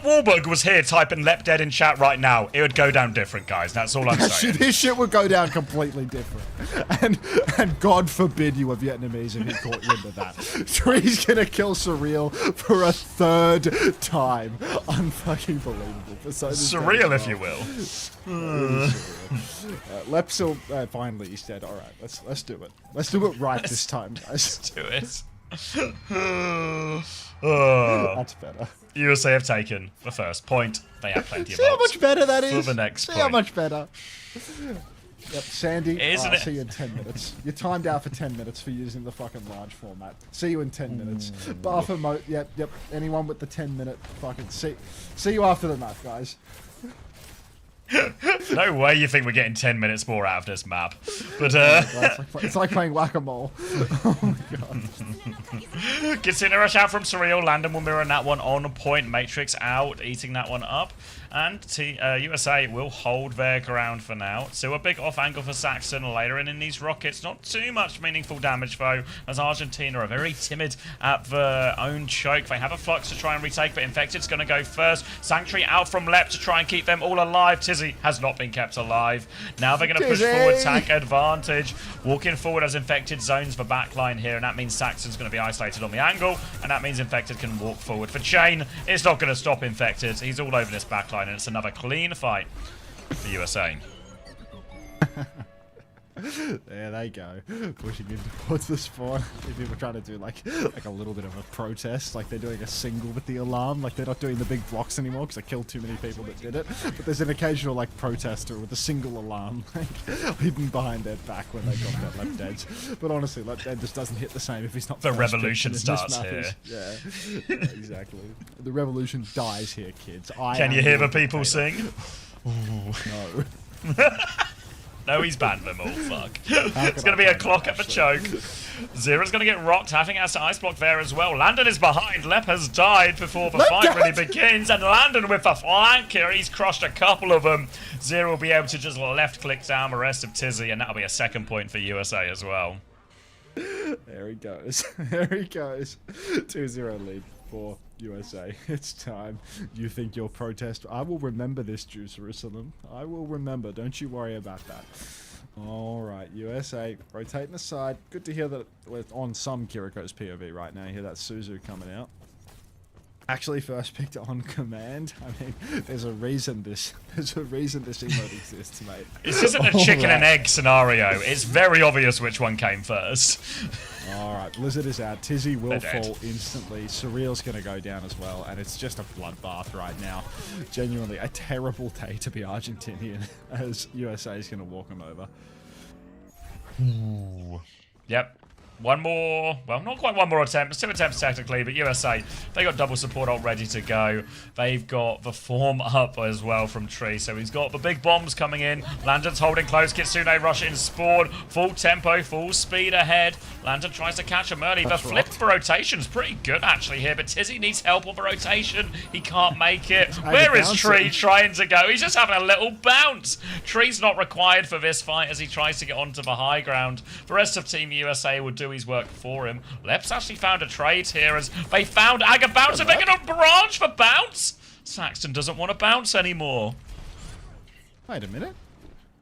Wahlberg was here typing Lep Dead in chat right now, it would go down different, guys. That's all I'm saying. This shit would go down completely different. And God forbid you were Vietnamese and he caught you into that. Tree's gonna kill Surreal for a 3rd time. Unfucking believable. Surreal, if you will. Lepsil, finally he's dead. Alright, let's do it. Let's do it right this time, guys. Let's do it. That's better. USA have taken the first point. They have plenty of See how votes much better that is? for the next See point. how much better? Yep, Sandy, Isn't I'll it? see you in 10 minutes. You're timed out for 10 minutes for using the fucking large format. See you in 10 minutes. Buffer mode, yep. Anyone with the 10-minute fucking... See you after the map, guys. No way you think we're getting 10 minutes more out of this map. But, It's like playing whack-a-mole. Oh my god. Consider a shout from Surreal. Landon will mirror that one on point. Matrix out, eating that one up. And USA will hold their ground for now. So a big off angle for Saxon later in these rockets. Not too much meaningful damage though, as Argentina are very timid at their own choke. They have a flux to try and retake, but Infected's going to go first. Sanctuary out from Lep to try and keep them all alive. Tizzy has not been kept alive. Now they're going to push Tizzy! forward, tank advantage. Walking forward as Infected zones the backline here, and that means Saxon's going to be isolated on the angle, and that means Infected can walk forward. For Chain, it's not going to stop Infected. He's all over this backline, and it's another clean fight for USA. There they go, pushing in towards the spawn. People trying to do like a little bit of a protest, like they're doing a single with the alarm, like they're not doing the big blocks anymore because I killed too many people that did it. But there's an occasional like protester with a single alarm, like hidden behind their back when they got that left edge. But honestly, left edge just doesn't hit the same if he's not. The revolution starts here. Yeah, exactly. The revolution dies here, kids. Can you hear the people sing? No. No, he's banned them all, fuck. It's going to be a clock at the choke. Zera's going to get rocked, having us ice block there as well. Landon is behind. Lep has died before the fight really begins. And Landon with the flank here. He's crushed a couple of them. Zera will be able to just left-click down the rest of Tizzy, and that'll be a second point for USA as well. There he goes. There he goes. 2-0 lead for USA. It's time. You think your protest... I will remember this, Jerusalem. I will remember. Don't you worry about that. Alright, USA rotating aside. Good to hear that we're on some Kiriko's POV right now. You hear that Suzu coming out. Actually first picked on command. I mean, there's a reason this emote exists, mate. This isn't a chicken and egg scenario. It's very obvious which one came first. Alright, Blizzard is out. Tizzy will fall instantly. Surreal's going to go down as well, and it's just a bloodbath right now. Genuinely a terrible day to be Argentinian, as USA is going to walk him over. Ooh. Yep. One more, well, not quite one more attempt, 2 attempts technically, but USA, they got double support all ready to go. They've got the form up as well from Tree, so he's got the big bombs coming in. Landon's holding close, Kitsune rush in spawn, full tempo, full speed ahead. Landon tries to catch him early. The flip for rotation's pretty good actually here, but Tizzy needs help on the rotation. He can't make it. Where is Tree trying to go? He's just having a little bounce. Tree's not required for this fight as he tries to get onto the high ground. The rest of Team USA will do his work for him. Lep's actually found a trade here as they found Aga Bounce and they're going to branch for Bounce. Saxton doesn't want to bounce anymore. Wait a minute.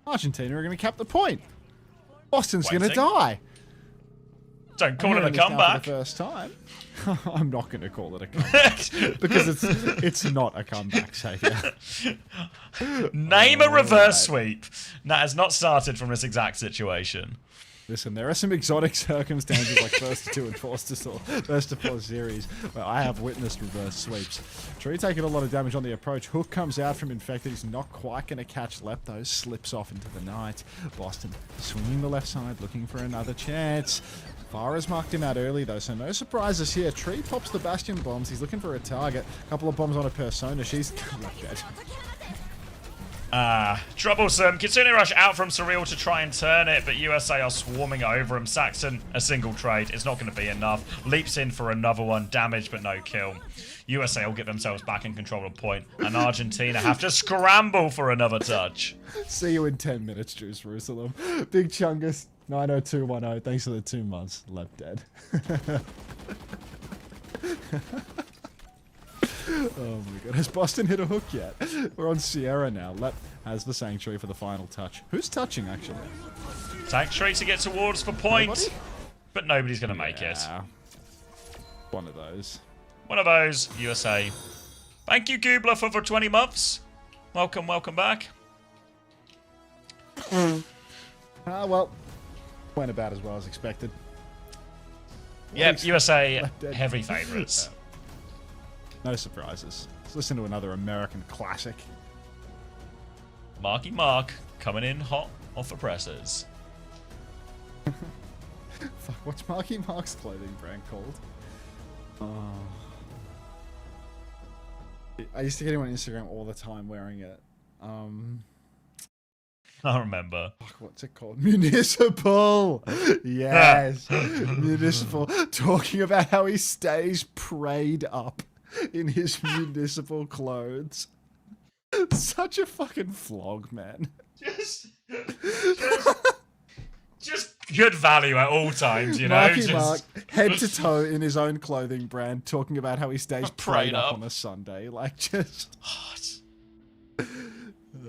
Argentina are going to cap the point. Boston's going to die. Don't call it a comeback. For the first time. I'm not going to call it a comeback because it's not a comeback, Xavier. Name a reverse sweep. That has not started from this exact situation. Listen, there are some exotic circumstances like first to 2 and first to 4 series where I have witnessed reverse sweeps. Tree taking a lot of damage on the approach. Hook comes out from Infected. He's not quite going to catch Lep though. Slips off into the night. Boston swinging the left side, looking for another chance. Farah's marked him out early though, so no surprises here. Tree pops the Bastion bombs. He's looking for a target. A couple of bombs on a Persona. She's not dead. Troublesome. Kitsune rush out from Surreal to try and turn it, but USA are swarming over him. Saxon, a single trade. It's not going to be enough. Leaps in for another one. Damage, but no kill. USA will get themselves back in control of point, and Argentina have to scramble for another touch. See you in 10 minutes, Jerusalem. Big Chungus, 90210. Thanks for the 2 months. Left dead. Oh my god, has Boston hit a hook yet? We're on Sierra now. Lep has the Sanctuary for the final touch. Who's touching, actually? Sanctuary to get towards for point, but nobody's going to make it. One of those. One of those, USA. Thank you, Goobler, for 20 months. Welcome, welcome back. Well, went about as well as expected. Yep, USA heavy favourites. No surprises. Let's listen to another American classic. Marky Mark coming in hot off the presses. Fuck, what's Marky Mark's clothing brand called? I used to get him on Instagram all the time wearing it. I remember. Fuck, what's it called? Municipal! Yes! Municipal. Talking about how he stays prayed up in his municipal clothes. Such a fucking flog, man. Just good value at all times, you know? Marky Mark, head to toe in his own clothing brand, talking about how he stays prayed up on a Sunday. Like, just...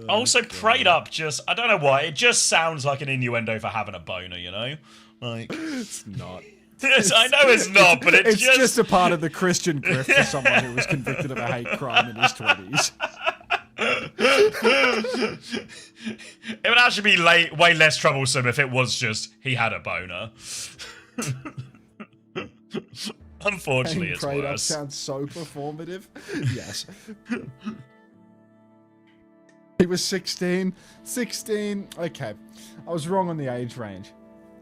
Also, prayed up just... I don't know why. It just sounds like an innuendo for having a boner, you know? Like... It's not. I know it's not, but it's just a part of the Christian grift for someone who was convicted of a hate crime in his 20s. It would actually be way less troublesome if it was just he had a boner. Unfortunately, Getting it's prayed up worse. sounds so performative. Yes. He was 16. 16. Okay. I was wrong on the age range.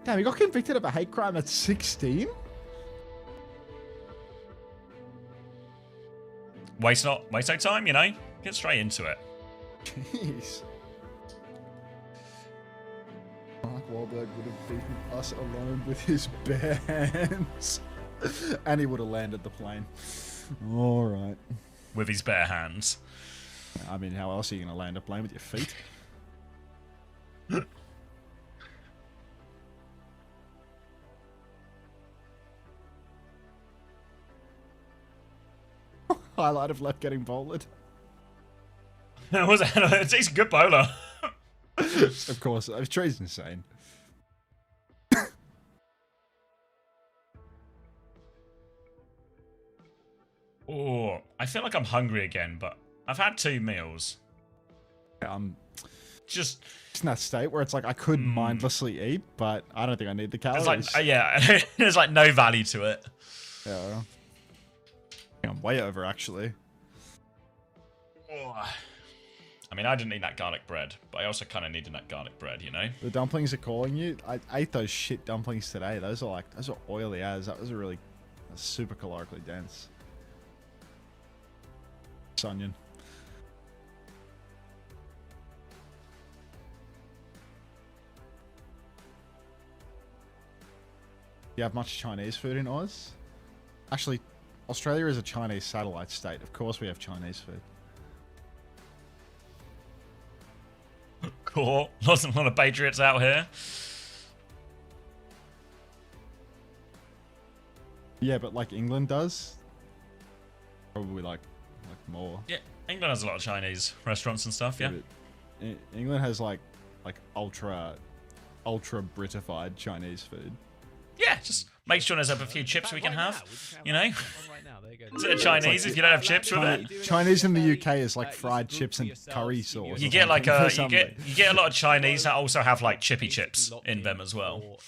Damn, he got convicted of a hate crime at 16? Waste no time, you know? Get straight into it. Jeez. Mark Wahlberg would have beaten us alone with his bare hands. And he would have landed the plane. Alright. With his bare hands. I mean, how else are you going to land a plane with your feet? Highlight of left getting bowled. Was it? He's a good bowler. Of course, Trey's insane. Oh, I feel like I'm hungry again, but I've had 2 meals. Just in that state where it's like I could mindlessly eat, but I don't think I need the calories. It's like, yeah, there's like no value to it. Yeah. I'm way over actually. Oh. I mean, I didn't eat that garlic bread, but I also kind of needed that garlic bread, you know? The dumplings are calling you. I ate those shit dumplings today. Those are oily as. That was super calorically dense. Onion. You have much Chinese food in Oz? Actually, Australia is a Chinese satellite state. Of course we have Chinese food. Cool. Lots of patriots out here. Yeah, but like England does? Probably like more. Yeah, England has a lot of Chinese restaurants and stuff, yeah. England has like ultra Britified Chinese food. Yeah, just make sure there's a few chips we can have, you know? Is it Chinese if you don't have chips with it? Chinese in the UK is like fried chips and curry sauce. You get like you get a lot of Chinese that also have like chippy chips in them as well.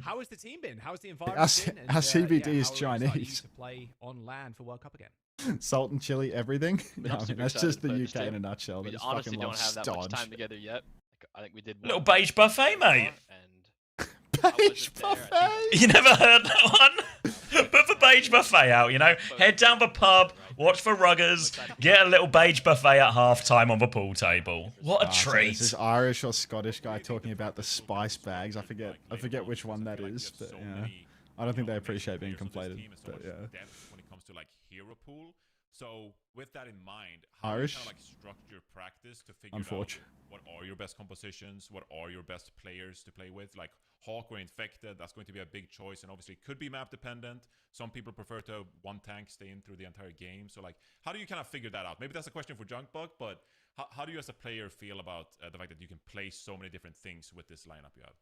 How has the team been? How's the environment been? Our CBD is how excited are you Chinese. to play on land for World Cup again? Salt and chili, everything. I'm No, I mean, super that's excited just to the play this UK in team. a nutshell. They We just honestly fucking don't love have that much stodge. time together yet. I think we did Little beige buffet, mate. Beige buffet. You never heard that one? Put the beige buffet out, you know? Head down the pub, watch for ruggers, get a little beige buffet at halftime on the pool table. What a So treat. This is Irish or Scottish guy talking about the spice bags. I forget which one that is, but yeah. I don't think they appreciate being conflated. But yeah. When it comes to like hero pool. So with that in mind, how Irish? do you kind of like structure practice to figure out what are your best compositions, what are your best players to play with? Like Hawk or Infected, that's going to be a big choice, and obviously it could be map dependent. Some people prefer to one tank stay in through the entire game. So like, how do you kind of figure that out? Maybe that's a question for Junkbug, but how do you as a player feel about the fact that you can play so many different things with this lineup you have?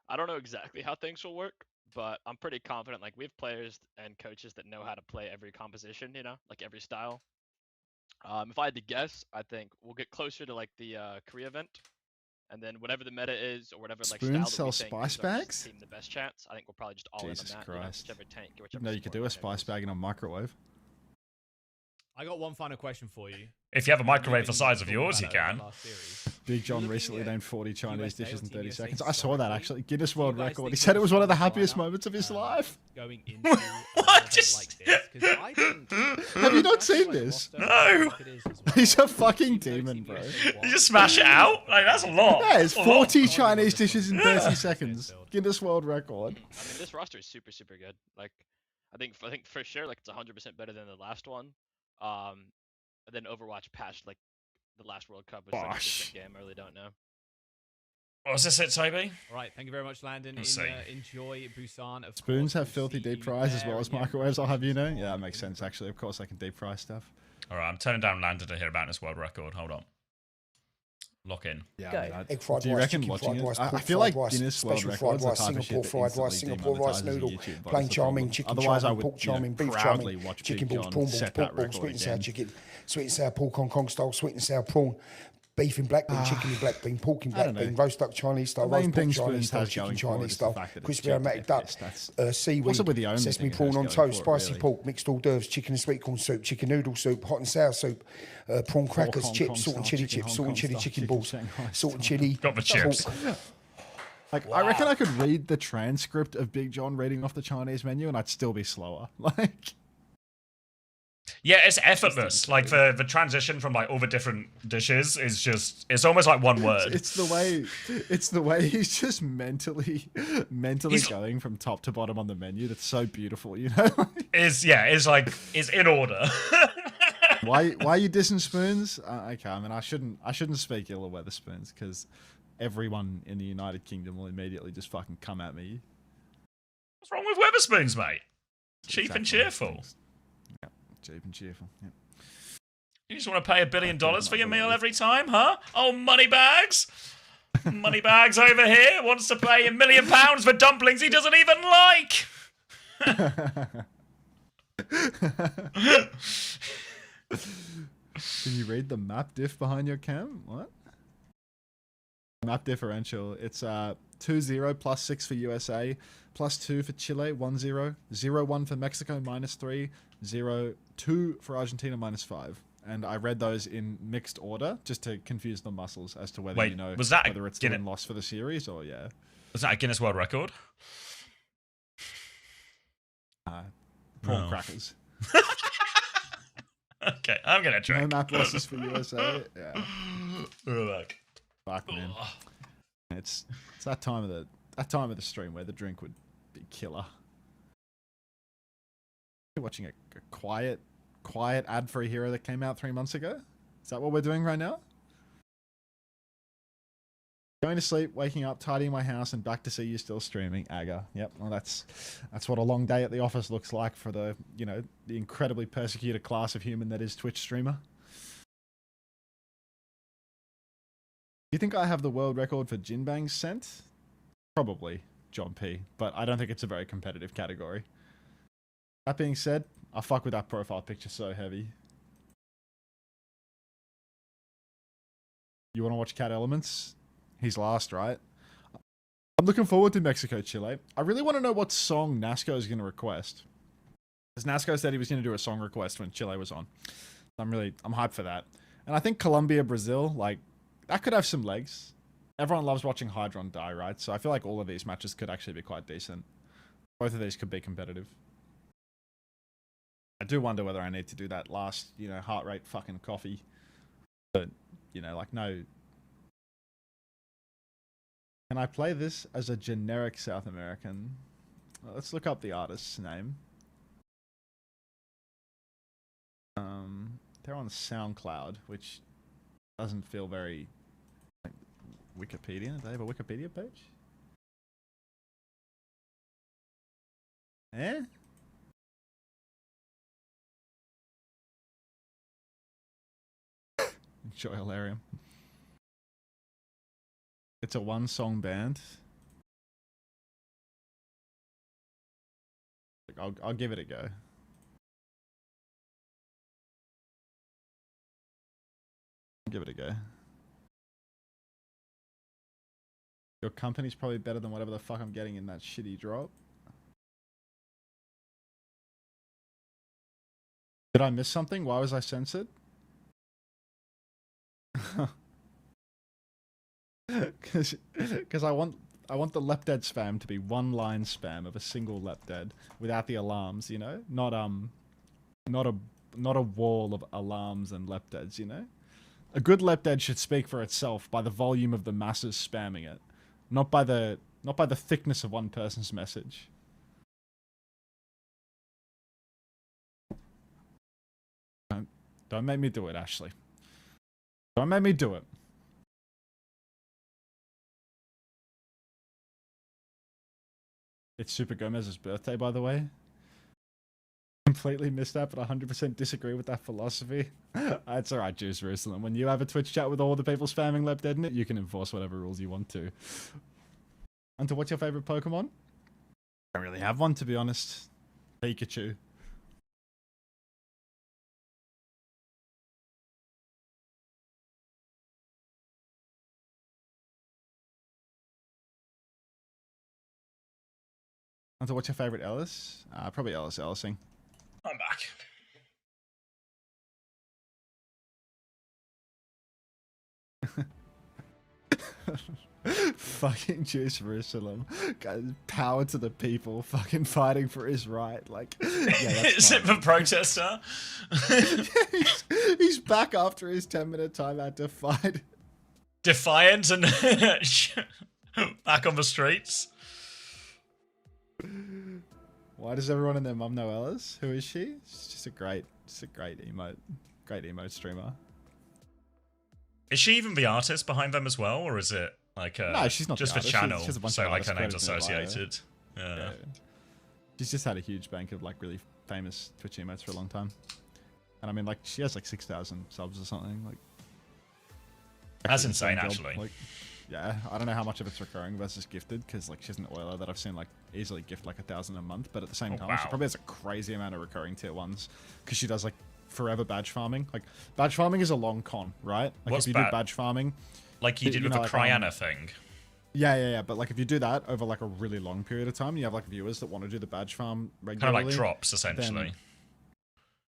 I don't know exactly how things will work, but I'm pretty confident. Like, we have players and coaches that know how to play every composition, you know, like every style. If I had to guess, I think we'll get closer to like the Korea event, and then whatever the meta is or whatever like Spoon style that we sells think spice gives our bags? team the best chance, I think we'll probably just all Jesus in on that. Christ. You know, whichever tank, No, whichever you could do a spice bag in a microwave. I got one final question for you. If you have a microwave the size of yours, you can. Big John recently named 40 Chinese dishes in 30 seconds. I saw that actually. Guinness World Record. He said it was one of the happiest moments of his life. Going into What? Just... Have you not seen this? No. He's a fucking demon, bro. You just smash it out? Like, that's a lot. Yeah, it's That's a lot. 40 Chinese dishes in 30 seconds. Guinness World Record. I mean, this roster is super, super good. Like, I think for sure, like it's 100% better than the last one. And then Overwatch patched like the last World Cup was like a different game. I really don't know. What's this it, Toby? All right, thank you very much, Landon. Let's see. Enjoy Busan. Of Spoons course, have we'll filthy see deep you fries as there, well as and yeah, microwaves, I'll have you know. Yeah, that makes sense actually. Of course I can deep fry stuff. All right, I'm turning down Landon to hear about this world record. Hold on. Lock in. Yeah, Go. I mean, Egg fried do you rice, reckon chicken watching fried it? rice, I pork feel fried like rice, Guinness World special Records fried are rice, the type of Singapore shit fried rice, instantly Singapore rice demonetizes noodle, YouTube, but plain it's a charming, problem. chicken Otherwise, I charming, would, pork charming, beef proudly charming, watch chicken Big balls, John prawn balls, set pork that balls, record sweet and sour again. chicken, sweet and sour pork Hong Kong style, sweet and sour prawn, beef in black bean, chicken in black bean, pork in I black don't know. bean, roast duck Chinese style, The main roast pork thing Chinese Spoons style, has chicken going for it Chinese is the style, fact that it's crispy cheap to aromatic get duck, pissed. That's seaweed, possibly the only sesame thing it prawn has on going toast, for it, spicy really. pork, mixed hors d'oeuvres, chicken and sweet corn soup, chicken noodle soup, hot and sour soup, prawn crackers, Hong chips, Kong salt and style chili chicken, chips, Hong salt and Kong chili style chicken chicken, balls, Shanghai salt and style. chili. Got the chips. Like, I reckon I could read the transcript of Big John reading off the Chinese menu and I'd still be slower. Like, Yeah, it's effortless. Like the transition from like all the different dishes is just it's almost like one word. it's the way he's just mentally going from top to bottom on the menu. That's so beautiful, you know? Is in order. why are you dissing Spoons? Okay, I mean I shouldn't speak ill of Weatherspoons because everyone in the United Kingdom will immediately just fucking come at me. What's wrong with Weatherspoons, mate? Cheap Exactly. and cheerful. Yeah, cheap and cheerful. Yeah. You just want to pay $1 billion for your meal every time, huh? Oh, Moneybags! Moneybags over here wants to pay £1 million for dumplings he doesn't even like! Can you read the map diff behind your cam? What? Map differential. It's 2-0 plus 6 for USA, plus 2 for Chile, 1-0, 0-1 for Mexico, -3, 0-2 for Argentina, -5. And I read those in mixed order just to confuse the muscles as to whether Wait, you know was that whether it's the win-loss for the series or yeah. Was that a Guinness World Record? Prawn No. crackers. Okay, I'm gonna try. No map losses for USA. Yeah. Look. Fuck man. It's that time of the stream where the drink would be killer. You're watching a quiet ad-free hero that came out 3 months ago. Is that what we're doing right now? Going to sleep, waking up, tidying my house, and back to see you still streaming. Aga. Yep. Well, that's what a long day at the office looks like for the the incredibly persecuted class of human that is Twitch streamer. Do you think I have the world record for Jinbang sent? Probably, John P. But I don't think it's a very competitive category. That being said, I fuck with that profile picture so heavy. You want to watch Cat Elements? He's last, right? I'm looking forward to Mexico, Chile. I really want to know what song Nasco is going to request. Because Nasco said he was going to do a song request when Chile was on. I'm hyped for that. And I think Colombia, Brazil, like, that could have some legs. Everyone loves watching Hydron die, right? So I feel like all of these matches could actually be quite decent. Both of these could be competitive. I do wonder whether I need to do that last, heart rate fucking coffee. But, like, no. Can I play this as a generic South American? Well, let's look up the artist's name. They're on SoundCloud, which doesn't feel very like Wikipedia. Do they have a Wikipedia page? Eh? Enjoy Hilarium. It's a one-song band. I'll give it a go. Give it a go. Your company's probably better than whatever the fuck I'm getting in that shitty drop. Did I miss something? Why was I censored? Because I want the lep dead spam to be one line spam of a single lep dead without the alarms, not a wall of alarms and lep deads, A good lep dead should speak for itself by the volume of the masses spamming it, not by the thickness of one person's message. Don't make me do it, Ashley. Don't make me do it. It's Super Gomez's birthday, by the way. completely missed that, but 100% disagree with that philosophy. It's alright, Juice Jerusalem. When you have a Twitch chat with all the people spamming Left Dead in it, you can enforce whatever rules you want to. Hunter, what's your favorite Pokemon? I don't really have one, to be honest. Pikachu. Hunter, what's your favorite Ellis? Probably Ellising. I'm back. Fucking Juice Jerusalem. Guys, power to the people, fucking fighting for his right. Like, yeah, that's Is it fine. the protester? he's back after his 10-minute timeout to fight. Defiant and back on the streets. Why does everyone and their mum know Ellis? Who is she? She's just a great emote streamer. Is she even the artist behind them as well, or is it like No, she's not just the the artist. channel? She's just a bunch So of like her artists name's credited in her bio. associated. Yeah. She's just had a huge bank of like really famous Twitch emotes for a long time. And I mean, like, she has like 6,000 subs or something. Like, That's actually insane, job. actually. Like, yeah, I don't know how much of it's recurring versus gifted, because like she's an oiler that I've seen like easily gift like 1,000 a month. But at the same time, she wow. probably has a crazy amount of recurring tier ones because she does like forever badge farming. Like, badge farming is a long con, right? Like, What's if you do bad? badge farming, Like you did with the like, Cryana thing. Yeah. But like, if you do that over like a really long period of time, you have like viewers that want to do the badge farm Kind regularly. of like drops, essentially. then-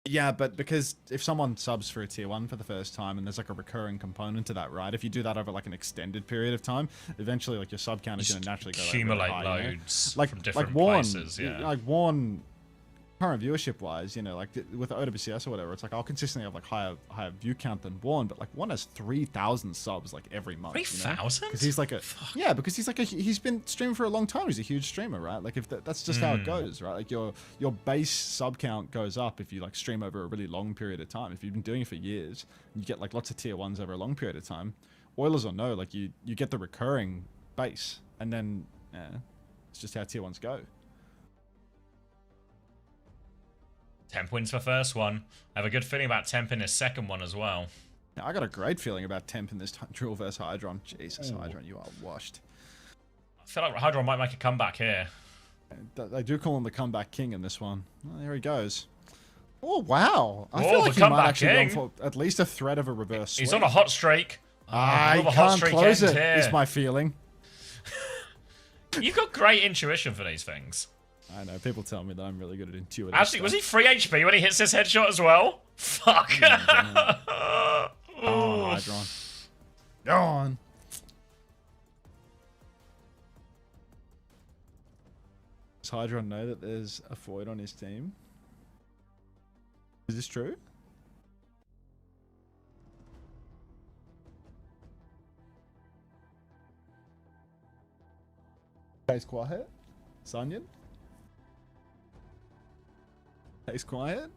Yeah, but because if someone subs for a tier 1 for the first time and there's like a recurring component to that, right? If you do that over like an extended period of time, eventually like your sub count is going to naturally go like, really accumulate high, you know? loads like from different like Warren, places, yeah. Like Warren, current viewership wise, you know, like with the OWCS or whatever, it's like I'll consistently have like higher view count than Warren, but like Warren has 3,000 subs like every month. 3,000? Because he's like he's been streaming for a long time. He's a huge streamer, right? Like if that's just how it goes, right? Like your base sub count goes up if you like stream over a really long period of time. If you've been doing it for years, you get like lots of tier 1s over a long period of time. Oilers or no, like you get the recurring base, and then it's just how tier 1s go. Temp wins the first one. I have a good feeling about Temp in his second one as well. Now, I got a great feeling about Temp in this drill versus Hydron. Jesus, Hydron, you are washed. I feel like Hydron might make a comeback here. They do call him the comeback king in this one. Well, there he goes. Oh, wow. I Oh, feel the like he might comeback actually king. go for at least a threat of a reverse He's sweep. on a hot streak. I Another hot can't streak close ends it, here. is my feeling. You've got great intuition for these things. I know, people tell me that I'm really good at intuitive Actually, was he stuff. free HP when he hits his headshot as well? Fuck. Oh, Hydron. Go on. Does Hydron know that there's a Void on his team? Is this true? Stays quiet. Sunyan? Stays quiet.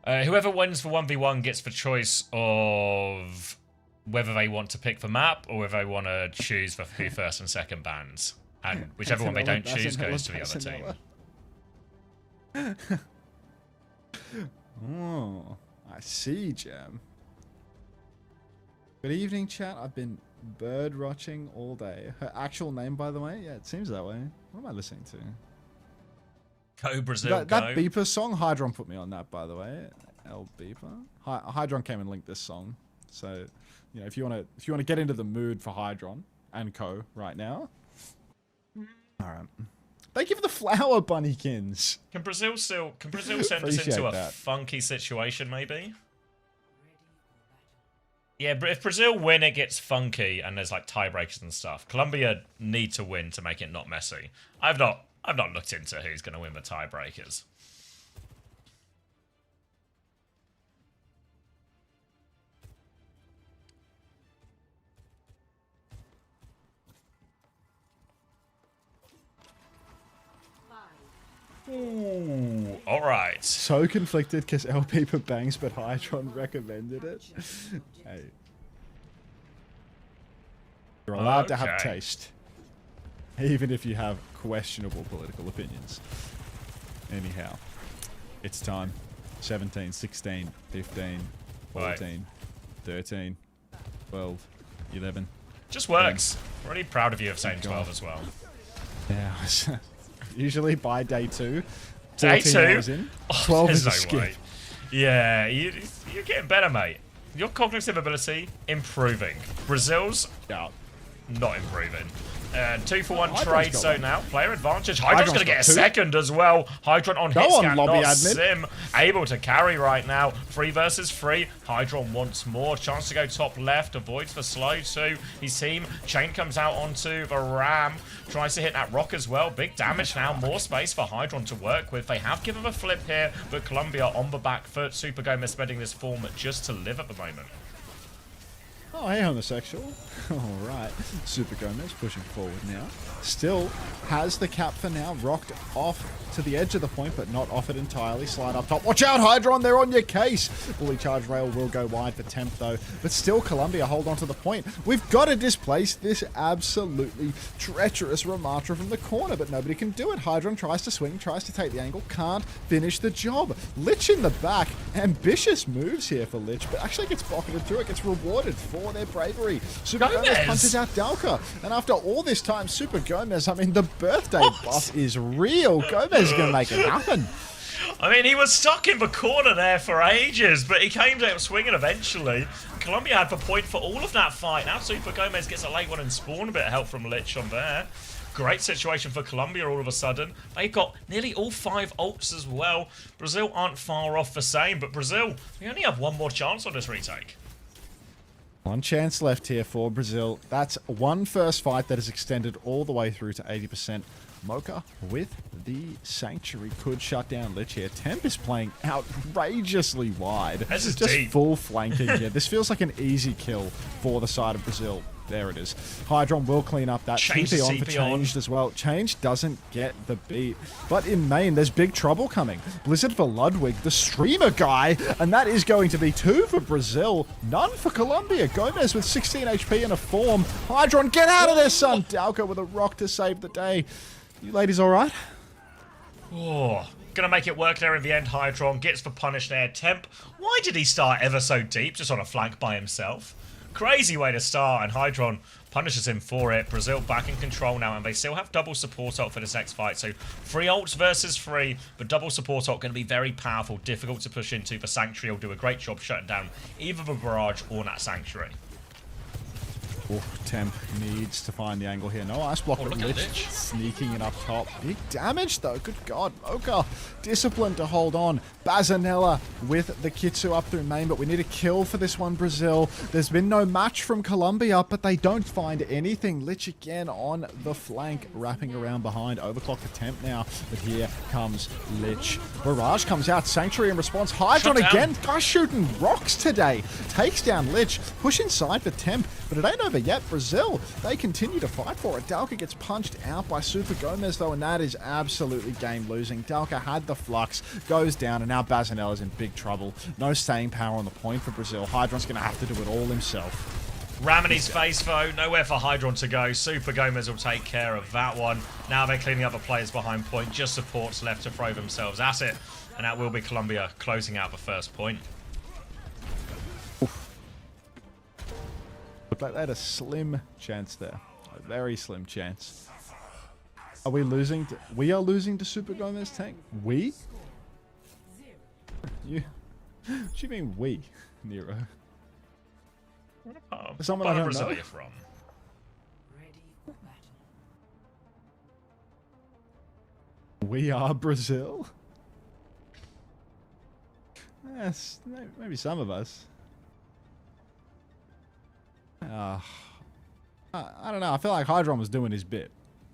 Whoever wins for 1v1 gets the choice of whether they want to pick the map or whether they want to choose the who first and second bans. And whichever one they don't choose goes to the other team. Oh, I see, Jam. Good evening, chat. I've been bird watching all day. Her actual name, by the way? Yeah, it seems that way. What am I listening to? Go Brazil, That go. Beeper song, Hydron put me on that, by the way. El Beeper. Hydron came and linked this song. So, you know, if you want to get into the mood for Hydron and co right now. All right. Thank you for the flower bunnykins. Can Brazil send us Appreciate into a that. funky situation, maybe? Yeah, but if Brazil win, it gets funky and there's like tiebreakers and stuff. Colombia need to win to make it not messy. I've not looked into who's going to win the tiebreakers. Ooh, all right. So conflicted because El Beeper bangs, but Hydron recommended it. Hey. You're allowed to have Okay. taste. Even if you have questionable political opinions. Anyhow, it's time. 17, 16, 15, 14, 13, 12, 11. Just works. Really proud of you of saying 12 as well. Yeah. Usually by day 2, Day 14 2? hours in, 12 is a There's no way. skip. Yeah, you're getting better, mate. Your cognitive ability, improving. Brazil's not improving. 2-for-1 Hydron's trade got so one. now. Player advantage. Hydron's Hydron's going to got get a 2. second as well. Hydron on Go hit on, scan, lobby not admin. Sim. Able to carry right now. 3 versus 3. Hydron wants more. Chance to go top left. Avoids the slow too. His team. Chain comes out onto the ram. Tries to hit that rock as well. Big damage now. More space for Hydron to work with. They have given him a flip here, but Colombia on the back foot. Super Gomez spending this form just to live at the moment. Oh, hey, homosexual. Alright. Super Gomez pushing forward now. Still has the cap for now. Rocked off to the edge of the point, but not off it entirely. Slide up top. Watch out, Hydron. They're on your case. Fully charged rail will go wide for Temp, though. But still, Colombia hold on to the point. We've got to displace this absolutely treacherous Ramatra from the corner, but nobody can do it. Hydron tries to swing, tries to take the angle, can't finish the job. Lich in the back. Ambitious moves here for Lich, but actually gets pocketed through it. Gets rewarded for their bravery. Super Gomez punches out Dalka. And after all this time, Super Gomez, I mean, the birthday buff is real. Gomez is going to make it happen. I mean, he was stuck in the corner there for ages, but he came out swinging eventually. Colombia had the point for all of that fight. Now Super Gomez gets a late one and Spawn. A bit of help from Lich on there. Great situation for Colombia all of a sudden. They've got nearly all 5 ults as well. Brazil aren't far off the same, but Brazil, we only have one more chance on this retake. One chance left here for Brazil. That's one first fight that is extended all the way through to 80%. Mocha with the Sanctuary could shut down Lich here. Temp is playing outrageously wide. This is just deep. full flanking here. This feels like an easy kill for the side of Brazil. There it is. Hydron will clean up that. Change TP on CP for Changed as well. Change doesn't get the beat. But in main, there's big trouble coming. Blizzard for Ludwig, the streamer guy. And that is going to be 2 for Brazil. None for Colombia. Gomez with 16 HP in a form. Hydron, get out of there, son. Dalka with a rock to save the day. You ladies all right? Oh, gonna make it work there in the end. Hydron gets the punish there. Temp, why did he start ever so deep, just on a flank by himself? Crazy way to start, and Hydron punishes him for it. Brazil back in control now, and they still have double support ult for this next fight. So 3 ults versus 3, but double support ult going to be very powerful, difficult to push into. The Sanctuary will do a great job shutting down either the barrage or that Sanctuary. Oh, Temp needs to find the angle here. No ice block, but Lich sneaking it up top. Big damage, though. Good God. Mocha, disciplined to hold on. Bazanella with the Kitsu up through main, but we need a kill for this one, Brazil. There's been no match from Colombia, but they don't find anything. Lich again on the flank, wrapping around behind. Overclock the Temp now, but here comes Lich. Barrage comes out. Sanctuary in response. Hydron again. Guys shooting rocks today. Takes down Lich. Push inside for Temp, but it ain't over yet. Brazil, they continue to fight for it. Dalka gets punched out by Super Gomez, though, and that is absolutely game losing. Dalka had the flux, goes down, and now Bazanella's in big trouble. No staying power on the point for Brazil. Hydron's going to have to do it all himself. Ram in his face, though. Nowhere for Hydron to go. Super Gomez will take care of that one. Now they're cleaning up the players behind point. Just supports left to throw themselves at it. And that will be Colombia closing out the first point. Looked like they had a slim chance there. A very slim chance. Are we losing? We are losing to Super Gomez tank? We? You? What do you mean we, Nero? Someone I What don't Brazil know? are you from? We are Brazil? Yes, maybe some of us. I don't know. I feel like Hydron was doing his bit.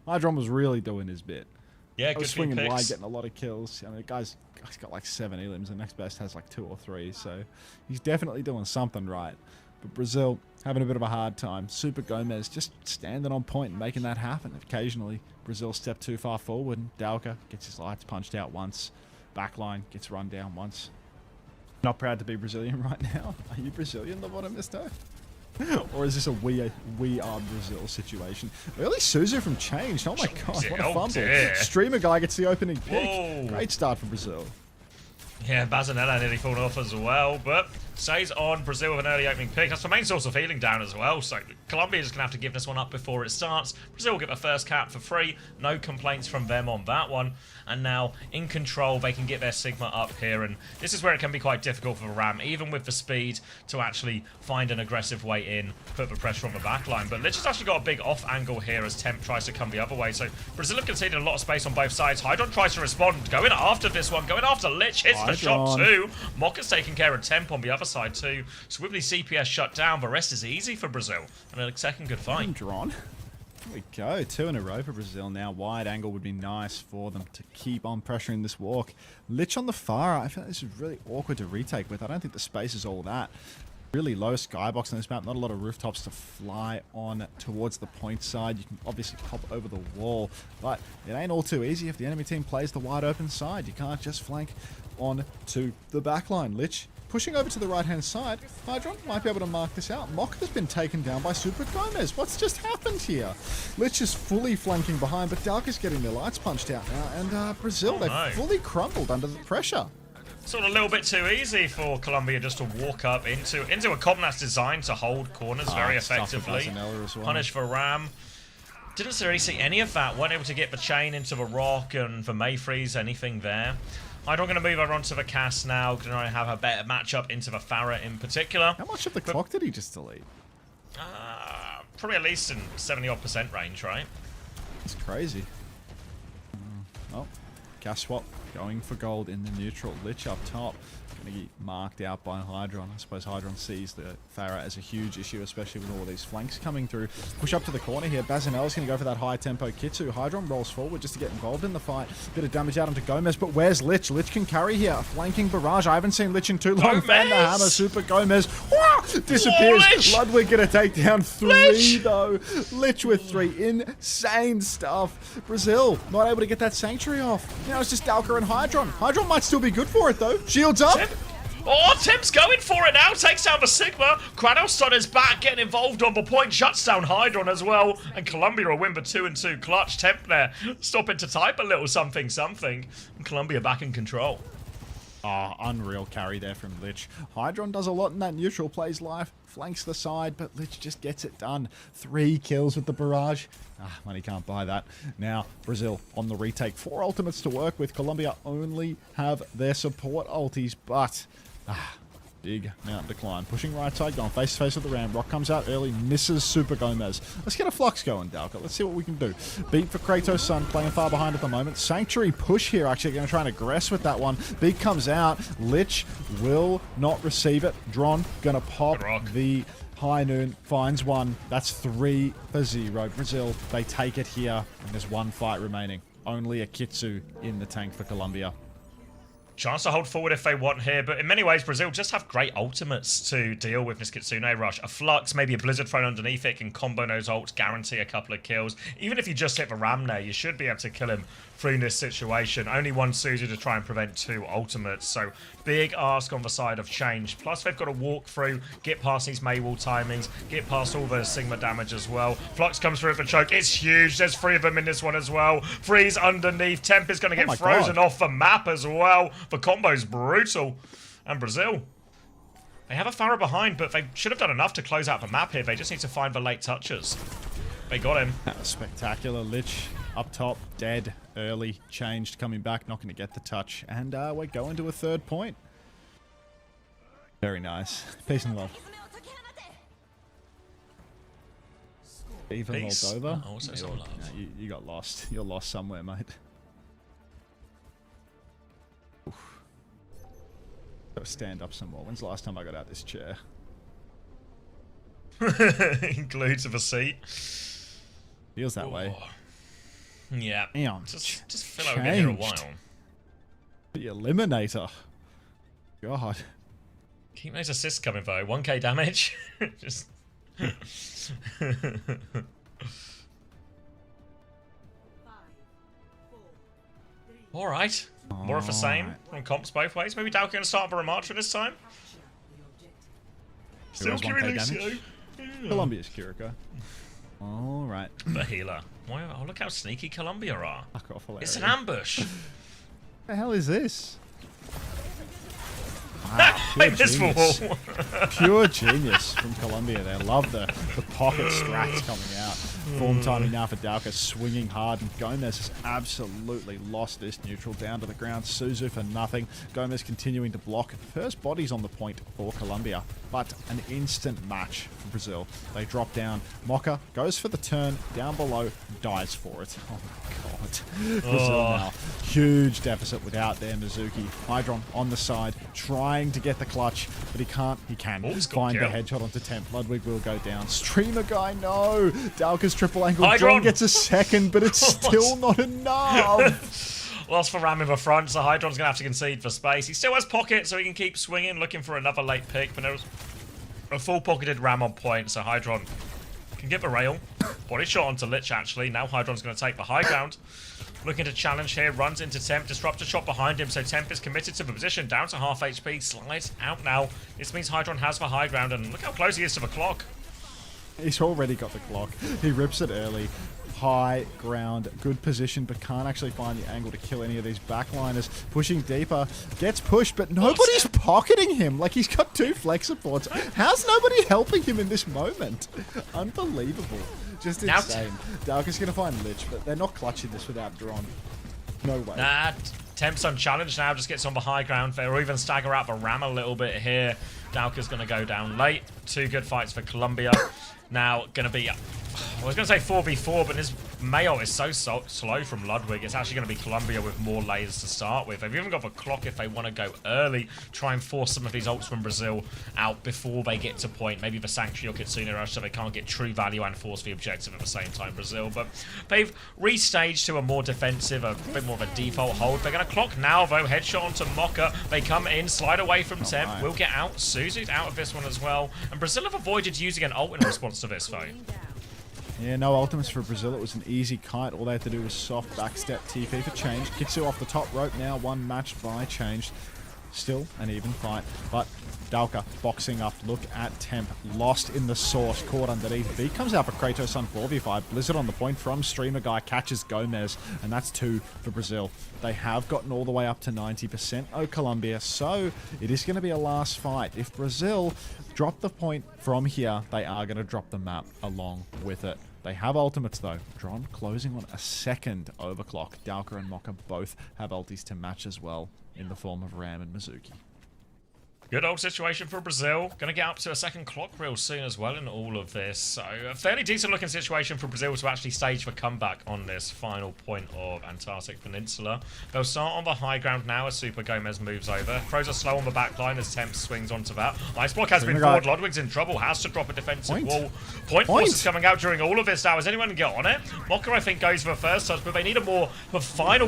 Hydron was really doing his bit. Yeah, I was good swinging picks. wide, getting a lot of kills. I mean, the guy's got like 7 elims. The next best has like 2 or 3. So he's definitely doing something right. But Brazil having a bit of a hard time. Super Gomez just standing on point and making that happen. Occasionally, Brazil step too far forward. And Dalka gets his lights punched out once. Backline gets run down once. Not proud to be Brazilian right now. Are you Brazilian, Lobotomisto? Or is this a we are Brazil situation? Early Suzu from Changed. Oh my god, what a fumble. Dear. Streamer guy gets the opening pick. Whoa. Great start for Brazil. Yeah, Bazanella nearly fallen off as well, but stays on Brazil with an early opening pick. That's the main source of healing down as well, so Colombia's going to have to give this one up before it starts. Brazil will get the first cap for free. No complaints from them on that one. And now, in control, they can get their Sigma up here, and this is where it can be quite difficult for Ram, even with the speed, to actually find an aggressive way in, put the pressure on the backline. But Lich has actually got a big off angle here as Temp tries to come the other way, so Brazil have conceded a lot of space on both sides. Hydron tries to respond, going after this one, going after Lich, hits the shot too. Mokka's taking care of Temp on the other side too. Swiftly CPS shut down, the rest is easy for Brazil. And a second good fight. Drawn. There we go, 2 in a row for Brazil now. Wide angle would be nice for them to keep on pressuring this walk. Lich on the far, I feel like this is really awkward to retake with. I don't think the space is all that. Really low skybox on this map, not a lot of rooftops to fly on towards the point side. You can obviously hop over the wall, but it ain't all too easy if the enemy team plays the wide open side. You can't just flank on to the backline. Lich pushing over to the right-hand side. Hydron might be able to mark this out. Mock has been taken down by Super Gomez. What's just happened here? Lich is fully flanking behind, but Dalka's getting their lights punched out now, and Brazil, they've fully crumbled under the pressure. Sort of a little bit too easy for Colombia just to walk up into a comp that's designed to hold corners very effectively. Well. Punish for Ram. Didn't really see any of that. Weren't able to get the chain into the rock, and for Mayfreeze, anything there. I'm not going to move over onto the cast now. Going to have a better matchup into the Farah in particular. How much of the clock did he just delete? Probably at least in 70-odd% range, right? That's crazy. Oh, gas swap going for gold in the neutral. Lich up top. Going to get marked out by Hydron. I suppose Hydron sees the Farah as a huge issue, especially with all these flanks coming through. Push up to the corner here. Bazanella's going to go for that high tempo Kitsu. Hydron rolls forward just to get involved in the fight. Bit of damage out onto Gomez, but where's Lich? Lich can carry here. A flanking barrage. I haven't seen Lich in too long. Fan the hammer. Super Gomez. Wah! Disappears. Ludwig going to take down 3 though. Lich with 3. Insane stuff. Brazil not able to get that Sanctuary off. Now it's just Dalka and Hydron. Hydron might still be good for it though. Shields up. Oh, Tim's going for it now. Takes down the Sigma. Kratos on his back, getting involved on the point. Shuts down Hydron as well. And Colombia will win the 2-2 clutch. Temp there, stopping to type a little something. And Colombia back in control. Oh, unreal carry there from Lich. Hydron does a lot in that neutral, plays life, flanks the side, but Lich just gets it done. 3 kills with the barrage. Money can't buy that. Now, Brazil on the retake. 4 ultimates to work with. Colombia only have their support ultis, but big mountain decline. Pushing right side, going face to face with the Ram. Rock comes out early, misses Super Gomez. Let's get a flux going, Dalka. Let's see what we can do. Beat for Kratos' son, playing far behind at the moment. Sanctuary push here, actually going to try and aggress with that one. Beat comes out. Lich will not receive it. Dron going to pop the High Noon, finds one. That's 3-0. Brazil, they take it here, and there's 1 fight remaining. Only a Kitsu in the tank for Colombia. Chance to hold forward if they want here, but in many ways, Brazil just have great ultimates to deal with this Kitsune rush. A Flux, maybe a Blizzard thrown underneath it, can combo those ults, guarantee a couple of kills. Even if you just hit the Ram there, you should be able to kill him through this situation. Only 1 Suzu to try and prevent 2 ultimates, so big ask on the side of Change. Plus, they've got to walk through, get past these Maywall timings, get past all the Sigma damage as well. Flux comes through for choke. It's huge. There's 3 of them in this one as well. Freeze underneath. Temp is going to get frozen off the map as well. The combo's brutal. And Brazil, they have a Farah behind, but they should have done enough to close out the map here. They just need to find the late touches. They got him. That was spectacular. Lich up top, dead, early, Changed, coming back, not going to get the touch. And we're going to a 3rd point. Very nice. Peace and love. Even Moldova? Also some love. You got lost. You're lost somewhere, mate. Gotta stand up some more. When's the last time I got out this chair? Glued to the seat. Feels that way. Yeah. Damn. Just feel like we've been here a while. The Eliminator. God. Keep those assists coming though. 1k damage. Just. Alright. More of the same from comps both ways. Maybe Dalka going to start with a Ramattra this time. Still Kirilusio. Colombia's Kiriko. All right. The healer. Oh, look how sneaky Colombia are. Fuck off, It's an ambush. What the hell is this? Like this genius. wall. Pure genius from Colombia. They love the pocket strats coming out. Form timing now for Dauka, swinging hard, and Gomez has absolutely lost this neutral down to the ground. Suzu for nothing. Gomez continuing to block. First bodies on the point for Colombia, but an instant match for Brazil. They drop down. Mocha goes for the turn, down below, dies for it. Oh my god. Brazil now. Huge deficit without their Mizuki. Hydron on the side, trying to get the clutch, but he can't. He can find the headshot onto Temp. Ludwig will go down. Streamer guy, no. Dauka's triple angle. Hydron gets a second, but it's still not enough. Lost for Ram in the front, so Hydron's going to have to concede for space. He still has pocket, so he can keep swinging, looking for another late pick, but there's a full pocketed Ram on point, so Hydron can get the rail. Body shot onto Lich, actually. Now Hydron's going to take the high ground. Looking to challenge here, runs into Temp, disruptor shot behind him, so Temp is committed to the position, down to half HP, slides out now. This means Hydron has the high ground, and look how close he is to the clock. He's already got the clock. He rips it early. High ground, good position, but can't actually find the angle to kill any of these backliners. Pushing deeper, gets pushed, but nobody's pocketing him. Like, he's got 2 flex supports. How's nobody helping him in this moment? Unbelievable. Just insane. Dauka's going to find Lich, but they're not clutching this without Dron. No way. Nah, Temp's unchallenged now, just gets on the high ground there, or even stagger out the Ram a little bit here. Dauka's going to go down late. 2 good fights for Colombia. Now, going to be... I was going to say 4v4, but his Mayo is so slow from Ludwig. It's actually going to be Colombia with more layers to start with. They've even got the clock if they want to go early, try and force some of these ults from Brazil out before they get to point. Maybe the Sanctuary or Kitsune Rush, so they can't get true value and force the objective at the same time, Brazil. But they've restaged to a more defensive, a bit more of a default hold. They're going to clock now, though. Headshot onto Mocha. They come in, slide away from Temp. Will get out. Suzu's out of this one as well. And Brazil have avoided using an ult in response to this, though. Yeah, no ultimates for Brazil. It was an easy kite. All they had to do was soft backstep TP for change. Kitsu off the top rope now. One matched by changed. Still an even fight. But Dauka boxing up. Look at Temp. Lost in the source. Caught underneath. B comes out for Kratos on 4v5. Blizzard on the point from Streamer Guy. Catches Gomez. And that's 2 for Brazil. They have gotten all the way up to 90%. Oh, Colombia. So it is going to be a last fight. If Brazil drop the point from here, they are going to drop the map along with it. They have ultimates though. Dron closing on a second overclock. Dauka and Mocha both have ultis to match as well in the form of Ram and Mizuki. Good old situation for Brazil. Going to get up to a second clock real soon as well in all of this. So a fairly decent looking situation for Brazil to actually stage the comeback on this final point of Antarctic Peninsula. They'll start on the high ground now as Super Gomez moves over. Throws a slow on the back line as Temp swings onto that. Ice block has been forward. Ludwig's in trouble. Has to drop a defensive wall. Point force is coming out during all of this now. Is anyone get on it? Mocha, I think, goes for the first touch, but they need a final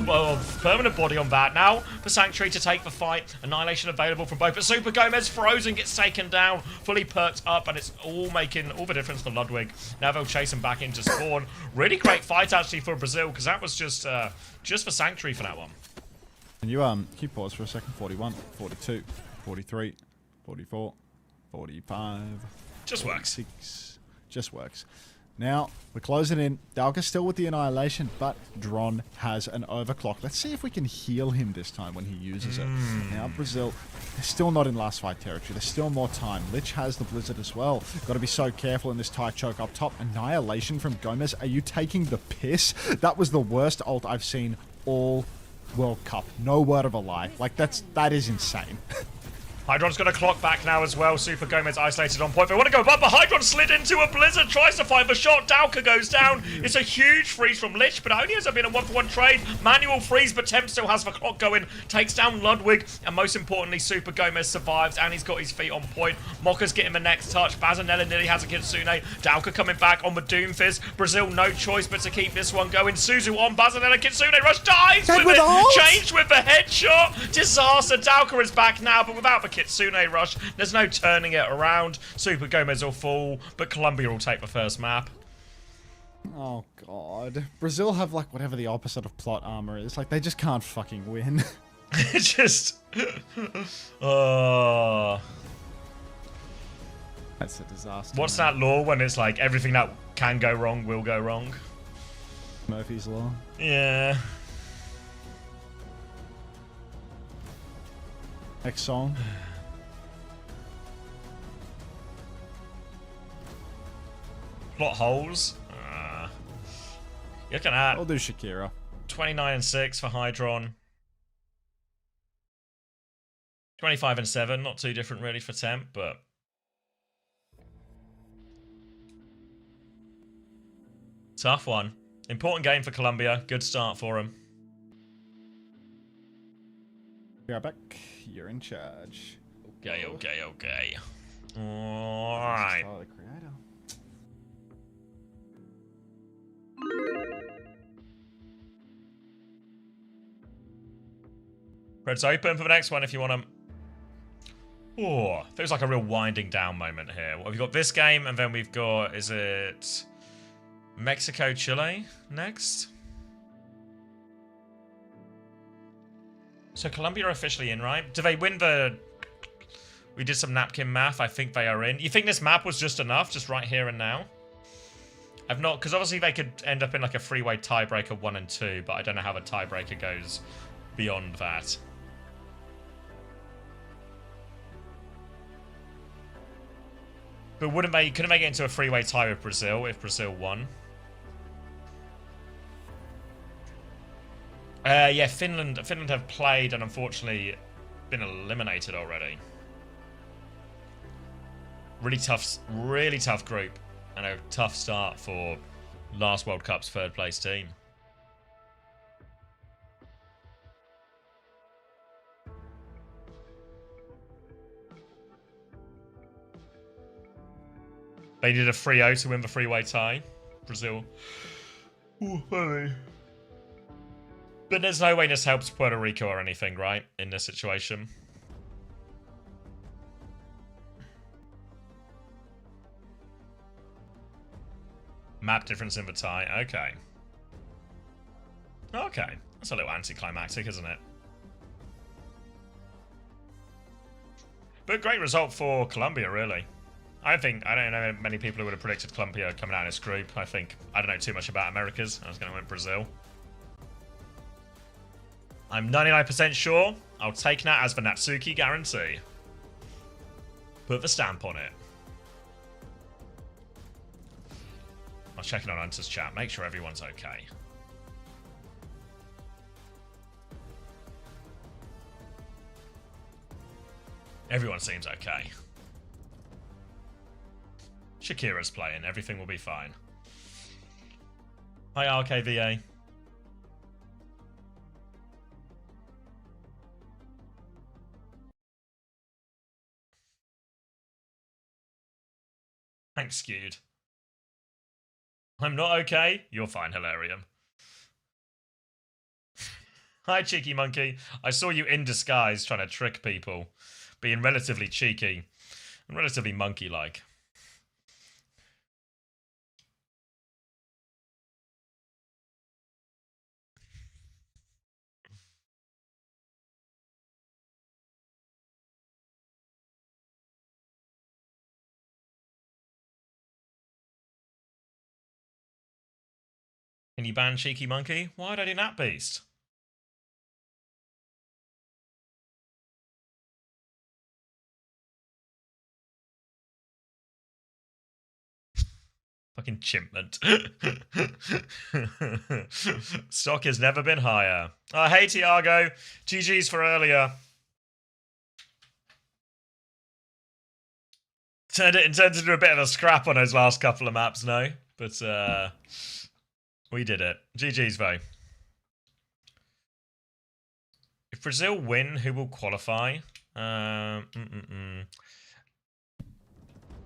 permanent body on that. Now for Sanctuary to take the fight. Annihilation available from both, but Super Gomez frozen, gets taken down, fully perked up, and it's all making all the difference for Ludwig. Now they'll chase him back into spawn. Really great fight actually for Brazil, because that was just for Sanctuary for that one. Can you pause for a second? 41, 42, 43, 44, 45. Just 46. Works. Just works. Now, we're closing in. Dauka's still with the Annihilation, but Dron has an overclock. Let's see if we can heal him this time when he uses it. Now, Brazil, they're still not in last fight territory. There's still more time. Lich has the Blizzard as well. Got to be so careful in this tight choke up top. Annihilation from Gomez. Are you taking the piss? That was the worst ult I've seen all World Cup. No word of a lie. Like, that is insane. Hydron's going to clock back now as well. Super Gomez isolated on point. They want to go up, but Hydron slid into a Blizzard. Tries to find the shot. Dauka goes down. It's a huge freeze from Lich, but it only ends up being a 1-for-1 trade. Manual freeze, but Temp still has the clock going. Takes down Ludwig, and most importantly, Super Gomez survives, and he's got his feet on point. Mocha's getting the next touch. Bazanella nearly has a Kitsune. Dauka coming back on the Doomfizz. Brazil, no choice but to keep this one going. Suzu on Bazanella. Kitsune Rush dies with it. Changed with the headshot. Disaster. Dauka is back now, but without the Kitsune Rush, there's no turning it around. Super Gomez will fall, but Colombia will take the first map. Oh god. Brazil have like whatever the opposite of plot armor is. Like they just can't fucking win. It's just... That's a disaster. What's man. that law when it's like everything that can go wrong will go wrong? Murphy's Law. Yeah. Next song. Plot holes. You're looking at I'll do Shakira. 29 and 6 for Hydron. 25 and 7, not too different really for Temp, but tough one. Important game for Colombia. Good start for them. Be right back. You're in charge. Okay, okay. Alright. Tyler, the creator. Red's open for the next one if you want them. Oh, feels like a real winding down moment here. What have you got? This game, and then we've got, is it Mexico, Chile next? So Colombia are officially in, right? Do they win the... We did some napkin math. I think they are in. You think this map was just enough, just right here and now? I've not... Because obviously they could end up in like a three-way tiebreaker 1 and 2, but I don't know how the tiebreaker goes beyond that. But couldn't they get into a three-way tie with Brazil if Brazil won? Yeah, Finland have played and unfortunately been eliminated already. Really tough group and a tough start for last World Cup's third place team. They did a 3-0 to win the three-way tie. Brazil. Ooh, funny. But there's no way this helps Puerto Rico or anything, right? In this situation. Map difference in the tie. Okay. Okay. That's a little anticlimactic, isn't it? But great result for Colombia, really. I don't know many people who would have predicted Colombia coming out of this group. I don't know too much about Americas. I was going to win Brazil. I'm 99% sure I'll take that as the Natsuki guarantee. Put the stamp on it. I'll check in on Hunter's chat. Make sure everyone's okay. Everyone seems okay. Shakira's playing. Everything will be fine. Hi, RKVA. Thanks, Skewed. I'm not okay. You're fine, Hilarium. Hi, Cheeky Monkey. I saw you in disguise trying to trick people. Being relatively cheeky. And relatively monkey-like. Can you ban Cheeky Monkey? Why'd I do that, Beast? Fucking chimpment. Stock has never been higher. Hey, Tiago. GG's for earlier. Turned into a bit of a scrap on those last couple of maps, no? But, we did it. GG's, though. If Brazil win, who will qualify?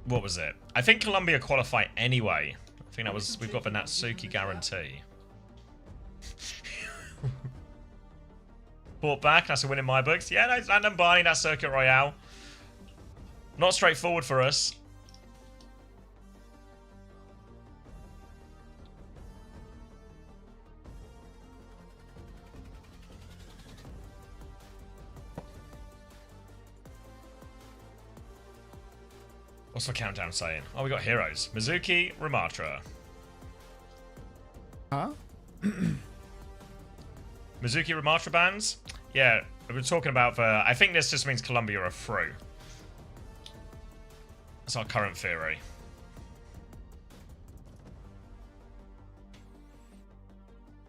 What was it? I think Colombia qualify anyway. I think that was... We've got the Natsuki guarantee. Bought back. That's a win in my books. Yeah, no, random buying that Circuit Royale. Not straightforward for us. What's the countdown saying? Oh, we got heroes. Mizuki, Ramatra. Huh? Mizuki, Ramatra bans? Yeah, we're talking about I think this just means Colombia are through. That's our current theory.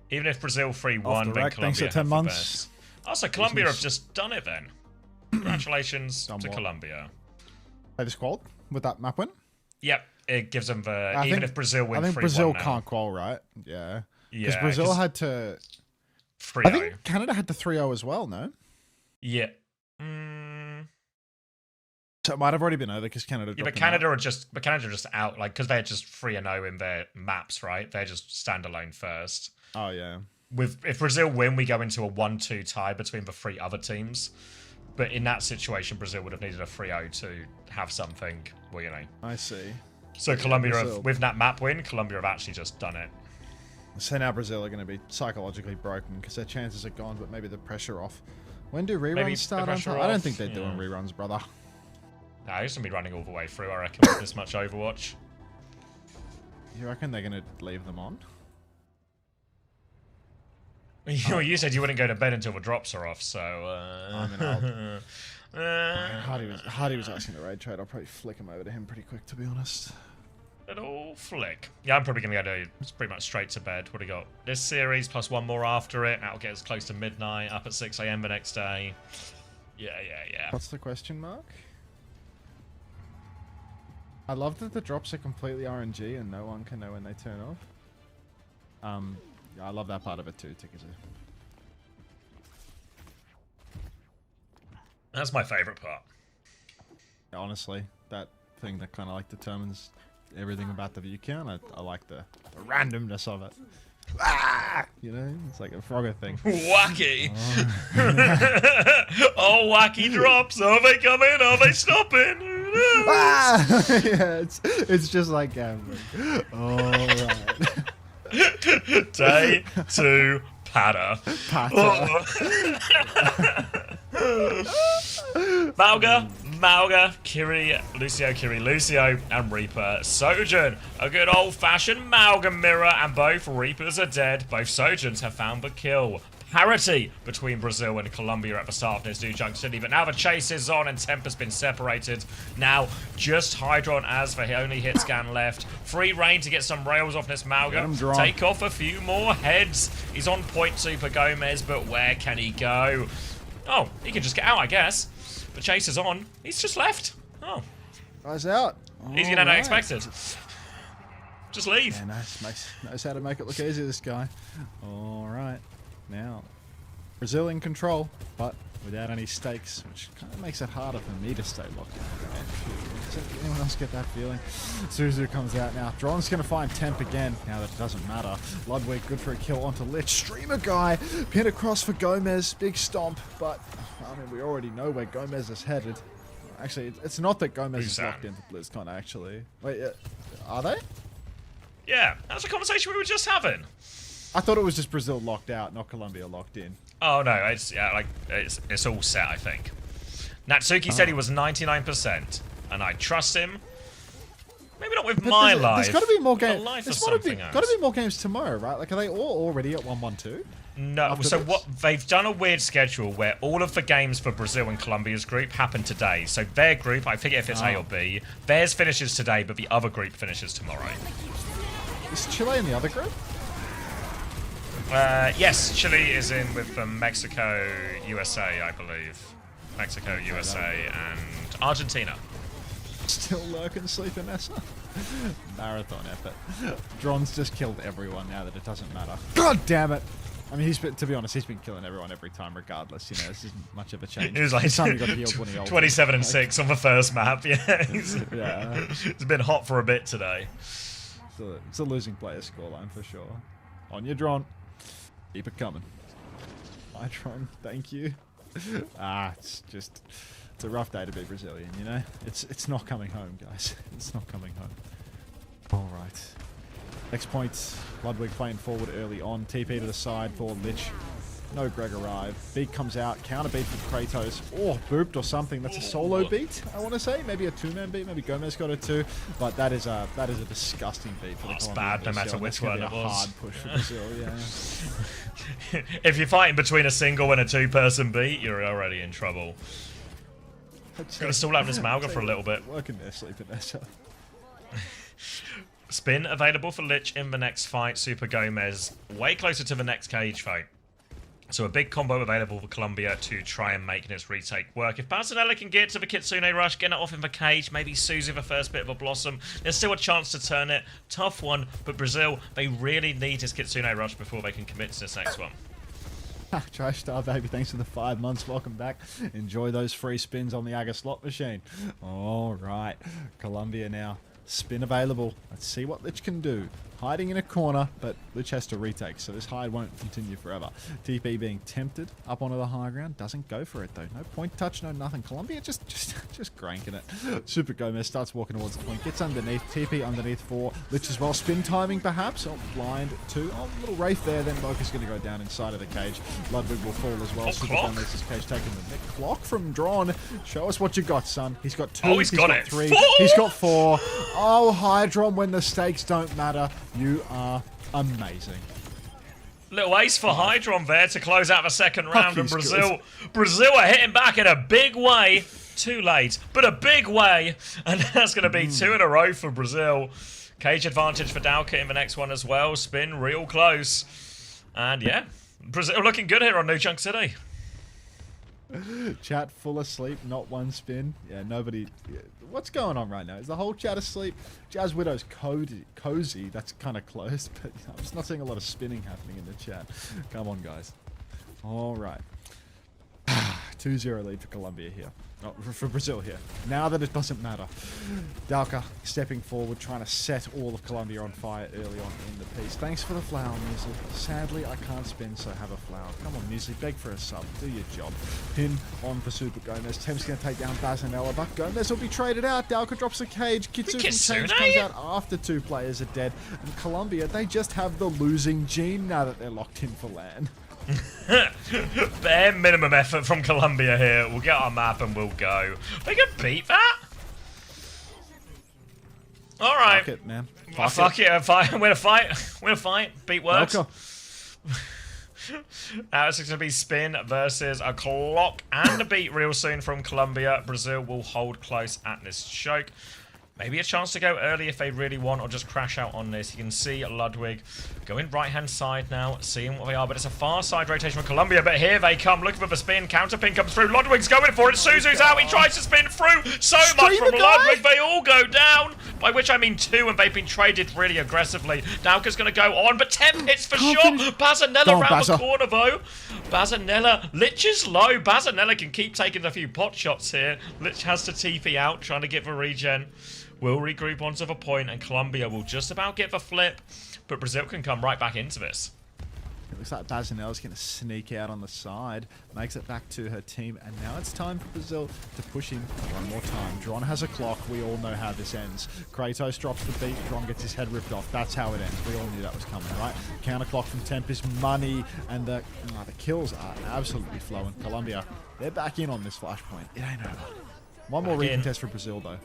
Even if Brazil 3-1, then Colombia for 10 have the months. best. Oh, so Colombia have just done it then. Congratulations to Colombia. They just qualified with that map win? Yep, it gives them the... I even think- if Brazil win 3-1 I think Brazil now. can't qual, right? Yeah. Because Yeah, Brazil 'cause had to... 3-0. I think Canada had to 3-0 as well, no? Yeah. So it might have already been over because Canada Yeah, but dropped them out. Canada are just out, like, because they're just 3-0 in their maps, right? They're just standalone first. Oh, yeah. If Brazil win, we go into a 1-2 tie between the 3 other teams. But in that situation, Brazil would have needed a 3-0 to have something, well, you know. I see. So Yeah, Colombia, Brazil. with that map win, Colombia have actually just done it. So now Brazil are going to be psychologically broken because their chances are gone, but maybe the pressure off. When do reruns Maybe the start on pressure time? I don't off, think they're yeah. doing reruns, brother. No, he's going to be running all the way through, I reckon, with this much Overwatch. You reckon they're going to leave them on? You said you wouldn't go to bed until the drops are off, so... I mean, Hardy was asking to raid trade. I'll probably flick him over to him pretty quick, to be honest. Little flick. Yeah, I'm probably going to go to pretty much straight to bed. What do we got? This series plus one more after it. That'll get us close to midnight, up at 6 AM the next day. Yeah. What's the question mark? I love that the drops are completely RNG and no one can know when they turn off. Yeah, I love that part of it too, Tickers. That's my favourite part. Yeah, honestly, that thing that kind of like determines everything about the view count. I like the randomness of it. Ah! You know, it's like a Frogger thing. Wacky! Oh, wacky drops! Are they coming? Are they stopping? Who knows? Ah! Yeah, it's just like gambling. Alright. Day 2 patter. Mauga, Kiri, Lucio, and Reaper. Sojourn, a good old-fashioned Mauga mirror, and both Reapers are dead. Both Sojourns have found the kill. Parity between Brazil and Colombia at the start of this new Junk City, but now the chase is on and Temp has been separated. Now, just Hydron as the only hit scan left. Free reign to get some rails off this Mauga. Take off a few more heads. He's on point 2 for Gomez, but where can he go? Oh, he can just get out, I guess. The chase is on. He's just left. Oh. Guy's out. Easier than I expected. Just leave. Yeah, knows how to make it look easy, this guy. Alright. Now, Brazil in control, but without any stakes, which kind of makes it harder for me to stay locked in. Does anyone else get that feeling? Suzu comes out now. Dron's going to find Temp again, now that it doesn't matter. Ludwig, good for a kill onto Lich. Streamer guy, pin across for Gomez. Big stomp, but I mean, we already know where Gomez is headed. Actually, it's not that Gomez is locked into BlizzCon, actually. Wait, are they? Yeah, that's a conversation we were just having. I thought it was just Brazil locked out, not Colombia locked in. Oh no, it's all set, I think. Natsuki said he was 99%, and I trust him. Maybe not with my life. There's got to be more games. There's got to be more games tomorrow, right? Like, are they all already at 1-1-2? No. So what they've done a weird schedule where all of the games for Brazil and Colombia's group happen today. So their group, I forget if it's A or B. Theirs finishes today, but the other group finishes tomorrow. Is Chile in the other group? Yes, Chile is in with Mexico, USA, I believe. Mexico, USA, and Argentina. Still lurking, sleeping, Nessa. Marathon effort. Dron's just killed everyone now that it doesn't matter. God damn it! I mean, to be honest, he's been killing everyone every time, regardless. You know, this isn't much of a change. He was like This time he got healed when he ulted. 27 and 6 on the first map. Yeah, yeah. It's been hot for a bit today. It's a losing player scoreline for sure. On your Dron. Keep it coming. Hi, Tron. Thank you. It's a rough day to be Brazilian, you know? It's not coming home, guys. It's not coming home. Alright. Next point, Ludwig playing forward early on. TP to the side for Lich. No Greg arrive. Beat comes out. Counter beat from Kratos. Oh, booped or something. That's a solo beat, I want to say. Maybe a two-man beat. Maybe Gomez got it too. But that is a disgusting beat for the It's Colombian bad no matter which one it was. Hard push for Brazil, yeah. If you're fighting between a single and a two-person beat, you're already in trouble. Gonna stall out this Malga for a little bit. Working there, Sleep Vanessa. Spin available for Lich in the next fight. Super Gomez way closer to the next cage fight. So a big combo available for Colombia to try and make this retake work. If Basanella can get to the Kitsune Rush, get it off in the cage, maybe Suzu the first bit of a Blossom, there's still a chance to turn it. Tough one, but Brazil, they really need his Kitsune Rush before they can commit to this next one. Trash Star Baby, thanks for the 5 months. Welcome back. Enjoy those free spins on the Aga slot machine. All right, Colombia now. Spin available. Let's see what Lich can do. Hiding in a corner, but Lich has to retake, so this hide won't continue forever. TP being tempted up onto the high ground. Doesn't go for it, though. No point touch, no nothing. Colombia just cranking it. Super Gomez starts walking towards the point. Gets underneath. TP underneath for Lich as well. Spin timing, perhaps. Oh, blind 2. Oh, little Wraith there. Then Mocha's going to go down inside of the cage. Ludwig will fall as well. Oh, Super clock. Gomez's cage taking the neck. Clock from Drawn. Show us what you got, son. He's got 2. Oh, he's got it. 3. 4. He's got 4. Oh, Hydron, when the stakes don't matter, you are amazing. Little ace for Hydron there to close out the second round, and he's Brazil are hitting back in a big way. Too late, but a big way, and that's going to be 2 in a row for Brazil. Cage advantage for Dalka in the next one as well. Spin real close, and yeah, Brazil looking good here on New Chunk City. Chat full asleep, not one spin. Yeah, nobody. What's going on right now? Is the whole chat asleep? Jazz Widow's cozy. That's kind of close, but I'm just not seeing a lot of spinning happening in the chat. Come on, guys. All right. 2-0 lead for Colombia here. Oh, for Brazil here. Now that it doesn't matter. Dalka stepping forward, trying to set all of Colombia on fire early on in the piece. Thanks for the flower, Muesli. Sadly, I can't spin, so have a flower. Come on, Muesli, beg for a sub. Do your job. Pin on for Super Gomez. Temp's going to take down Basanella, but Gomez will be traded out. Dalka drops the cage. Kitsune comes out after 2 players are dead. And Colombia, they just have the losing gene now that they're locked in for LAN. Bare minimum effort from Colombia here. We'll get our map and we'll go. They can beat that? Alright. Fuck it, man. Fuck it. Win a fight. Beat works. Now it's going to be spin versus a clock and a beat real soon from Colombia. Brazil will hold close at this choke. Maybe a chance to go early if they really want, or just crash out on this. You can see Ludwig going right-hand side now, seeing what they are, but it's a far side rotation from Colombia, but here they come, looking for the spin. Counter pin comes through. Ludwig's going for it. Suzu's out. He tries to spin through. So much from Ludwig. They all go down, by which I mean 2, and they've been traded really aggressively. Dalka's going to go on, but 10 hits for sure. Basanella round the corner, though. Basanella, Lich is low. Basanella can keep taking a few pot shots here. Lich has to TP out, trying to get the regen. Will regroup onto the point, and Colombia will just about get the flip, but Brazil can come right back into this. It looks like Basanella's going to sneak out on the side, makes it back to her team, and now it's time for Brazil to push in one more time. Dron has a clock. We all know how this ends. Kratos drops the beat. Dron gets his head ripped off. That's how it ends. We all knew that was coming, right? Counter clock from Temp is money, and the kills are absolutely flowing. Colombia, they're back in on this flashpoint. It ain't over. One more recontest for Brazil, though.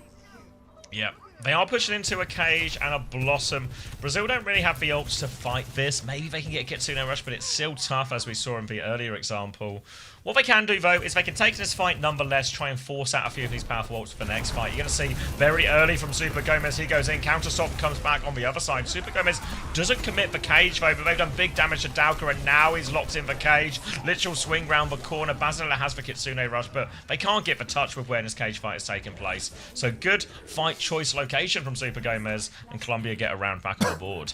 Yeah, they are pushing into a cage and a Blossom. Brazil don't really have the ults to fight this. Maybe they can get a Kitsune Rush, but it's still tough, as we saw in the earlier example. What they can do, though, is they can take this fight nonetheless, try and force out a few of these powerful ults for the next fight. You're going to see very early from Super Gomez. He goes in, counter stop, comes back on the other side. Super Gomez doesn't commit the cage, though, but they've done big damage to Dalka, and now he's locked in the cage. Literal swing round the corner. Basanella has the Kitsune Rush, but they can't get the touch with when this cage fight is taking place. So good fight choice location from Super Gomez, and Colombia get a round back on the board.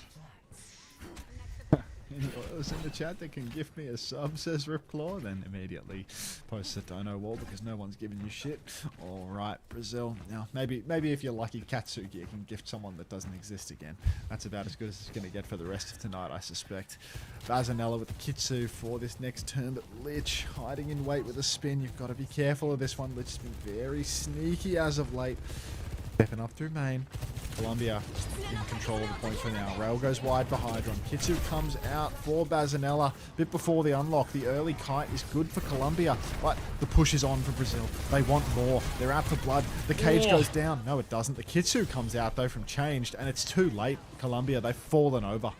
Anyone in the chat that can give me a sub, says Ripclaw, then immediately post the dono wall because no one's giving you shit. Alright, Brazil. Now, maybe if you're lucky, Katsuki, you can gift someone that doesn't exist again. That's about as good as it's going to get for the rest of tonight, I suspect. Basanella with the Kitsu for this next turn, but Lich hiding in wait with a spin. You've got to be careful of this one. Lich has been very sneaky as of late. Stepping up through main. Colombia in control of the points for now. Rail goes wide for Hydron. Kitsu comes out for Bazanella. Bit before the unlock. The early kite is good for Colombia, but the push is on for Brazil. They want more. They're out for blood. The cage goes down. No, it doesn't. The Kitsu comes out, though, from changed, and it's too late. Colombia, they've fallen over.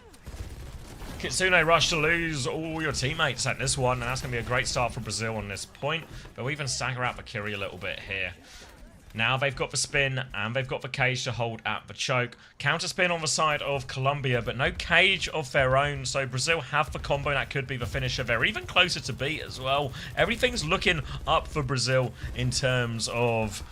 Kitsune rush to lose all your teammates at this one, and that's going to be a great start for Brazil on this point. But we even stagger out Valkyrie a little bit here. Now they've got the spin, and they've got the cage to hold at the choke. Counter spin on the side of Colombia, but no cage of their own. So Brazil have the combo that could be the finisher. They're even closer to beat as well. Everything's looking up for Brazil in terms of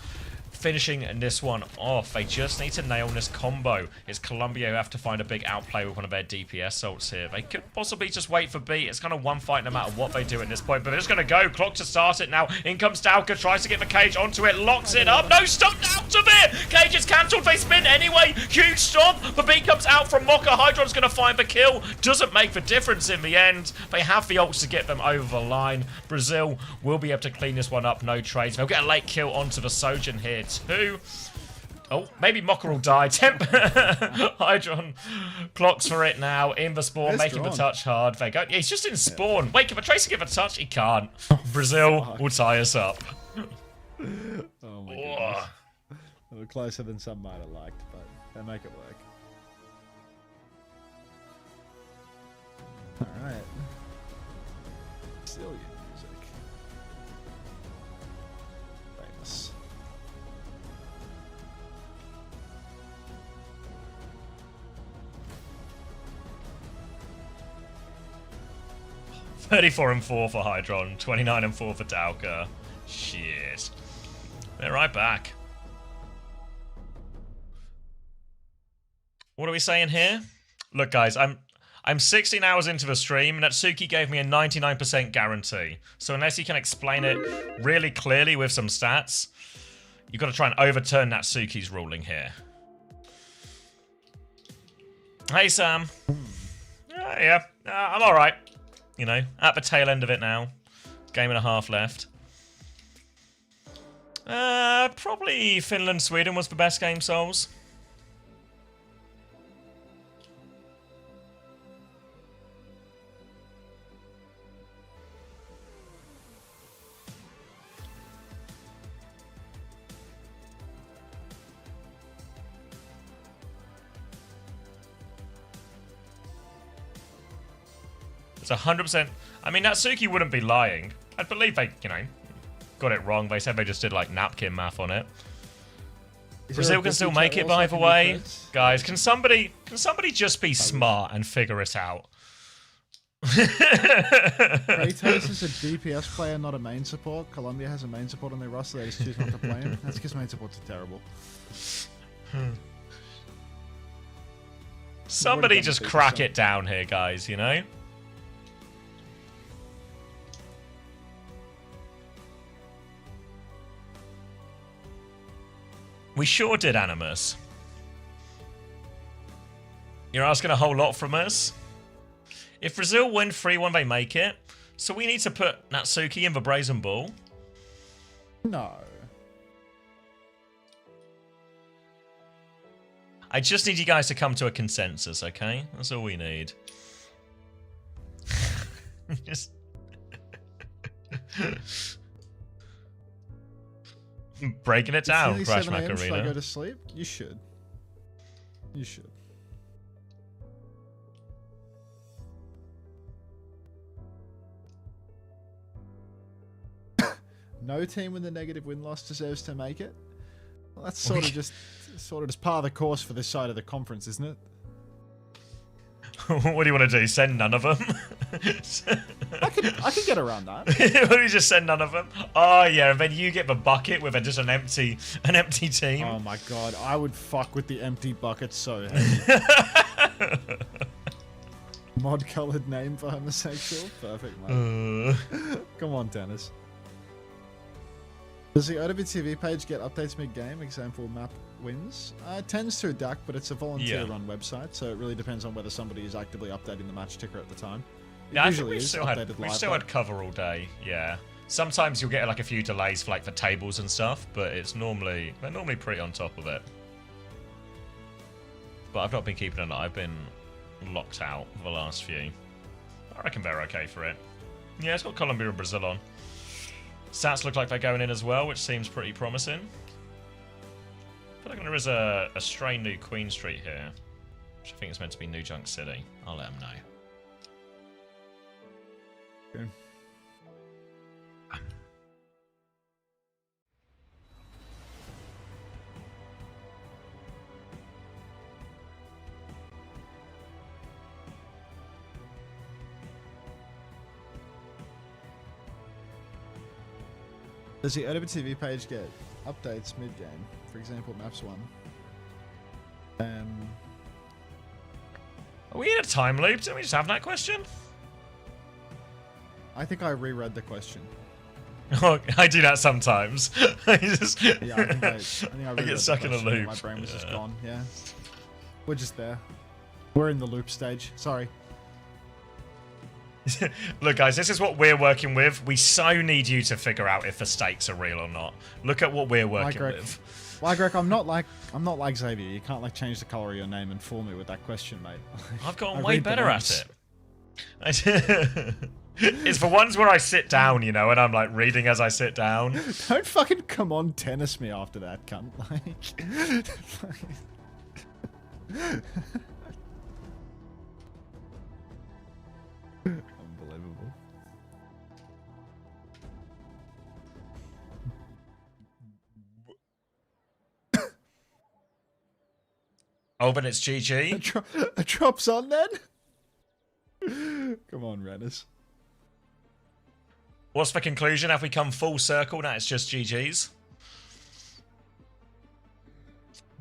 finishing this one off. They just need to nail this combo. It's Colombia who have to find a big outplay with one of their DPS ults here. They could possibly just wait for beat. It's kind of one fight no matter what they do at this point, but they're just going to go. Clock to start it now. In comes Dalka, tries to get the cage onto it, locks it up. No, stopped out of it! Cage is cancelled. They spin anyway. Huge stop. The beat comes out from Mocha. Hydron's going to find the kill. Doesn't make the difference in the end. They have the ults to get them over the line. Brazil will be able to clean this one up. No trades. They'll get a late kill onto the Sojin here too. Oh, maybe Mocha will die. Hydron clocks for it now. In the spawn, making the touch hard. They go. Yeah, he's just in spawn. Wait, can the Tracer give a touch? He can't. Brazil will tie us up. Oh my goodness. A little closer than some might have liked, but they make it work. Alright. Brazilian music. Famous. 34-4 for Hydron, 29-4 for Dalka. Shit. They're right back. What are we saying here? Look, guys, I'm 16 hours into the stream, and Natsuki gave me a 99% guarantee. So unless he can explain it really clearly with some stats, you've got to try and overturn Natsuki's ruling here. Hey, Sam. Yeah, I'm all right. You know, at the tail end of it now. Game and a half left. Probably Finland, Sweden was the best game, Souls. It's 100%. I mean, Natsuki wouldn't be lying. I believe they, you know, got it wrong. They said they just did like napkin math on it. Brazil can still make it, by the way. Guys, can somebody just be smart and figure it out? Kratos is a DPS player, not a main support. Colombia has a main support on their roster. They just choose not to play him. That's because main supports are terrible. Somebody just crack it down here, guys, you know? We sure did, Animus. You're asking a whole lot from us. If Brazil win 3-1, they make it. So we need to put Natsuki in the Brazen Bull. No. I just need you guys to come to a consensus, okay? That's all we need. Just... breaking it down, Crash Macarena. Should I go to sleep? You should. You should. No team with a negative win-loss deserves to make it. Well, that's sort of just part of the course for this side of the conference, isn't it? What do you want to do? Send none of them? I could get around that. Why don't you just send none of them? Oh yeah, and then you get the bucket with just an empty team. Oh my god, I would fuck with the empty bucket so heavy. Mod-colored name for homosexual? Perfect, mate. Come on, Dennis. Does the OWWC page get updates mid-game? Example, map wins? It tends to adapt, but it's a volunteer-run website, so it really depends on whether somebody is actively updating the match ticker at the time. Yeah, I think we've still had cover all day. Yeah, sometimes you'll get like a few delays for like the tables and stuff, but they're normally pretty on top of it. but I've not been keeping an eye. I've been locked out for the last few. I reckon they're okay for it. Yeah, it's got Colombia and Brazil on. Stats look like they're going in as well, which seems pretty promising. I feel like there is a stray new Queen Street here, which I think is meant to be New Junk City. I'll let them know. Okay. Does the OWWC page get updates mid-game? For example, Maps 1. Are we in a time loop? Didn't we just have that question? I think I reread the question. Oh, I do that sometimes. I just, Yeah, I think I I get reread stuck the in a question and loop. My brain was just gone. Yeah, we're just there. We're in the loop stage. Sorry. Look, guys, this is what we're working with. We so need you to figure out if the stakes are real or not. Look at what we're working with. Why, Greg? I'm not like Xavier. You can't like change the color of your name and fool me with that question, mate. I've gotten I way read the better at notes. it. It's for ones where I sit down, you know, and I'm like reading as I sit down. Don't fucking come on tennis me after that, cunt. Like. Unbelievable. Oh, but it's GG. A drop's on then? Come on, Reddis. What's the conclusion? Have we come full circle? Now it's just GG's.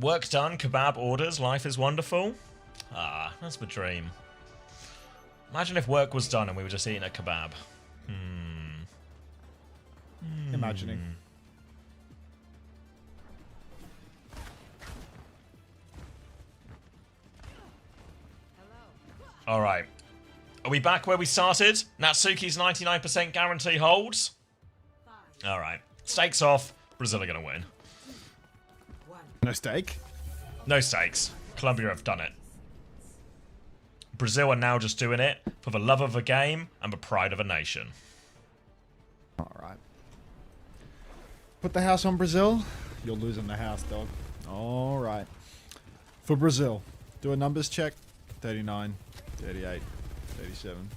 Work done, kebab orders, life is wonderful. Ah, that's the dream. Imagine if work was done and we were just eating a kebab. Imagining. Alright. Are we back where we started? Natsuki's 99% guarantee holds. Alright. Stakes off. Brazil are going to win. No stake? No stakes. Colombia have done it. Brazil are now just doing it for the love of the game and the pride of a nation. Alright. Put the house on Brazil. You're losing the house, dog. Alright. For Brazil, do a numbers check. 39, 38, 37,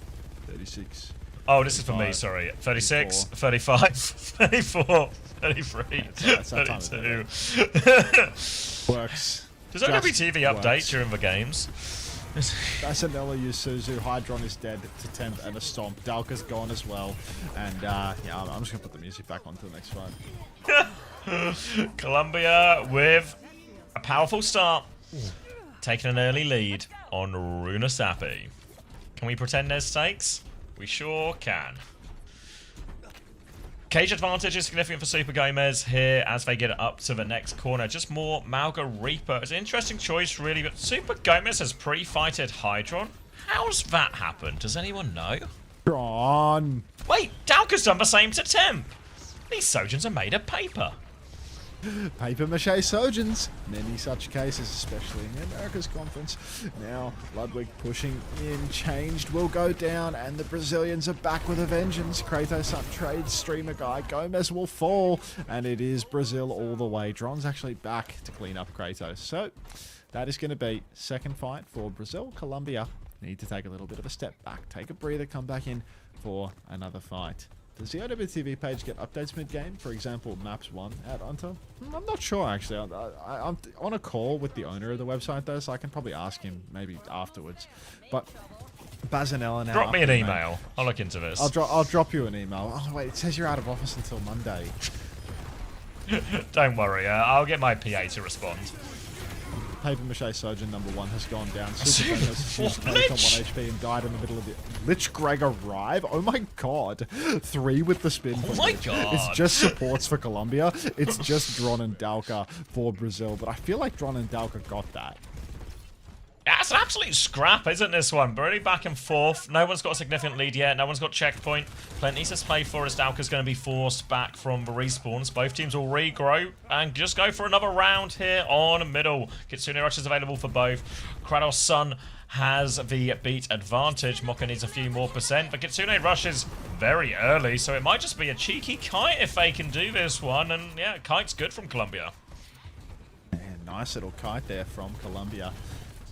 36. Oh, this is for me, sorry. 36, 35, 34, 33, That's that time, 32. Works. Does OWTV update during the games? Basanella Yusuzu, Hydron is dead to temp and a stomp. Dalka's gone as well. And yeah, I'm just going to put the music back on to the next fight. Colombia with a powerful start. Taking an early lead on Runa Sapi. Can we pretend there's stakes? We sure can. Cage advantage is significant for Super Gomez here as they get up to the next corner. Just more Malga Reaper. It's an interesting choice, really, but Super Gomez has pre-fighted Hydron. How's that happened? Does anyone know? Drawn. Wait, Dalka's done the same to Temp. These Sojins are made of paper. Paper mache Sojins. Many such cases, especially in the Americas Conference. Now, Ludwig pushing in. Changed will go down, and the Brazilians are back with a vengeance. Kratos up trades streamer guy. Gomez will fall, and it is Brazil all the way. Dron's actually back to clean up Kratos. So, that is going to be second fight for Brazil. Colombia need to take a little bit of a step back. Take a breather, come back in for another fight. Does the OWTV page get updates mid-game? For example, Maps 1 at Unter? I'm not sure, actually. I'm on a call with the owner of the website, though, so I can probably ask him maybe afterwards. But Bazanella now... Drop me an email. I'll look into this. I'll drop you an email. Oh, wait, it says you're out of office until Monday. Don't worry, I'll get my PA to respond. Paper Mache Sojin number 1 has gone down. Super Famous used on 1 HP and died in the middle of it. Lich Greg arrive? Oh my god. 3 with the spin. Oh my god. It's just supports for Colombia. It's just Dron and Dalka for Brazil. But I feel like Dron and Dalka got that. That's an absolute scrap, isn't this one? But really back and forth. No one's got a significant lead yet. No one's got checkpoint. Plenty to play for as Dalka's going to be forced back from the respawns. Both teams will regrow and just go for another round here on middle. Kitsune Rush is available for both. Kratos' Sun has the beat advantage. Mocha needs a few more percent, but Kitsune Rush is very early, so it might just be a cheeky kite if they can do this one. And yeah, kite's good from Colombia. Nice little kite there from Colombia.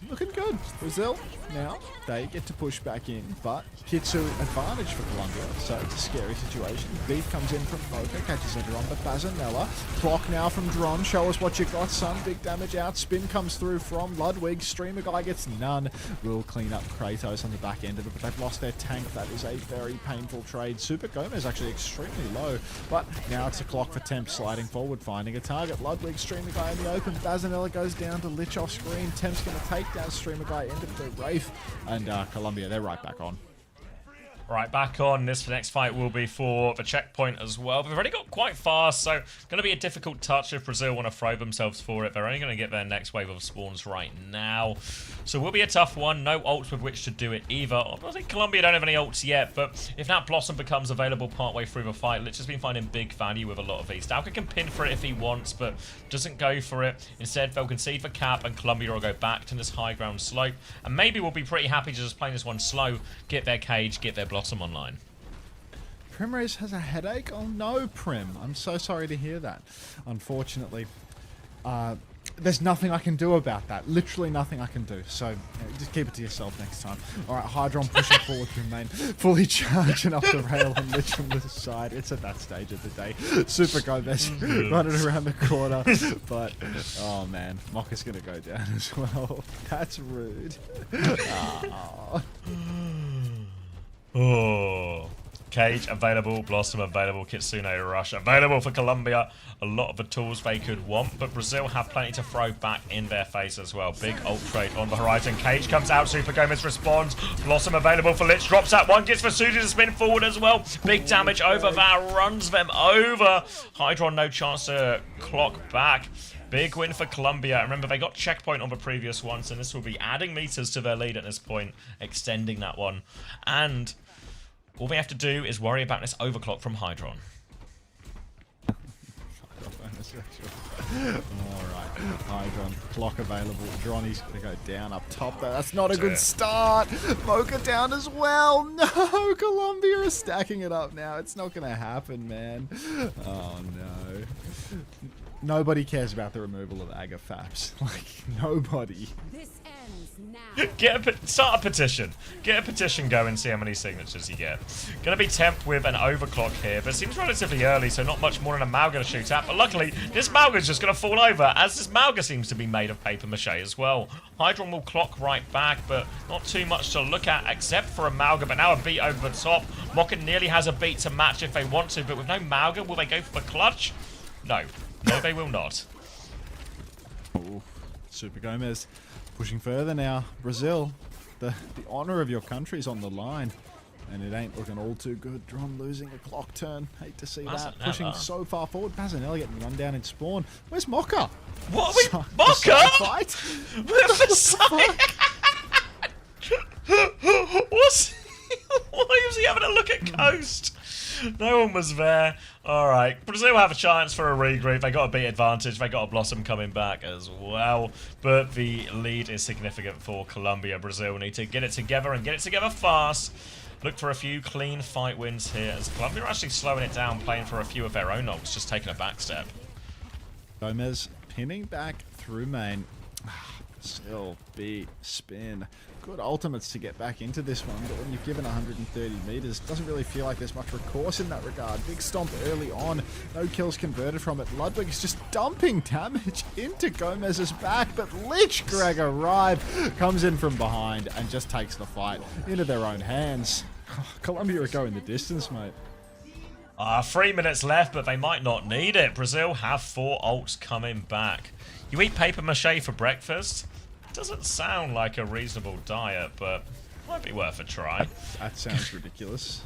Looking good. Brazil, now, they get to push back in, but Kitsu advantage for Colombia, so it's a scary situation. Beef comes in from Mocha, catches everyone, but Bazanella. Clock now from Dron, show us what you got, son. Big damage out, spin comes through from Ludwig. Streamer guy gets none. Will clean up Kratos on the back end of it, but they've lost their tank. That is a very painful trade. Super Gomez actually extremely low, but now it's a clock for Temp sliding forward, finding a target. Ludwig, streamer guy in the open. Bazanella goes down to Lich off screen. Temp's going to take down streamer guy into the Wraith, and Colombia, they're right back on. Right, back on. This next fight will be for the checkpoint as well. But they've already got quite fast, so going to be a difficult touch if Brazil want to throw themselves for it. They're only going to get their next wave of spawns right now. So it will be a tough one. No ults with which to do it either. I think Colombia don't have any ults yet, but if that Blossom becomes available partway through the fight, Lich has been finding big value with a lot of these. Dalka can pin for it if he wants, but doesn't go for it. Instead, they'll concede for cap, and Colombia will go back to this high ground slope. And maybe we'll be pretty happy to just play this one slow, get their cage, get their Blossom online. Primrose has a headache? Oh no, Prim. I'm so sorry to hear that. Unfortunately, there's nothing I can do about that. Literally nothing I can do. So just keep it to yourself next time. Alright, Hydron pushing forward through main. Fully charging up the rail and Lich from the side. It's at that stage of the day. Super Gomez running around the corner. But, oh man, Mokka's going to go down as well. That's rude. Oh. Cage available, Blossom available, Kitsune Rush available for Colombia. A lot of the tools they could want, but Brazil have plenty to throw back in their face as well. Big ult trade on the horizon. Cage comes out, Super Gomez responds. Blossom available for Lich, drops that one, gets for Suji to spin forward as well. Big damage over that, runs them over. Hydron no chance to clock back. Big win for Colombia. Remember, they got checkpoint on the previous ones, and this will be adding meters to their lead at this point, extending that one. And all they have to do is worry about this overclock from Hydron. Alright, Hydron, clock available. Dronny's going to go down up top though. That's not a good start. Mocha down as well. No, Colombia is stacking it up now. It's not going to happen, man. Oh no. Nobody cares about the removal of Agafaps. Like, nobody. This ends now. Start a petition. Get a petition going, see how many signatures you get. Gonna be Temp with an overclock here, but it seems relatively early, so not much more than a Malga to shoot at. But luckily, this Malga's just gonna fall over, as this Malga seems to be made of paper mache as well. Hydron will clock right back, but not too much to look at, except for a Malga, but now a beat over the top. Mocha nearly has a beat to match if they want to, but with no Malga, will they go for the clutch? No. No, they will not. Ooh, Super Gomez pushing further now. Brazil, the honor of your country is on the line. And it ain't looking all too good. Dron losing a clock turn. Hate to see that. Pushing so far forward. Bazanella getting run down in spawn. Where's Mocha? What are we? Mocha? Fight? What the fuck? What's... Why was he having a look at Coast? No one was there. Alright, Brazil have a chance for a regroup. They got a beat advantage. They got a Blossom coming back as well. But the lead is significant for Colombia. Brazil need to get it together and get it together fast. Look for a few clean fight wins here, as Colombia are actually slowing it down, playing for a few of their own ults, just taking a back step. Gomez pinning back through main. Brazil, beat, spin. Good ultimates to get back into this one, but when you've given 130 meters, doesn't really feel like there's much recourse in that regard. Big stomp early on, no kills converted from it. Ludwig is just dumping damage into Gomez's back, but Lich Greg arrive, comes in from behind and just takes the fight into their own hands. Colombia are going the distance, mate. 3 minutes left, but they might not need it. Brazil have 4 ults coming back. You eat paper mache for breakfast? Doesn't sound like a reasonable diet, but might be worth a try. That sounds ridiculous.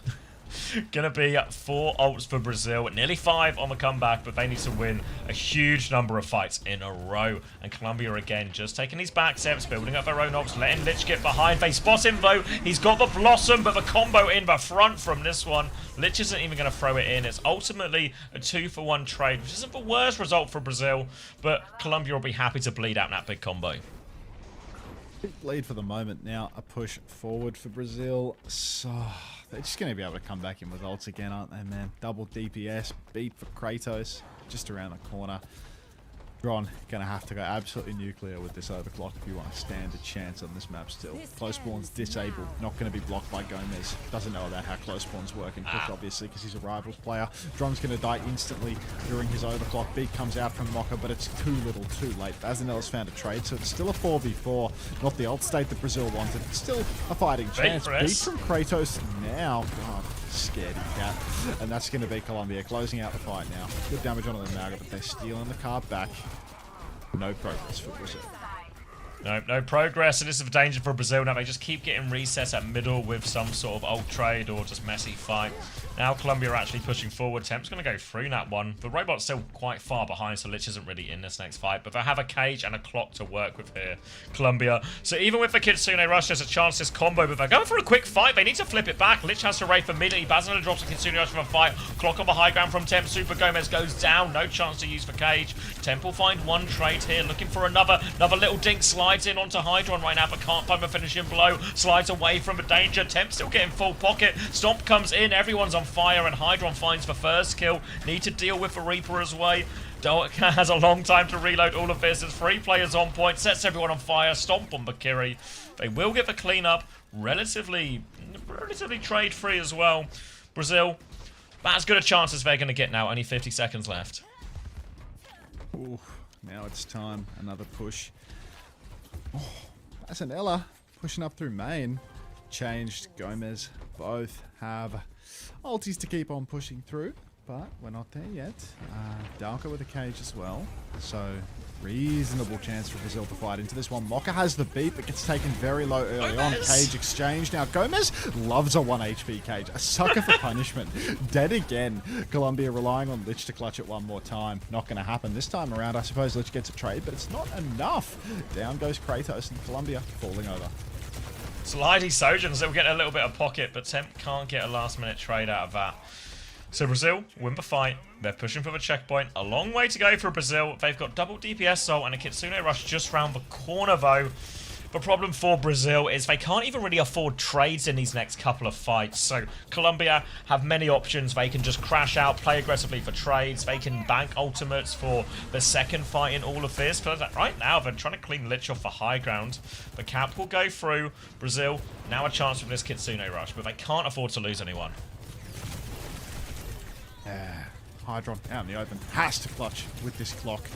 Gonna be 4 ults for Brazil, nearly 5 on the comeback, but they need to win a huge number of fights in a row. And Colombia again just taking these back steps, building up their own ults, letting Lich get behind. They spot him though. He's got the Blossom, but the combo in the front from this one. Lich isn't even going to throw it in. It's ultimately a 2-for-1 trade, which isn't the worst result for Brazil, but Colombia will be happy to bleed out that big combo. Big lead for the moment now. A push forward for Brazil. So they're just going to be able to come back in with ults again, aren't they, man? Double DPS, beat for Kratos, just around the corner. Ron gonna have to go absolutely nuclear with this overclock if you want to stand a chance on this map still. Close spawn's disabled, not going to be blocked by Gomez. Doesn't know about how close spawn's working, obviously, because he's a rivals player. Dron's going to die instantly during his overclock. Beat comes out from Mocha, but it's too little, too late. Bazinella's found a trade, so it's still a 4v4. Not the ult state that Brazil wanted, but still a fighting chance. Beat from Kratos now. God, scaredy cat. And that's going to be Colombia closing out the fight now. Good damage on the Maga, but they're stealing the card back. No progress for Brazil. No progress, and this is the danger for Brazil now. They just keep getting recess at middle with some sort of ult trade or just messy fight. Now Colombia are actually pushing forward. Temp's going to go through that one. The robot's still quite far behind, so Lich isn't really in this next fight. But they have a cage and a clock to work with here, Colombia. So even with the Kitsune Rush, there's a chance this combo, but they're going for a quick fight. They need to flip it back. Lich has to Wraith immediately. Bazinella drops a Kitsune Rush from a fight. Clock on the high ground from Temp. Super Gomez goes down. No chance to use the cage. Temp will find one trade here, looking for another little dink. Slides in onto Hydron right now, but can't find the finishing blow. Slides away from the danger. Temp still getting full pocket. Stomp comes in. Everyone's on fire, and Hydron finds the first kill. Need to deal with the Reaper as well. Doak has a long time to reload all of this. There's 3 players on point. Sets everyone on fire. Stomp on Bakiri. They will get the cleanup. Relatively trade-free as well. Brazil, about as good a chance as they're going to get now. Only 50 seconds left. Ooh, now it's time. Another push. Oh, Bazinella pushing up through main. Changed. Gomez both have ultis to keep on pushing through, but we're not there yet. Dalka with a cage as well, so reasonable chance for Brazil to fight into this one. Mocha has the beat, but gets taken very low early on. Cage exchange. Now Gomez loves a 1 HP cage. A sucker for punishment. Dead again. Colombia relying on Lich to clutch it one more time. Not going to happen this time around. I suppose Lich gets a trade, but it's not enough. Down goes Kratos, and Colombia falling over. Slidey Sojans, they'll get a little bit of pocket, but Temp can't get a last-minute trade out of that. So Brazil win the fight. They're pushing for the checkpoint. A long way to go for Brazil. They've got double DPS Soul and a Kitsune Rush just round the corner, though. The problem for Brazil is they can't even really afford trades in these next couple of fights. So Colombia have many options. They can just crash out, play aggressively for trades. They can bank ultimates for the second fight in all of this. But right now, they're trying to clean Lich off the high ground. The cap will go through. Brazil, now a chance with this Kitsune Rush, but they can't afford to lose anyone. Hydron out in the open. Has to clutch with this clock.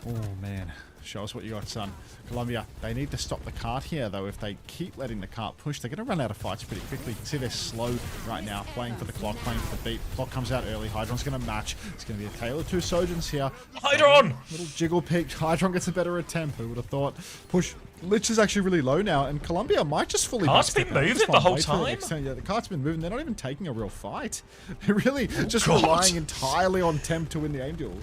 Oh, man. Show us what you got, son. Colombia, they need to stop the cart here, though. If they keep letting the cart push, they're going to run out of fights pretty quickly. You can see they're slowed right now, playing for the clock, playing for the beat. Clock comes out early. Hydron's going to match. It's going to be a tale of 2 Sojans here. Hydron! Little jiggle pick. Hydron gets a better attempt. Who would have thought? Push. Lich is actually really low now, and Colombia might just fully Cart's been moving the whole time. Yeah, the cart's been moving. They're not even taking a real fight. They're really just relying entirely on Temp to win the aim duel.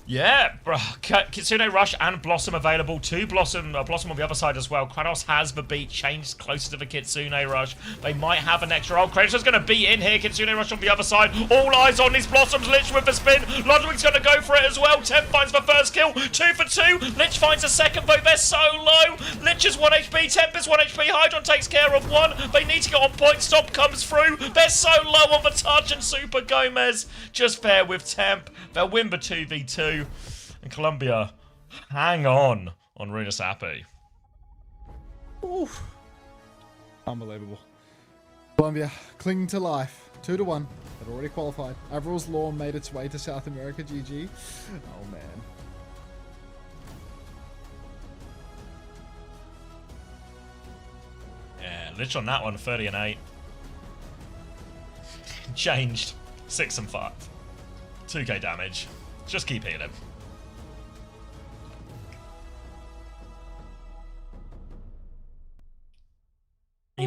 Yeah, bro. Kitsune Rush and Blossom available. 2 Blossom on the other side as well. Kratos has the beat changed closer to the Kitsune Rush. They might have an extra ult. Kratos is going to beat in here. Kitsune Rush on the other side. All eyes on these Blossoms. Lich with the spin. Ludwig's going to go for it as well. Temp finds the first kill. 2 for 2. Lich finds a second, but they're so low. Lich is 1 HP. Temp is 1 HP. Hydron takes care of 1. They need to get on point. Stop comes through. They're so low on the touch, and Super Gomez just fair with Temp. They'll win the 2v2. And Colombia hang on Runa Sapi. Oof. Unbelievable. Colombia clinging to life. 2-1. They'd already qualified. Averill's Law made its way to South America. GG. Oh, man. Yeah, Lich on that one, 30 and 8. Changed. 6 and 5. 2k damage. Just keep healing.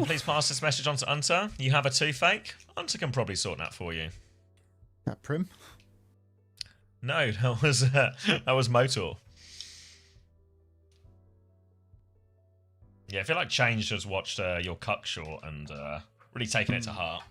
you please pass this message on to Unter? You have a toothache? Unter can probably sort that for you. That Prim? No, that was Motor. Yeah, I feel like Change has watched your cuck short and really taken it to heart.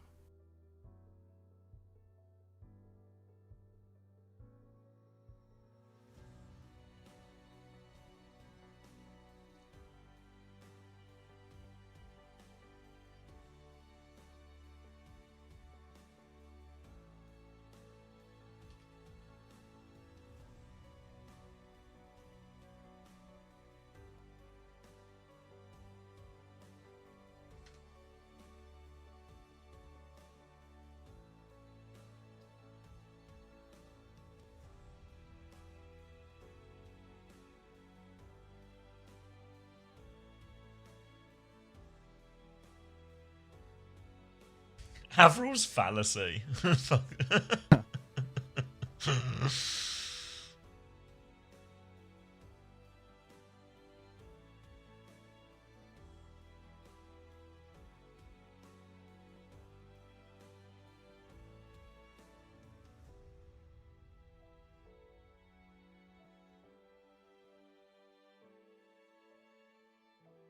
Havrel's fallacy. Fuck.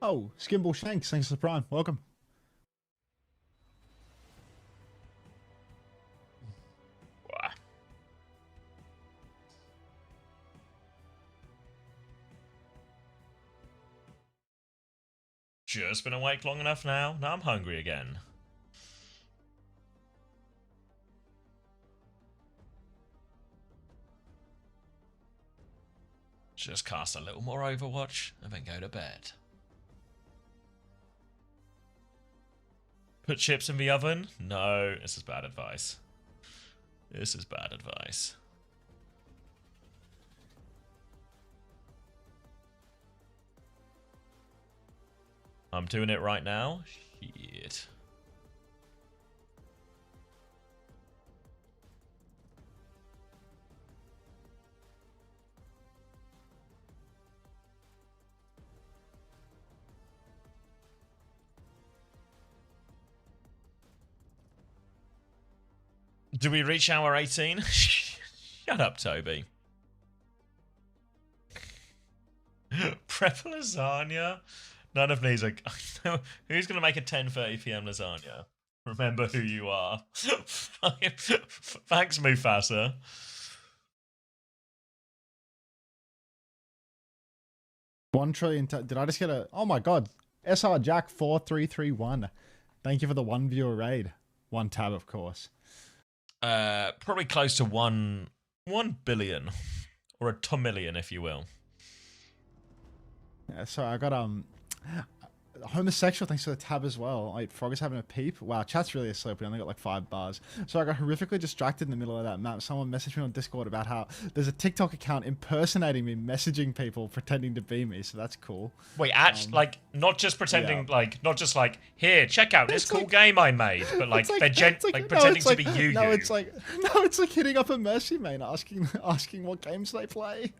Oh, Skimble Shanks, thanks for the prime. Welcome. Just been awake long enough now. Now I'm hungry again. Just cast a little more Overwatch and then go to bed. Put chips in the oven? No, this is bad advice. This is bad advice. I'm doing it right now? Shit. Do we reach hour 18? Shut up, Toby. Prep lasagna? None of these are... Who's going to make a 10:30 PM lasagna? Remember who you are. Thanks, Mufasa. $1 trillion. Did I just get a... Oh my god. SR Jack 4331. Thank you for the 1 viewer raid. 1 tab, of course. Probably close to 1 billion. Or a tomillion, if you will. Yeah, so I got homosexual, thanks for the tab as well. Like, Frog is having a peep. Wow, chat's really asleep. We only got like 5 bars. So I got horrifically distracted in the middle of that map. Someone messaged me on Discord about how there's a TikTok account impersonating me, messaging people, pretending to be me. So that's cool. Wait, actually, like, not just pretending, like, not just like, here, check out this cool game I made, but like, they're pretending to be you. No, it's like hitting up a Mercy main, asking what games they play.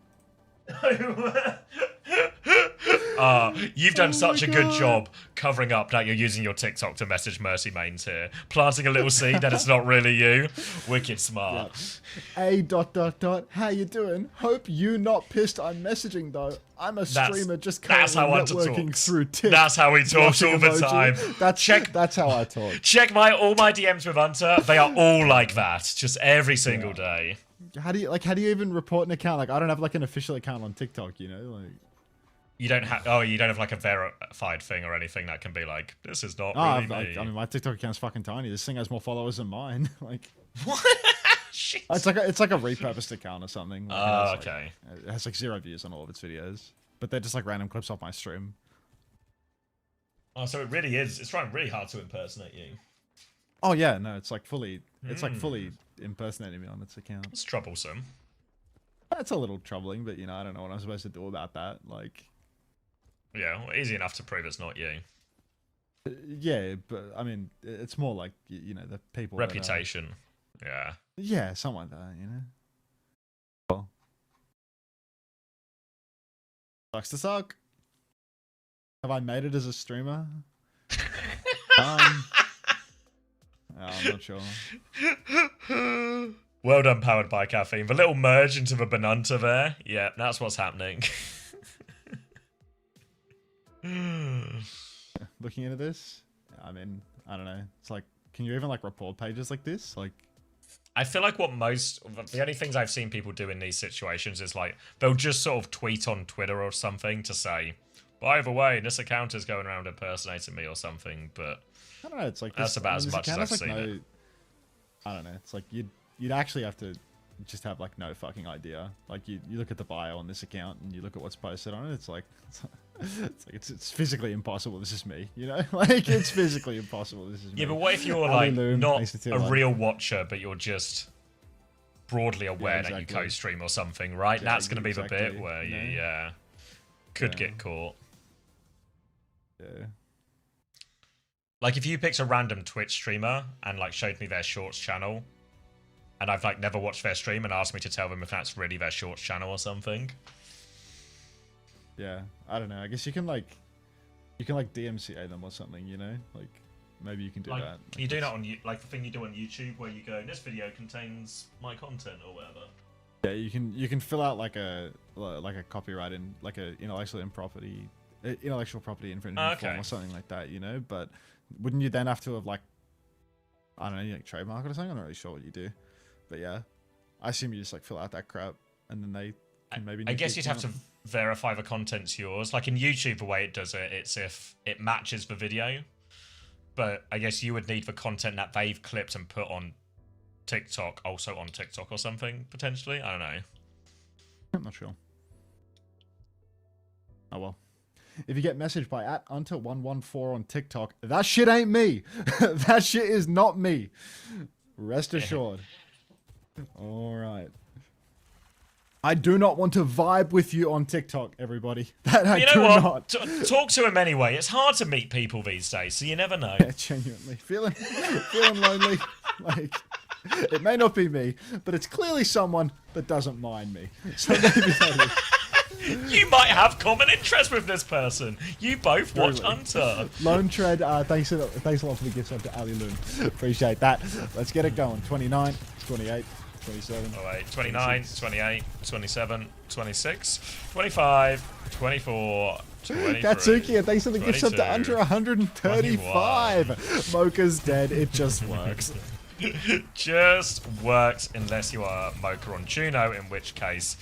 You've done such a good job covering up that you're using your TikTok to message Mercy mains here. Planting a little seed that it's not really you. Wicked smart. Yeah. How you doing? Hope you not pissed I'm messaging though. I'm a streamer just currently networking through tips. That's how we talk all the time. That's how I talk. Check all my DMs with Hunter. They are all like that. Just every single day. How do you even report an account? Like, I don't have like an official account on TikTok, you know? Like, you don't have like a verified thing or anything that can be like, this is not really me. I mean, my TikTok account's fucking tiny. This thing has more followers than mine. Like, what? Shit. It's like a repurposed account or something. Like, okay. It has like 0 views on all of its videos, but they're just like random clips off my stream. Oh, so it really is. It's trying really hard to impersonate you. Oh yeah, no, it's like fully impersonating me on its account. It's troublesome. That's a little troubling, but you know, I don't know what I'm supposed to do about that. Like, yeah, well, easy enough to prove it's not you. Yeah, but I mean, it's more like you know the people. Reputation. Yeah. Yeah, something like that. You know. Well, sucks to suck. Have I made it as a streamer? I'm not sure. Well done, Powered by Caffeine. The little merge into the Benunta there. Yeah, that's what's happening. Looking into this, I mean, I don't know. It's like, can you even like report pages like this? Like, I feel like the only things I've seen people do in these situations is like, they'll just sort of tweet on Twitter or something to say, by the way, this account is going around impersonating me or something, but I don't know. It's like that's about as much as I've seen it. I don't know. It's like you'd actually have to just have like no fucking idea. Like you look at the bio on this account and you look at what's posted on it. It's like it's physically impossible. This is me. You know, like it's physically impossible. This is me. Yeah, but what if you're like not a real watcher, but you're just broadly aware that you co-stream or something, right? Yeah, That's going to be the exactly. bit where you could get caught. Yeah. Like if you picked a random Twitch streamer and like showed me their shorts channel, and I've like never watched their stream and asked me to tell them if that's really their shorts channel or something. Yeah, I don't know. I guess you can like DMCA them or something, you know? Like maybe you can do Like, that. can you do that on like the thing you do on YouTube where you go, this video contains my content or whatever? Yeah, you can fill out like a copyright and like a intellectual property infringement form or something like that, you know? But wouldn't you then have to have like, I don't know, like trademark it or something? I'm not really sure what you do. But yeah, I assume you just like fill out that crap and then they can maybe. I guess you'd have to verify the content's yours. Like in YouTube, the way it does it, it's if it matches the video. But I guess you would need the content that they've clipped and put on TikTok, also on TikTok or something, potentially. I don't know. I'm not sure. Oh well. If you get messaged by @unter114 on TikTok, that shit ain't me. That shit is not me. Rest assured. All right. I do not want to vibe with you on TikTok, everybody. That I do not. Talk to him anyway. It's hard to meet people these days, so you never know. Yeah, genuinely. Feeling lonely. Like, it may not be me, but it's clearly someone that doesn't mind me. So maybe that is. You might have common interest with this person. You both watch Hunter. Lone Tread, thanks a lot for the gift sub to Ali Loon. Appreciate that. Let's get it going. 29, 28, 27. Oh, wait. 29, 28, 27, 26, 25, 24, 23. Katsuki, thanks for the gift sub to 22, under 135. Mocha's dead. It just works. Just works unless you are Mocha on Juno, in which case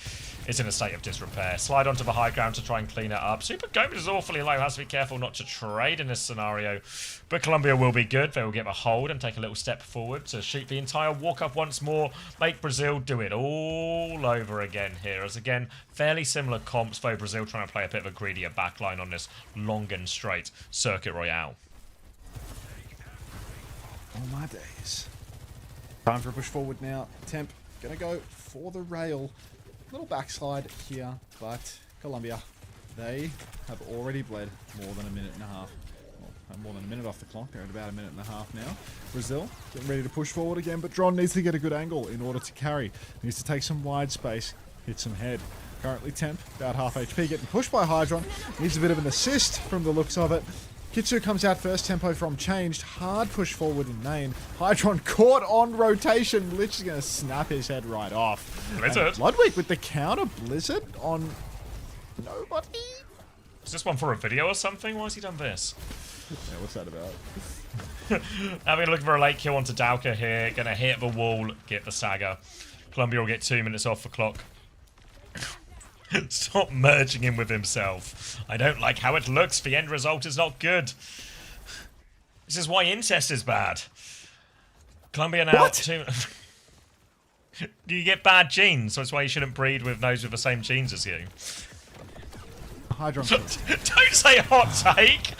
it's in a state of disrepair. Slide onto the high ground to try and clean it up. Super Gomez is awfully low. Has to be careful not to trade in this scenario. But Colombia will be good. They will get a hold and take a little step forward to shoot the entire walk up once more. Make Brazil do it all over again here. As again, fairly similar comps, though Brazil trying to play a bit of a greedier backline on this long and straight Circuit Royale. Oh my days. Time for a push forward now. Temp gonna go for the rail. Little backslide here, but Colombia, they have already bled more than a minute and a half. Well, more than a minute off the clock. They're at about a minute and a half now. Brazil getting ready to push forward again, but Dron needs to get a good angle in order to carry. Needs to take some wide space, hit some head. Currently Temp, about half HP, getting pushed by Hydron. Needs a bit of an assist from the looks of it. Kitsu comes out first, tempo from changed. Hard push forward in main. Hydron caught on rotation. Lich is going to snap his head right off. Blizzard. Bloodweek with the counter Blizzard on nobody. Is this one for a video or something? Why has he done this? Yeah, what's that about? Having a look for a late kill onto Dowka here. Going to hit the wall, get the Saga. Columbia will get 2 minutes off the clock. Stop merging him with himself. I don't like how it looks. The end result is not good. This is why incest is bad. Columbia now. You get bad genes, so that's why you shouldn't breed with those with the same genes as you. Hydron. Don't say hot take.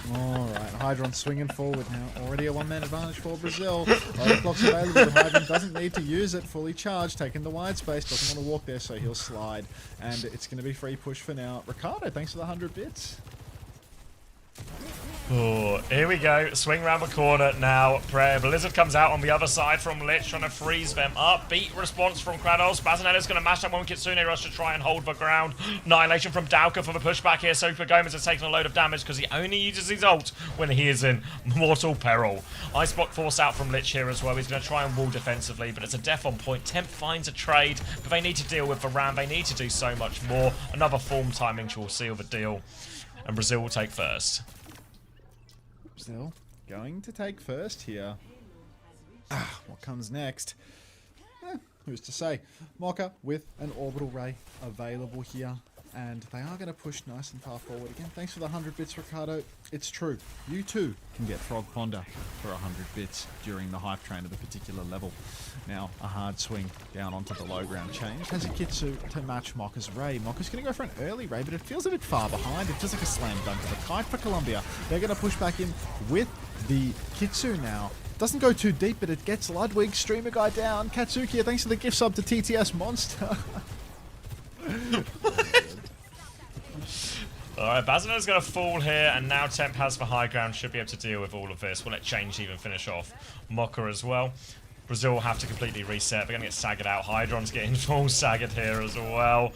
Alright, Hydron swinging forward now. Already a one-man advantage for Brazil. Overclock's available, but Hydron doesn't need to use it. Fully charged, taking the wide space. Doesn't want to walk there, so he'll slide. And it's going to be free push for now. Ricardo, thanks for the 100 bits. Oh, here we go. Swing round the corner now. Blizzard comes out on the other side from Lich, trying to freeze them up. Beat response from Kratos. Bazinella's going to mash up one Kitsune Rush to try and hold the ground. Annihilation from Dauka for the pushback here. Super Gomez has taken a load of damage because he only uses his ult when he is in mortal peril. Ice block force out from Lich here as well. He's going to try and wall defensively, but it's a death on point. Temp finds a trade, but they need to deal with the Ram. They need to do so much more. Another form timing will seal the deal, and Brazil will take first. Brazil going to take first here. What comes next? Who's to say? Mocha with an orbital ray available here. And they are going to push nice and far forward again. Thanks for the 100 bits, Ricardo. It's true. You too can get Frog Ponder for 100 bits during the hype train of the particular level. Now, a hard swing down onto the low ground change. Has a Kitsu to match Mocha's ray. Mocha's going to go for an early ray, but it feels a bit far behind. It feels like a slam dunk of a kite for Colombia. They're going to push back in with the Kitsu now. Doesn't go too deep, but it gets Ludwig. Streamer guy down. Katsuki, thanks for the gift sub to TTS Monster. Alright, Bazinella's going to fall here, and now Temp has the high ground, should be able to deal with all of this. We'll let Change even finish off Mocha as well. Brazil will have to completely reset. They're going to get staggered out. Hydron's getting full staggered here as well.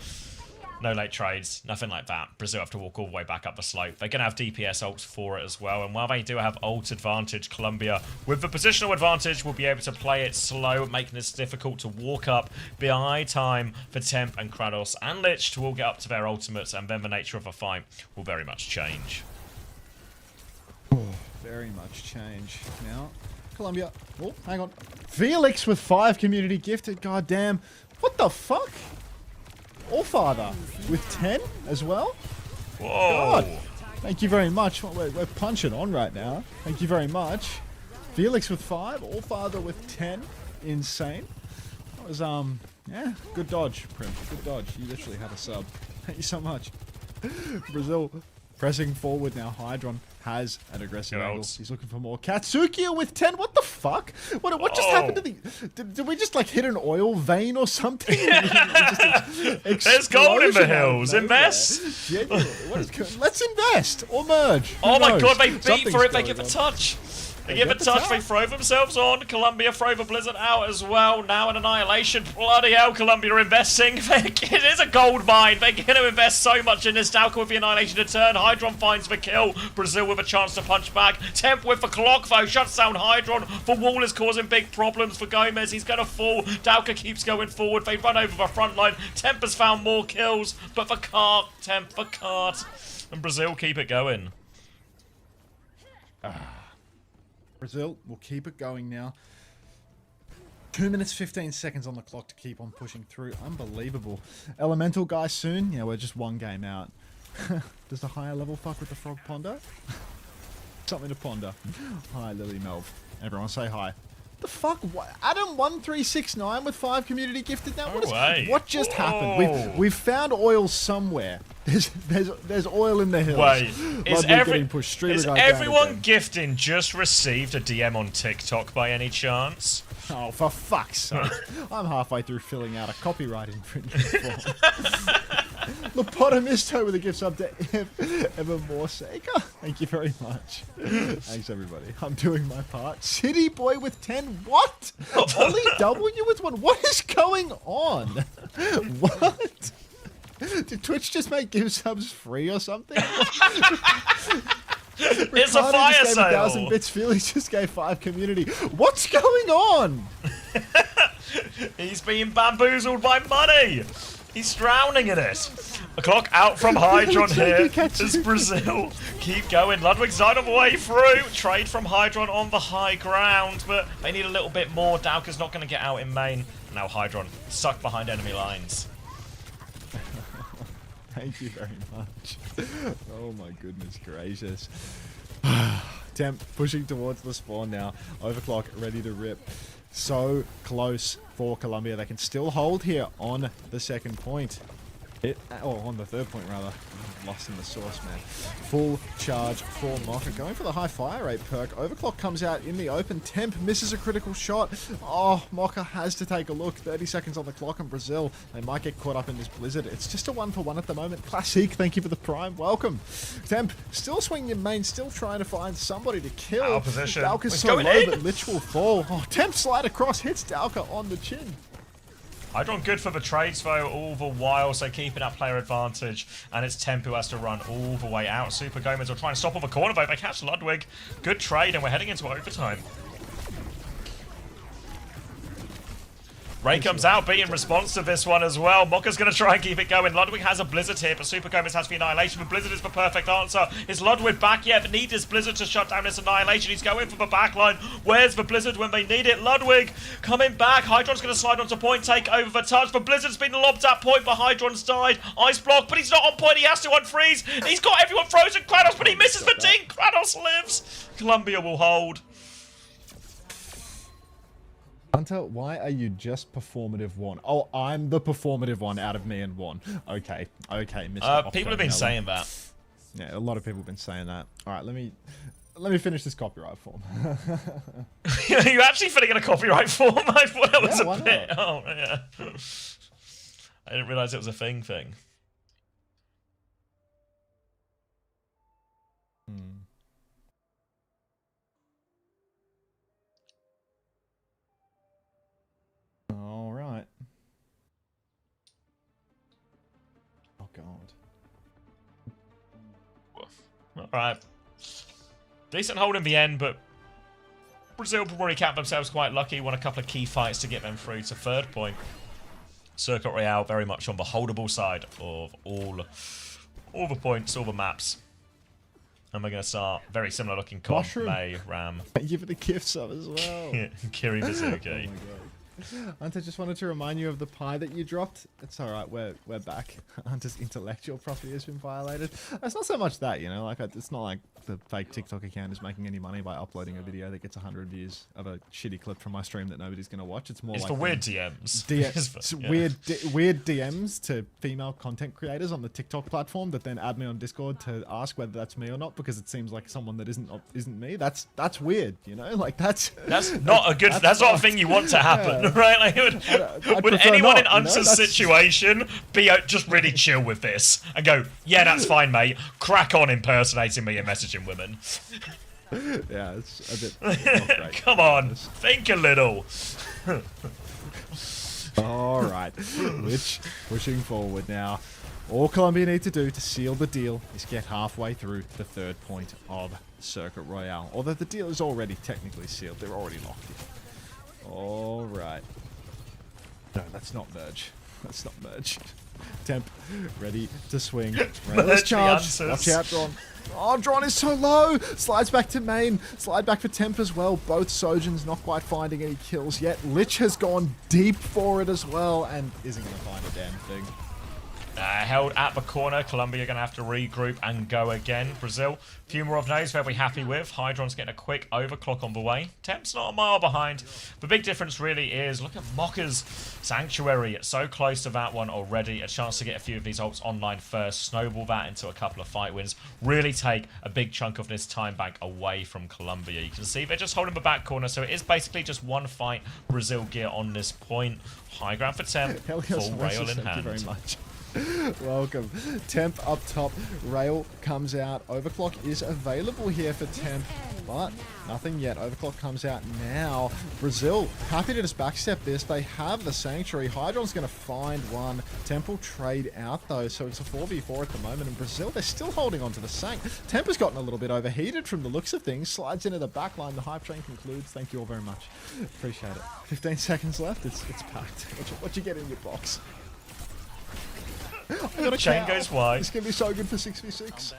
No late trades, nothing like that. Brazil have to walk all the way back up the slope. They're going to have DPS ults for it as well. And while they do have ult advantage, Colombia, with the positional advantage, will be able to play it slow, making this difficult to walk up. Buy time for Temp and Kratos and Lich to all get up to their ultimates, and then the nature of a fight will very much change. Very much change. Now, Colombia. Oh, hang on. Felix with 5 community gifted. Goddamn. What the fuck? Allfather with 10 as well. Whoa. God. Thank you very much. We're punching on right now. Thank you very much. Felix with 5. Allfather with 10. Insane. That was, yeah, good dodge, Prim. Good dodge. You literally had a sub. Thank you so much. Brazil pressing forward now. Hydron has an aggressive angle. He's looking for more. Katsuki with 10. What the fuck? What just happened to the... Did we just like hit an oil vein or something? There's gold in the hills. Invest. Let's invest or merge. Oh my god, they beat for it. They get the touch. They give a touch, they throw themselves on. Colombia throw the Blizzard out as well. Now an Annihilation. Bloody hell, Colombia are investing. It is a gold mine. They're going to invest so much in this. Dauka with the Annihilation to turn. Hydron finds the kill. Brazil with a chance to punch back. Temp with the clock though. Shuts down Hydron. The wall is causing big problems for Gomez. He's going to fall. Dauka keeps going forward. They run over the front line. Temp has found more kills. But the cart. Temp, the cart. And Brazil keep it going. Brazil will keep it going now. 2 minutes 15 seconds on the clock to keep on pushing through. Unbelievable. Elemental guy soon. Yeah, we're just one game out. Does the higher level fuck with the Frog Ponder? Something to ponder. Hi, Lily Melv. Everyone say hi. The fuck? What? Adam1369 with 5 community gifted now? What just happened? We've found oil somewhere. There's oil in the hills. Wait, is everyone gifting just received a DM on TikTok by any chance? Oh, for fuck's sake. I'm halfway through filling out a copyright infringement form. Lobotomisto with a gift sub to Evermore Saker. Thank you very much. Thanks, everybody. I'm doing my part. City Boy with 10. What? Ollie W with 1. What is going on? What? Did Twitch just make gift subs free or something? It's a fire just sale. Gave 1,000 bits. Felix just gave 5 community. What's going on? He's being bamboozled by money. He's drowning in it. A clock out from Hydron here as Brazil keep going. Ludwig's on the way through. Trade from Hydron on the high ground, but they need a little bit more. Dauka's not going to get out in main. Now Hydron sucked behind enemy lines. Thank you very much. Oh my goodness gracious. Temp pushing towards the spawn now. Overclock ready to rip. So close for Colombia. They can still hold here on the second point. On the third point rather. Lost in the source, man. Full charge for Mocha. Going for the high fire rate perk. Overclock comes out in the open. Temp misses a critical shot. Oh, Mocha has to take a look. 30 seconds on the clock, and Brazil, they might get caught up in this blizzard. It's just a 1-for-1 at the moment. Classic, thank you for the prime. Welcome. Temp still swinging in main, still trying to find somebody to kill. Our position. Dalka's It's so going low, in. but Lich will fall. Oh, Temp slide across, hits Dalka on the chin. Hydron good for the trades though, all the while, so keeping that player advantage, and it's Temp who has to run all the way out. Super Gomez will try and stop on the corner though, they catch Ludwig. Good trade, and we're heading into overtime. Ray comes out, being response to this one as well. Mokka's going to try and keep it going. Ludwig has a Blizzard here, but Super Gomez has the Annihilation. But Blizzard is the perfect answer. Is Ludwig back yet? The need is Blizzard to shut down this Annihilation. He's going for the backline. Where's the Blizzard when they need it? Ludwig coming back. Hydron's going to slide onto point, take over the touch. But Blizzard's been lobbed at point, but Hydron's died. Ice block, but he's not on point. He has to unfreeze. He's got everyone frozen. Kratos, but he misses the ding. Kratos lives. Columbia will hold. Hunter, why are you just performative one? Oh, I'm the performative one out of me and one. Okay, Mr. People have been saying that. Yeah, a lot of people have been saying that. All right, let me finish this copyright form. Are you actually filling in a copyright form? I thought that was a bit. Not? Oh, yeah. I didn't realise it was a thing. All right. Oh God. All right. Decent hold in the end, but Brazil probably count themselves quite lucky. Won a couple of key fights to get them through to third point. Circuit Royale very much on the holdable side of all the points, all the maps. And we're going to start very similar looking comp. May, Ram. Thank you for the gift sub as well. Kiri Mizuki. Oh my God. Hunter, just wanted to remind you of the pie that you dropped. It's all right, we're back. Hunter's intellectual property has been violated. It's not so much that, you know, like it's not like the fake TikTok account is making any money by uploading a video that gets 100 views of a shitty clip from my stream that nobody's going to watch. It's more it's like for weird DMs. Weird DMs to female content creators on the TikTok platform that then add me on Discord to ask whether that's me or not, because it seems like someone that isn't me. That's weird, you know, like that's not a good. That's not a thing you want to happen. Yeah. Right? Like, would anyone in Unser's that's... situation be just really chill with this and go, yeah, that's fine, mate. Crack on impersonating me and messaging women. Yeah, it's a bit not great. Come on, think a little. All right, Lich pushing forward now. All Columbia need to do to seal the deal is get halfway through the third point of Circuit Royale. Although the deal is already technically sealed, they're already locked in. All right. No, that's not merge. That's not merge. Temp ready to swing. Let's charge. Watch out, Dron. Oh, Dron is so low. Slides back to main. Slide back for Temp as well. Both Sojins not quite finding any kills yet. Lich has gone deep for it as well and isn't going to find a damn thing. Held at the corner. Colombia going to have to regroup and go again. Brazil, a few more of those very happy with. Hydron's getting a quick overclock on the way. Temp's not a mile behind. The big difference really is, look at Mokka's Sanctuary. It's so close to that one already. A chance to get a few of these ults online first. Snowball that into a couple of fight wins. Really take a big chunk of this time bank away from Colombia. You can see they're just holding the back corner. So it is basically just one fight Brazil gear on this point. High ground for Temp. Full rail in hand. Thank you very much. Welcome. Temp up top. Rail comes out. Overclock is available here for Temp, but nothing yet. Overclock comes out now. Brazil happy to just backstep this. They have the Sanctuary. Hydron's going to find one. Temp will trade out though, so it's a 4v4 at the moment. And Brazil, they're still holding on to the Sank. Temp has gotten a little bit overheated from the looks of things. Slides into the back line. The hype train concludes. Thank you all very much. Appreciate it. 15 seconds left. It's packed. What you get in your box? Chain goes wide. It's going to be so good for 6v6.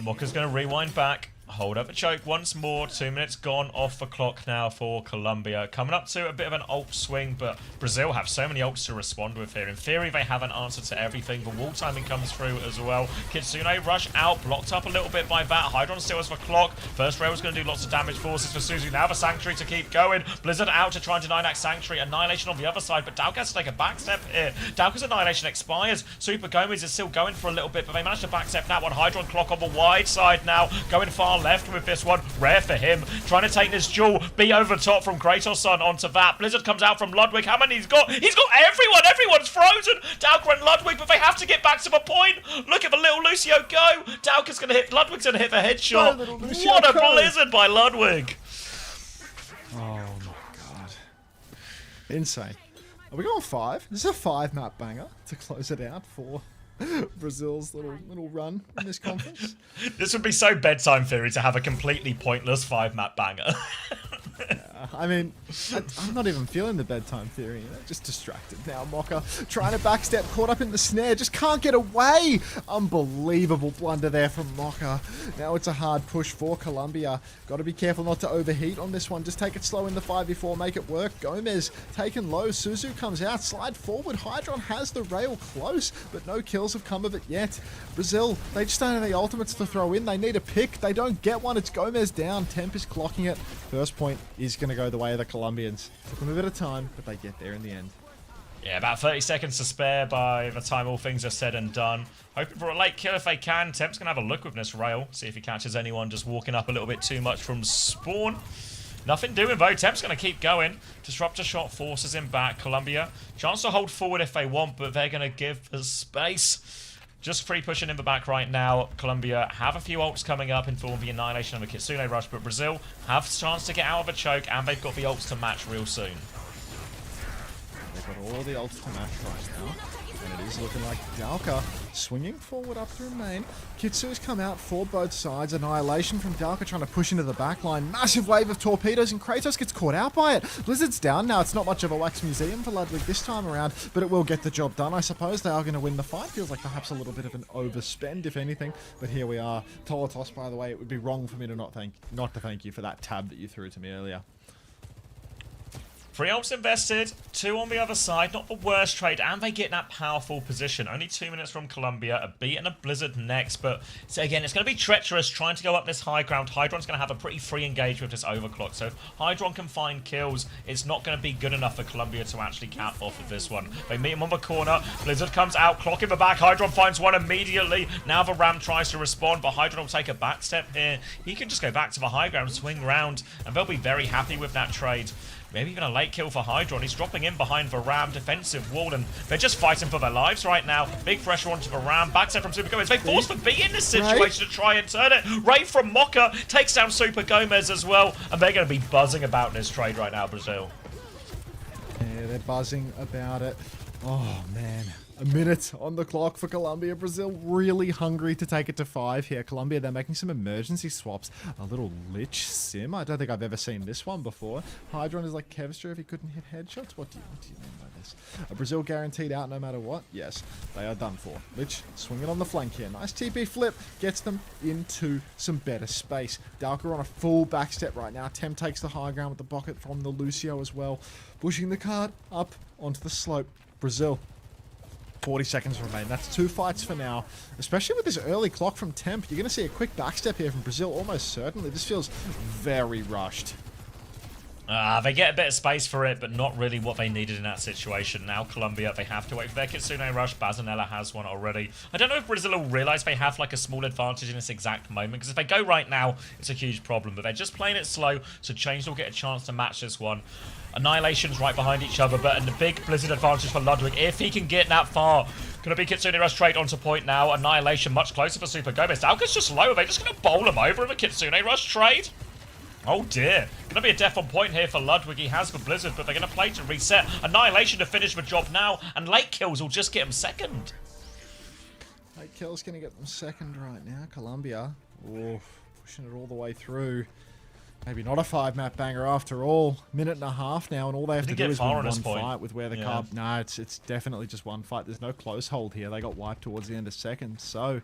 Mokka's going to rewind back. Hold up a choke once more. 2 minutes gone off the clock now for Colombia. Coming up to a bit of an ult swing, but Brazil have so many ults to respond with here. In theory, they have an answer to everything. The wall timing comes through as well. Kitsune rush out, blocked up a little bit by that. Hydron still has the clock. First rail is going to do lots of damage. Forces for Suzu. Now the Sanctuary to keep going. Blizzard out to try and deny that Sanctuary. Annihilation on the other side, but Dalk has to take a backstep here. Dalk's Annihilation expires. Super Gomez is still going for a little bit, but they managed to backstep that one. Hydron clock on the wide side now. Going far left with this one. Rare for him. Trying to take this duel. Be over the top from Kratos' son onto that. Blizzard comes out from Ludwig. How many he's got? He's got everyone. Everyone's frozen. Dalka and Ludwig, but they have to get back to the point. Look at the little Lucio go. Dalka's going to hit. Ludwig's going to hit the headshot. What a Blizzard by Ludwig. Oh my god. Insane. Are we going 5? This is a 5-map banger to close it out for Brazil's little run in this conference. This would be so bedtime theory to have a completely pointless 5-map banger. I mean, I'm not even feeling the bedtime theory. Just distracted now. Mocha trying to backstep, caught up in the snare, just can't get away. Unbelievable blunder there from Mocha. Now it's a hard push for Colombia. Got to be careful not to overheat on this one. Just take it slow in the 5v4, make it work. Gomez taken low. Suzu comes out, slide forward. Hydron has the rail close, but no kills have come of it yet. Brazil, they just don't have the ultimates to throw in. They need a pick. They don't get one. It's Gomez down. Temp is clocking it. First point is going to go the way of the Colombians. Took them a bit of time, but they get there in the end. Yeah, about 30 seconds to spare by the time all things are said and done. Hoping for a late kill if they can. Temp's going to have a look with this rail. See if he catches anyone just walking up a little bit too much from spawn. Nothing doing though. Temp's going to keep going. Disruptor shot forces him back. Colombia, chance to hold forward if they want, but they're going to give the space. Just free pushing in the back right now. Colombia have a few ults coming up in form of the Annihilation of a Kitsune rush, but Brazil have a chance to get out of a choke, and they've got the ults to match real soon. They've got all the ults to match right now. And it is looking like Dalka swinging forward up through main. Kitsu's come out for both sides. Annihilation from Dalka trying to push into the back line. Massive wave of torpedoes and Kratos gets caught out by it. Blizzard's down now. It's not much of a wax museum for Ludwig this time around, but it will get the job done. I suppose they are going to win the fight. Feels like perhaps a little bit of an overspend, if anything. But here we are. Tolatos, by the way, it would be wrong for me to not to thank you for that tab that you threw to me earlier. 3 ults invested, 2 on the other side, not the worst trade, and they get in that powerful position. Only 2 minutes from Colombia, a beat and a Blizzard next, but so again, it's going to be treacherous trying to go up this high ground. Hydron's going to have a pretty free engage with this overclock, so if Hydron can find kills, it's not going to be good enough for Colombia to actually cap off of this one. They meet him on the corner, Blizzard comes out, clock in the back, Hydron finds one immediately. Now the Ram tries to respond, but Hydron will take a back step here. He can just go back to the high ground, swing round, and they'll be very happy with that trade. Maybe even a late kill for Hydron. He's dropping in behind the Ram defensive wall, and they're just fighting for their lives right now. Big pressure onto the Ram. Backstep from Super Gomez. They force the B in this situation to try and turn it. Ray from Mocha takes down Super Gomez as well, and they're going to be buzzing about this trade right now, Brazil. Yeah, they're buzzing about it. Oh, man. A minute on the clock for Colombia. Brazil really hungry to take it to 5 here. Colombia, they're making some emergency swaps. A little Lich Sim. I don't think I've ever seen this one before. Hydron is like Kevster if he couldn't hit headshots. What do you mean by this? Brazil guaranteed out no matter what? Yes, they are done for. Lich swinging on the flank here. Nice TP flip. Gets them into some better space. Dalka on a full backstep right now. Tem takes the high ground with the bucket from the Lucio as well. Pushing the cart up onto the slope. Brazil. 40 seconds remain. That's 2 fights for now. Especially with this early clock from Temp, you're going to see a quick backstep here from Brazil, almost certainly. This feels very rushed. They get a bit of space for it, but not really what they needed in that situation. Now Colombia, they have to wait for their Kitsune rush. Bazanella has one already. I don't know if Brazil will realize they have like a small advantage in this exact moment, because if they go right now, it's a huge problem. But they're just playing it slow, so Change will get a chance to match this one. Annihilation's right behind each other, but a big Blizzard advantage for Ludwig if he can get that far. Gonna be Kitsune rush trade onto point now. Annihilation much closer for Super Gomez. Dalka's just low. Are they just gonna bowl him over in a Kitsune rush trade? Oh dear. Gonna be a death on point here for Ludwig. He has the Blizzard, but they're gonna play to reset. Annihilation to finish the job now, and late kills will just get him second. Late kills gonna get them second right now. Colombia, pushing it all the way through. Maybe not a 5-map banger after all. Minute and a half now, and all they have to do is win one fight with where the carb. No, it's definitely just one fight. There's no close hold here. They got wiped towards the end of second, so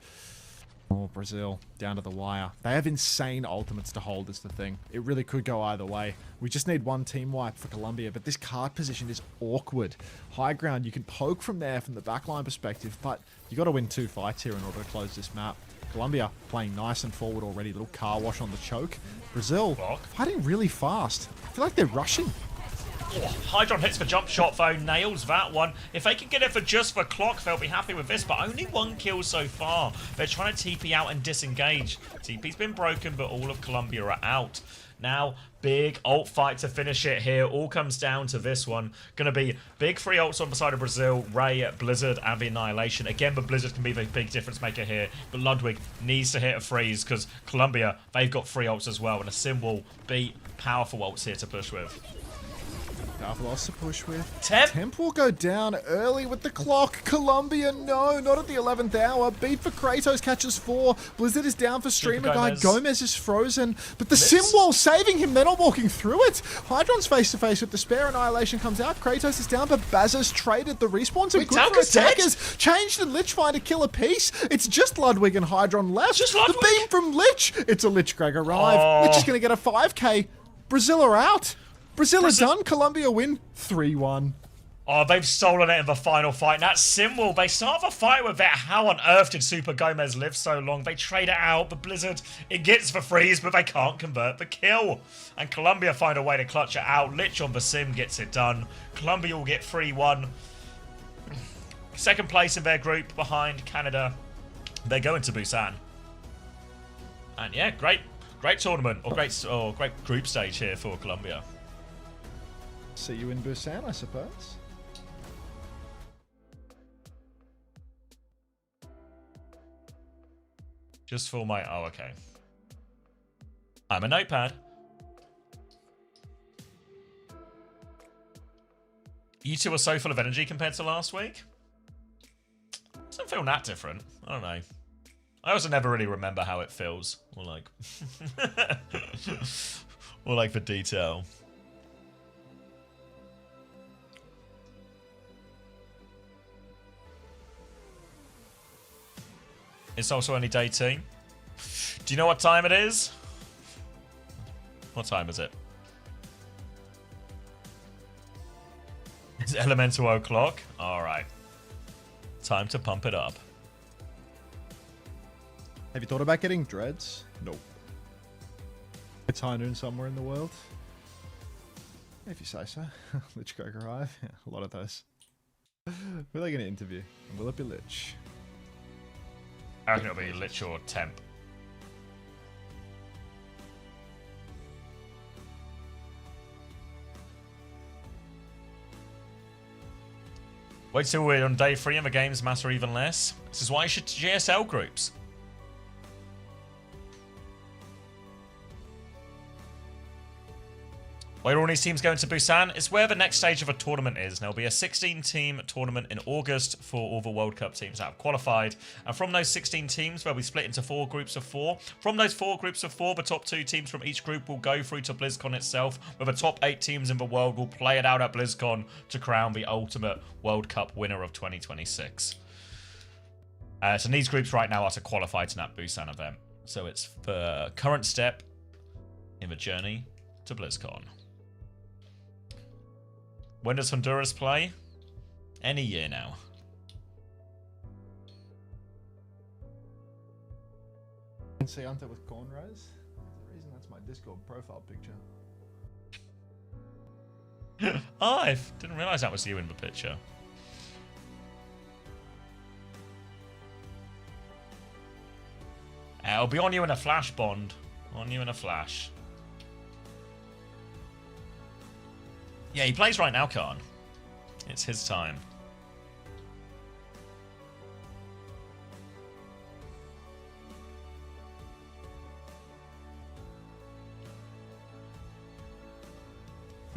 Oh, Brazil, down to the wire. They have insane ultimates to hold is the thing. It really could go either way. We just need one team wipe for Colombia, but this card position is awkward. High ground, you can poke from there from the backline perspective, but you got to win 2 fights here in order to close this map. Colombia playing nice and forward already. Little car wash on the choke. Brazil fighting really fast. I feel like they're rushing. Hydron hits for jump shot though, nails that one. If they can get it for just the clock, they'll be happy with this, but only 1 kill so far. They're trying to TP out and disengage. TP's been broken, but all of Colombia are out. Now, big ult fight to finish it here. All comes down to this one. Going to be big 3 ults on the side of Brazil, Ray, Blizzard, and the Annihilation. Again, but Blizzard can be the big difference maker here. But Ludwig needs to hit a freeze because Colombia, they've got 3 ults as well. And a Sim will be powerful ults here to push with. Powerful loss to push with. Temp will go down early with the clock. Colombia, no, not at the 11th hour. Beat for Kratos catches 4. Blizzard is down for streamer guy. Gomez is frozen, but the Sim wall saving him. They're not walking through it. Hydron's face to face with Despair. Annihilation comes out. Kratos is down, but Bazza's traded. The respawns are good for attackers. Changed and Lich find a kill apiece. It's just Ludwig and Hydron left. The beam from Lich. It's a Lich Greg arrive. Lich is going to get a 5k. Brazil are out. Brazil is done. Colombia win 3-1. Oh, they've stolen it in the final fight. And that Symbol, they start the fight with that. How on earth did Super Gomez live so long? They trade it out, but Blizzard, it gets the freeze, but they can't convert the kill. And Colombia find a way to clutch it out. Lich on the Sim gets it done. Colombia will get 3-1. Second place in their group behind Canada. They're going to Busan. And yeah, great tournament, or great group stage here for Colombia. See you in Busan, I suppose. Just for my... Oh, okay. I'm a notepad. You two are so full of energy compared to last week. Doesn't feel that different. I don't know. I also never really remember how it feels. Or like... or like the detail. It's also only day 2. Do you know what time it is? What time is it? It's elemental o'clock. Alright. Time to pump it up. Have you thought about getting dreads? Nope. It's high noon somewhere in the world. If you say so. Lich Greg arrive. Yeah, a lot of those. Who are they going to interview? And will it be Lich? I reckon it'll be Lich or Temp. Wait till we're on day 3 and the games matter even less. This is why you should GSL groups. Where all these teams going to Busan is where the next stage of a tournament is. There'll be a 16-team tournament in August for all the World Cup teams that have qualified. And from those 16 teams, they'll be split into 4 groups of 4. From those 4 groups of 4, the top 2 teams from each group will go through to BlizzCon itself, where the top 8 teams in the world will play it out at BlizzCon to crown the ultimate World Cup winner of 2026. So these groups right now are to qualify to that Busan event. So it's the current step in the journey to BlizzCon. When does Honduras play? Any year now. Can see Hunter with cornrows. The reason that's my Discord profile picture. Oh, I didn't realise that was you in the picture. I'll be on you in a flash, Bond. On you in a flash. Yeah, he plays right now, Khan. It's his time.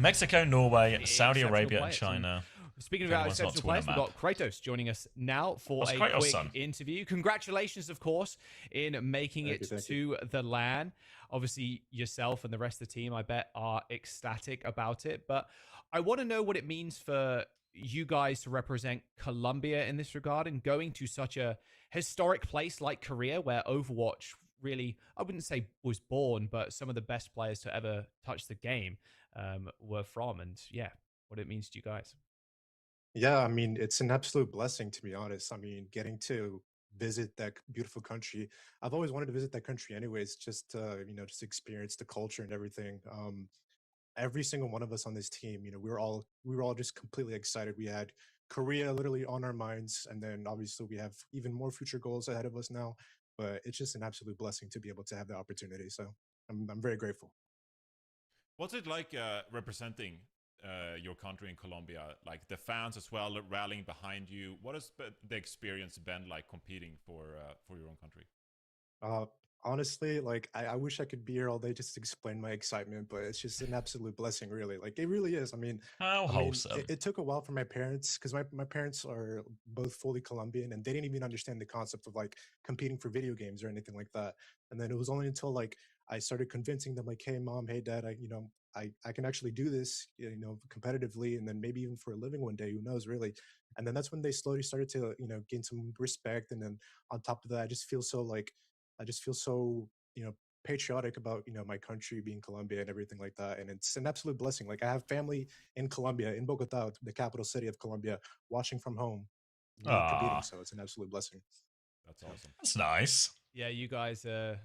Mexico, Norway, Saudi Arabia, and China. Speaking of our exceptional players, we've got Kratos joining us now for a quick interview. Congratulations, of course, in making it to the LAN. Obviously, yourself and the rest of the team, I bet, are ecstatic about it. But I want to know what it means for you guys to represent Colombia in this regard and going to such a historic place like Korea, where Overwatch really, I wouldn't say was born, but some of the best players to ever touch the game were from, and yeah, what it means to you guys. Yeah, I mean, it's an absolute blessing, to be honest. I mean, getting to visit that beautiful country. I've always wanted to visit that country anyways, just to, just experience the culture and everything. Every single one of us on this team, we were all just completely excited. We had Korea literally on our minds, and then obviously we have even more future goals ahead of us now. But it's just an absolute blessing to be able to have the opportunity. So I'm very grateful. What's it like representing your country in Colombia? Like the fans as well rallying behind you. What has the experience been like competing for your own country? Honestly, like I wish I could be here all day just to explain my excitement, but it's just an absolute blessing, really. Like it really is. I mean, How I mean, wholesome. it took a while for my parents because my parents are both fully Colombian and they didn't even understand the concept of like competing for video games or anything like that. And then it was only until like I started convincing them, like, hey mom, hey dad, I can actually do this, competitively, and then maybe even for a living one day, who knows, really. And then that's when they slowly started to, gain some respect. And then on top of that, I just feel so, patriotic about, my country being Colombia and everything like that. And it's an absolute blessing. Like I have family in Colombia, in Bogota, the capital city of Colombia, watching from home, me competing. Aw. So it's an absolute blessing. That's awesome. That's nice. Yeah, you guys are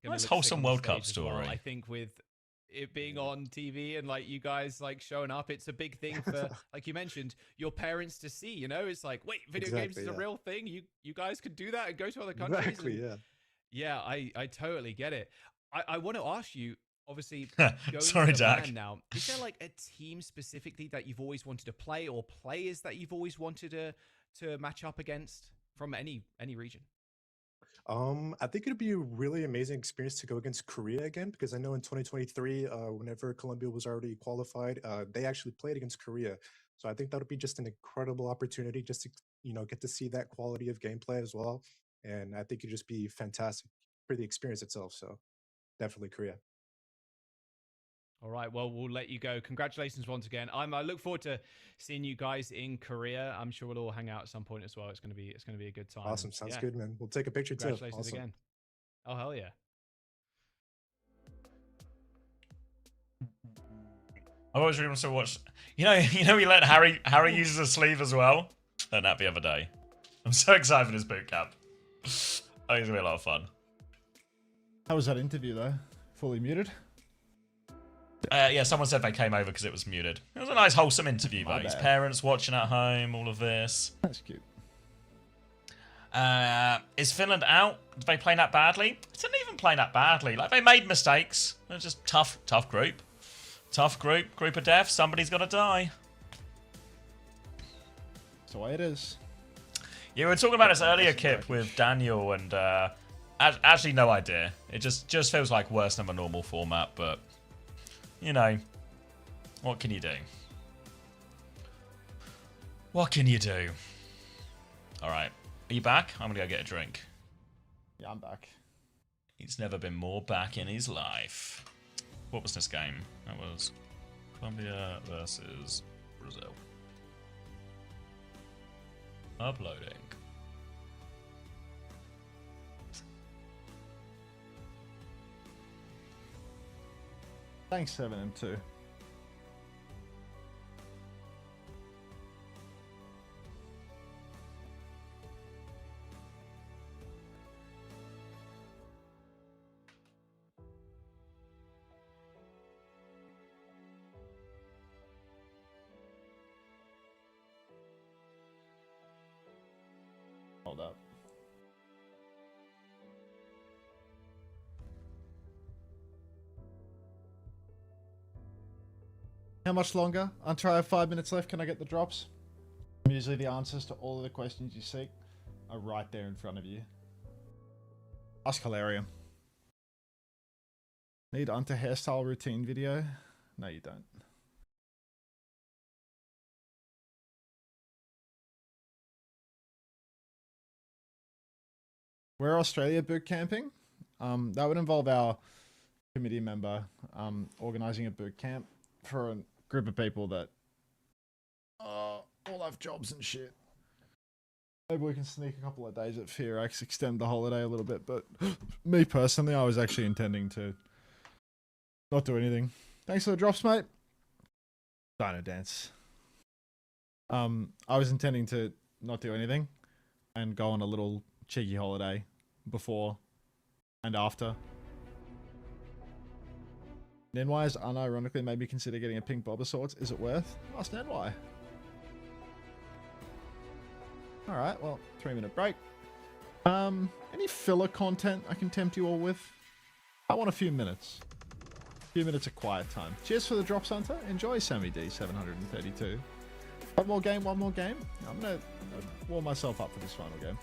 gonna Nice look sick wholesome on the World Cup stage as well. story. I think with it being on TV and like you guys like showing up, it's a big thing for, like you mentioned, your parents to see. It's like, wait, video games Exactly, is a yeah. real thing. You guys could do that and go to other countries. Exactly, and- yeah. Yeah, I totally get it. I want to ask you, obviously, Sorry, going to Dak. LAN now, is there like a team specifically that you've always wanted to play, or players that you've always wanted to match up against from any region? I think it'd be a really amazing experience to go against Korea again, because I know in 2023, whenever Colombia was already qualified, they actually played against Korea. So I think that would be just an incredible opportunity just to, get to see that quality of gameplay as well. And I think it'd just be fantastic for the experience itself. So definitely Korea. All right, well, we'll let you go. Congratulations once again. I look forward to seeing you guys in Korea. I'm sure we'll all hang out at some point as well. It's gonna be a good time. Awesome. And, Sounds yeah, good, man. We'll take a picture too. Congratulations Awesome. again. Oh hell yeah. I always really want to watch. We let Harry uses a sleeve as well. Learned that the other day. I'm so excited for this boot camp. I think it's gonna be a lot of fun. How was that interview though? Fully muted? Yeah, someone said they came over because it was muted. It was a nice, wholesome interview, though. My His bad. parents watching at home, all of this. That's cute. Is Finland out? Did they play that badly? They didn't even play that badly. Like, they made mistakes. They're just tough group. Tough group of death. Somebody's got to die. That's the way it is. Yeah, we were talking about this earlier, Kip, with Daniel, and actually no idea. It just feels like worse than the normal format, but what can you do? What can you do? All right, are you back? I'm gonna go get a drink. Yeah, I'm back. He's never been more back in his life. What was this game? That was Colombia versus Brazil. Uploading. Thanks, 7M2. Hold up. How much longer? Until I have 5 minutes left, can I get the drops? Usually the answers to all of the questions you seek are right there in front of you. Ask Hilarium. Need onto hairstyle routine video? No, you don't. We're Australia boot camping. That would involve our committee member organising a boot camp for a group of people that all life jobs and shit. Maybe we can sneak a couple of days at Fear X, extend the holiday a little bit, but me personally, I was actually intending to not do anything. Thanks for the drops, mate. Dino Dance. I was intending to not do anything and go on a little cheeky holiday before and after. NY has unironically made me consider getting a pink bob of sorts. Is it worth? Ask NY. Alright, well, 3-minute break. Any filler content I can tempt you all with? I want a few minutes. A few minutes of quiet time. Cheers for the drops, Hunter. Enjoy, Sammy D, 732. One more game, one more game. I'm gonna warm myself up for this final game.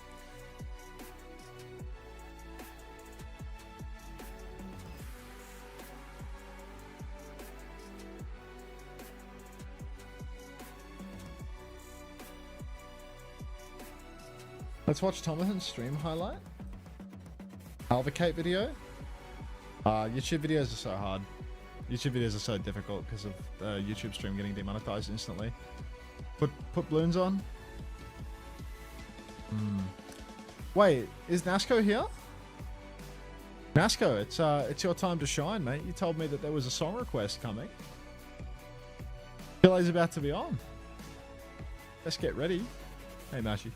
Let's watch Tomathan's stream highlight. Alvocate video. YouTube videos are so hard. YouTube videos are so difficult because of YouTube stream getting demonetized instantly. Put balloons on. Wait, is Nasco here? Nasco, it's your time to shine, mate. You told me that there was a song request coming. Pilay's about to be on. Let's get ready. Hey, Mashi.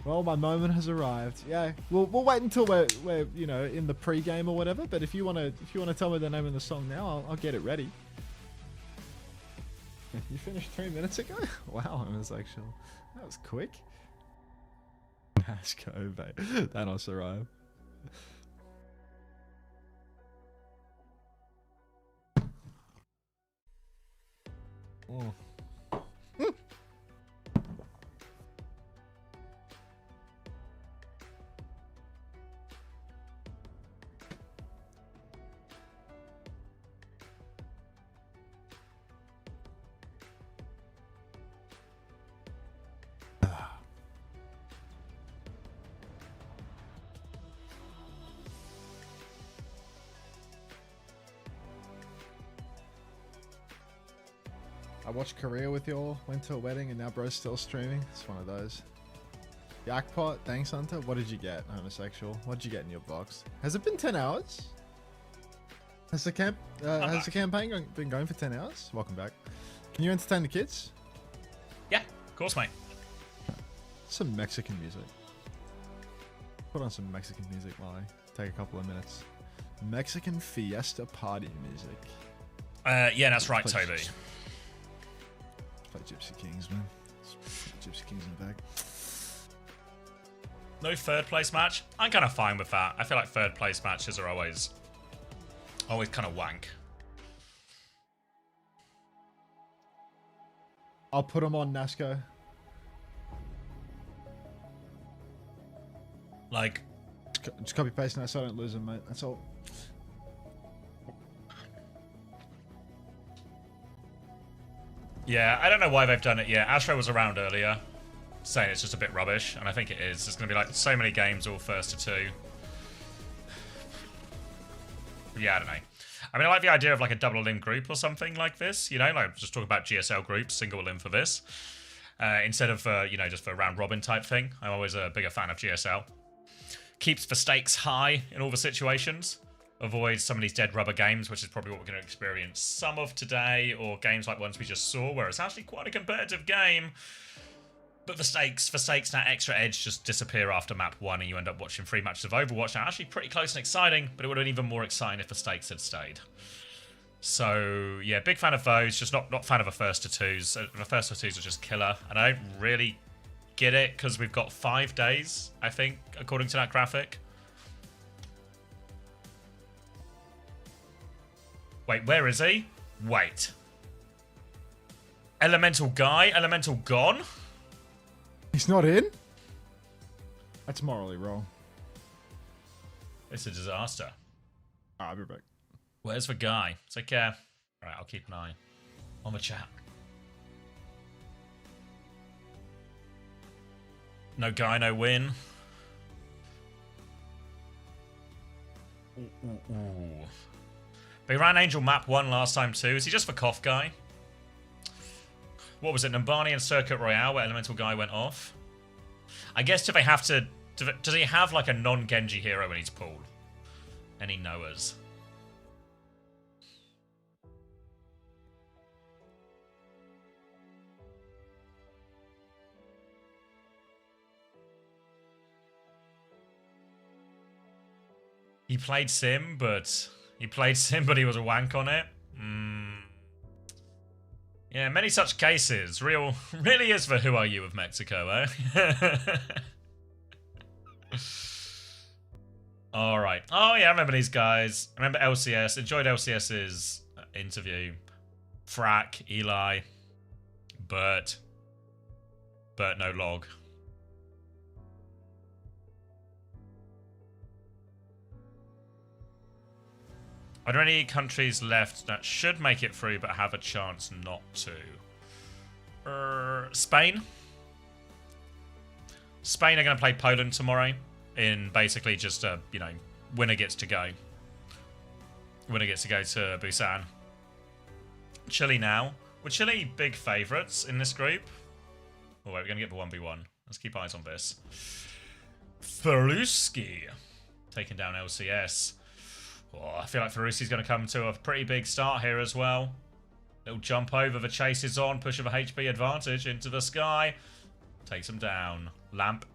Well, my moment has arrived. Yeah, we'll wait until we're you know, in the pre-game or whatever. But if you wanna tell me the name of the song now, I'll get it ready. You finished 3 minutes ago? Wow, homosexual. That was quick. Nasco, mate. Thanos arrived. Oh. I watched Korea with y'all, went to a wedding, and now bro's still streaming. It's one of those. Yakpot, thanks, Hunter. What did you get, homosexual? What did you get in your box? Has it been 10 hours? Has the campaign been going for 10 hours? Welcome back. Can you entertain the kids? Yeah, of course, mate. Some Mexican music. Put on some Mexican music while I take a couple of minutes. Mexican fiesta party music. Yeah, that's right, Toby. Play Gypsy Kings, man. Gypsy Kings in the bag. No third place match? I'm kind of fine with that. I feel like third place matches are always kind of wank. I'll put them on Nasco. Like, just copy paste now so I don't lose them, mate. That's all. Yeah, I don't know why they've done it yet. Astro was around earlier, saying it's just a bit rubbish, and I think it is. It's going to be like so many games all first to two. Yeah, I don't know. I mean, I like the idea of like a double in group or something like this, you know, like just talk about GSL groups, single in for this, instead of, you know, just for a round robin type thing. I'm always a bigger fan of GSL. Keeps the stakes high in all the situations. Avoids some of these dead rubber games, which is probably what we're going to experience some of today, or games like ones we just saw, where it's actually quite a competitive game. But the stakes, that extra edge just disappear after map 1, and you end up watching 3 matches of Overwatch. Now, actually pretty close and exciting, but it would have been even more exciting if the stakes had stayed. So, yeah, big fan of those, just not fan of the first to twos. The first to twos are just killer, and I don't really get it, because we've got 5 days, I think, according to that graphic. Wait, where is he? Wait. Elemental guy? Elemental gone? He's not in? That's morally wrong. It's a disaster. I'll be back. Where's the guy? Take care. Alright, I'll keep an eye on the chat. No guy, no win. Ooh. They ran Angel map 1 last time too. Is he just the cough guy? What was it? Numbani and Circuit Royale where Elemental Guy went off? I guess do they have to... Does he have like a non-Genji hero in his pool? Any Noahs? He played Sim, but he was a wank on it. Yeah, many such cases. Really is for Who Are You of Mexico, eh? Alright. Oh yeah, I remember these guys. I remember LCS. Enjoyed LCS's interview. Frack, Eli, Bert no log. Are there any countries left that should make it through but have a chance not to? Spain. Spain are going to play Poland tomorrow in basically just a, winner gets to go. Winner gets to go to Busan. Chile now. Were Chile big favourites in this group? Oh wait, we're going to get the 1v1. Let's keep eyes on this. Faruski taking down LCS. Oh, I feel like Farusi's going to come to a pretty big start here as well. Little jump over, the chase is on, push of a HP advantage into the sky. Takes him down. Lamp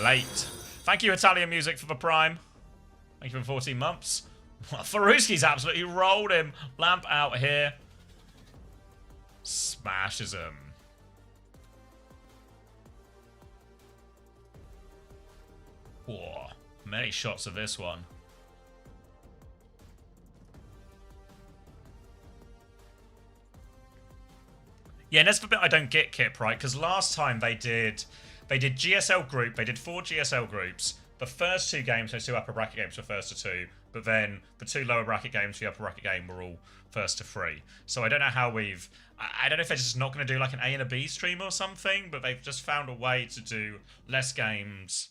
late. Thank you, Italian Music, for the prime. Thank you for 14 months. Faruski's absolutely rolled him. Lamp out here. Smashes him. Whoa, many shots of this one. Yeah, and that's the bit I don't get, Kip, right? Because last time they did GSL group, they did 4 GSL groups. The first 2 games, those 2 upper bracket games were first to 2, but then the 2 lower bracket games, the upper bracket game, were all first to 3. So I don't know how I don't know if they're just not going to do like an A and a B stream or something, but they've just found a way to do less games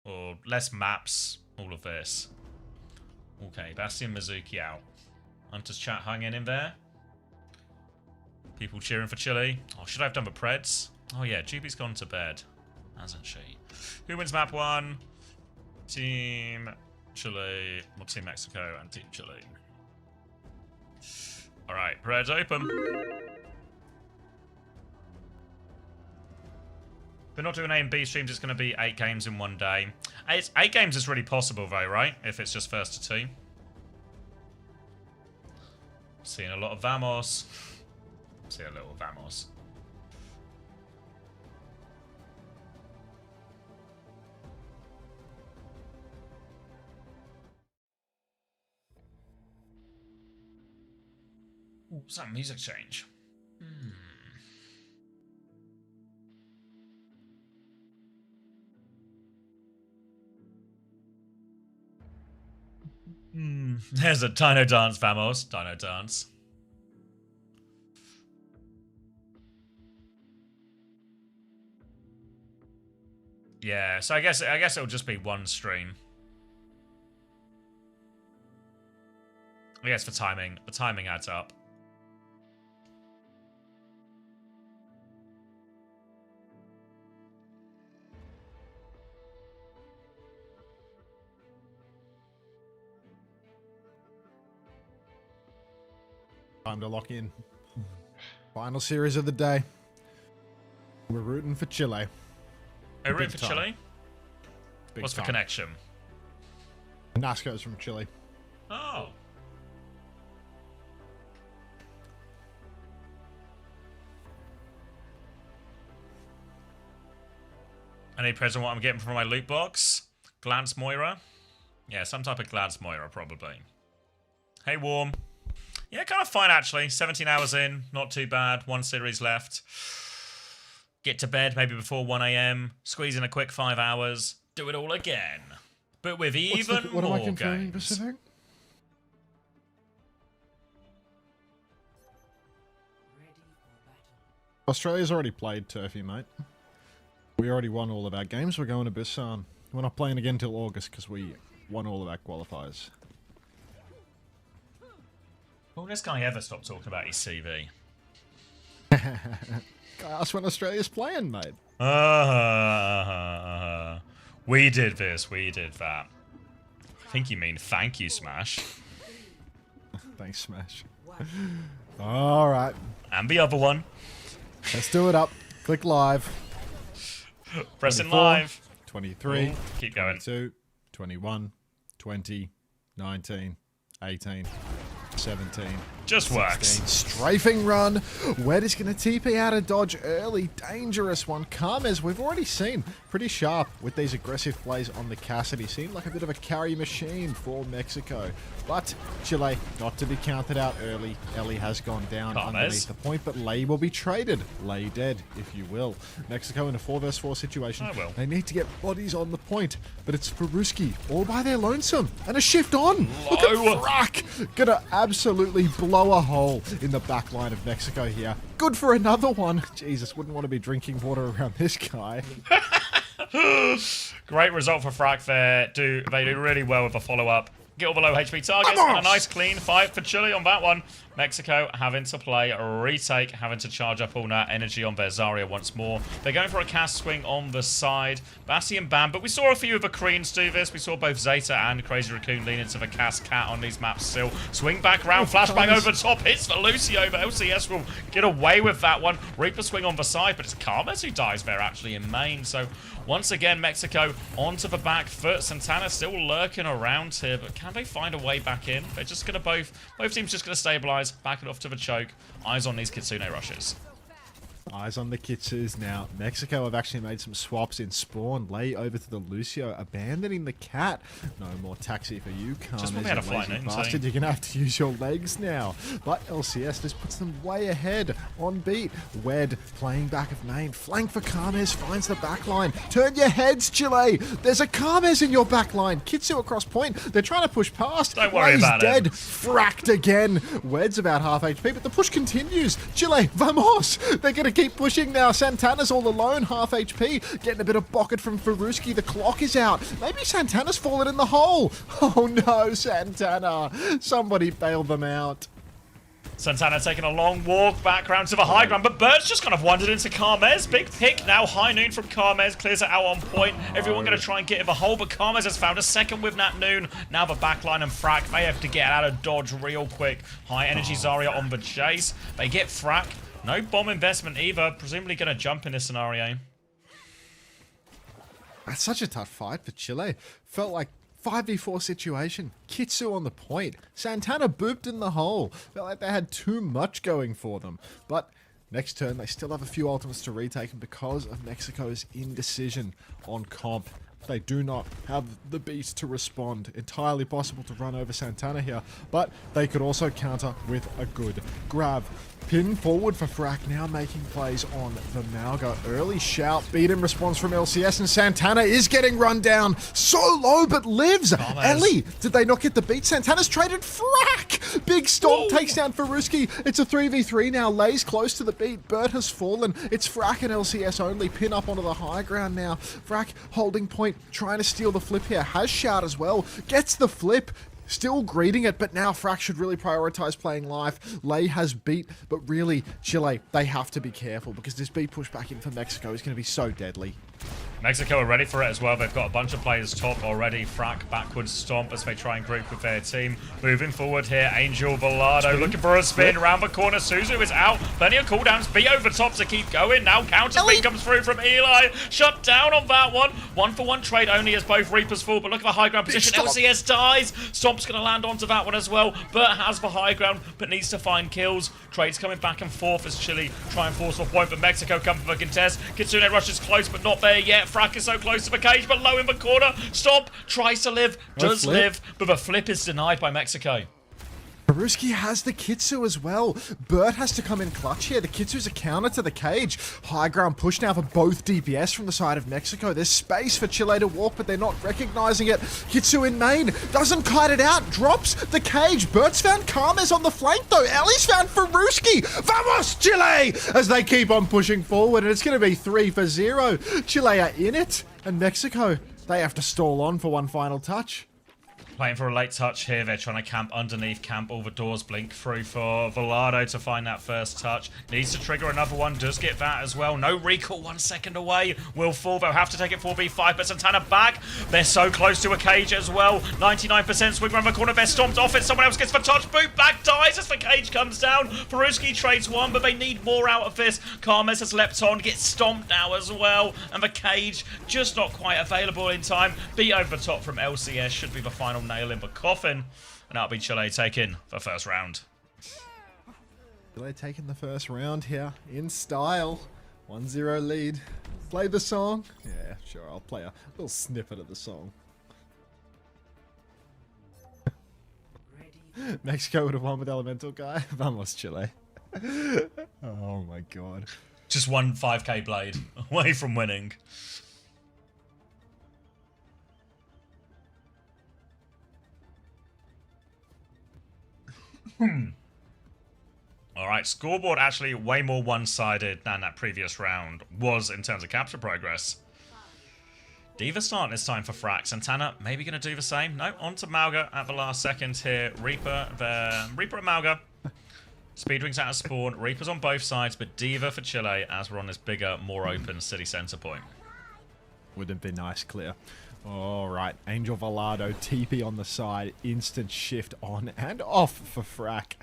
or less maps, all of this. Okay, Bastian Mizuki out. Hunter's chat hanging in there. People cheering for Chile. Oh, should I have done the Preds? Oh yeah, Juby's gone to bed, hasn't she? Who wins map 1? Team Chile, or Team Mexico and Team Chile. Alright, Preds open. We're not doing A and B streams, it's going to be 8 games in one day. 8 games is really possible though, right? If it's just first to 2. Seeing a lot of Vamos. See a little Vamos. Ooh, what's that music change? There's a Dino Dance, Vamos. Dino Dance. Yeah, so I guess it'll just be one stream. I guess for timing, the timing adds up. Time to lock in. Final series of the day. We're rooting for Chile. Are we rooting for Chile? Big What's the time. connection? Nasco's from Chile. Oh. Any present what I'm getting from my loot box? Glance Moira? Yeah, some type of Glance Moira, probably. Hey, Warm. Yeah, kind of fine, actually. 17 hours in. Not too bad. 1 series left. Get to bed maybe before 1 AM. Squeeze in a quick 5 hours. Do it all again. But with even what am I more confirming, games. Pacific? Australia's already played Turfy, mate. We already won all of our games. We're going to Busan. We're not playing again till August because we won all of our qualifiers. Will this guy ever stop talking about his CV? I asked when Australia's playing, mate. We did this, we did that. I think you mean thank you, Smash. Thanks, Smash. All right. And the other one. Let's do it up. Click live. Pressing 24, live. 23. Ooh, keep going. 22, 21, 20, 19, 18, 17. Just 16. works. Strafing run. Wed is going to TP out of dodge early. Dangerous one. Karmez, we've already seen pretty sharp with these aggressive plays on the Cassidy. Seemed like a bit of a carry machine for Mexico. But Chile not to be counted out early. Ellie has gone down underneath the point, but Lei will be traded. Lei dead, if you will. Mexico in a 4 vs 4 situation. They need to get bodies on the point, but it's Faruski all by their lonesome. And a shift on. Look at Frak. Gonna absolutely blow a hole in the back line of Mexico here. Good for another one. Jesus, wouldn't want to be drinking water around this guy. Great result for Frak there. They do really well with the follow-up. Get all the low HP targets and a nice clean 5 for Chile on that one. Mexico having to play a retake, having to charge up all that energy on their Zarya once more. They're going for a cast swing on the side. Bassi and Bam, but we saw a few of the Koreans do this. We saw both Zeta and Crazy Raccoon lean into the cast cat on these maps still. Swing back round, flashbang over top, hits for Lucio, but LCS will get away with that one. Reaper swing on the side, but it's Karmez who dies there actually in main. So once again, Mexico onto the back foot. Santana still lurking around here, but can they find a way back in? They're just going to both teams just going to stabilize, back it off to the choke. Eyes on these Kitsune rushes. Eyes on the Kitsus now. Mexico have actually made some swaps in spawn. Lay over to the Lucio, abandoning the cat. No more taxi for you, Karmez. Just when we had a flight bastard, you're going to have to use your legs now. But LCS, this puts them way ahead on beat. Wed playing back of main. Flank for Karmez, finds the back line. Turn your heads, Chile. There's a Karmez in your back line. Kitsu across point. They're trying to push past. Don't worry about dead. him. Fracked again. Wed's about half HP, but the push continues. Chile, vamos. They're going to keep pushing now. Santana's all alone, half HP. Getting a bit of bucket from Faruski. The clock is out. Maybe Santana's fallen in the hole. Oh no, Santana. Somebody bail them out. Santana taking a long walk back round to the high ground, but Bert's just kind of wandered into Karmez. Big pick now, high noon from Karmez, clears it out on point. Everyone going to try and get in the hole, but Karmez has found a second with that noon. Now the backline and Frak, they have to get out of dodge real quick. High energy Zarya on the chase. They get Frak. No bomb investment either, presumably going to jump in this scenario. That's such a tough fight for Chile. Felt like 5v4 situation. Kitsu on the point. Santana booped in the hole. Felt like they had too much going for them. But next turn, they still have a few ultimates to retake, and because of Mexico's indecision on comp, they do not have the beast to respond. Entirely possible to run over Santana here, but they could also counter with a good grab. Pin forward for Frak, now making plays on the Malga. Early shout, beat in response from LCS, and Santana is getting run down. So low, but lives. Ellie, did they not get the beat? Santana's traded Frak. Big stomp takes down Faruski. It's a 3v3 now. Lays close to the beat. Bert has fallen. It's Frak and LCS only. Pin up onto the high ground now. Frak holding point, trying to steal the flip here. Has shout as well. Gets the flip. Still greeting it, but now Frak should really prioritize playing live. Lei has beat, but really, Chile, they have to be careful because this beat push back in for Mexico is going to be so deadly. Mexico are ready for it as well. They've got a bunch of players top already. Frak backwards stomp as they try and group with their team. Moving forward here, Angel Volado looking for a spin around the corner. Suzu is out. Plenty of cooldowns. B over top to keep going. Now counter spin comes through from Eli. Shut down on that one. 1-for-1 trade only as both Reapers fall. But look at the high ground position. LCS dies. Stomp's going to land onto that one as well. Bert has the high ground but needs to find kills. Trades coming back and forth as Chile try and force a point. But Mexico come for the contest. Kitsune rushes close but not there yet. Frak is so close to the cage, but low in the corner. Stomp tries to live, does live, but the flip is denied by Mexico. Faruski has the Kitsu as well. Bert has to come in clutch here. The Kitsu's a counter to the cage. High ground push now for both DPS from the side of Mexico. There's space for Chile to walk, but they're not recognizing it. Kitsu in main. Doesn't kite it out. Drops the cage. Bert's found Karmez on the flank, though. Ellie's found Faruski. Vamos, Chile! As they keep on pushing forward, and it's going to be 3-0. Chile are in it, and Mexico, they have to stall on for one final touch. Playing for a late touch here. They're trying to camp underneath, camp all the doors, blink through for Velado to find that first touch. Needs to trigger another one, does get that as well. No recall, 1 second away. Will fall, they'll have to take it 4v5, but Santana back. They're so close to a cage as well. 99% swing around the corner, they're stomped off it. Someone else gets the touch, boot back, dies as the cage comes down. Faruski trades one, but they need more out of this. Karmes has leapt on, gets stomped now as well. And the cage just not quite available in time. Beat over the top from LCS, should be the final nail in the coffin, and that'll be Chile taking the first round. Chile taking the first round here in style. 1-0 lead. Play the song? Yeah, sure, I'll play a little snippet of the song. Mexico would have won with Elemental Guy. Vamos, Chile. Oh my god. Just one 5k blade away from winning. Alright, scoreboard actually way more one-sided than that previous round was in terms of capture progress. D.Va starting this time for Frax. Santana maybe going to do the same. No, on to Mauga at the last second here. Reaper and Mauga. Speedwings out of spawn. Reaper's on both sides, but D.Va for Chile as we're on this bigger, more open city center point. Would have been nice, clear. Alright, Angel Velado, TP on the side, instant shift on and off for Frack.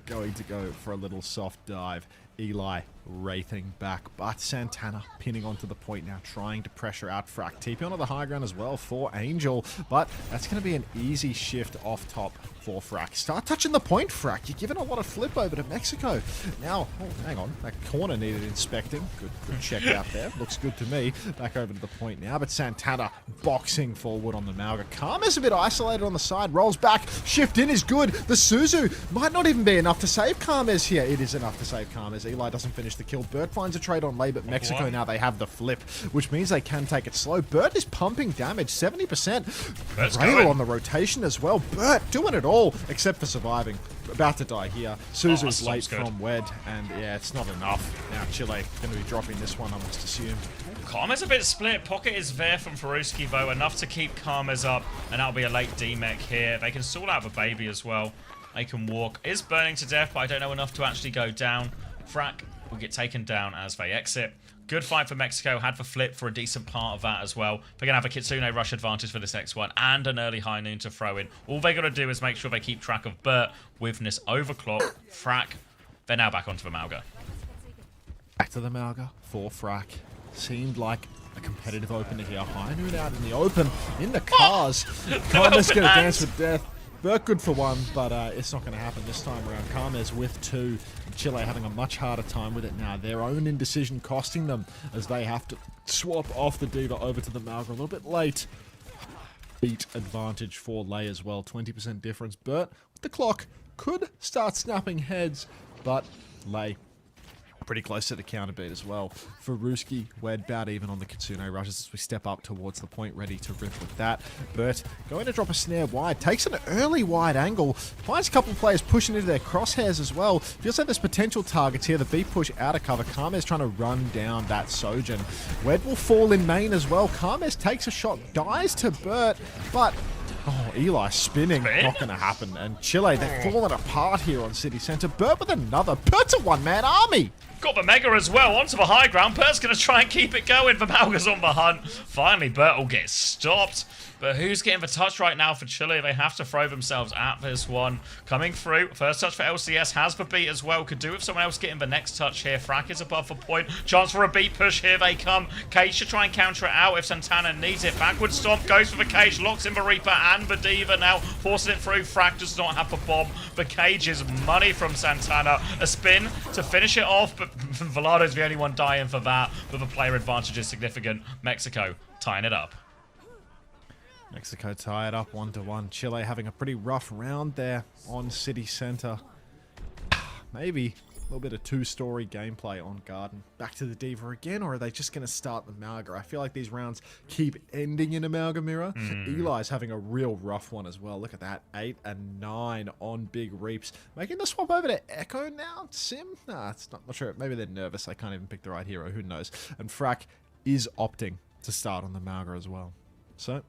Going to go for a little soft dive. Eli wraithing back, but Santana pinning onto the point now, trying to pressure out Frack. TP onto the high ground as well for Angel, but that's going to be an easy shift off top for Frack. Start touching the point, Frack. You're giving a lot of flip over to Mexico. Now, oh, hang on, that corner needed inspecting. Good check out there. Looks good to me. Back over to the point now, but Santana boxing forward on the Mauga. Karma's a bit isolated on the side, rolls back, shift in is good. The Suzu might not even be enough to save Karmes here. It is enough to save Karmes. Eli doesn't finish the kill. Burt finds a trade on Lay, but Mexico now they have the flip, which means they can take it slow. Burt is pumping damage, 70%. Rail on the rotation as well. Burt doing it all, except for surviving. About to die here. Suzu's late from Wed, and yeah, it's not enough. Now Chile going to be dropping this one, I must assume. Karma's a bit split. Pocket is there from Faruski, though, enough to keep Karma's up, and that'll be a late D-mech here. They can stall out the baby as well. They can walk. Is burning to death, but I don't know enough to actually go down. Frack will get taken down as they exit. Good fight for Mexico. Had the flip for a decent part of that as well. They're going to have a Kitsune rush advantage for this next one and an early high noon to throw in. All they got to do is make sure they keep track of Burt with this overclock. Frack, they're now back onto the Mauga. Back to the Mauga for Frack. Seemed like a competitive opener here. High noon out in the open, in the cars. Karma's going to dance with death. Burt good for one, but it's not going to happen this time around. Karmes with two. Chile having a much harder time with it now. Their own indecision costing them as they have to swap off the D.Va over to the Mauga a little bit late. Beat advantage for Lay as well. 20% difference. Burt with the clock could start snapping heads, but Lay pretty close to the counter beat as well. Faruski, Wed about even on the Kitsune rushes as we step up towards the point, ready to rip with that. Burt going to drop a snare wide, takes an early wide angle, finds a couple of players pushing into their crosshairs as well. Feels like there's potential targets here. The beat push out of cover. Karmes trying to run down that Sojin. Wed will fall in main as well. Karmes takes a shot, dies to Burt, but oh, Eli spinning, not going to happen. And Chile, they're falling apart here on City Center. Burt with another. Burt's a one-man army. Got the Mega as well onto the high ground. Burt's going to try and keep it going. The Mauga's on the hunt. Finally, Burt will get stopped. But who's getting the touch right now for Chile? They have to throw themselves at this one. Coming through. First touch for LCS. Has the beat as well. Could do with someone else getting the next touch here. Frack is above the point. Chance for a beat push. Here they come. Cage should try and counter it out if Santana needs it. Backward stomp. Goes for the Cage. Locks in the Reaper and the D.Va now. Forcing it through. Frack does not have the bomb. The Cage is money from Santana. A spin to finish it off. But Velado's the only one dying for that. But the player advantage is significant. Mexico tying it up. Mexico tied up 1-1. Chile having a pretty rough round there on City Center. Maybe a little bit of two-story gameplay on Garden. Back to the D.Va again, or are they just going to start the Mauga? I feel like these rounds keep ending in a Mauga mirror. Eli's having a real rough one as well. Look at that. 8 and 9 on Big Reaps. Making the swap over to Echo now? Sim? Nah, it's not sure. Maybe they're nervous. They can't even pick the right hero. Who knows? And Frack is opting to start on the Mauga as well. So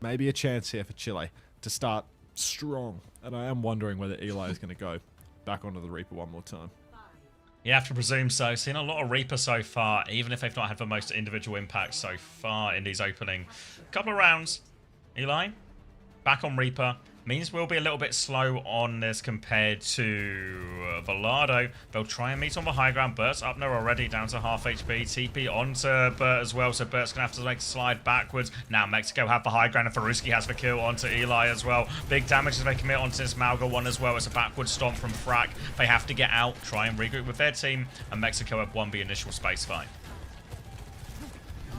maybe a chance here for Chile. to start strong. And I am wondering whether Eli is going to go back onto the Reaper one more time. You have to presume so. Seen a lot of Reaper so far, even if they've not had the most individual impact so far in these opening couple of rounds. Eli, back on Reaper. Means we'll be a little bit slow on this compared to Volado. They'll try and meet on the high ground. Bert's up there already, down to half HP. TP onto Bert as well, so Bert's going to have to like slide backwards. Now Mexico have the high ground, and Faruski has the kill onto Eli as well. Big damage as they commit onto this Malga one as well. It's a backward stomp from Frack. They have to get out, try and regroup with their team, and Mexico have won the initial space fight.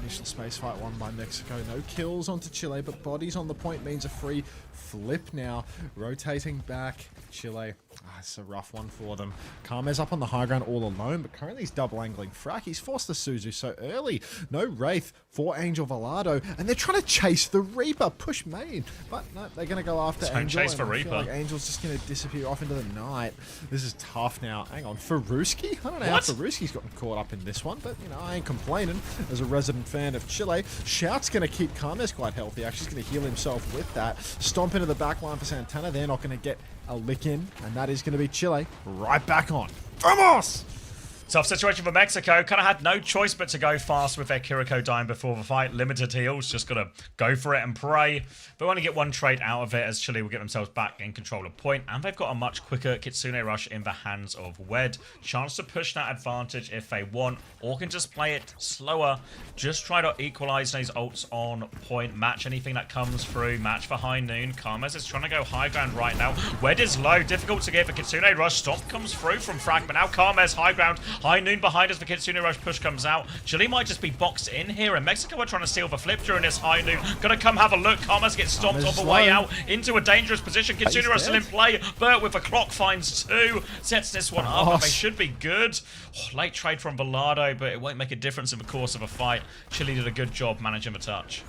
Initial space fight won by Mexico. No kills onto Chile, but bodies on the point means a free flip now. Rotating back. Chile. It's a rough one for them. Karmez up on the high ground all alone, but currently he's double angling Frack. He's forced the Suzu so early. No Wraith for Angel Volado, and they're trying to chase the Reaper. Push main, but no, they're going to go after Don't Angel. chase for I feel Reaper. like Angel's just going to disappear off into the night. This is tough now. Hang on, Faruski? I don't know how Faruski's gotten caught up in this one, but you know, I ain't complaining as a resident fan of Chile. Shout's going to keep Karmez quite healthy. Actually, he's going to heal himself with that. Stomp into the back line for Santana. They're not going to get a lick in, and that is going to be Chile right back on. Vamos! Tough situation for Mexico. Kind of had no choice but to go fast with their Kiriko dying before the fight. Limited heals, just got to go for it and pray. They only get one trade out of it as Chile will get themselves back in control of point. And they've got a much quicker Kitsune Rush in the hands of Wed. Chance to push that advantage if they want, or can just play it slower. Just try to equalize these ults on point. Match anything that comes through. Match for High Noon. Karmez is trying to go high ground right now. Wed is low. Difficult to get for Kitsune Rush. Stomp comes through from Frag, but now Karmez high ground. High Noon behind us. The Kitsune Rush push comes out. Chile might just be boxed in here, and Mexico are trying to steal the flip during this High Noon. Gonna come have a look. Karmez gets stomped on the way out into a dangerous position. Kitsune Rush still in play. Bert with a clock finds two. Sets this one up, and they should be good. Oh, late trade from Volado, but it won't make a difference in the course of a fight. Chile did a good job managing the touch.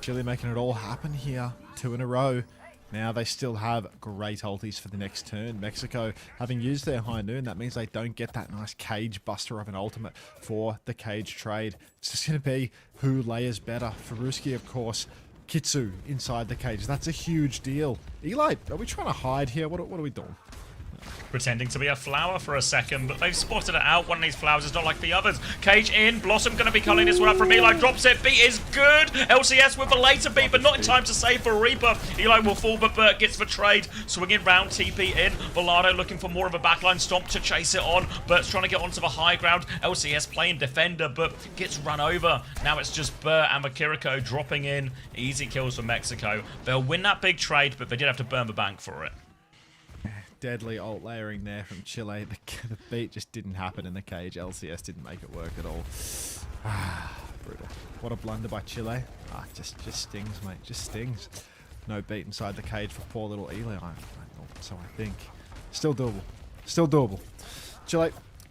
Chile making it all happen here. 2 in a row. Now they still have great ultis for the next turn. Mexico having used their High Noon, that means they don't get that nice cage buster of an ultimate for the cage trade. It's just going to be who layers better. Faruski, of course. Kitsu inside the cage. That's a huge deal. Eli, are we trying to hide here? What are we doing? Pretending to be a flower for a second, but they've spotted it out. One of these flowers is not like the others. Cage in. Blossom going to be culling this one up from Eli. Drops it. Beat is good. LCS with a later beat, but not in time to save for Reaper. Eli will fall, but Bert gets the trade. Swinging round, TP in. Volado looking for more of a backline stomp to chase it on. Bert's trying to get onto the high ground. LCS playing defender, but gets run over. Now it's just Bert and Makiriko dropping in. Easy kills for Mexico. They'll win that big trade, but they did have to burn the bank for it. Deadly ult layering there from Chile. The beat just didn't happen in the cage. LCS didn't make it work at all. Brutal. What a blunder by Chile. Just stings, mate. Just stings. No beat inside the cage for poor little Eli. So I think. Still doable. Still doable. Chile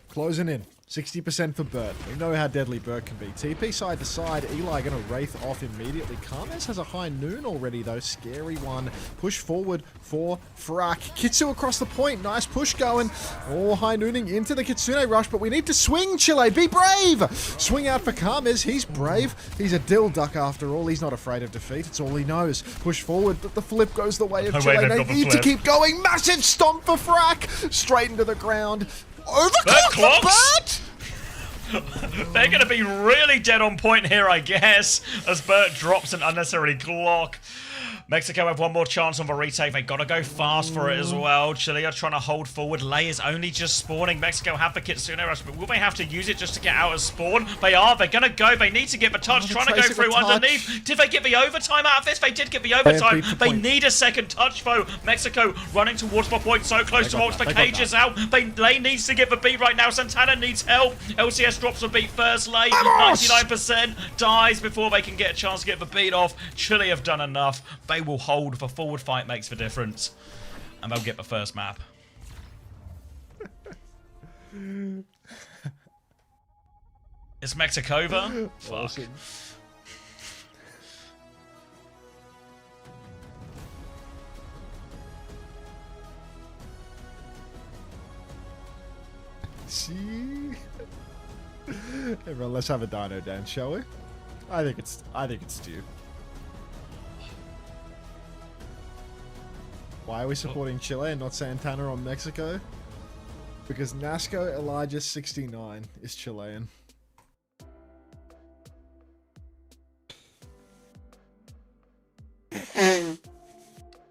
closing in. 60% for Bert. We know how deadly Bert can be. TP side to side. Eli going to wraith off immediately. Karmez has a High Noon already, though. Scary one. Push forward for Frack. Kitsu across the point. Nice push going. All High Nooning into the Kitsune Rush, but we need to swing, Chile. Be brave! Swing out for Karmez. He's brave. He's a dill duck after all. He's not afraid of defeat. It's all he knows. Push forward, but the flip goes the way of Chile. They need to keep going. Massive stomp for Frack. Straight into the ground. Overclock for Bert! They're going to be really dead on point here, I guess, as Bert drops an unnecessary clock. Mexico have one more chance on the retake. They got to go fast for it as well. Chile are trying to hold forward. Lei is only just spawning. Mexico have the Kitsune Rush, but will they have to use it just to get out of spawn? They are. They're going to go. They need to get the touch. Trying to go through underneath. Did they get the overtime out of this? They did get the overtime. They need a second touch, though. Mexico running towards the point. So close to ult. The cage is out. Lei needs to get the beat right now. Santana needs help. LCS drops the beat first. Lei, 99%, dies before they can get a chance to get the beat off. Chile have done enough. They will hold. The forward fight makes the difference, and they'll get the first map. Is Mexico over? Fuck. See? Everyone, let's have a dino dance, shall we? I think it's due. Why are we supporting Chile and not Santana or Mexico? Because Nasco Elijah 69 is Chilean.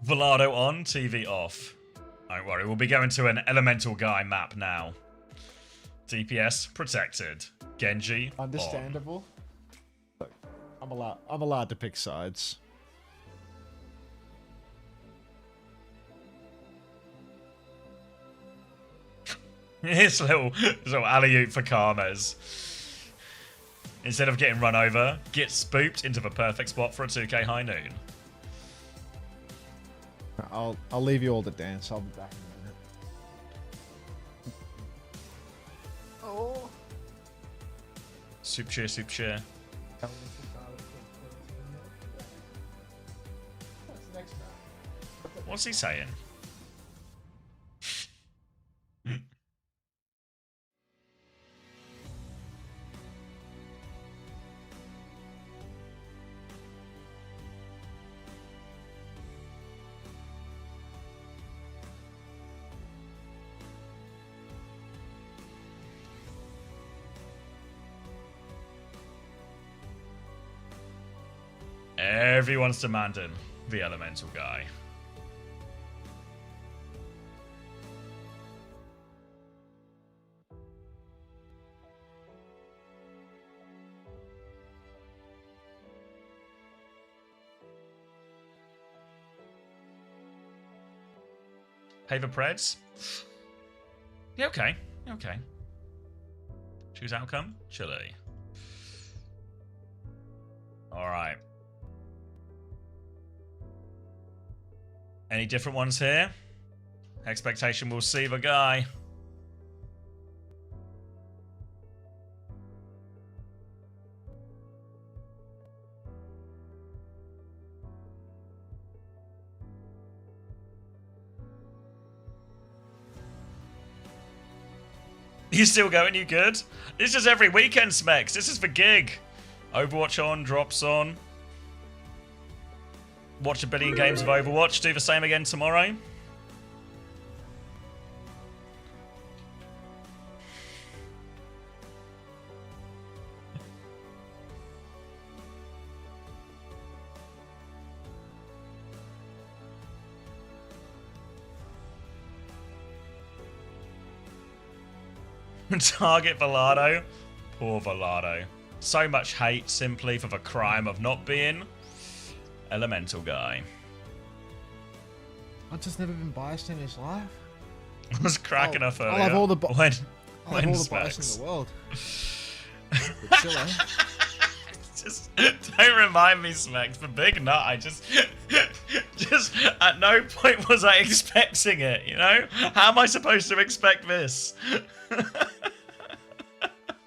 Volado on, TV off. Don't worry, we'll be going to an elemental guy map now. DPS protected. Genji on. Understandable. Look, I'm allowed to pick sides. Here's a little alley-oop for Karmas. Instead of getting run over, get spooked into the perfect spot for a 2k high noon. I'll leave you all to dance. I'll be back in a minute. Oh. Soup cheer, soup cheer. What's he saying? Everyone's demanding the elemental guy. Paver Preds? Yeah, okay. Okay. Choose outcome? Chile. Alright. Any different ones here? Expectation we'll see the guy. You still going? You good? This is every weekend, Smex. This is the gig. Overwatch on, drops on. Watch a billion games of Overwatch. Do the same again tomorrow. Target Volado. Poor Volado. So much hate simply for the crime of not being elemental guy. Hunter's never been biased in his life. I was cracking up earlier. I'll have all the when all the bias in the world. But Chile. Just don't remind me, Smex. The big nut. I just at no point was I expecting it. You know, how am I supposed to expect this?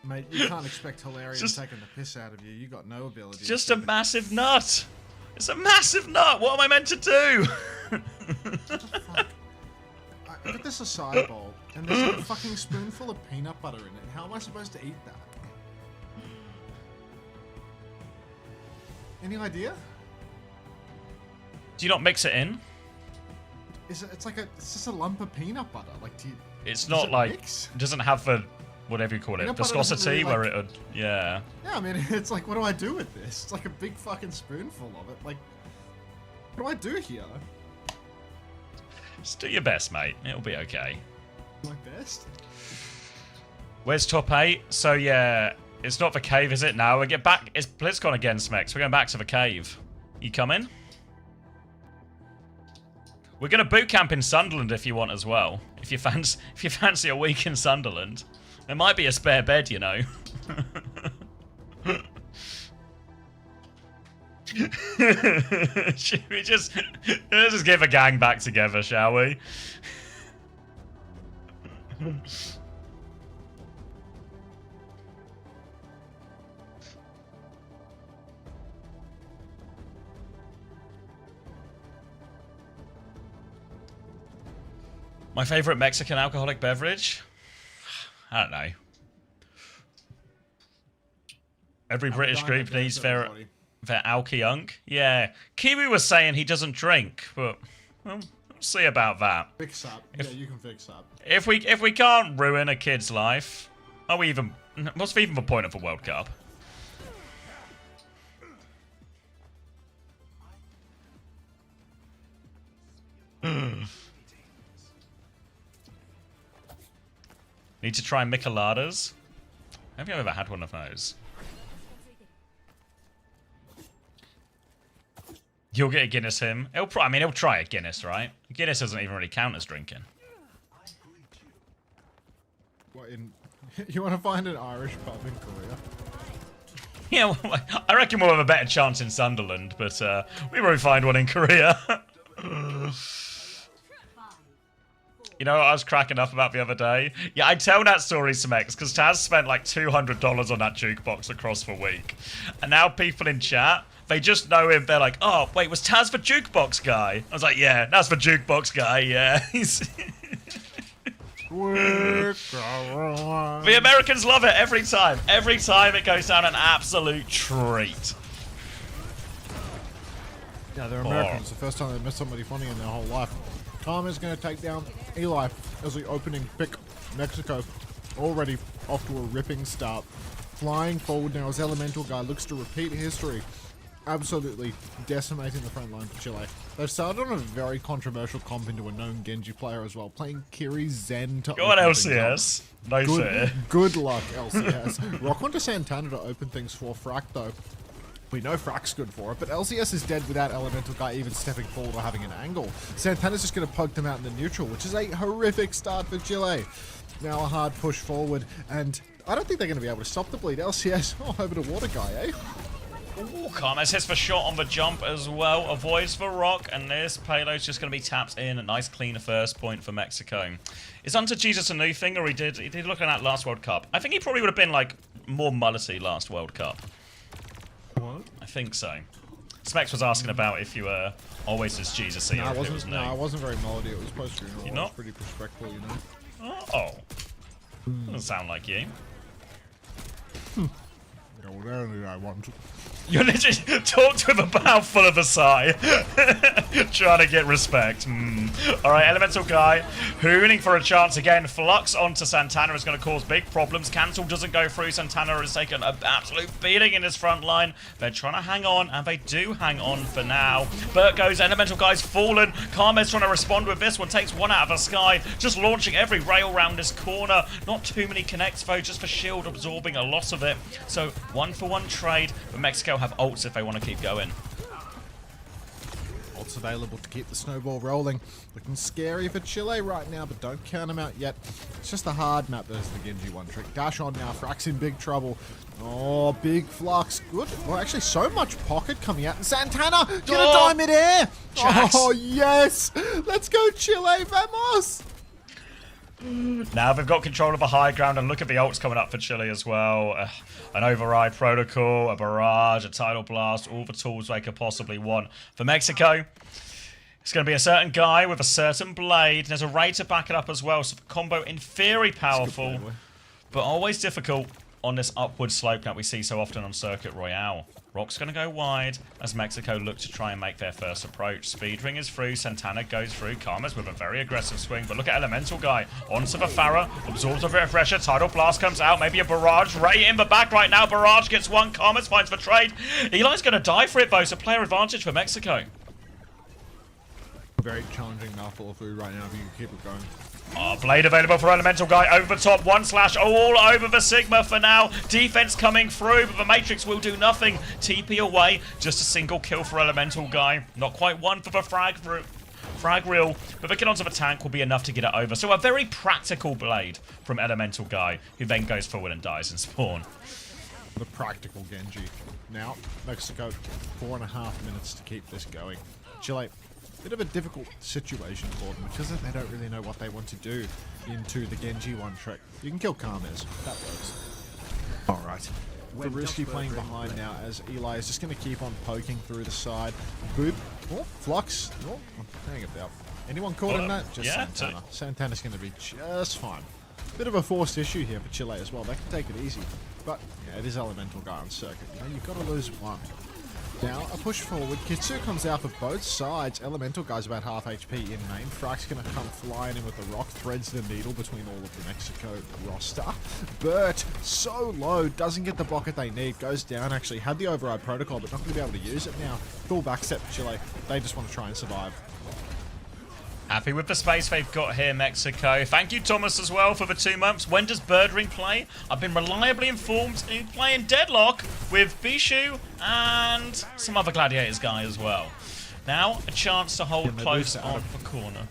Mate, you can't expect Hilarion taking the piss out of you. You got no ability. Just a massive nut. It's a massive nut. What am I meant to do? I got this acai bowl, and there's like a fucking spoonful of peanut butter in it. How am I supposed to eat that? Any idea? Do you not mix it in? It's just a lump of peanut butter. Like, do you? It's not like it doesn't have the whatever you call it, Peanut butter doesn't viscosity really, where like- it would, yeah. Yeah, I mean, it's like, what do I do with this? It's like a big fucking spoonful of it. Like, what do I do here? Just do your best, mate. It'll be okay. My best? Where's top 8? So yeah, it's not the cave, is it? Now we get back. It's BlizzCon again, Smex. We're going back to the cave. You coming? We're gonna boot camp in Sunderland if you want as well. If you fancy a week in Sunderland, there might be a spare bed, you know. Should we just let's just give a gang back together, shall we? My favorite Mexican alcoholic beverage? I don't know. Every British group needs their alky unk. Yeah. Kiwi was saying he doesn't drink, but well, See about that. Fix up. Yeah, you can fix up. If we can't ruin a kid's life, are we even? What's even the point of a World Cup? Need to try Micheladas. Have you ever had one of those? You'll get a Guinness him. He'll try a Guinness, right? Guinness doesn't even really count as drinking. What, you want to find an Irish pub in Korea? Yeah, well, I reckon we'll have a better chance in Sunderland, but we won't find one in Korea. You know what I was cracking up about the other day? Yeah, I tell that story to Mex because Taz spent like $200 on that jukebox across the week. And now people in chat, they just know him. They're like, oh, wait, was Taz the jukebox guy? I was like, yeah, that's the jukebox guy, yeah. The Americans love it every time. Every time it goes down an absolute treat. Yeah, they're Americans. The first time they met somebody funny in their whole life. Karma's going to take down Eli as the opening pick. Mexico already off to a ripping start. Flying forward now as Elemental Guy looks to repeat history. Absolutely decimating the front line for Chile. They've started on a very controversial comp into a known Genji player as well, playing Kiri Zen to Go on, LCS. No fair. Good luck, LCS. Rock onto Santana to open things for Frack, though. We know Frack's good for it, but LCS is dead without Elemental Guy even stepping forward or having an angle. Santana's just going to poke them out in the neutral, which is a horrific start for Chile. Now a hard push forward, and I don't think they're going to be able to stop the bleed. LCS, over to Water Guy, eh? Ooh, Karmas hits for shot on the jump as well. Avoids the rock, and this payload's just going to be tapped in. A nice clean first point for Mexico. Is Unto Jesus a new thing, or he did look at that last World Cup? I think he probably would have been like more mullety last World Cup. What? I think so. Specs was asking about if you were always as Jesus-y or if it was new. No, I wasn't very melody. It was post-funeral. You're I not? was pretty respectful, you know. Oh. Doesn't sound like you. Yeah, well, only I want to. You literally talked with a mouthful of a sigh. Trying to get respect. Alright, Elemental Guy hooning for a chance again. Flux onto Santana is going to cause big problems. Cancel doesn't go through. Santana has taken an absolute beating in his front line. They're trying to hang on, and they do hang on for now. Bert goes, Elemental Guy's fallen. Karma's trying to respond with this one. Takes one out of the sky. Just launching every rail round this corner. Not too many connects, though. Just for Shield absorbing a lot of it. So, 1-for-1 trade. But Mexico have ults if they want to keep going. Ults available to keep the snowball rolling. Looking scary for Chile right now, but don't count them out yet. It's just a hard map. There's the Genji one trick. Dash on now. Frack's in big trouble. Oh, big flux. Good. Well, actually, so much pocket coming out. And Santana gonna die midair. Oh, yes. Let's go, Chile. Vamos. Now they've got control of the high ground, and look at the ults coming up for Chile as well. An override protocol, a barrage, a tidal blast, all the tools they could possibly want. For Mexico, it's going to be a certain guy with a certain blade. There's a ray to back it up as well, so the combo in theory powerful, but always difficult on this upward slope that we see so often on Circuit Royale. Rock's going to go wide as Mexico look to try and make their first approach. Speed ring is through. Santana goes through. Karma's with a very aggressive swing. But look at Elemental Guy. Onto the Farah. Absorbs a bit of pressure. Tidal Blast comes out. Maybe a Barrage. Ray in the back right now. Barrage gets one. Karma's finds the trade. Eli's going to die for it, though. So player advantage for Mexico. Very challenging mouthful of food right now if you can keep it going. Oh, blade available for Elemental Guy over the top. One slash all over the Sigma for now. Defense coming through, but the Matrix will do nothing. TP away. Just a single kill for Elemental Guy. Not quite one for the frag reel, but the kill onto the tank will be enough to get it over. So a very practical blade from Elemental Guy, who then goes forward and dies in spawn. The practical Genji. Now, Mexico, 4.5 minutes to keep this going. Chile. Bit of a difficult situation for them because they don't really know what they want to do into the Genji one trick. You can kill Karmas. That works. Alright. Risky playing behind now as Eli is just going to keep on poking through the side. Boop. Oh, Flux. Oh, hang about. Anyone caught in that? Just yeah, Santana. Santana's going to be just fine. Bit of a forced issue here for Chile as well. They can take it easy. But, yeah, it is Elemental Guy on circuit. You know, you've got to lose one. Now, a push forward. Kitsu comes out for both sides. Elemental guy's about half HP in main. Frak's going to come flying in with the rock. Threads the needle between all of the Mexico roster. Burt, so low. Doesn't get the bucket they need. Goes down, actually. Had the override protocol, but not going to be able to use it now. Full backstep for Chile. They just want to try and survive. Happy with the space they've got here, Mexico. Thank you, Thomas, as well, for the 2 months. When does Birdring play? I've been reliably informed he's playing Deadlock with Bishu and some other Gladiators guy as well. Now, a chance to hold close on the corner.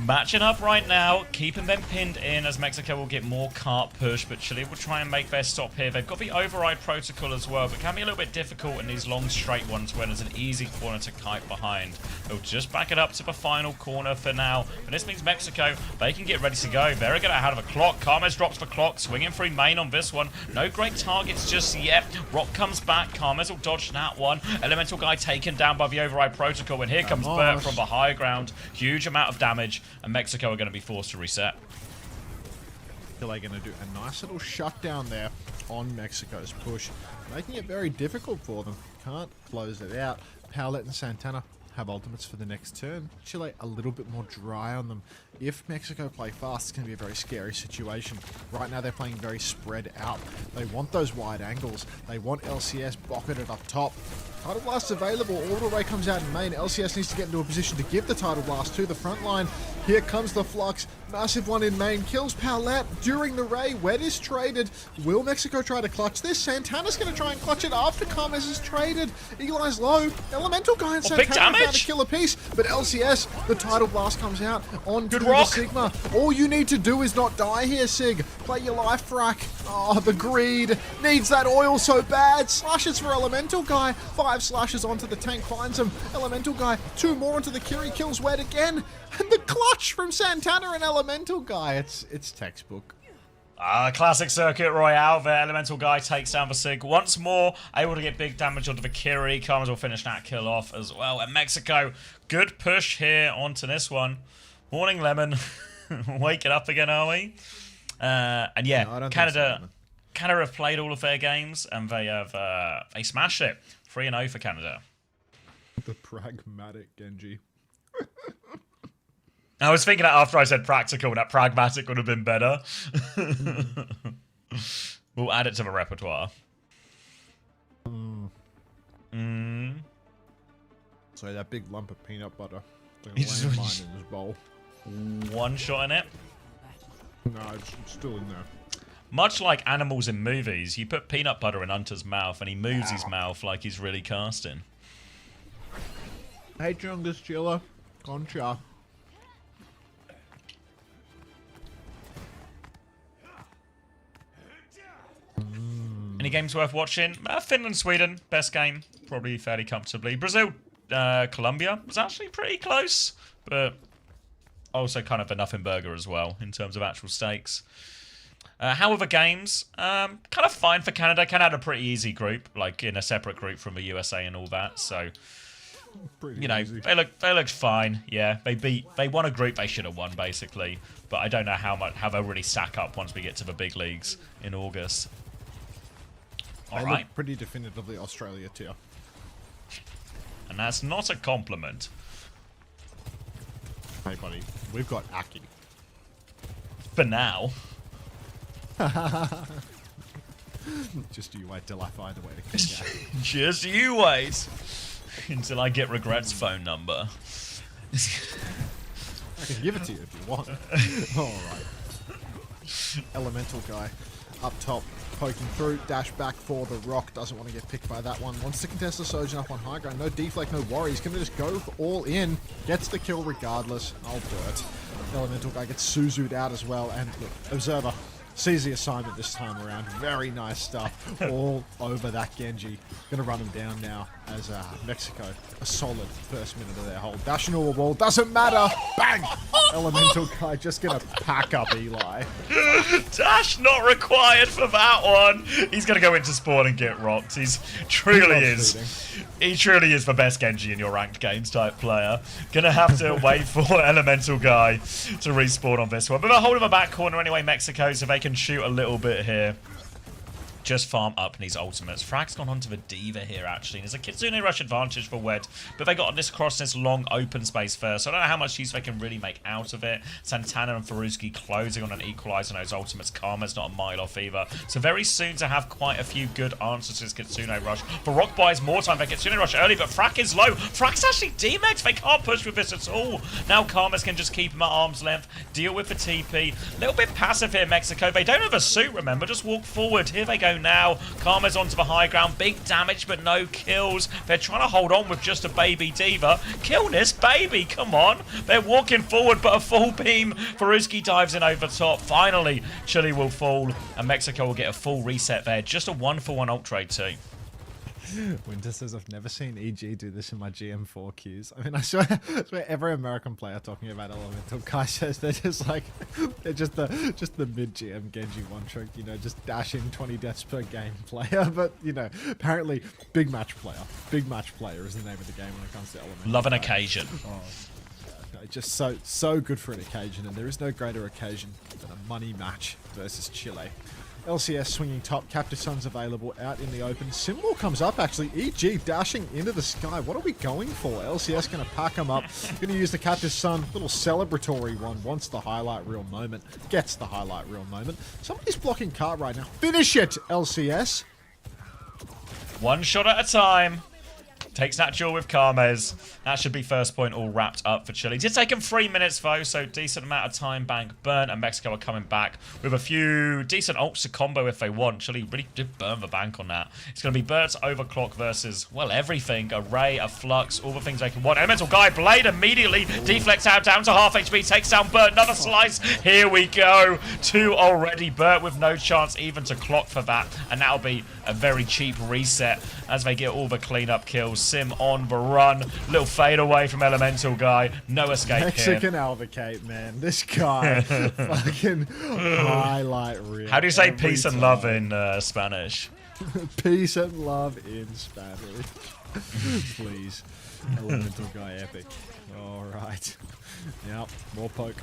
Matching up right now, keeping them pinned in as Mexico will get more cart push, but Chile will try and make their stop here. They've got the override protocol as well, but can be a little bit difficult in these long straight ones when there's an easy corner to kite behind. They'll just back it up to the final corner for now, but this means Mexico, they can get ready to go. They're going to out of a clock. Karmez drops the clock, swinging through main on this one. No great targets just yet. Rock comes back, Karmez will dodge that one. Elemental guy taken down by the override protocol, and here comes Burt from the high ground. Huge amount of damage. And Mexico are going to be forced to reset. Chile going to do a nice little shutdown there on Mexico's push, making it very difficult for them. Can't close it out. Paulette and Santana have ultimates for the next turn. Chile a little bit more dry on them. If Mexico play fast, it's going to be a very scary situation. Right now they're playing very spread out. They want those wide angles. They want LCS bucketed up top. Tidal Blast available. Orbital Ray comes out in main. LCS needs to get into a position to give the Tidal Blast to the front line. Here comes the Flux. Massive one in main. Kills Paulette during the Ray. Wed is traded. Will Mexico try to clutch this? Santana's going to try and clutch it after Karmez is traded. Eli's low. Elemental guy and Santana found a kill apiece. But LCS, the Tidal Blast comes out onto the Sigma. All you need to do is not die here, Sig. Play your life, Frak. Oh, the greed. Needs that oil so bad. Slashes for Elemental guy. 5 slashes onto the tank, finds him. Elemental guy, 2 more onto the Kiri, kills Wed again. And the clutch from Santana and Elemental guy. It's textbook. Classic circuit royale there. Elemental guy takes down the Sig once more, able to get big damage onto the Kiri. Karmez will finish that kill off as well. And Mexico, good push here onto this one. Morning, Lemon. Waking up again, are we? And yeah, no, Canada have played all of their games, and they have they smashed it. 3-0 for Canada. The pragmatic Genji. I was thinking that after I said practical, that pragmatic would have been better. We'll add it to the repertoire. So that big lump of peanut butter. He's in his bowl. One shot in it. No, it's still in there. Much like animals in movies, you put peanut butter in Hunter's mouth and he moves his mouth like he's really casting. Hey, Chungus Chiller. Concha. Any games worth watching? Finland, Sweden, best game, probably fairly comfortably. Brazil, Colombia was actually pretty close, but also kind of a nothing burger as well in terms of actual stakes. However, games, kind of fine for Canada. Canada had a pretty easy group, like in a separate group from the USA and all that. So, you know, they looked fine. Yeah, they won a group they should have won basically, but I don't know how they'll really stack up once we get to the big leagues in August. They look pretty definitively Australia tier. And that's not a compliment. Hey, buddy, we've got Aki. For now. Just you wait till I find a way to kick Aki. Just you wait until I get Regret's phone number. I can give it to you if you want. Alright. Elemental guy up top, poking through, dash back for the rock, doesn't want to get picked by that one, wants to contest the Sojourn up on high ground, no deflect, no worries, gonna just go for all in, gets the kill regardless. Oh, Burt. Elemental guy gets Suzu'd out as well, and look, Observer sees the assignment this time around. Very nice stuff all over that Genji. Gonna run him down now as Mexico, a solid first minute of their hold. Dash into a wall, doesn't matter. Bang! Elemental guy just gonna pack up Eli. Dash not required for that one. He's gonna go into spawn and get rocked. He truly is the best Genji in your ranked games type player. Gonna have to wait for Elemental guy to respawn on this one. But they're holding the back corner anyway, Mexico, so they can shoot a little bit here. just farm up in these ultimates. Frag's gone onto the D.Va here, actually. There's a Kitsune Rush advantage for Wed, but they got this across this long open space first. So I don't know how much use they can really make out of it. Santana and Faruski closing on an equalizer on those ultimates. Karma's not a mile off either. So very soon to have quite a few good answers to this Kitsune Rush. But Rock buys more time for Kitsune Rush early, but Frag is low. Frag's actually D-Mex. They can't push with this at all. Now Karmas can just keep him at arm's length, deal with the TP. A little bit passive here, Mexico. They don't have a suit, remember. Just walk forward. Here they go now. Karma's onto the high ground. Big damage, but no kills. They're trying to hold on with just a baby D.Va. Kill this baby, come on. They're walking forward, but a full beam. Faruski dives in over top. Finally, Chile will fall, and Mexico will get a full reset there. Just a 1-for-1 ult trade too. Winter says, I've never seen EG do this in my GM4 queues. I mean, I swear every American player talking about Elemental Kai says they're just like, they're just the mid-GM Genji one-trick, you know, just dashing 20 deaths per game player. But, you know, apparently big match player. Big match player is the name of the game when it comes to Elemental Love an Kai. occasion. Oh, no, just so good for an occasion, and there is no greater occasion than a money match versus Chile. LCS swinging top, Captive Sun's available out in the open. Symbol comes up actually, EG dashing into the sky. What are we going for? LCS going to pack him up, going to use the Captive Sun, little celebratory one, wants the highlight reel moment, gets the highlight reel moment. Somebody's blocking cart right now. Finish it, LCS! One shot at a time. Takes that duel with Karmez. That should be first point all wrapped up for Chile. Did take him 3 minutes though, so decent amount of time bank burnt, and Mexico are coming back with a few decent ults to combo if they want. Chile really did burn the bank on that. It's going to be Bert's Overclock versus, well, everything. A Ray, a Flux, all the things they can want. Elemental Guy, Blade immediately deflects out down to half HP, takes down Bert, another slice. Here we go. 2 already. Bert with no chance even to clock for that, and that'll be a very cheap reset as they get all the cleanup kills. Sim on the run. Little fade away from Elemental Guy. No escape Mexican here. Alvocate, man. This guy fucking highlight reel. How do you say every peace and time. love in Spanish? Peace and love in Spanish. Please. Elemental Guy epic. Alright. Yep, more poke.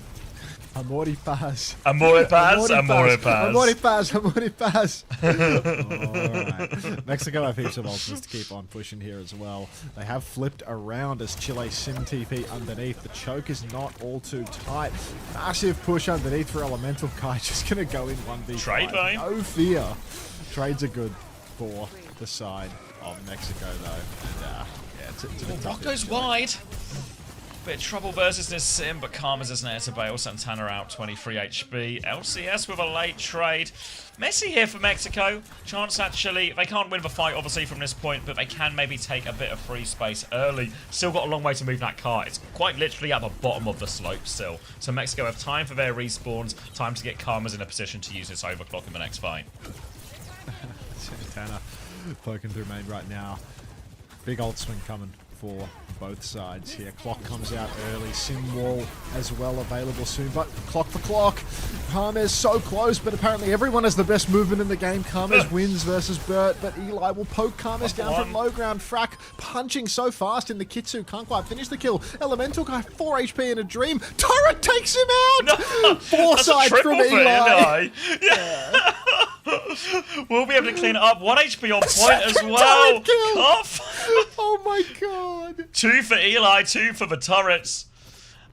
Amore paz. Amore paz, amore paz. Amore paz, amore paz. Alright. Mexico have heaps of ultimates to keep on pushing here as well. They have flipped around as Chile sim TP underneath. The choke is not all too tight. Massive push underneath for Elemental Kai. Just going to go in 1v5. Trade, mate. No fear. Trades are good for the side of Mexico though. And, yeah, it's a bit tough Rock goes for Chile. wide. Bit of trouble versus this Sim, but Karma's isn't there to bail. Santana out 23 HP. LCS with a late trade. Messy here for Mexico. Chance at Chile. They can't win the fight, obviously, from this point, but they can maybe take a bit of free space early. Still got a long way to move that cart. It's quite literally at the bottom of the slope still. So Mexico have time for their respawns, time to get Karma's in a position to use this overclock in the next fight. Santana poking through main right now. Big ult swing coming for both sides here. Clock comes out early. Sim wall as well available soon, but clock for clock. Karmez so close, but apparently everyone has the best movement in the game. Karmez wins versus Bert, but Eli will poke Karmez down from low ground. Frack punching so fast in the Kitsu. Can't quite finish the kill. Elemental Guy 4 HP in a dream. Turret takes him out! No, Foresight that's a from triple for Eli. Yeah. We'll be able to clean it up. 1 HP on point as well. Cuff. Oh my god. 2 for Eli, 2 for the turrets.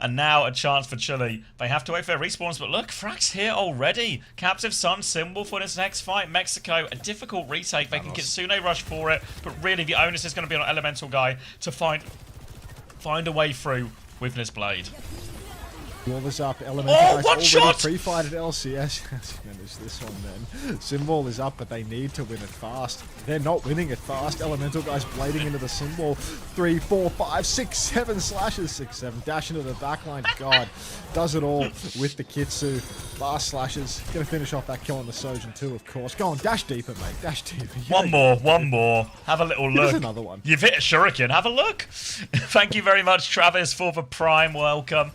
And now a chance for Chile. They have to wait for their respawns, but look, Frack's here already. Captive Sun symbol for this next fight. Mexico, a difficult retake. They can Kitsune Rush for it, but really the onus is going to be on Elemental Guy to find a way through with this blade. Wall is up. Elemental Guy's one already shot! pre-fighted LCS. Let's manage this one then. Symbol is up, but they need to win it fast. They're not winning it fast. Elemental Guy's blading into the Symbol. 3, 4, 5, 6, 7 slashes. 6, 7. Dash into the backline. God. Does it all with the Kitsu. Last slashes. Gonna finish off that kill on the Sojin too, of course. Go on, dash deeper, mate. Dash deeper. One more. Have a little look. Here's another one. You've hit a shuriken. Have a look. Thank you very much, Travis, for the Prime. Welcome.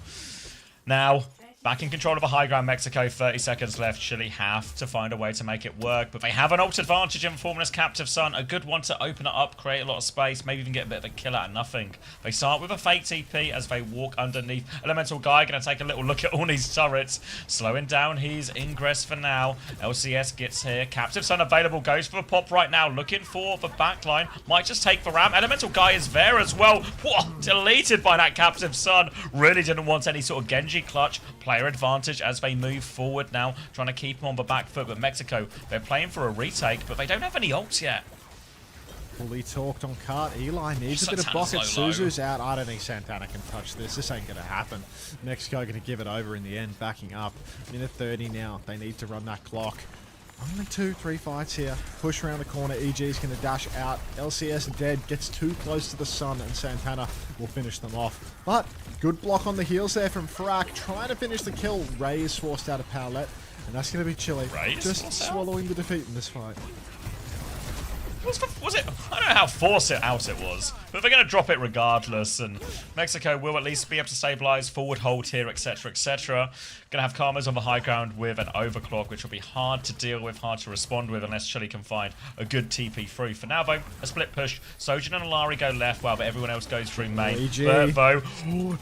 Now, Back in control of a high ground, Mexico. 30 seconds left. Chile have to find a way to make it work, but they have an ult advantage in forming this Captive Sun. A good one to open it up, create a lot of space, maybe even get a bit of a kill out of nothing. They start with a fake TP as they walk underneath. Elemental Guy going to take a little look at all these turrets, slowing down his ingress for now. LCS gets here. Captive Sun available, goes for the pop right now, looking for the backline. Might just take the ramp. Elemental Guy is there as well. Whoa, deleted by that Captive Sun. Really didn't want any sort of Genji clutch. Player advantage as they move forward now, trying to keep him on the back foot. But Mexico, they're playing for a retake, but they don't have any ults yet. Fully talked on cart. Eli needs a bit of bucket. Suzu's out. I don't think Santana can touch this. This ain't going to happen. Mexico going to give it over in the end, backing up. Minute 30 now. They need to run that clock. Only 2-3 fights here. Push around the corner. EG is going to dash out. LCS dead. Gets too close to the sun, and Santana will finish them off. But good block on the heels there from Frak. Trying to finish the kill. Ray is forced out of Powlet, and that's going to be Chile. Just swallowing the defeat in this fight. Was it? I don't know how forced out it was, but they're going to drop it regardless, and Mexico will at least be able to stabilize, forward hold here, etc., etc. Going to have Karmas on the high ground with an overclock, which will be hard to deal with, hard to respond with, unless Chile can find a good TP through. For now, though, a split push. Sojin and Alari go left, while everyone else goes through main. Bert, though,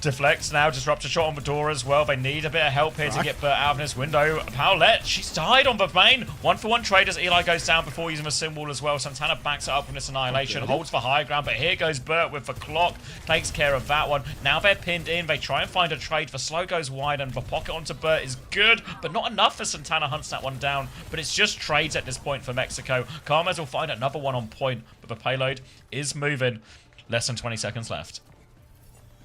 deflects now, disrupts a shot on the door as well. They need a bit of help here to get Bert out of this window. Paulette, she's died on the main. 1-for-1 trade as Eli goes down before using the symbol as well. Santana backs it up from this annihilation, holds for high ground, but here goes Bert with the clock, takes care of that one. Now they're pinned in, they try and find a trade. The slow goes wide, and the pocket onto Bert is good, but not enough as Santana hunts that one down. But it's just trades at this point for Mexico. Karmas will find another one on point, but the payload is moving. Less than 20 seconds left.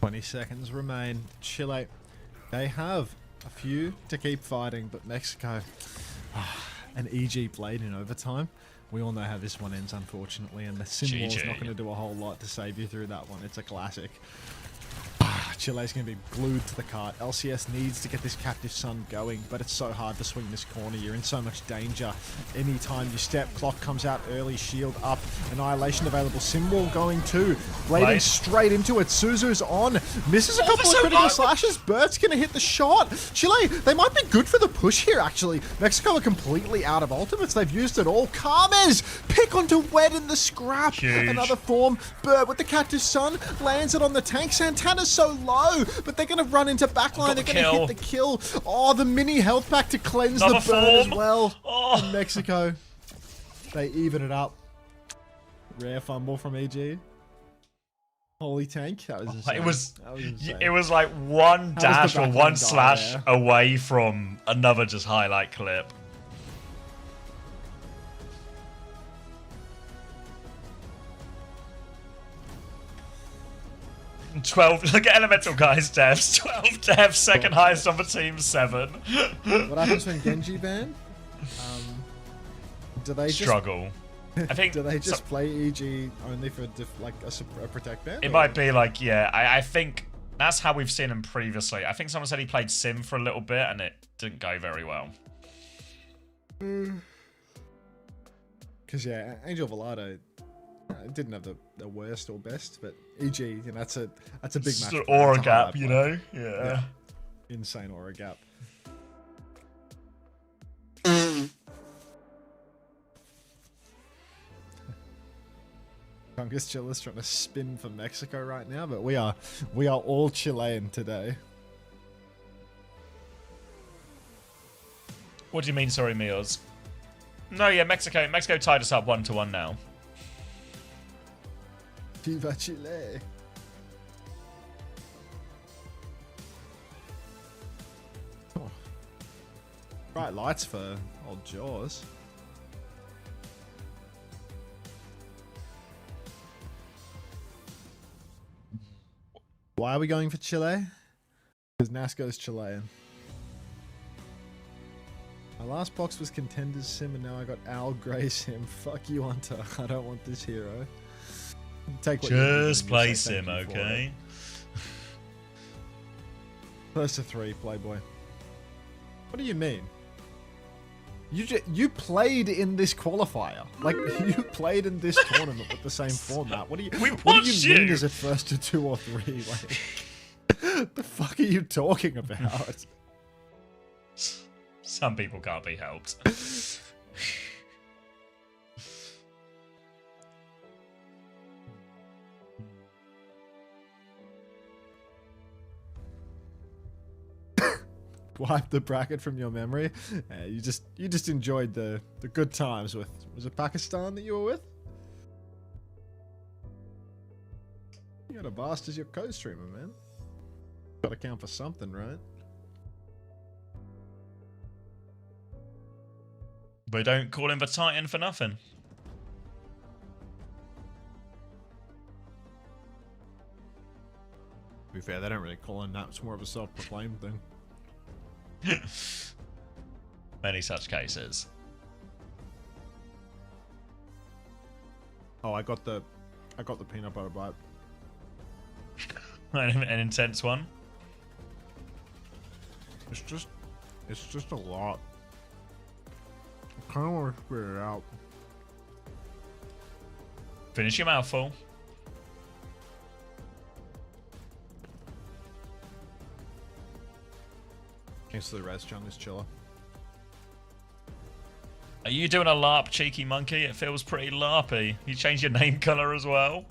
20 seconds remain. Chile, they have a few to keep fighting, but Mexico, an EG played in overtime. We all know how this one ends, unfortunately, and the symbol is not going to do a whole lot to save you through that one. It's a classic. Chile's going to be glued to the cart. LCS needs to get this Captive Sun going, but it's so hard to swing this corner. You're in so much danger. Anytime you step, clock comes out early, shield up, annihilation available, symbol going too. Blading straight into it. Suzu's on, misses a couple of critical slashes. Bert's going to hit the shot. Chile, they might be good for the push here, actually. Mexico are completely out of ultimates. They've used it all. Karmas, pick onto Wed in the scrap. Huge. Another form. Bert with the Captive Sun, lands it on the tank. Santana's so low, but they're going to run into backline. They're going to hit the kill. Oh, the mini health pack to cleanse the burn as well. And Mexico, they even it up. Rare fumble from EG. Holy tank. That was insane. It was like one dash or one slash away from another just highlight clip. 12. Look at Elemental Guy's deaths. 12 deaths, second highest on the team, 7. What happens when Genji ban? Do they struggle? I think. Do they just play EG only for like a protect ban? It might be like, yeah. I think that's how we've seen him previously. I think someone said he played Sim for a little bit and it didn't go very well. Because yeah, Angel Velado didn't have the worst or best, but EG, you know, that's a big match. Aura gap, you know? Yeah. Insane aura gap. Congus Chilla's trying to spin for Mexico right now, but we are all Chilean today. What do you mean, sorry, Meals? No, yeah, Mexico tied us up 1-1 now. Viva Chile. Oh. Bright lights for old Jaws. Why are we going for Chile? Because Nasco's Chilean. My last box was Contenders Sim and now I got Al Grey Sim. Fuck you, Hunter. I don't want this hero. Take what just play Sim, okay? First to 3, Playboy. What do you mean? You played in this qualifier. Like, you played in this tournament with the same format. What do you mean is it first to 2 or 3? Like, the fuck are you talking about? Some people can't be helped. Wipe the bracket from your memory. You just enjoyed the good times with, was it Pakistan that you were with? You got a Vast as your co-streamer, man. Gotta count for something, right? We don't call him the Titan for nothing. To be fair, they don't really call him that. It's more of a self-proclaimed thing. Many such cases. Oh, I got the peanut butter bite. An intense one. It's just a lot. I kind of want to spit it out. Finish your mouthful. Thanks to the res chung is chiller. Are you doing a LARP, cheeky monkey? It feels pretty LARPy. You changed your name color as well.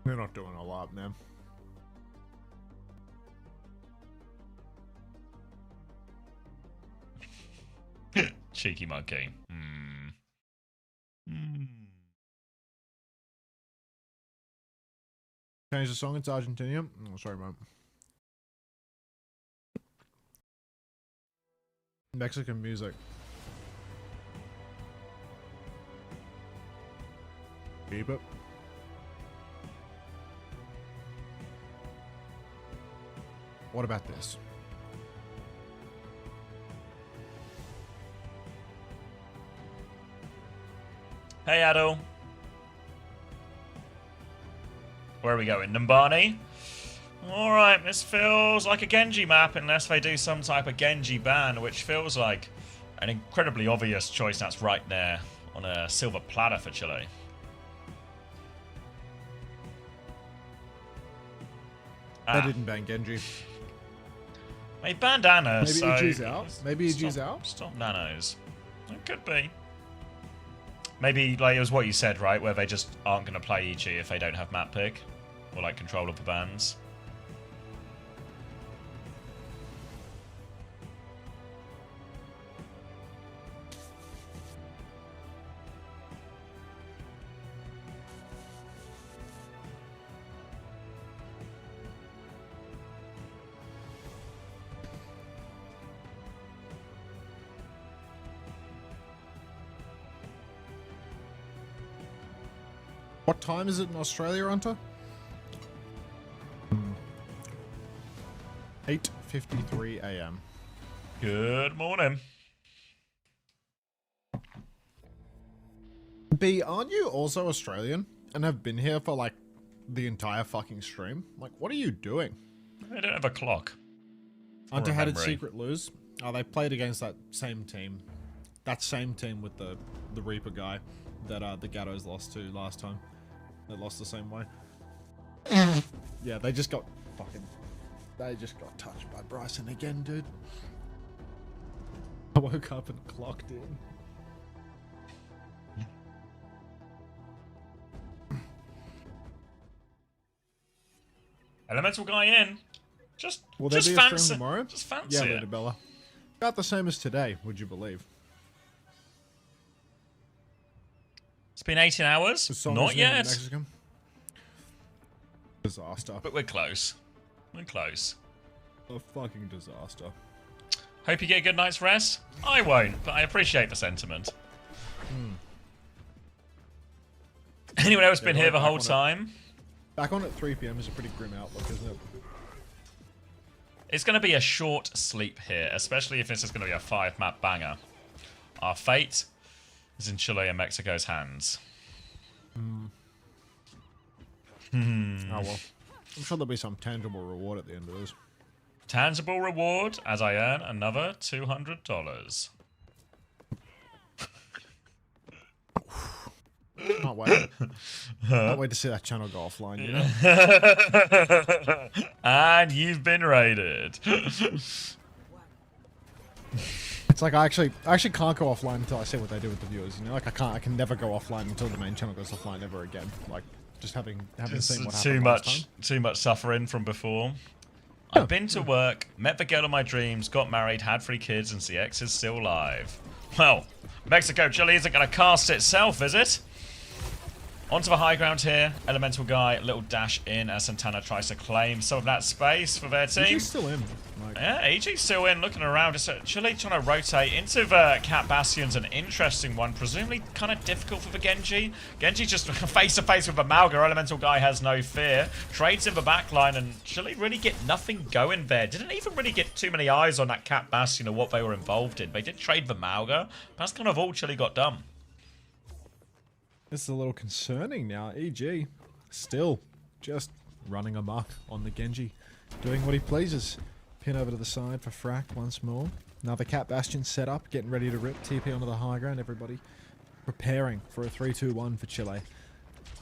They're not doing a lot, man. Cheeky monkey. Change the song, it's Argentinian. Oh, sorry, mate. Mexican music. Beep it. What about this? Hey, Adel. Where are we going? Numbani? Alright, this feels like a Genji map unless they do some type of Genji ban, which feels like an incredibly obvious choice that's right there on a silver platter for Chile. They didn't ban Genji. They banned Ana, Maybe so... EG's out? Maybe EG's out? Stop nanos. It could be. Maybe, like, it was what you said, right? Where they just aren't going to play EG if they don't have map pick. Or, like, control of the bans. What time is it in Australia, Hunter? 8:53 a.m. Good morning. B, aren't you also Australian and have been here for like the entire fucking stream? Like, what are you doing? I don't have a clock. Hunter, how did Secret lose? Oh, they played against that same team. That same team with the Reaper guy that the Gattos lost to last time. They lost the same way. Yeah, they just got touched by Bryson again, dude. I woke up and clocked in. Elemental guy in. Will there just be a stream fancy. tomorrow? Just fancy Yeah, it. Lady Bella. About the same as today, would you believe? It's been 18 hours. The song Not is named yet. Mexican. Disaster. But we're close. We're close. A fucking disaster. Hope you get a good night's rest. I won't, but I appreciate the sentiment. Anyone else been here the whole time? Back on at 3 p.m. is a pretty grim outlook, isn't it? It's going to be a short sleep here, especially if this is going to be a 5-map banger. Our fate is in Chile and Mexico's hands. Oh well. I'm sure there'll be some tangible reward at the end of this. Tangible reward as I earn another $200. Can't wait. Can't wait to see that channel go offline, you know? And you've been raided. It's like I actually can't go offline until I see what they do with the viewers. You know, like I can never go offline until the main channel goes offline ever again. Like just having seen what happened too much suffering from before. I've been to work, met the girl of my dreams, got married, had 3 kids, and CX is still live. Well, Mexico Chile isn't going to cast itself, is it? Onto the high ground here. Elemental guy, little dash in as Santana tries to claim some of that space for their team. EG's still in. Yeah, EG's still in, looking around. Just Chile trying to rotate into the Cat Bastion's an interesting one. Presumably kind of difficult for the Genji. Genji just face to face with the Malga. Elemental guy has no fear. Trades in the backline, and Chile really get nothing going there. Didn't even really get too many eyes on that Cat Bastion or what they were involved in. They did trade the Malga. That's kind of all Chile got done. This is a little concerning now. EG still just running amok on the Genji, doing what he pleases. Pin over to the side for Frack once more. Another Cat Bastion set up, getting ready to rip. TP onto the high ground. Everybody preparing for a 3-2-1 for Chile.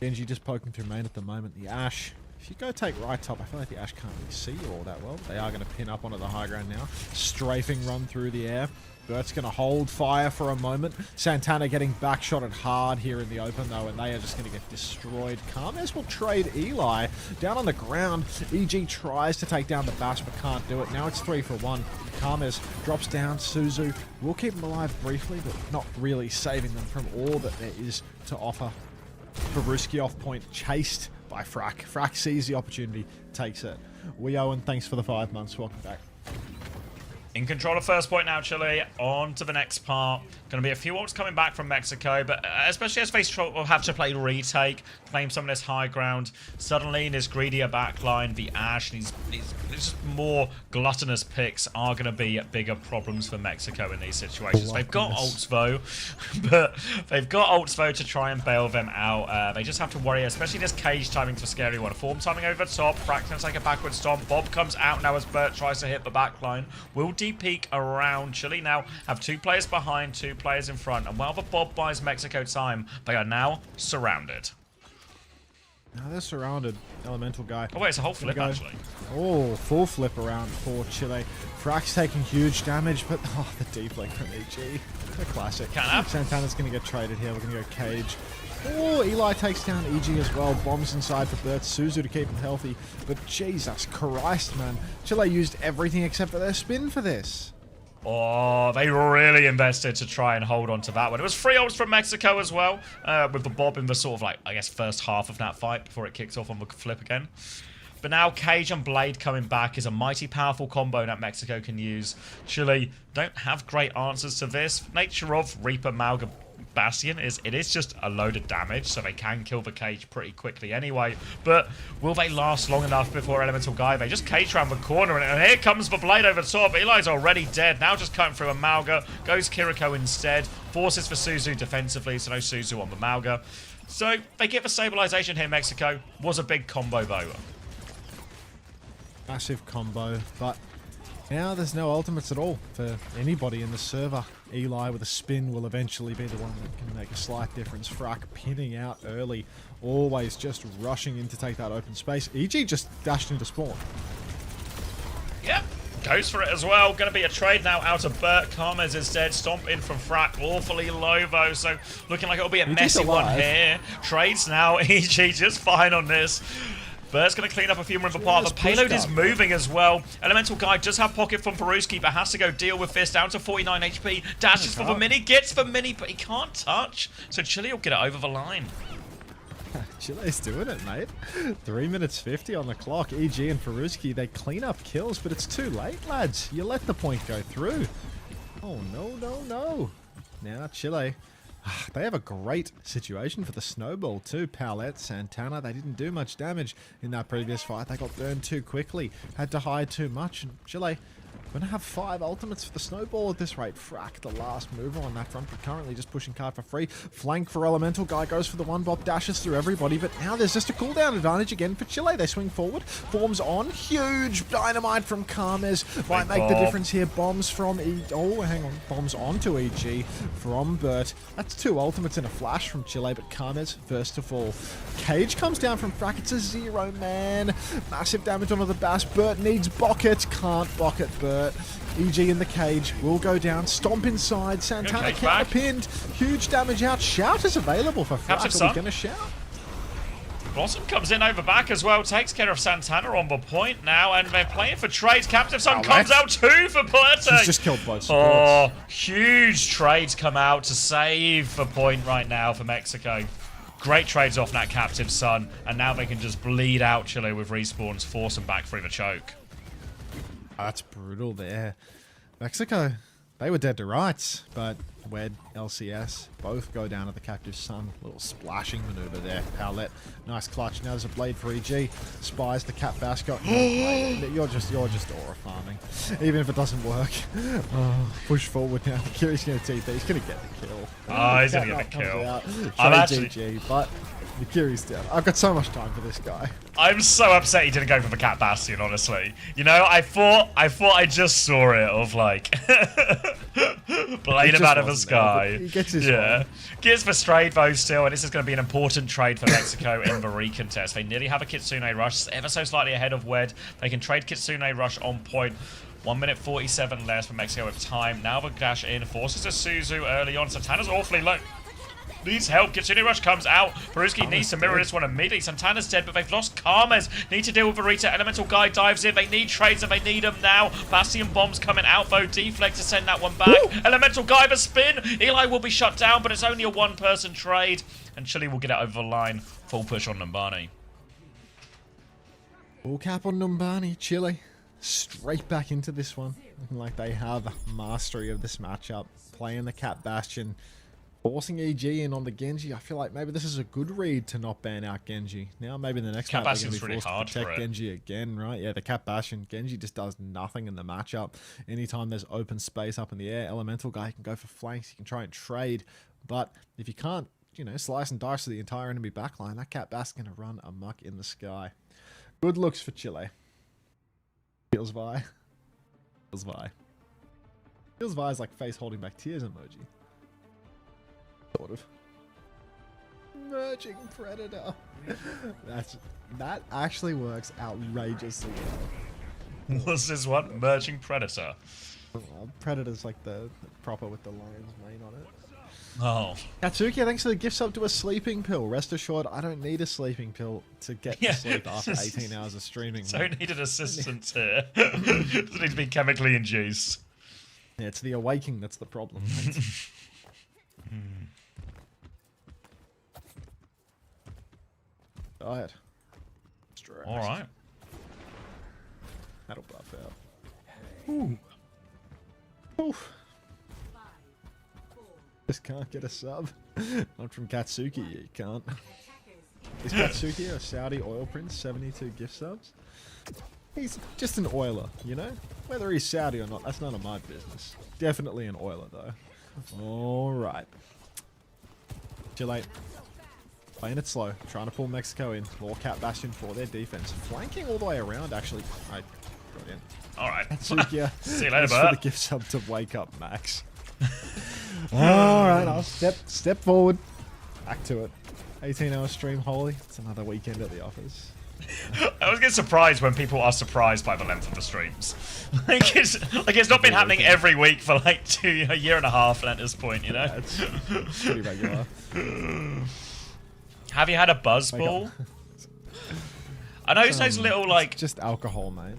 Genji just poking through main at the moment. The Ashe. If you go take right top, I feel like the Ashe can't really see you all that well. They are going to pin up onto the high ground now. Strafing run through the air. Bert's going to hold fire for a moment. Santana getting backshotted hard here in the open, though, and they are just going to get destroyed. Carmes will trade Eli. Down on the ground, EG tries to take down the Bash, but can't do it. Now it's 3 for 1. Carmes drops down. Suzu will keep him alive briefly, but not really saving them from all that there is to offer. Faruski off point, chased by Frack. Frack sees the opportunity, takes it. We Owen, thanks for the 5 months. Welcome back. In control of first point now, Chile. On to the next part. Going to be a few ults coming back from Mexico, but especially as they will have to play retake, claim some of this high ground. Suddenly, in his greedier backline, the Ashe and these just more gluttonous picks are going to be bigger problems for Mexico in these situations. They've got ults, though, but they've got ults, though, to try and bail them out. They just have to worry, especially this cage timing for scary one. Form timing over the top. Frack can take a backward stomp. Bob comes out now as Bert tries to hit the backline. Will deep peek around. Chile now have 2 players behind, 2 players in front, and while the Bob buys Mexico time, they are now surrounded. Now they're surrounded. Elemental guy. Oh wait, it's a whole flip actually. Oh, full flip around for Chile. Frack's taking huge damage, but the deep leg from EG. A classic. Santana's going to get traded here. We're going to go cage. Oh, Eli takes down EG as well. Bombs inside for Bert. Suzu to keep him healthy. But Jesus Christ, man. Chile used everything except for their spin for this. Oh, they really invested to try and hold on to that one. It was 3 ults from Mexico as well, with the Bob in the sort of like, I guess, first half of that fight before it kicks off on the flip again. But now Cage and Blade coming back is a mighty powerful combo that Mexico can use. Chile don't have great answers to this. Nature of Reaper Malga Bastion is it is just a load of damage, so they can kill the cage pretty quickly anyway. But will they last long enough before Elemental Guy? They just cage around the corner, and here comes the blade over the top. Eli's already dead. Now just cutting through a Malga. Goes Kiriko instead. Forces for Suzu defensively, so no Suzu on the Malga. So they get the stabilization here, Mexico. Was a big combo though. Massive combo, but now there's no ultimates at all for anybody in the server. Eli with a spin will eventually be the one that can make a slight difference. Frack pinning out early, always just rushing in to take that open space. EG just dashed into spawn. Yep, goes for it as well. Going to be a trade now out of Bert. Carmes is dead. Stomp in from Frack. Awfully low though, so looking like it'll be a messy one here. Trades now. EG just fine on this. Bert's going to clean up a few more of the part. The payload is moving as well. Elemental Guy does have pocket from Faruski, but has to go deal with this. Down to 49 HP. Dashes for the mini, gets the mini, but he can't touch. So Chile will get it over the line. Chile's doing it, mate. 3 minutes 50 on the clock. EG and Faruski, they clean up kills, but it's too late, lads. You let the point go through. Oh, no, no, no. Now Chile... They have a great situation for the snowball too. Paulette, Santana, they didn't do much damage in that previous fight. They got burned too quickly, had to hide too much. And Chile going to have 5 ultimates for the snowball at this rate. Frack, the last mover on that front, but currently just pushing card for free. Flank for Elemental Guy, goes for the one Bob, dashes through everybody, but now there's just a cooldown advantage again for Chile. They swing forward, forms on, huge dynamite from Carmes, might make the difference here. Bombs from bombs onto EG from Bert. That's 2 ultimates in a flash from Chile, but Carmes first of all. Cage comes down from Frack, it's a 0 man. Massive damage onto the Bass. Bert needs Bucket, can't Bucket Bert. hurt. EG in the cage will go down. Stomp inside. Santana counter-pinned. Huge damage out. Shout is available for Frack. Are we going to shout? Blossom comes in over back as well, takes care of Santana on the point now, and they're playing for trades. Captive Sun comes out too for Puerto. She's just killed both supports. Oh, huge trades come out to save the point right now for Mexico. Great trades off that Captive Sun, and now they can just bleed out Chile with respawns, force them back through the choke. Oh, that's brutal there. Mexico, they were dead to rights, but Wed, LCS, both go down to the Captive Sun. Little splashing maneuver there. Powlett, nice clutch. Now there's a blade for EG. Spies the Cat Basco. You're just aura farming. Even if it doesn't work. Oh, push forward now. Kiri's going to TP. He's going to get the kill. Oh, he's going to get the kill. I'm actually... GG, but Nikiri's down. I've got so much time for this guy. I'm so upset he didn't go for the Cat Bastion, honestly. You know, I thought I just saw it of like blade him out of the sky. He gets his Gets the trade though still, and this is going to be an important trade for Mexico in the recontest. They nearly have a Kitsune Rush, ever so slightly ahead of Wed. They can trade Kitsune Rush on point. 1 minute 47 left for Mexico with time. Now the dash in forces a Suzu early on. Santana's awfully low. Needs help. Kitsune Rush comes out. Peruski needs to mirror this one immediately. Santana's dead, but they've lost Karmas. Need to deal with Verita. Elemental Guy dives in. They need trades, and they need them now. Bastion Bombs coming out, though. Deflect to send that one back. Elemental Guy, the spin. Eli will be shut down, but it's only a one-person trade. And Chile will get it over the line. Full push on Numbani. Full cap on Numbani. Chile straight back into this one. Looking like they have mastery of this matchup. Playing the Cat Bastion. Forcing EG in on the Genji. I feel like maybe this is a good read to not ban out Genji. Now maybe the next Cat map they're going Bastion's to be really forced hard to protect for it. Genji again, right? Yeah, the Cat Bastion. Genji just does nothing in the matchup. Anytime there's open space up in the air, Elemental Guy can go for flanks. He can try and trade. But if you can't, you know, slice and dice to the entire enemy backline, that Cat Bastion going to run amok in the sky. Good looks for Chile. Feels Vi. Feels Vi. Feels Vi is like face holding back tears emoji. Sort of. Merging Predator. That actually works outrageously well. What's this one? Merging Predator. Predator's like the proper with the lion's mane on it. Oh. Katsuki, thanks for the gift sub to a sleeping pill. Rest assured, I don't need a sleeping pill to get to sleep after 18 hours of streaming. Don't need an assistant here. Doesn't need to be chemically induced. Yeah, it's the awaking that's the problem. Diet. Alright. That'll buff out. Ooh. Oof. Just can't get a sub. Not from Katsuki, you can't. Is Katsuki a Saudi oil prince? 72 gift subs? He's just an oiler, you know? Whether he's Saudi or not, that's none of my business. Definitely an oiler, though. Alright. Chile. Playing it slow. Trying to pull Mexico in. More Cat Bastion for their defense. Flanking all the way around, actually. I got in. Alright. Katsuki. See you later, for bud. the gift sub to wake up, Max. Alright, I'll step forward. Back to it. 18-hour stream, holy. It's another weekend at the office. I always get surprised when people are surprised by the length of the streams. it's not been happening every week for like a year and a half at this point, you know? Yeah, it's pretty regular. Have you had a buzz ball? I know it's those little like... Just alcohol, mate.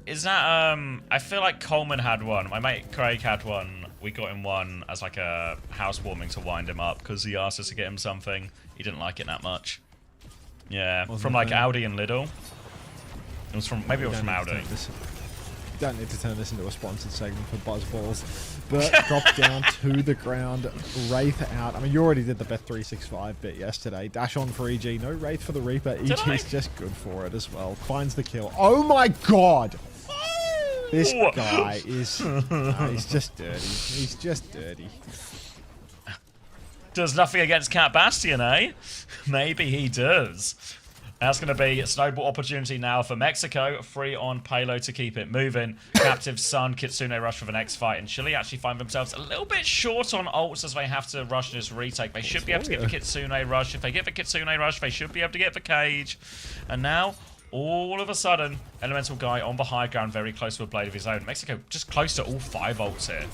Is that, I feel like Coleman had one. My mate Craig had one. We got him one as like a housewarming to wind him up because he asked us to get him something. He didn't like it that much. Yeah, from like Audi and Lidl. It was from, maybe it was from Audi. Don't need to turn this into a sponsored segment for Buzzballs. But drop down to the ground. Wraith out. I mean, you already did the Bet 365 bit yesterday. Dash on for EG. No Wraith for the Reaper. EG's just good for it as well. Finds the kill. Oh my god! This guy is... he's just dirty. He's just dirty. Does nothing against Cat Bastion, eh? Maybe he does. That's going to be a snowball opportunity now for Mexico. Free on payload to keep it moving. Captive Sun, Kitsune Rush for the next fight. And Chile actually find themselves a little bit short on ults as they have to rush this retake. They should be able to get the Kitsune Rush. If they get the Kitsune Rush, they should be able to get the cage. And now, all of a sudden, Elemental Guy on the high ground, very close to a blade of his own. Mexico just close to all 5 ults here.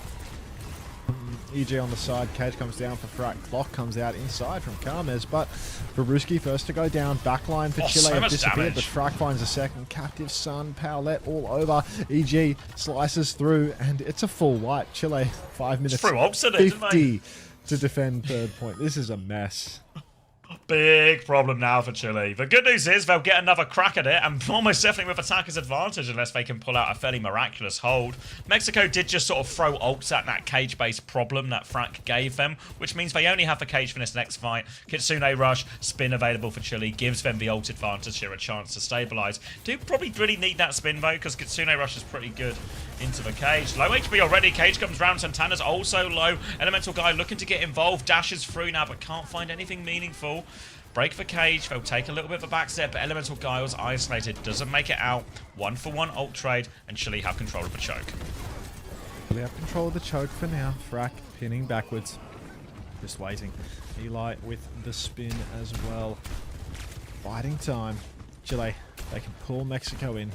EG on the side, Cage comes down for Frak, Clock comes out inside from Carmes, but Baruski first to go down, backline for Chile so have much disappeared, damage. but Frak finds a second, Captive Sun, Powlett all over, EG slices through, and it's a full wipe. Chile, 5 minutes, threw ults at it, didn't they? 50 to defend third point. This is a mess. Big problem now for Chile. The good news is they'll get another crack at it, and almost definitely with attacker's advantage unless they can pull out a fairly miraculous hold. Mexico did just sort of throw ults at that cage-based problem that Frank gave them, which means they only have the cage for this next fight. Kitsune Rush, spin available for Chile, gives them the ult advantage here, a chance to stabilize. Do probably really need that spin though, because Kitsune Rush is pretty good into the cage. Low HP already, cage comes round, Santana's also low. Elemental Guy looking to get involved, dashes through now, but can't find anything meaningful. Break for cage, they'll take a little bit of a back step, but Elemental Guy was isolated, doesn't make it out. 1-for-1 ult trade, and Chile have control of the choke. They have control of the choke for now. Frak pinning backwards. Just waiting. Eli with the spin as well. Fighting time. Chile, they can pull Mexico in.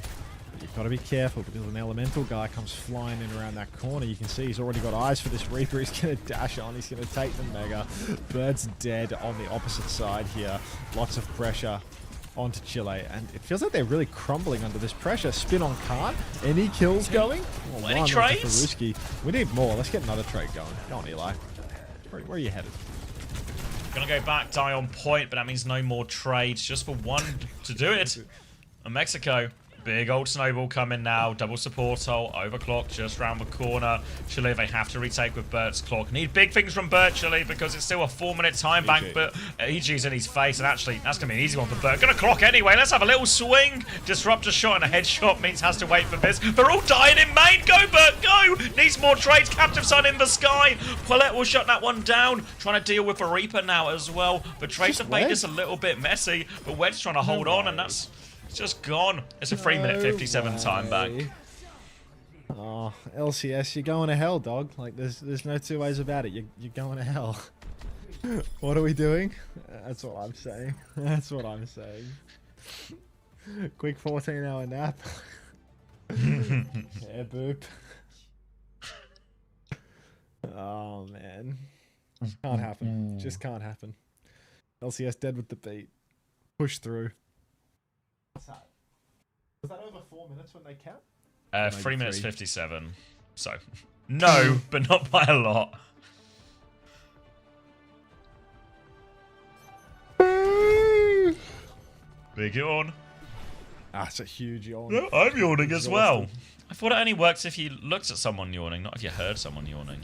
You've got to be careful because an Elemental Guy comes flying in around that corner. You can see he's already got eyes for this Reaper. He's going to dash on. He's going to take the Mega. Bird's dead on the opposite side here. Lots of pressure onto Chile. And it feels like they're really crumbling under this pressure. Spin on Khan. Any kills going? Oh, Any trades? We need more. Let's get another trade going. Go on, Eli. Where are you headed? Gonna go back, die on point, but that means no more trades. Just for one to do it. And Mexico. Big old snowball coming now. Double support hole. Overclock just round the corner. Chile, they have to retake with Bert's clock. Need big things from Bert, Chile, because it's still a 4-minute time bank, but EG's in his face, and actually, that's going to be an easy one for Bert. Gonna clock anyway. Let's have a little swing. Disruptor shot and a headshot means has to wait for this. They're all dying in main. Go, Bert, go! Needs more trades. Captive Sun in the sky. Paulette will shut that one down. Trying to deal with a Reaper now as well. The trades have made this a little bit messy, but Wed's trying to hold on, and that's... It's just gone. It's a 3-minute 57 time bank. Oh, LCS, you're going to hell, dog. Like, there's no two ways about it. You're going to hell. What are we doing? That's what I'm saying. That's what I'm saying. Quick 14-hour nap. Yeah, boop. Oh, man. Can't happen. Just can't happen. LCS dead with the beat. Push through. What's that? Was that over 4 minutes when they count? 3 minutes 57. So, no, but not by a lot. Big yawn. That's a huge yawn. No, I'm yawning as well. I thought it only works if you looked at someone yawning, not if you heard someone yawning.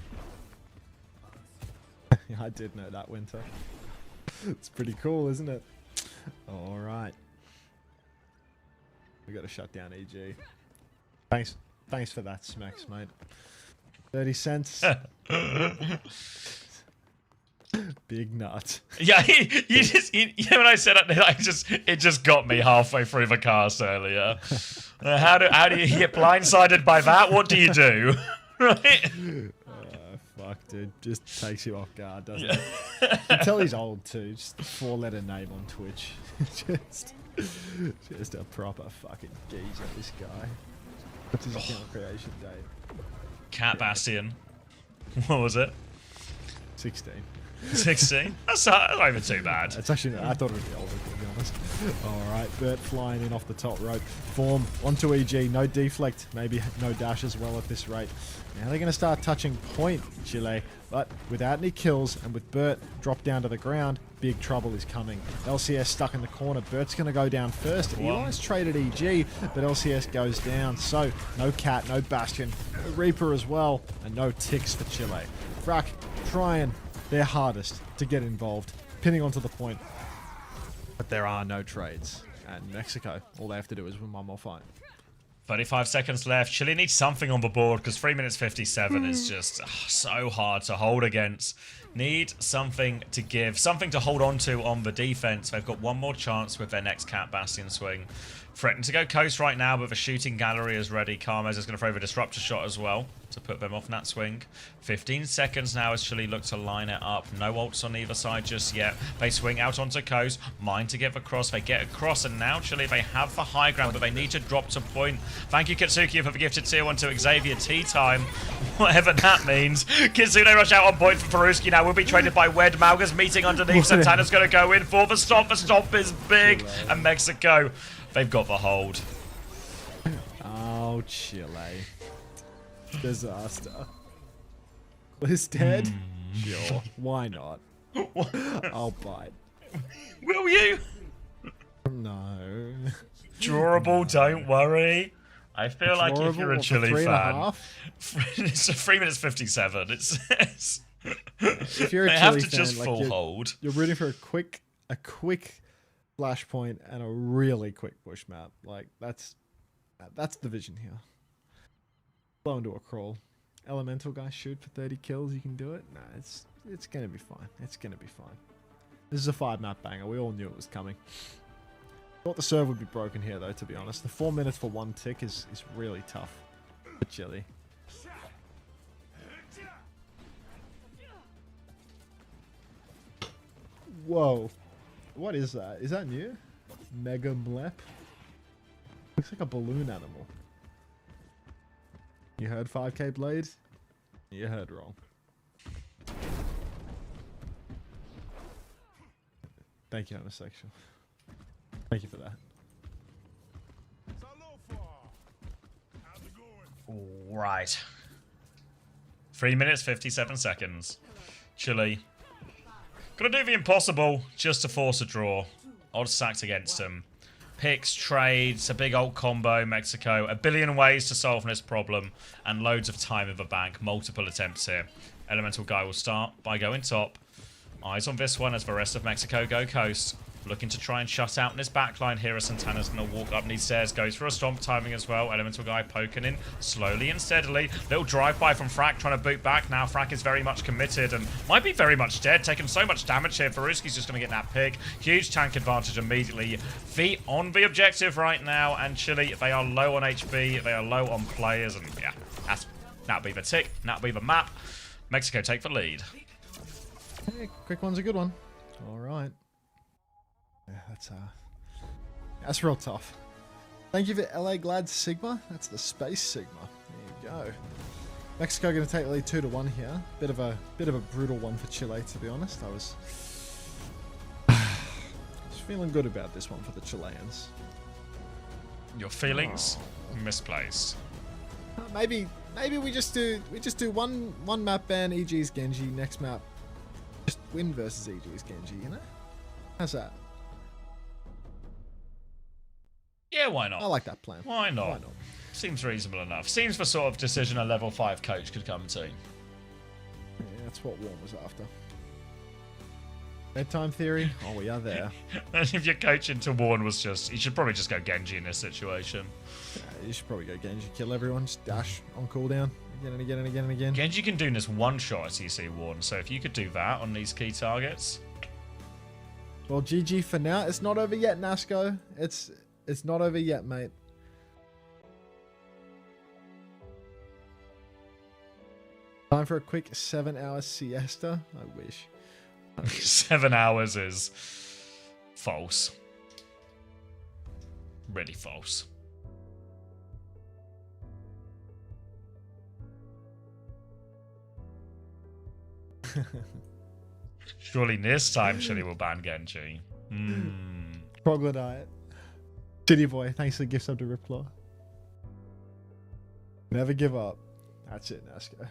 Yeah, I did know that, Winter. It's pretty cool, isn't it? All right. We got to shut down EG. Thanks for that, Smacks, mate. 30 cents. Big nut. Yeah, you know when I said it, it just got me halfway through the cast earlier. How do you get blindsided by that? What do you do? Right? Fuck, dude. Just takes you off guard, doesn't it? You can tell he's old too. Just a 4-letter name on Twitch. Just a proper fucking geezer, this guy. What's his account creation date? Cat Bastion. What was it? 16. 16? That's not even too bad. It's actually, I thought it would be older, to be honest. Alright, Bert flying in off the top rope. Form onto EG, no deflect, maybe no dash as well at this rate. Now they're going to start touching point, Chile, but without any kills and with Bert dropped down to the ground, big trouble is coming. LCS stuck in the corner. Bert's going to go down first. Eli's traded EG, but LCS goes down. So, no Cat, no Bastion, no Reaper as well, and no ticks for Chile. Frak trying their hardest to get involved, pinning onto the point. But there are no trades. And Mexico, all they have to do is win one more fight. 35 seconds left. Chile needs something on the board because 3 minutes 57 is just so hard to hold against. Need something to give, something to hold on to on the defense. They've got one more chance with their next Cat Bastion swing. threatening to go coast right now, but the shooting gallery is ready. Carmez is going to throw the disruptor shot as well to put them off that swing. 15 seconds now as Chile look to line it up. No ults on either side just yet. They swing out onto coast. Mind to get the cross. They get across, and now Chile, they have the high ground, but they need to drop to point. Thank you, Kitsuki, for the gifted tier 1 to Xavier. Tea time. Whatever that means. Kitsune rush out on point for Peruski now. Will be traded by Wed. Malga's meeting underneath. Santana's going to go in for the stop. The stop is big. And Mexico, they've got the hold. Oh, Chile. Disaster. Liz dead? Sure. Why not? I'll bite. Will you? No. Drawable, don't worry. I feel like if you're a Drawable Chile for fan, 3.5? it's 3 minutes 57. It says If you're a they Chile have to fan, just like full you're, hold. You're rooting for a quick flashpoint and a really quick push map. Like that's the vision here. Blow into a crawl. Elemental guy shoot for 30 kills. You can do it. Nah, it's gonna be fine. It's gonna be fine. This is a 5-map banger. We all knew it was coming. Thought the serve would be broken here though. To be honest, the 4 minutes for 1 tick is really tough for Chile. Whoa. What is that? Is that new? Mega Mlep? Looks like a balloon animal. You heard 5k Blade? You heard wrong. Thank you, homosexual. Thank you for that. Right. 3 minutes 57 seconds. Chile gonna do the impossible just to force a draw. Odds stacked against him. Picks, trades, a big ult combo, Mexico. A billion ways to solve this problem, and loads of time in the bank. Multiple attempts here. Elemental guy will start by going top. Eyes on this one as the rest of Mexico go coast. Looking to try and shut out in his backline here as Santana's going to walk up these stairs. Goes for a stomp timing as well. Elemental guy poking in slowly and steadily. Little drive-by from Frack trying to boot back. Now Frack is very much committed and might be very much dead. Taking so much damage here. Faruski's just going to get that pick. Huge tank advantage immediately. Feet on the objective right now. And Chile, they are low on HP. They are low on players. And yeah, that'll be the tick. That'll be the map. Mexico take the lead. Hey, quick one's a good one. All right. Yeah, that's real tough. Thank you for LA Glad Sigma. That's the Space Sigma. There you go. Mexico going to take the lead 2-1 here. Bit of a brutal one for Chile, to be honest. I was feeling good about this one for the Chileans. Your feelings misplaced. Maybe we just do one map ban EG's Genji. Next map, just win versus EG's Genji. You know, how's that? Yeah, why not? I like that plan. Why not? Why not? Seems reasonable enough. Seems the sort of decision a level 5 coach could come to. Yeah, that's what Warren was after. Bedtime theory? Oh, we are there. And if your coach into Warren was just... You should probably just go Genji in this situation. Yeah, you should probably go Genji. Kill everyone. Just dash on cooldown. Again and again and again and again. Genji can do this one shot at CC Warren, so if you could do that on these key targets... Well, GG for now. It's not over yet, Nasco. It's not over yet, mate. Time for a quick 7-hour siesta? I wish. 7 hours is false. Really false. Surely this time Chile will ban Genji. Troglodyte. City boy, thanks for the gift sub to Riplaw. Never give up. That's it, Nasco.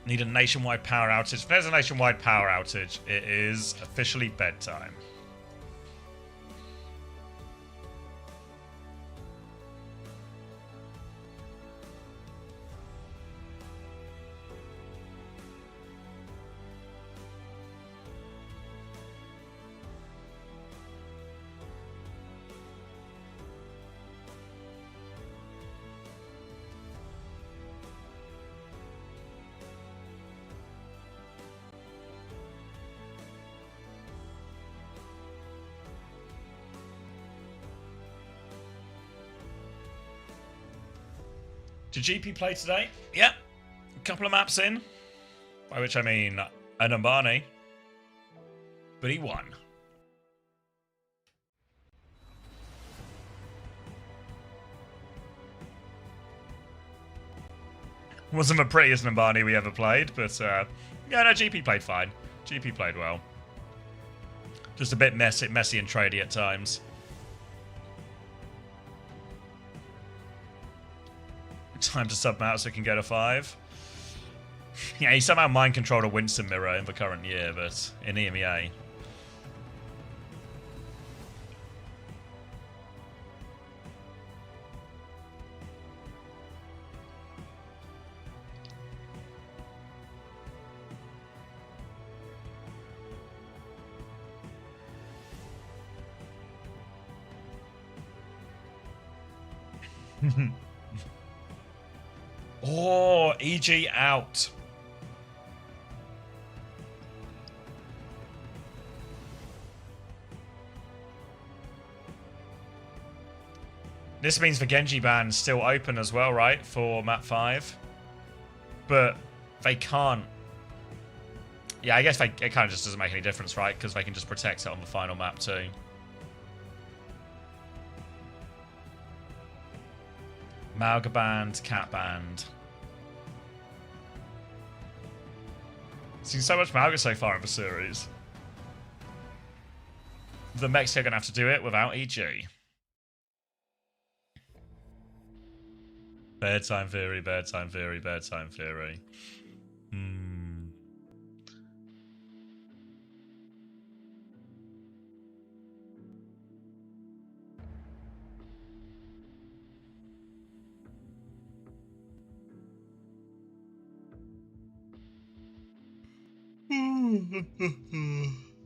Need a nationwide power outage. If there's a nationwide power outage, it is officially bedtime. Did GP play today? Yep. A couple of maps in. By which I mean an Ambani. But he won. Wasn't the prettiest Ambani we ever played, but yeah, no, GP played fine. GP played well. Just a bit messy and trady at times. Time to sub out so he can get a 5. Yeah, he somehow mind controlled a Winston mirror in the current year, but in EMEA. Oh, EG out. This means the Genji ban's still open as well, right? For map 5. But they can't. Yeah, I guess it kind of just doesn't make any difference, right? Because they can just protect it on the final map too. Malga banned, Cat banned. Seen so much Malga so far in the series. The Mexico are going to have to do it without EG. Bedtime theory, bedtime theory, bedtime theory.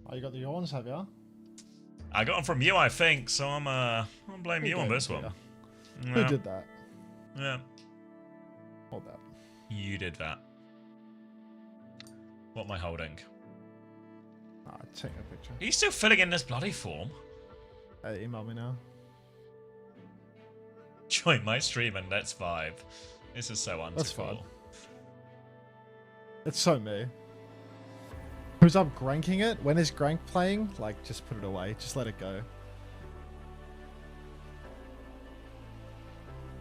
Oh, you got the yawns, have you? I got them from you, I think, so I'm blame you on this one. Yeah. Who did that? Yeah. Hold that. You did that. What am I holding? Take a picture. Are you still filling in this bloody form? Email me now. Join my stream and let's vibe. This is so untypical. That's fine. It's so me. Who's up granking it? When is Grank playing? Like, just put it away. Just let it go.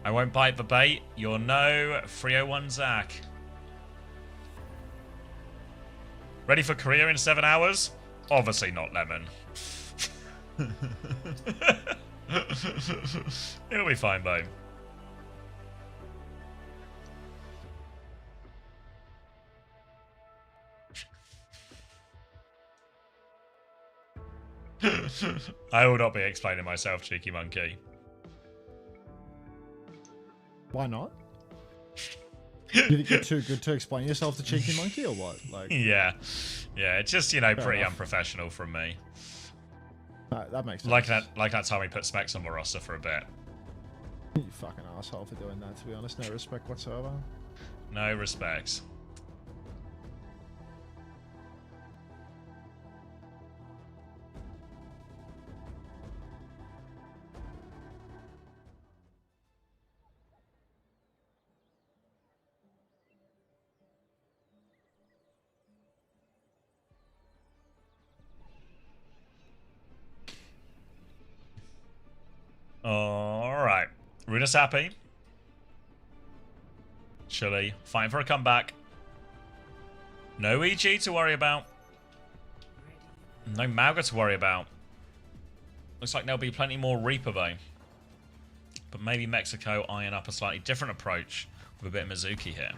I won't bite the bait. You're no 301 Zach. Ready for career in 7 hours? Obviously not Lemon. It'll be fine, babe. I will not be explaining myself, cheeky monkey. Why not? You think you're too good to explain yourself to cheeky monkey or what? Like, yeah, it's just, you know, Fair pretty enough. unprofessional from me. that makes sense. Like that time we put Specs on the roster for a bit. You fucking asshole for doing that, to be honest. No respect whatsoever. No respects. Alright. Runa's happy. Chile. Fighting for a comeback. No EG to worry about. No Mauga to worry about. Looks like there'll be plenty more Reaper though. But maybe Mexico eyeing up a slightly different approach with a bit of Mizuki here.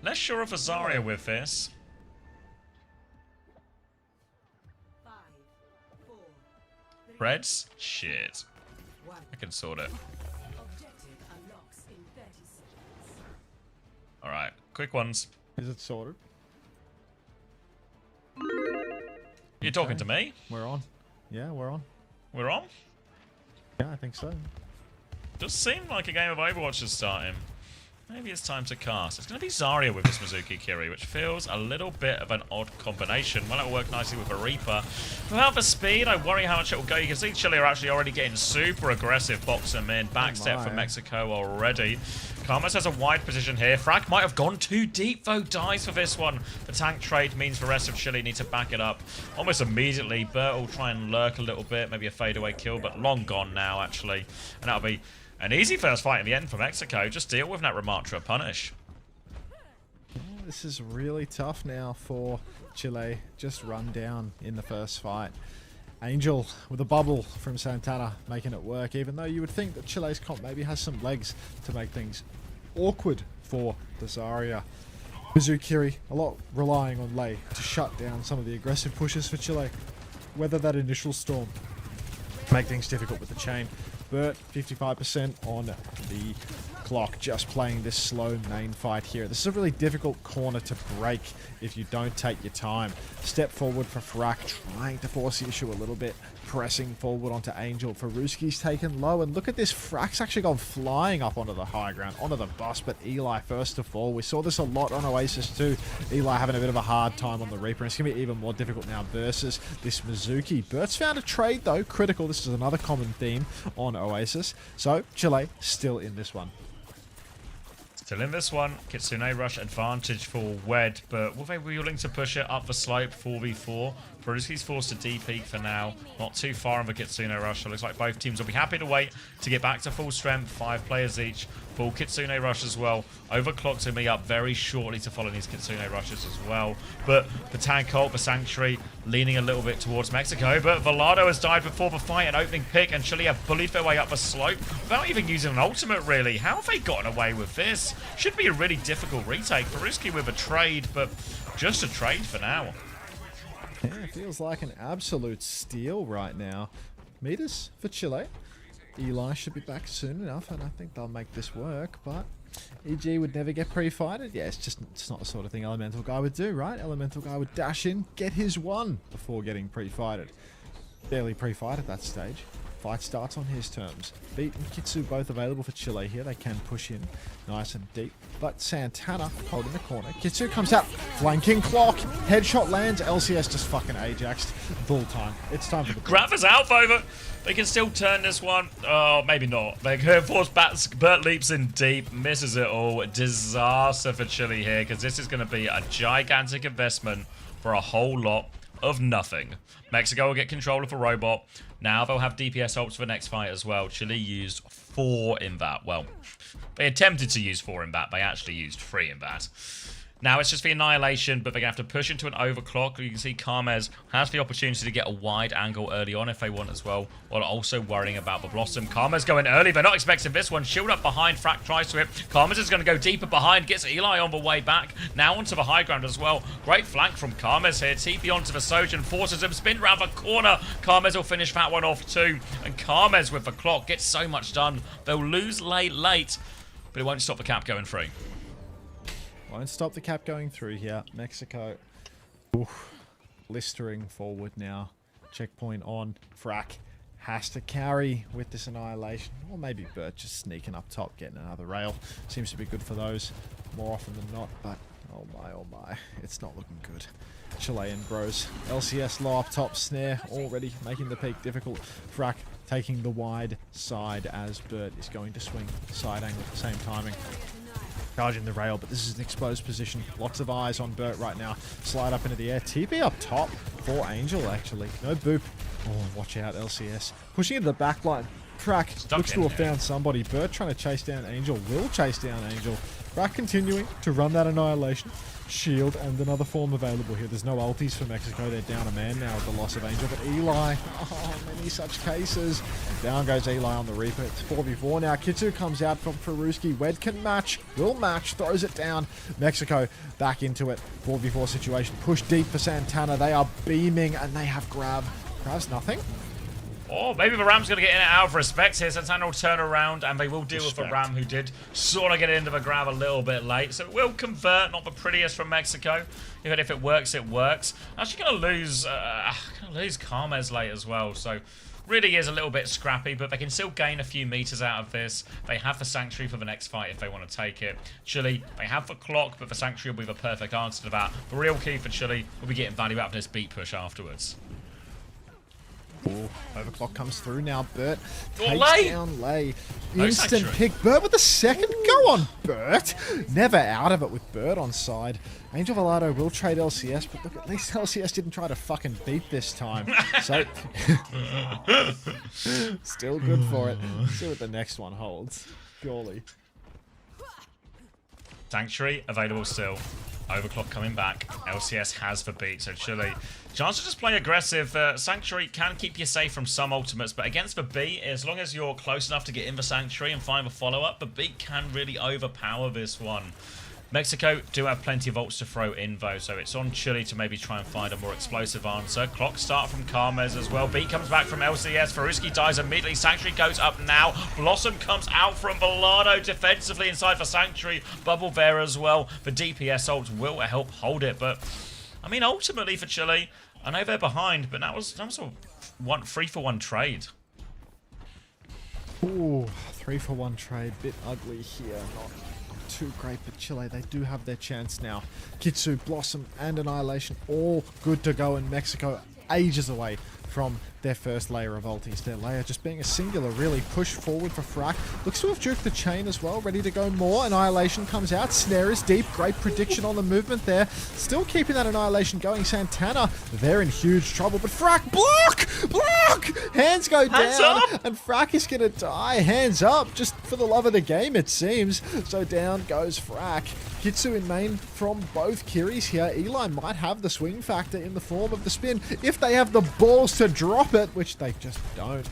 Less sure of Azaria with this. Reds? Shit. I can sort it. Alright, quick ones. Is it sorted? You talking to me? We're on. Yeah, we're on. We're on? Yeah, I think so. Does seem like a game of Overwatch is starting. Maybe it's time to cast. It's going to be Zarya with this Mizuki Kiri, which feels a little bit of an odd combination. Well, it'll work nicely with a Reaper. Without the speed, I worry how much it will go. You can see Chile are actually already getting super aggressive. Box them in. Backstep from Mexico already. Karmas has a wide position here. Frack might have gone too deep, though. Dies for this one. The tank trade means the rest of Chile need to back it up almost immediately. Burt will try and lurk a little bit. Maybe a fadeaway kill, but long gone now, actually. And that'll be an easy first fight in the end for Mexico. Just deal with that Ramatra punish. Yeah, this is really tough now for Chile. Just run down in the first fight. Angel with a bubble from Santana making it work, even though you would think that Chile's comp maybe has some legs to make things awkward for the Zarya. Mizukiri, a lot relying on Lei to shut down some of the aggressive pushes for Chile. Weather that initial storm, make things difficult with the chain. Burt, 55% on the clock, just playing this slow main fight here. This is a really difficult corner to break if you don't take your time. Step forward for Frack, trying to force the issue a little bit, pressing forward onto Angel. Faruski's taken low, and look at this, Frack's actually gone flying up onto the high ground, onto the bus, but Eli first to fall. We saw this a lot on Oasis too. Eli having a bit of a hard time on the Reaper, and it's going to be even more difficult now versus this Mizuki. Burt's found a trade though, critical. This is another common theme on Oasis. So, Chile still in this one. Still in this one. Kitsune rush advantage for Wed, but will they be willing to push it up the slope 4v4? Peruski's forced to D-peak for now. Not too far on the Kitsune rush. So it looks like both teams will be happy to wait to get back to full strength. 5 players each. Full Kitsune rush as well. Overclocked me up very shortly to follow these Kitsune rushes as well. But the tank ult, the Sanctuary, leaning a little bit towards Mexico. But Velado has died before the fight, an opening pick, and Chile have bullied their way up the slope without even using an ultimate, really. How have they gotten away with this? Should be a really difficult retake. Peruski with a trade, but just a trade for now. Yeah, it feels like an absolute steal right now. Meters for Chile. Eli should be back soon enough, and I think they'll make this work, but EG would never get pre-fighted. Yeah, it's not the sort of thing Elemental Guy would do, right? Elemental Guy would dash in, get his one before getting pre-fighted. Barely pre-fight at that stage. Fight starts on his terms. Beat and Kitsu both available for Chile here. They can push in nice and deep. But Santana holding the corner. Kitsu comes out, flanking clock. Headshot lands. LCS just fucking Ajaxed. Full time. It's time for the Graph is out over. They can still turn this one. Oh, maybe not. They can force bats. Burt leaps in deep, misses it all. Disaster for Chile here, because this is going to be a gigantic investment for a whole lot of nothing. Mexico will get control of a robot. Now they'll have DPS ults for the next fight as well. Chile used 4 in that. Well, they attempted to use 4 in that. They actually used 3 in that. Now it's just the Annihilation, but they're going to have to push into an overclock. You can see Karmez has the opportunity to get a wide angle early on if they want as well, while also worrying about the Blossom. Karmez going early. They're not expecting this one. Shield up behind. Frack tries to hit. Karmez is going to go deeper behind. Gets Eli on the way back. Now onto the high ground as well. Great flank from Karmez here. TP onto the Sojourn. Forces him. Spin round the corner. Karmez will finish that one off too. And Karmez with the clock gets so much done. They'll lose late, but it won't stop the cap going through. Won't stop the cap going through here. Mexico. Oof. Blistering forward now. Checkpoint on. Frack has to carry with this Annihilation. Or maybe Burt just sneaking up top, getting another rail. Seems to be good for those more often than not. But oh my. It's not looking good. Chilean bros. LCS low up top. Snare already making the peak difficult. Frack taking the wide side as Burt is going to swing side angle at the same timing. Charging the rail, but this is an exposed position. Lots of eyes on Burt right now. Slide up into the air. TP up top for Angel, actually. No boop. Oh, watch out, LCS. Pushing into the back line. Frack looks to have found somebody. Burt trying to chase down Angel. Will chase down Angel. Frack continuing to run that Annihilation. Shield and another form available here. There's no ultis for Mexico. They're down a man now with the loss of Angel. But Eli, oh, many such cases. Down goes Eli on the Reaper. It's 4v4 now. Kitsu comes out from Faruski. Wed can match. Will match. Throws it down. Mexico back into it. 4v4 situation. Push deep for Santana. They are beaming and they have grab. Grabs nothing. Oh, maybe the Ram's going to get in and out of respect here. Santana will turn around, and they will deal with the Ram, who did sort of get into the grab a little bit late. So it will convert, not the prettiest from Mexico. Even if it works, it works. Actually going to lose Carmes late as well. So really is a little bit scrappy, but they can still gain a few meters out of this. They have the Sanctuary for the next fight if they want to take it. Chile, they have the clock, but the Sanctuary will be the perfect answer to that. The real key for Chile will be getting value out of this beat push afterwards. Ooh, overclock comes through now. Burt Oh, takes Lay! down Lay. No Instant Sanctuary. pick. Burt with the second. Go on, Burt. Never out of it with Burt on side. Angel Velado will trade LCS, but look, at least LCS didn't try to fucking beat this time. So, still good for it. See what the next one holds. Surely. Sanctuary available still. Overclock coming back. LCS has the beat, so Chile. Chance to just play aggressive. Sanctuary can keep you safe from some ultimates, but against the beat, as long as you're close enough to get in the Sanctuary and find the follow-up, the beat can really overpower this one. Mexico do have plenty of ults to throw in, though, so it's on Chile to maybe try and find a more explosive answer. Clock start from Carmes as well. Beat comes back from LCS. Faruski dies immediately. Sanctuary goes up now. Blossom comes out from Velado defensively inside for Sanctuary. Bubble there as well. The DPS ult will help hold it, but I mean, ultimately for Chile, I know they're behind, but that was a 3-for-1 trade. Ooh, 3-for-1 trade. Bit ugly here. Not too great, but Chile, they do have their chance now. Kitsu, Blossom, and Annihilation all good to go, in Mexico ages away from their first layer of ultis. Their layer just being a singular, really. Push forward for Frack. Looks to have juked the chain as well, ready to go more. Annihilation comes out. Snare is deep. Great prediction on the movement there. Still keeping that Annihilation going. Santana, they're in huge trouble, but Frack, block! Block! Hands go Hands down, up! and Frack is going to die. Hands up, just for the love of the game, it seems. So down goes Frack. Kitsu in main from both Kiris here. Eli might have the swing factor in the form of the spin if they have the balls to drop it, which they just don't.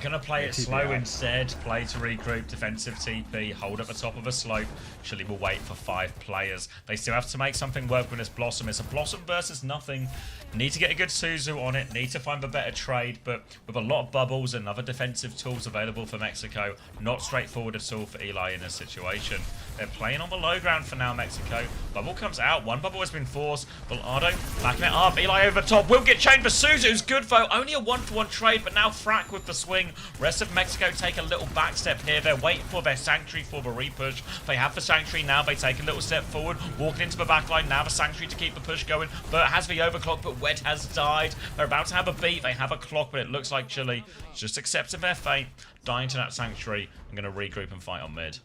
Gonna play it slow instead. Play to regroup, defensive TP, hold at the top of a slope. Chile will wait for 5 players. They still have to make something work with this Blossom. It's a Blossom versus nothing. Need to get a good Suzu on it. Need to find the better trade, but with a lot of bubbles and other defensive tools available for Mexico, not straightforward at all for Eli in this situation. They're playing on the low ground for now, Mexico. Bubble comes out. One bubble has been forced. Velado backing it up. Eli over the top. Will get chained for Suzu's good, though. Only a 1-for-1 trade, but now Frack with the swing. Rest of Mexico take a little back step here. They're waiting for their Sanctuary for the repush. They have the Sanctuary now. They take a little step forward, walking into the backline. Now the Sanctuary to keep the push going. Burt has the overclock, but Wed has died. They're about to have a beat. They have a clock, but it looks like Chile just accepted their fate, dying to that Sanctuary. I'm going to regroup and fight on mid.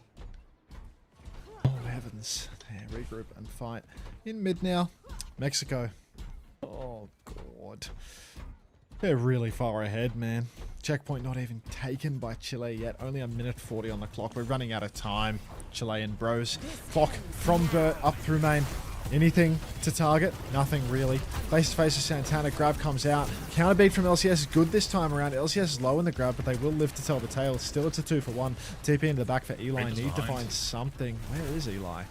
Oh, heavens. Yeah, regroup and fight in mid now. Mexico. Oh, God. They're really far ahead, man. Checkpoint not even taken by Chile yet. Only a minute 40 on the clock. We're running out of time. Chilean bros. Clock from Burt up through main. Anything to target? Nothing really. Face to face with Santana. Grab comes out. Counter beat from LCS is good this time around. LCS is low in the grab, but they will live to tell the tale. Still, it's a 2-for-1. TP into the back for Eli. Need to find something. Where is Eli?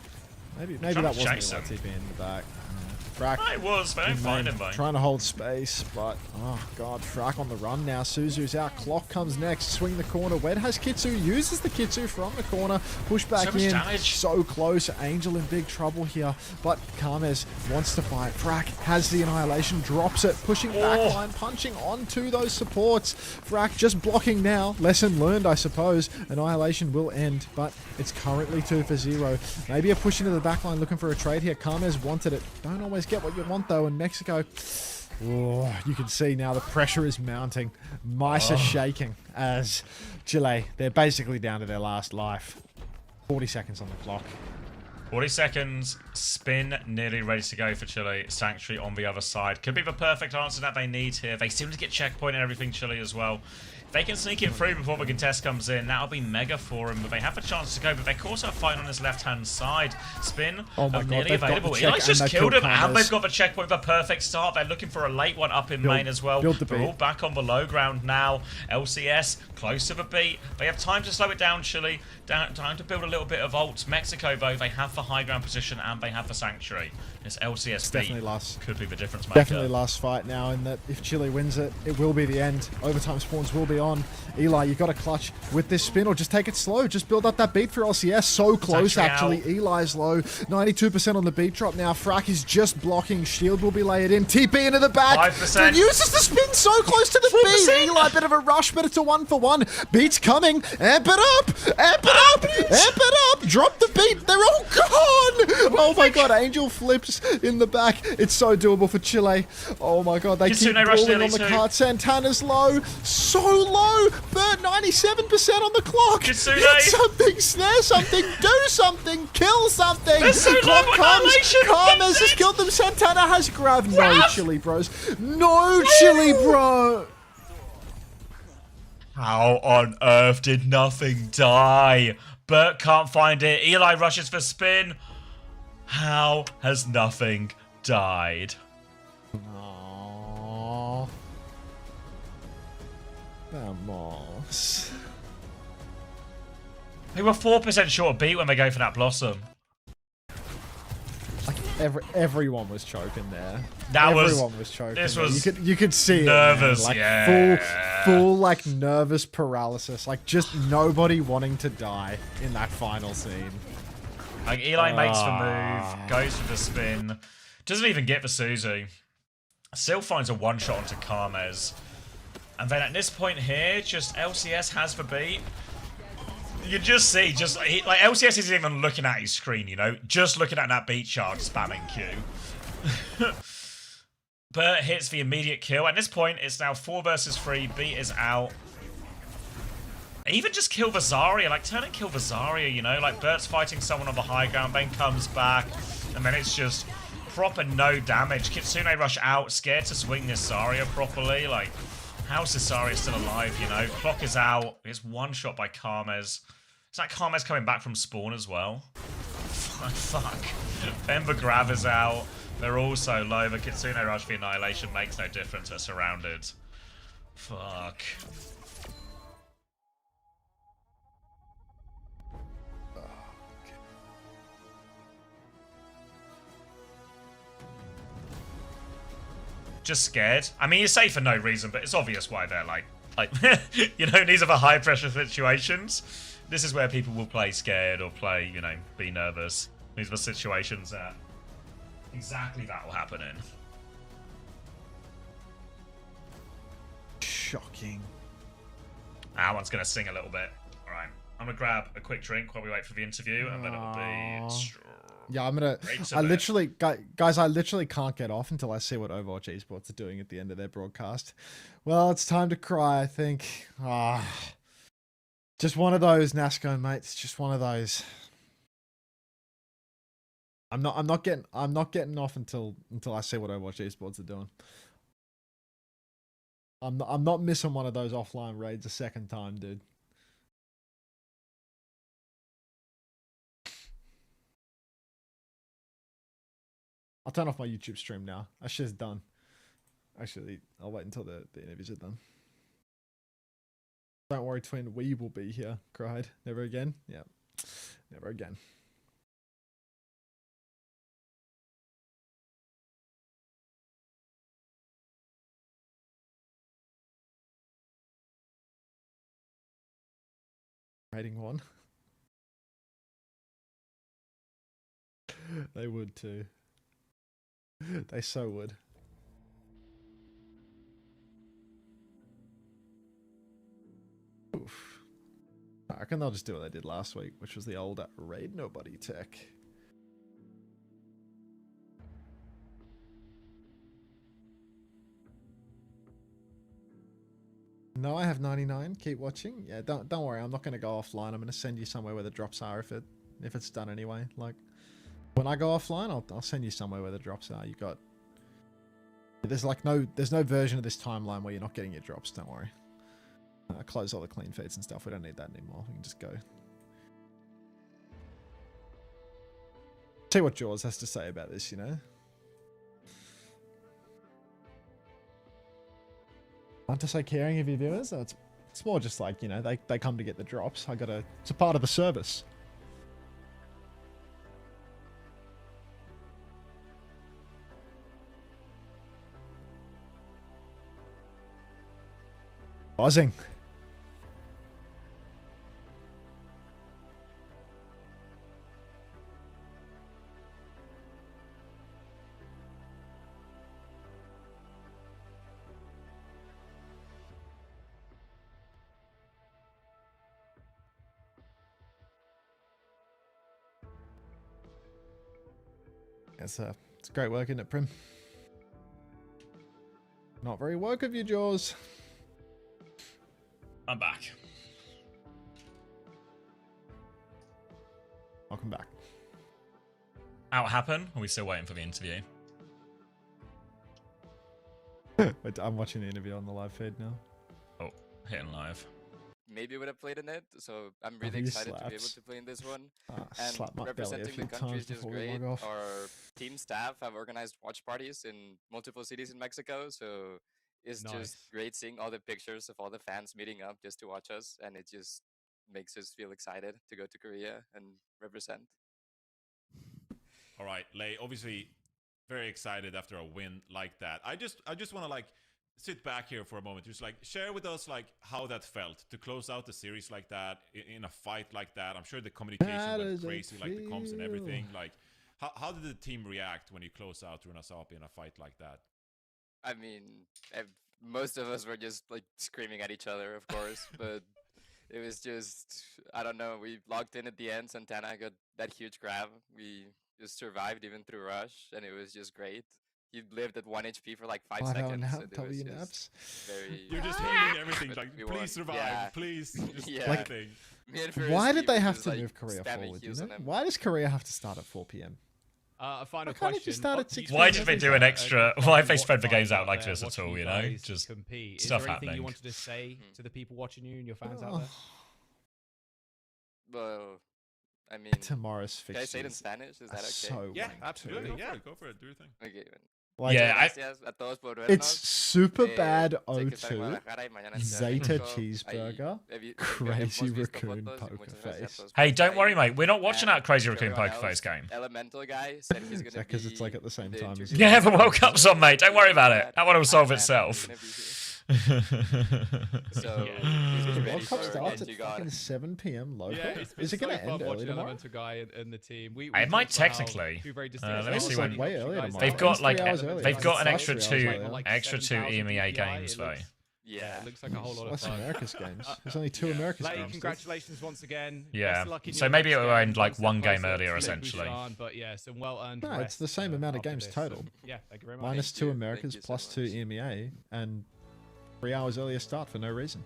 Maybe that wasn't Eli. TP in the back. Frack. It was, man. Find him, mate. Trying to hold space, but oh god, Frack on the run now. Suzu's out. Clock comes next. Swing the corner. Wed has Kitsu. Uses the Kitsu from the corner. Push back So much in. damage. So close. Angel in big trouble here, but Carmes wants to fight. Frack has the Annihilation. Drops it. Pushing backline. Punching onto those supports. Frack just blocking now. Lesson learned, I suppose. Annihilation will end, but it's currently 2-for-0. Maybe a push into the backline looking for a trade here. Carmes wanted it. Don't always get what you want though, in Mexico. Oh, you can see now the pressure is mounting. Mice are shaking as Chile, they're basically down to their last life. 40 seconds on the clock. 40 seconds, spin nearly ready to go for Chile. Sanctuary on the other side. Could be the perfect answer that they need here. They seem to get checkpoint and everything, Chile as well. If They can sneak it through before the contest comes in. That'll be mega for him, but they have a chance to go. But they're also fighting on his left-hand side. Spin, Oh my God, nearly they've got the available. check Eli's and just they've killed killed him, and Karmas. they've got the checkpoint with a perfect start. They're looking for a late one up in main as well. build the They're beat. all back on the low ground now. LCS, close to the beat. They have time to slow it down, Chile. Time to build a little bit of ult. Mexico, though, they have the high ground position and they have the Sanctuary. This LCS It's beat definitely last. could be the difference maker. Definitely last fight now, and that if Chile wins it, it will be the end. Overtime spawns will be on. Eli, you got to clutch with this spin, or just take it slow. Just build up that beat for LCS. So close, actually. Eli's low. 92% on the beat drop now. Frack is just blocking. Shield will be layered in. TP into the back. 5%. Dude uses the spin so close to the beat. Eli, bit of a rush, but it's a 1-for-1. Beat's coming. Amp it up. Amp it up. Amp it up. Drop the beat. They're all gone. Oh my God. Angel flips in the back. It's so doable for Chile. Oh my God. They keep rolling on the cart. Santana's low. So low. Bird 97% on the clock. Kitsune. Hit something. Snare something. Do something. Kill something. They're so Clock low. comes. Annihilation. Karmas has killed them. Santana has grabbed. No, Chile bros. No, Chile bro. How on earth did nothing die? Bert can't find it. Eli rushes for spin. How has nothing died? Aww. Vamos. They were 4% short of beat when they go for that Blossom. Like everyone was choking there. Everyone was choking. This there. was you could see nervous, it, man. Like yeah. full like nervous paralysis. Like just nobody wanting to die in that final scene. Like Eli makes the move, goes for the spin, doesn't even get the Suzu. Still finds a one shot onto Karmas. And then at this point here, just LCS has the beat. You can just see, like LCS isn't even looking at his screen, you know, just looking at that beat chart, spamming Q. Bert hits the immediate kill. At this point, it's now 4 versus 3. Beat is out. Even just kill the Zarya, like turn and kill the Zarya, you know, like Bert's fighting someone on the high ground, then comes back, and then it's just proper no damage. Kitsune rush out, scared to swing this Zarya properly, like. How's this Zarya still alive, you know? Clock is out. It's one shot by Karmas. Is that Karmas coming back from spawn as well? Fuck. Ember Grav is out. They're all so low. The Kitsune rush for Annihilation makes no difference. They're surrounded. Fuck. Just scared. I mean, you're safe for no reason, but it's obvious why they're like, you know, these are the high pressure situations. This is where people will play scared or play, you know, be nervous. These are the situations that exactly that will happen in. Shocking. That one's gonna sing a little bit. All right, I'm gonna grab a quick drink while we wait for the interview, and then it'll be. Yeah, I'm gonna. I literally, guys, I literally can't get off until I see what OWWC Esports are doing at the end of their broadcast. Well, it's time to cry, I think. Just one of those, Nasco, mate. It's just one of those. I'm not getting off until I see what OWWC Esports are doing. I'm not missing one of those offline raids a second time, dude. I'll turn off my YouTube stream now. That shit's done. Actually, I'll wait until the interviews are done. Don't worry, twin. We will be here. Cried. Never again? Yeah. Never again. Rating 1. They would too. They so would. Oof. I reckon they'll just do what they did last week, which was the old raid nobody tech. No, I have 99. Keep watching. Yeah, don't worry. I'm not going to go offline. I'm going to send you somewhere where the drops are if it's done anyway. Like when I go offline, I'll send you somewhere where the drops are. You got. There's no version of this timeline where you're not getting your drops. Don't worry. Close all the clean feeds and stuff. We don't need that anymore. We can just go. See what Jaws has to say about this, you know? Aren't to say caring of your viewers? It's more just like, you know, they come to get the drops. It's a part of the service. Buzzing. It's great work, isn't it, Prim? Not very woke of you, Jaws. I'm back. Welcome back. Out happen? Or are we still waiting for the interview? I'm watching the interview on the live feed now. Oh, hitting live. Maybe would have played in it, so I'm really you excited to be able slaps. to play in this one. Slap my And belly a representing few the country is times just before we great. log off. Our team staff have organized watch parties in multiple cities in Mexico, so it's Nice. just great seeing all the pictures of all the fans meeting up just to watch us, and it just makes us feel excited to go to Korea and represent. All right, Lei, obviously very excited after a win like that. I just want to like sit back here for a moment, just like share with us like how that felt to close out the series like that in a fight like that. I'm sure the communication went crazy, like the comms and everything. Like, how did the team react when you close out Runasapi in a fight like that? I mean, most of us were just like screaming at each other, of course, but it was just, I don't know, we logged in at the end, Santana got that huge grab, we just survived even through rush, and it was just great. He lived at 1 HP for like 5 seconds. And it was just very... You're just hitting everything, but like, we please won. survive, Yeah. please, just Yeah. everything. Me and Ferris, Why did we they were have just, to like, move Korea spamming forward? You Qs know? on him. Why does Korea have to start at 4 p.m? A final Why can't question. it just start at 6 Why did they do an Uh, extra? uh, Why have they watch spread the games guys out like there this at watching all? you You know, guys just compete. stuff Is there anything happening. you wanted to say to the people watching you and your fans out there? Well, I mean... Tomorrow's Can I say it in fixtures Spanish? Is that are okay? so Yeah, wank absolutely. too. Yeah, go for it. Do your thing. Okay. Like, Yeah, Gracias a todos por vernos. it's super bad sé que está en O2, Guadalajara y mañana en Ciudad de Zeta México. cheeseburger, Ahí crazy hemos visto raccoon fotos y poker muchas gracias a face. todos Hey, por don't estar worry, ahí. mate. We're not watching And that crazy to raccoon everyone poker face else, game. Elemental guy said he's Is gonna that 'cause it's, like, be at the same in time as interview. Yeah, the World Cup's on, mate. Don't worry about it. That one will solve And itself. he's gonna be here. So The he's World ready Cup for starts at NG God. fucking 7 p.m. local. Yeah, it's been Is it so going to fun end early watching tomorrow? Elemental Guy and the team. We It might talked about how technically. two very Let distinct me It's see like when. way you earlier guys tomorrow. They've It's got 3 like hours earlier. they've It's got an like extra 3 hours two earlier. extra two 7,000 EMEA DPI, games it though. looks- Yeah. It looks like a whole lot of Less fun. America's games. There's only 2 America's Lei, games. congratulations once again. Yeah. Best of luck in So your maybe next it will game, end, like, step one game closer earlier, to essentially. Busan, but yeah, some well-earned No, it's rest, the same amount of after games this. total. So, yeah, thank you very much. Minus Thank 2 you. Americas Thank you so plus 2 much. EMEA and 3 hours earlier start for no reason.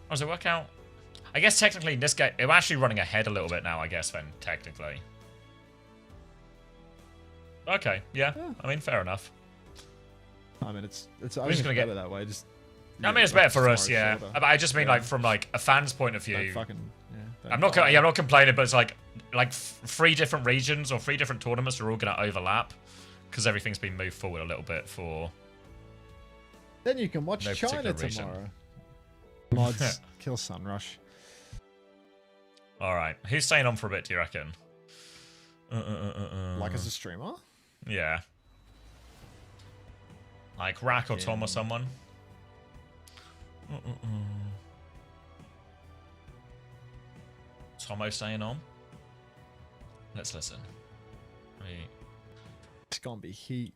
Oh, does it work out? I guess technically in this game, we're actually running ahead a little bit now, I guess, then, technically. Okay, yeah. I mean, fair enough. I mean, it's I We're just think it's gonna get- better that way. Just I mean, it's better for us, yeah. But I just mean, like, from, like, a fan's point of view. Don't fucking, yeah, I'm not I'm not complaining, but it's like 3 different regions or 3 different tournaments are all going to overlap because everything's been moved forward a little bit for... Then you can watch No China particular reason. tomorrow. Mods, kill Sunrush. Alright, who's staying on for a bit, do you reckon? Like as a streamer? Yeah. Like Rack or Tom or someone? Tomo staying on? Let's listen. It's gonna be heat.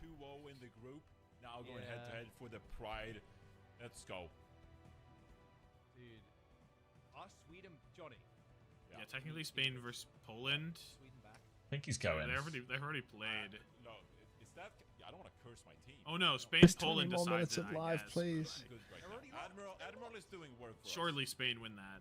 2-0 in the group. Now going head to head for the Pride. Let's go. Dude, are Sweden, Johnny? Yeah, technically Spain versus Poland. Sweden back. I think he's going. They've already played. No, is that? I don't want to curse my team. Oh no, Spain Just 20 Poland more decides minutes it, of I live, guess. please. Good right now. Admiral is doing work for us. Surely Spain win that.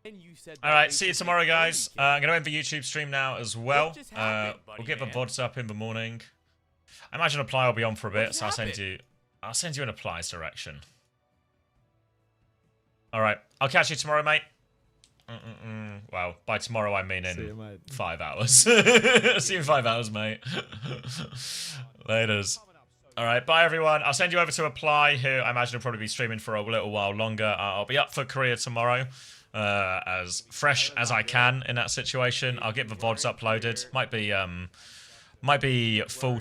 And you said All right, see you tomorrow, guys. I'm going to end the YouTube stream now as well. just happened, We'll get the man? VODs up in the morning. I imagine Apply will be on for a bit, so happened? I'll send you in Apply's direction. Alright, I'll catch you tomorrow, mate. Well, by tomorrow I mean See you, in mate. 5 hours. See you in 5 hours, mate. Laters. Alright, bye everyone. I'll send you over to Apply, who I imagine will probably be streaming for a little while longer. I'll be up for Korea tomorrow. As fresh as I can in that situation. I'll get the VODs uploaded. Might be full tomorrow.